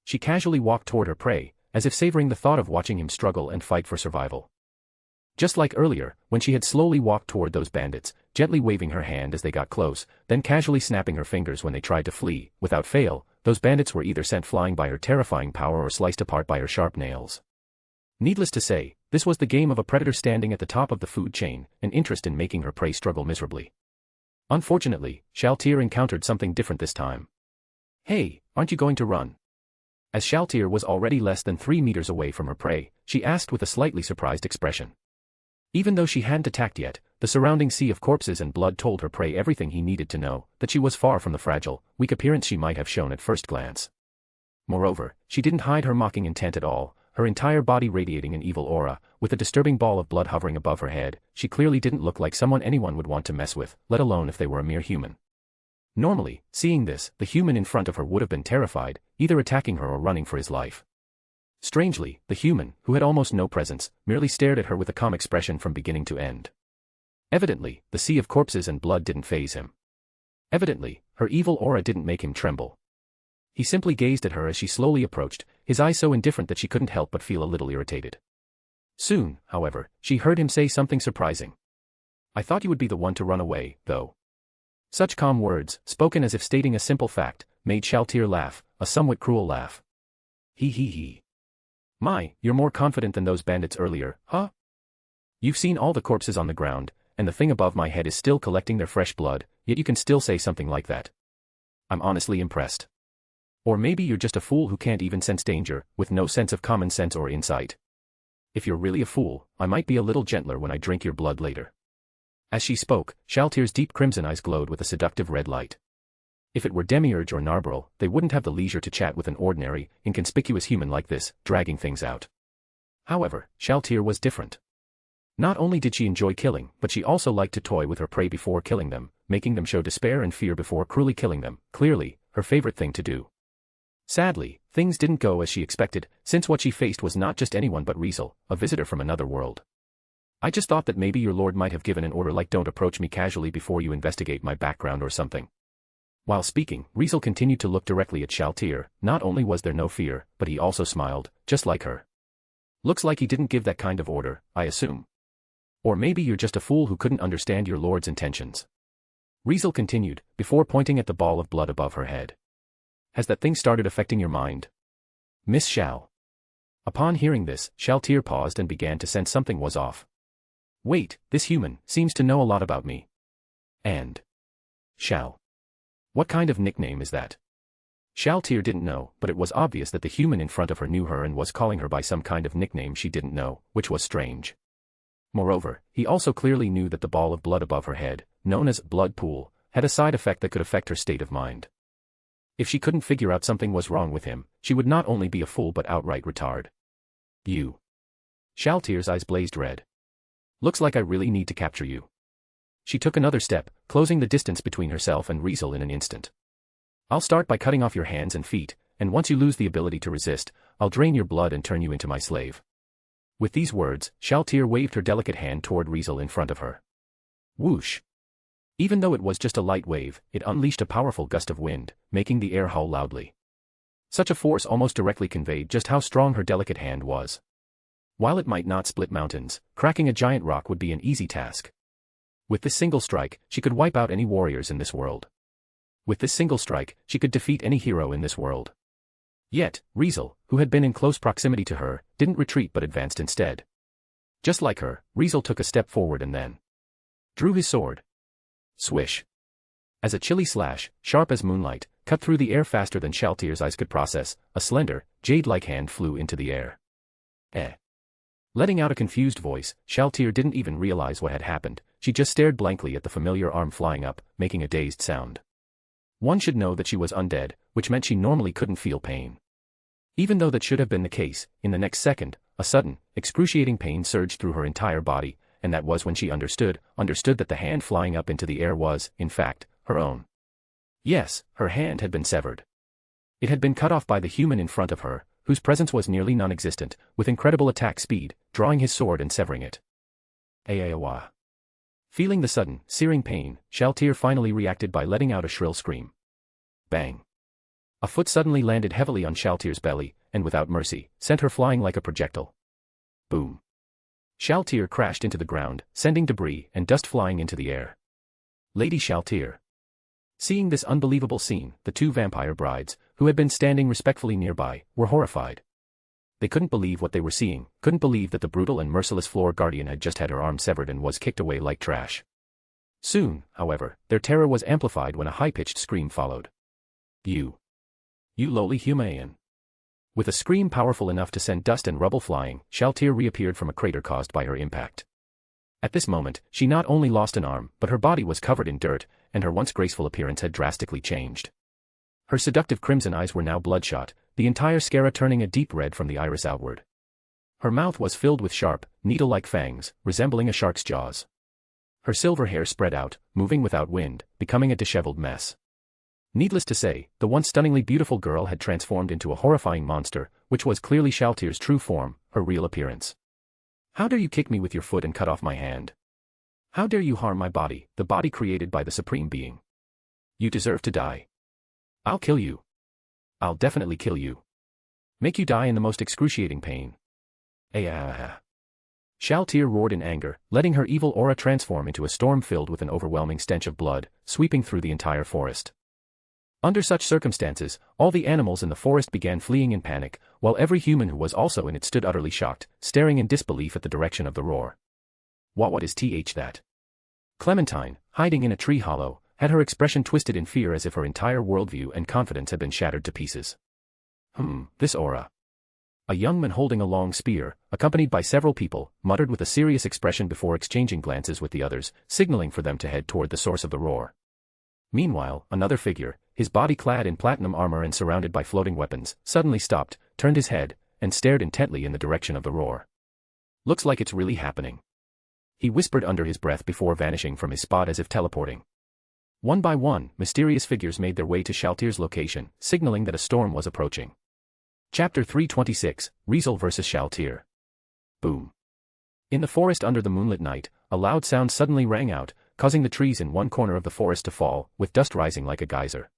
She casually walked toward her prey, as if savoring the thought of watching him struggle and fight for survival. Just like earlier, when she had slowly walked toward those bandits, gently waving her hand as they got close, then casually snapping her fingers when they tried to flee, without fail, those bandits were either sent flying by her terrifying power or sliced apart by her sharp nails. Needless to say, this was the game of a predator standing at the top of the food chain, an interest in making her prey struggle miserably. Unfortunately, Shaltir encountered something different this time. Hey, aren't you going to run? As Shaltir was already less than 3 meters away from her prey, she asked with a slightly surprised expression. Even though she hadn't attacked yet, the surrounding sea of corpses and blood told her prey everything he needed to know, that she was far from the fragile, weak appearance she might have shown at first glance. Moreover, she didn't hide her mocking intent at all, her entire body radiating an evil aura, with a disturbing ball of blood hovering above her head. She clearly didn't look like someone anyone would want to mess with, let alone if they were a mere human. Normally, seeing this, the human in front of her would have been terrified, either attacking her or running for his life. Strangely, the human, who had almost no presence, merely stared at her with a calm expression from beginning to end. Evidently, the sea of corpses and blood didn't faze him. Evidently, her evil aura didn't make him tremble. He simply gazed at her as she slowly approached, his eyes so indifferent that she couldn't help but feel a little irritated. Soon, however, she heard him say something surprising. I thought you would be the one to run away, though. Such calm words, spoken as if stating a simple fact, made Shaltir laugh, a somewhat cruel laugh. He. My, you're more confident than those bandits earlier, huh? You've seen all the corpses on the ground, and the thing above my head is still collecting their fresh blood, yet you can still say something like that. I'm honestly impressed. Or maybe you're just a fool who can't even sense danger, with no sense of common sense or insight. If you're really a fool, I might be a little gentler when I drink your blood later. As she spoke, Shaltir's deep crimson eyes glowed with a seductive red light. If it were Demiurge or Narbril, they wouldn't have the leisure to chat with an ordinary, inconspicuous human like this, dragging things out. However, Shaltir was different. Not only did she enjoy killing, but she also liked to toy with her prey before killing them, making them show despair and fear before cruelly killing them, clearly, her favorite thing to do. Sadly, things didn't go as she expected, since what she faced was not just anyone but Riezel, a visitor from another world. I just thought that maybe your lord might have given an order like don't approach me casually before you investigate my background or something. While speaking, Riezel continued to look directly at Shaltir. Not only was there no fear, but he also smiled, just like her. Looks like he didn't give that kind of order, I assume. Or maybe you're just a fool who couldn't understand your lord's intentions. Riezel continued, before pointing at the ball of blood above her head. Has that thing started affecting your mind? Miss Shal. Upon hearing this, Shaltir paused and began to sense something was off. Wait, this human seems to know a lot about me. And Shal. What kind of nickname is that? Shaltir didn't know, but it was obvious that the human in front of her knew her and was calling her by some kind of nickname she didn't know, which was strange. Moreover, he also clearly knew that the ball of blood above her head, known as blood pool, had a side effect that could affect her state of mind. If she couldn't figure out something was wrong with him, she would not only be a fool but outright retard. You. Shaltir's eyes blazed red. Looks like I really need to capture you. She took another step, closing the distance between herself and Riezel in an instant. I'll start by cutting off your hands and feet, and once you lose the ability to resist, I'll drain your blood and turn you into my slave. With these words, Shaltir waved her delicate hand toward Riezel in front of her. Whoosh! Even though it was just a light wave, it unleashed a powerful gust of wind, making the air howl loudly. Such a force almost directly conveyed just how strong her delicate hand was. While it might not split mountains, cracking a giant rock would be an easy task. With this single strike, she could wipe out any warriors in this world. With this single strike, she could defeat any hero in this world. Yet, Riezel, who had been in close proximity to her, didn't retreat but advanced instead. Just like her, Riezel took a step forward and then drew his sword. Swish. As a chilly slash, sharp as moonlight, cut through the air faster than Shaltir's eyes could process, a slender, jade-like hand flew into the air. Letting out a confused voice, Shaltir didn't even realize what had happened, she just stared blankly at the familiar arm flying up, making a dazed sound. One should know that she was undead, which meant she normally couldn't feel pain. Even though that should have been the case, in the next second, a sudden, excruciating pain surged through her entire body, and that was when she understood that the hand flying up into the air was, in fact, her own. Yes, her hand had been severed. It had been cut off by the human in front of her, whose presence was nearly non-existent, with incredible attack speed, drawing his sword and severing it. Ayawa. Feeling the sudden, searing pain, Shaltir finally reacted by letting out a shrill scream. Bang. A foot suddenly landed heavily on Shaltir's belly, and without mercy, sent her flying like a projectile. Boom. Shaltir crashed into the ground, sending debris and dust flying into the air. Lady Shaltir. Seeing this unbelievable scene, the two vampire brides, who had been standing respectfully nearby, were horrified. They couldn't believe what they were seeing, couldn't believe that the brutal and merciless floor guardian had just had her arm severed and was kicked away like trash. Soon, however, their terror was amplified when a high-pitched scream followed. You lowly human. With a scream powerful enough to send dust and rubble flying, Shaltir reappeared from a crater caused by her impact. At this moment, she not only lost an arm, but her body was covered in dirt, and her once graceful appearance had drastically changed. Her seductive crimson eyes were now bloodshot, the entire scara turning a deep red from the iris outward. Her mouth was filled with sharp, needle-like fangs, resembling a shark's jaws. Her silver hair spread out, moving without wind, becoming a disheveled mess. Needless to say, the once stunningly beautiful girl had transformed into a horrifying monster, which was clearly Shaltir's true form, her real appearance. How dare you kick me with your foot and cut off my hand? How dare you harm my body, the body created by the Supreme Being? You deserve to die. I'll kill you. I'll definitely kill you. Make you die in the most excruciating pain. Shaltir roared in anger, letting her evil aura transform into a storm filled with an overwhelming stench of blood, sweeping through the entire forest. Under such circumstances, all the animals in the forest began fleeing in panic, while every human who was also in it stood utterly shocked, staring in disbelief at the direction of the roar. What is that? Clementine, hiding in a tree hollow, had her expression twisted in fear as if her entire worldview and confidence had been shattered to pieces. This aura. A young man holding a long spear, accompanied by several people, muttered with a serious expression before exchanging glances with the others, signaling for them to head toward the source of the roar. Meanwhile, another figure, his body clad in platinum armor and surrounded by floating weapons, suddenly stopped, turned his head, and stared intently in the direction of the roar. Looks like it's really happening. He whispered under his breath before vanishing from his spot as if teleporting. One by one, mysterious figures made their way to Shaltir's location, signaling that a storm was approaching. Chapter 326, Riezel vs. Shaltir. Boom. In the forest under the moonlit night, a loud sound suddenly rang out, causing the trees in one corner of the forest to fall, with dust rising like a geyser.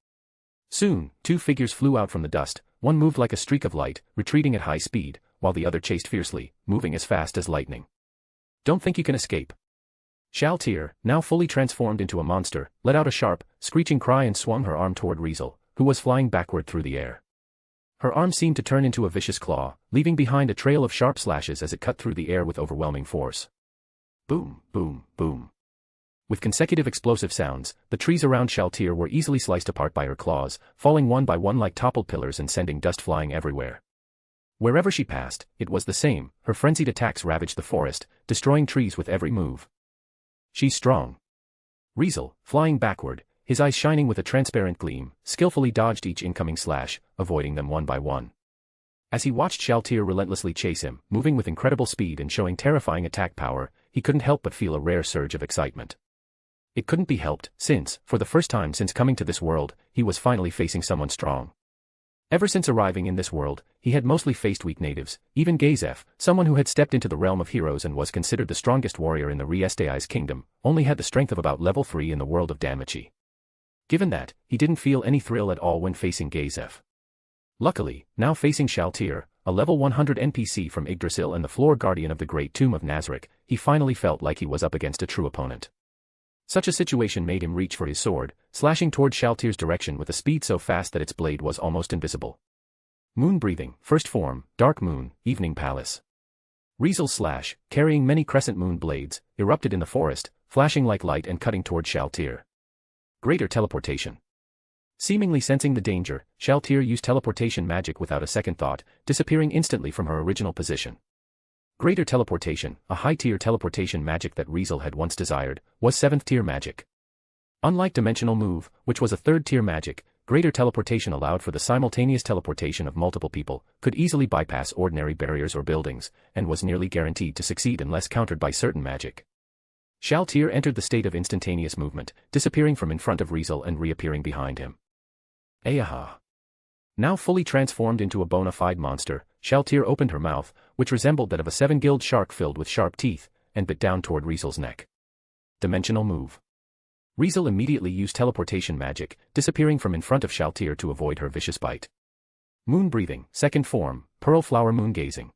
Soon, two figures flew out from the dust, one moved like a streak of light, retreating at high speed, while the other chased fiercely, moving as fast as lightning. Don't think you can escape. Shaltir, now fully transformed into a monster, let out a sharp, screeching cry and swung her arm toward Riezel, who was flying backward through the air. Her arm seemed to turn into a vicious claw, leaving behind a trail of sharp slashes as it cut through the air with overwhelming force. Boom, boom, boom. With consecutive explosive sounds, the trees around Shaltir were easily sliced apart by her claws, falling one by one like toppled pillars and sending dust flying everywhere. Wherever she passed, it was the same. Her frenzied attacks ravaged the forest, destroying trees with every move. She's strong. Riezel, flying backward, his eyes shining with a transparent gleam, skillfully dodged each incoming slash, avoiding them one by one. As he watched Shaltir relentlessly chase him, moving with incredible speed and showing terrifying attack power, he couldn't help but feel a rare surge of excitement. It couldn't be helped, since, for the first time since coming to this world, he was finally facing someone strong. Ever since arriving in this world, he had mostly faced weak natives, even Gazef, someone who had stepped into the realm of heroes and was considered the strongest warrior in the Riestei's kingdom, only had the strength of about level 3 in the world of Damachi. Given that, he didn't feel any thrill at all when facing Gazef. Luckily, now facing Shaltir, a level 100 NPC from Yggdrasil and the floor guardian of the Great Tomb of Nazarick, he finally felt like he was up against a true opponent. Such a situation made him reach for his sword, slashing toward Shaltir's direction with a speed so fast that its blade was almost invisible. Moon breathing, first form, dark moon, evening palace. Riezel's slash, carrying many crescent moon blades, erupted in the forest, flashing like light and cutting toward Shaltir. Greater teleportation. Seemingly sensing the danger, Shaltir used teleportation magic without a second thought, disappearing instantly from her original position. Greater teleportation, a high-tier teleportation magic that Riezel had once desired, was 7th-tier magic. Unlike dimensional move, which was a 3rd-tier magic, greater teleportation allowed for the simultaneous teleportation of multiple people, could easily bypass ordinary barriers or buildings, and was nearly guaranteed to succeed unless countered by certain magic. Shaltir entered the state of instantaneous movement, disappearing from in front of Riezel and reappearing behind him. Ayaha. Now fully transformed into a bona fide monster, Shaltir opened her mouth, which resembled that of a 7-gilled shark filled with sharp teeth, and bit down toward Riezel's neck. Dimensional move. Riezel immediately used teleportation magic, disappearing from in front of Shaltir to avoid her vicious bite. Moon breathing, second form, pearl flower moon gazing.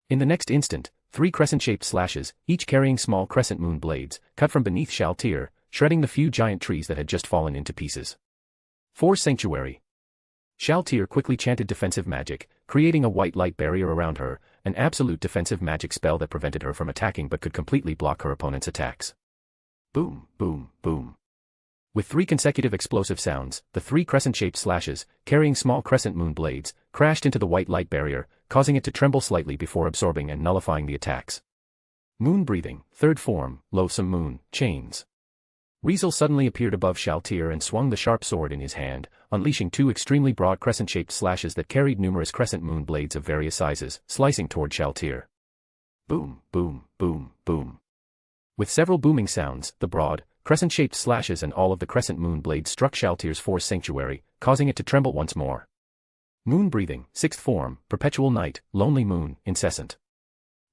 In the next instant, 3 crescent-shaped slashes, each carrying small crescent moon blades, cut from beneath Shaltir, shredding the few giant trees that had just fallen into pieces. Force Sanctuary. Shaltir quickly chanted defensive magic, creating a white light barrier around her, an absolute defensive magic spell that prevented her from attacking but could completely block her opponent's attacks. Boom, boom, boom. With 3 consecutive explosive sounds, the 3 crescent-shaped slashes, carrying small crescent moon blades, crashed into the white light barrier, causing it to tremble slightly before absorbing and nullifying the attacks. Moon breathing, third form, loathsome moon, chains. Riezel suddenly appeared above Shaltir and swung the sharp sword in his hand, unleashing 2 extremely broad crescent-shaped slashes that carried numerous crescent moon blades of various sizes, slicing toward Shaltir. Boom, boom, boom, boom. With several booming sounds, the broad, crescent-shaped slashes and all of the crescent moon blades struck Shaltir's Force Sanctuary, causing it to tremble once more. Moon breathing, 6th form, perpetual night, lonely moon, incessant.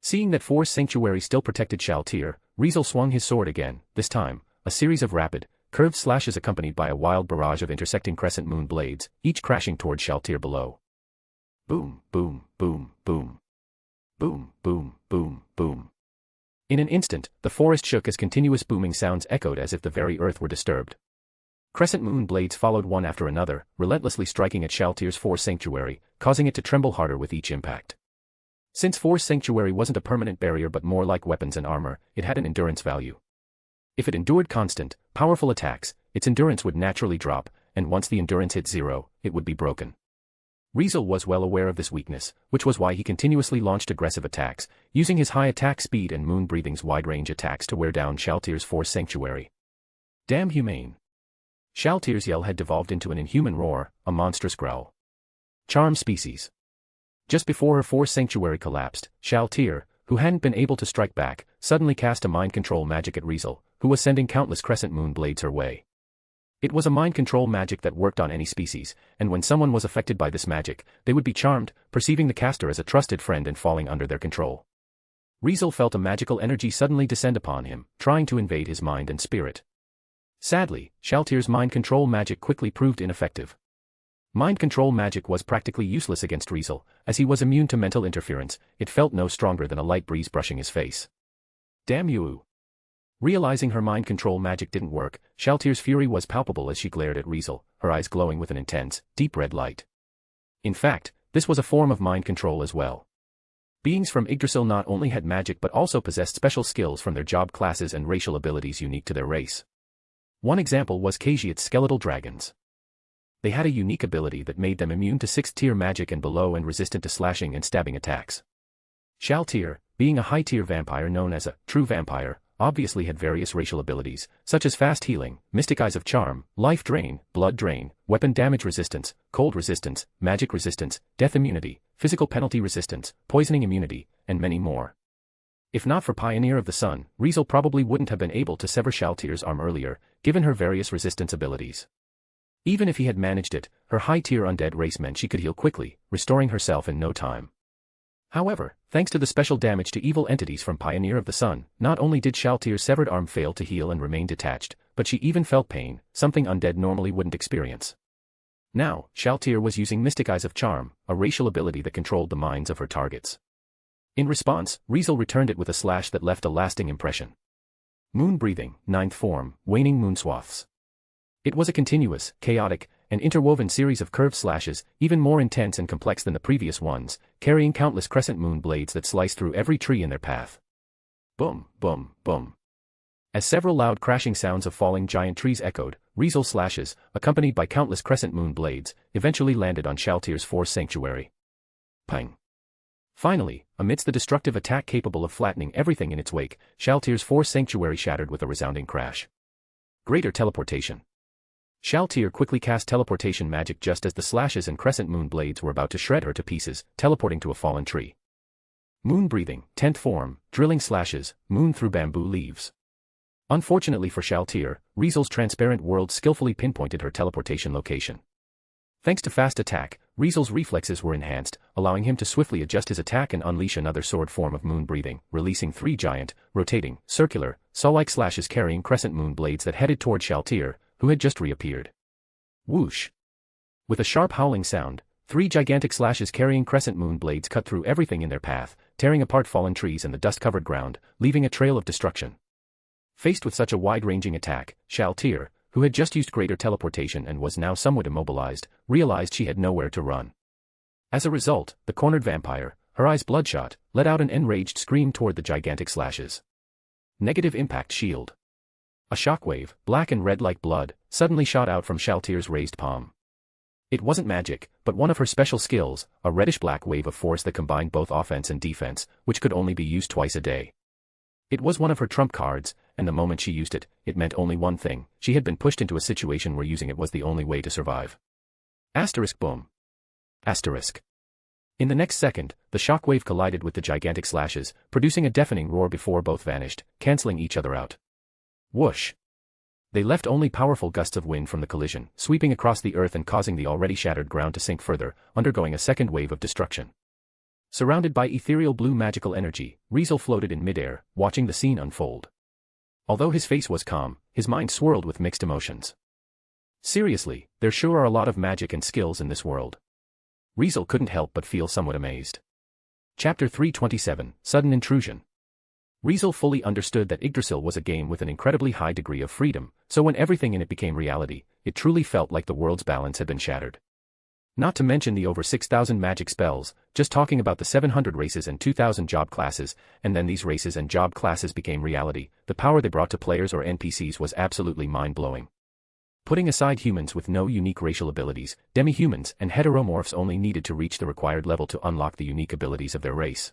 Seeing that Force Sanctuary still protected Shaltir, Riezel swung his sword again, this time, a series of rapid, curved slashes accompanied by a wild barrage of intersecting crescent moon blades, each crashing toward Shaltir below. Boom, boom, boom, boom. Boom, boom, boom, boom. In an instant, the forest shook as continuous booming sounds echoed as if the very earth were disturbed. Crescent moon blades followed one after another, relentlessly striking at Shaltir's Force Sanctuary, causing it to tremble harder with each impact. Since Force Sanctuary wasn't a permanent barrier but more like weapons and armor, it had an endurance value. If it endured constant, powerful attacks, its endurance would naturally drop, and once the endurance hit 0, it would be broken. Riezel was well aware of this weakness, which was why he continuously launched aggressive attacks, using his high attack speed and Moon Breathing's wide-range attacks to wear down Shaltir's Force Sanctuary. Damn humane. Shaltir's yell had devolved into an inhuman roar, a monstrous growl. Charm species. Just before her Force Sanctuary collapsed, Shaltir, who hadn't been able to strike back, suddenly cast a mind control magic at Riezel, who was sending countless crescent moon blades her way. It was a mind control magic that worked on any species, and when someone was affected by this magic, they would be charmed, perceiving the caster as a trusted friend and falling under their control. Riezel felt a magical energy suddenly descend upon him, trying to invade his mind and spirit. Sadly, Shaltir's mind control magic quickly proved ineffective. Mind control magic was practically useless against Riezel, as he was immune to mental interference. It felt no stronger than a light breeze brushing his face. Damn you! Realizing her mind control magic didn't work, Shaltir's fury was palpable as she glared at Riezel, her eyes glowing with an intense, deep red light. In fact, this was a form of mind control as well. Beings from Yggdrasil not only had magic but also possessed special skills from their job classes and racial abilities unique to their race. One example was Khajiit's skeletal dragons. They had a unique ability that made them immune to 6th-tier magic and below and resistant to slashing and stabbing attacks. Shaltir, being a high-tier vampire known as a true vampire, obviously had various racial abilities, such as fast healing, mystic eyes of charm, life drain, blood drain, weapon damage resistance, cold resistance, magic resistance, death immunity, physical penalty resistance, poisoning immunity, and many more. If not for Pioneer of the Sun, Riezel probably wouldn't have been able to sever Shaltir's arm earlier, given her various resistance abilities. Even if he had managed it, her high-tier undead race meant she could heal quickly, restoring herself in no time. However, thanks to the special damage to evil entities from Pioneer of the Sun, not only did Shaltir's severed arm fail to heal and remain detached, but she even felt pain, something undead normally wouldn't experience. Now, Shaltir was using Mystic Eyes of Charm, a racial ability that controlled the minds of her targets. In response, Riezel returned it with a slash that left a lasting impression. Moon Breathing, 9th form, Waning Moon Swaths. It was a continuous, chaotic, and interwoven series of curved slashes, even more intense and complex than the previous ones, carrying countless crescent moon blades that sliced through every tree in their path. Boom, boom, boom. As several loud crashing sounds of falling giant trees echoed, Riezel's slashes, accompanied by countless crescent moon blades, eventually landed on Shaltir's forest sanctuary. Pang. Finally, amidst the destructive attack capable of flattening everything in its wake, Shaltir's forest sanctuary shattered with a resounding crash. Greater teleportation. Shaltir quickly cast teleportation magic just as the slashes and crescent moon blades were about to shred her to pieces, teleporting to a fallen tree. Moon Breathing, 10th form, Drilling Slashes, Moon Through Bamboo Leaves. Unfortunately for Shaltir, Riezel's transparent world skillfully pinpointed her teleportation location. Thanks to fast attack, Riezel's reflexes were enhanced, allowing him to swiftly adjust his attack and unleash another sword form of moon breathing, releasing 3 giant, rotating, circular, saw-like slashes carrying crescent moon blades that headed toward Shaltir, who had just reappeared. Whoosh! With a sharp howling sound, 3 gigantic slashes carrying crescent moon blades cut through everything in their path, tearing apart fallen trees and the dust-covered ground, leaving a trail of destruction. Faced with such a wide-ranging attack, Shaltir, who had just used greater teleportation and was now somewhat immobilized, realized she had nowhere to run. As a result, the cornered vampire, her eyes bloodshot, let out an enraged scream toward the gigantic slashes. Negative impact shield. A shockwave, black and red like blood, suddenly shot out from Shaltir's raised palm. It wasn't magic, but one of her special skills, a reddish-black wave of force that combined both offense and defense, which could only be used twice a day. It was one of her trump cards, and the moment she used it, it meant only one thing: she had been pushed into a situation where using it was the only way to survive. Asterisk boom. Asterisk. In the next second, the shockwave collided with the gigantic slashes, producing a deafening roar before both vanished, canceling each other out. Whoosh. They left only powerful gusts of wind from the collision, sweeping across the earth and causing the already shattered ground to sink further, undergoing a second wave of destruction. Surrounded by ethereal blue magical energy, Riezel floated in midair, watching the scene unfold. Although his face was calm, his mind swirled with mixed emotions. Seriously, there sure are a lot of magic and skills in this world. Riezel couldn't help but feel somewhat amazed. Chapter 327, Sudden Intrusion. Riezel fully understood that Yggdrasil was a game with an incredibly high degree of freedom, so when everything in it became reality, it truly felt like the world's balance had been shattered. Not to mention the over 6,000 magic spells, just talking about the 700 races and 2,000 job classes, and then these races and job classes became reality, the power they brought to players or NPCs was absolutely mind-blowing. Putting aside humans with no unique racial abilities, demi-humans and heteromorphs only needed to reach the required level to unlock the unique abilities of their race.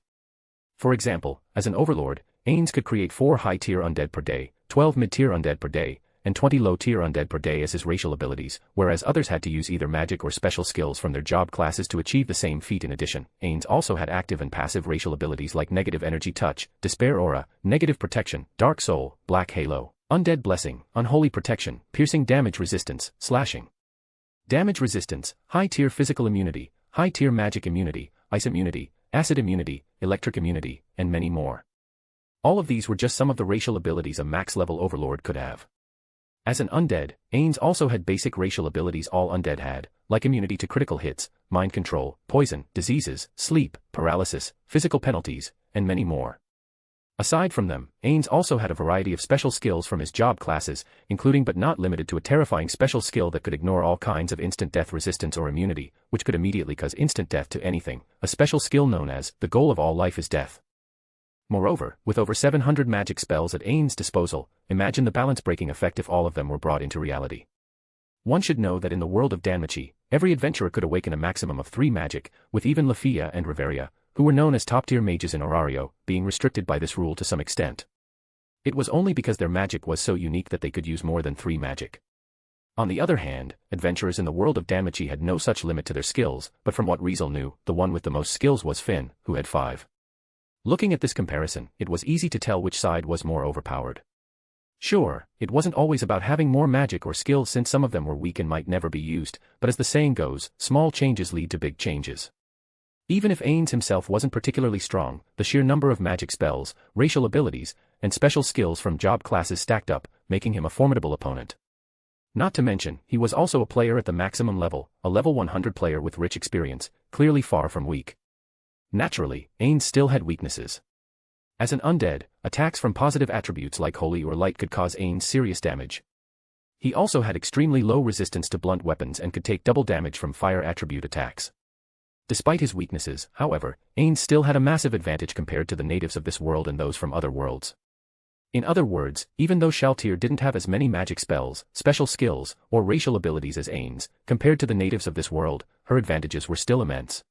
For example, as an overlord, Ains could create 4 high-tier undead per day, 12 mid-tier undead per day, and 20 low-tier undead per day as his racial abilities, whereas others had to use either magic or special skills from their job classes to achieve the same feat. In addition, Ains also had active and passive racial abilities like negative energy touch, despair aura, negative protection, dark soul, black halo, undead blessing, unholy protection, piercing damage resistance, slashing damage resistance, high-tier physical immunity, high-tier magic immunity, ice immunity, acid immunity, electric immunity, and many more. All of these were just some of the racial abilities a max-level overlord could have. As an undead, Ains also had basic racial abilities all undead had, like immunity to critical hits, mind control, poison, diseases, sleep, paralysis, physical penalties, and many more. Aside from them, Ains also had a variety of special skills from his job classes, including but not limited to a terrifying special skill that could ignore all kinds of instant death resistance or immunity, which could immediately cause instant death to anything, a special skill known as, the goal of all life is death. Moreover, with over 700 magic spells at Ains' disposal, imagine the balance-breaking effect if all of them were brought into reality. One should know that in the world of Danmachi, every adventurer could awaken a maximum of 3 magic, with even Lafia and Riveria, who were known as top-tier mages in Orario, being restricted by this rule to some extent. It was only because their magic was so unique that they could use more than 3 magic. On the other hand, adventurers in the world of Danmachi had no such limit to their skills, but from what Riezel knew, the one with the most skills was Finn, who had 5. Looking at this comparison, it was easy to tell which side was more overpowered. Sure, it wasn't always about having more magic or skills since some of them were weak and might never be used, but as the saying goes, small changes lead to big changes. Even if Ains himself wasn't particularly strong, the sheer number of magic spells, racial abilities, and special skills from job classes stacked up, making him a formidable opponent. Not to mention, he was also a player at the maximum level, a level 100 player with rich experience, clearly far from weak. Naturally, Ains still had weaknesses. As an undead, attacks from positive attributes like holy or light could cause Ains serious damage. He also had extremely low resistance to blunt weapons and could take double damage from fire attribute attacks. Despite his weaknesses, however, Ains still had a massive advantage compared to the natives of this world and those from other worlds. In other words, even though Shaltir didn't have as many magic spells, special skills, or racial abilities as Ains, compared to the natives of this world, her advantages were still immense.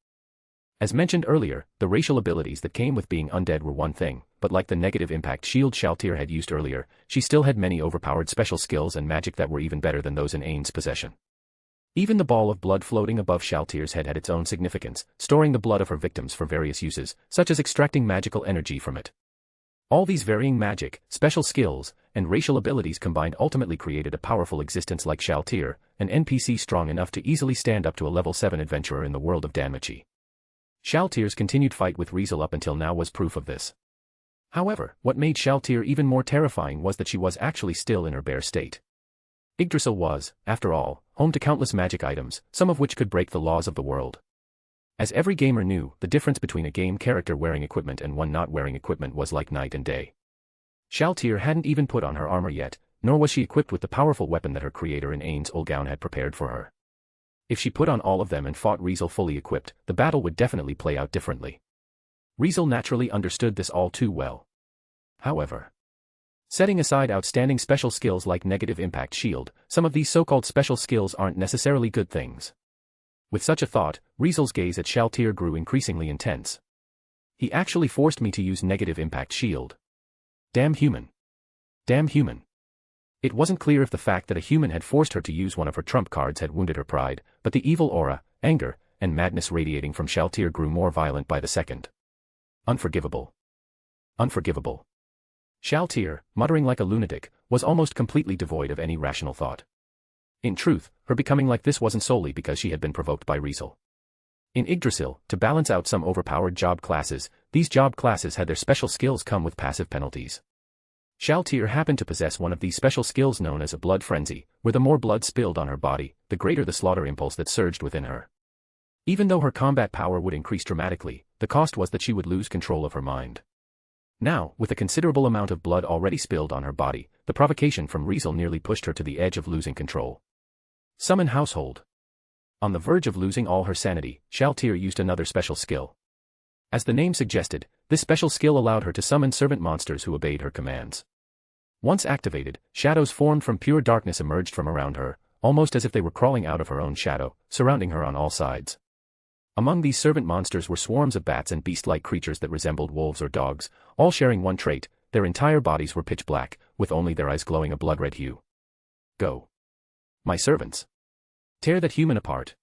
As mentioned earlier, the racial abilities that came with being undead were one thing, but like the negative impact shield Shaltir had used earlier, she still had many overpowered special skills and magic that were even better than those in Ains' possession. Even the ball of blood floating above Shaltir's head had its own significance, storing the blood of her victims for various uses, such as extracting magical energy from it. All these varying magic, special skills, and racial abilities combined ultimately created a powerful existence like Shaltir, an NPC strong enough to easily stand up to a level 7 adventurer in the world of Danmachi. Shaltir's continued fight with Riezel up until now was proof of this. However, what made Shaltir even more terrifying was that she was actually still in her bare state. Yggdrasil was, after all, home to countless magic items, some of which could break the laws of the world. As every gamer knew, the difference between a game character wearing equipment and one not wearing equipment was like night and day. Shaltir hadn't even put on her armor yet, nor was she equipped with the powerful weapon that her creator in Ains' Olgaun had prepared for her. If she put on all of them and fought Riezel fully equipped, the battle would definitely play out differently. Riezel naturally understood this all too well. However, setting aside outstanding special skills like negative impact shield, some of these so-called special skills aren't necessarily good things. With such a thought, Riezel's gaze at Shaltir grew increasingly intense. He actually forced me to use negative impact shield. Damn human. Damn human. It wasn't clear if the fact that a human had forced her to use one of her trump cards had wounded her pride, but the evil aura, anger, and madness radiating from Shaltir grew more violent by the second. Unforgivable. Unforgivable. Shaltir, muttering like a lunatic, was almost completely devoid of any rational thought. In truth, her becoming like this wasn't solely because she had been provoked by Riezel. In Yggdrasil, to balance out some overpowered job classes, these job classes had their special skills come with passive penalties. Shaltir happened to possess one of these special skills known as a blood frenzy, where the more blood spilled on her body, the greater the slaughter impulse that surged within her. Even though her combat power would increase dramatically, the cost was that she would lose control of her mind. Now, with a considerable amount of blood already spilled on her body, the provocation from Riezel nearly pushed her to the edge of losing control. Summon Household. On the verge of losing all her sanity, Shaltir used another special skill. As the name suggested, this special skill allowed her to summon servant monsters who obeyed her commands. Once activated, shadows formed from pure darkness emerged from around her, almost as if they were crawling out of her own shadow, surrounding her on all sides. Among these servant monsters were swarms of bats and beast-like creatures that resembled wolves or dogs, all sharing one trait: their entire bodies were pitch black, with only their eyes glowing a blood-red hue. Go. My servants. Tear that human apart.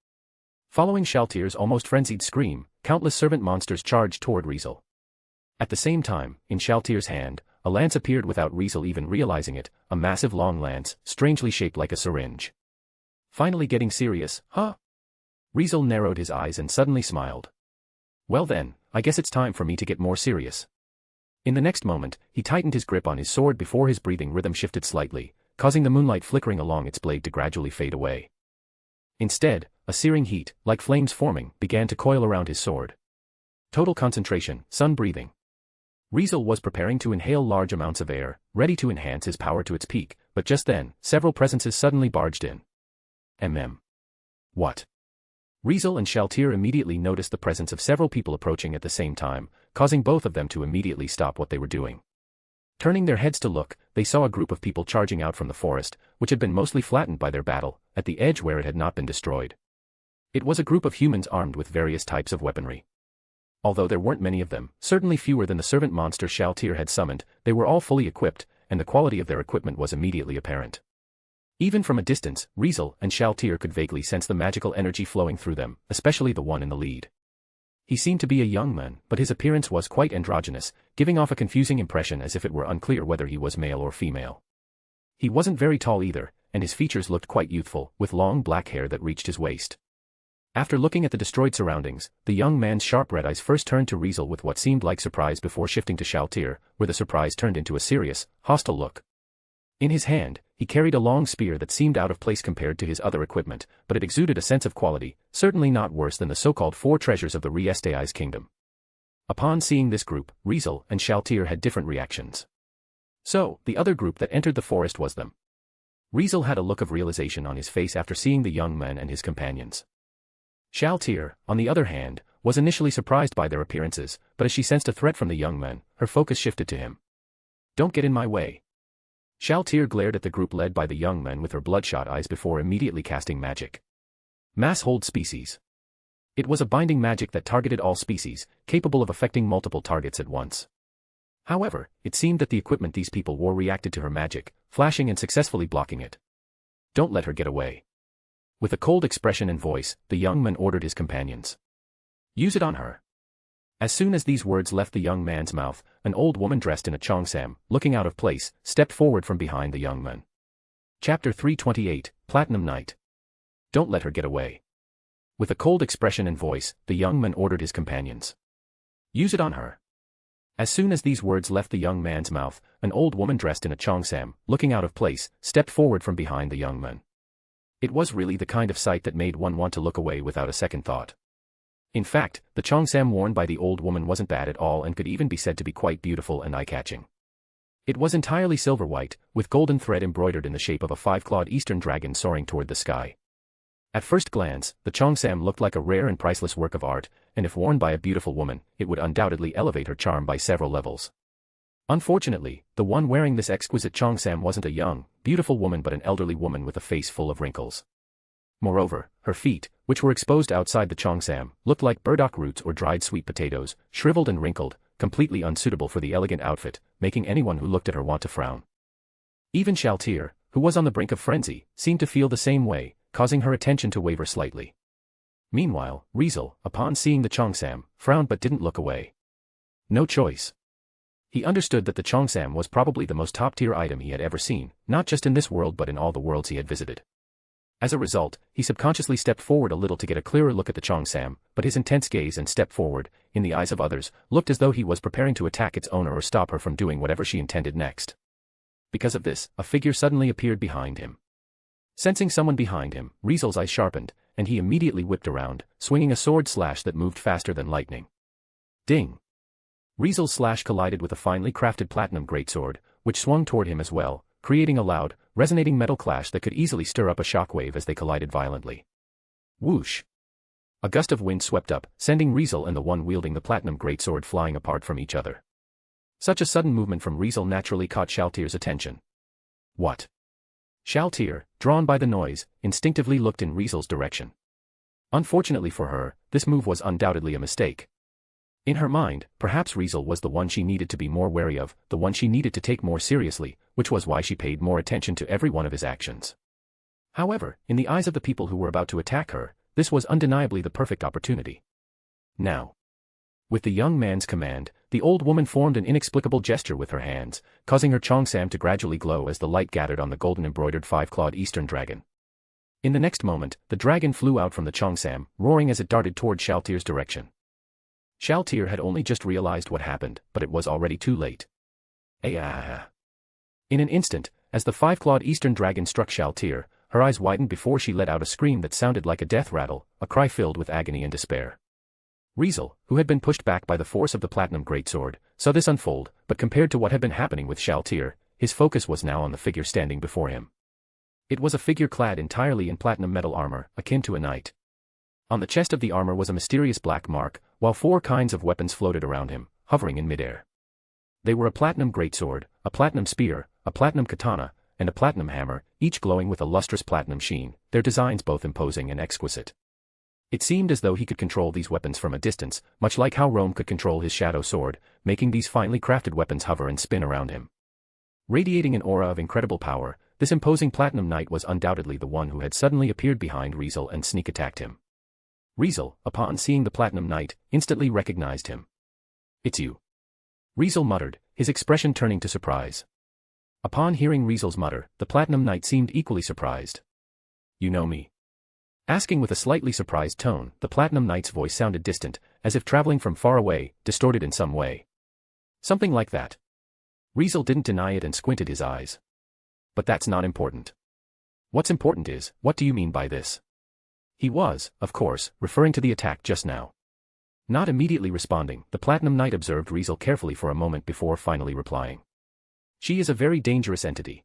Following Shaltir's almost frenzied scream, countless servant monsters charged toward Riezel. At the same time, in Shaltir's hand, a lance appeared without Riezel even realizing it, a massive long lance, strangely shaped like a syringe. Finally getting serious, huh? Riezel narrowed his eyes and suddenly smiled. Well then, I guess it's time for me to get more serious. In the next moment, he tightened his grip on his sword before his breathing rhythm shifted slightly, causing the moonlight flickering along its blade to gradually fade away. Instead, a searing heat, like flames forming, began to coil around his sword. Total concentration, sun breathing. Riezel was preparing to inhale large amounts of air, ready to enhance his power to its peak, but just then, several presences suddenly barged in. What? Riezel and Shaltir immediately noticed the presence of several people approaching at the same time, causing both of them to immediately stop what they were doing. Turning their heads to look, they saw a group of people charging out from the forest, which had been mostly flattened by their battle, at the edge where it had not been destroyed. It was a group of humans armed with various types of weaponry. Although there weren't many of them, certainly fewer than the servant monster Shaltir had summoned, they were all fully equipped, and the quality of their equipment was immediately apparent. Even from a distance, Riezel and Shaltir could vaguely sense the magical energy flowing through them, especially the one in the lead. He seemed to be a young man, but his appearance was quite androgynous, giving off a confusing impression as if it were unclear whether he was male or female. He wasn't very tall either, and his features looked quite youthful, with long black hair that reached his waist. After looking at the destroyed surroundings, the young man's sharp red eyes first turned to Riezel with what seemed like surprise before shifting to Shaltir, where the surprise turned into a serious, hostile look. In his hand, he carried a long spear that seemed out of place compared to his other equipment, but it exuded a sense of quality, certainly not worse than the so-called four treasures of the Riestai's kingdom. Upon seeing this group, Riezel and Shaltir had different reactions. So, the other group that entered the forest was them. Riezel had a look of realization on his face after seeing the young man and his companions. Shaltir, on the other hand, was initially surprised by their appearances, but as she sensed a threat from the young man, her focus shifted to him. "Don't get in my way." Shaltir glared at the group led by the young man with her bloodshot eyes before immediately casting magic. Mass Hold Species. It was a binding magic that targeted all species, capable of affecting multiple targets at once. However, it seemed that the equipment these people wore reacted to her magic, flashing and successfully blocking it. "Don't let her get away." With a cold expression and voice, the young man ordered his companions. "Use it on her." As soon as these words left the young man's mouth, an old woman dressed in a cheongsam, looking out of place, stepped forward from behind the young man. Chapter 328, Platinum Night. "Don't let her get away." With a cold expression and voice, the young man ordered his companions. "Use it on her." As soon as these words left the young man's mouth, an old woman dressed in a cheongsam, looking out of place, stepped forward from behind the young man. It was really the kind of sight that made one want to look away without a second thought. In fact, the cheongsam worn by the old woman wasn't bad at all and could even be said to be quite beautiful and eye-catching. It was entirely silver-white, with golden thread embroidered in the shape of a five-clawed eastern dragon soaring toward the sky. At first glance, the cheongsam looked like a rare and priceless work of art, and if worn by a beautiful woman, it would undoubtedly elevate her charm by several levels. Unfortunately, the one wearing this exquisite cheongsam wasn't a young, beautiful woman but an elderly woman with a face full of wrinkles. Moreover, her feet, which were exposed outside the cheongsam, looked like burdock roots or dried sweet potatoes, shriveled and wrinkled, completely unsuitable for the elegant outfit, making anyone who looked at her want to frown. Even Shaltir, who was on the brink of frenzy, seemed to feel the same way, causing her attention to waver slightly. Meanwhile, Riezel, upon seeing the cheongsam, frowned but didn't look away. No choice. He understood that the cheongsam was probably the most top-tier item he had ever seen, not just in this world but in all the worlds he had visited. As a result, he subconsciously stepped forward a little to get a clearer look at the cheongsam, but his intense gaze and step forward, in the eyes of others, looked as though he was preparing to attack its owner or stop her from doing whatever she intended next. Because of this, a figure suddenly appeared behind him. Sensing someone behind him, Riezel's eyes sharpened, and he immediately whipped around, swinging a sword slash that moved faster than lightning. Ding! Riezel's slash collided with a finely crafted platinum greatsword, which swung toward him as well, creating a loud, resonating metal clash that could easily stir up a shockwave as they collided violently. Whoosh! A gust of wind swept up, sending Riezel and the one wielding the platinum greatsword flying apart from each other. Such a sudden movement from Riezel naturally caught Shaltir's attention. What? Shaltir, drawn by the noise, instinctively looked in Riezel's direction. Unfortunately for her, this move was undoubtedly a mistake. In her mind, perhaps Riezel was the one she needed to be more wary of, the one she needed to take more seriously, which was why she paid more attention to every one of his actions. However, in the eyes of the people who were about to attack her, this was undeniably the perfect opportunity. Now. With the young man's command, the old woman formed an inexplicable gesture with her hands, causing her cheongsam to gradually glow as the light gathered on the golden embroidered five-clawed eastern dragon. In the next moment, the dragon flew out from the cheongsam, roaring as it darted toward Shaltir's direction. Shaltir had only just realized what happened, but it was already too late. In an instant, as the five-clawed eastern dragon struck Shaltir, her eyes widened before she let out a scream that sounded like a death rattle, a cry filled with agony and despair. Riezel, who had been pushed back by the force of the platinum greatsword, saw this unfold, but compared to what had been happening with Shaltir, his focus was now on the figure standing before him. It was a figure clad entirely in platinum metal armor, akin to a knight. On the chest of the armor was a mysterious black mark, while 4 kinds of weapons floated around him, hovering in midair. They were a platinum greatsword, a platinum spear, a platinum katana, and a platinum hammer, each glowing with a lustrous platinum sheen, their designs both imposing and exquisite. It seemed as though he could control these weapons from a distance, much like how Rome could control his shadow sword, making these finely crafted weapons hover and spin around him. Radiating an aura of incredible power, this imposing platinum knight was undoubtedly the one who had suddenly appeared behind Riezel and sneak attacked him. Riezel, upon seeing the platinum knight, instantly recognized him. "It's you," Riezel muttered, his expression turning to surprise. Upon hearing Riezel's mutter, the platinum knight seemed equally surprised. "You know me?" Asking with a slightly surprised tone, the platinum knight's voice sounded distant, as if traveling from far away, distorted in some way. "Something like that." Riezel didn't deny it and squinted his eyes. "But that's not important. What's important is, what do you mean by this?" He was, of course, referring to the attack just now. Not immediately responding, the platinum knight observed Riezel carefully for a moment before finally replying. "She is a very dangerous entity.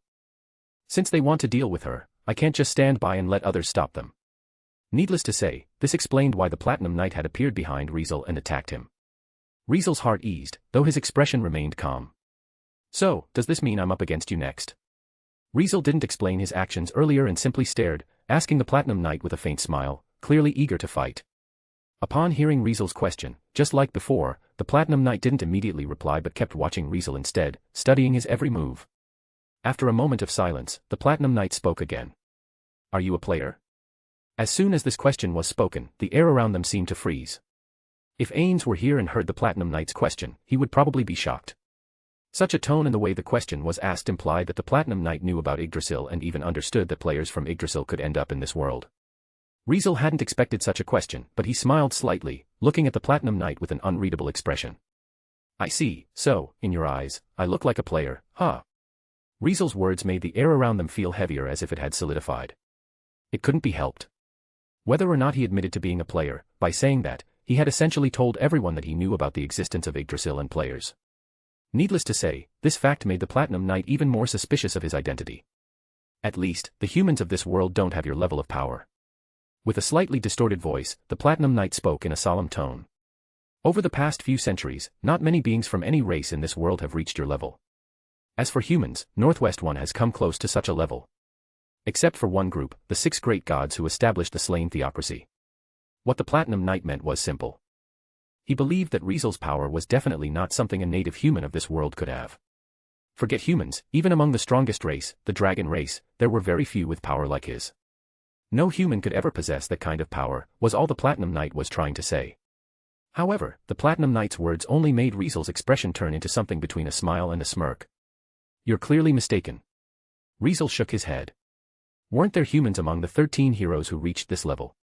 Since they want to deal with her, I can't just stand by and let others stop them." Needless to say, this explained why the platinum knight had appeared behind Riezel and attacked him. Riezel's heart eased, though his expression remained calm. "So, does this mean I'm up against you next?" Riezel didn't explain his actions earlier and simply stared, asking the platinum knight with a faint smile, clearly eager to fight. Upon hearing Riezel's question, just like before, the platinum knight didn't immediately reply but kept watching Riezel instead, studying his every move. After a moment of silence, the platinum knight spoke again. "Are you a player?" As soon as this question was spoken, the air around them seemed to freeze. If Ains were here and heard the platinum knight's question, he would probably be shocked. Such a tone and the way the question was asked implied that the platinum knight knew about Yggdrasil and even understood that players from Yggdrasil could end up in this world. Riezel hadn't expected such a question, but he smiled slightly, looking at the platinum knight with an unreadable expression. "I see, so, in your eyes, I look like a player, huh?" Riezel's words made the air around them feel heavier as if it had solidified. It couldn't be helped. Whether or not he admitted to being a player, by saying that, he had essentially told everyone that he knew about the existence of Yggdrasil and players. Needless to say, this fact made the platinum knight even more suspicious of his identity. "At least, the humans of this world don't have your level of power." With a slightly distorted voice, the platinum knight spoke in a solemn tone. "Over the past few centuries, not many beings from any race in this world have reached your level. As for humans, Northwest One has come close to such a level. Except for one group, the 6 great gods who established the slain theocracy." What the platinum knight meant was simple. He believed that Riezel's power was definitely not something a native human of this world could have. Forget humans, even among the strongest race, the dragon race, there were very few with power like his. No human could ever possess that kind of power, was all the platinum knight was trying to say. However, the platinum knight's words only made Riezel's expression turn into something between a smile and a smirk. "You're clearly mistaken." Riezel shook his head. "Weren't there humans among the 13 heroes who reached this level?"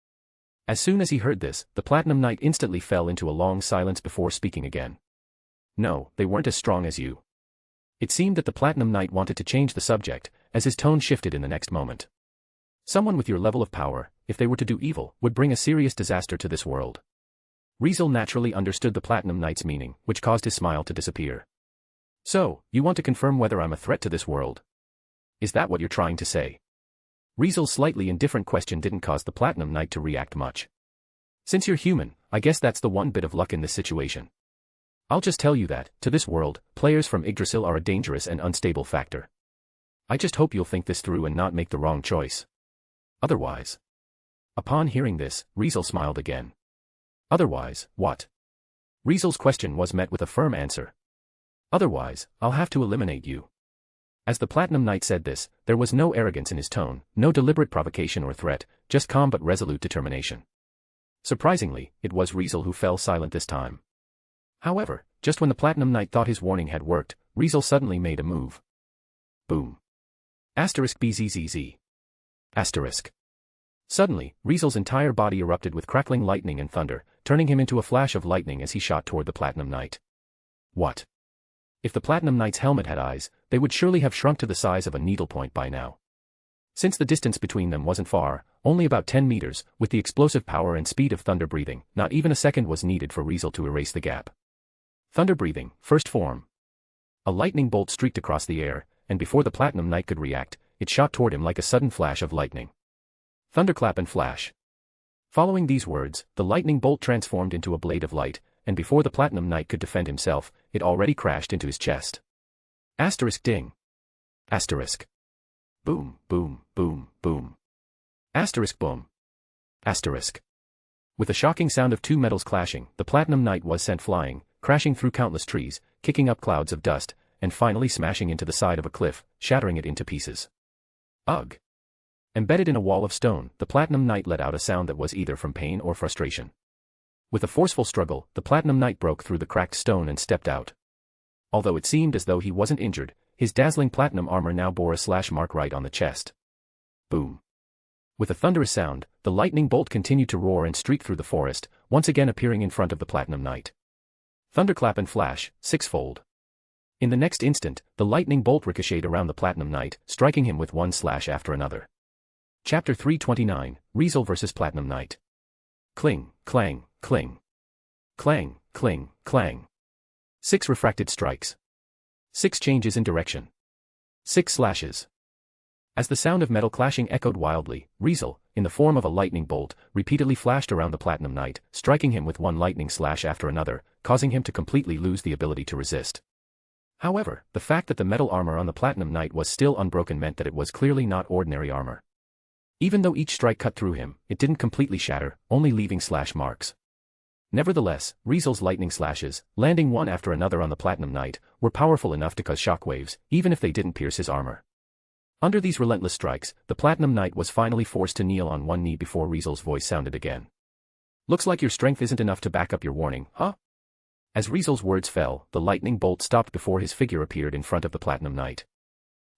As soon as he heard this, the platinum knight instantly fell into a long silence before speaking again. "No, they weren't as strong as you." It seemed that the platinum knight wanted to change the subject, as his tone shifted in the next moment. "Someone with your level of power, if they were to do evil, would bring a serious disaster to this world." Riezel naturally understood the platinum knight's meaning, which caused his smile to disappear. "So, you want to confirm whether I'm a threat to this world? Is that what you're trying to say?" Riezel's slightly indifferent question didn't cause the platinum knight to react much. "Since you're human, I guess that's the one bit of luck in this situation. I'll just tell you that, to this world, players from Yggdrasil are a dangerous and unstable factor. I just hope you'll think this through and not make the wrong choice. Otherwise." Upon hearing this, Riezel smiled again. "Otherwise, what?" Riezel's question was met with a firm answer. "Otherwise, I'll have to eliminate you." As the platinum knight said this, there was no arrogance in his tone, no deliberate provocation or threat, just calm but resolute determination. Surprisingly, it was Riezel who fell silent this time. However, just when the platinum knight thought his warning had worked, Riezel suddenly made a move. Boom. *BZZZ. Asterisk. Suddenly, Riezel's entire body erupted with crackling lightning and thunder, turning him into a flash of lightning as he shot toward the platinum knight. What? If the platinum knight's helmet had eyes, they would surely have shrunk to the size of a needlepoint by now. Since the distance between them wasn't far, only about 10 meters, with the explosive power and speed of thunder breathing, not even a second was needed for Riezel to erase the gap. Thunder breathing, first form. A lightning bolt streaked across the air, and before the Platinum Knight could react, it shot toward him like a sudden flash of lightning. Thunderclap and flash. Following these words, the lightning bolt transformed into a blade of light, and before the Platinum Knight could defend himself, it already crashed into his chest. Asterisk ding. Asterisk. Boom, boom, boom, boom. Asterisk boom. Asterisk. With a shocking sound of two metals clashing, the Platinum Knight was sent flying, crashing through countless trees, kicking up clouds of dust, and finally smashing into the side of a cliff, shattering it into pieces. Ugh. Embedded in a wall of stone, the Platinum Knight let out a sound that was either from pain or frustration. With a forceful struggle, the Platinum Knight broke through the cracked stone and stepped out. Although it seemed as though he wasn't injured, his dazzling platinum armor now bore a slash mark right on the chest. Boom. With a thunderous sound, the lightning bolt continued to roar and streak through the forest, once again appearing in front of the Platinum Knight. Thunderclap and flash, sixfold. In the next instant, the lightning bolt ricocheted around the Platinum Knight, striking him with one slash after another. Chapter 329, Riezel vs. Platinum Knight. Cling, clang, cling. Clang, cling, clang. 6 refracted strikes. 6 changes in direction. 6 slashes. As the sound of metal clashing echoed wildly, Riezel, in the form of a lightning bolt, repeatedly flashed around the Platinum Knight, striking him with one lightning slash after another, causing him to completely lose the ability to resist. However, the fact that the metal armor on the Platinum Knight was still unbroken meant that it was clearly not ordinary armor. Even though each strike cut through him, it didn't completely shatter, only leaving slash marks. Nevertheless, Riezel's lightning slashes, landing one after another on the Platinum Knight, were powerful enough to cause shockwaves, even if they didn't pierce his armor. Under these relentless strikes, the Platinum Knight was finally forced to kneel on one knee before Riezel's voice sounded again. Looks like your strength isn't enough to back up your warning, huh? As Riezel's words fell, the lightning bolt stopped before his figure appeared in front of the Platinum Knight.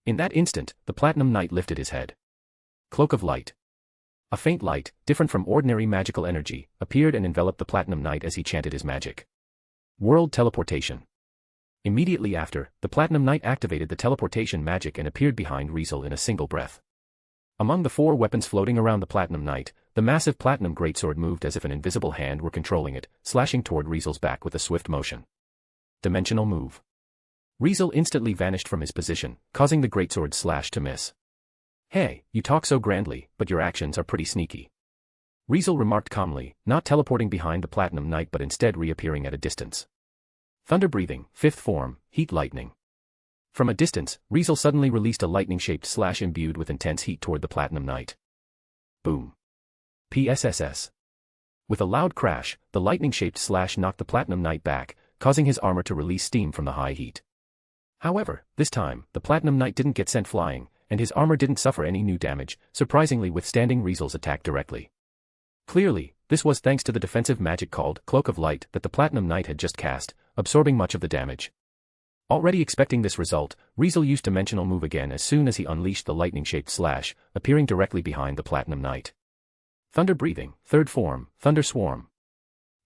In that instant, the Platinum Knight lifted his head. Cloak of light. A faint light, different from ordinary magical energy, appeared and enveloped the Platinum Knight as he chanted his magic. World teleportation. Immediately after, the Platinum Knight activated the teleportation magic and appeared behind Riezel in a single breath. Among the 4 weapons floating around the Platinum Knight, the massive platinum greatsword moved as if an invisible hand were controlling it, slashing toward Riezel's back with a swift motion. Dimensional move. Riezel instantly vanished from his position, causing the greatsword's slash to miss. Hey, you talk so grandly, but your actions are pretty sneaky. Riezel remarked calmly, not teleporting behind the Platinum Knight but instead reappearing at a distance. Thunder breathing, 5th form, heat lightning. From a distance, Riezel suddenly released a lightning-shaped slash imbued with intense heat toward the Platinum Knight. Boom. PSSS. With a loud crash, the lightning-shaped slash knocked the Platinum Knight back, causing his armor to release steam from the high heat. However, this time, the Platinum Knight didn't get sent flying, and his armor didn't suffer any new damage, surprisingly withstanding Riezel's attack directly. Clearly, this was thanks to the defensive magic called Cloak of Light that the Platinum Knight had just cast, absorbing much of the damage. Already expecting this result, Riezel used Dimensional Move again as soon as he unleashed the lightning-shaped slash, appearing directly behind the Platinum Knight. Thunder breathing, 3rd form, Thunder Swarm.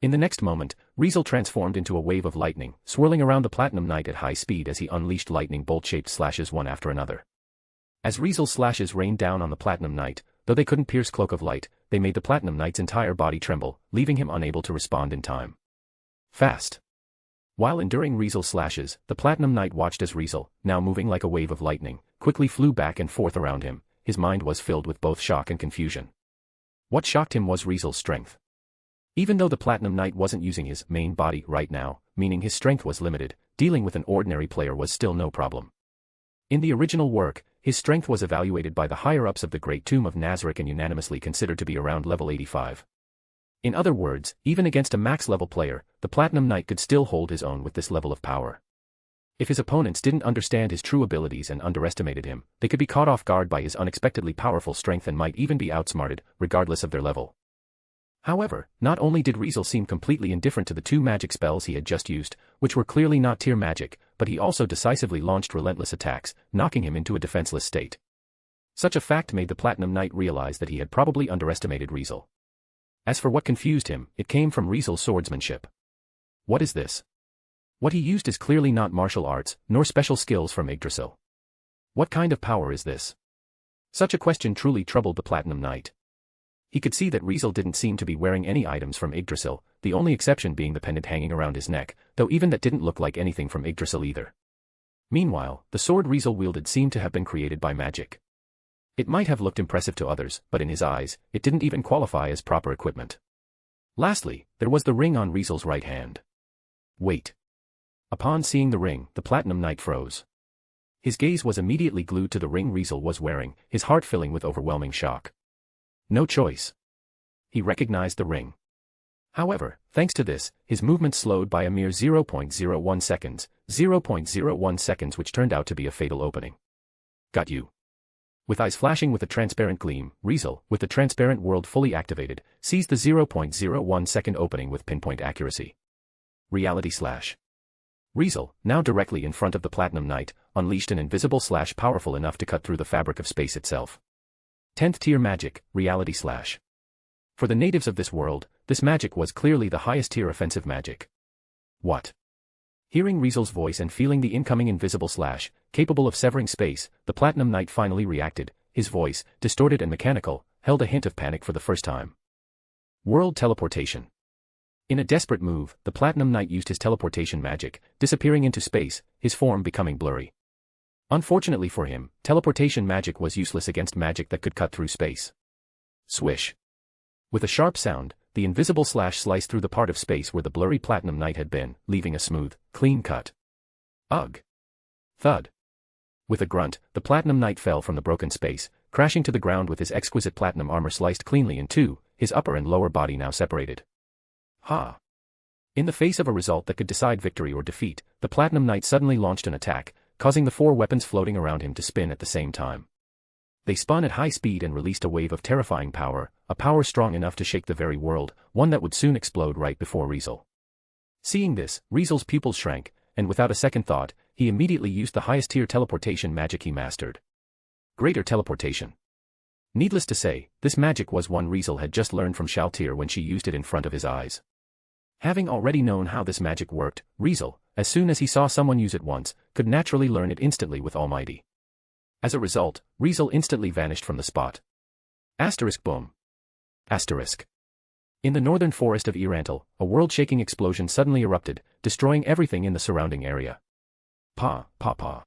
In the next moment, Riezel transformed into a wave of lightning, swirling around the Platinum Knight at high speed as he unleashed lightning bolt-shaped slashes one after another. As Riezel's slashes rained down on the Platinum Knight, though they couldn't pierce Cloak of Light, they made the Platinum Knight's entire body tremble, leaving him unable to respond in time. Fast. While enduring Riezel's slashes, the Platinum Knight watched as Riezel, now moving like a wave of lightning, quickly flew back and forth around him. His mind was filled with both shock and confusion. What shocked him was Riezel's strength. Even though the Platinum Knight wasn't using his main body right now, meaning his strength was limited, dealing with an ordinary player was still no problem. In the original work, his strength was evaluated by the higher-ups of the Great Tomb of Nazarick and unanimously considered to be around level 85. In other words, even against a max-level player, the Platinum Knight could still hold his own with this level of power. If his opponents didn't understand his true abilities and underestimated him, they could be caught off guard by his unexpectedly powerful strength and might even be outsmarted, regardless of their level. However, not only did Riezel seem completely indifferent to the 2 magic spells he had just used, which were clearly not tier magic, but he also decisively launched relentless attacks, knocking him into a defenseless state. Such a fact made the Platinum Knight realize that he had probably underestimated Riezel. As for what confused him, it came from Riezel's swordsmanship. What is this? What he used is clearly not martial arts, nor special skills from Yggdrasil. What kind of power is this? Such a question truly troubled the Platinum Knight. He could see that Riezel didn't seem to be wearing any items from Yggdrasil, the only exception being the pendant hanging around his neck, though even that didn't look like anything from Yggdrasil either. Meanwhile, the sword Riezel wielded seemed to have been created by magic. It might have looked impressive to others, but in his eyes, it didn't even qualify as proper equipment. Lastly, there was the ring on Riezel's right hand. Wait. Upon seeing the ring, the Platinum Knight froze. His gaze was immediately glued to the ring Riezel was wearing, his heart filling with overwhelming shock. No choice. He recognized the ring. However, thanks to this, his movement slowed by a mere 0.01 seconds, 0.01 seconds, which turned out to be a fatal opening. Got you. With eyes flashing with a transparent gleam, Riezel, with the transparent world fully activated, seized the 0.01 second opening with pinpoint accuracy. Reality slash. Riezel, now directly in front of the Platinum Knight, unleashed an invisible slash powerful enough to cut through the fabric of space itself. 10th tier magic, reality slash. For the natives of this world, this magic was clearly the highest tier offensive magic. What? Hearing Riezel's voice and feeling the incoming invisible slash, capable of severing space, the Platinum Knight finally reacted. His voice, distorted and mechanical, held a hint of panic for the first time. World teleportation. In a desperate move, the Platinum Knight used his teleportation magic, disappearing into space, his form becoming blurry. Unfortunately for him, teleportation magic was useless against magic that could cut through space. Swish. With a sharp sound, the invisible slash sliced through the part of space where the blurry Platinum Knight had been, leaving a smooth, clean cut. Ugh. Thud. With a grunt, the Platinum Knight fell from the broken space, crashing to the ground with his exquisite platinum armor sliced cleanly in two, his upper and lower body now separated. Ha! In the face of a result that could decide victory or defeat, the Platinum Knight suddenly launched an attack, causing the four weapons floating around him to spin at the same time. They spun at high speed and released a wave of terrifying power, a power strong enough to shake the very world, one that would soon explode right before Riezel. Seeing this, Riezel's pupils shrank, and without a second thought, he immediately used the highest tier teleportation magic he mastered. Greater teleportation. Needless to say, this magic was one Riezel had just learned from Shaltir when she used it in front of his eyes. Having already known how this magic worked, Riezel, as soon as he saw someone use it once, could naturally learn it instantly with Almighty. As a result, Riezel instantly vanished from the spot. Asterisk boom. Asterisk. In the northern forest of Irantal, a world-shaking explosion suddenly erupted, destroying everything in the surrounding area. Pa, pa, pa.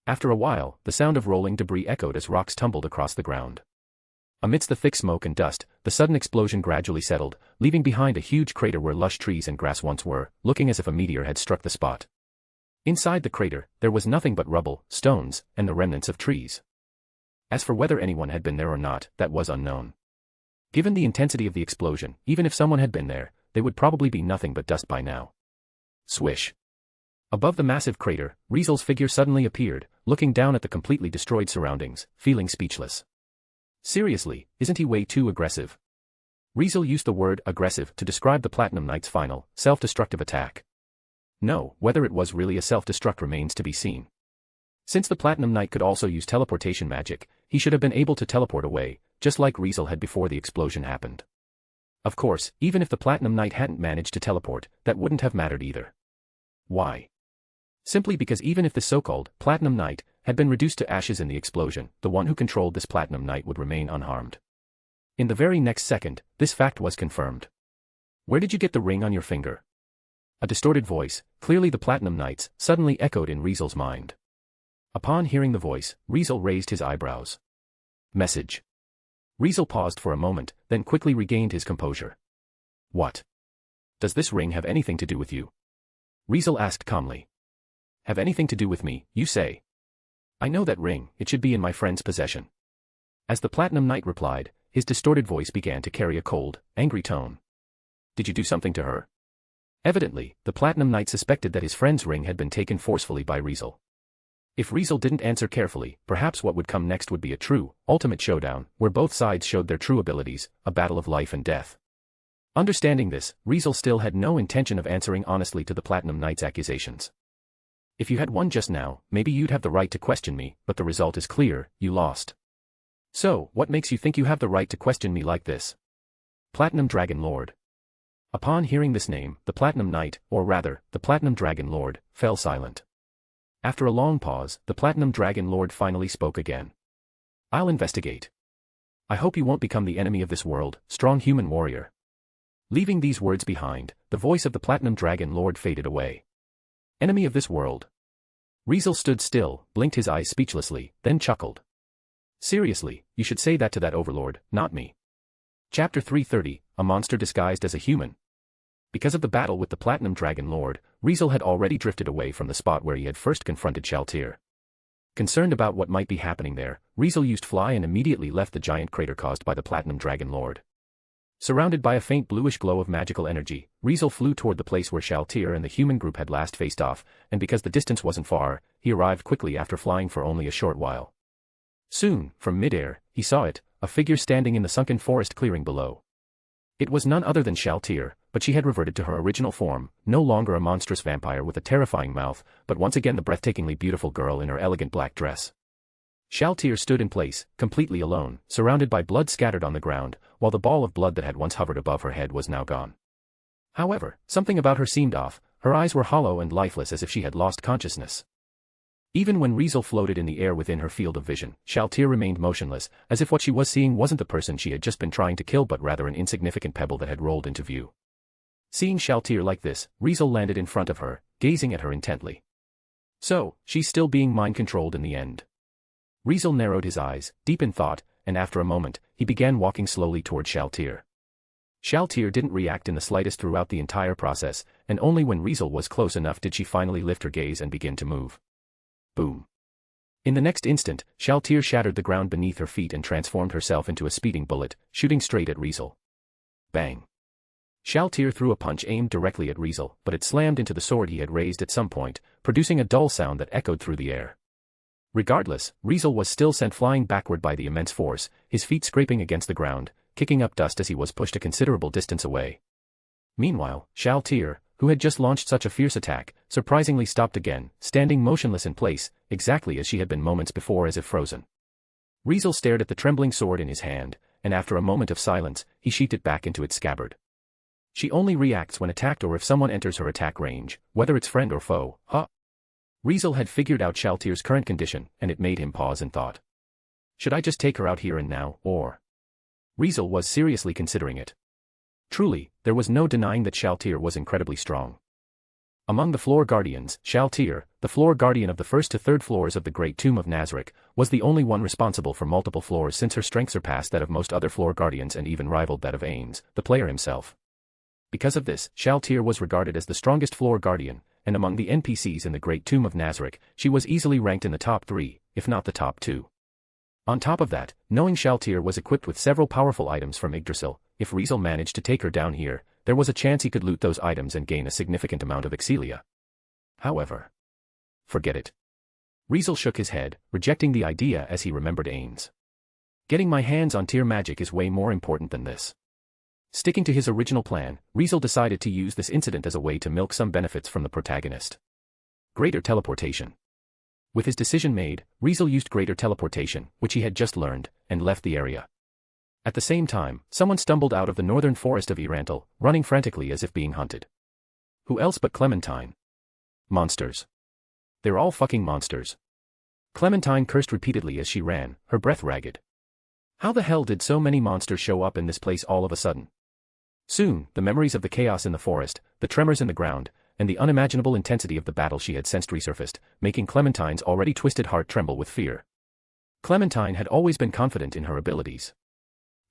After a while, the sound of rolling debris echoed as rocks tumbled across the ground. Amidst the thick smoke and dust, the sudden explosion gradually settled, leaving behind a huge crater where lush trees and grass once were, looking as if a meteor had struck the spot. Inside the crater, there was nothing but rubble, stones, and the remnants of trees. As for whether anyone had been there or not, that was unknown. Given the intensity of the explosion, even if someone had been there, they would probably be nothing but dust by now. Swish. Above the massive crater, Riezel's figure suddenly appeared, looking down at the completely destroyed surroundings, feeling speechless. Seriously, isn't he way too aggressive? Riezel used the word aggressive to describe the Platinum Knight's final, self-destructive attack. No, whether it was really a self-destruct remains to be seen. Since the Platinum Knight could also use teleportation magic, he should have been able to teleport away, just like Riezel had before the explosion happened. Of course, even if the Platinum Knight hadn't managed to teleport, that wouldn't have mattered either. Why? Simply because even if the so-called Platinum Knight had been reduced to ashes in the explosion, the one who controlled this Platinum Knight would remain unharmed. In the very next second, this fact was confirmed. Where did you get the ring on your finger? A distorted voice, clearly the Platinum Knight's, suddenly echoed in Riezel's mind. Upon hearing the voice, Riezel raised his eyebrows. Message. Riezel paused for a moment, then quickly regained his composure. What? Does this ring have anything to do with you? Riezel asked calmly. Have anything to do with me, you say? I know that ring, it should be in my friend's possession. As the Platinum Knight replied, his distorted voice began to carry a cold, angry tone. Did you do something to her? Evidently, the Platinum Knight suspected that his friend's ring had been taken forcefully by Riezel. If Riezel didn't answer carefully, perhaps what would come next would be a true, ultimate showdown, where both sides showed their true abilities, a battle of life and death. Understanding this, Riezel still had no intention of answering honestly to the Platinum Knight's accusations. If you had won just now, maybe you'd have the right to question me, but the result is clear, you lost. So, what makes you think you have the right to question me like this? Platinum Dragon Lord. Upon hearing this name, the Platinum Knight, or rather, the Platinum Dragon Lord, fell silent. After a long pause, the Platinum Dragon Lord finally spoke again. I'll investigate. I hope you won't become the enemy of this world, strong human warrior. Leaving these words behind, the voice of the Platinum Dragon Lord faded away. Enemy of this world. Riezel stood still, blinked his eyes speechlessly, then chuckled. Seriously, you should say that to that overlord, not me. Chapter 330, A Monster Disguised as a Human. Because of the battle with the Platinum Dragon Lord, Riezel had already drifted away from the spot where he had first confronted Shaltir. Concerned about what might be happening there, Riezel used fly and immediately left the giant crater caused by the Platinum Dragon Lord. Surrounded by a faint bluish glow of magical energy, Riezel flew toward the place where Shaltir and the human group had last faced off, and because the distance wasn't far, he arrived quickly after flying for only a short while. Soon, from midair, he saw it, a figure standing in the sunken forest clearing below. It was none other than Shaltir, but she had reverted to her original form, no longer a monstrous vampire with a terrifying mouth, but once again the breathtakingly beautiful girl in her elegant black dress. Shaltir stood in place, completely alone, surrounded by blood scattered on the ground, while the ball of blood that had once hovered above her head was now gone. However, something about her seemed off, her eyes were hollow and lifeless as if she had lost consciousness. Even when Riezel floated in the air within her field of vision, Shaltir remained motionless, as if what she was seeing wasn't the person she had just been trying to kill but rather an insignificant pebble that had rolled into view. Seeing Shaltir like this, Riezel landed in front of her, gazing at her intently. So, she's still being mind-controlled in the end. Riezel narrowed his eyes, deep in thought, and after a moment, he began walking slowly toward Shaltir. Shaltir didn't react in the slightest throughout the entire process, and only when Riezel was close enough did she finally lift her gaze and begin to move. Boom. In the next instant, Shaltir shattered the ground beneath her feet and transformed herself into a speeding bullet, shooting straight at Riezel. Bang. Shaltir threw a punch aimed directly at Riezel, but it slammed into the sword he had raised at some point, producing a dull sound that echoed through the air. Regardless, Riezel was still sent flying backward by the immense force, his feet scraping against the ground, kicking up dust as he was pushed a considerable distance away. Meanwhile, Shaltir, who had just launched such a fierce attack, surprisingly stopped again, standing motionless in place, exactly as she had been moments before as if frozen. Riezel stared at the trembling sword in his hand, and after a moment of silence, he sheathed it back into its scabbard. She only reacts when attacked or if someone enters her attack range, whether it's friend or foe, huh? Riezel had figured out Shaltir's current condition, and it made him pause in thought. Should I just take her out here and now, or? Riezel was seriously considering it. Truly, there was no denying that Shaltir was incredibly strong. Among the floor guardians, Shaltir, the floor guardian of the first to third floors of the Great Tomb of Nazarick, was the only one responsible for multiple floors since her strength surpassed that of most other floor guardians and even rivaled that of Ains, the player himself. Because of this, Shaltir was regarded as the strongest floor guardian, and among the NPCs in the Great Tomb of Nazarick, she was easily ranked in the top 3, if not the top 2. On top of that, knowing Shaltir was equipped with several powerful items from Yggdrasil, if Riezel managed to take her down here, there was a chance he could loot those items and gain a significant amount of Excelia. However, forget it. Riezel shook his head, rejecting the idea as he remembered Ains. Getting my hands on tier magic is way more important than this. Sticking to his original plan, Riezel decided to use this incident as a way to milk some benefits from the protagonist. Greater teleportation. With his decision made, Riezel used greater teleportation, which he had just learned, and left the area. At the same time, someone stumbled out of the northern forest of Riezel, running frantically as if being hunted. Who else but Clementine? Monsters. They're all fucking monsters. Clementine cursed repeatedly as she ran, her breath ragged. How the hell did so many monsters show up in this place all of a sudden? Soon, the memories of the chaos in the forest, the tremors in the ground, and the unimaginable intensity of the battle she had sensed resurfaced, making Clementine's already twisted heart tremble with fear. Clementine had always been confident in her abilities.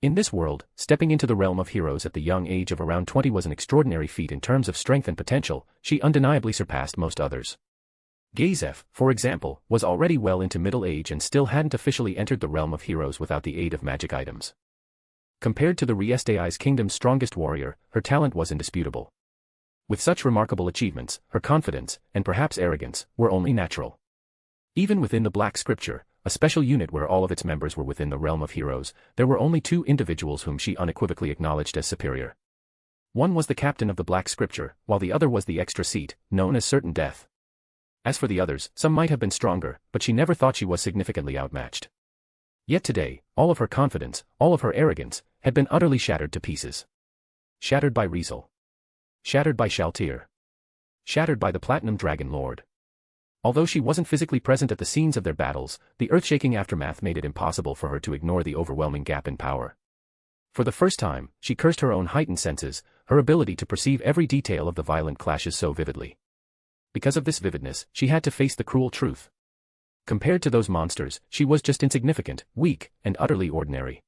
In this world, stepping into the realm of heroes at the young age of around 20 was an extraordinary feat in terms of strength and potential. She undeniably surpassed most others. Gazef, for example, was already well into middle age and still hadn't officially entered the realm of heroes without the aid of magic items. Compared to the Riestei's kingdom's strongest warrior, her talent was indisputable. With such remarkable achievements, her confidence, and perhaps arrogance, were only natural. Even within the Black Scripture, a special unit where all of its members were within the realm of heroes, there were only 2 individuals whom she unequivocally acknowledged as superior. One was the captain of the Black Scripture, while the other was the extra seat, known as Certain Death. As for the others, some might have been stronger, but she never thought she was significantly outmatched. Yet today, all of her confidence, all of her arrogance, had been utterly shattered to pieces. Shattered by Riezel. Shattered by Shaltir. Shattered by the Platinum Dragon Lord. Although she wasn't physically present at the scenes of their battles, the earth-shaking aftermath made it impossible for her to ignore the overwhelming gap in power. For the first time, she cursed her own heightened senses, her ability to perceive every detail of the violent clashes so vividly. Because of this vividness, she had to face the cruel truth. Compared to those monsters, she was just insignificant, weak, and utterly ordinary.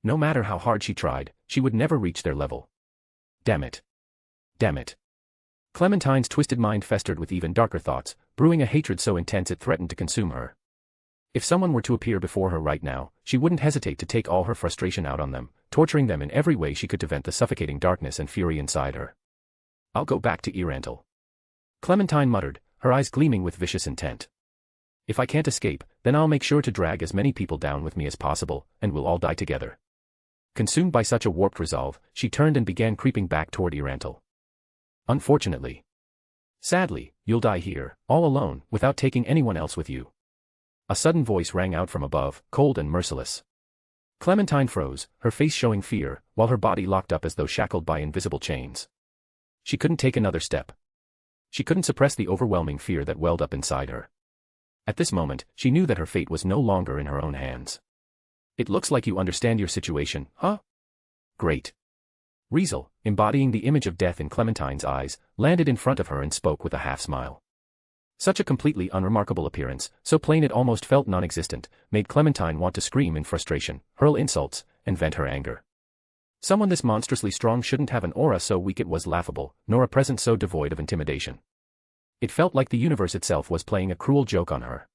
No matter how hard she tried, she would never reach their level. Damn it. Damn it. Clementine's twisted mind festered with even darker thoughts, brewing a hatred so intense it threatened to consume her. If someone were to appear before her right now, she wouldn't hesitate to take all her frustration out on them, torturing them in every way she could to vent the suffocating darkness and fury inside her. I'll go back to Riezel. Clementine muttered, her eyes gleaming with vicious intent. If I can't escape, then I'll make sure to drag as many people down with me as possible, and we'll all die together. Consumed by such a warped resolve, she turned and began creeping back toward Riezel. Unfortunately. Sadly, you'll die here, all alone, without taking anyone else with you. A sudden voice rang out from above, cold and merciless. Clementine froze, her face showing fear, while her body locked up as though shackled by invisible chains. She couldn't take another step. She couldn't suppress the overwhelming fear that welled up inside her. At this moment, she knew that her fate was no longer in her own hands. It looks like you understand your situation, huh? Great. Riezel, embodying the image of death in Clementine's eyes, landed in front of her and spoke with a half-smile. Such a completely unremarkable appearance, so plain it almost felt non-existent, made Clementine want to scream in frustration, hurl insults, and vent her anger. Someone this monstrously strong shouldn't have an aura so weak it was laughable, nor a presence so devoid of intimidation. It felt like the universe itself was playing a cruel joke on her.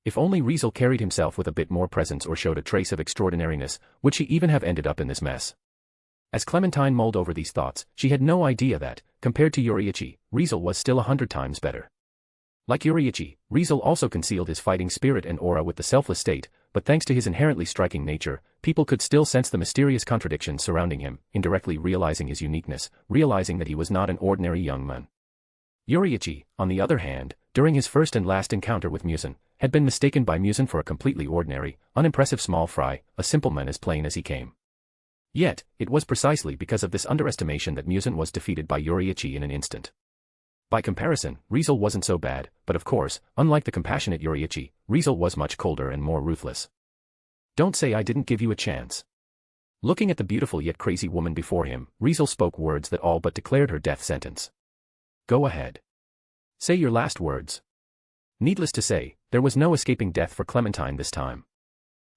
If only Riezel carried himself with a bit more presence or showed a trace of extraordinariness, would she even have ended up in this mess? As Clementine mulled over these thoughts, she had no idea that, compared to Riezel, Riezel was still 100 times better. Like Riezel, Riezel also concealed his fighting spirit and aura with the selfless state, but thanks to his inherently striking nature, people could still sense the mysterious contradictions surrounding him, indirectly realizing his uniqueness, realizing that he was not an ordinary young man. Riezel, on the other hand, during his first and last encounter with Musin, had been mistaken by Musin for a completely ordinary, unimpressive small fry, a simple man as plain as he came. Yet, it was precisely because of this underestimation that Musin was defeated by Riezel in an instant. By comparison, Riezel wasn't so bad, but of course, unlike the compassionate Riezel, Riezel was much colder and more ruthless. Don't say I didn't give you a chance. Looking at the beautiful yet crazy woman before him, Riezel spoke words that all but declared her death sentence. Go ahead. Say your last words. Needless to say, there was no escaping death for Clementine this time.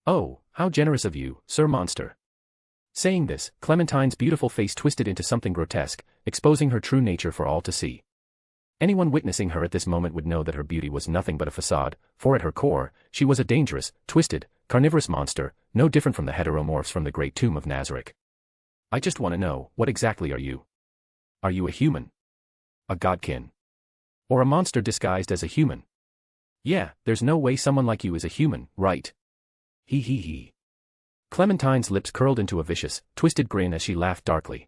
Oh, how generous of you, Sir Monster. Saying this, Clementine's beautiful face twisted into something grotesque, exposing her true nature for all to see. Anyone witnessing her at this moment would know that her beauty was nothing but a facade, for at her core, she was a dangerous, twisted, carnivorous monster, no different from the heteromorphs from the great tomb of Nazareth. I just want to know, what exactly are you? Are you a human? A godkin? Or a monster disguised as a human? Yeah, there's no way someone like you is a human, right? He. Clementine's lips curled into a vicious, twisted grin as she laughed darkly.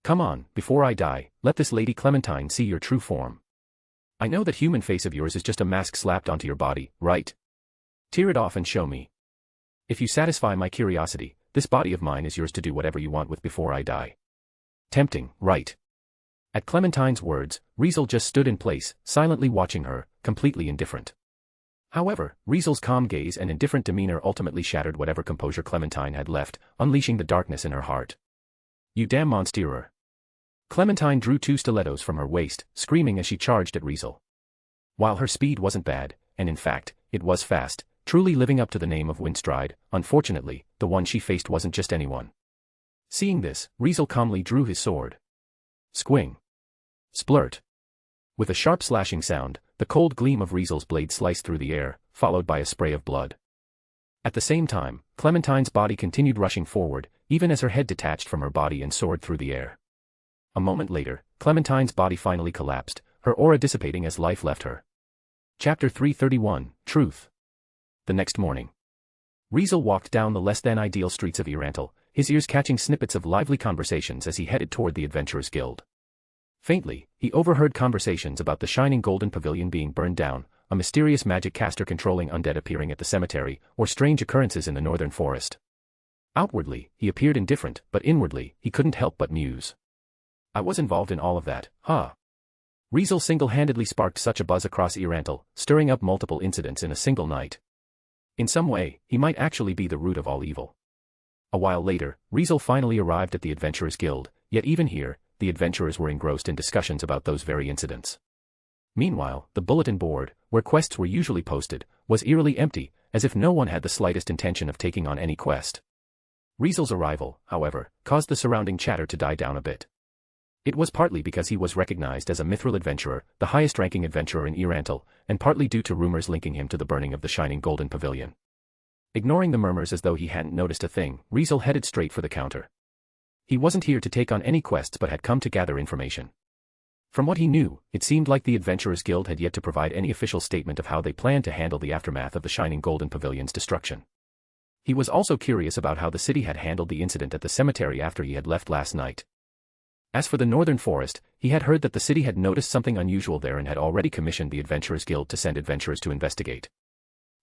Come on, before I die, let this Lady Clementine see your true form. I know that human face of yours is just a mask slapped onto your body, right? Tear it off and show me. If you satisfy my curiosity, this body of mine is yours to do whatever you want with before I die. Tempting, right? At Clementine's words, Riezel just stood in place, silently watching her, completely indifferent. However, Riezel's calm gaze and indifferent demeanor ultimately shattered whatever composure Clementine had left, unleashing the darkness in her heart. You damn monster. Clementine drew 2 stilettos from her waist, screaming as she charged at Riezel. While her speed wasn't bad, and in fact, it was fast, truly living up to the name of Windstride, unfortunately, the one she faced wasn't just anyone. Seeing this, Riezel calmly drew his sword. Squing. Splurt. With a sharp slashing sound, the cold gleam of Riezel's blade sliced through the air, followed by a spray of blood. At the same time, Clementine's body continued rushing forward, even as her head detached from her body and soared through the air. A moment later, Clementine's body finally collapsed, her aura dissipating as life left her. Chapter 331, Truth. The next morning. Riezel walked down the less-than-ideal streets of Riezel, his ears catching snippets of lively conversations as he headed toward the Adventurers Guild. Faintly, he overheard conversations about the shining golden pavilion being burned down, a mysterious magic caster controlling undead appearing at the cemetery, or strange occurrences in the northern forest. Outwardly, he appeared indifferent, but inwardly, he couldn't help but muse. I was involved in all of that, huh? Riezel single-handedly sparked such a buzz across Riezel, stirring up multiple incidents in a single night. In some way, he might actually be the root of all evil. A while later, Riezel finally arrived at the Adventurers Guild, yet even here, the adventurers were engrossed in discussions about those very incidents. Meanwhile, the bulletin board, where quests were usually posted, was eerily empty, as if no one had the slightest intention of taking on any quest. Riezel's arrival, however, caused the surrounding chatter to die down a bit. It was partly because he was recognized as a mithril adventurer, the highest-ranking adventurer in Riezel, and partly due to rumors linking him to the burning of the shining golden pavilion. Ignoring the murmurs as though he hadn't noticed a thing, Riezel headed straight for the counter. He wasn't here to take on any quests but had come to gather information. From what he knew, it seemed like the Adventurers Guild had yet to provide any official statement of how they planned to handle the aftermath of the shining golden pavilion's destruction. He was also curious about how the city had handled the incident at the cemetery after he had left last night. As for the Northern Forest, he had heard that the city had noticed something unusual there and had already commissioned the Adventurers Guild to send adventurers to investigate.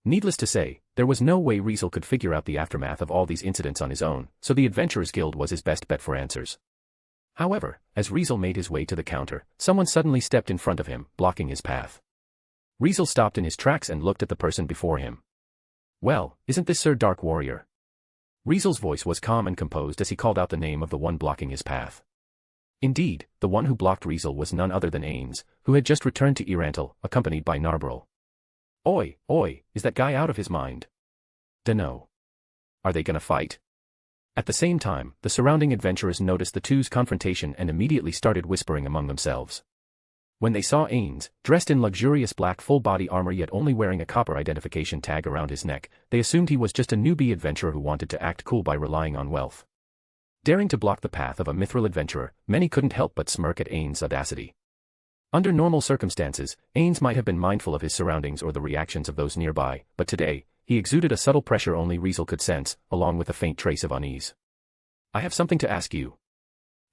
Needless to say, there was no way Riezel could figure out the aftermath of all these incidents on his own, so the Adventurers Guild was his best bet for answers. However, as Riezel made his way to the counter, someone suddenly stepped in front of him, blocking his path. Riezel stopped in his tracks and looked at the person before him. "Well, isn't this Sir Dark Warrior?" Riezel's voice was calm and composed as he called out the name of the one blocking his path. Indeed, the one who blocked Riezel was none other than Ains, who had just returned to Riezel, accompanied by Narbril. Oi, is that guy out of his mind?" "Dunno. Are they gonna fight?" At the same time, the surrounding adventurers noticed the two's confrontation and immediately started whispering among themselves. When they saw Ains, dressed in luxurious black full-body armor yet only wearing a copper identification tag around his neck, they assumed he was just a newbie adventurer who wanted to act cool by relying on wealth. Daring to block the path of a mithril adventurer, many couldn't help but smirk at Ains' audacity. Under normal circumstances, Ains might have been mindful of his surroundings or the reactions of those nearby, but today, he exuded a subtle pressure only Riezel could sense, along with a faint trace of unease. "I have something to ask you."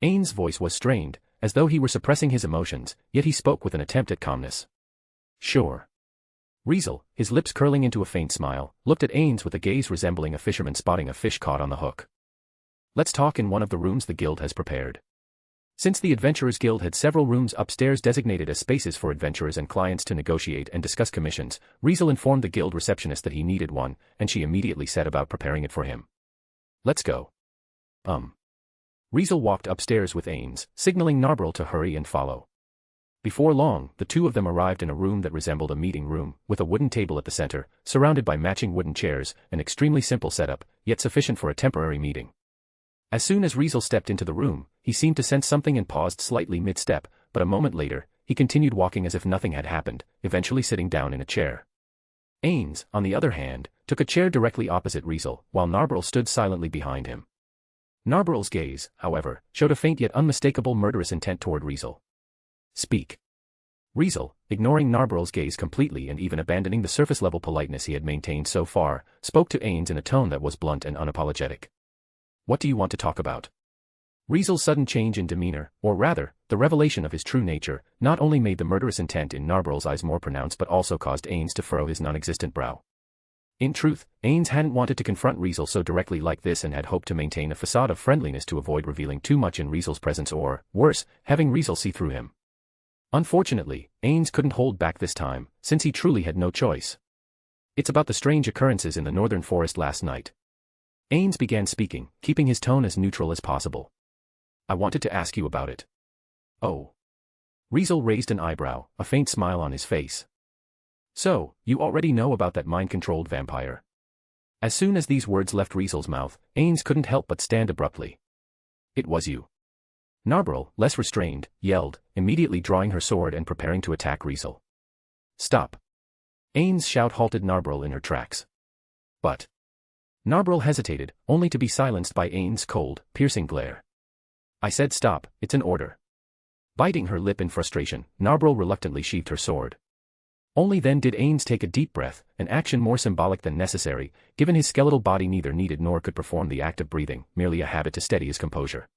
Ains' voice was strained, as though he were suppressing his emotions, yet he spoke with an attempt at calmness. "Sure." Riezel, his lips curling into a faint smile, looked at Ains with a gaze resembling a fisherman spotting a fish caught on the hook. "Let's talk in one of the rooms the guild has prepared." Since the Adventurers Guild had several rooms upstairs designated as spaces for adventurers and clients to negotiate and discuss commissions, Riezel informed the guild receptionist that he needed one, and she immediately set about preparing it for him. "Let's go." Riezel walked upstairs with Ains, signaling Narbril to hurry and follow. Before long, the two of them arrived in a room that resembled a meeting room, with a wooden table at the center, surrounded by matching wooden chairs, an extremely simple setup, yet sufficient for a temporary meeting. As soon as Riezel stepped into the room, he seemed to sense something and paused slightly mid-step, but a moment later, he continued walking as if nothing had happened, eventually sitting down in a chair. Ains, on the other hand, took a chair directly opposite Riezel, while Narbril stood silently behind him. Narbril's gaze, however, showed a faint yet unmistakable murderous intent toward Riezel. "Speak." Riezel, ignoring Narbril's gaze completely and even abandoning the surface-level politeness he had maintained so far, spoke to Ains in a tone that was blunt and unapologetic. "What do you want to talk about?" Riezel's sudden change in demeanor, or rather, the revelation of his true nature, not only made the murderous intent in Narbril's eyes more pronounced but also caused Ains to furrow his non-existent brow. In truth, Ains hadn't wanted to confront Riezel so directly like this and had hoped to maintain a facade of friendliness to avoid revealing too much in Riezel's presence or, worse, having Riezel see through him. Unfortunately, Ains couldn't hold back this time, since he truly had no choice. "It's about the strange occurrences in the Northern Forest last night." Ains began speaking, keeping his tone as neutral as possible. "I wanted to ask you about it." "Oh." Riezel raised an eyebrow, a faint smile on his face. "So, you already know about that mind-controlled vampire." As soon as these words left Riezel's mouth, Ains couldn't help but stand abruptly. "It was you." Narbril, less restrained, yelled, immediately drawing her sword and preparing to attack Riezel. "Stop." Ains' shout halted Narbril in her tracks. "But..." Narbril hesitated, only to be silenced by Ains' cold, piercing glare. "I said stop, it's an order." Biting her lip in frustration, Narbril reluctantly sheathed her sword. Only then did Ains take a deep breath, an action more symbolic than necessary, given his skeletal body neither needed nor could perform the act of breathing, merely a habit to steady his composure.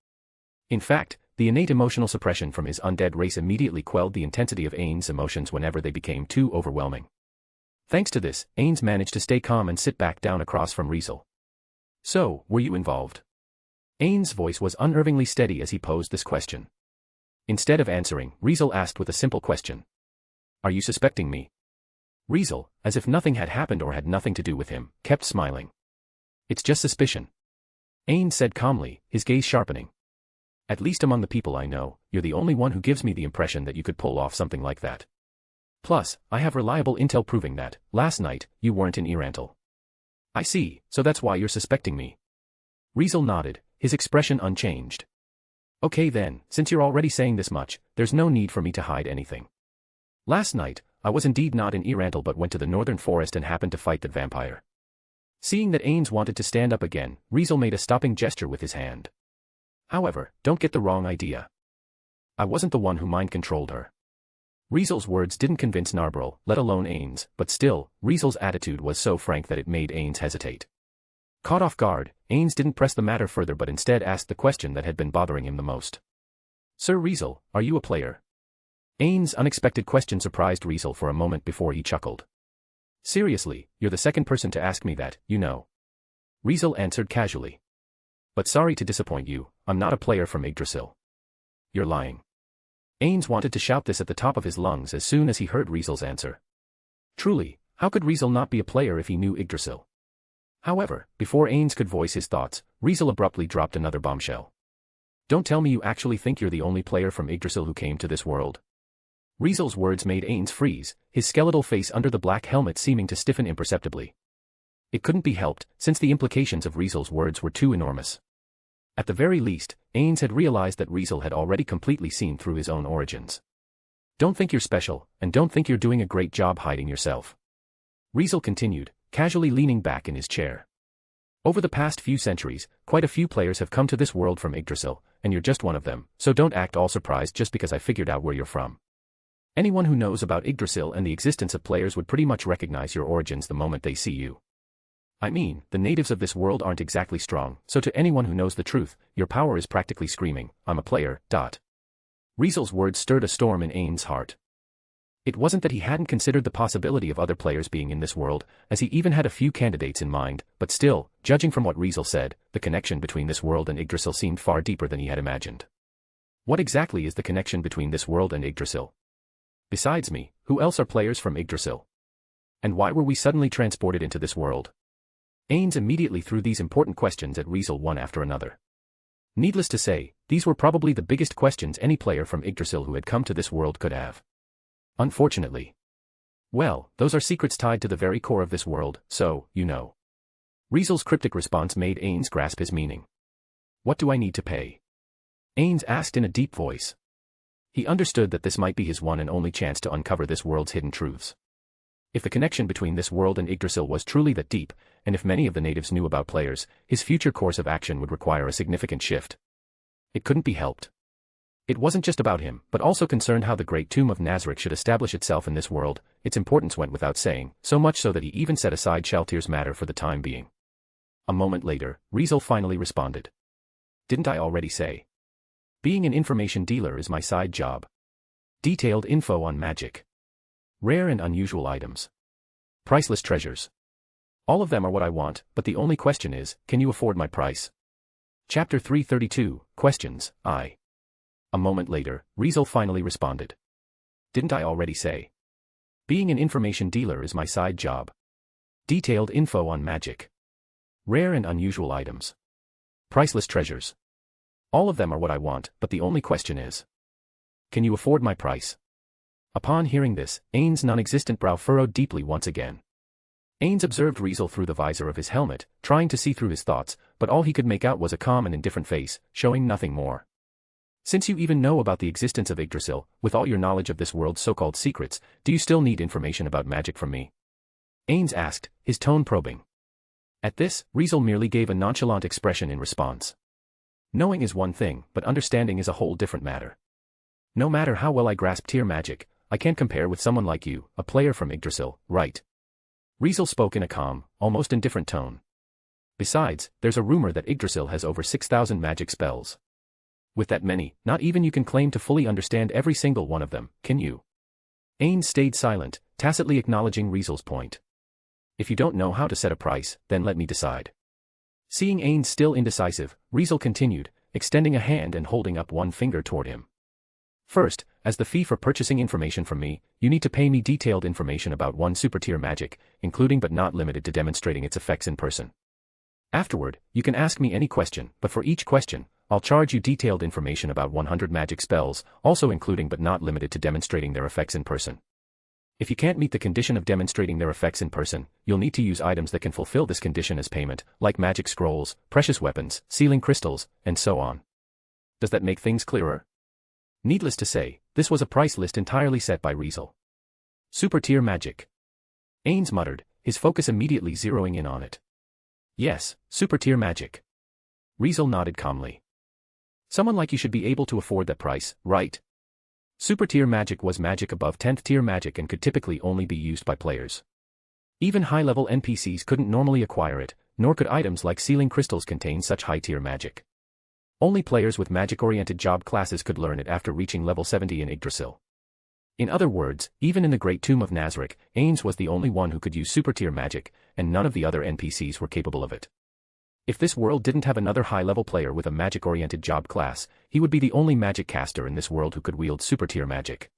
In fact, the innate emotional suppression from his undead race immediately quelled the intensity of Ains' emotions whenever they became too overwhelming. Thanks to this, Ains managed to stay calm and sit back down across from Riezel. "So, were you involved?" Ains' voice was unnervingly steady as he posed this question. Instead of answering, Riezel asked with a simple question. Are you suspecting me? Riezel, as if nothing had happened or had nothing to do with him, kept smiling. It's just suspicion. Ains said calmly, his gaze sharpening. At least among the people I know, you're the only one who gives me the impression that you could pull off something like that. Plus, I have reliable intel proving that, last night, you weren't in Riezel. I see, so that's why you're suspecting me. Riezel nodded, his expression unchanged. Okay then, since you're already saying this much, there's no need for me to hide anything. Last night, I was indeed not in Riezel but went to the northern forest and happened to fight that vampire. Seeing that Ains wanted to stand up again, Riezel made a stopping gesture with his hand. However, don't get the wrong idea. I wasn't the one who mind-controlled her. Riezel's words didn't convince Narbrel, let alone Ains, but still, Riezel's attitude was so frank that it made Ains hesitate. Caught off guard, Ains didn't press the matter further but instead asked the question that had been bothering him the most. Sir Riezel, are you a player? Ains' unexpected question surprised Riezel for a moment before he chuckled. Seriously, you're the second person to ask me that, you know. Riezel answered casually. But sorry to disappoint you, I'm not a player from Yggdrasil. You're lying. Ains wanted to shout this at the top of his lungs as soon as he heard Riezel's answer. Truly, how could Riezel not be a player if he knew Yggdrasil? However, before Ains could voice his thoughts, Riezel abruptly dropped another bombshell. Don't tell me you actually think you're the only player from Yggdrasil who came to this world. Riezel's words made Ains freeze, his skeletal face under the black helmet seeming to stiffen imperceptibly. It couldn't be helped, since the implications of Riezel's words were too enormous. At the very least, Ains had realized that Riezel had already completely seen through his own origins. Don't think you're special, and don't think you're doing a great job hiding yourself. Riezel continued, casually leaning back in his chair. Over the past few centuries, quite a few players have come to this world from Yggdrasil, and you're just one of them, so don't act all surprised just because I figured out where you're from. Anyone who knows about Yggdrasil and the existence of players would pretty much recognize your origins the moment they see you. I mean, the natives of this world aren't exactly strong, so to anyone who knows the truth, your power is practically screaming, I'm a player, . Riezel's words stirred a storm in Ains' heart. It wasn't that he hadn't considered the possibility of other players being in this world, as he even had a few candidates in mind, but still, judging from what Riezel said, the connection between this world and Yggdrasil seemed far deeper than he had imagined. What exactly is the connection between this world and Yggdrasil? Besides me, who else are players from Yggdrasil? And why were we suddenly transported into this world? Ains immediately threw these important questions at Riezel one after another. Needless to say, these were probably the biggest questions any player from Yggdrasil who had come to this world could have. Unfortunately. Well, those are secrets tied to the very core of this world, so, you know. Riezel's cryptic response made Ains grasp his meaning. What do I need to pay? Ains asked in a deep voice. He understood that this might be his one and only chance to uncover this world's hidden truths. If the connection between this world and Yggdrasil was truly that deep, and if many of the natives knew about players, his future course of action would require a significant shift. It couldn't be helped. It wasn't just about him, but also concerned how the great tomb of Nazarick should establish itself in this world. Its importance went without saying, so much so that he even set aside Shaltir's matter for the time being. A moment later, Riezel finally responded. Didn't I already say? Being an information dealer is my side job. Detailed info on magic. Rare and unusual items. Priceless treasures. All of them are what I want, but the only question is, can you afford my price? Chapter 332, Questions, I. A moment later, Riezel finally responded. Didn't I already say? Being an information dealer is my side job. Detailed info on magic. Rare and unusual items. Priceless treasures. All of them are what I want, but the only question is, can you afford my price? Upon hearing this, Ains' non-existent brow furrowed deeply once again. Ains observed Riezel through the visor of his helmet, trying to see through his thoughts, but all he could make out was a calm and indifferent face, showing nothing more. Since you even know about the existence of Yggdrasil, with all your knowledge of this world's so-called secrets, do you still need information about magic from me? Ains asked, his tone probing. At this, Riezel merely gave a nonchalant expression in response. Knowing is one thing, but understanding is a whole different matter. No matter how well I grasp Tyr magic, I can't compare with someone like you, a player from Yggdrasil, right? Riezel spoke in a calm, almost indifferent tone. Besides, there's a rumor that Yggdrasil has over 6,000 magic spells. With that many, not even you can claim to fully understand every single one of them, can you? Ains stayed silent, tacitly acknowledging Riezel's point. If you don't know how to set a price, then let me decide. Seeing Ains still indecisive, Riezel continued, extending a hand and holding up one finger toward him. First, as the fee for purchasing information from me, you need to pay me detailed information about one super-tier magic, including but not limited to demonstrating its effects in person. Afterward, you can ask me any question, but for each question, I'll charge you detailed information about 100 magic spells, also including but not limited to demonstrating their effects in person. If you can't meet the condition of demonstrating their effects in person, you'll need to use items that can fulfill this condition as payment, like magic scrolls, precious weapons, sealing crystals, and so on. Does that make things clearer? Needless to say, this was a price list entirely set by Riezel. Super-tier magic. Ains muttered, his focus immediately zeroing in on it. Yes, super-tier magic. Riezel nodded calmly. Someone like you should be able to afford that price, right? Super-tier magic was magic above 10th tier magic and could typically only be used by players. Even high-level NPCs couldn't normally acquire it, nor could items like sealing crystals contain such high-tier magic. Only players with magic-oriented job classes could learn it after reaching level 70 in Yggdrasil. In other words, even in the Great Tomb of Nazarick, Ains was the only one who could use super-tier magic, and none of the other NPCs were capable of it. If this world didn't have another high-level player with a magic-oriented job class, he would be the only magic caster in this world who could wield super-tier magic.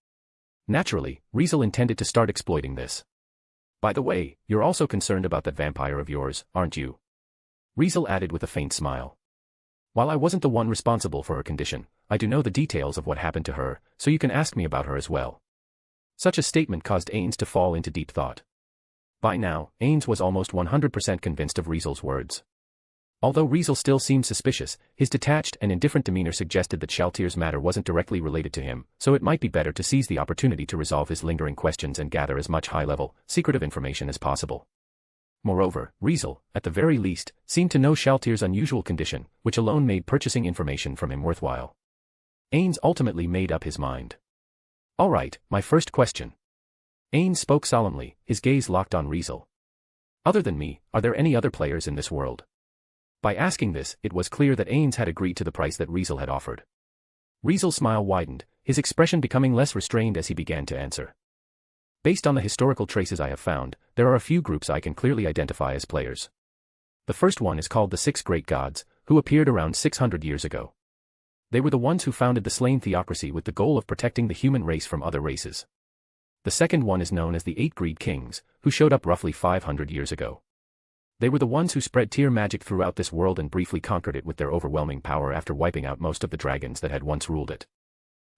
Naturally, Riezel intended to start exploiting this. By the way, you're also concerned about that vampire of yours, aren't you? Riezel added with a faint smile. While I wasn't the one responsible for her condition, I do know the details of what happened to her, so you can ask me about her as well. Such a statement caused Ains to fall into deep thought. By now, Ains was almost 100% convinced of Riezel's words. Although Riezel still seemed suspicious, his detached and indifferent demeanor suggested that Shaltir's matter wasn't directly related to him, so it might be better to seize the opportunity to resolve his lingering questions and gather as much high-level, secretive information as possible. Moreover, Riezel, at the very least, seemed to know Shaltir's unusual condition, which alone made purchasing information from him worthwhile. Ains ultimately made up his mind. All right, my first question. Ains spoke solemnly, his gaze locked on Riezel. Other than me, are there any other players in this world? By asking this, it was clear that Ains had agreed to the price that Riezel had offered. Riezel's smile widened, his expression becoming less restrained as he began to answer. Based on the historical traces I have found, there are a few groups I can clearly identify as players. The first one is called the Six Great Gods, who appeared around 600 years ago. They were the ones who founded the Slain theocracy with the goal of protecting the human race from other races. The second one is known as the Eight Greed Kings, who showed up roughly 500 years ago. They were the ones who spread tier magic throughout this world and briefly conquered it with their overwhelming power after wiping out most of the dragons that had once ruled it.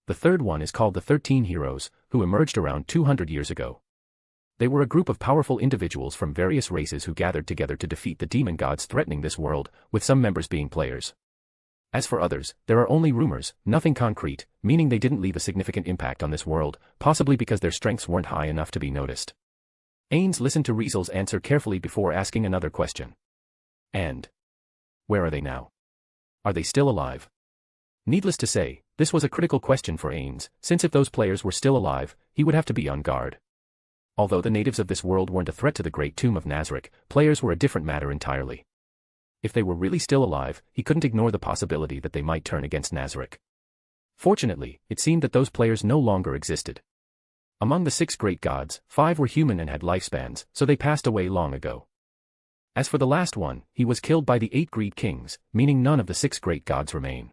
The third one is called the 13 Heroes, who emerged around 200 years ago. They were a group of powerful individuals from various races who gathered together to defeat the demon gods threatening this world, with some members being players. As for others, there are only rumors, nothing concrete, meaning they didn't leave a significant impact on this world, possibly because their strengths weren't high enough to be noticed. Ains listened to Riezel's answer carefully before asking another question. And where are they now? Are they still alive? Needless to say, this was a critical question for Ains, since if those players were still alive, he would have to be on guard. Although the natives of this world weren't a threat to the Great Tomb of Nazarick, players were a different matter entirely. If they were really still alive, he couldn't ignore the possibility that they might turn against Nazarick. Fortunately, it seemed that those players no longer existed. Among the six great gods, 5 were human and had lifespans, so they passed away long ago. As for the last one, he was killed by the 8 Greed Kings, meaning none of the 6 great gods remain.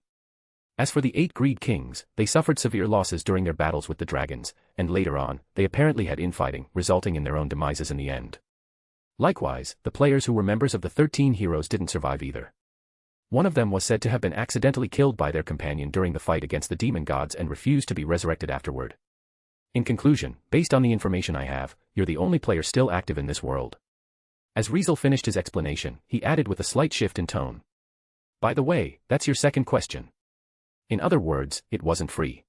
As for the 8 Greed Kings, they suffered severe losses during their battles with the dragons, and later on, they apparently had infighting, resulting in their own demises in the end. Likewise, the players who were members of the 13 Heroes didn't survive either. One of them was said to have been accidentally killed by their companion during the fight against the demon gods and refused to be resurrected afterward. In conclusion, based on the information I have, you're the only player still active in this world. As Riezel finished his explanation, he added with a slight shift in tone. By the way, that's your second question. In other words, it wasn't free.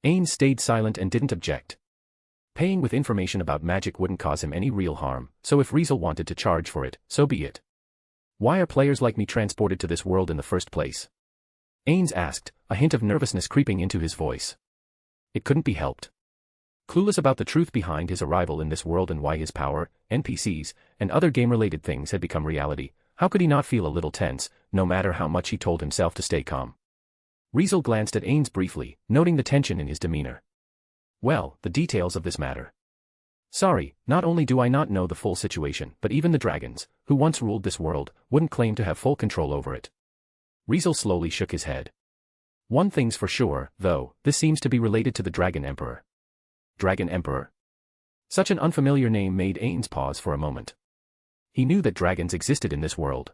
Ains stayed silent and didn't object. Paying with information about magic wouldn't cause him any real harm, so if Riezel wanted to charge for it, so be it. Why are players like me transported to this world in the first place? Ains asked, a hint of nervousness creeping into his voice. It couldn't be helped. Clueless about the truth behind his arrival in this world and why his power, NPCs, and other game-related things had become reality, how could he not feel a little tense, no matter how much he told himself to stay calm? Riezel glanced at Ains briefly, noting the tension in his demeanor. Well, the details of this matter. Sorry, not only do I not know the full situation, but even the dragons, who once ruled this world, wouldn't claim to have full control over it. Riezel slowly shook his head. One thing's for sure, though, this seems to be related to the Dragon Emperor. Dragon Emperor? Such an unfamiliar name made Ains pause for a moment. He knew that dragons existed in this world.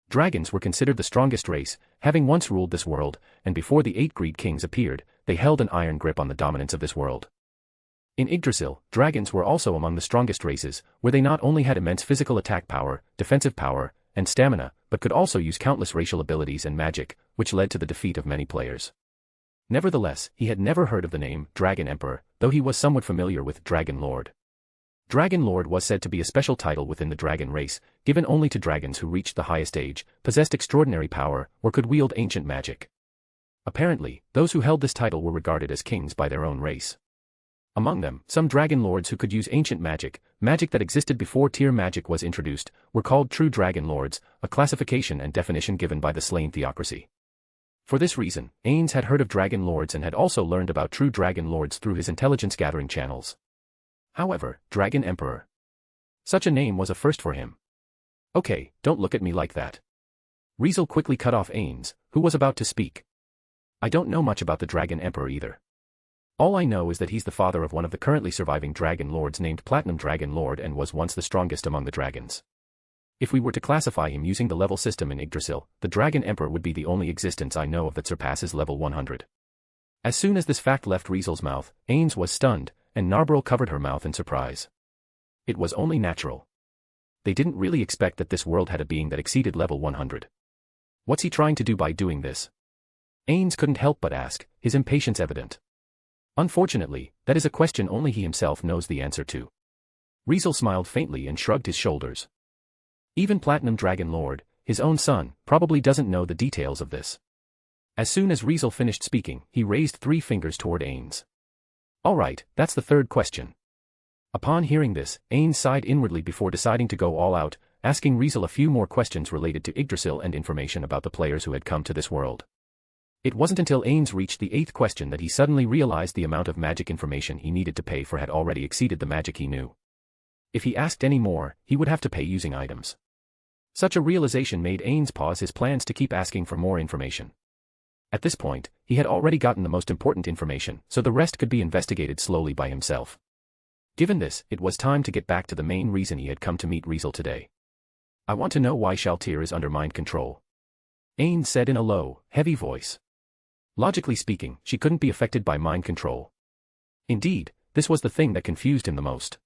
Dragons were considered the strongest race, having once ruled this world, and before the 8 greed kings appeared, they held an iron grip on the dominance of this world. In Yggdrasil, dragons were also among the strongest races, where they not only had immense physical attack power, defensive power, and stamina, but could also use countless racial abilities and magic, which led to the defeat of many players. Nevertheless, he had never heard of the name Dragon Emperor, though he was somewhat familiar with Dragon Lord. Dragon Lord was said to be a special title within the dragon race, given only to dragons who reached the highest age, possessed extraordinary power, or could wield ancient magic. Apparently, those who held this title were regarded as kings by their own race. Among them, some dragon lords who could use ancient magic, magic that existed before tier magic was introduced, were called true dragon lords, a classification and definition given by the slain theocracy. For this reason, Ains had heard of dragon lords and had also learned about true dragon lords through his intelligence-gathering channels. However, Dragon Emperor. Such a name was a first for him. Okay, don't look at me like that. Riezel quickly cut off Ains, who was about to speak. I don't know much about the Dragon Emperor either. All I know is that he's the father of one of the currently surviving dragon lords named Platinum Dragon Lord and was once the strongest among the dragons. If we were to classify him using the level system in Yggdrasil, the Dragon Emperor would be the only existence I know of that surpasses level 100. As soon as this fact left Riezel's mouth, Ains was stunned, and Narbril covered her mouth in surprise. It was only natural. They didn't really expect that this world had a being that exceeded level 100. What's he trying to do by doing this? Ains couldn't help but ask, his impatience evident. Unfortunately, that is a question only he himself knows the answer to. Riezel smiled faintly and shrugged his shoulders. Even Platinum Dragon Lord, his own son, probably doesn't know the details of this. As soon as Riezel finished speaking, he raised 3 fingers toward Ains. Alright, that's the third question. Upon hearing this, Ains sighed inwardly before deciding to go all out, asking Riezel a few more questions related to Yggdrasil and information about the players who had come to this world. It wasn't until Ains reached the 8th question that he suddenly realized the amount of magic information he needed to pay for had already exceeded the magic he knew. If he asked any more, he would have to pay using items. Such a realization made Ains pause his plans to keep asking for more information. At this point, he had already gotten the most important information, so the rest could be investigated slowly by himself. Given this, it was time to get back to the main reason he had come to meet Riezel today. I want to know why Shaltir is under mind control. Ains said in a low, heavy voice. Logically speaking, she couldn't be affected by mind control. Indeed, this was the thing that confused him the most.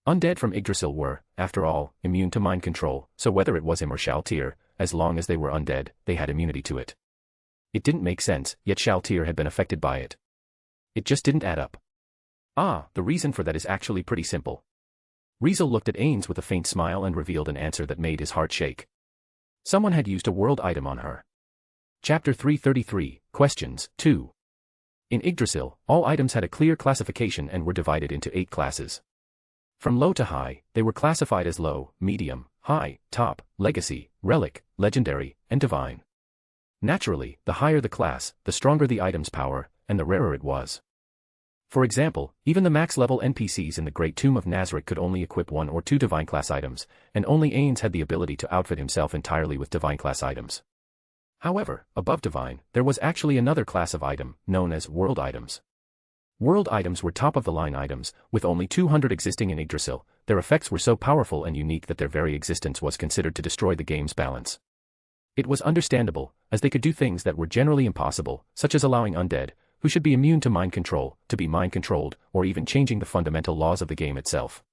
Undead from Yggdrasil were, after all, immune to mind control, so whether it was him or Shaltir, as long as they were undead, they had immunity to it. It didn't make sense, yet Shaltir had been affected by it. It just didn't add up. Ah, the reason for that is actually pretty simple. Riezel looked at Ains with a faint smile and revealed an answer that made his heart shake. Someone had used a world item on her. Chapter 333, Questions, 2. In Yggdrasil, all items had a clear classification and were divided into 8 classes. From low to high, they were classified as low, medium, high, top, legacy, relic, legendary, and divine. Naturally, the higher the class, the stronger the item's power, and the rarer it was. For example, even the max-level NPCs in the Great Tomb of Nazarick could only equip 1 or 2 divine-class items, and only Ains had the ability to outfit himself entirely with divine-class items. However, above divine, there was actually another class of item, known as world items. World items were top-of-the-line items, with only 200 existing in Yggdrasil. Their effects were so powerful and unique that their very existence was considered to destroy the game's balance. It was understandable, as they could do things that were generally impossible, such as allowing undead, who should be immune to mind control, to be mind-controlled, or even changing the fundamental laws of the game itself.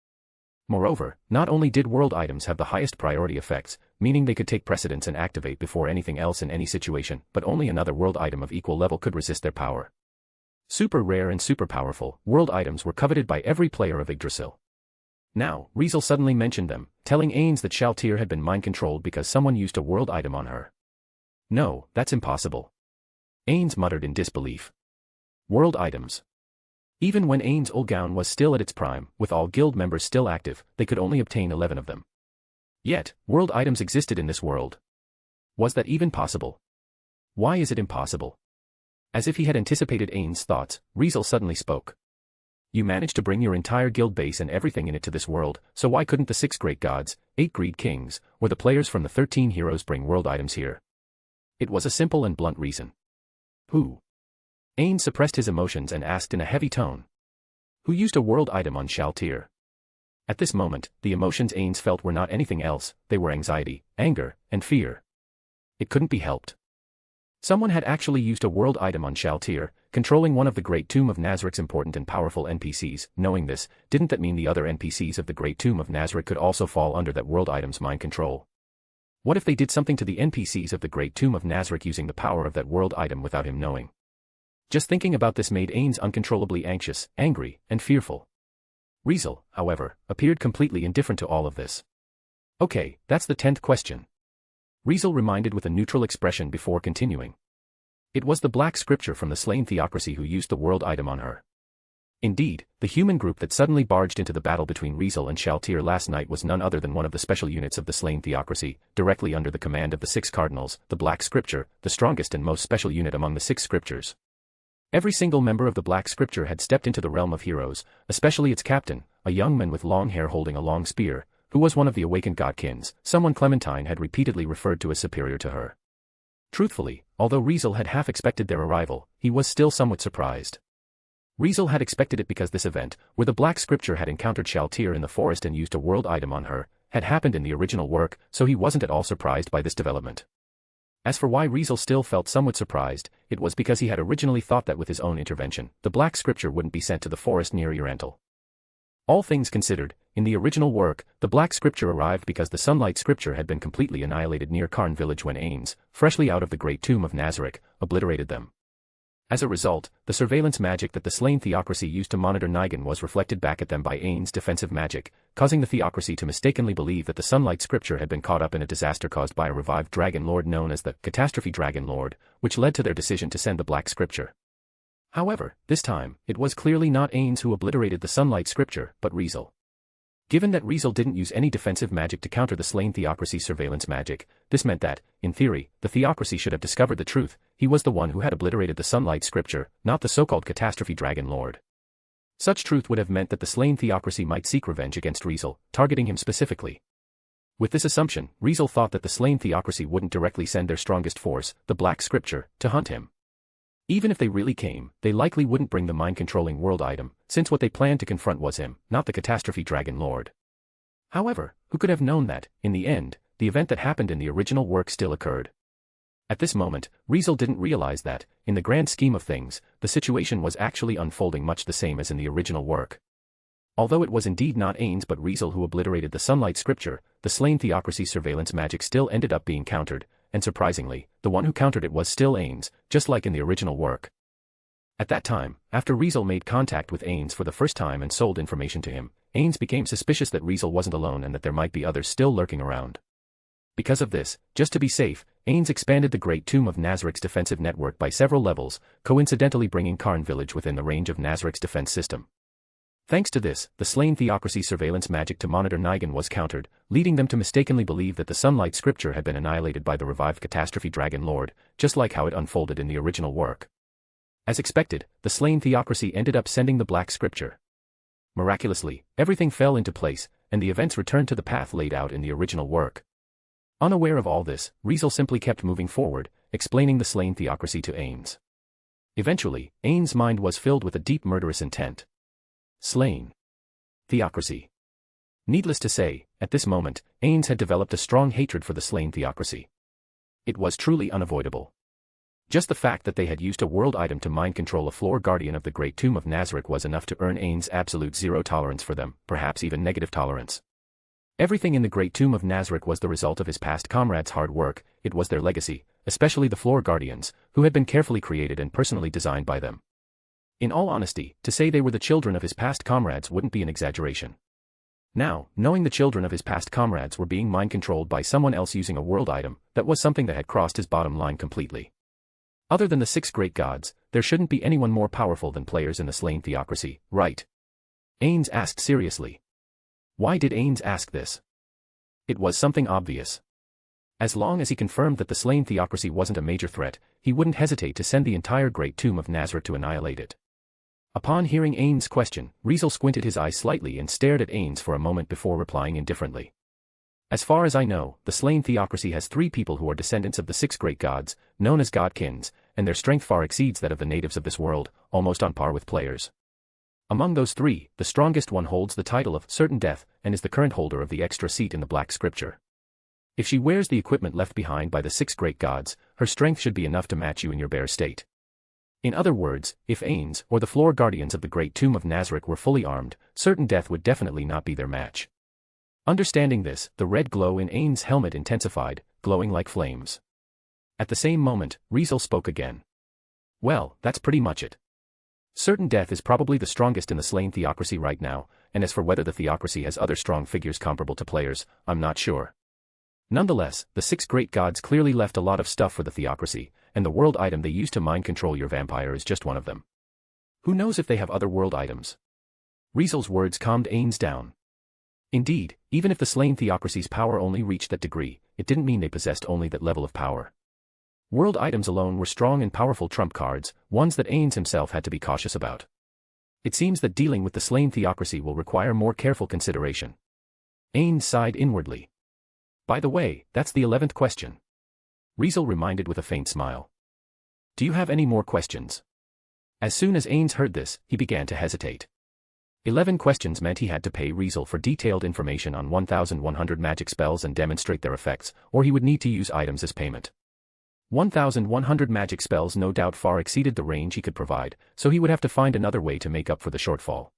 Moreover, not only did world items have the highest priority effects, meaning they could take precedence and activate before anything else in any situation, but only another world item of equal level could resist their power. Super rare and super powerful, world items were coveted by every player of Yggdrasil. Now, Riezel suddenly mentioned them, telling Ains that Shaltir had been mind-controlled because someone used a world item on her. No, that's impossible. Ains muttered in disbelief. World items. Even when Ains' Ulgaun was still at its prime, with all guild members still active, they could only obtain 11 of them. Yet, world items existed in this world. Was that even possible? Why is it impossible? As if he had anticipated Ains' thoughts, Riezel suddenly spoke. You managed to bring your entire guild base and everything in it to this world, so why couldn't the 6 great gods, 8 greed kings, or the players from the 13 heroes bring world items here? It was a simple and blunt reason. Who? Ains suppressed his emotions and asked in a heavy tone. Who used a world item on Shaltir? At this moment, the emotions Ains felt were not anything else, they were anxiety, anger, and fear. It couldn't be helped. Someone had actually used a world item on Shaltir, controlling one of the Great Tomb of Nazric's important and powerful NPCs. Knowing this, didn't that mean the other NPCs of the Great Tomb of Nazric could also fall under that world item's mind control? What if they did something to the NPCs of the Great Tomb of Nazric using the power of that world item without him knowing? Just thinking about this made Ains uncontrollably anxious, angry, and fearful. Riezel, however, appeared completely indifferent to all of this. Okay, that's the 10th question. Riezel reminded with a neutral expression before continuing. It was the Black Scripture from the slain theocracy who used the world item on her. Indeed, the human group that suddenly barged into the battle between Riezel and Shaltir last night was none other than one of the special units of the slain theocracy, directly under the command of the 6 cardinals, the Black Scripture, the strongest and most special unit among the 6 scriptures. Every single member of the Black Scripture had stepped into the realm of heroes, especially its captain, a young man with long hair holding a long spear, who was one of the awakened godkins, someone Clementine had repeatedly referred to as superior to her. Truthfully, although Riezel had half expected their arrival, he was still somewhat surprised. Riezel had expected it because this event, where the Black Scripture had encountered Shaltir in the forest and used a world item on her, had happened in the original work, so he wasn't at all surprised by this development. As for why Riezel still felt somewhat surprised, it was because he had originally thought that with his own intervention, the Black Scripture wouldn't be sent to the forest near Urantal. All things considered, in the original work, the Black Scripture arrived because the Sunlight Scripture had been completely annihilated near Karn village when Ains, freshly out of the Great Tomb of Nazaric, obliterated them. As a result, the surveillance magic that the slain theocracy used to monitor Nigan was reflected back at them by Ains' defensive magic, causing the theocracy to mistakenly believe that the Sunlight Scripture had been caught up in a disaster caused by a revived Dragon Lord known as the Catastrophe Dragon Lord, which led to their decision to send the Black Scripture. However, this time, it was clearly not Ains who obliterated the Sunlight Scripture, but Riezel. Given that Riezel didn't use any defensive magic to counter the slain theocracy's surveillance magic, this meant that, in theory, the theocracy should have discovered the truth. He was the one who had obliterated the Sunlight Scripture, not the so-called Catastrophe Dragon Lord. Such truth would have meant that the slain theocracy might seek revenge against Riezel, targeting him specifically. With this assumption, Riezel thought that the slain theocracy wouldn't directly send their strongest force, the Black Scripture, to hunt him. Even if they really came, they likely wouldn't bring the mind-controlling world item, since what they planned to confront was him, not the Catastrophe Dragon Lord. However, who could have known that, in the end, the event that happened in the original work still occurred? At this moment, Riezel didn't realize that, in the grand scheme of things, the situation was actually unfolding much the same as in the original work. Although it was indeed not Ains but Riezel who obliterated the Sunlight Scripture, the slain theocracy surveillance magic still ended up being countered, and surprisingly, the one who countered it was still Ains, just like in the original work. At that time, after Riezel made contact with Ains for the first time and sold information to him, Ains became suspicious that Riezel wasn't alone and that there might be others still lurking around. Because of this, just to be safe, Ains expanded the Great Tomb of Nazaric's defensive network by several levels, coincidentally bringing Karn village within the range of Nazaric's defense system. Thanks to this, the slain theocracy surveillance magic to monitor Nigan was countered, leading them to mistakenly believe that the Sunlight Scripture had been annihilated by the revived Catastrophe Dragon Lord, just like how it unfolded in the original work. As expected, the slain theocracy ended up sending the Black Scripture. Miraculously, everything fell into place, and the events returned to the path laid out in the original work. Unaware of all this, Riezel simply kept moving forward, explaining the slain theocracy to Ains. Eventually, Ains' mind was filled with a deep murderous intent. Slain theocracy. Needless to say, at this moment, Ains had developed a strong hatred for the slain theocracy. It was truly unavoidable. Just the fact that they had used a world item to mind control a floor guardian of the Great Tomb of Nazaric was enough to earn Ains absolute zero tolerance for them, perhaps even negative tolerance. Everything in the Great Tomb of Nazaric was the result of his past comrades' hard work, it was their legacy, especially the floor guardians, who had been carefully created and personally designed by them. In all honesty, to say they were the children of his past comrades wouldn't be an exaggeration. Now, knowing the children of his past comrades were being mind-controlled by someone else using a world item, that was something that had crossed his bottom line completely. Other than the 6 great gods, there shouldn't be anyone more powerful than players in the slain theocracy, right? Ains asked seriously. Why did Ains ask this? It was something obvious. As long as he confirmed that the slain theocracy wasn't a major threat, he wouldn't hesitate to send the entire Great Tomb of Nazaric to annihilate it. Upon hearing Ains' question, Riezel squinted his eyes slightly and stared at Ains for a moment before replying indifferently. As far as I know, the slain theocracy has 3 people who are descendants of the 6 great gods, known as godkins, and their strength far exceeds that of the natives of this world, almost on par with players. Among those three, the strongest one holds the title of certain death and is the current holder of the extra seat in the Black Scripture. If she wears the equipment left behind by the 6 great gods, her strength should be enough to match you in your bare state. In other words, if Ains or the floor guardians of the Great Tomb of Nazareth were fully armed, certain death would definitely not be their match. Understanding this, the red glow in Ains' helmet intensified, glowing like flames. At the same moment, Riezel spoke again. Well, that's pretty much it. Certain death is probably the strongest in the slain theocracy right now, and as for whether the theocracy has other strong figures comparable to players, I'm not sure. Nonetheless, the 6 great gods clearly left a lot of stuff for the theocracy, and the world item they used to mind control your vampire is just one of them. Who knows if they have other world items? Riezel's words calmed Ains down. Indeed, even if the slain theocracy's power only reached that degree, it didn't mean they possessed only that level of power. World items alone were strong and powerful trump cards, ones that Ains himself had to be cautious about. It seems that dealing with the slain theocracy will require more careful consideration. Ains sighed inwardly. By the way, that's the 11th question. Riezel reminded with a faint smile. Do you have any more questions? As soon as Ains heard this, he began to hesitate. 11 questions meant he had to pay Riezel for detailed information on 1,100 magic spells and demonstrate their effects, or he would need to use items as payment. 1,100 magic spells no doubt far exceeded the range he could provide, so he would have to find another way to make up for the shortfall.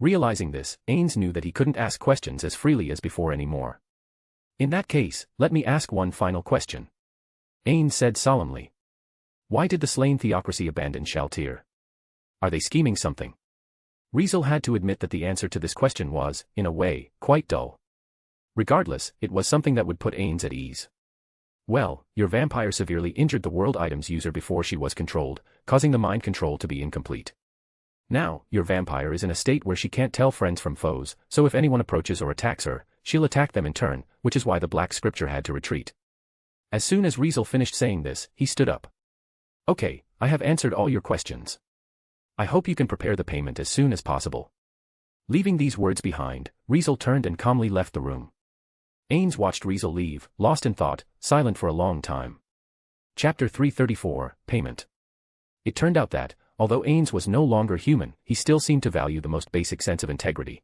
Realizing this, Ains knew that he couldn't ask questions as freely as before anymore. In that case, let me ask one final question. Ains said solemnly. Why did the slain theocracy abandon Shaltir? Are they scheming something? Riezel had to admit that the answer to this question was, in a way, quite dull. Regardless, it was something that would put Ains at ease. Well, your vampire severely injured the world items user before she was controlled, causing the mind control to be incomplete. Now, your vampire is in a state where she can't tell friends from foes, so if anyone approaches or attacks her, she'll attack them in turn, which is why the Black Scripture had to retreat. As soon as Riezel finished saying this, he stood up. Okay, I have answered all your questions. I hope you can prepare the payment as soon as possible. Leaving these words behind, Riezel turned and calmly left the room. Ains watched Riezel leave, lost in thought, silent for a long time. Chapter 334, Payment. It turned out that, although Ains was no longer human, he still seemed to value the most basic sense of integrity.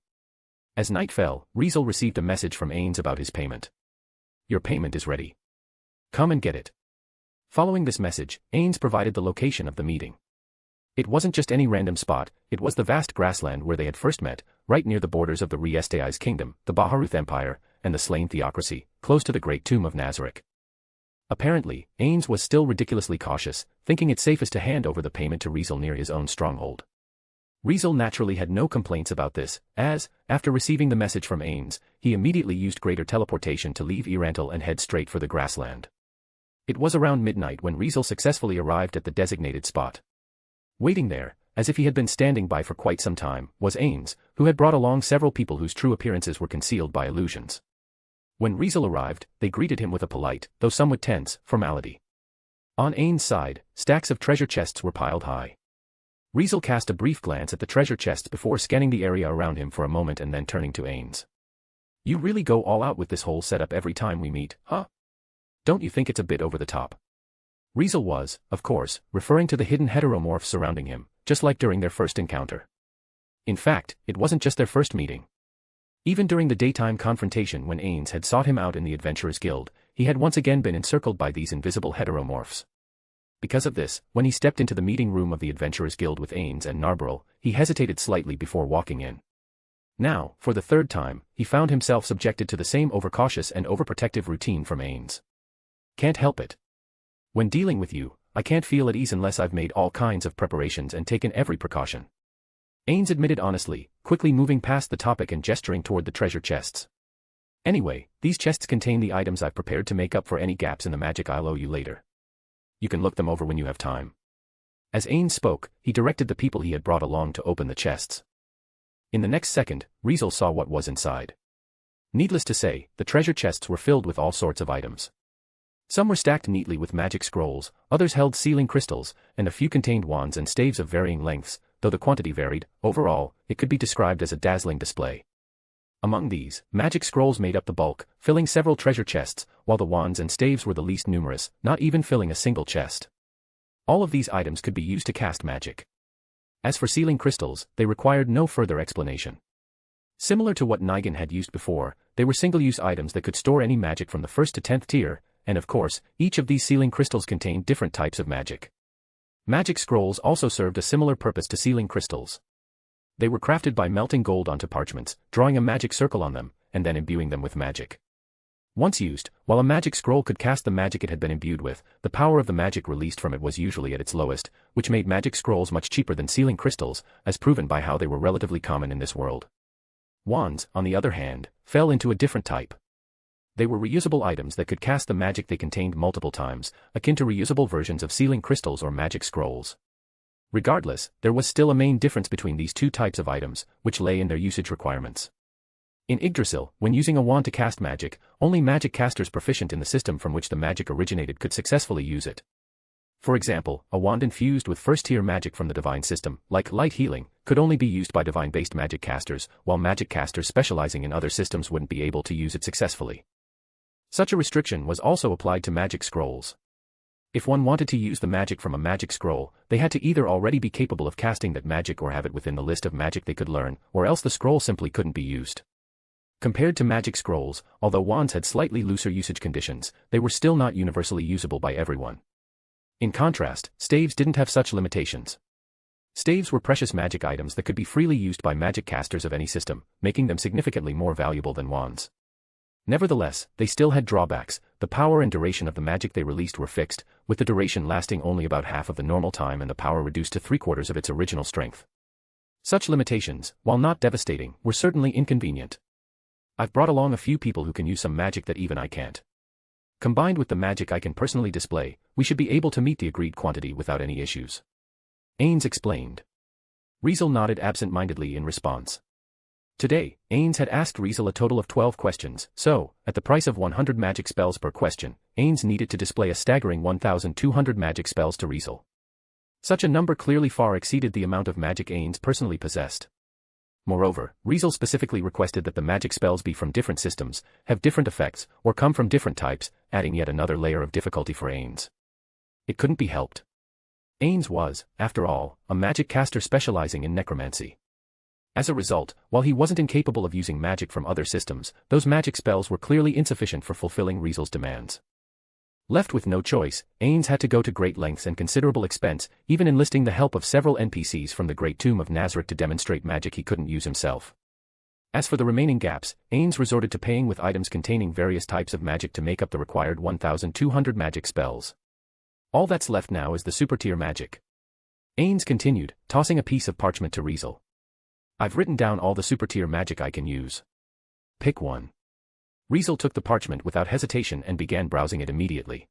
As night fell, Riezel received a message from Ains about his payment. Your payment is ready. Come and get it. Following this message, Ains provided the location of the meeting. It wasn't just any random spot, it was the vast grassland where they had first met, right near the borders of the Riezel's kingdom, the Baharuth Empire, and the slain theocracy, close to the Great Tomb of Nazareth. Apparently, Ains was still ridiculously cautious, thinking it safest to hand over the payment to Riezel near his own stronghold. Riezel naturally had no complaints about this, as, after receiving the message from Ains, he immediately used greater teleportation to leave Riezel and head straight for the grassland. It was around midnight when Riezel successfully arrived at the designated spot. Waiting there, as if he had been standing by for quite some time, was Ains, who had brought along several people whose true appearances were concealed by illusions. When Riezel arrived, they greeted him with a polite, though somewhat tense, formality. On Ains' side, stacks of treasure chests were piled high. Riezel cast a brief glance at the treasure chests before scanning the area around him for a moment and then turning to Ains. You really go all out with this whole setup every time we meet, huh? Don't you think it's a bit over the top? Riezel was, of course, referring to the hidden heteromorphs surrounding him, just like during their first encounter. In fact, it wasn't just their first meeting. Even during the daytime confrontation when Ains had sought him out in the Adventurers Guild, he had once again been encircled by these invisible heteromorphs. Because of this, when he stepped into the meeting room of the Adventurers Guild with Ains and Narberl, he hesitated slightly before walking in. Now, for the third time, he found himself subjected to the same overcautious and overprotective routine from Ains. Can't help it. When dealing with you, I can't feel at ease unless I've made all kinds of preparations and taken every precaution. Ains admitted honestly, quickly moving past the topic and gesturing toward the treasure chests. Anyway, these chests contain the items I've prepared to make up for any gaps in the magic I'll owe you later. You can look them over when you have time. As Ains spoke, he directed the people he had brought along to open the chests. In the next second, Riezel saw what was inside. Needless to say, the treasure chests were filled with all sorts of items. Some were stacked neatly with magic scrolls, others held sealing crystals, and a few contained wands and staves of varying lengths, though the quantity varied. Overall, it could be described as a dazzling display. Among these, magic scrolls made up the bulk, filling several treasure chests, while the wands and staves were the least numerous, not even filling a single chest. All of these items could be used to cast magic. As for sealing crystals, they required no further explanation. Similar to what Nigan had used before, they were single-use items that could store any magic from the 1st to 10th tier, and of course, each of these sealing crystals contained different types of magic. Magic scrolls also served a similar purpose to sealing crystals. They were crafted by melting gold onto parchments, drawing a magic circle on them, and then imbuing them with magic. Once used, while a magic scroll could cast the magic it had been imbued with, the power of the magic released from it was usually at its lowest, which made magic scrolls much cheaper than sealing crystals, as proven by how they were relatively common in this world. Wands, on the other hand, fell into a different type. They were reusable items that could cast the magic they contained multiple times, akin to reusable versions of sealing crystals or magic scrolls. Regardless, there was still a main difference between these two types of items, which lay in their usage requirements. In Yggdrasil, when using a wand to cast magic, only magic casters proficient in the system from which the magic originated could successfully use it. For example, a wand infused with first-tier magic from the divine system, like light healing, could only be used by divine-based magic casters, while magic casters specializing in other systems wouldn't be able to use it successfully. Such a restriction was also applied to magic scrolls. If one wanted to use the magic from a magic scroll, they had to either already be capable of casting that magic or have it within the list of magic they could learn, or else the scroll simply couldn't be used. Compared to magic scrolls, although wands had slightly looser usage conditions, they were still not universally usable by everyone. In contrast, staves didn't have such limitations. Staves were precious magic items that could be freely used by magic casters of any system, making them significantly more valuable than wands. Nevertheless, they still had drawbacks. The power and duration of the magic they released were fixed, with the duration lasting only about half of the normal time and the power reduced to 3/4 of its original strength. Such limitations, while not devastating, were certainly inconvenient. I've brought along a few people who can use some magic that even I can't. Combined with the magic I can personally display, we should be able to meet the agreed quantity without any issues. Ains explained. Riezel nodded absent-mindedly in response. Today, Ains had asked Riezel a total of 12 questions, so, at the price of 100 magic spells per question, Ains needed to display a staggering 1,200 magic spells to Riezel. Such a number clearly far exceeded the amount of magic Ains personally possessed. Moreover, Riezel specifically requested that the magic spells be from different systems, have different effects, or come from different types, adding yet another layer of difficulty for Ains. It couldn't be helped. Ains was, after all, a magic caster specializing in necromancy. As a result, while he wasn't incapable of using magic from other systems, those magic spells were clearly insufficient for fulfilling Riezel's demands. Left with no choice, Ains had to go to great lengths and considerable expense, even enlisting the help of several NPCs from the Great Tomb of Nazareth to demonstrate magic he couldn't use himself. As for the remaining gaps, Ains resorted to paying with items containing various types of magic to make up the required 1,200 magic spells. All that's left now is the super-tier magic. Ains continued, tossing a piece of parchment to Riezel. I've written down all the super-tier magic I can use. Pick one. Riezel took the parchment without hesitation and began browsing it immediately.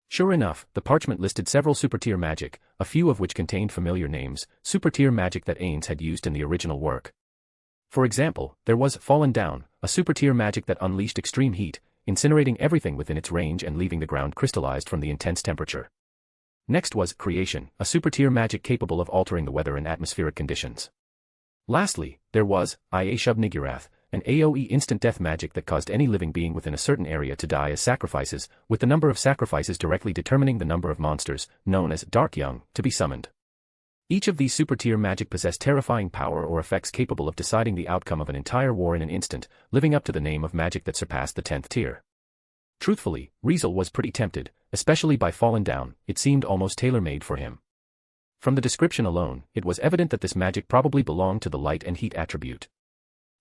Sure enough, the parchment listed several super-tier magic, a few of which contained familiar names, super-tier magic that Ains had used in the original work. For example, there was Fallen Down, a super-tier magic that unleashed extreme heat, incinerating everything within its range and leaving the ground crystallized from the intense temperature. Next was Creation, a super-tier magic capable of altering the weather and atmospheric conditions. Lastly, there was Shub Nigurath, an AoE instant death magic that caused any living being within a certain area to die as sacrifices, with the number of sacrifices directly determining the number of monsters, known as Dark Young, to be summoned. Each of these super-tier magic possessed terrifying power or effects capable of deciding the outcome of an entire war in an instant, living up to the name of magic that surpassed the 10th tier. Truthfully, Riezel was pretty tempted, especially by Fallen Down. It seemed almost tailor-made for him. From the description alone, it was evident that this magic probably belonged to the light and heat attribute.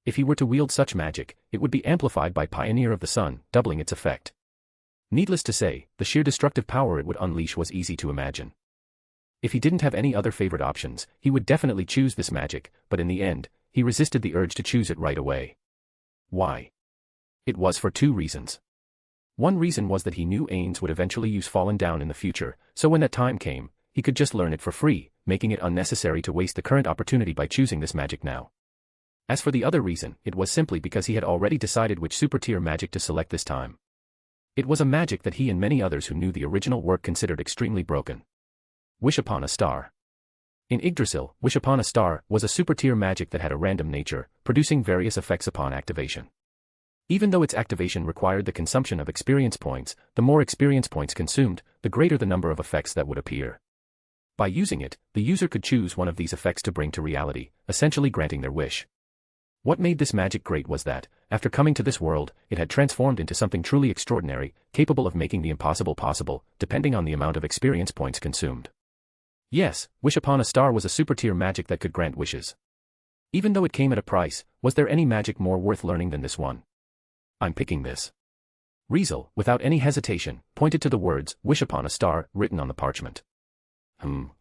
If he were to wield such magic, it would be amplified by Pioneer of the Sun, doubling its effect. Needless to say, the sheer destructive power it would unleash was easy to imagine. If he didn't have any other favorite options, he would definitely choose this magic, but in the end, he resisted the urge to choose it right away. Why? It was for two reasons. One reason was that he knew Ains would eventually use Fallen Down in the future, so when that time came, he could just learn it for free, making it unnecessary to waste the current opportunity by choosing this magic now. As for the other reason, it was simply because he had already decided which super-tier magic to select this time. It was a magic that he and many others who knew the original work considered extremely broken. Wish Upon a Star. In Yggdrasil, Wish Upon a Star was a super-tier magic that had a random nature, producing various effects upon activation. Even though its activation required the consumption of experience points, the more experience points consumed, the greater the number of effects that would appear. By using it, the user could choose one of these effects to bring to reality, essentially granting their wish. What made this magic great was that, after coming to this world, it had transformed into something truly extraordinary, capable of making the impossible possible, depending on the amount of experience points consumed. Yes, Wish Upon a Star was a super-tier magic that could grant wishes. Even though it came at a price, was there any magic more worth learning than this one? I'm picking this. Riezel, without any hesitation, pointed to the words, Wish Upon a Star, written on the parchment.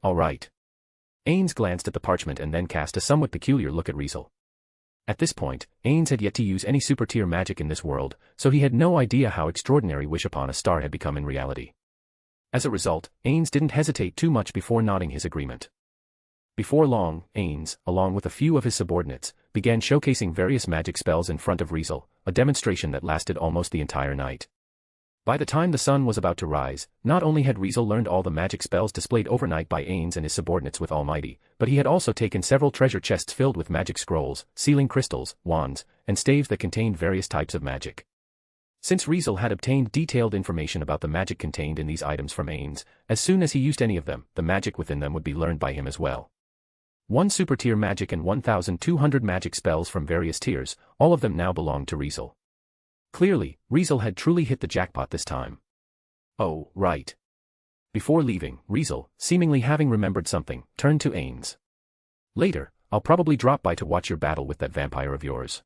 All right. Ains glanced at the parchment and then cast a somewhat peculiar look at Riezel. At this point, Ains had yet to use any super-tier magic in this world, so he had no idea how extraordinary Wish Upon a Star had become in reality. As a result, Ains didn't hesitate too much before nodding his agreement. Before long, Ains, along with a few of his subordinates, began showcasing various magic spells in front of Riezel, a demonstration that lasted almost the entire night. By the time the sun was about to rise, not only had Riezel learned all the magic spells displayed overnight by Ains and his subordinates with Almighty, but he had also taken several treasure chests filled with magic scrolls, sealing crystals, wands, and staves that contained various types of magic. Since Riezel had obtained detailed information about the magic contained in these items from Ains, as soon as he used any of them, the magic within them would be learned by him as well. 1 super-tier magic and 1,200 magic spells from various tiers, all of them now belonged to Riezel. Clearly, Riezel had truly hit the jackpot this time. Oh, right. Before leaving, Riezel, seemingly having remembered something, turned to Ains. Later, I'll probably drop by to watch your battle with that vampire of yours.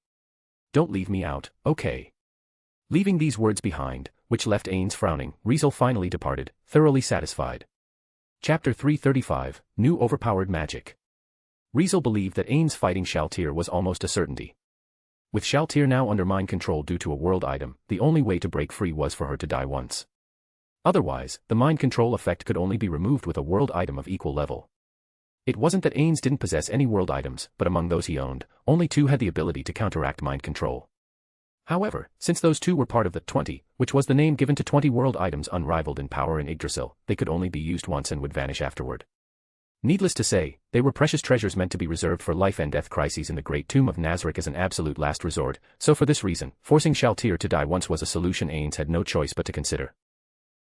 Don't leave me out, okay? Leaving these words behind, which left Ains frowning, Riezel finally departed, thoroughly satisfied. Chapter 335, New Overpowered Magic. Riezel believed that Ains fighting Shaltir was almost a certainty. With Shaltir now under mind control due to a world item, the only way to break free was for her to die once. Otherwise, the mind control effect could only be removed with a world item of equal level. It wasn't that Ains didn't possess any world items, but among those he owned, only 2 had the ability to counteract mind control. However, since those 2 were part of the 20, which was the name given to 20 world items unrivaled in power in Yggdrasil, they could only be used once and would vanish afterward. Needless to say, they were precious treasures meant to be reserved for life and death crises in the Great Tomb of Nazarick as an absolute last resort, so for this reason, forcing Shaltir to die once was a solution Ains had no choice but to consider.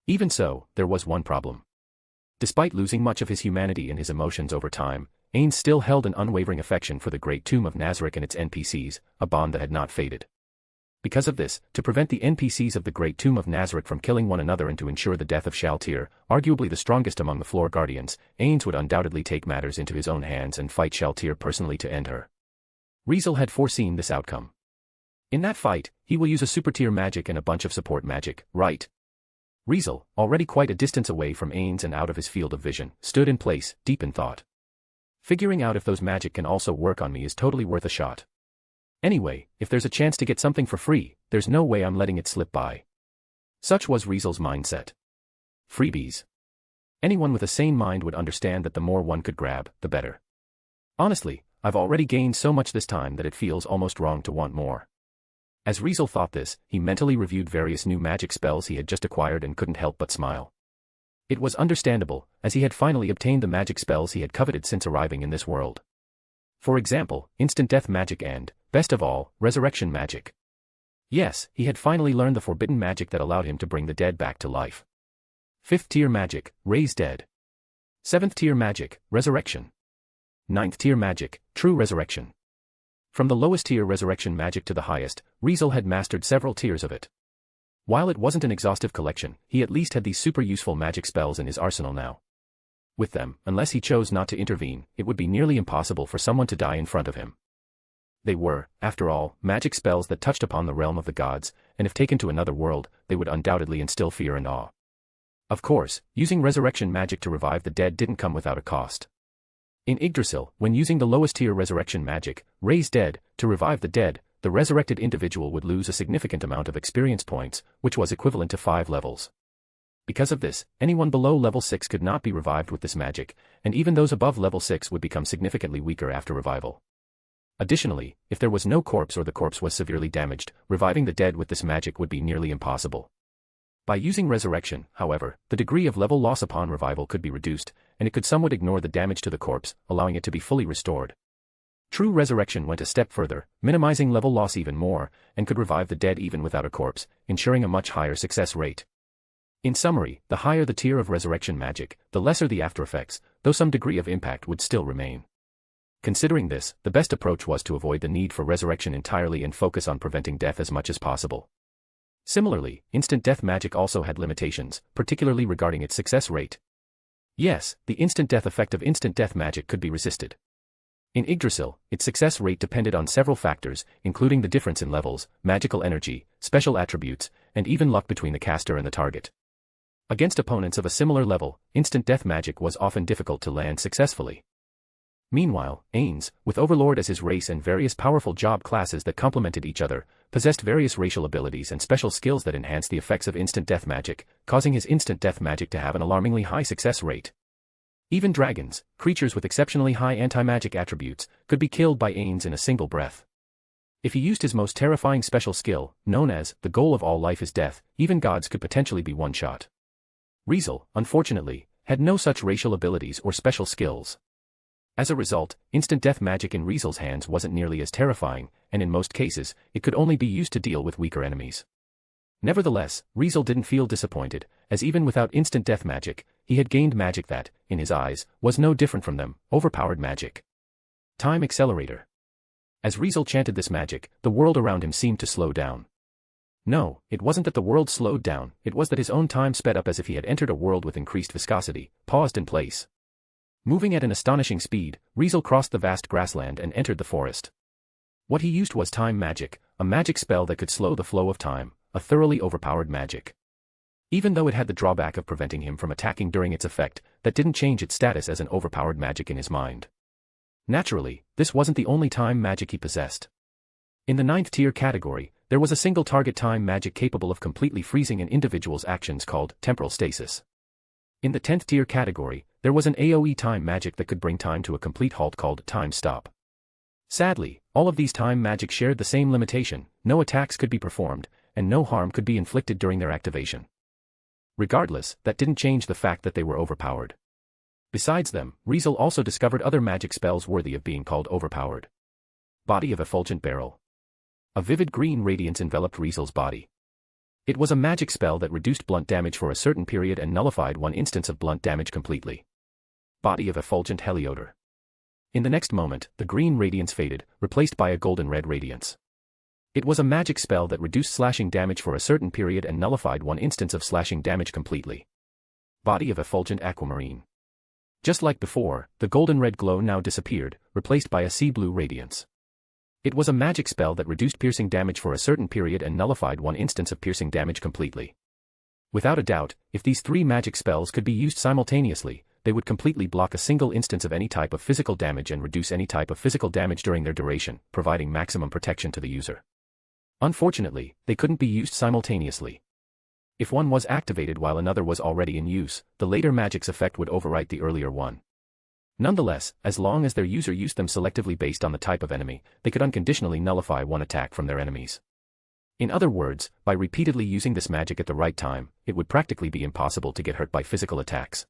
Even so, there was one problem. Despite losing much of his humanity and his emotions over time, Ains still held an unwavering affection for the Great Tomb of Nazarick and its NPCs, a bond that had not faded. Because of this, to prevent the NPCs of the Great Tomb of Nazarick from killing one another and to ensure the death of Shaltir, arguably the strongest among the Floor Guardians, Ains would undoubtedly take matters into his own hands and fight Shaltir personally to end her. Riezel had foreseen this outcome. In that fight, he will use a super-tier magic and a bunch of support magic, right? Riezel, already quite a distance away from Ains and out of his field of vision, stood in place, deep in thought. Figuring out if those magic can also work on me is totally worth a shot. Anyway, if there's a chance to get something for free, there's no way I'm letting it slip by. Such was Riezel's mindset. Freebies. Anyone with a sane mind would understand that the more one could grab, the better. Honestly, I've already gained so much this time that it feels almost wrong to want more. As Riezel thought this, he mentally reviewed various new magic spells he had just acquired and couldn't help but smile. It was understandable, as he had finally obtained the magic spells he had coveted since arriving in this world. For example, instant death magic and, best of all, resurrection magic. Yes, he had finally learned the forbidden magic that allowed him to bring the dead back to life. 5th tier magic, raise dead. 7th tier magic, resurrection. 9th tier magic, true resurrection. From the lowest tier resurrection magic to the highest, Riezel had mastered several tiers of it. While it wasn't an exhaustive collection, he at least had these super useful magic spells in his arsenal now. With them, unless he chose not to intervene, it would be nearly impossible for someone to die in front of him. They were, after all, magic spells that touched upon the realm of the gods, and if taken to another world, they would undoubtedly instill fear and awe. Of course, using resurrection magic to revive the dead didn't come without a cost. In Yggdrasil, when using the lowest tier resurrection magic, raise dead, to revive the dead, the resurrected individual would lose a significant amount of experience points, which was equivalent to 5 levels. Because of this, anyone below level 6 could not be revived with this magic, and even those above level 6 would become significantly weaker after revival. Additionally, if there was no corpse or the corpse was severely damaged, reviving the dead with this magic would be nearly impossible. By using resurrection, however, the degree of level loss upon revival could be reduced, and it could somewhat ignore the damage to the corpse, allowing it to be fully restored. True resurrection went a step further, minimizing level loss even more, and could revive the dead even without a corpse, ensuring a much higher success rate. In summary, the higher the tier of resurrection magic, the lesser the aftereffects, though some degree of impact would still remain. Considering this, the best approach was to avoid the need for resurrection entirely and focus on preventing death as much as possible. Similarly, instant death magic also had limitations, particularly regarding its success rate. Yes, the instant death effect of instant death magic could be resisted. In Yggdrasil, its success rate depended on several factors, including the difference in levels, magical energy, special attributes, and even luck between the caster and the target. Against opponents of a similar level, instant death magic was often difficult to land successfully. Meanwhile, Ains, with Overlord as his race and various powerful job classes that complemented each other, possessed various racial abilities and special skills that enhanced the effects of instant death magic, causing his instant death magic to have an alarmingly high success rate. Even dragons, creatures with exceptionally high anti-magic attributes, could be killed by Ains in a single breath. If he used his most terrifying special skill, known as, the goal of all life is death, even gods could potentially be one-shot. Riezel, unfortunately, had no such racial abilities or special skills. As a result, instant death magic in Riezel's hands wasn't nearly as terrifying, and in most cases, it could only be used to deal with weaker enemies. Nevertheless, Riezel didn't feel disappointed, as even without instant death magic, he had gained magic that, in his eyes, was no different from them, overpowered magic. Time Accelerator. As Riezel chanted this magic, the world around him seemed to slow down. No, it wasn't that the world slowed down, it was that his own time sped up as if he had entered a world with increased viscosity, paused in place. Moving at an astonishing speed, Riezel crossed the vast grassland and entered the forest. What he used was time magic, a magic spell that could slow the flow of time, a thoroughly overpowered magic. Even though it had the drawback of preventing him from attacking during its effect, that didn't change its status as an overpowered magic in his mind. Naturally, this wasn't the only time magic he possessed. In the 9th tier category, there was a single target time magic capable of completely freezing an individual's actions called temporal stasis. In the 10th tier category, there was an AoE time magic that could bring time to a complete halt called time stop. Sadly, all of these time magic shared the same limitation: no attacks could be performed, and no harm could be inflicted during their activation. Regardless, that didn't change the fact that they were overpowered. Besides them, Riezel also discovered other magic spells worthy of being called overpowered. Body of Effulgent Beryl. A vivid green radiance enveloped Riezel's body. It was a magic spell that reduced blunt damage for a certain period and nullified one instance of blunt damage completely. Body of Effulgent Heliodor. In the next moment, the green radiance faded, replaced by a golden-red radiance. It was a magic spell that reduced slashing damage for a certain period and nullified one instance of slashing damage completely. Body of Effulgent Aquamarine. Just like before, the golden-red glow now disappeared, replaced by a sea-blue radiance. It was a magic spell that reduced piercing damage for a certain period and nullified one instance of piercing damage completely. Without a doubt, if these three magic spells could be used simultaneously, they would completely block a single instance of any type of physical damage and reduce any type of physical damage during their duration, providing maximum protection to the user. Unfortunately, they couldn't be used simultaneously. If one was activated while another was already in use, the later magic's effect would overwrite the earlier one. Nonetheless, as long as their user used them selectively based on the type of enemy, they could unconditionally nullify one attack from their enemies. In other words, by repeatedly using this magic at the right time, it would practically be impossible to get hurt by physical attacks.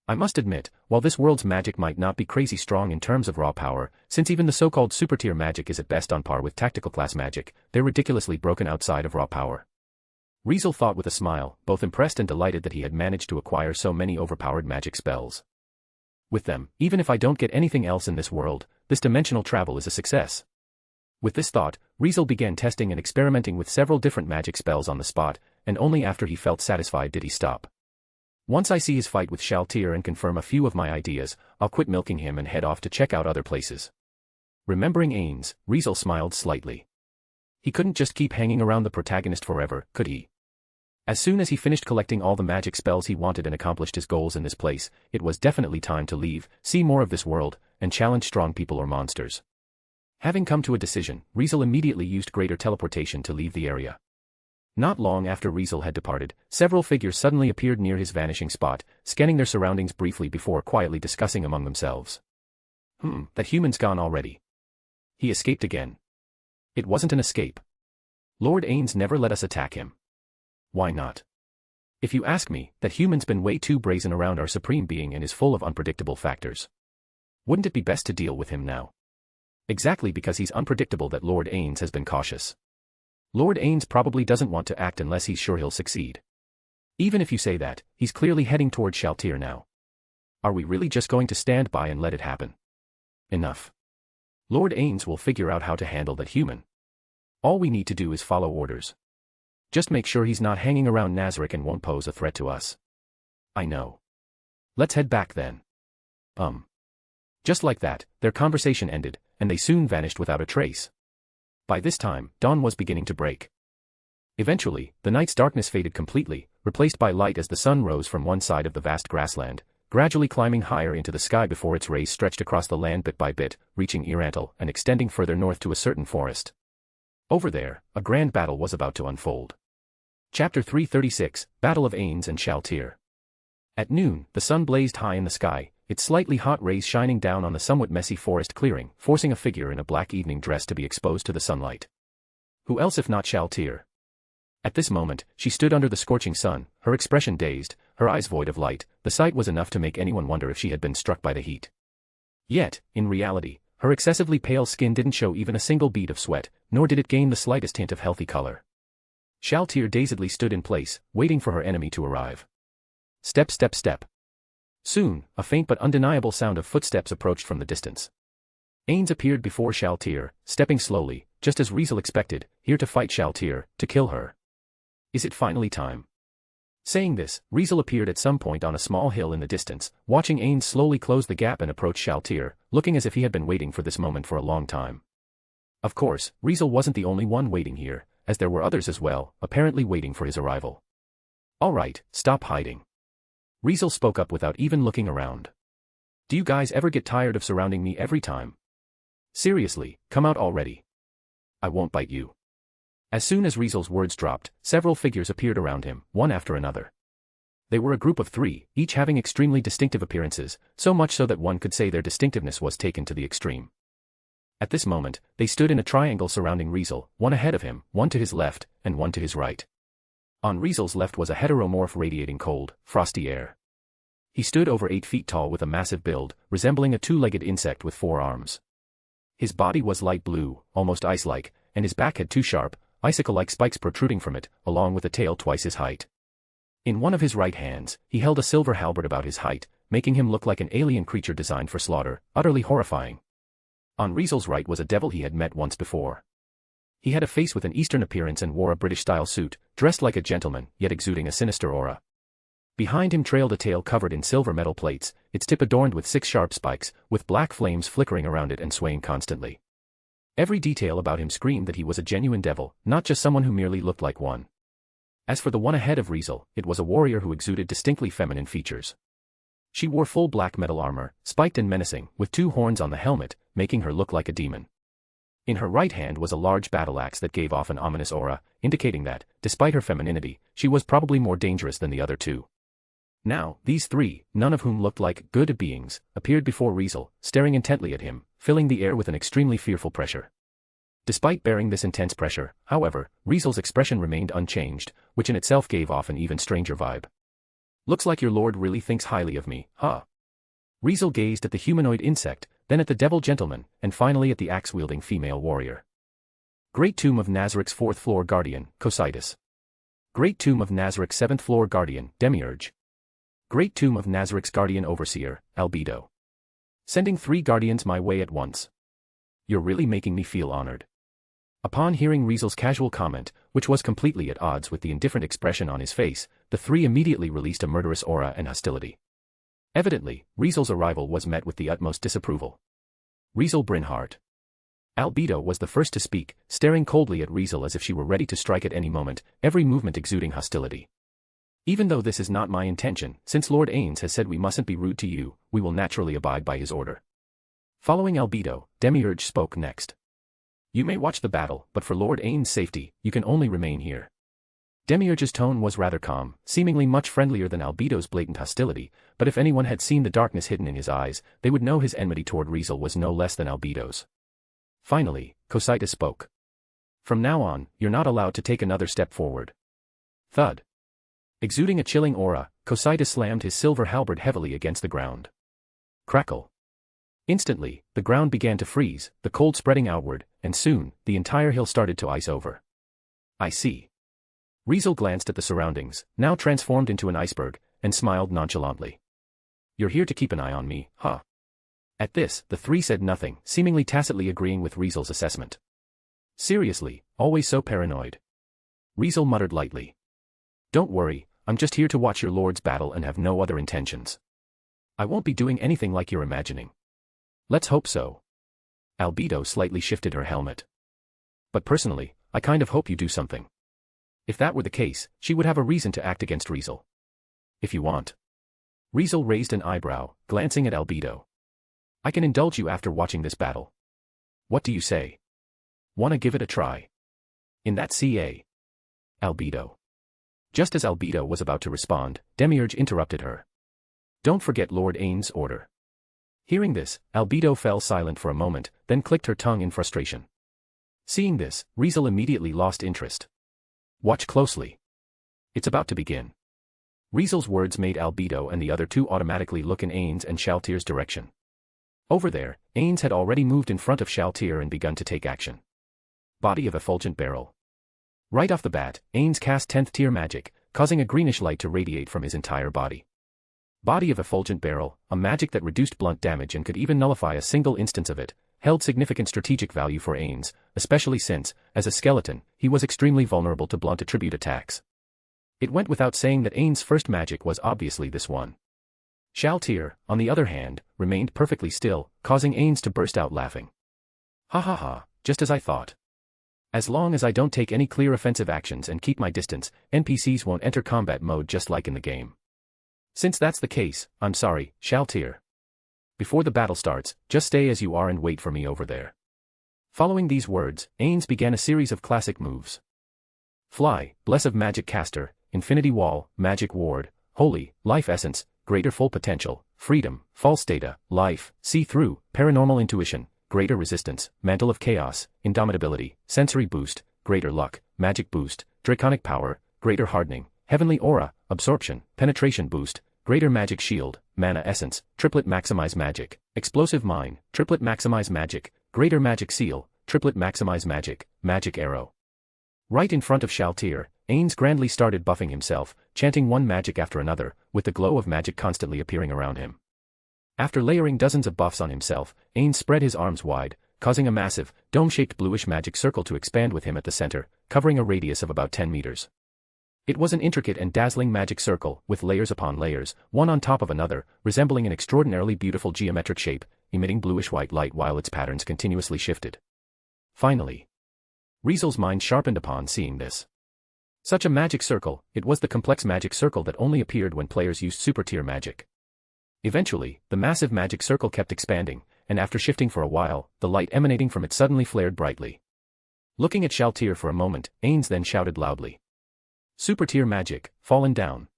I must admit, while this world's magic might not be crazy strong in terms of raw power, since even the so-called super-tier magic is at best on par with tactical class magic, they're ridiculously broken outside of raw power. Riezel thought with a smile, both impressed and delighted that he had managed to acquire so many overpowered magic spells. With them, even if I don't get anything else in this world, this dimensional travel is a success. With this thought, Riezel began testing and experimenting with several different magic spells on the spot, and only after he felt satisfied did he stop. Once I see his fight with Shaltir and confirm a few of my ideas, I'll quit milking him and head off to check out other places. Remembering Ains, Riezel smiled slightly. He couldn't just keep hanging around the protagonist forever, could he? As soon as he finished collecting all the magic spells he wanted and accomplished his goals in this place, it was definitely time to leave, see more of this world, and challenge strong people or monsters. Having come to a decision, Riezel immediately used greater teleportation to leave the area. Not long after Riezel had departed, several figures suddenly appeared near his vanishing spot, scanning their surroundings briefly before quietly discussing among themselves. That human's gone already. He escaped again. It wasn't an escape. Lord Ains never let us attack him. Why not? If you ask me, that human's been way too brazen around our supreme being and is full of unpredictable factors. Wouldn't it be best to deal with him now? Exactly because he's unpredictable that Lord Ains has been cautious. Lord Ains probably doesn't want to act unless he's sure he'll succeed. Even if you say that, he's clearly heading toward Shaltir now. Are we really just going to stand by and let it happen? Enough. Lord Ains will figure out how to handle that human. All we need to do is follow orders. Just make sure he's not hanging around Nazarick and won't pose a threat to us. I know. Let's head back then. Just like that, their conversation ended, and they soon vanished without a trace. By this time, dawn was beginning to break. Eventually, the night's darkness faded completely, replaced by light as the sun rose from one side of the vast grassland, gradually climbing higher into the sky before its rays stretched across the land bit by bit, reaching Irantal and extending further north to a certain forest. Over there, a grand battle was about to unfold. Chapter 336, Battle of Ains and Shaltir. At noon, the sun blazed high in the sky, its slightly hot rays shining down on the somewhat messy forest clearing, forcing a figure in a black evening dress to be exposed to the sunlight. Who else if not Shaltir? At this moment, she stood under the scorching sun, her expression dazed, her eyes void of light. The sight was enough to make anyone wonder if she had been struck by the heat. Yet, in reality, her excessively pale skin didn't show even a single bead of sweat, nor did it gain the slightest hint of healthy color. Shaltir dazedly stood in place, waiting for her enemy to arrive. Step, step, step. Soon, a faint but undeniable sound of footsteps approached from the distance. Ains appeared before Shaltir, stepping slowly, just as Riezel expected, here to fight Shaltir, to kill her. Is it finally time? Saying this, Riezel appeared at some point on a small hill in the distance, watching Ains slowly close the gap and approach Shaltir, looking as if he had been waiting for this moment for a long time. Of course, Riezel wasn't the only one waiting here, as there were others as well, apparently waiting for his arrival. All right, stop hiding. Riezel spoke up without even looking around. Do you guys ever get tired of surrounding me every time? Seriously, come out already. I won't bite you. As soon as Riezel's words dropped, several figures appeared around him, one after another. They were a group of 3, each having extremely distinctive appearances, so much so that one could say their distinctiveness was taken to the extreme. At this moment, they stood in a triangle surrounding Riezel, one ahead of him, one to his left, and one to his right. On Riezel's left was a heteromorph radiating cold, frosty air. He stood over 8 feet tall with a massive build, resembling a 2-legged insect with 4 arms. His body was light blue, almost ice-like, and his back had 2 sharp, icicle-like spikes protruding from it, along with a tail twice his height. In one of his right hands, he held a silver halberd about his height, making him look like an alien creature designed for slaughter, utterly horrifying. On Riezel's right was a devil he had met once before. He had a face with an Eastern appearance and wore a British-style suit, dressed like a gentleman, yet exuding a sinister aura. Behind him trailed a tail covered in silver metal plates, its tip adorned with 6 sharp spikes, with black flames flickering around it and swaying constantly. Every detail about him screamed that he was a genuine devil, not just someone who merely looked like one. As for the one ahead of Riezel, it was a warrior who exuded distinctly feminine features. She wore full black metal armor, spiked and menacing, with 2 horns on the helmet, making her look like a demon. In her right hand was a large battle axe that gave off an ominous aura, indicating that, despite her femininity, she was probably more dangerous than the other 2. Now, these 3, none of whom looked like good beings, appeared before Riezel, staring intently at him, filling the air with an extremely fearful pressure. Despite bearing this intense pressure, however, Riezel's expression remained unchanged, which in itself gave off an even stranger vibe. Looks like your lord really thinks highly of me, huh? Riezel gazed at the humanoid insect, then at the devil gentleman, and finally at the axe-wielding female warrior. Great Tomb of Nazarick's 4th floor guardian, Cocytus. Great Tomb of Nazarick's 7th floor guardian, Demiurge. Great Tomb of Nazarick's guardian overseer, Albedo. Sending 3 guardians my way at once. You're really making me feel honored. Upon hearing Riezel's casual comment, which was completely at odds with the indifferent expression on his face, the 3 immediately released a murderous aura and hostility. Evidently, Riezel's arrival was met with the utmost disapproval. Riezel Brynhart. Albedo was the first to speak, staring coldly at Riezel as if she were ready to strike at any moment, every movement exuding hostility. Even though this is not my intention, since Lord Ains has said we mustn't be rude to you, we will naturally abide by his order. Following Albedo, Demiurge spoke next. You may watch the battle, but for Lord Ains' safety, you can only remain here. Demiurge's tone was rather calm, seemingly much friendlier than Albedo's blatant hostility, but if anyone had seen the darkness hidden in his eyes, they would know his enmity toward Riezel was no less than Albedo's. Finally, Cocytus spoke. From now on, you're not allowed to take another step forward. Thud. Exuding a chilling aura, Cocytus slammed his silver halberd heavily against the ground. Crackle. Instantly, the ground began to freeze, the cold spreading outward, and soon, the entire hill started to ice over. I see. Riezel glanced at the surroundings, now transformed into an iceberg, and smiled nonchalantly. You're here to keep an eye on me, huh? At this, the three said nothing, seemingly tacitly agreeing with Riezel's assessment. Seriously, always so paranoid. Riezel muttered lightly. Don't worry, I'm just here to watch your lord's battle and have no other intentions. I won't be doing anything like you're imagining. Let's hope so. Albedo slightly shifted her helmet. But personally, I kind of hope you do something. If that were the case, she would have a reason to act against Riezel. If you want. Riezel raised an eyebrow, glancing at Albedo. I can indulge you after watching this battle. What do you say? Wanna give it a try? In that CA. Albedo. Just as Albedo was about to respond, Demiurge interrupted her. Don't forget Lord Ain's order. Hearing this, Albedo fell silent for a moment, then clicked her tongue in frustration. Seeing this, Riezel immediately lost interest. Watch closely. It's about to begin. Riezel's words made Albedo and the other two automatically look in Ain's and Shaltir's direction. Over there, Ain's had already moved in front of Shaltir and begun to take action. Body of Effulgent Barrel. Right off the bat, Ain's cast 10th tier magic, causing a greenish light to radiate from his entire body. Body of Effulgent Barrel, a magic that reduced blunt damage and could even nullify a single instance of it, held significant strategic value for Ain's, especially since, as a skeleton, he was extremely vulnerable to blunt attribute attacks. It went without saying that Ain's first magic was obviously this one. Shaltir, on the other hand, remained perfectly still, causing Ain's to burst out laughing. Ha ha ha, just as I thought. As long as I don't take any clear offensive actions and keep my distance, NPCs won't enter combat mode just like in the game. Since that's the case, I'm sorry, Shaltir. Before the battle starts, just stay as you are and wait for me over there. Following these words, Ain's began a series of classic moves. Fly, Bless of Magic Caster, Infinity Wall, Magic Ward, Holy, Life Essence, Greater Full Potential, Freedom, False Data, Life, See-Through, Paranormal Intuition, Greater Resistance, Mantle of Chaos, Indomitability, Sensory Boost, Greater Luck, Magic Boost, Draconic Power, Greater Hardening, Heavenly Aura, Absorption, Penetration Boost, Greater Magic Shield, Mana Essence, Triplet Maximize Magic, Explosive Mine, Triplet Maximize Magic, Greater Magic Seal, Triplet Maximize Magic, Magic Arrow. Right in front of Shaltir, Ain's grandly started buffing himself, chanting one magic after another, with the glow of magic constantly appearing around him. After layering dozens of buffs on himself, Ain spread his arms wide, causing a massive, dome-shaped bluish magic circle to expand with him at the center, covering a radius of about 10 meters. It was an intricate and dazzling magic circle, with layers upon layers, one on top of another, resembling an extraordinarily beautiful geometric shape, emitting bluish-white light while its patterns continuously shifted. Finally, Riezel's mind sharpened upon seeing this. Such a magic circle, it was the complex magic circle that only appeared when players used super-tier magic. Eventually, the massive magic circle kept expanding, and after shifting for a while, the light emanating from it suddenly flared brightly. Looking at Shaltir for a moment, Ains then shouted loudly. Super-tier magic, fallen down.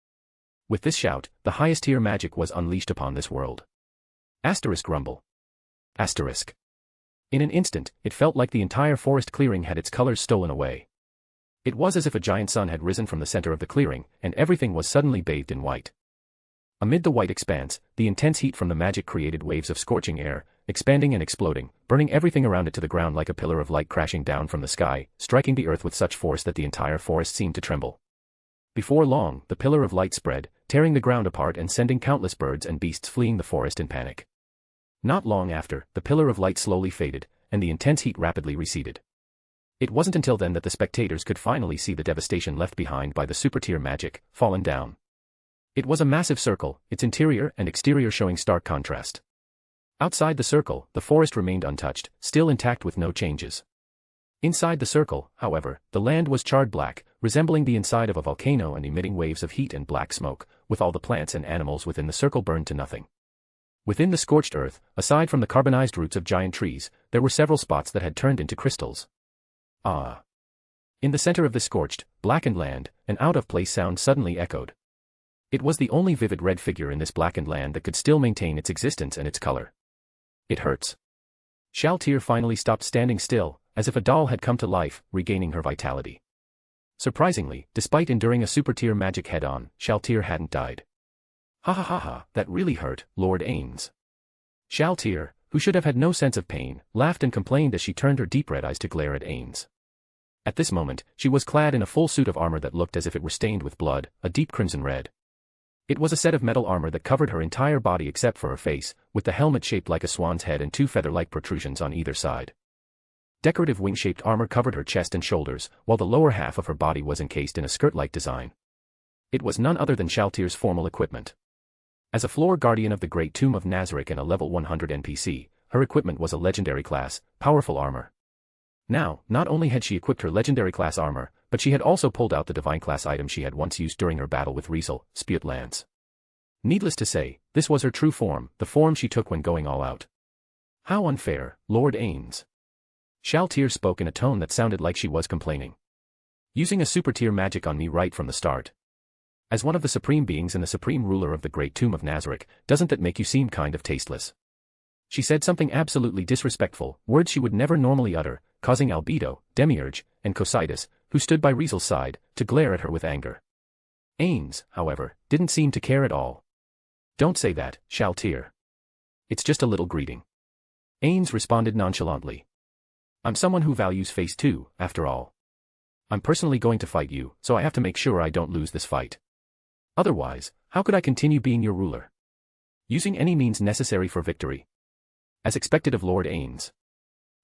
With this shout, the highest tier magic was unleashed upon this world. Asterisk rumble. Asterisk. In an instant, it felt like the entire forest clearing had its colors stolen away. It was as if a giant sun had risen from the center of the clearing, and everything was suddenly bathed in white. Amid the white expanse, the intense heat from the magic created waves of scorching air, expanding and exploding, burning everything around it to the ground like a pillar of light crashing down from the sky, striking the earth with such force that the entire forest seemed to tremble. Before long, the pillar of light spread, tearing the ground apart and sending countless birds and beasts fleeing the forest in panic. Not long after, the pillar of light slowly faded, and the intense heat rapidly receded. It wasn't until then that the spectators could finally see the devastation left behind by the super-tier magic, fallen down. It was a massive circle, its interior and exterior showing stark contrast. Outside the circle, the forest remained untouched, still intact with no changes. Inside the circle, however, the land was charred black, resembling the inside of a volcano and emitting waves of heat and black smoke, with all the plants and animals within the circle burned to nothing. Within the scorched earth, aside from the carbonized roots of giant trees, there were several spots that had turned into crystals. Ah! In the center of the scorched, blackened land, an out-of-place sound suddenly echoed. It was the only vivid red figure in this blackened land that could still maintain its existence and its color. It hurts. Shaltir finally stopped standing still, as if a doll had come to life, regaining her vitality. Surprisingly, despite enduring a super-tier magic head-on, Shaltir hadn't died. Ha ha ha ha, that really hurt, Lord Ains. Shaltir, who should have had no sense of pain, laughed and complained as she turned her deep red eyes to glare at Ains. At this moment, she was clad in a full suit of armor that looked as if it were stained with blood, a deep crimson red. It was a set of metal armor that covered her entire body except for her face, with the helmet shaped like a swan's head and two feather-like protrusions on either side. Decorative wing-shaped armor covered her chest and shoulders, while the lower half of her body was encased in a skirt-like design. It was none other than Shaltir's formal equipment. As a floor guardian of the Great Tomb of Nazarick and a level 100 NPC, her equipment was a legendary class, powerful armor. Now, not only had she equipped her legendary class armor, but she had also pulled out the divine class item she had once used during her battle with Riezel, Spewed Lance. Needless to say, this was her true form, the form she took when going all out. How unfair, Lord Ains. Shaltir spoke in a tone that sounded like she was complaining. Using a super-tier magic on me right from the start. As one of the supreme beings and the supreme ruler of the Great Tomb of Nazarick, doesn't that make you seem kind of tasteless? She said something absolutely disrespectful, words she would never normally utter, causing Albedo, Demiurge, and Cocytus, who stood by Riezel's side, to glare at her with anger. Ains, however, didn't seem to care at all. Don't say that, Shaltir. It's just a little greeting. Ains responded nonchalantly. I'm someone who values face too, after all. I'm personally going to fight you, so I have to make sure I don't lose this fight. Otherwise, how could I continue being your ruler? Using any means necessary for victory. As expected of Lord Ains.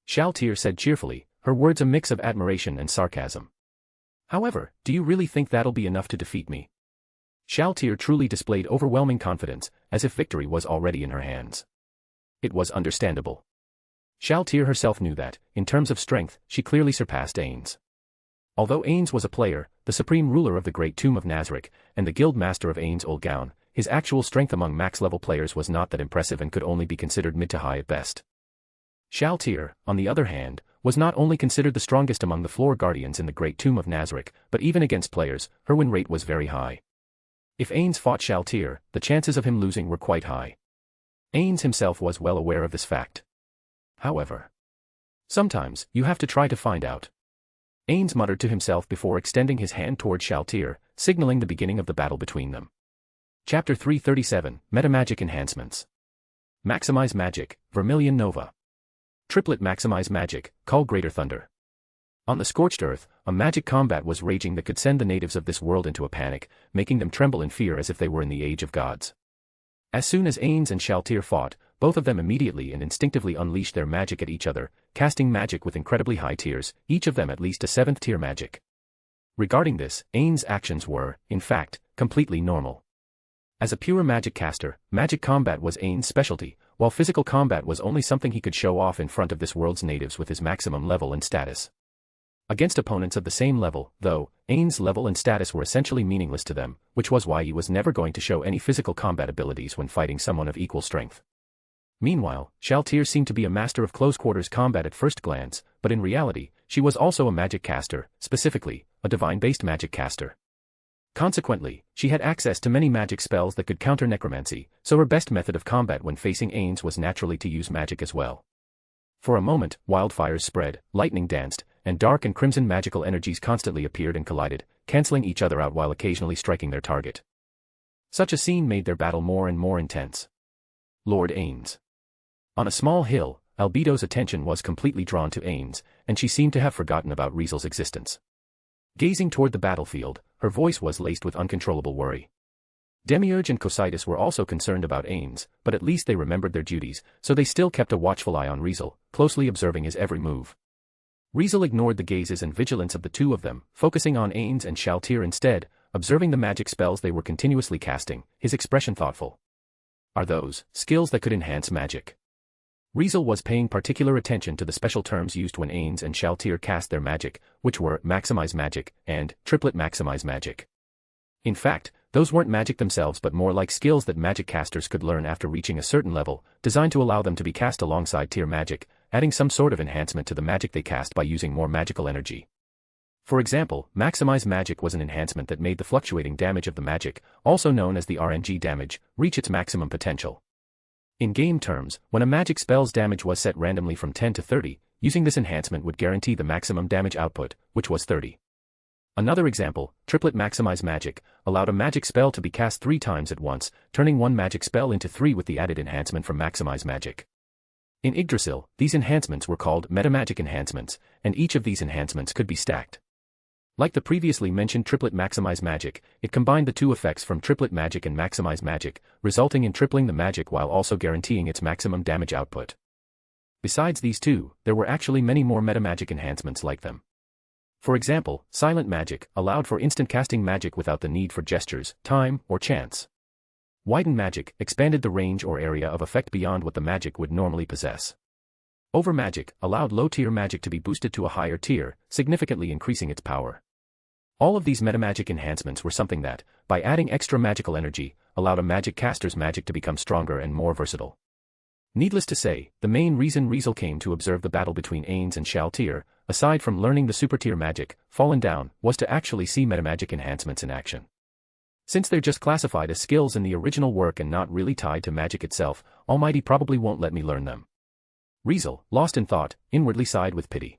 Shaltir said cheerfully, her words a mix of admiration and sarcasm. However, do you really think that'll be enough to defeat me? Shaltir truly displayed overwhelming confidence, as if victory was already in her hands. It was understandable. Shaltir herself knew that, in terms of strength, she clearly surpassed Ains. Although Ains was a player, the supreme ruler of the Great Tomb of Nazarick, and the guild master of Ains Old Gown, his actual strength among max-level players was not that impressive and could only be considered mid to high at best. Shaltir, on the other hand, was not only considered the strongest among the floor guardians in the Great Tomb of Nazarick, but even against players, her win rate was very high. If Ains fought Shaltir, the chances of him losing were quite high. Ains himself was well aware of this fact. However, sometimes, you have to try to find out. Ains muttered to himself before extending his hand toward Shaltir, signaling the beginning of the battle between them. Chapter 337, Metamagic Enhancements. Maximize Magic, Vermilion Nova. Triplet Maximize Magic, Call Greater Thunder. On the scorched earth, a magic combat was raging that could send the natives of this world into a panic, making them tremble in fear as if they were in the age of gods. As soon as Ains and Shaltir fought, both of them immediately and instinctively unleashed their magic at each other, casting magic with incredibly high tiers, each of them at least a 7th tier magic. Regarding this, Ains' actions were, in fact, completely normal. As a pure magic caster, magic combat was Ains' specialty, while physical combat was only something he could show off in front of this world's natives with his maximum level and status. Against opponents of the same level, though, Ains' level and status were essentially meaningless to them, which was why he was never going to show any physical combat abilities when fighting someone of equal strength. Meanwhile, Shaltir seemed to be a master of close-quarters combat at first glance, but in reality, she was also a magic caster, specifically, a divine-based magic caster. Consequently, she had access to many magic spells that could counter necromancy, so her best method of combat when facing Ains was naturally to use magic as well. For a moment, wildfires spread, lightning danced, and dark and crimson magical energies constantly appeared and collided, cancelling each other out while occasionally striking their target. Such a scene made their battle more and more intense. Lord Ains. On a small hill, Albedo's attention was completely drawn to Ains, and she seemed to have forgotten about Riezel's existence. Gazing toward the battlefield, her voice was laced with uncontrollable worry. Demiurge and Cocytus were also concerned about Ains, but at least they remembered their duties, so they still kept a watchful eye on Riezel, closely observing his every move. Riezel ignored the gazes and vigilance of the two of them, focusing on Ains and Shaltir instead, observing the magic spells they were continuously casting, his expression thoughtful. Are those skills that could enhance magic? Riezel was paying particular attention to the special terms used when Ains and Shaltir cast their magic, which were Maximize Magic and Triplet Maximize Magic. In fact, those weren't magic themselves but more like skills that magic casters could learn after reaching a certain level, designed to allow them to be cast alongside tier magic, adding some sort of enhancement to the magic they cast by using more magical energy. For example, Maximize Magic was an enhancement that made the fluctuating damage of the magic, also known as the RNG damage, reach its maximum potential. In game terms, when a magic spell's damage was set randomly from 10 to 30, using this enhancement would guarantee the maximum damage output, which was 30. Another example, Triplet Maximize Magic, allowed a magic spell to be cast 3 times at once, turning one magic spell into 3 with the added enhancement from Maximize Magic. In Yggdrasil, these enhancements were called metamagic enhancements, and each of these enhancements could be stacked. Like the previously mentioned triplet maximize magic, it combined the two effects from triplet magic and maximize magic, resulting in tripling the magic while also guaranteeing its maximum damage output. Besides these two, there were actually many more metamagic enhancements like them. For example, silent magic allowed for instant casting magic without the need for gestures, time, or chance. Widen magic expanded the range or area of effect beyond what the magic would normally possess. Over magic allowed low-tier magic to be boosted to a higher tier, significantly increasing its power. All of these metamagic enhancements were something that, by adding extra magical energy, allowed a magic caster's magic to become stronger and more versatile. Needless to say, the main reason Riezel came to observe the battle between Ains and Shal tier, aside from learning the super tier magic, Fallen Down, was to actually see metamagic enhancements in action. Since they're just classified as skills in the original work and not really tied to magic itself, Almighty probably won't let me learn them. Riezel, lost in thought, inwardly sighed with pity.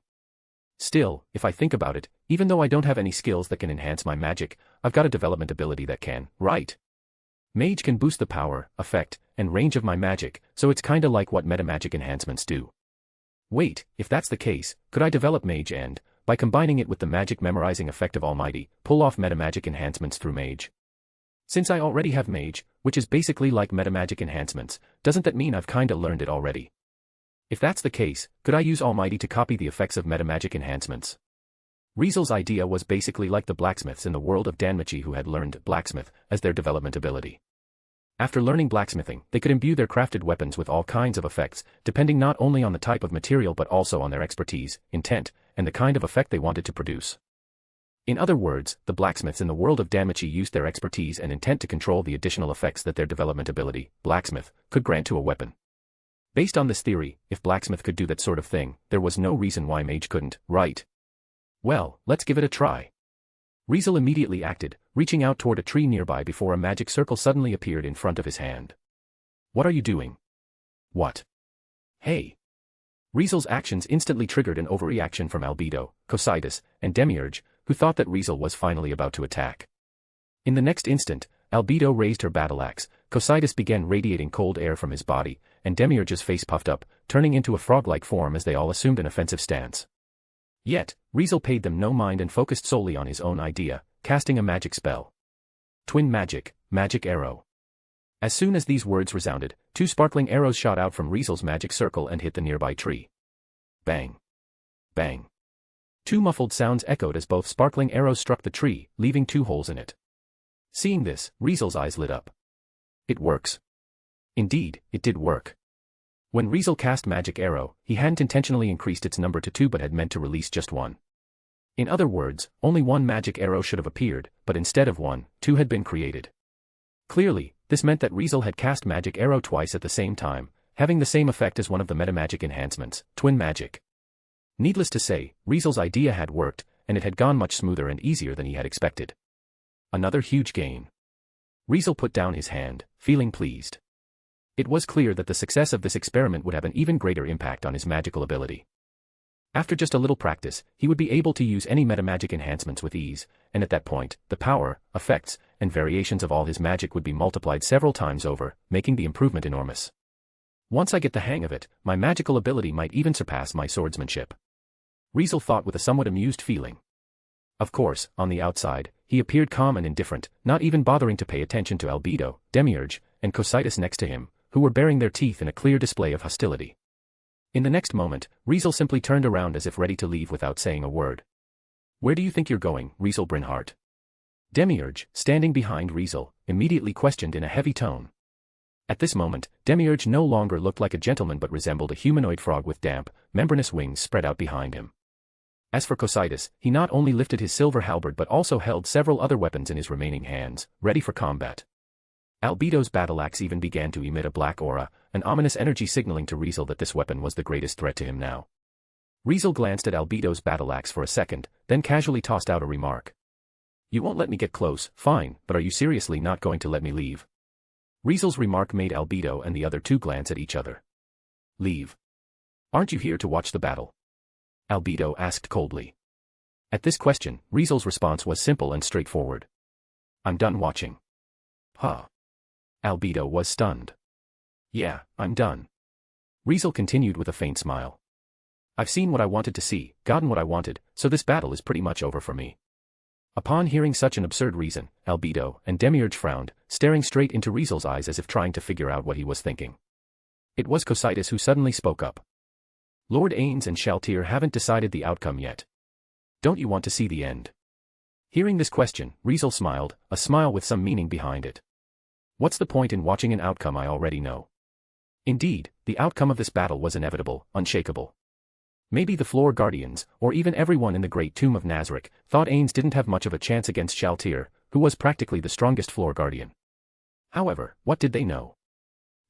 Still, if I think about it, even though I don't have any skills that can enhance my magic, I've got a development ability that can, right? Mage can boost the power, effect, and range of my magic, so it's kinda like what metamagic enhancements do. Wait, if that's the case, could I develop Mage and, by combining it with the magic memorizing effect of Almighty, pull off metamagic enhancements through Mage? Since I already have Mage, which is basically like metamagic enhancements, doesn't that mean I've kinda learned it already? If that's the case, could I use Almighty to copy the effects of metamagic enhancements? Riezel's idea was basically like the blacksmiths in the world of Danmachi who had learned blacksmith as their development ability. After learning blacksmithing, they could imbue their crafted weapons with all kinds of effects, depending not only on the type of material but also on their expertise, intent, and the kind of effect they wanted to produce. In other words, the blacksmiths in the world of Danmachi used their expertise and intent to control the additional effects that their development ability, blacksmith, could grant to a weapon. Based on this theory, if blacksmith could do that sort of thing, there was no reason why mage couldn't, right? Well, let's give it a try. Riezel immediately acted, reaching out toward a tree nearby before a magic circle suddenly appeared in front of his hand. What are you doing? What? Hey! Riezel's actions instantly triggered an overreaction from Albedo, Cocytus, and Demiurge, who thought that Riezel was finally about to attack. In the next instant, Albedo raised her battle axe, Cocytus began radiating cold air from his body, and Demiurge's face puffed up, turning into a frog-like form as they all assumed an offensive stance. Yet, Riezel paid them no mind and focused solely on his own idea, casting a magic spell. Twin magic, magic arrow. As soon as these words resounded, two sparkling arrows shot out from Riezel's magic circle and hit the nearby tree. Bang. Bang. Two muffled sounds echoed as both sparkling arrows struck the tree, leaving two holes in it. Seeing this, Riezel's eyes lit up. It works. Indeed, it did work. When Riezel cast Magic Arrow, he hadn't intentionally increased its number to 2 but had meant to release just 1. In other words, only one Magic Arrow should have appeared, but instead of 1, 2 had been created. Clearly, this meant that Riezel had cast Magic Arrow twice at the same time, having the same effect as one of the metamagic enhancements, Twin Magic. Needless to say, Riezel's idea had worked, and it had gone much smoother and easier than he had expected. Another huge gain. Riezel put down his hand, feeling pleased. It was clear that the success of this experiment would have an even greater impact on his magical ability. After just a little practice, he would be able to use any metamagic enhancements with ease, and at that point, the power, effects, and variations of all his magic would be multiplied several times over, making the improvement enormous. Once I get the hang of it, my magical ability might even surpass my swordsmanship. Riezel thought with a somewhat amused feeling. Of course, on the outside, he appeared calm and indifferent, not even bothering to pay attention to Albedo, Demiurge, and Cocytus next to him, who were baring their teeth in a clear display of hostility. In the next moment, Riezel simply turned around as if ready to leave without saying a word. "Where do you think you're going, Riezel Brynhart?" Demiurge, standing behind Riezel, immediately questioned in a heavy tone. At this moment, Demiurge no longer looked like a gentleman but resembled a humanoid frog with damp, membranous wings spread out behind him. As for Cocytus, he not only lifted his silver halberd but also held several other weapons in his remaining hands, ready for combat. Albedo's battle axe even began to emit a black aura, an ominous energy signaling to Riezel that this weapon was the greatest threat to him now. Riezel glanced at Albedo's battle axe for a second, then casually tossed out a remark. "You won't let me get close, fine, but are you seriously not going to let me leave?" Riezel's remark made Albedo and the other two glance at each other. "Leave? Aren't you here to watch the battle?" Albedo asked coldly. At this question, Riezel's response was simple and straightforward. "I'm done watching." "Huh?" Albedo was stunned. "Yeah, I'm done." Riezel continued with a faint smile. I've seen what I wanted to see, gotten what I wanted, so this battle is pretty much over for me. Upon hearing such an absurd reason, Albedo and Demiurge frowned, staring straight into Riezel's eyes as if trying to figure out what he was thinking. It was Cocytus who suddenly spoke up. Lord Ains and Shaltir haven't decided the outcome yet. Don't you want to see the end? Hearing this question, Riezel smiled, a smile with some meaning behind it. What's the point in watching an outcome I already know? Indeed, the outcome of this battle was inevitable, unshakable. Maybe the Floor Guardians, or even everyone in the Great Tomb of Nazarick, thought Ains didn't have much of a chance against Shaltir, who was practically the strongest Floor Guardian. However, what did they know?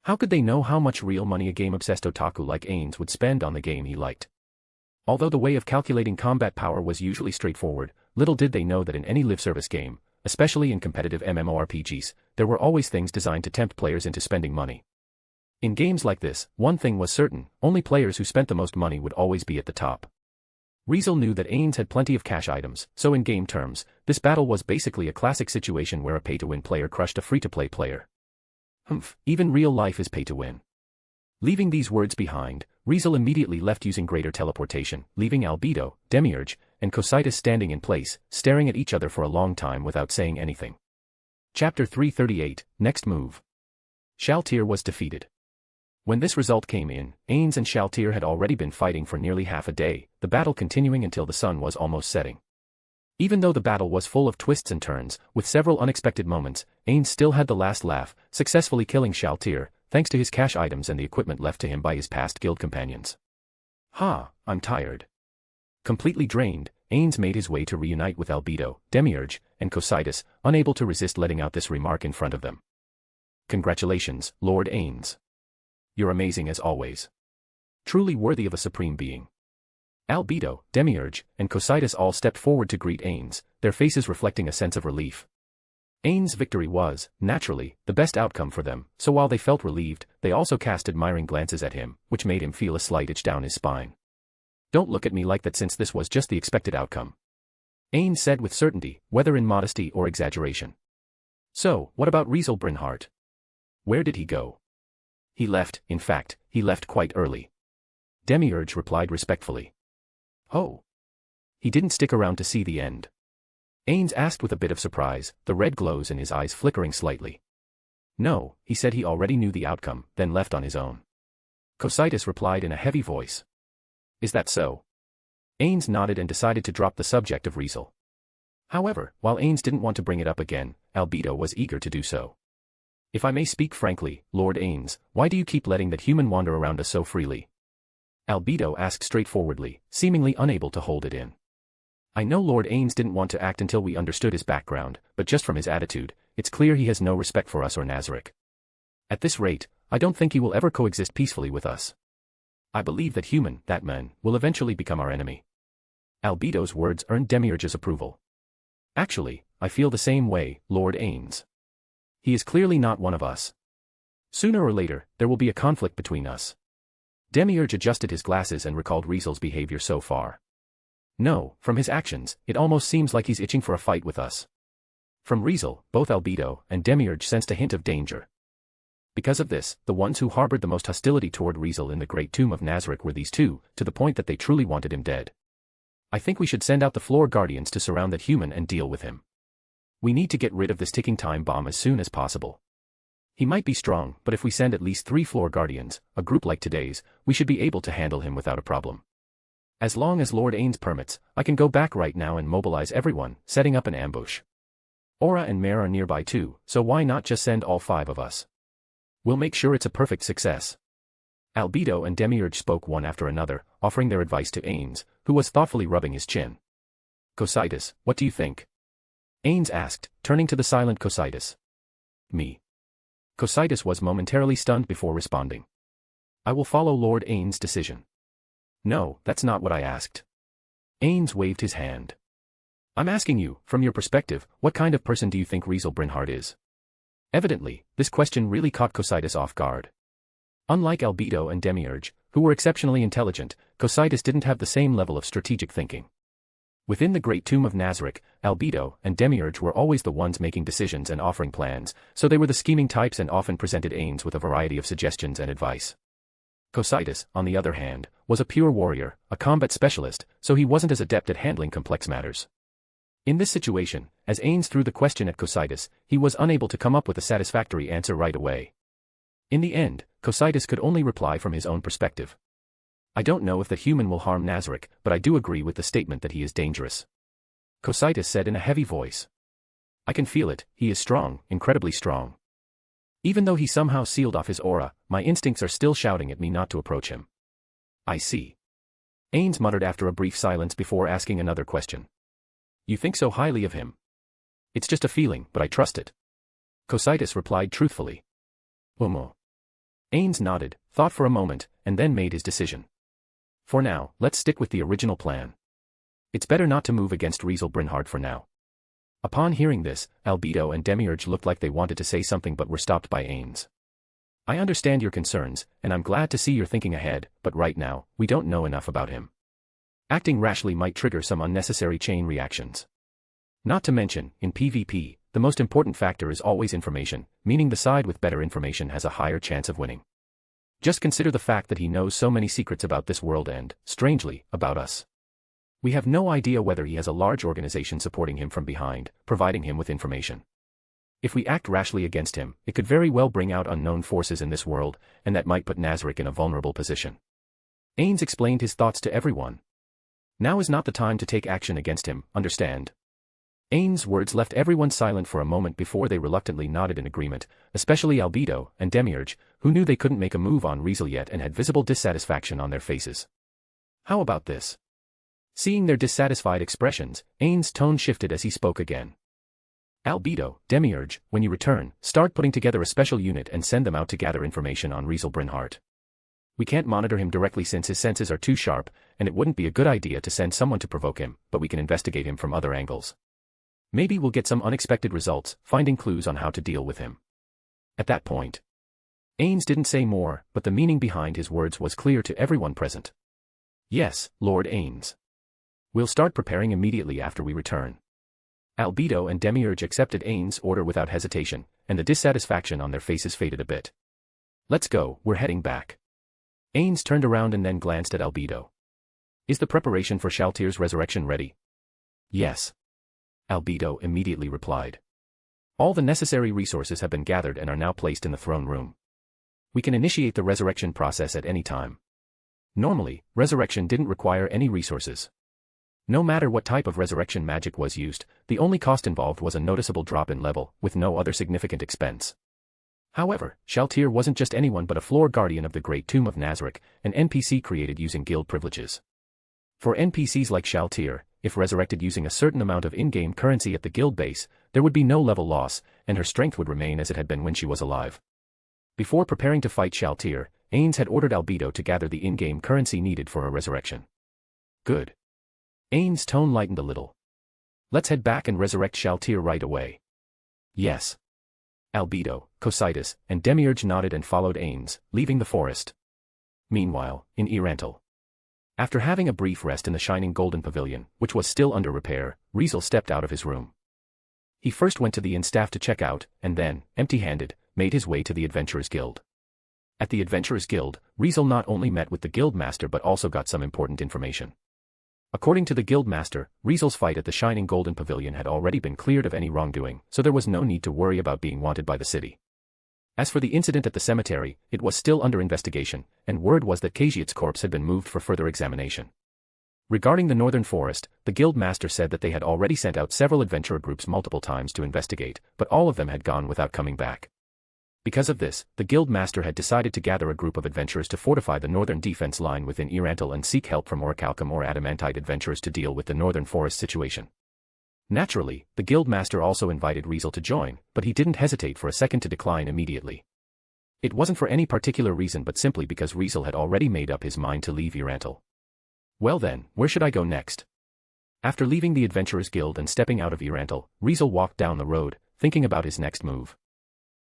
How could they know how much real money a game-obsessed otaku like Ains would spend on the game he liked? Although the way of calculating combat power was usually straightforward, little did they know that in any live-service game, especially in competitive MMORPGs, there were always things designed to tempt players into spending money. In games like this, one thing was certain, only players who spent the most money would always be at the top. Riezel knew that Ains had plenty of cash items, so in game terms, this battle was basically a classic situation where a pay-to-win player crushed a free-to-play player. Even real life is pay-to-win. Leaving these words behind, Riezel immediately left using greater teleportation, leaving Albedo, Demiurge, and Cocytus standing in place, staring at each other for a long time without saying anything. Chapter 338, Next Move. Shaltir was defeated. When this result came in, Ains and Shaltir had already been fighting for nearly half a day, the battle continuing until the sun was almost setting. Even though the battle was full of twists and turns, with several unexpected moments, Ains still had the last laugh, successfully killing Shaltir, thanks to his cash items and the equipment left to him by his past guild companions. I'm tired. Completely drained, Ains made his way to reunite with Albedo, Demiurge, and Cocytus, unable to resist letting out this remark in front of them. Congratulations, Lord Ains. You're amazing as always. Truly worthy of a supreme being. Albedo, Demiurge, and Cocytus all stepped forward to greet Ains, their faces reflecting a sense of relief. Ains' victory was, naturally, the best outcome for them, so while they felt relieved, they also cast admiring glances at him, which made him feel a slight itch down his spine. Don't look at me like that, since this was just the expected outcome. Ains said with certainty, whether in modesty or exaggeration. So, what about Riezel Brynhart? Where did he go? He left, in fact, he left quite early. Demiurge replied respectfully. Oh. He didn't stick around to see the end. Ains asked with a bit of surprise, the red glows in his eyes flickering slightly. No, he said he already knew the outcome, then left on his own. Cocytus replied in a heavy voice. Is that so? Ains nodded and decided to drop the subject of Riezel. However, while Ains didn't want to bring it up again, Albedo was eager to do so. If I may speak frankly, Lord Ains, why do you keep letting that human wander around us so freely? Albedo asked straightforwardly, seemingly unable to hold it in. I know Lord Ains didn't want to act until we understood his background, but just from his attitude, it's clear he has no respect for us or Nazarick. At this rate, I don't think he will ever coexist peacefully with us. I believe that man, will eventually become our enemy. Albedo's words earned Demiurge's approval. Actually, I feel the same way, Lord Ains. He is clearly not one of us. Sooner or later, there will be a conflict between us. Demiurge adjusted his glasses and recalled Riezel's behavior so far. No, from his actions, it almost seems like he's itching for a fight with us. From Riezel, both Albedo and Demiurge sensed a hint of danger. Because of this, the ones who harbored the most hostility toward Riezel in the Great Tomb of Nazarick were these two, to the point that they truly wanted him dead. I think we should send out the Floor Guardians to surround that human and deal with him. We need to get rid of this ticking time bomb as soon as possible. He might be strong, but if we send at least 3 Floor Guardians, a group like today's, we should be able to handle him without a problem. As long as Lord Ains permits, I can go back right now and mobilize everyone, setting up an ambush. Aura and Mare are nearby too, so why not just send all 5 of us? We'll make sure it's a perfect success. Albedo and Demiurge spoke one after another, offering their advice to Ains, who was thoughtfully rubbing his chin. Cocytus, what do you think? Ains asked, turning to the silent Cocytus. Me. Cocytus was momentarily stunned before responding. I will follow Lord Ains' decision. No, that's not what I asked. Ains waved his hand. I'm asking you, from your perspective, what kind of person do you think Riezel Brynhart is? Evidently, this question really caught Cocytus off guard. Unlike Albedo and Demiurge, who were exceptionally intelligent, Cocytus didn't have the same level of strategic thinking. Within the Great Tomb of Nazarick, Albedo and Demiurge were always the ones making decisions and offering plans, so they were the scheming types and often presented Ains with a variety of suggestions and advice. Cocytus, on the other hand, was a pure warrior, a combat specialist, so he wasn't as adept at handling complex matters. In this situation, as Ains threw the question at Cocytus, he was unable to come up with a satisfactory answer right away. In the end, Cocytus could only reply from his own perspective. I don't know if the human will harm Nazarick, but I do agree with the statement that he is dangerous. Cocytus said in a heavy voice. I can feel it, he is strong, incredibly strong. Even though he somehow sealed off his aura, my instincts are still shouting at me not to approach him. I see. Ains muttered after a brief silence before asking another question. You think so highly of him? It's just a feeling, but I trust it. Cocytus replied truthfully. Ains nodded, thought for a moment, and then made his decision. For now, let's stick with the original plan. It's better not to move against Riezel Brynhard for now. Upon hearing this, Albedo and Demiurge looked like they wanted to say something but were stopped by Ains. I understand your concerns, and I'm glad to see you're thinking ahead, but right now, we don't know enough about him. Acting rashly might trigger some unnecessary chain reactions. Not to mention, in PvP, the most important factor is always information, meaning the side with better information has a higher chance of winning. Just consider the fact that he knows so many secrets about this world and, strangely, about us. We have no idea whether he has a large organization supporting him from behind, providing him with information. If we act rashly against him, it could very well bring out unknown forces in this world, and that might put Nazarick in a vulnerable position. Ains explained his thoughts to everyone. Now is not the time to take action against him, understand? Ains' words left everyone silent for a moment before they reluctantly nodded in agreement, especially Albedo and Demiurge, who knew they couldn't make a move on Riezel yet and had visible dissatisfaction on their faces. How about this? Seeing their dissatisfied expressions, Ains' tone shifted as he spoke again. Albedo, Demiurge, when you return, start putting together a special unit and send them out to gather information on Riezel Brynhard. We can't monitor him directly since his senses are too sharp, and it wouldn't be a good idea to send someone to provoke him, but we can investigate him from other angles. Maybe we'll get some unexpected results, finding clues on how to deal with him. At that point, Ains didn't say more, but the meaning behind his words was clear to everyone present. Yes, Lord Ains. We'll start preparing immediately after we return. Albedo and Demiurge accepted Ains' order without hesitation, and the dissatisfaction on their faces faded a bit. Let's go, we're heading back. Ains turned around and then glanced at Albedo. Is the preparation for Shaltir's resurrection ready? Yes. Albedo immediately replied. All the necessary resources have been gathered and are now placed in the throne room. We can initiate the resurrection process at any time. Normally, resurrection didn't require any resources. No matter what type of resurrection magic was used, the only cost involved was a noticeable drop in level, with no other significant expense. However, Shaltir wasn't just anyone but a floor guardian of the Great Tomb of Nazarick, an NPC created using guild privileges. For NPCs like Shaltir, if resurrected using a certain amount of in-game currency at the guild base, there would be no level loss, and her strength would remain as it had been when she was alive. Before preparing to fight Shaltir, Ains had ordered Albedo to gather the in-game currency needed for her resurrection. Good. Ains' tone lightened a little. Let's head back and resurrect Shaltir right away. Yes. Albedo, Cocytus, and Demiurge nodded and followed Ains, leaving the forest. Meanwhile, in Riezel. After having a brief rest in the shining golden pavilion, which was still under repair, Riezel stepped out of his room. He first went to the inn staff to check out, and then, empty-handed, made his way to the Adventurers Guild. At the Adventurers Guild, Riezel not only met with the guild master but also got some important information. According to the guild master, Riezel's fight at the shining golden pavilion had already been cleared of any wrongdoing, so there was no need to worry about being wanted by the city. As for the incident at the cemetery, it was still under investigation, and word was that Kajiat's corpse had been moved for further examination. Regarding the northern forest, the guild master said that they had already sent out several adventurer groups multiple times to investigate, but all of them had gone without coming back. Because of this, the guild master had decided to gather a group of adventurers to fortify the northern defense line within Riezel and seek help from orichalcum or adamantite adventurers to deal with the northern forest situation. Naturally, the guild master also invited Riezel to join, but he didn't hesitate for a second to decline immediately. It wasn't for any particular reason but simply because Riezel had already made up his mind to leave Riezel. Well then, where should I go next? After leaving the Adventurers Guild and stepping out of Riezel, Riezel walked down the road, thinking about his next move.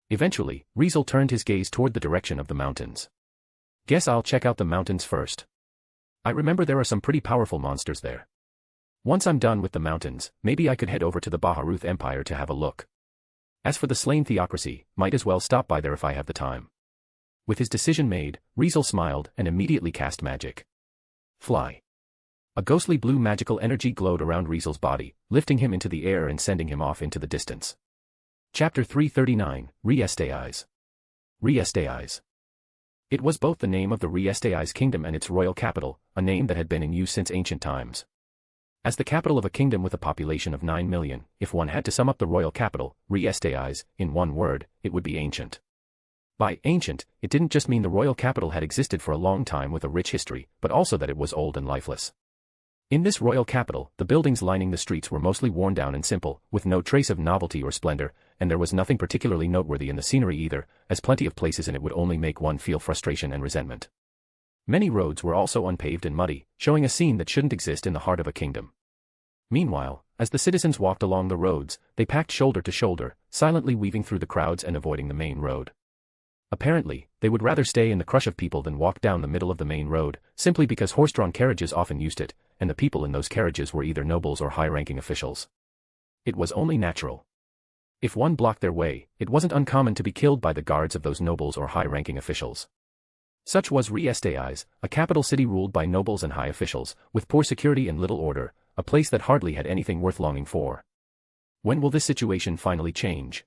Eventually, Riezel turned his gaze toward the direction of the mountains. Guess I'll check out the mountains first. I remember there are some pretty powerful monsters there. Once I'm done with the mountains, maybe I could head over to the Baharuth Empire to have a look. As for the slain theocracy, might as well stop by there if I have the time. With his decision made, Riezel smiled and immediately cast magic. Fly. A ghostly blue magical energy glowed around Riezel's body, lifting him into the air and sending him off into the distance. Chapter 339, Riezel. Riezel. It was both the name of the Riezel kingdom and its royal capital, a name that had been in use since ancient times. As the capital of a kingdom with a population of 9 million, if one had to sum up the royal capital, Riezel, in one word, it would be ancient. By ancient, it didn't just mean the royal capital had existed for a long time with a rich history, but also that it was old and lifeless. In this royal capital, the buildings lining the streets were mostly worn down and simple, with no trace of novelty or splendor, and there was nothing particularly noteworthy in the scenery either, as plenty of places in it would only make one feel frustration and resentment. Many roads were also unpaved and muddy, showing a scene that shouldn't exist in the heart of a kingdom. Meanwhile, as the citizens walked along the roads, they packed shoulder to shoulder, silently weaving through the crowds and avoiding the main road. Apparently, they would rather stay in the crush of people than walk down the middle of the main road, simply because horse-drawn carriages often used it, and the people in those carriages were either nobles or high-ranking officials. It was only natural. If one blocked their way, it wasn't uncommon to be killed by the guards of those nobles or high-ranking officials. Such was Riezel, a capital city ruled by nobles and high officials, with poor security and little order, a place that hardly had anything worth longing for. When will this situation finally change?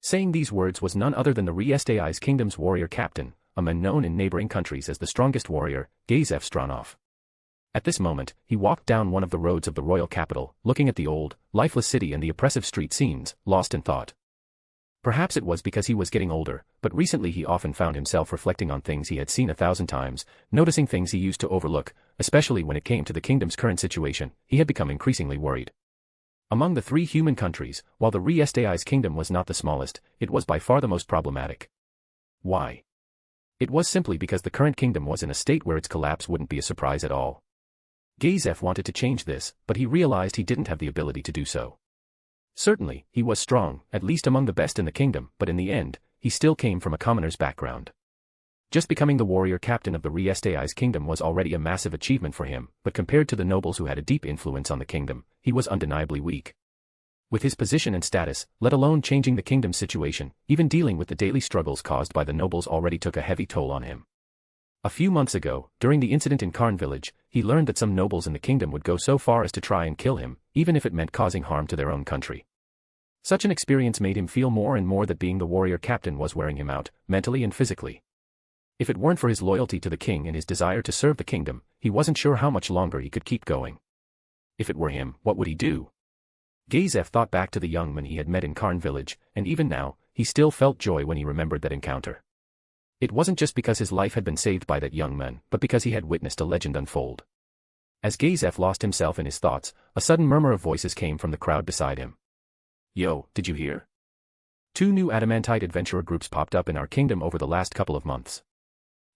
Saying these words was none other than the Riezel kingdom's warrior captain, a man known in neighboring countries as the strongest warrior, Riezel. At this moment, he walked down one of the roads of the royal capital, looking at the old, lifeless city and the oppressive street scenes, lost in thought. Perhaps it was because he was getting older, but recently he often found himself reflecting on things he had seen 1,000 times, noticing things he used to overlook, especially when it came to the kingdom's current situation. He had become increasingly worried. Among the 3 human countries, while the Riezel kingdom was not the smallest, it was by far the most problematic. Why? It was simply because the current kingdom was in a state where its collapse wouldn't be a surprise at all. Riezel wanted to change this, but he realized he didn't have the ability to do so. Certainly, he was strong, at least among the best in the kingdom, but in the end, he still came from a commoner's background. Just becoming the warrior captain of the Riezel kingdom was already a massive achievement for him, but compared to the nobles who had a deep influence on the kingdom, he was undeniably weak. With his position and status, let alone changing the kingdom's situation, even dealing with the daily struggles caused by the nobles already took a heavy toll on him. A few months ago, during the incident in Karn village, he learned that some nobles in the kingdom would go so far as to try and kill him, even if it meant causing harm to their own country. Such an experience made him feel more and more that being the warrior captain was wearing him out, mentally and physically. If it weren't for his loyalty to the king and his desire to serve the kingdom, he wasn't sure how much longer he could keep going. If it were him, what would he do? Riezel thought back to the young man he had met in Karn village, and even now, he still felt joy when he remembered that encounter. It wasn't just because his life had been saved by that young man, but because he had witnessed a legend unfold. As Riezel lost himself in his thoughts, a sudden murmur of voices came from the crowd beside him. Yo, did you hear? 2 new adamantite adventurer groups popped up in our kingdom over the last couple of months.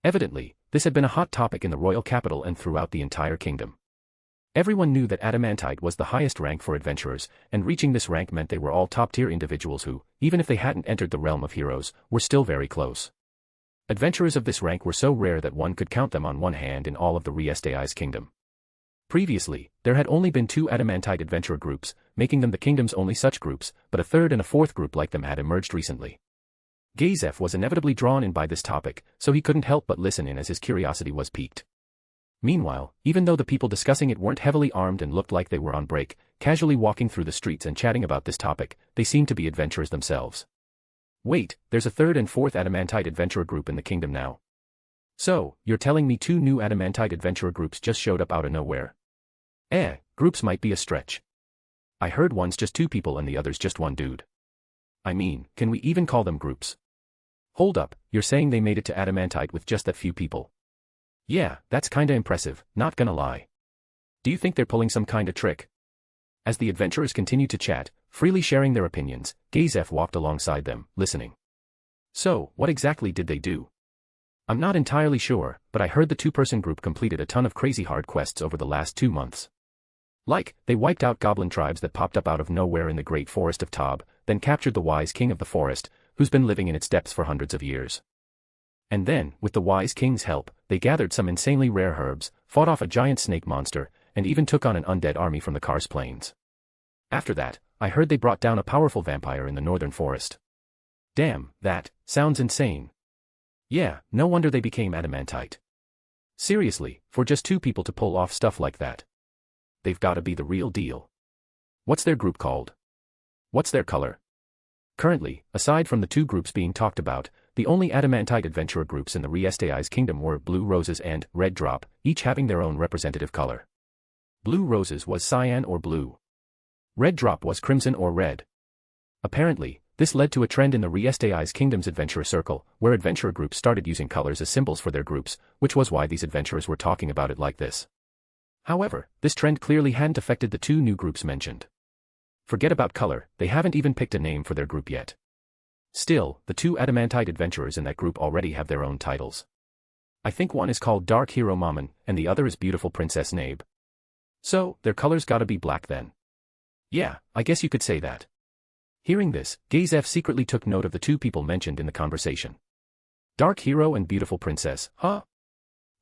Evidently, this had been a hot topic in the royal capital and throughout the entire kingdom. Everyone knew that adamantite was the highest rank for adventurers, and reaching this rank meant they were all top-tier individuals who, even if they hadn't entered the realm of heroes, were still very close. Adventurers of this rank were so rare that one could count them on one hand in all of the Riezel kingdom. Previously, there had only been 2 adamantite adventurer groups, making them the kingdom's only such groups, but a third and a fourth group like them had emerged recently. Riezel was inevitably drawn in by this topic, so he couldn't help but listen in as his curiosity was piqued. Meanwhile, even though the people discussing it weren't heavily armed and looked like they were on break, casually walking through the streets and chatting about this topic, they seemed to be adventurers themselves. Wait, there's a 3rd and 4th adamantite adventurer group in the kingdom now. So, you're telling me 2 new adamantite adventurer groups just showed up out of nowhere? Groups might be a stretch. I heard one's just 2 people and the other's just 1 dude. I mean, can we even call them groups? Hold up, you're saying they made it to adamantite with just that few people? Yeah, that's kinda impressive, not gonna lie. Do you think they're pulling some kinda trick? As the adventurers continued to chat, freely sharing their opinions, Riezel walked alongside them, listening. So, what exactly did they do? I'm not entirely sure, but I heard the 2-person group completed a ton of crazy hard quests over the last 2 months. Like, they wiped out goblin tribes that popped up out of nowhere in the great forest of Tob, then captured the wise king of the forest, who's been living in its depths for hundreds of years. And then, with the wise king's help, they gathered some insanely rare herbs, fought off a giant snake monster, and even took on an undead army from the Kars plains. After that, I heard they brought down a powerful vampire in the northern forest. Damn, that sounds insane. Yeah, no wonder they became adamantite. Seriously, for just two people to pull off stuff like that. They've gotta be the real deal. What's their group called? What's their color? Currently, aside from the two groups being talked about, the only adamantite adventurer groups in the Riezel's kingdom were Blue Roses and Red Drop, each having their own representative color. Blue Roses was cyan or blue. Red Drop was crimson or red. Apparently, this led to a trend in the Riezel's kingdom's adventurer circle, where adventurer groups started using colors as symbols for their groups, which was why these adventurers were talking about it like this. However, this trend clearly hadn't affected the two new groups mentioned. Forget about color, they haven't even picked a name for their group yet. Still, the two adamantite adventurers in that group already have their own titles. I think one is called Dark Hero Mammon, and the other is Beautiful Princess Nabe. So, their colors gotta be black then. Yeah, I guess you could say that. Hearing this, Gazef secretly took note of the two people mentioned in the conversation. Dark Hero and Beautiful Princess, huh?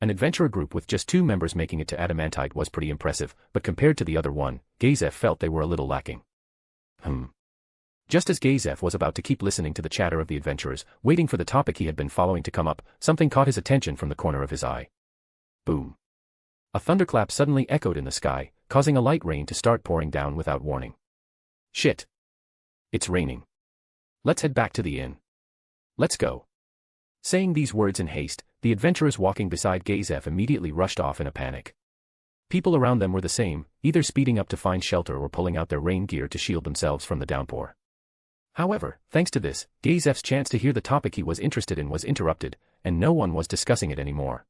An adventurer group with just two members making it to Adamantite was pretty impressive, but compared to the other one, Gazef felt they were a little lacking. Just as Gazef was about to keep listening to the chatter of the adventurers, waiting for the topic he had been following to come up, something caught his attention from the corner of his eye. Boom. A thunderclap suddenly echoed in the sky, causing a light rain to start pouring down without warning. Shit. It's raining. Let's head back to the inn. Let's go. Saying these words in haste, the adventurers walking beside Gazef immediately rushed off in a panic. People around them were the same, either speeding up to find shelter or pulling out their rain gear to shield themselves from the downpour. However, thanks to this, Gazef's chance to hear the topic he was interested in was interrupted, and no one was discussing it anymore.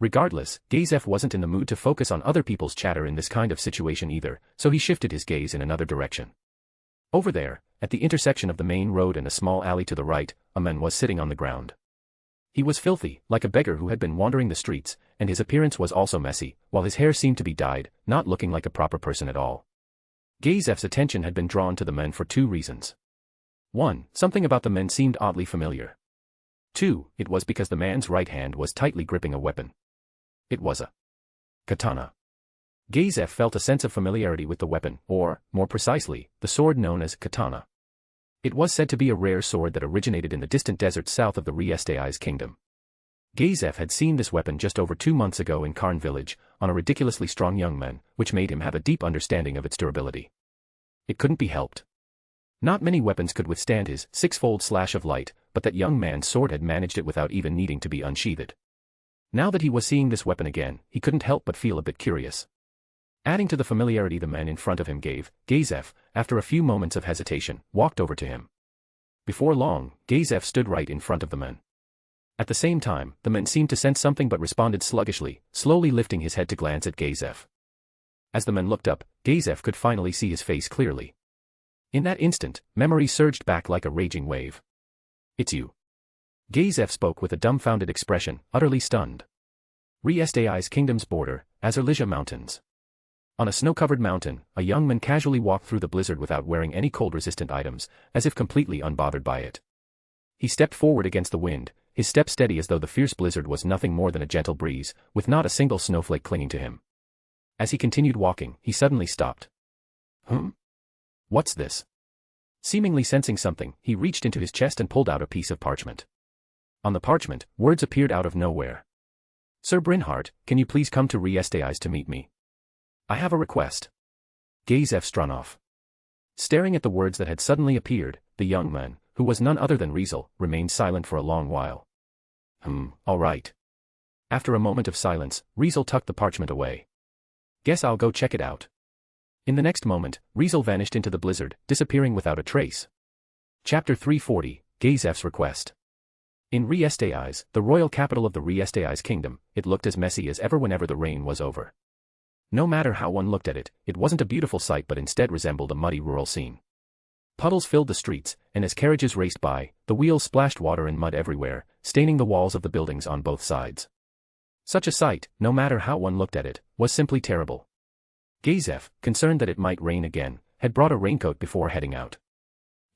Regardless, Gazef wasn't in the mood to focus on other people's chatter in this kind of situation either, so he shifted his gaze in another direction. Over there, at the intersection of the main road and a small alley to the right, a man was sitting on the ground. He was filthy, like a beggar who had been wandering the streets, and his appearance was also messy, while his hair seemed to be dyed, not looking like a proper person at all. Gazef's attention had been drawn to the men for two reasons. 1. Something about the men seemed oddly familiar. 2. It was because the man's right hand was tightly gripping a weapon. It was a katana. Gazef felt a sense of familiarity with the weapon, or, more precisely, the sword known as katana. It was said to be a rare sword that originated in the distant deserts south of the Riezel's kingdom. Gazef had seen this weapon just over 2 months ago in Karn village, on a ridiculously strong young man, which made him have a deep understanding of its durability. It couldn't be helped. Not many weapons could withstand his six-fold slash of light, but that young man's sword had managed it without even needing to be unsheathed. Now that he was seeing this weapon again, he couldn't help but feel a bit curious. Adding to the familiarity the man in front of him gave, Gazef, after a few moments of hesitation, walked over to him. Before long, Gazef stood right in front of the man. At the same time, the man seemed to sense something but responded sluggishly, slowly lifting his head to glance at Gazef. As the man looked up, Gazef could finally see his face clearly. In that instant, memory surged back like a raging wave. It's you. Gazef spoke with a dumbfounded expression, utterly stunned. Riezel's kingdom's border, Azerlija Mountains. On a snow-covered mountain, a young man casually walked through the blizzard without wearing any cold-resistant items, as if completely unbothered by it. He stepped forward against the wind, his step steady as though the fierce blizzard was nothing more than a gentle breeze, with not a single snowflake clinging to him. As he continued walking, he suddenly stopped. What's this? Seemingly sensing something, he reached into his chest and pulled out a piece of parchment. On the parchment, words appeared out of nowhere. Sir Brynhart, can you please come to Riezel's to meet me? I have a request. Gazef strun off. Staring at the words that had suddenly appeared, the young man, who was none other than Riezel, remained silent for a long while. All right. After a moment of silence, Riezel tucked the parchment away. Guess I'll go check it out. In the next moment, Riezel vanished into the blizzard, disappearing without a trace. Chapter 340, Gazef's Request. In Riezel's, the royal capital of the Riezel's kingdom, it looked as messy as ever whenever the rain was over. No matter how one looked at it, it wasn't a beautiful sight but instead resembled a muddy rural scene. Puddles filled the streets, and as carriages raced by, the wheels splashed water and mud everywhere, staining the walls of the buildings on both sides. Such a sight, no matter how one looked at it, was simply terrible. Gazef, concerned that it might rain again, had brought a raincoat before heading out.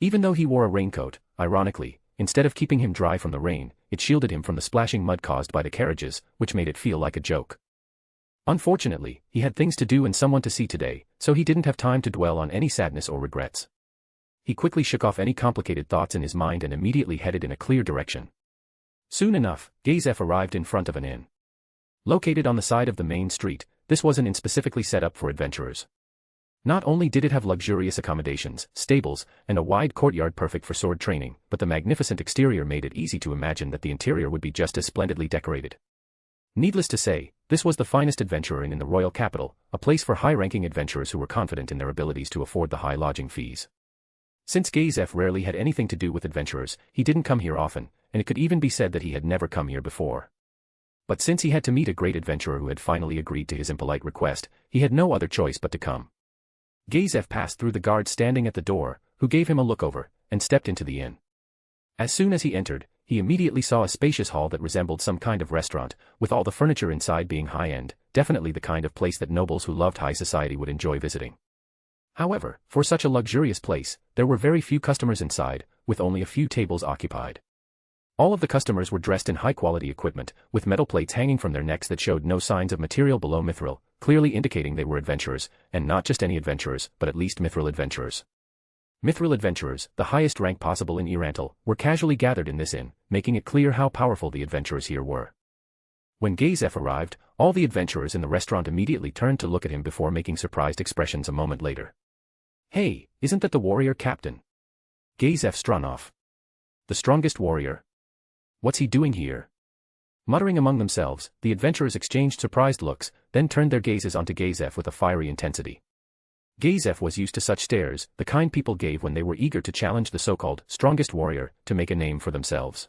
Even though he wore a raincoat, ironically, instead of keeping him dry from the rain, it shielded him from the splashing mud caused by the carriages, which made it feel like a joke. Unfortunately, he had things to do and someone to see today, so he didn't have time to dwell on any sadness or regrets. He quickly shook off any complicated thoughts in his mind and immediately headed in a clear direction. Soon enough, Gazef arrived in front of an inn. Located on the side of the main street, this was an inn specifically set up for adventurers. Not only did it have luxurious accommodations, stables, and a wide courtyard perfect for sword training, but the magnificent exterior made it easy to imagine that the interior would be just as splendidly decorated. Needless to say, this was the finest adventurer inn in the royal capital, a place for high-ranking adventurers who were confident in their abilities to afford the high lodging fees. Since Gazef rarely had anything to do with adventurers, he didn't come here often, and it could even be said that he had never come here before. But since he had to meet a great adventurer who had finally agreed to his impolite request, he had no other choice but to come. Gazef passed through the guard standing at the door, who gave him a look over, and stepped into the inn. As soon as he entered, he immediately saw a spacious hall that resembled some kind of restaurant, with all the furniture inside being high-end, definitely the kind of place that nobles who loved high society would enjoy visiting. However, for such a luxurious place, there were very few customers inside, with only a few tables occupied. All of the customers were dressed in high-quality equipment, with metal plates hanging from their necks that showed no signs of material below mithril, clearly indicating they were adventurers, and not just any adventurers, but at least mithril adventurers. Mithril adventurers, the highest rank possible in Riezel, were casually gathered in this inn, making it clear how powerful the adventurers here were. When Gazef arrived, all the adventurers in the restaurant immediately turned to look at him before making surprised expressions a moment later. "Hey, isn't that the warrior captain? Gazef Stronov. The strongest warrior? What's he doing here?" Muttering among themselves, the adventurers exchanged surprised looks, then turned their gazes onto Gazef with a fiery intensity. Gazef was used to such stares, the kind people gave when they were eager to challenge the so-called strongest warrior to make a name for themselves.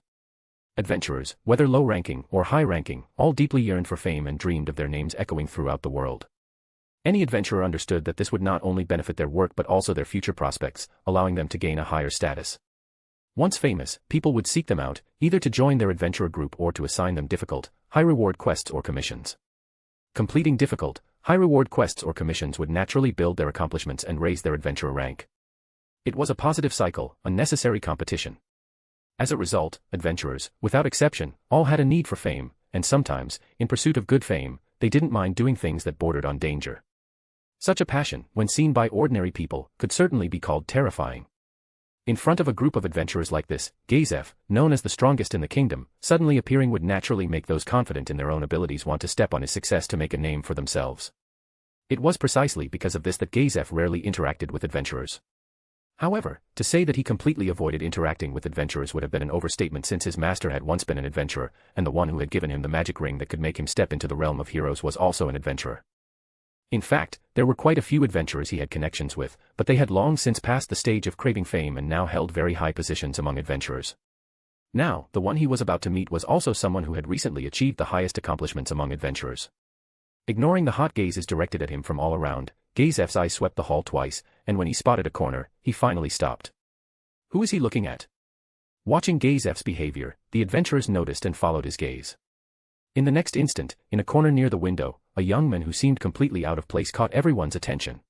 Adventurers, whether low-ranking or high-ranking, all deeply yearned for fame and dreamed of their names echoing throughout the world. Any adventurer understood that this would not only benefit their work but also their future prospects, allowing them to gain a higher status. Once famous, people would seek them out, either to join their adventurer group or to assign them difficult, high-reward quests or commissions. Completing difficult, high-reward quests or commissions would naturally build their accomplishments and raise their adventurer rank. It was a positive cycle, a necessary competition. As a result, adventurers, without exception, all had a need for fame, and sometimes, in pursuit of good fame, they didn't mind doing things that bordered on danger. Such a passion, when seen by ordinary people, could certainly be called terrifying. In front of a group of adventurers like this, Gazef, known as the strongest in the kingdom, suddenly appearing would naturally make those confident in their own abilities want to step on his success to make a name for themselves. It was precisely because of this that Gazef rarely interacted with adventurers. However, to say that he completely avoided interacting with adventurers would have been an overstatement since his master had once been an adventurer, and the one who had given him the magic ring that could make him step into the realm of heroes was also an adventurer. In fact, there were quite a few adventurers he had connections with, but they had long since passed the stage of craving fame and now held very high positions among adventurers. Now, the one he was about to meet was also someone who had recently achieved the highest accomplishments among adventurers. Ignoring the hot gazes directed at him from all around, Gazef's eyes swept the hall twice, and when he spotted a corner, he finally stopped. Who is he looking at? Watching Gazef's behavior, the adventurers noticed and followed his gaze. In the next instant, in a corner near the window, a young man who seemed completely out of place caught everyone's attention.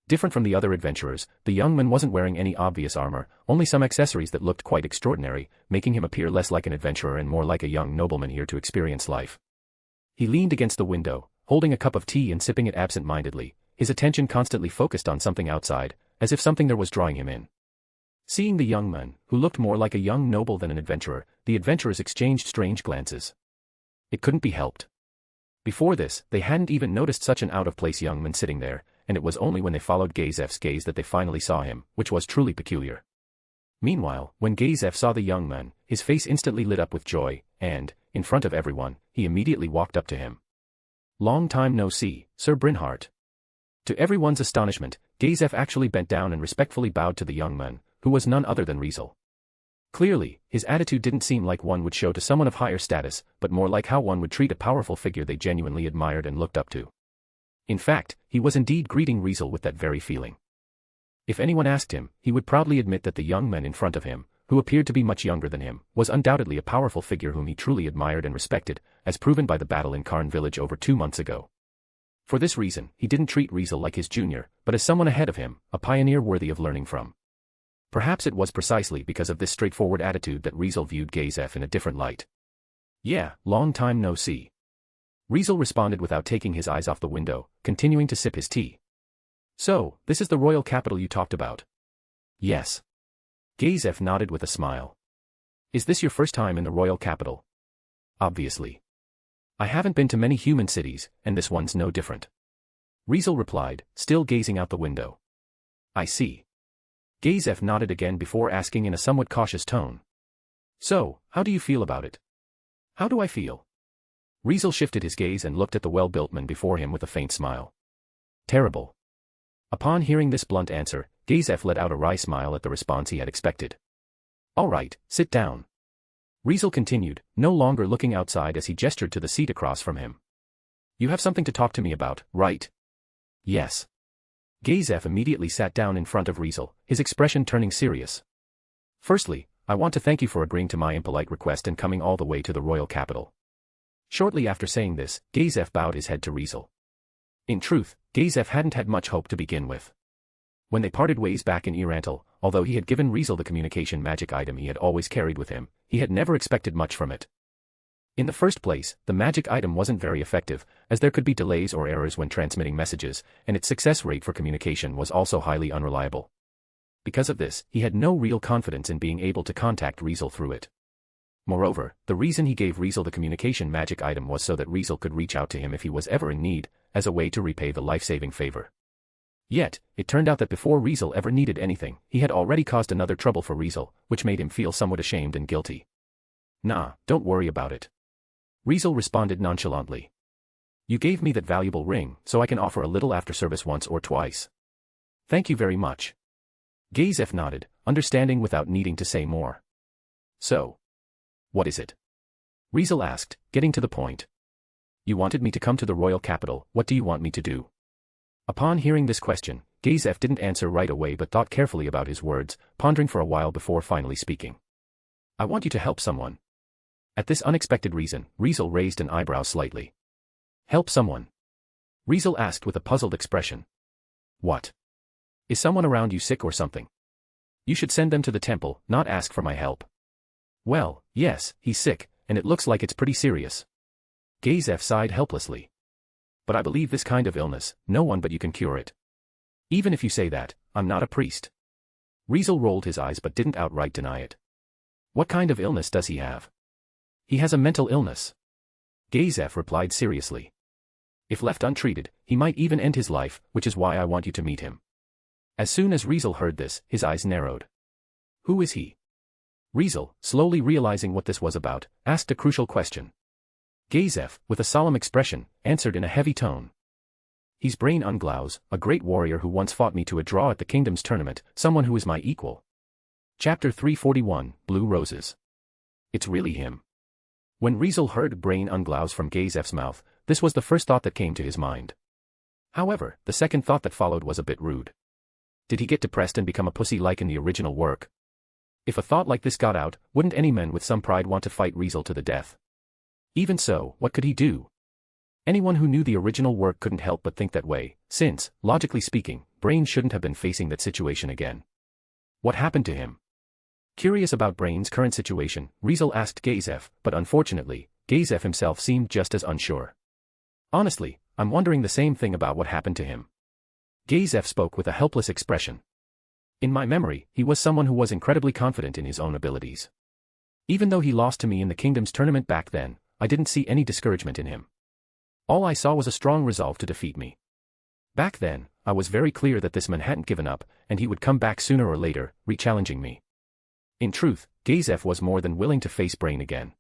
Different from the other adventurers, the young man wasn't wearing any obvious armor, only some accessories that looked quite extraordinary, making him appear less like an adventurer and more like a young nobleman here to experience life. He leaned against the window, holding a cup of tea and sipping it absent-mindedly, his attention constantly focused on something outside, as if something there was drawing him in. Seeing the young man, who looked more like a young noble than an adventurer, the adventurers exchanged strange glances. It couldn't be helped. Before this, they hadn't even noticed such an out-of-place young man sitting there, and it was only when they followed Gazef's gaze that they finally saw him, which was truly peculiar. Meanwhile, when Gazef saw the young man, his face instantly lit up with joy, and, in front of everyone, he immediately walked up to him. "Long time no see, Sir Brynhart." To everyone's astonishment, Gazef actually bent down and respectfully bowed to the young man, who was none other than Riezel. Clearly, his attitude didn't seem like one would show to someone of higher status, but more like how one would treat a powerful figure they genuinely admired and looked up to. In fact, he was indeed greeting Riezel with that very feeling. If anyone asked him, he would proudly admit that the young man in front of him, who appeared to be much younger than him, was undoubtedly a powerful figure whom he truly admired and respected, as proven by the battle in Karn village over 2 months ago. For this reason, he didn't treat Riezel like his junior, but as someone ahead of him, a pioneer worthy of learning from. Perhaps it was precisely because of this straightforward attitude that Riezel viewed Gazef in a different light. "Yeah, long time no see." Riezel responded without taking his eyes off the window, continuing to sip his tea. "So, this is the royal capital you talked about?" "Yes." Gazef nodded with a smile. "Is this your first time in the royal capital?" "Obviously." I haven't been to many human cities, and this one's no different. Riezel replied, still gazing out the window. I see. Gazef nodded again before asking in a somewhat cautious tone. So, how do you feel about it? How do I feel? Riezel shifted his gaze and looked at the well-built man before him with a faint smile. Terrible. Upon hearing this blunt answer, Gazef let out a wry smile at the response he had expected. All right, sit down. Riezel continued, no longer looking outside as he gestured to the seat across from him. You have something to talk to me about, right? Yes. Gazef immediately sat down in front of Riezel, his expression turning serious. Firstly, I want to thank you for agreeing to my impolite request and coming all the way to the royal capital. Shortly after saying this, Gazef bowed his head to Riezel. In truth, Gazef hadn't had much hope to begin with. When they parted ways back in Irantal, although he had given Riezel the communication magic item he had always carried with him, he had never expected much from it. In the first place, the magic item wasn't very effective, as there could be delays or errors when transmitting messages, and its success rate for communication was also highly unreliable. Because of this, he had no real confidence in being able to contact Riezel through it. Moreover, the reason he gave Riezel the communication magic item was so that Riezel could reach out to him if he was ever in need, as a way to repay the life-saving favor. Yet, it turned out that before Riezel ever needed anything, he had already caused another trouble for Riezel, which made him feel somewhat ashamed and guilty. Nah, don't worry about it. Riezel responded nonchalantly. You gave me that valuable ring, so I can offer a little after service once or twice. Thank you very much. Gazef nodded, understanding without needing to say more. So, what is it? Riezel asked, getting to the point. You wanted me to come to the royal capital, what do you want me to do? Upon hearing this question, Gazef didn't answer right away but thought carefully about his words, pondering for a while before finally speaking. I want you to help someone. At this unexpected reason, Riezel raised an eyebrow slightly. Help someone? Riezel asked with a puzzled expression. What? Is someone around you sick or something? You should send them to the temple, not ask for my help. Well, yes, he's sick, and it looks like it's pretty serious. Gazef sighed helplessly. But I believe this kind of illness, no one but you can cure it. Even if you say that, I'm not a priest. Riezel rolled his eyes but didn't outright deny it. What kind of illness does he have? He has a mental illness. Gazef replied seriously. If left untreated, he might even end his life, which is why I want you to meet him. As soon as Riezel heard this, his eyes narrowed. Who is he? Riezel, slowly realizing what this was about, asked a crucial question. Gazef, with a solemn expression, answered in a heavy tone. He's Brain Unglaus, a great warrior who once fought me to a draw at the kingdom's tournament, someone who is my equal. Chapter 341, Blue Roses. It's really him. When Riezel heard Brain Unglaus from Gazef's mouth, this was the first thought that came to his mind. However, the second thought that followed was a bit rude. Did he get depressed and become a pussy like in the original work? If a thought like this got out, wouldn't any man with some pride want to fight Riezel to the death? Even so, what could he do? Anyone who knew the original work couldn't help but think that way, since, logically speaking, Brain shouldn't have been facing that situation again. What happened to him? Curious about Brain's current situation, Riezel asked Gazef, but unfortunately, Gazef himself seemed just as unsure. Honestly, I'm wondering the same thing about what happened to him. Gazef spoke with a helpless expression. In my memory, he was someone who was incredibly confident in his own abilities. Even though he lost to me in the kingdom's tournament back then, I didn't see any discouragement in him. All I saw was a strong resolve to defeat me. Back then, I was very clear that this man hadn't given up, and he would come back sooner or later, re-challenging me. In truth, Gazef was more than willing to face Brain again.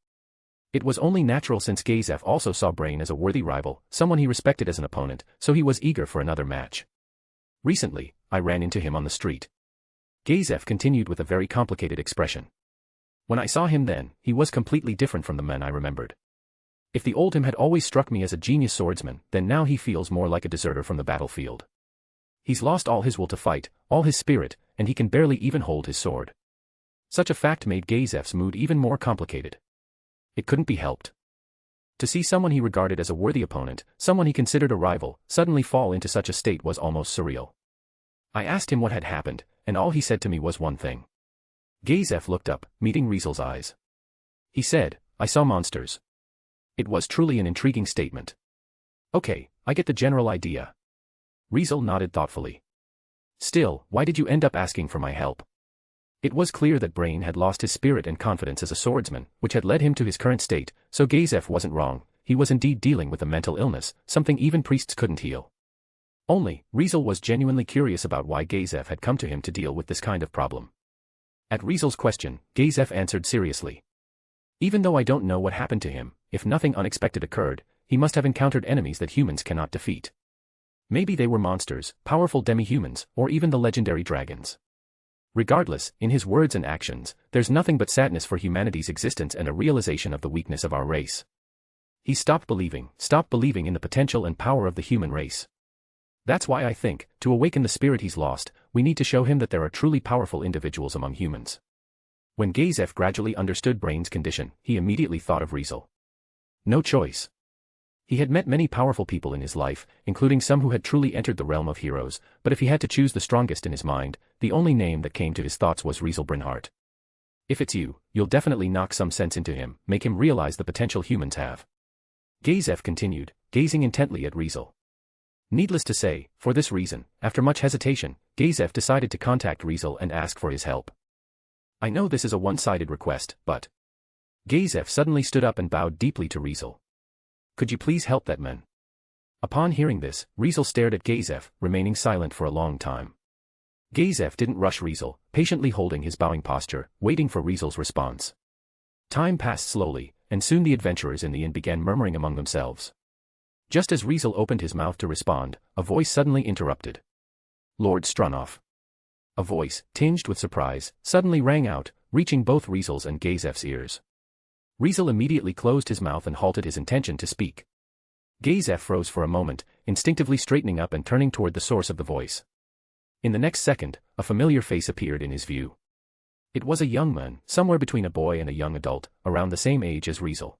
It was only natural since Gazef also saw Brain as a worthy rival, someone he respected as an opponent, so he was eager for another match. Recently, I ran into him on the street. Gazef continued with a very complicated expression. When I saw him then, he was completely different from the man I remembered. If the old him had always struck me as a genius swordsman, then now he feels more like a deserter from the battlefield. He's lost all his will to fight, all his spirit, and he can barely even hold his sword. Such a fact made Gazef's mood even more complicated. It couldn't be helped. To see someone he regarded as a worthy opponent, someone he considered a rival, suddenly fall into such a state was almost surreal. I asked him what had happened, and all he said to me was one thing. Gazef looked up, meeting Riezel's eyes. He said, I saw monsters. It was truly an intriguing statement. Okay, I get the general idea. Riezel nodded thoughtfully. Still, why did you end up asking for my help? It was clear that Brain had lost his spirit and confidence as a swordsman, which had led him to his current state, so Gazef wasn't wrong. he was indeed dealing with a mental illness, something even priests couldn't heal. Only, Riezel was genuinely curious about why Gazef had come to him to deal with this kind of problem. At Riezel's question, Gazef answered seriously. Even though I don't know what happened to him, if nothing unexpected occurred, he must have encountered enemies that humans cannot defeat. Maybe they were monsters, powerful demi-humans, or even the legendary dragons. Regardless, in his words and actions, there's nothing but sadness for humanity's existence and a realization of the weakness of our race. He stopped believing in the potential and power of the human race. That's why I think, to awaken the spirit he's lost, we need to show him that there are truly powerful individuals among humans. When Gazef gradually understood Brain's condition, he immediately thought of Riezel. No choice. He had met many powerful people in his life, including some who had truly entered the realm of heroes, but if he had to choose the strongest in his mind, the only name that came to his thoughts was Riezel Brynhart. If it's you, you'll definitely knock some sense into him, make him realize the potential humans have. Gazef continued, gazing intently at Riezel. Needless to say, for this reason, after much hesitation, Gazef decided to contact Riezel and ask for his help. I know this is a one-sided request, but... Gazef suddenly stood up and bowed deeply to Riezel. Could you please help that man? Upon hearing this, Riezel stared at Gazef, remaining silent for a long time. Gazef didn't rush Riezel, patiently holding his bowing posture, waiting for Riezel's response. Time passed slowly, and soon the adventurers in the inn began murmuring among themselves. Just as Riezel opened his mouth to respond, a voice suddenly interrupted. Lord Stronov. A voice, tinged with surprise, suddenly rang out, reaching both Riezel's and Gazef's ears. Riezel immediately closed his mouth and halted his intention to speak. Gazef froze for a moment, instinctively straightening up and turning toward the source of the voice. In the next second, a familiar face appeared in his view. It was a young man, somewhere between a boy and a young adult, around the same age as Riezel.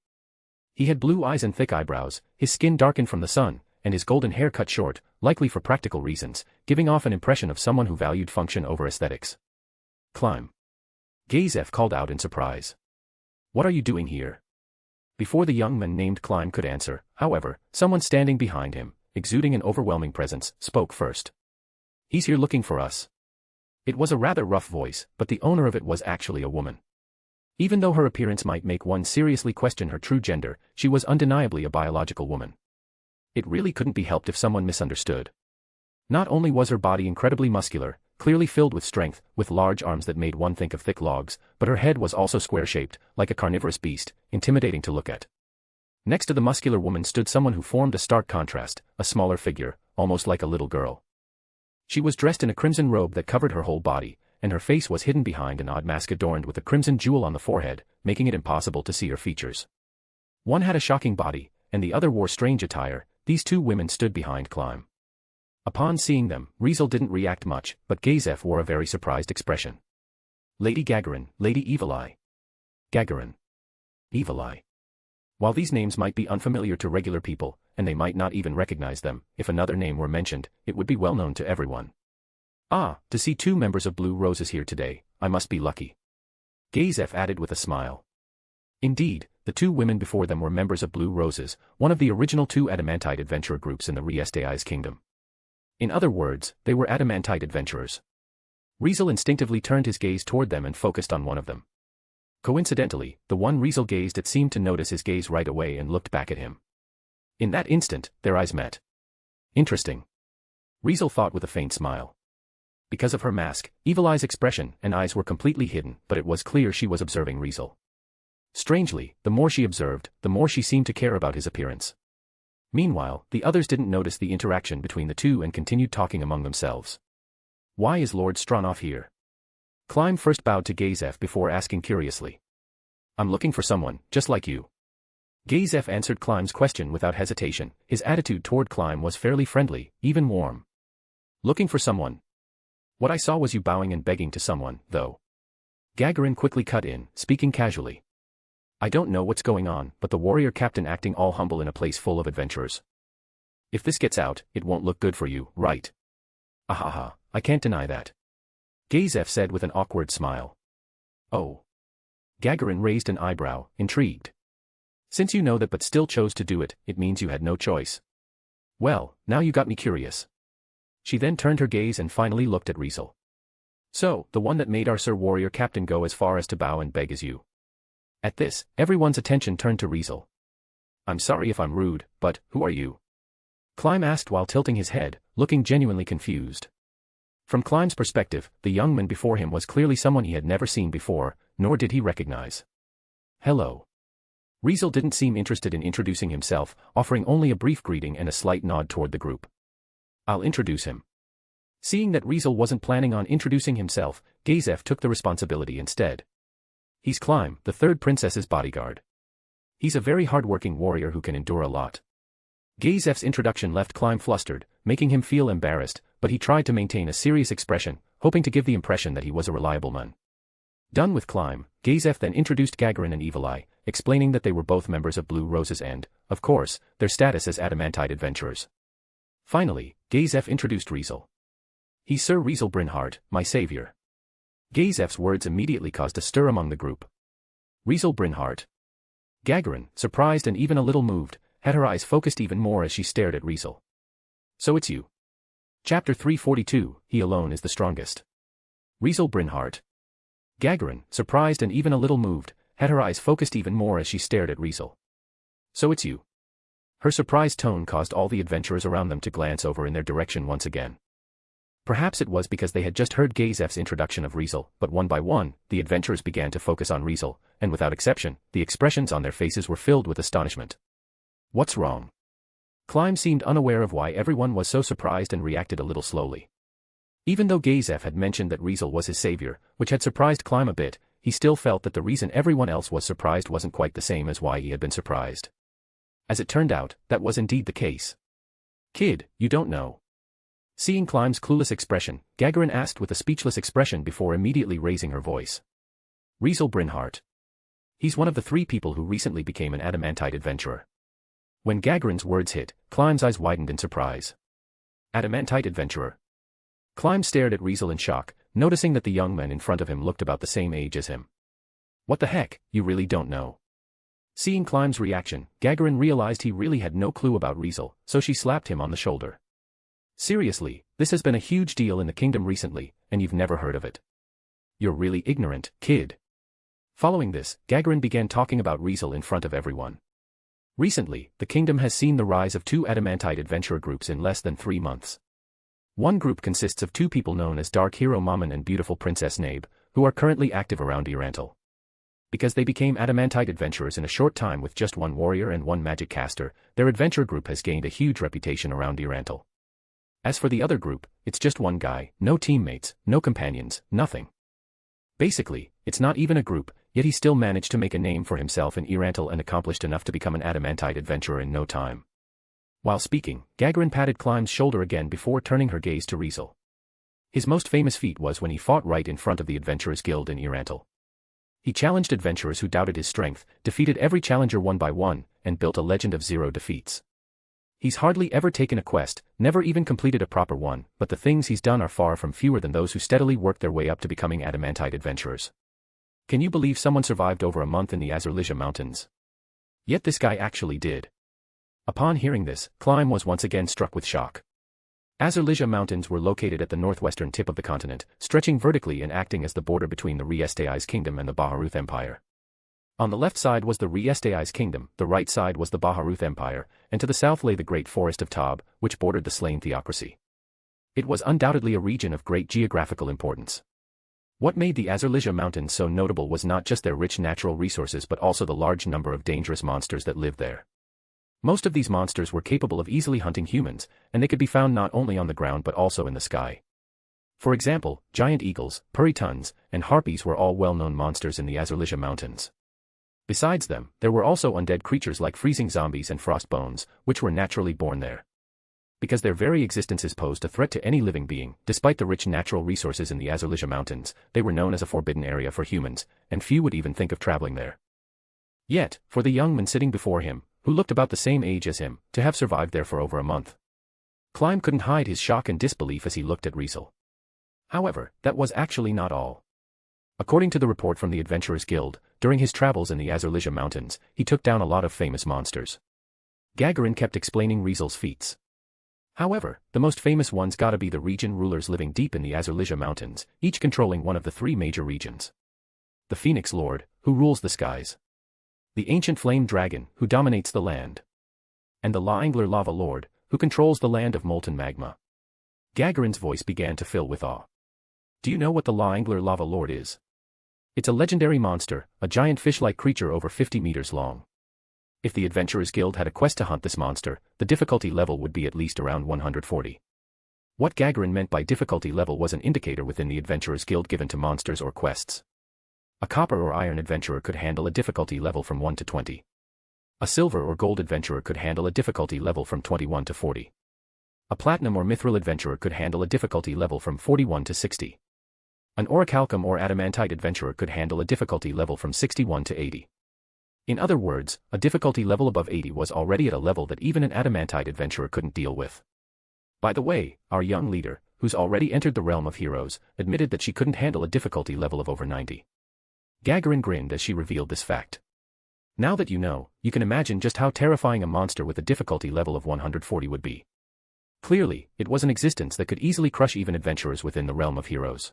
He had blue eyes and thick eyebrows, his skin darkened from the sun, and his golden hair cut short, likely for practical reasons, giving off an impression of someone who valued function over aesthetics. Climb. Gazef called out in surprise. What are you doing here? Before the young man named Climb could answer, however, someone standing behind him, exuding an overwhelming presence, spoke first. He's here looking for us. It was a rather rough voice, but the owner of it was actually a woman. Even though her appearance might make one seriously question her true gender, she was undeniably a biological woman. It really couldn't be helped if someone misunderstood. Not only was her body incredibly muscular, clearly filled with strength, with large arms that made one think of thick logs, but her head was also square-shaped, like a carnivorous beast, intimidating to look at. Next to the muscular woman stood someone who formed a stark contrast, a smaller figure, almost like a little girl. She was dressed in a crimson robe that covered her whole body, and her face was hidden behind an odd mask adorned with a crimson jewel on the forehead, making it impossible to see her features. One had a shocking body, and the other wore strange attire. These two women stood behind Climb. Upon seeing them, Riezel didn't react much, but Gazef wore a very surprised expression. Lady Gagarin, Lady Evil Eye. Gagarin. Evil Eye. While these names might be unfamiliar to regular people, and they might not even recognize them, if another name were mentioned, it would be well known to everyone. Ah, to see two members of Blue Roses here today, I must be lucky. Gazef added with a smile. Indeed, the two women before them were members of Blue Roses, one of the original two adamantite adventurer groups in the Riezel's kingdom. In other words, they were adamantite adventurers. Riezel instinctively turned his gaze toward them and focused on one of them. Coincidentally, the one Riezel gazed at seemed to notice his gaze right away and looked back at him. In that instant, their eyes met. Interesting. Riezel thought with a faint smile. Because of her mask, Evil Eye's expression and eyes were completely hidden, but it was clear she was observing Riezel. Strangely, the more she observed, the more she seemed to care about his appearance. Meanwhile, the others didn't notice the interaction between the two and continued talking among themselves. Why is Lord Stronov here? Climb first bowed to Gazef before asking curiously. I'm looking for someone, just like you. Gazef answered Climb's question without hesitation. His attitude toward Climb was fairly friendly, even warm. Looking for someone. What I saw was you bowing and begging to someone, though. Gagarin quickly cut in, speaking casually. I don't know what's going on, but the warrior captain acting all humble in a place full of adventurers. If this gets out, it won't look good for you, right? Ahaha, I can't deny that. Gazef said with an awkward smile. Oh. Gagarin raised an eyebrow, intrigued. Since you know that but still chose to do it, it means you had no choice. Well, now you got me curious. She then turned her gaze and finally looked at Riezel. So, the one that made our Sir Warrior Captain go as far as to bow and beg is you. At this, everyone's attention turned to Riezel. I'm sorry if I'm rude, but who are you? Climb asked while tilting his head, looking genuinely confused. From Climb's perspective, the young man before him was clearly someone he had never seen before, nor did he recognize. Hello. Riezel didn't seem interested in introducing himself, offering only a brief greeting and a slight nod toward the group. I'll introduce him. Seeing that Riezel wasn't planning on introducing himself, Gazef took the responsibility instead. He's Climb, the third princess's bodyguard. He's a very hard-working warrior who can endure a lot. Gazef's introduction left Climb flustered, making him feel embarrassed, but he tried to maintain a serious expression, hoping to give the impression that he was a reliable man. Done with Climb, Gazef then introduced Gagarin and Evil Eye, explaining that they were both members of Blue Roses and, of course, their status as adamantite adventurers. Finally, Gazef introduced Riezel. He's Sir Riezel Brynhart, my savior. Gazef's words immediately caused a stir among the group. Riezel Brynhart. Gagarin, surprised and even a little moved, had her eyes focused even more as she stared at Riezel. So it's you. Chapter 342, He alone is the strongest. Riezel Brynhart. Gagarin, surprised and even a little moved, had her eyes focused even more as she stared at Riezel. So it's you. Her surprised tone caused all the adventurers around them to glance over in their direction once again. Perhaps it was because they had just heard Gazef's introduction of Riezel, but one by one, the adventurers began to focus on Riezel, and without exception, the expressions on their faces were filled with astonishment. What's wrong? Climb seemed unaware of why everyone was so surprised and reacted a little slowly. Even though Gazef had mentioned that Riezel was his savior, which had surprised Climb a bit, he still felt that the reason everyone else was surprised wasn't quite the same as why he had been surprised. As it turned out, that was indeed the case. Kid, you don't know. Seeing Climb's clueless expression, Gagarin asked with a speechless expression before immediately raising her voice. Riezel Brynhart. He's one of the 3 people who recently became an adamantite adventurer. When Gagarin's words hit, Climb's eyes widened in surprise. Adamantite adventurer. Climb stared at Riezel in shock, noticing that the young man in front of him looked about the same age as him. What the heck, you really don't know? Seeing Climb's reaction, Gagarin realized he really had no clue about Riezel, so she slapped him on the shoulder. Seriously, this has been a huge deal in the kingdom recently, and you've never heard of it. You're really ignorant, kid. Following this, Gagarin began talking about Riezel in front of everyone. Recently, the kingdom has seen the rise of 2 adamantite adventurer groups in less than 3 months. One group consists of 2 people known as Dark Hero Mammon and Beautiful Princess Nabe, who are currently active around Riezel. Because they became adamantite adventurers in a short time with just 1 warrior and 1 magic caster, their adventure group has gained a huge reputation around Riezel. As for the other group, it's just 1 guy, no teammates, no companions, nothing. Basically, it's not even a group, yet he still managed to make a name for himself in Riezel and accomplished enough to become an adamantite adventurer in no time. While speaking, Gagarin patted Climb's shoulder again before turning her gaze to Riezel. His most famous feat was when he fought right in front of the Adventurers Guild in Riezel. He challenged adventurers who doubted his strength, defeated every challenger one by one, and built a legend of 0 defeats. He's hardly ever taken a quest, never even completed a proper one, but the things he's done are far from fewer than those who steadily worked their way up to becoming adamantite adventurers. Can you believe someone survived over a month in the Azurlija Mountains? Yet this guy actually did. Upon hearing this, Climb was once again struck with shock. Azurlija Mountains were located at the northwestern tip of the continent, stretching vertically and acting as the border between the Riezel Kingdom and the Baharuth Empire. On the left side was the Riezel Kingdom, the right side was the Baharuth Empire, and to the south lay the Great Forest of Taub, which bordered the slain theocracy. It was undoubtedly a region of great geographical importance. What made the Azurlija Mountains so notable was not just their rich natural resources but also the large number of dangerous monsters that lived there. Most of these monsters were capable of easily hunting humans, and they could be found not only on the ground but also in the sky. For example, giant eagles, puritans, and harpies were all well-known monsters in the Azurlija Mountains. Besides them, there were also undead creatures like freezing zombies and frost bones, which were naturally born there. Because their very existences posed a threat to any living being, despite the rich natural resources in the Azurlija Mountains, they were known as a forbidden area for humans, and few would even think of traveling there. Yet, for the young man sitting before him, who looked about the same age as him, to have survived there for over a month. Climb couldn't hide his shock and disbelief as he looked at Riezel. However, that was actually not all. According to the report from the Adventurers Guild, during his travels in the Azurlija Mountains, he took down a lot of famous monsters. Gagarin kept explaining Riezel's feats. However, the most famous ones gotta be the region rulers living deep in the Azurlija Mountains, each controlling one of the 3 major regions. The Phoenix Lord, who rules the skies. the ancient flame dragon, who dominates the land. And the Laengler lava lord, who controls the land of molten magma. Gagarin's voice began to fill with awe. Do you know what the Laengler lava lord is? It's a legendary monster, a giant fish-like creature over 50 meters long. If the Adventurers Guild had a quest to hunt this monster, the difficulty level would be at least around 140. What Gagarin meant by difficulty level was an indicator within the Adventurers Guild given to monsters or quests. A copper or iron adventurer could handle a difficulty level from 1 to 20. A silver or gold adventurer could handle a difficulty level from 21 to 40. A platinum or mithril adventurer could handle a difficulty level from 41 to 60. An orichalcum or adamantite adventurer could handle a difficulty level from 61 to 80. In other words, a difficulty level above 80 was already at a level that even an adamantite adventurer couldn't deal with. By the way, our young leader, who's already entered the realm of heroes, admitted that she couldn't handle a difficulty level of over 90. Gagarin grinned as she revealed this fact. Now that you know, you can imagine just how terrifying a monster with a difficulty level of 140 would be. Clearly, it was an existence that could easily crush even adventurers within the realm of heroes.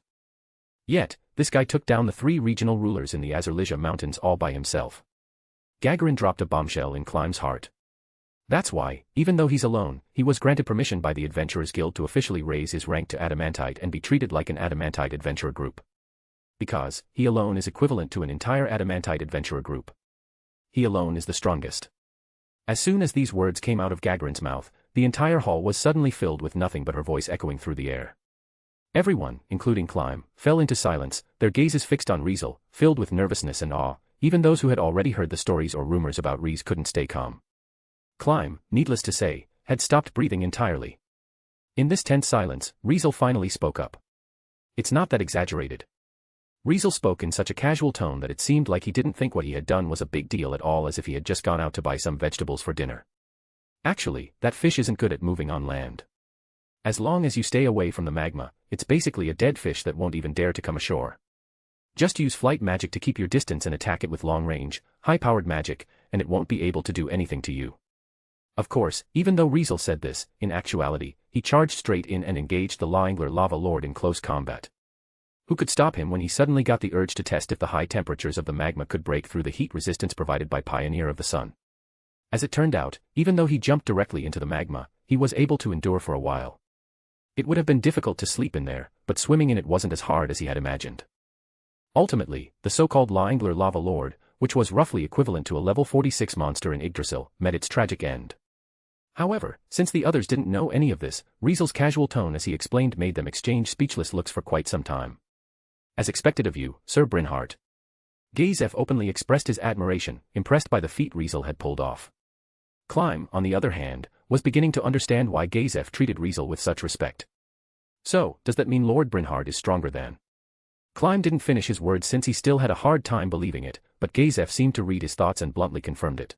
Yet, this guy took down the 3 regional rulers in the Azurlisia Mountains all by himself. Gagarin dropped a bombshell in Climb's heart. That's why, even though he's alone, he was granted permission by the Adventurers Guild to officially raise his rank to Adamantite and be treated like an Adamantite adventurer group. Because, he alone is equivalent to an entire Adamantite adventurer group. He alone is the strongest. As soon as these words came out of Gagarin's mouth, the entire hall was suddenly filled with nothing but her voice echoing through the air. Everyone, including Climb, fell into silence, their gazes fixed on Riezel, filled with nervousness and awe. Even those who had already heard the stories or rumors about Riezel couldn't stay calm. Climb, needless to say, had stopped breathing entirely. In this tense silence, Riezel finally spoke up. It's not that exaggerated. Riezel spoke in such a casual tone that it seemed like he didn't think what he had done was a big deal at all, as if he had just gone out to buy some vegetables for dinner. Actually, that fish isn't good at moving on land. As long as you stay away from the magma, it's basically a dead fish that won't even dare to come ashore. Just use flight magic to keep your distance and attack it with long-range, high-powered magic, and it won't be able to do anything to you. Of course, even though Riezel said this, in actuality, he charged straight in and engaged the Laengler Lava Lord in close combat. Who could stop him when he suddenly got the urge to test if the high temperatures of the magma could break through the heat resistance provided by Pioneer of the Sun? As it turned out, even though he jumped directly into the magma, he was able to endure for a while. It would have been difficult to sleep in there, but swimming in it wasn't as hard as he had imagined. Ultimately, the so-called Laengler Lava Lord, which was roughly equivalent to a level 46 monster in Yggdrasil, met its tragic end. However, since the others didn't know any of this, Riezel's casual tone as he explained made them exchange speechless looks for quite some time. As expected of you, Sir Brynhart. Gazef openly expressed his admiration, impressed by the feat Riezel had pulled off. Climb, on the other hand, was beginning to understand why Gazef treated Riezel with such respect. So, does that mean Lord Brynhart is stronger than? Climb didn't finish his words since he still had a hard time believing it, but Gazef seemed to read his thoughts and bluntly confirmed it.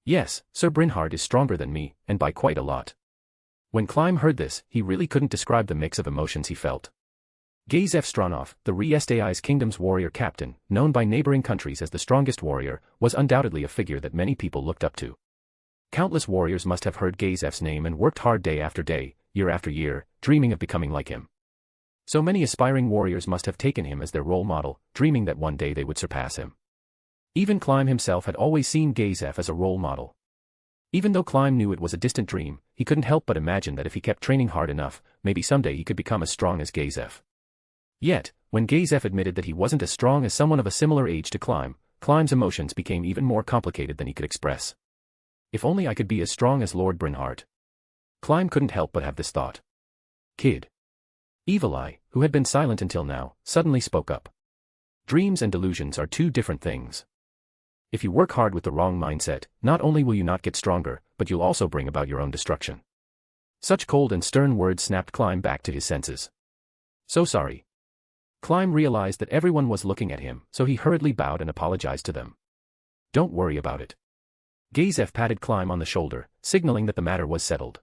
Yes, Sir Brynhart is stronger than me, and by quite a lot. When Climb heard this, he really couldn't describe the mix of emotions he felt. Gazef Stronov, the Riezel kingdom's warrior captain, known by neighboring countries as the strongest warrior, was undoubtedly a figure that many people looked up to. Countless warriors must have heard Gazef's name and worked hard day after day, year after year, dreaming of becoming like him. So many aspiring warriors must have taken him as their role model, dreaming that one day they would surpass him. Even Climb himself had always seen Gazef as a role model. Even though Climb knew it was a distant dream, he couldn't help but imagine that if he kept training hard enough, maybe someday he could become as strong as Gazef. Yet, when Gazef admitted that he wasn't as strong as someone of a similar age to Climb, Climb's emotions became even more complicated than he could express. If only I could be as strong as Lord Brynhart. Climb couldn't help but have this thought. Kid. Evil Eye, who had been silent until now, suddenly spoke up. Dreams and delusions are two different things. If you work hard with the wrong mindset, not only will you not get stronger, but you'll also bring about your own destruction. Such cold and stern words snapped Climb back to his senses. So sorry. Climb realized that everyone was looking at him, so he hurriedly bowed and apologized to them. Don't worry about it. Gazef patted Climb on the shoulder, signaling that the matter was settled.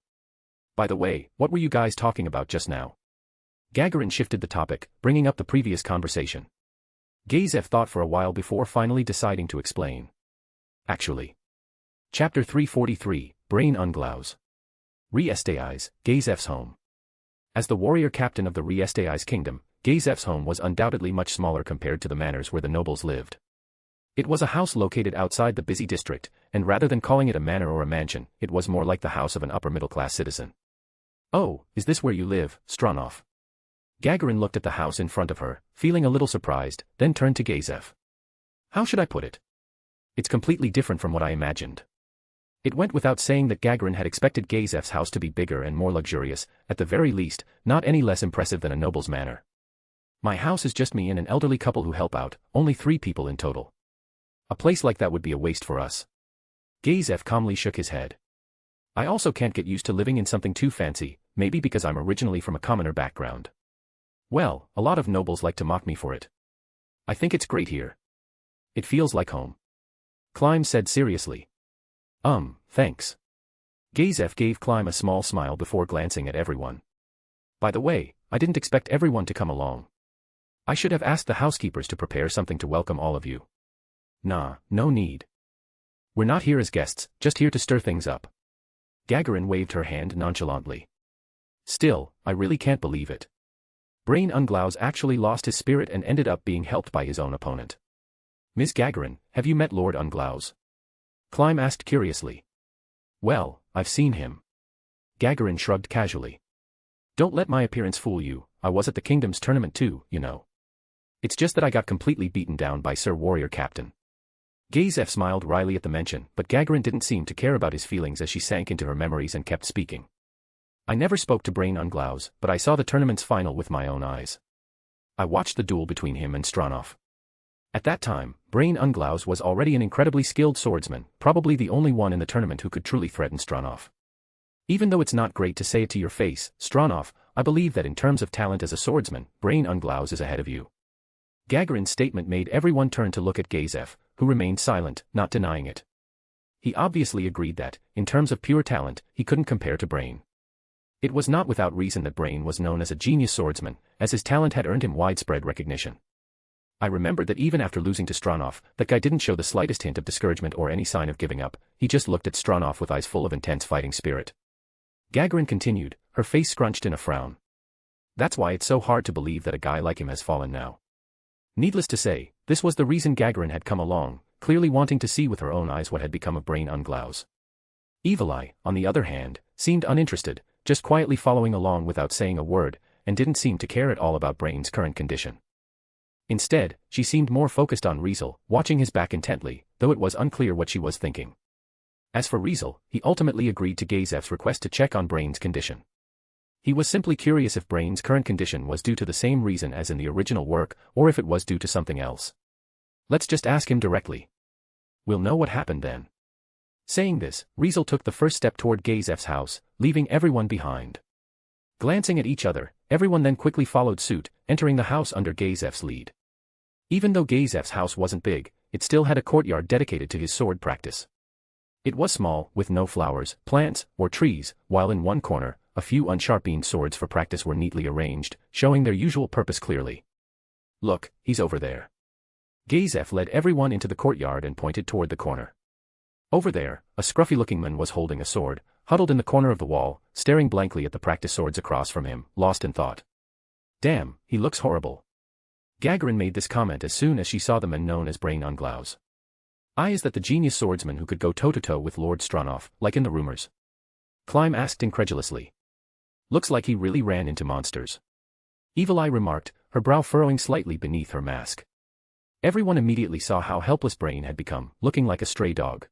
By the way, what were you guys talking about just now? Gagarin shifted the topic, bringing up the previous conversation. Gazef thought for a while before finally deciding to explain. Actually. Chapter 343, Brain Unglaus. Riezel, Gazef's home. As the warrior captain of the Riezel kingdom, Gazef's home was undoubtedly much smaller compared to the manors where the nobles lived. It was a house located outside the busy district, and rather than calling it a manor or a mansion, it was more like the house of an upper-middle-class citizen. "Oh, is this where you live, Stronov?" Gagarin looked at the house in front of her, feeling a little surprised, then turned to Gazev. "How should I put it? It's completely different from what I imagined." It went without saying that Gagarin had expected Gazev's house to be bigger and more luxurious, at the very least, not any less impressive than a noble's manor. "My house is just me and an elderly couple who help out, only 3 people in total. A place like that would be a waste for us." Gazev calmly shook his head. "I also can't get used to living in something too fancy, maybe because I'm originally from a commoner background. Well, a lot of nobles like to mock me for it. I think it's great here. It feels like home." Klein said seriously. Thanks." Gazev gave Klein a small smile before glancing at everyone. "By the way, I didn't expect everyone to come along. I should have asked the housekeepers to prepare something to welcome all of you." "Nah, no need. We're not here as guests, just here to stir things up." Gagarin waved her hand nonchalantly. "Still, I really can't believe it. Brain Unglaus actually lost his spirit and ended up being helped by his own opponent." "Miss Gagarin, have you met Lord Unglaus?" Klein asked curiously. "Well, I've seen him." Gagarin shrugged casually. "Don't let my appearance fool you, I was at the Kingdom's tournament too, you know. It's just that I got completely beaten down by Sir Warrior Captain." Gazev smiled wryly at the mention, but Gagarin didn't seem to care about his feelings as she sank into her memories and kept speaking. "I never spoke to Brain Unglaus, but I saw the tournament's final with my own eyes. I watched the duel between him and Stronov. At that time, Brain Unglaus was already an incredibly skilled swordsman, probably the only one in the tournament who could truly threaten Stronov. Even though it's not great to say it to your face, Stronov, I believe that in terms of talent as a swordsman, Brain Unglaus is ahead of you." Gagarin's statement made everyone turn to look at Gazev, who remained silent, not denying it. He obviously agreed that, in terms of pure talent, he couldn't compare to Brain. It was not without reason that Brain was known as a genius swordsman, as his talent had earned him widespread recognition. I remembered that even after losing to Stronov, that guy didn't show the slightest hint of discouragement or any sign of giving up, he just looked at Stronov with eyes full of intense fighting spirit. Gagarin continued, her face scrunched in a frown. "That's why it's so hard to believe that a guy like him has fallen now." Needless to say, this was the reason Gagarin had come along, clearly wanting to see with her own eyes what had become of Brain Unglaus. Evil Eye, on the other hand, seemed uninterested, just quietly following along without saying a word, and didn't seem to care at all about Brain's current condition. Instead, she seemed more focused on Riezel, watching his back intently, though it was unclear what she was thinking. As for Riezel, he ultimately agreed to Gazev's request to check on Brain's condition. He was simply curious if Brain's current condition was due to the same reason as in the original work, or if it was due to something else. "Let's just ask him directly. We'll know what happened then." Saying this, Riezel took the first step toward Gazev's house, leaving everyone behind. Glancing at each other, everyone then quickly followed suit, entering the house under Gazev's lead. Even though Gazev's house wasn't big, it still had a courtyard dedicated to his sword practice. It was small, with no flowers, plants, or trees, while in one corner, a few unsharpened swords for practice were neatly arranged, showing their usual purpose clearly. "Look, he's over there." Gazev led everyone into the courtyard and pointed toward the corner. Over there, a scruffy-looking man was holding a sword, huddled in the corner of the wall, staring blankly at the practice swords across from him, lost in thought. "Damn, he looks horrible." Gagarin made this comment as soon as she saw the man known as Brain Unglaus. Is that the genius swordsman who could go toe-to-toe with Lord Stronov, like in the rumors?" Klein asked incredulously. "Looks like he really ran into monsters." Evil Eye remarked, her brow furrowing slightly beneath her mask. Everyone immediately saw how helpless Brain had become, looking like a stray dog.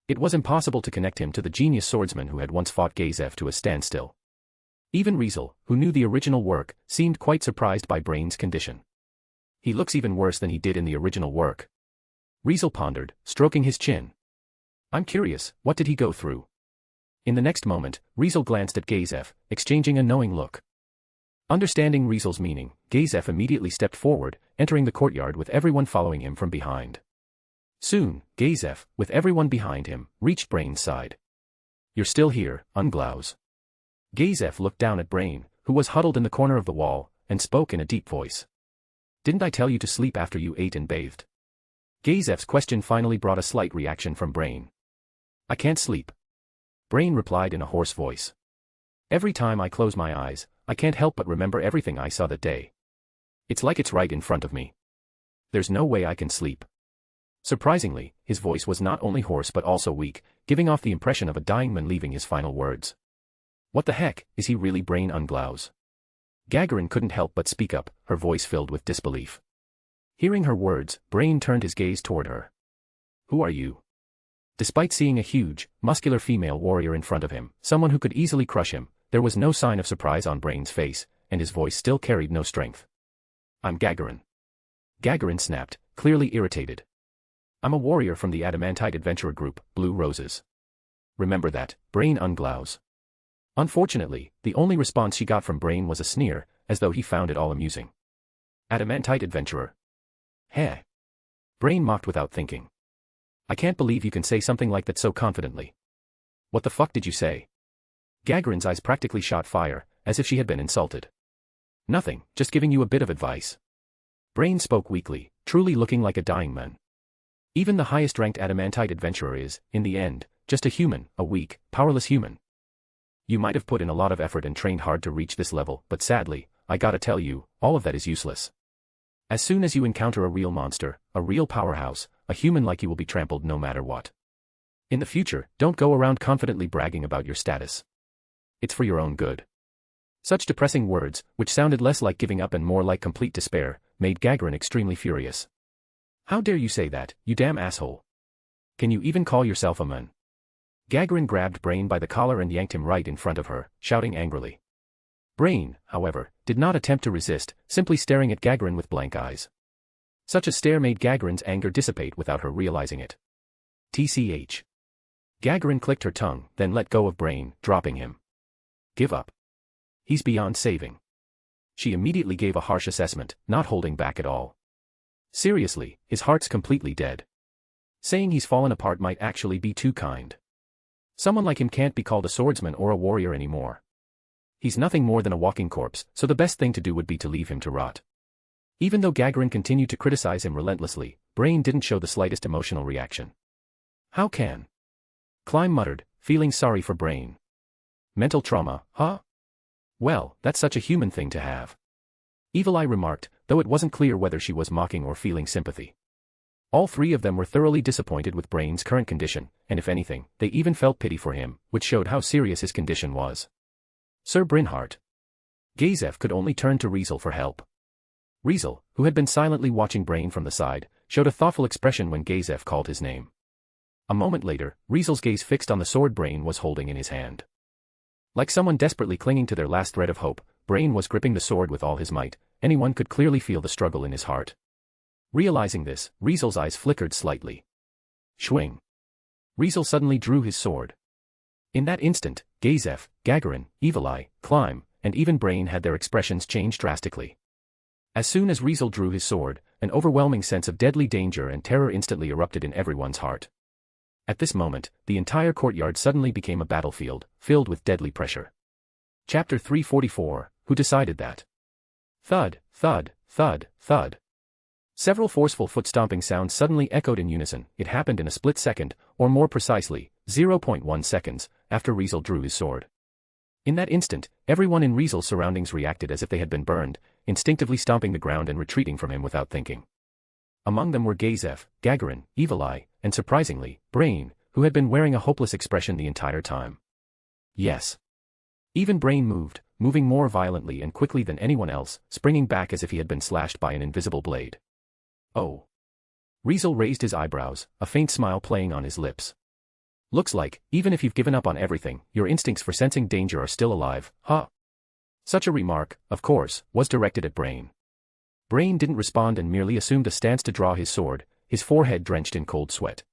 It was impossible to connect him to the genius swordsman who had once fought Gazev to a standstill. Even Riezel, who knew the original work, seemed quite surprised by Brain's condition. "He looks even worse than he did in the original work." Riezel pondered, stroking his chin. "I'm curious, what did he go through?" In the next moment, Riezel glanced at Gazev, exchanging a knowing look. Understanding Riezel's meaning, Gazev immediately stepped forward, entering the courtyard with everyone following him from behind. Soon, Gazev, with everyone behind him, reached Brain's side. "You're still here, Unglaus." Gazev looked down at Brain, who was huddled in the corner of the wall, and spoke in a deep voice. "Didn't I tell you to sleep after you ate and bathed?" Gazev's question finally brought a slight reaction from Brain. "I can't sleep," Brain replied in a hoarse voice. "Every time I close my eyes, I can't help but remember everything I saw that day. It's like it's right in front of me. There's no way I can sleep." Surprisingly, his voice was not only hoarse but also weak, giving off the impression of a dying man leaving his final words. What the heck, is he really Brain Unglaus? Gagarin couldn't help but speak up, her voice filled with disbelief. Hearing her words, Brain turned his gaze toward her. Who are you? Despite seeing a huge, muscular female warrior in front of him, someone who could easily crush him, there was no sign of surprise on Brain's face, and his voice still carried no strength. I'm Gagarin. Gagarin snapped, clearly irritated. I'm a warrior from the Adamantite Adventurer Group, Blue Roses. Remember that, Brain Unglaus. Unfortunately, the only response she got from Brain was a sneer, as though he found it all amusing. Adamantite Adventurer. Heh. Brain mocked without thinking. I can't believe you can say something like that so confidently. What the fuck did you say? Gagarin's eyes practically shot fire, as if she had been insulted. Nothing, just giving you a bit of advice. Brain spoke weakly, truly looking like a dying man. Even the highest-ranked Adamantite Adventurer is, in the end, just a human, a weak, powerless human. You might have put in a lot of effort and trained hard to reach this level, but sadly, I gotta tell you, all of that is useless. As soon as you encounter a real monster, a real powerhouse, a human like you will be trampled no matter what. In the future, don't go around confidently bragging about your status. It's for your own good. Such depressing words, which sounded less like giving up and more like complete despair, made Gagarin extremely furious. How dare you say that, you damn asshole? Can you even call yourself a man? Gagarin grabbed Brain by the collar and yanked him right in front of her, shouting angrily. Brain, however, did not attempt to resist, simply staring at Gagarin with blank eyes. Such a stare made Gagarin's anger dissipate without her realizing it. TCH. Gagarin clicked her tongue, then let go of Brain, dropping him. Give up. He's beyond saving. She immediately gave a harsh assessment, not holding back at all. Seriously, his heart's completely dead. Saying he's fallen apart might actually be too kind. Someone like him can't be called a swordsman or a warrior anymore. He's nothing more than a walking corpse, so the best thing to do would be to leave him to rot. Even though Gagarin continued to criticize him relentlessly, Brain didn't show the slightest emotional reaction. How can? Climb muttered, feeling sorry for Brain. Mental trauma, huh? Well, that's such a human thing to have. Evil Eye remarked, though it wasn't clear whether she was mocking or feeling sympathy. All three of them were thoroughly disappointed with Brain's current condition, and if anything, they even felt pity for him, which showed how serious his condition was. Sir Brynhart. Gazef could only turn to Riezel for help. Riezel, who had been silently watching Brain from the side, showed a thoughtful expression when Gazef called his name. A moment later, Riezel's gaze fixed on the sword Brain was holding in his hand. Like someone desperately clinging to their last thread of hope, Brain was gripping the sword with all his might. Anyone could clearly feel the struggle in his heart. Realizing this, Riezel's eyes flickered slightly. Schwing. Riezel suddenly drew his sword. In that instant, Gazef, Gagarin, Evil Eye, Climb, and even Brain had their expressions change drastically. As soon as Riezel drew his sword, an overwhelming sense of deadly danger and terror instantly erupted in everyone's heart. At this moment, the entire courtyard suddenly became a battlefield, filled with deadly pressure. Chapter 344, Who Decided That? Thud, thud, thud, thud. Several forceful foot-stomping sounds suddenly echoed in unison. It happened in a split second, or more precisely, 0.1 seconds, after Riezel drew his sword. In that instant, everyone in Riezel's surroundings reacted as if they had been burned, instinctively stomping the ground and retreating from him without thinking. Among them were Gazef, Gagarin, Evil Eye, and surprisingly, Brain, who had been wearing a hopeless expression the entire time. Yes. Even Brain moved, moving more violently and quickly than anyone else, springing back as if he had been slashed by an invisible blade. Oh. Riezel raised his eyebrows, a faint smile playing on his lips. Looks like, even if you've given up on everything, your instincts for sensing danger are still alive, huh? Such a remark, of course, was directed at Brain. Brain didn't respond and merely assumed a stance to draw his sword, his forehead drenched in cold sweat.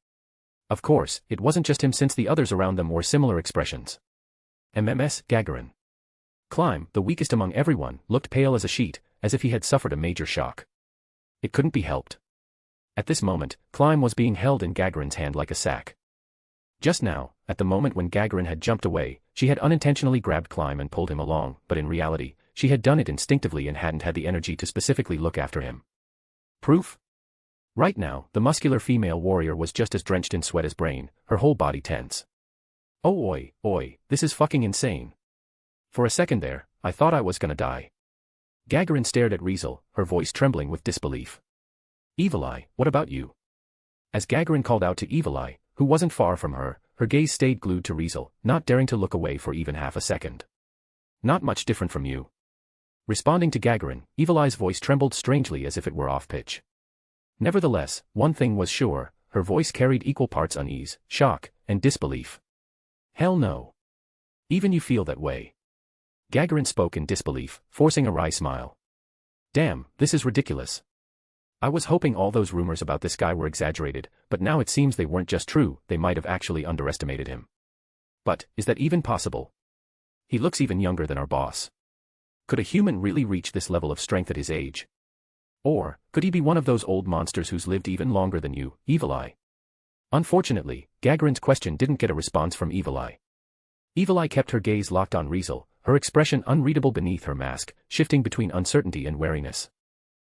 Of course, it wasn't just him since the others around them wore similar expressions. MMS, Gagarin. Climb, the weakest among everyone, looked pale as a sheet, as if he had suffered a major shock. It couldn't be helped. At this moment, Climb was being held in Gagarin's hand like a sack. Just now, at the moment when Gagarin had jumped away, she had unintentionally grabbed Climb and pulled him along, but in reality, she had done it instinctively and hadn't had the energy to specifically look after him. Proof? Right now, the muscular female warrior was just as drenched in sweat as Brain, her whole body tense. Oh oi, this is fucking insane. For a second there, I thought I was gonna die. Gagarin stared at Riezel, her voice trembling with disbelief. Evil Eye, what about you? As Gagarin called out to Evil Eye, who wasn't far from her, her gaze stayed glued to Riezel, not daring to look away for even half a second. Not much different from you. Responding to Gagarin, Evil Eye's voice trembled strangely as if it were off-pitch. Nevertheless, one thing was sure, her voice carried equal parts unease, shock, and disbelief. Hell no. Even you feel that way. Gagarin spoke in disbelief, forcing a wry smile. Damn, this is ridiculous. I was hoping all those rumors about this guy were exaggerated, but now it seems they weren't just true, they might have actually underestimated him. But, is that even possible? He looks even younger than our boss. Could a human really reach this level of strength at his age? Or, could he be one of those old monsters who's lived even longer than you, Evil Eye? Unfortunately, Gagarin's question didn't get a response from Evil Eye. Evil Eye kept her gaze locked on Riezel, her expression unreadable beneath her mask, shifting between uncertainty and wariness.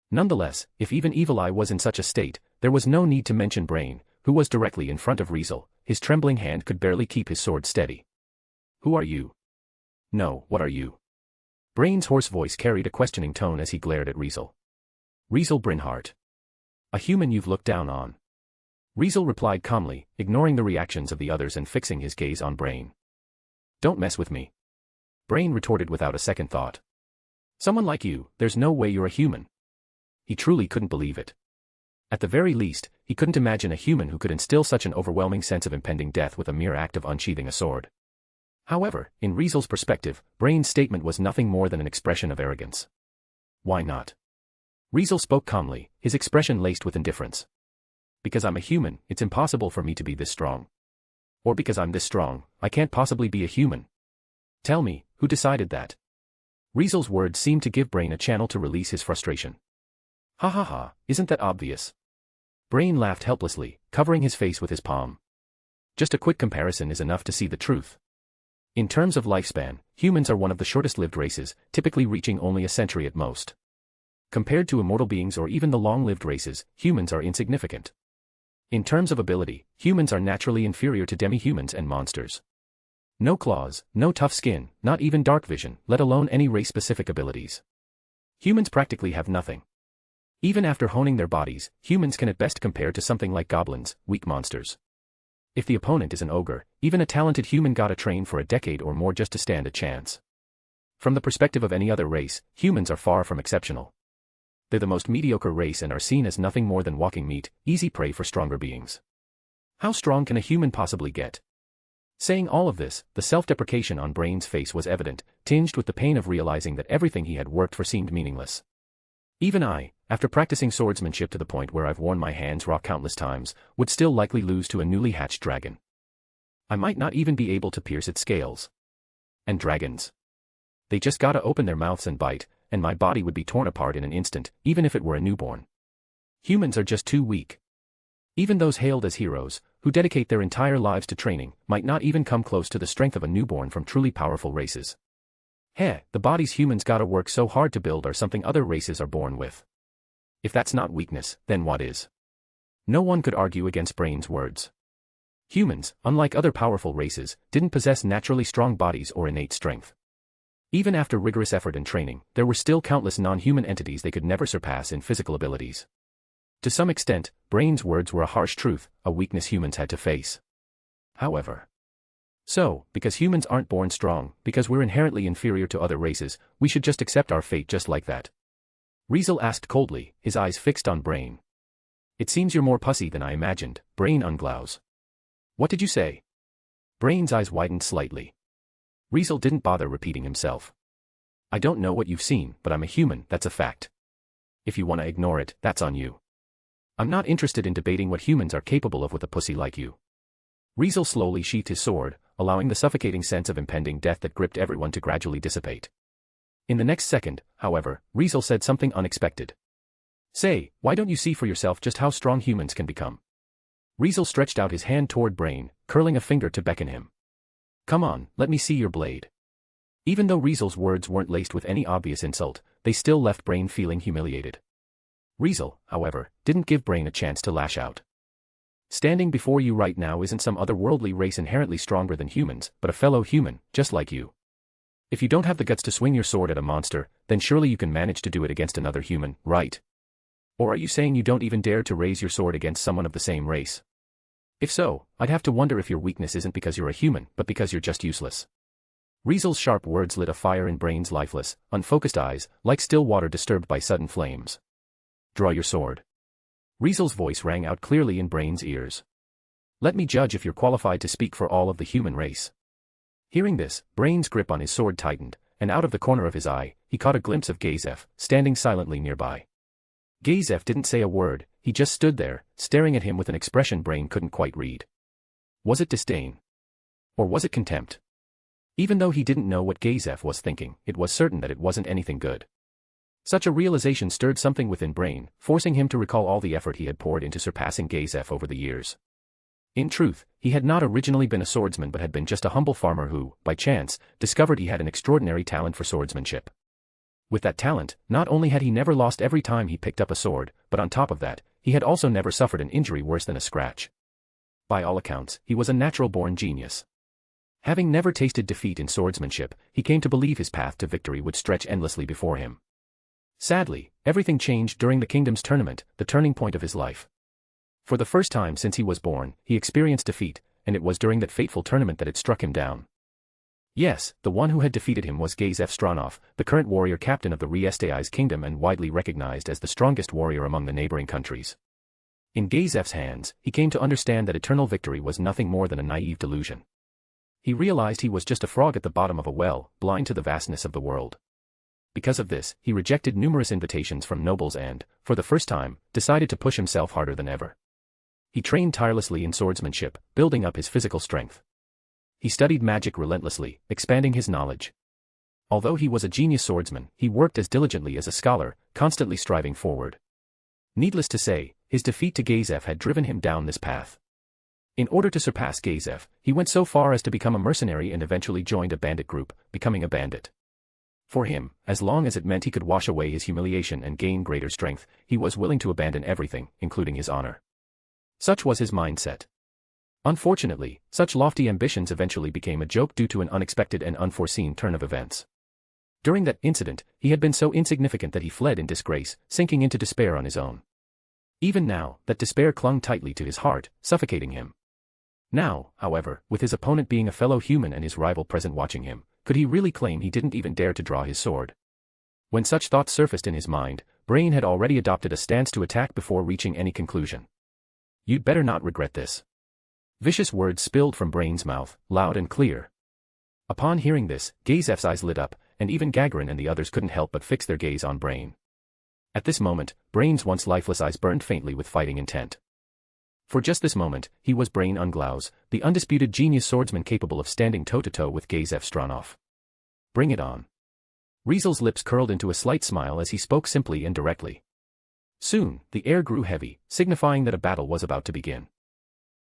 Nonetheless, if even Evil Eye was in such a state, there was no need to mention Brain, who was directly in front of Riezel. His trembling hand could barely keep his sword steady. Who are you? No, what are you? Brain's hoarse voice carried a questioning tone as he glared at Riezel. Riezel Brynhart. A human you've looked down on. Riezel replied calmly, ignoring the reactions of the others and fixing his gaze on Brain. Don't mess with me. Brain retorted without a second thought. Someone like you, there's no way you're a human. He truly couldn't believe it. At the very least, he couldn't imagine a human who could instill such an overwhelming sense of impending death with a mere act of unsheathing a sword. However, in Riezel's perspective, Brain's statement was nothing more than an expression of arrogance. Why not? Riezel spoke calmly, his expression laced with indifference. Because I'm a human, it's impossible for me to be this strong. Or because I'm this strong, I can't possibly be a human. Tell me, who decided that? Riezel's words seemed to give Brain a channel to release his frustration. Ha ha ha, isn't that obvious? Brain laughed helplessly, covering his face with his palm. Just a quick comparison is enough to see the truth. In terms of lifespan, humans are one of the shortest-lived races, typically reaching only a century at most. Compared to immortal beings or even the long-lived races, humans are insignificant. In terms of ability, humans are naturally inferior to demi-humans and monsters. No claws, no tough skin, not even dark vision, let alone any race-specific abilities. Humans practically have nothing. Even after honing their bodies, humans can at best compare to something like goblins, weak monsters. If the opponent is an ogre, even a talented human gotta train for a decade or more just to stand a chance. From the perspective of any other race, humans are far from exceptional. They're the most mediocre race and are seen as nothing more than walking meat, easy prey for stronger beings. How strong can a human possibly get? Saying all of this, the self-deprecation on Brain's face was evident, tinged with the pain of realizing that everything he had worked for seemed meaningless. Even I, after practicing swordsmanship to the point where I've worn my hands raw countless times, would still likely lose to a newly hatched dragon. I might not even be able to pierce its scales. And dragons. They just gotta open their mouths and bite, and my body would be torn apart in an instant, even if it were a newborn. Humans are just too weak. Even those hailed as heroes, who dedicate their entire lives to training, might not even come close to the strength of a newborn from truly powerful races. The bodies humans gotta work so hard to build are something other races are born with. If that's not weakness, then what is? No one could argue against Brain's words. Humans, unlike other powerful races, didn't possess naturally strong bodies or innate strength. Even after rigorous effort and training, there were still countless non-human entities they could never surpass in physical abilities. To some extent, Brain's words were a harsh truth, a weakness humans had to face. However, because humans aren't born strong, because we're inherently inferior to other races, we should just accept our fate just like that? Riezel asked coldly, his eyes fixed on Brain. It seems you're more pussy than I imagined, Brain unglows. What did you say? Brain's eyes widened slightly. Riezel didn't bother repeating himself. I don't know what you've seen, but I'm a human, that's a fact. If you want to ignore it, that's on you. I'm not interested in debating what humans are capable of with a pussy like you. Riezel slowly sheathed his sword, allowing the suffocating sense of impending death that gripped everyone to gradually dissipate. In the next second, however, Riezel said something unexpected. Say, why don't you see for yourself just how strong humans can become? Riezel stretched out his hand toward Brain, curling a finger to beckon him. Come on, let me see your blade. Even though Riezel's words weren't laced with any obvious insult, they still left Brain feeling humiliated. Riezel, however, didn't give Brain a chance to lash out. Standing before you right now isn't some otherworldly race inherently stronger than humans, but a fellow human, just like you. If you don't have the guts to swing your sword at a monster, then surely you can manage to do it against another human, right? Or are you saying you don't even dare to raise your sword against someone of the same race? If so, I'd have to wonder if your weakness isn't because you're a human, but because you're just useless. Riezel's sharp words lit a fire in Brain's lifeless, unfocused eyes, like still water disturbed by sudden flames. Draw your sword. Riezel's voice rang out clearly in Brain's ears. Let me judge if you're qualified to speak for all of the human race. Hearing this, Brain's grip on his sword tightened, and out of the corner of his eye, he caught a glimpse of Gazef, standing silently nearby. Gazef didn't say a word, he just stood there, staring at him with an expression Brain couldn't quite read. Was it disdain? Or was it contempt? Even though he didn't know what Gazef was thinking, it was certain that it wasn't anything good. Such a realization stirred something within Brain, forcing him to recall all the effort he had poured into surpassing Gazef over the years. In truth, he had not originally been a swordsman but had been just a humble farmer who, by chance, discovered he had an extraordinary talent for swordsmanship. With that talent, not only had he never lost every time he picked up a sword, but on top of that, he had also never suffered an injury worse than a scratch. By all accounts, he was a natural-born genius. Having never tasted defeat in swordsmanship, he came to believe his path to victory would stretch endlessly before him. Sadly, everything changed during the Kingdom's tournament, the turning point of his life. For the first time since he was born, he experienced defeat, and it was during that fateful tournament that it struck him down. Yes, the one who had defeated him was Gazef Stronov, the current warrior captain of the Riezel's kingdom and widely recognized as the strongest warrior among the neighboring countries. In Gazef's hands, he came to understand that eternal victory was nothing more than a naive delusion. He realized he was just a frog at the bottom of a well, blind to the vastness of the world. Because of this, he rejected numerous invitations from nobles and, for the first time, decided to push himself harder than ever. He trained tirelessly in swordsmanship, building up his physical strength. He studied magic relentlessly, expanding his knowledge. Although he was a genius swordsman, he worked as diligently as a scholar, constantly striving forward. Needless to say, his defeat to Gazef had driven him down this path. In order to surpass Gazef, he went so far as to become a mercenary and eventually joined a bandit group, becoming a bandit. For him, as long as it meant he could wash away his humiliation and gain greater strength, he was willing to abandon everything, including his honor. Such was his mindset. Unfortunately, such lofty ambitions eventually became a joke due to an unexpected and unforeseen turn of events. During that incident, he had been so insignificant that he fled in disgrace, sinking into despair on his own. Even now, that despair clung tightly to his heart, suffocating him. Now, however, with his opponent being a fellow human and his rival present watching him, could he really claim he didn't even dare to draw his sword? When such thoughts surfaced in his mind, Brain had already adopted a stance to attack before reaching any conclusion. You'd better not regret this. Vicious words spilled from Brain's mouth, loud and clear. Upon hearing this, Gazef's eyes lit up, and even Gagarin and the others couldn't help but fix their gaze on Brain. At this moment, Brain's once lifeless eyes burned faintly with fighting intent. For just this moment, he was Brain Unglaus, the undisputed genius swordsman capable of standing toe-to-toe with Gazef Stronov. Bring it on. Riezel's lips curled into a slight smile as he spoke simply and directly. Soon, the air grew heavy, signifying that a battle was about to begin.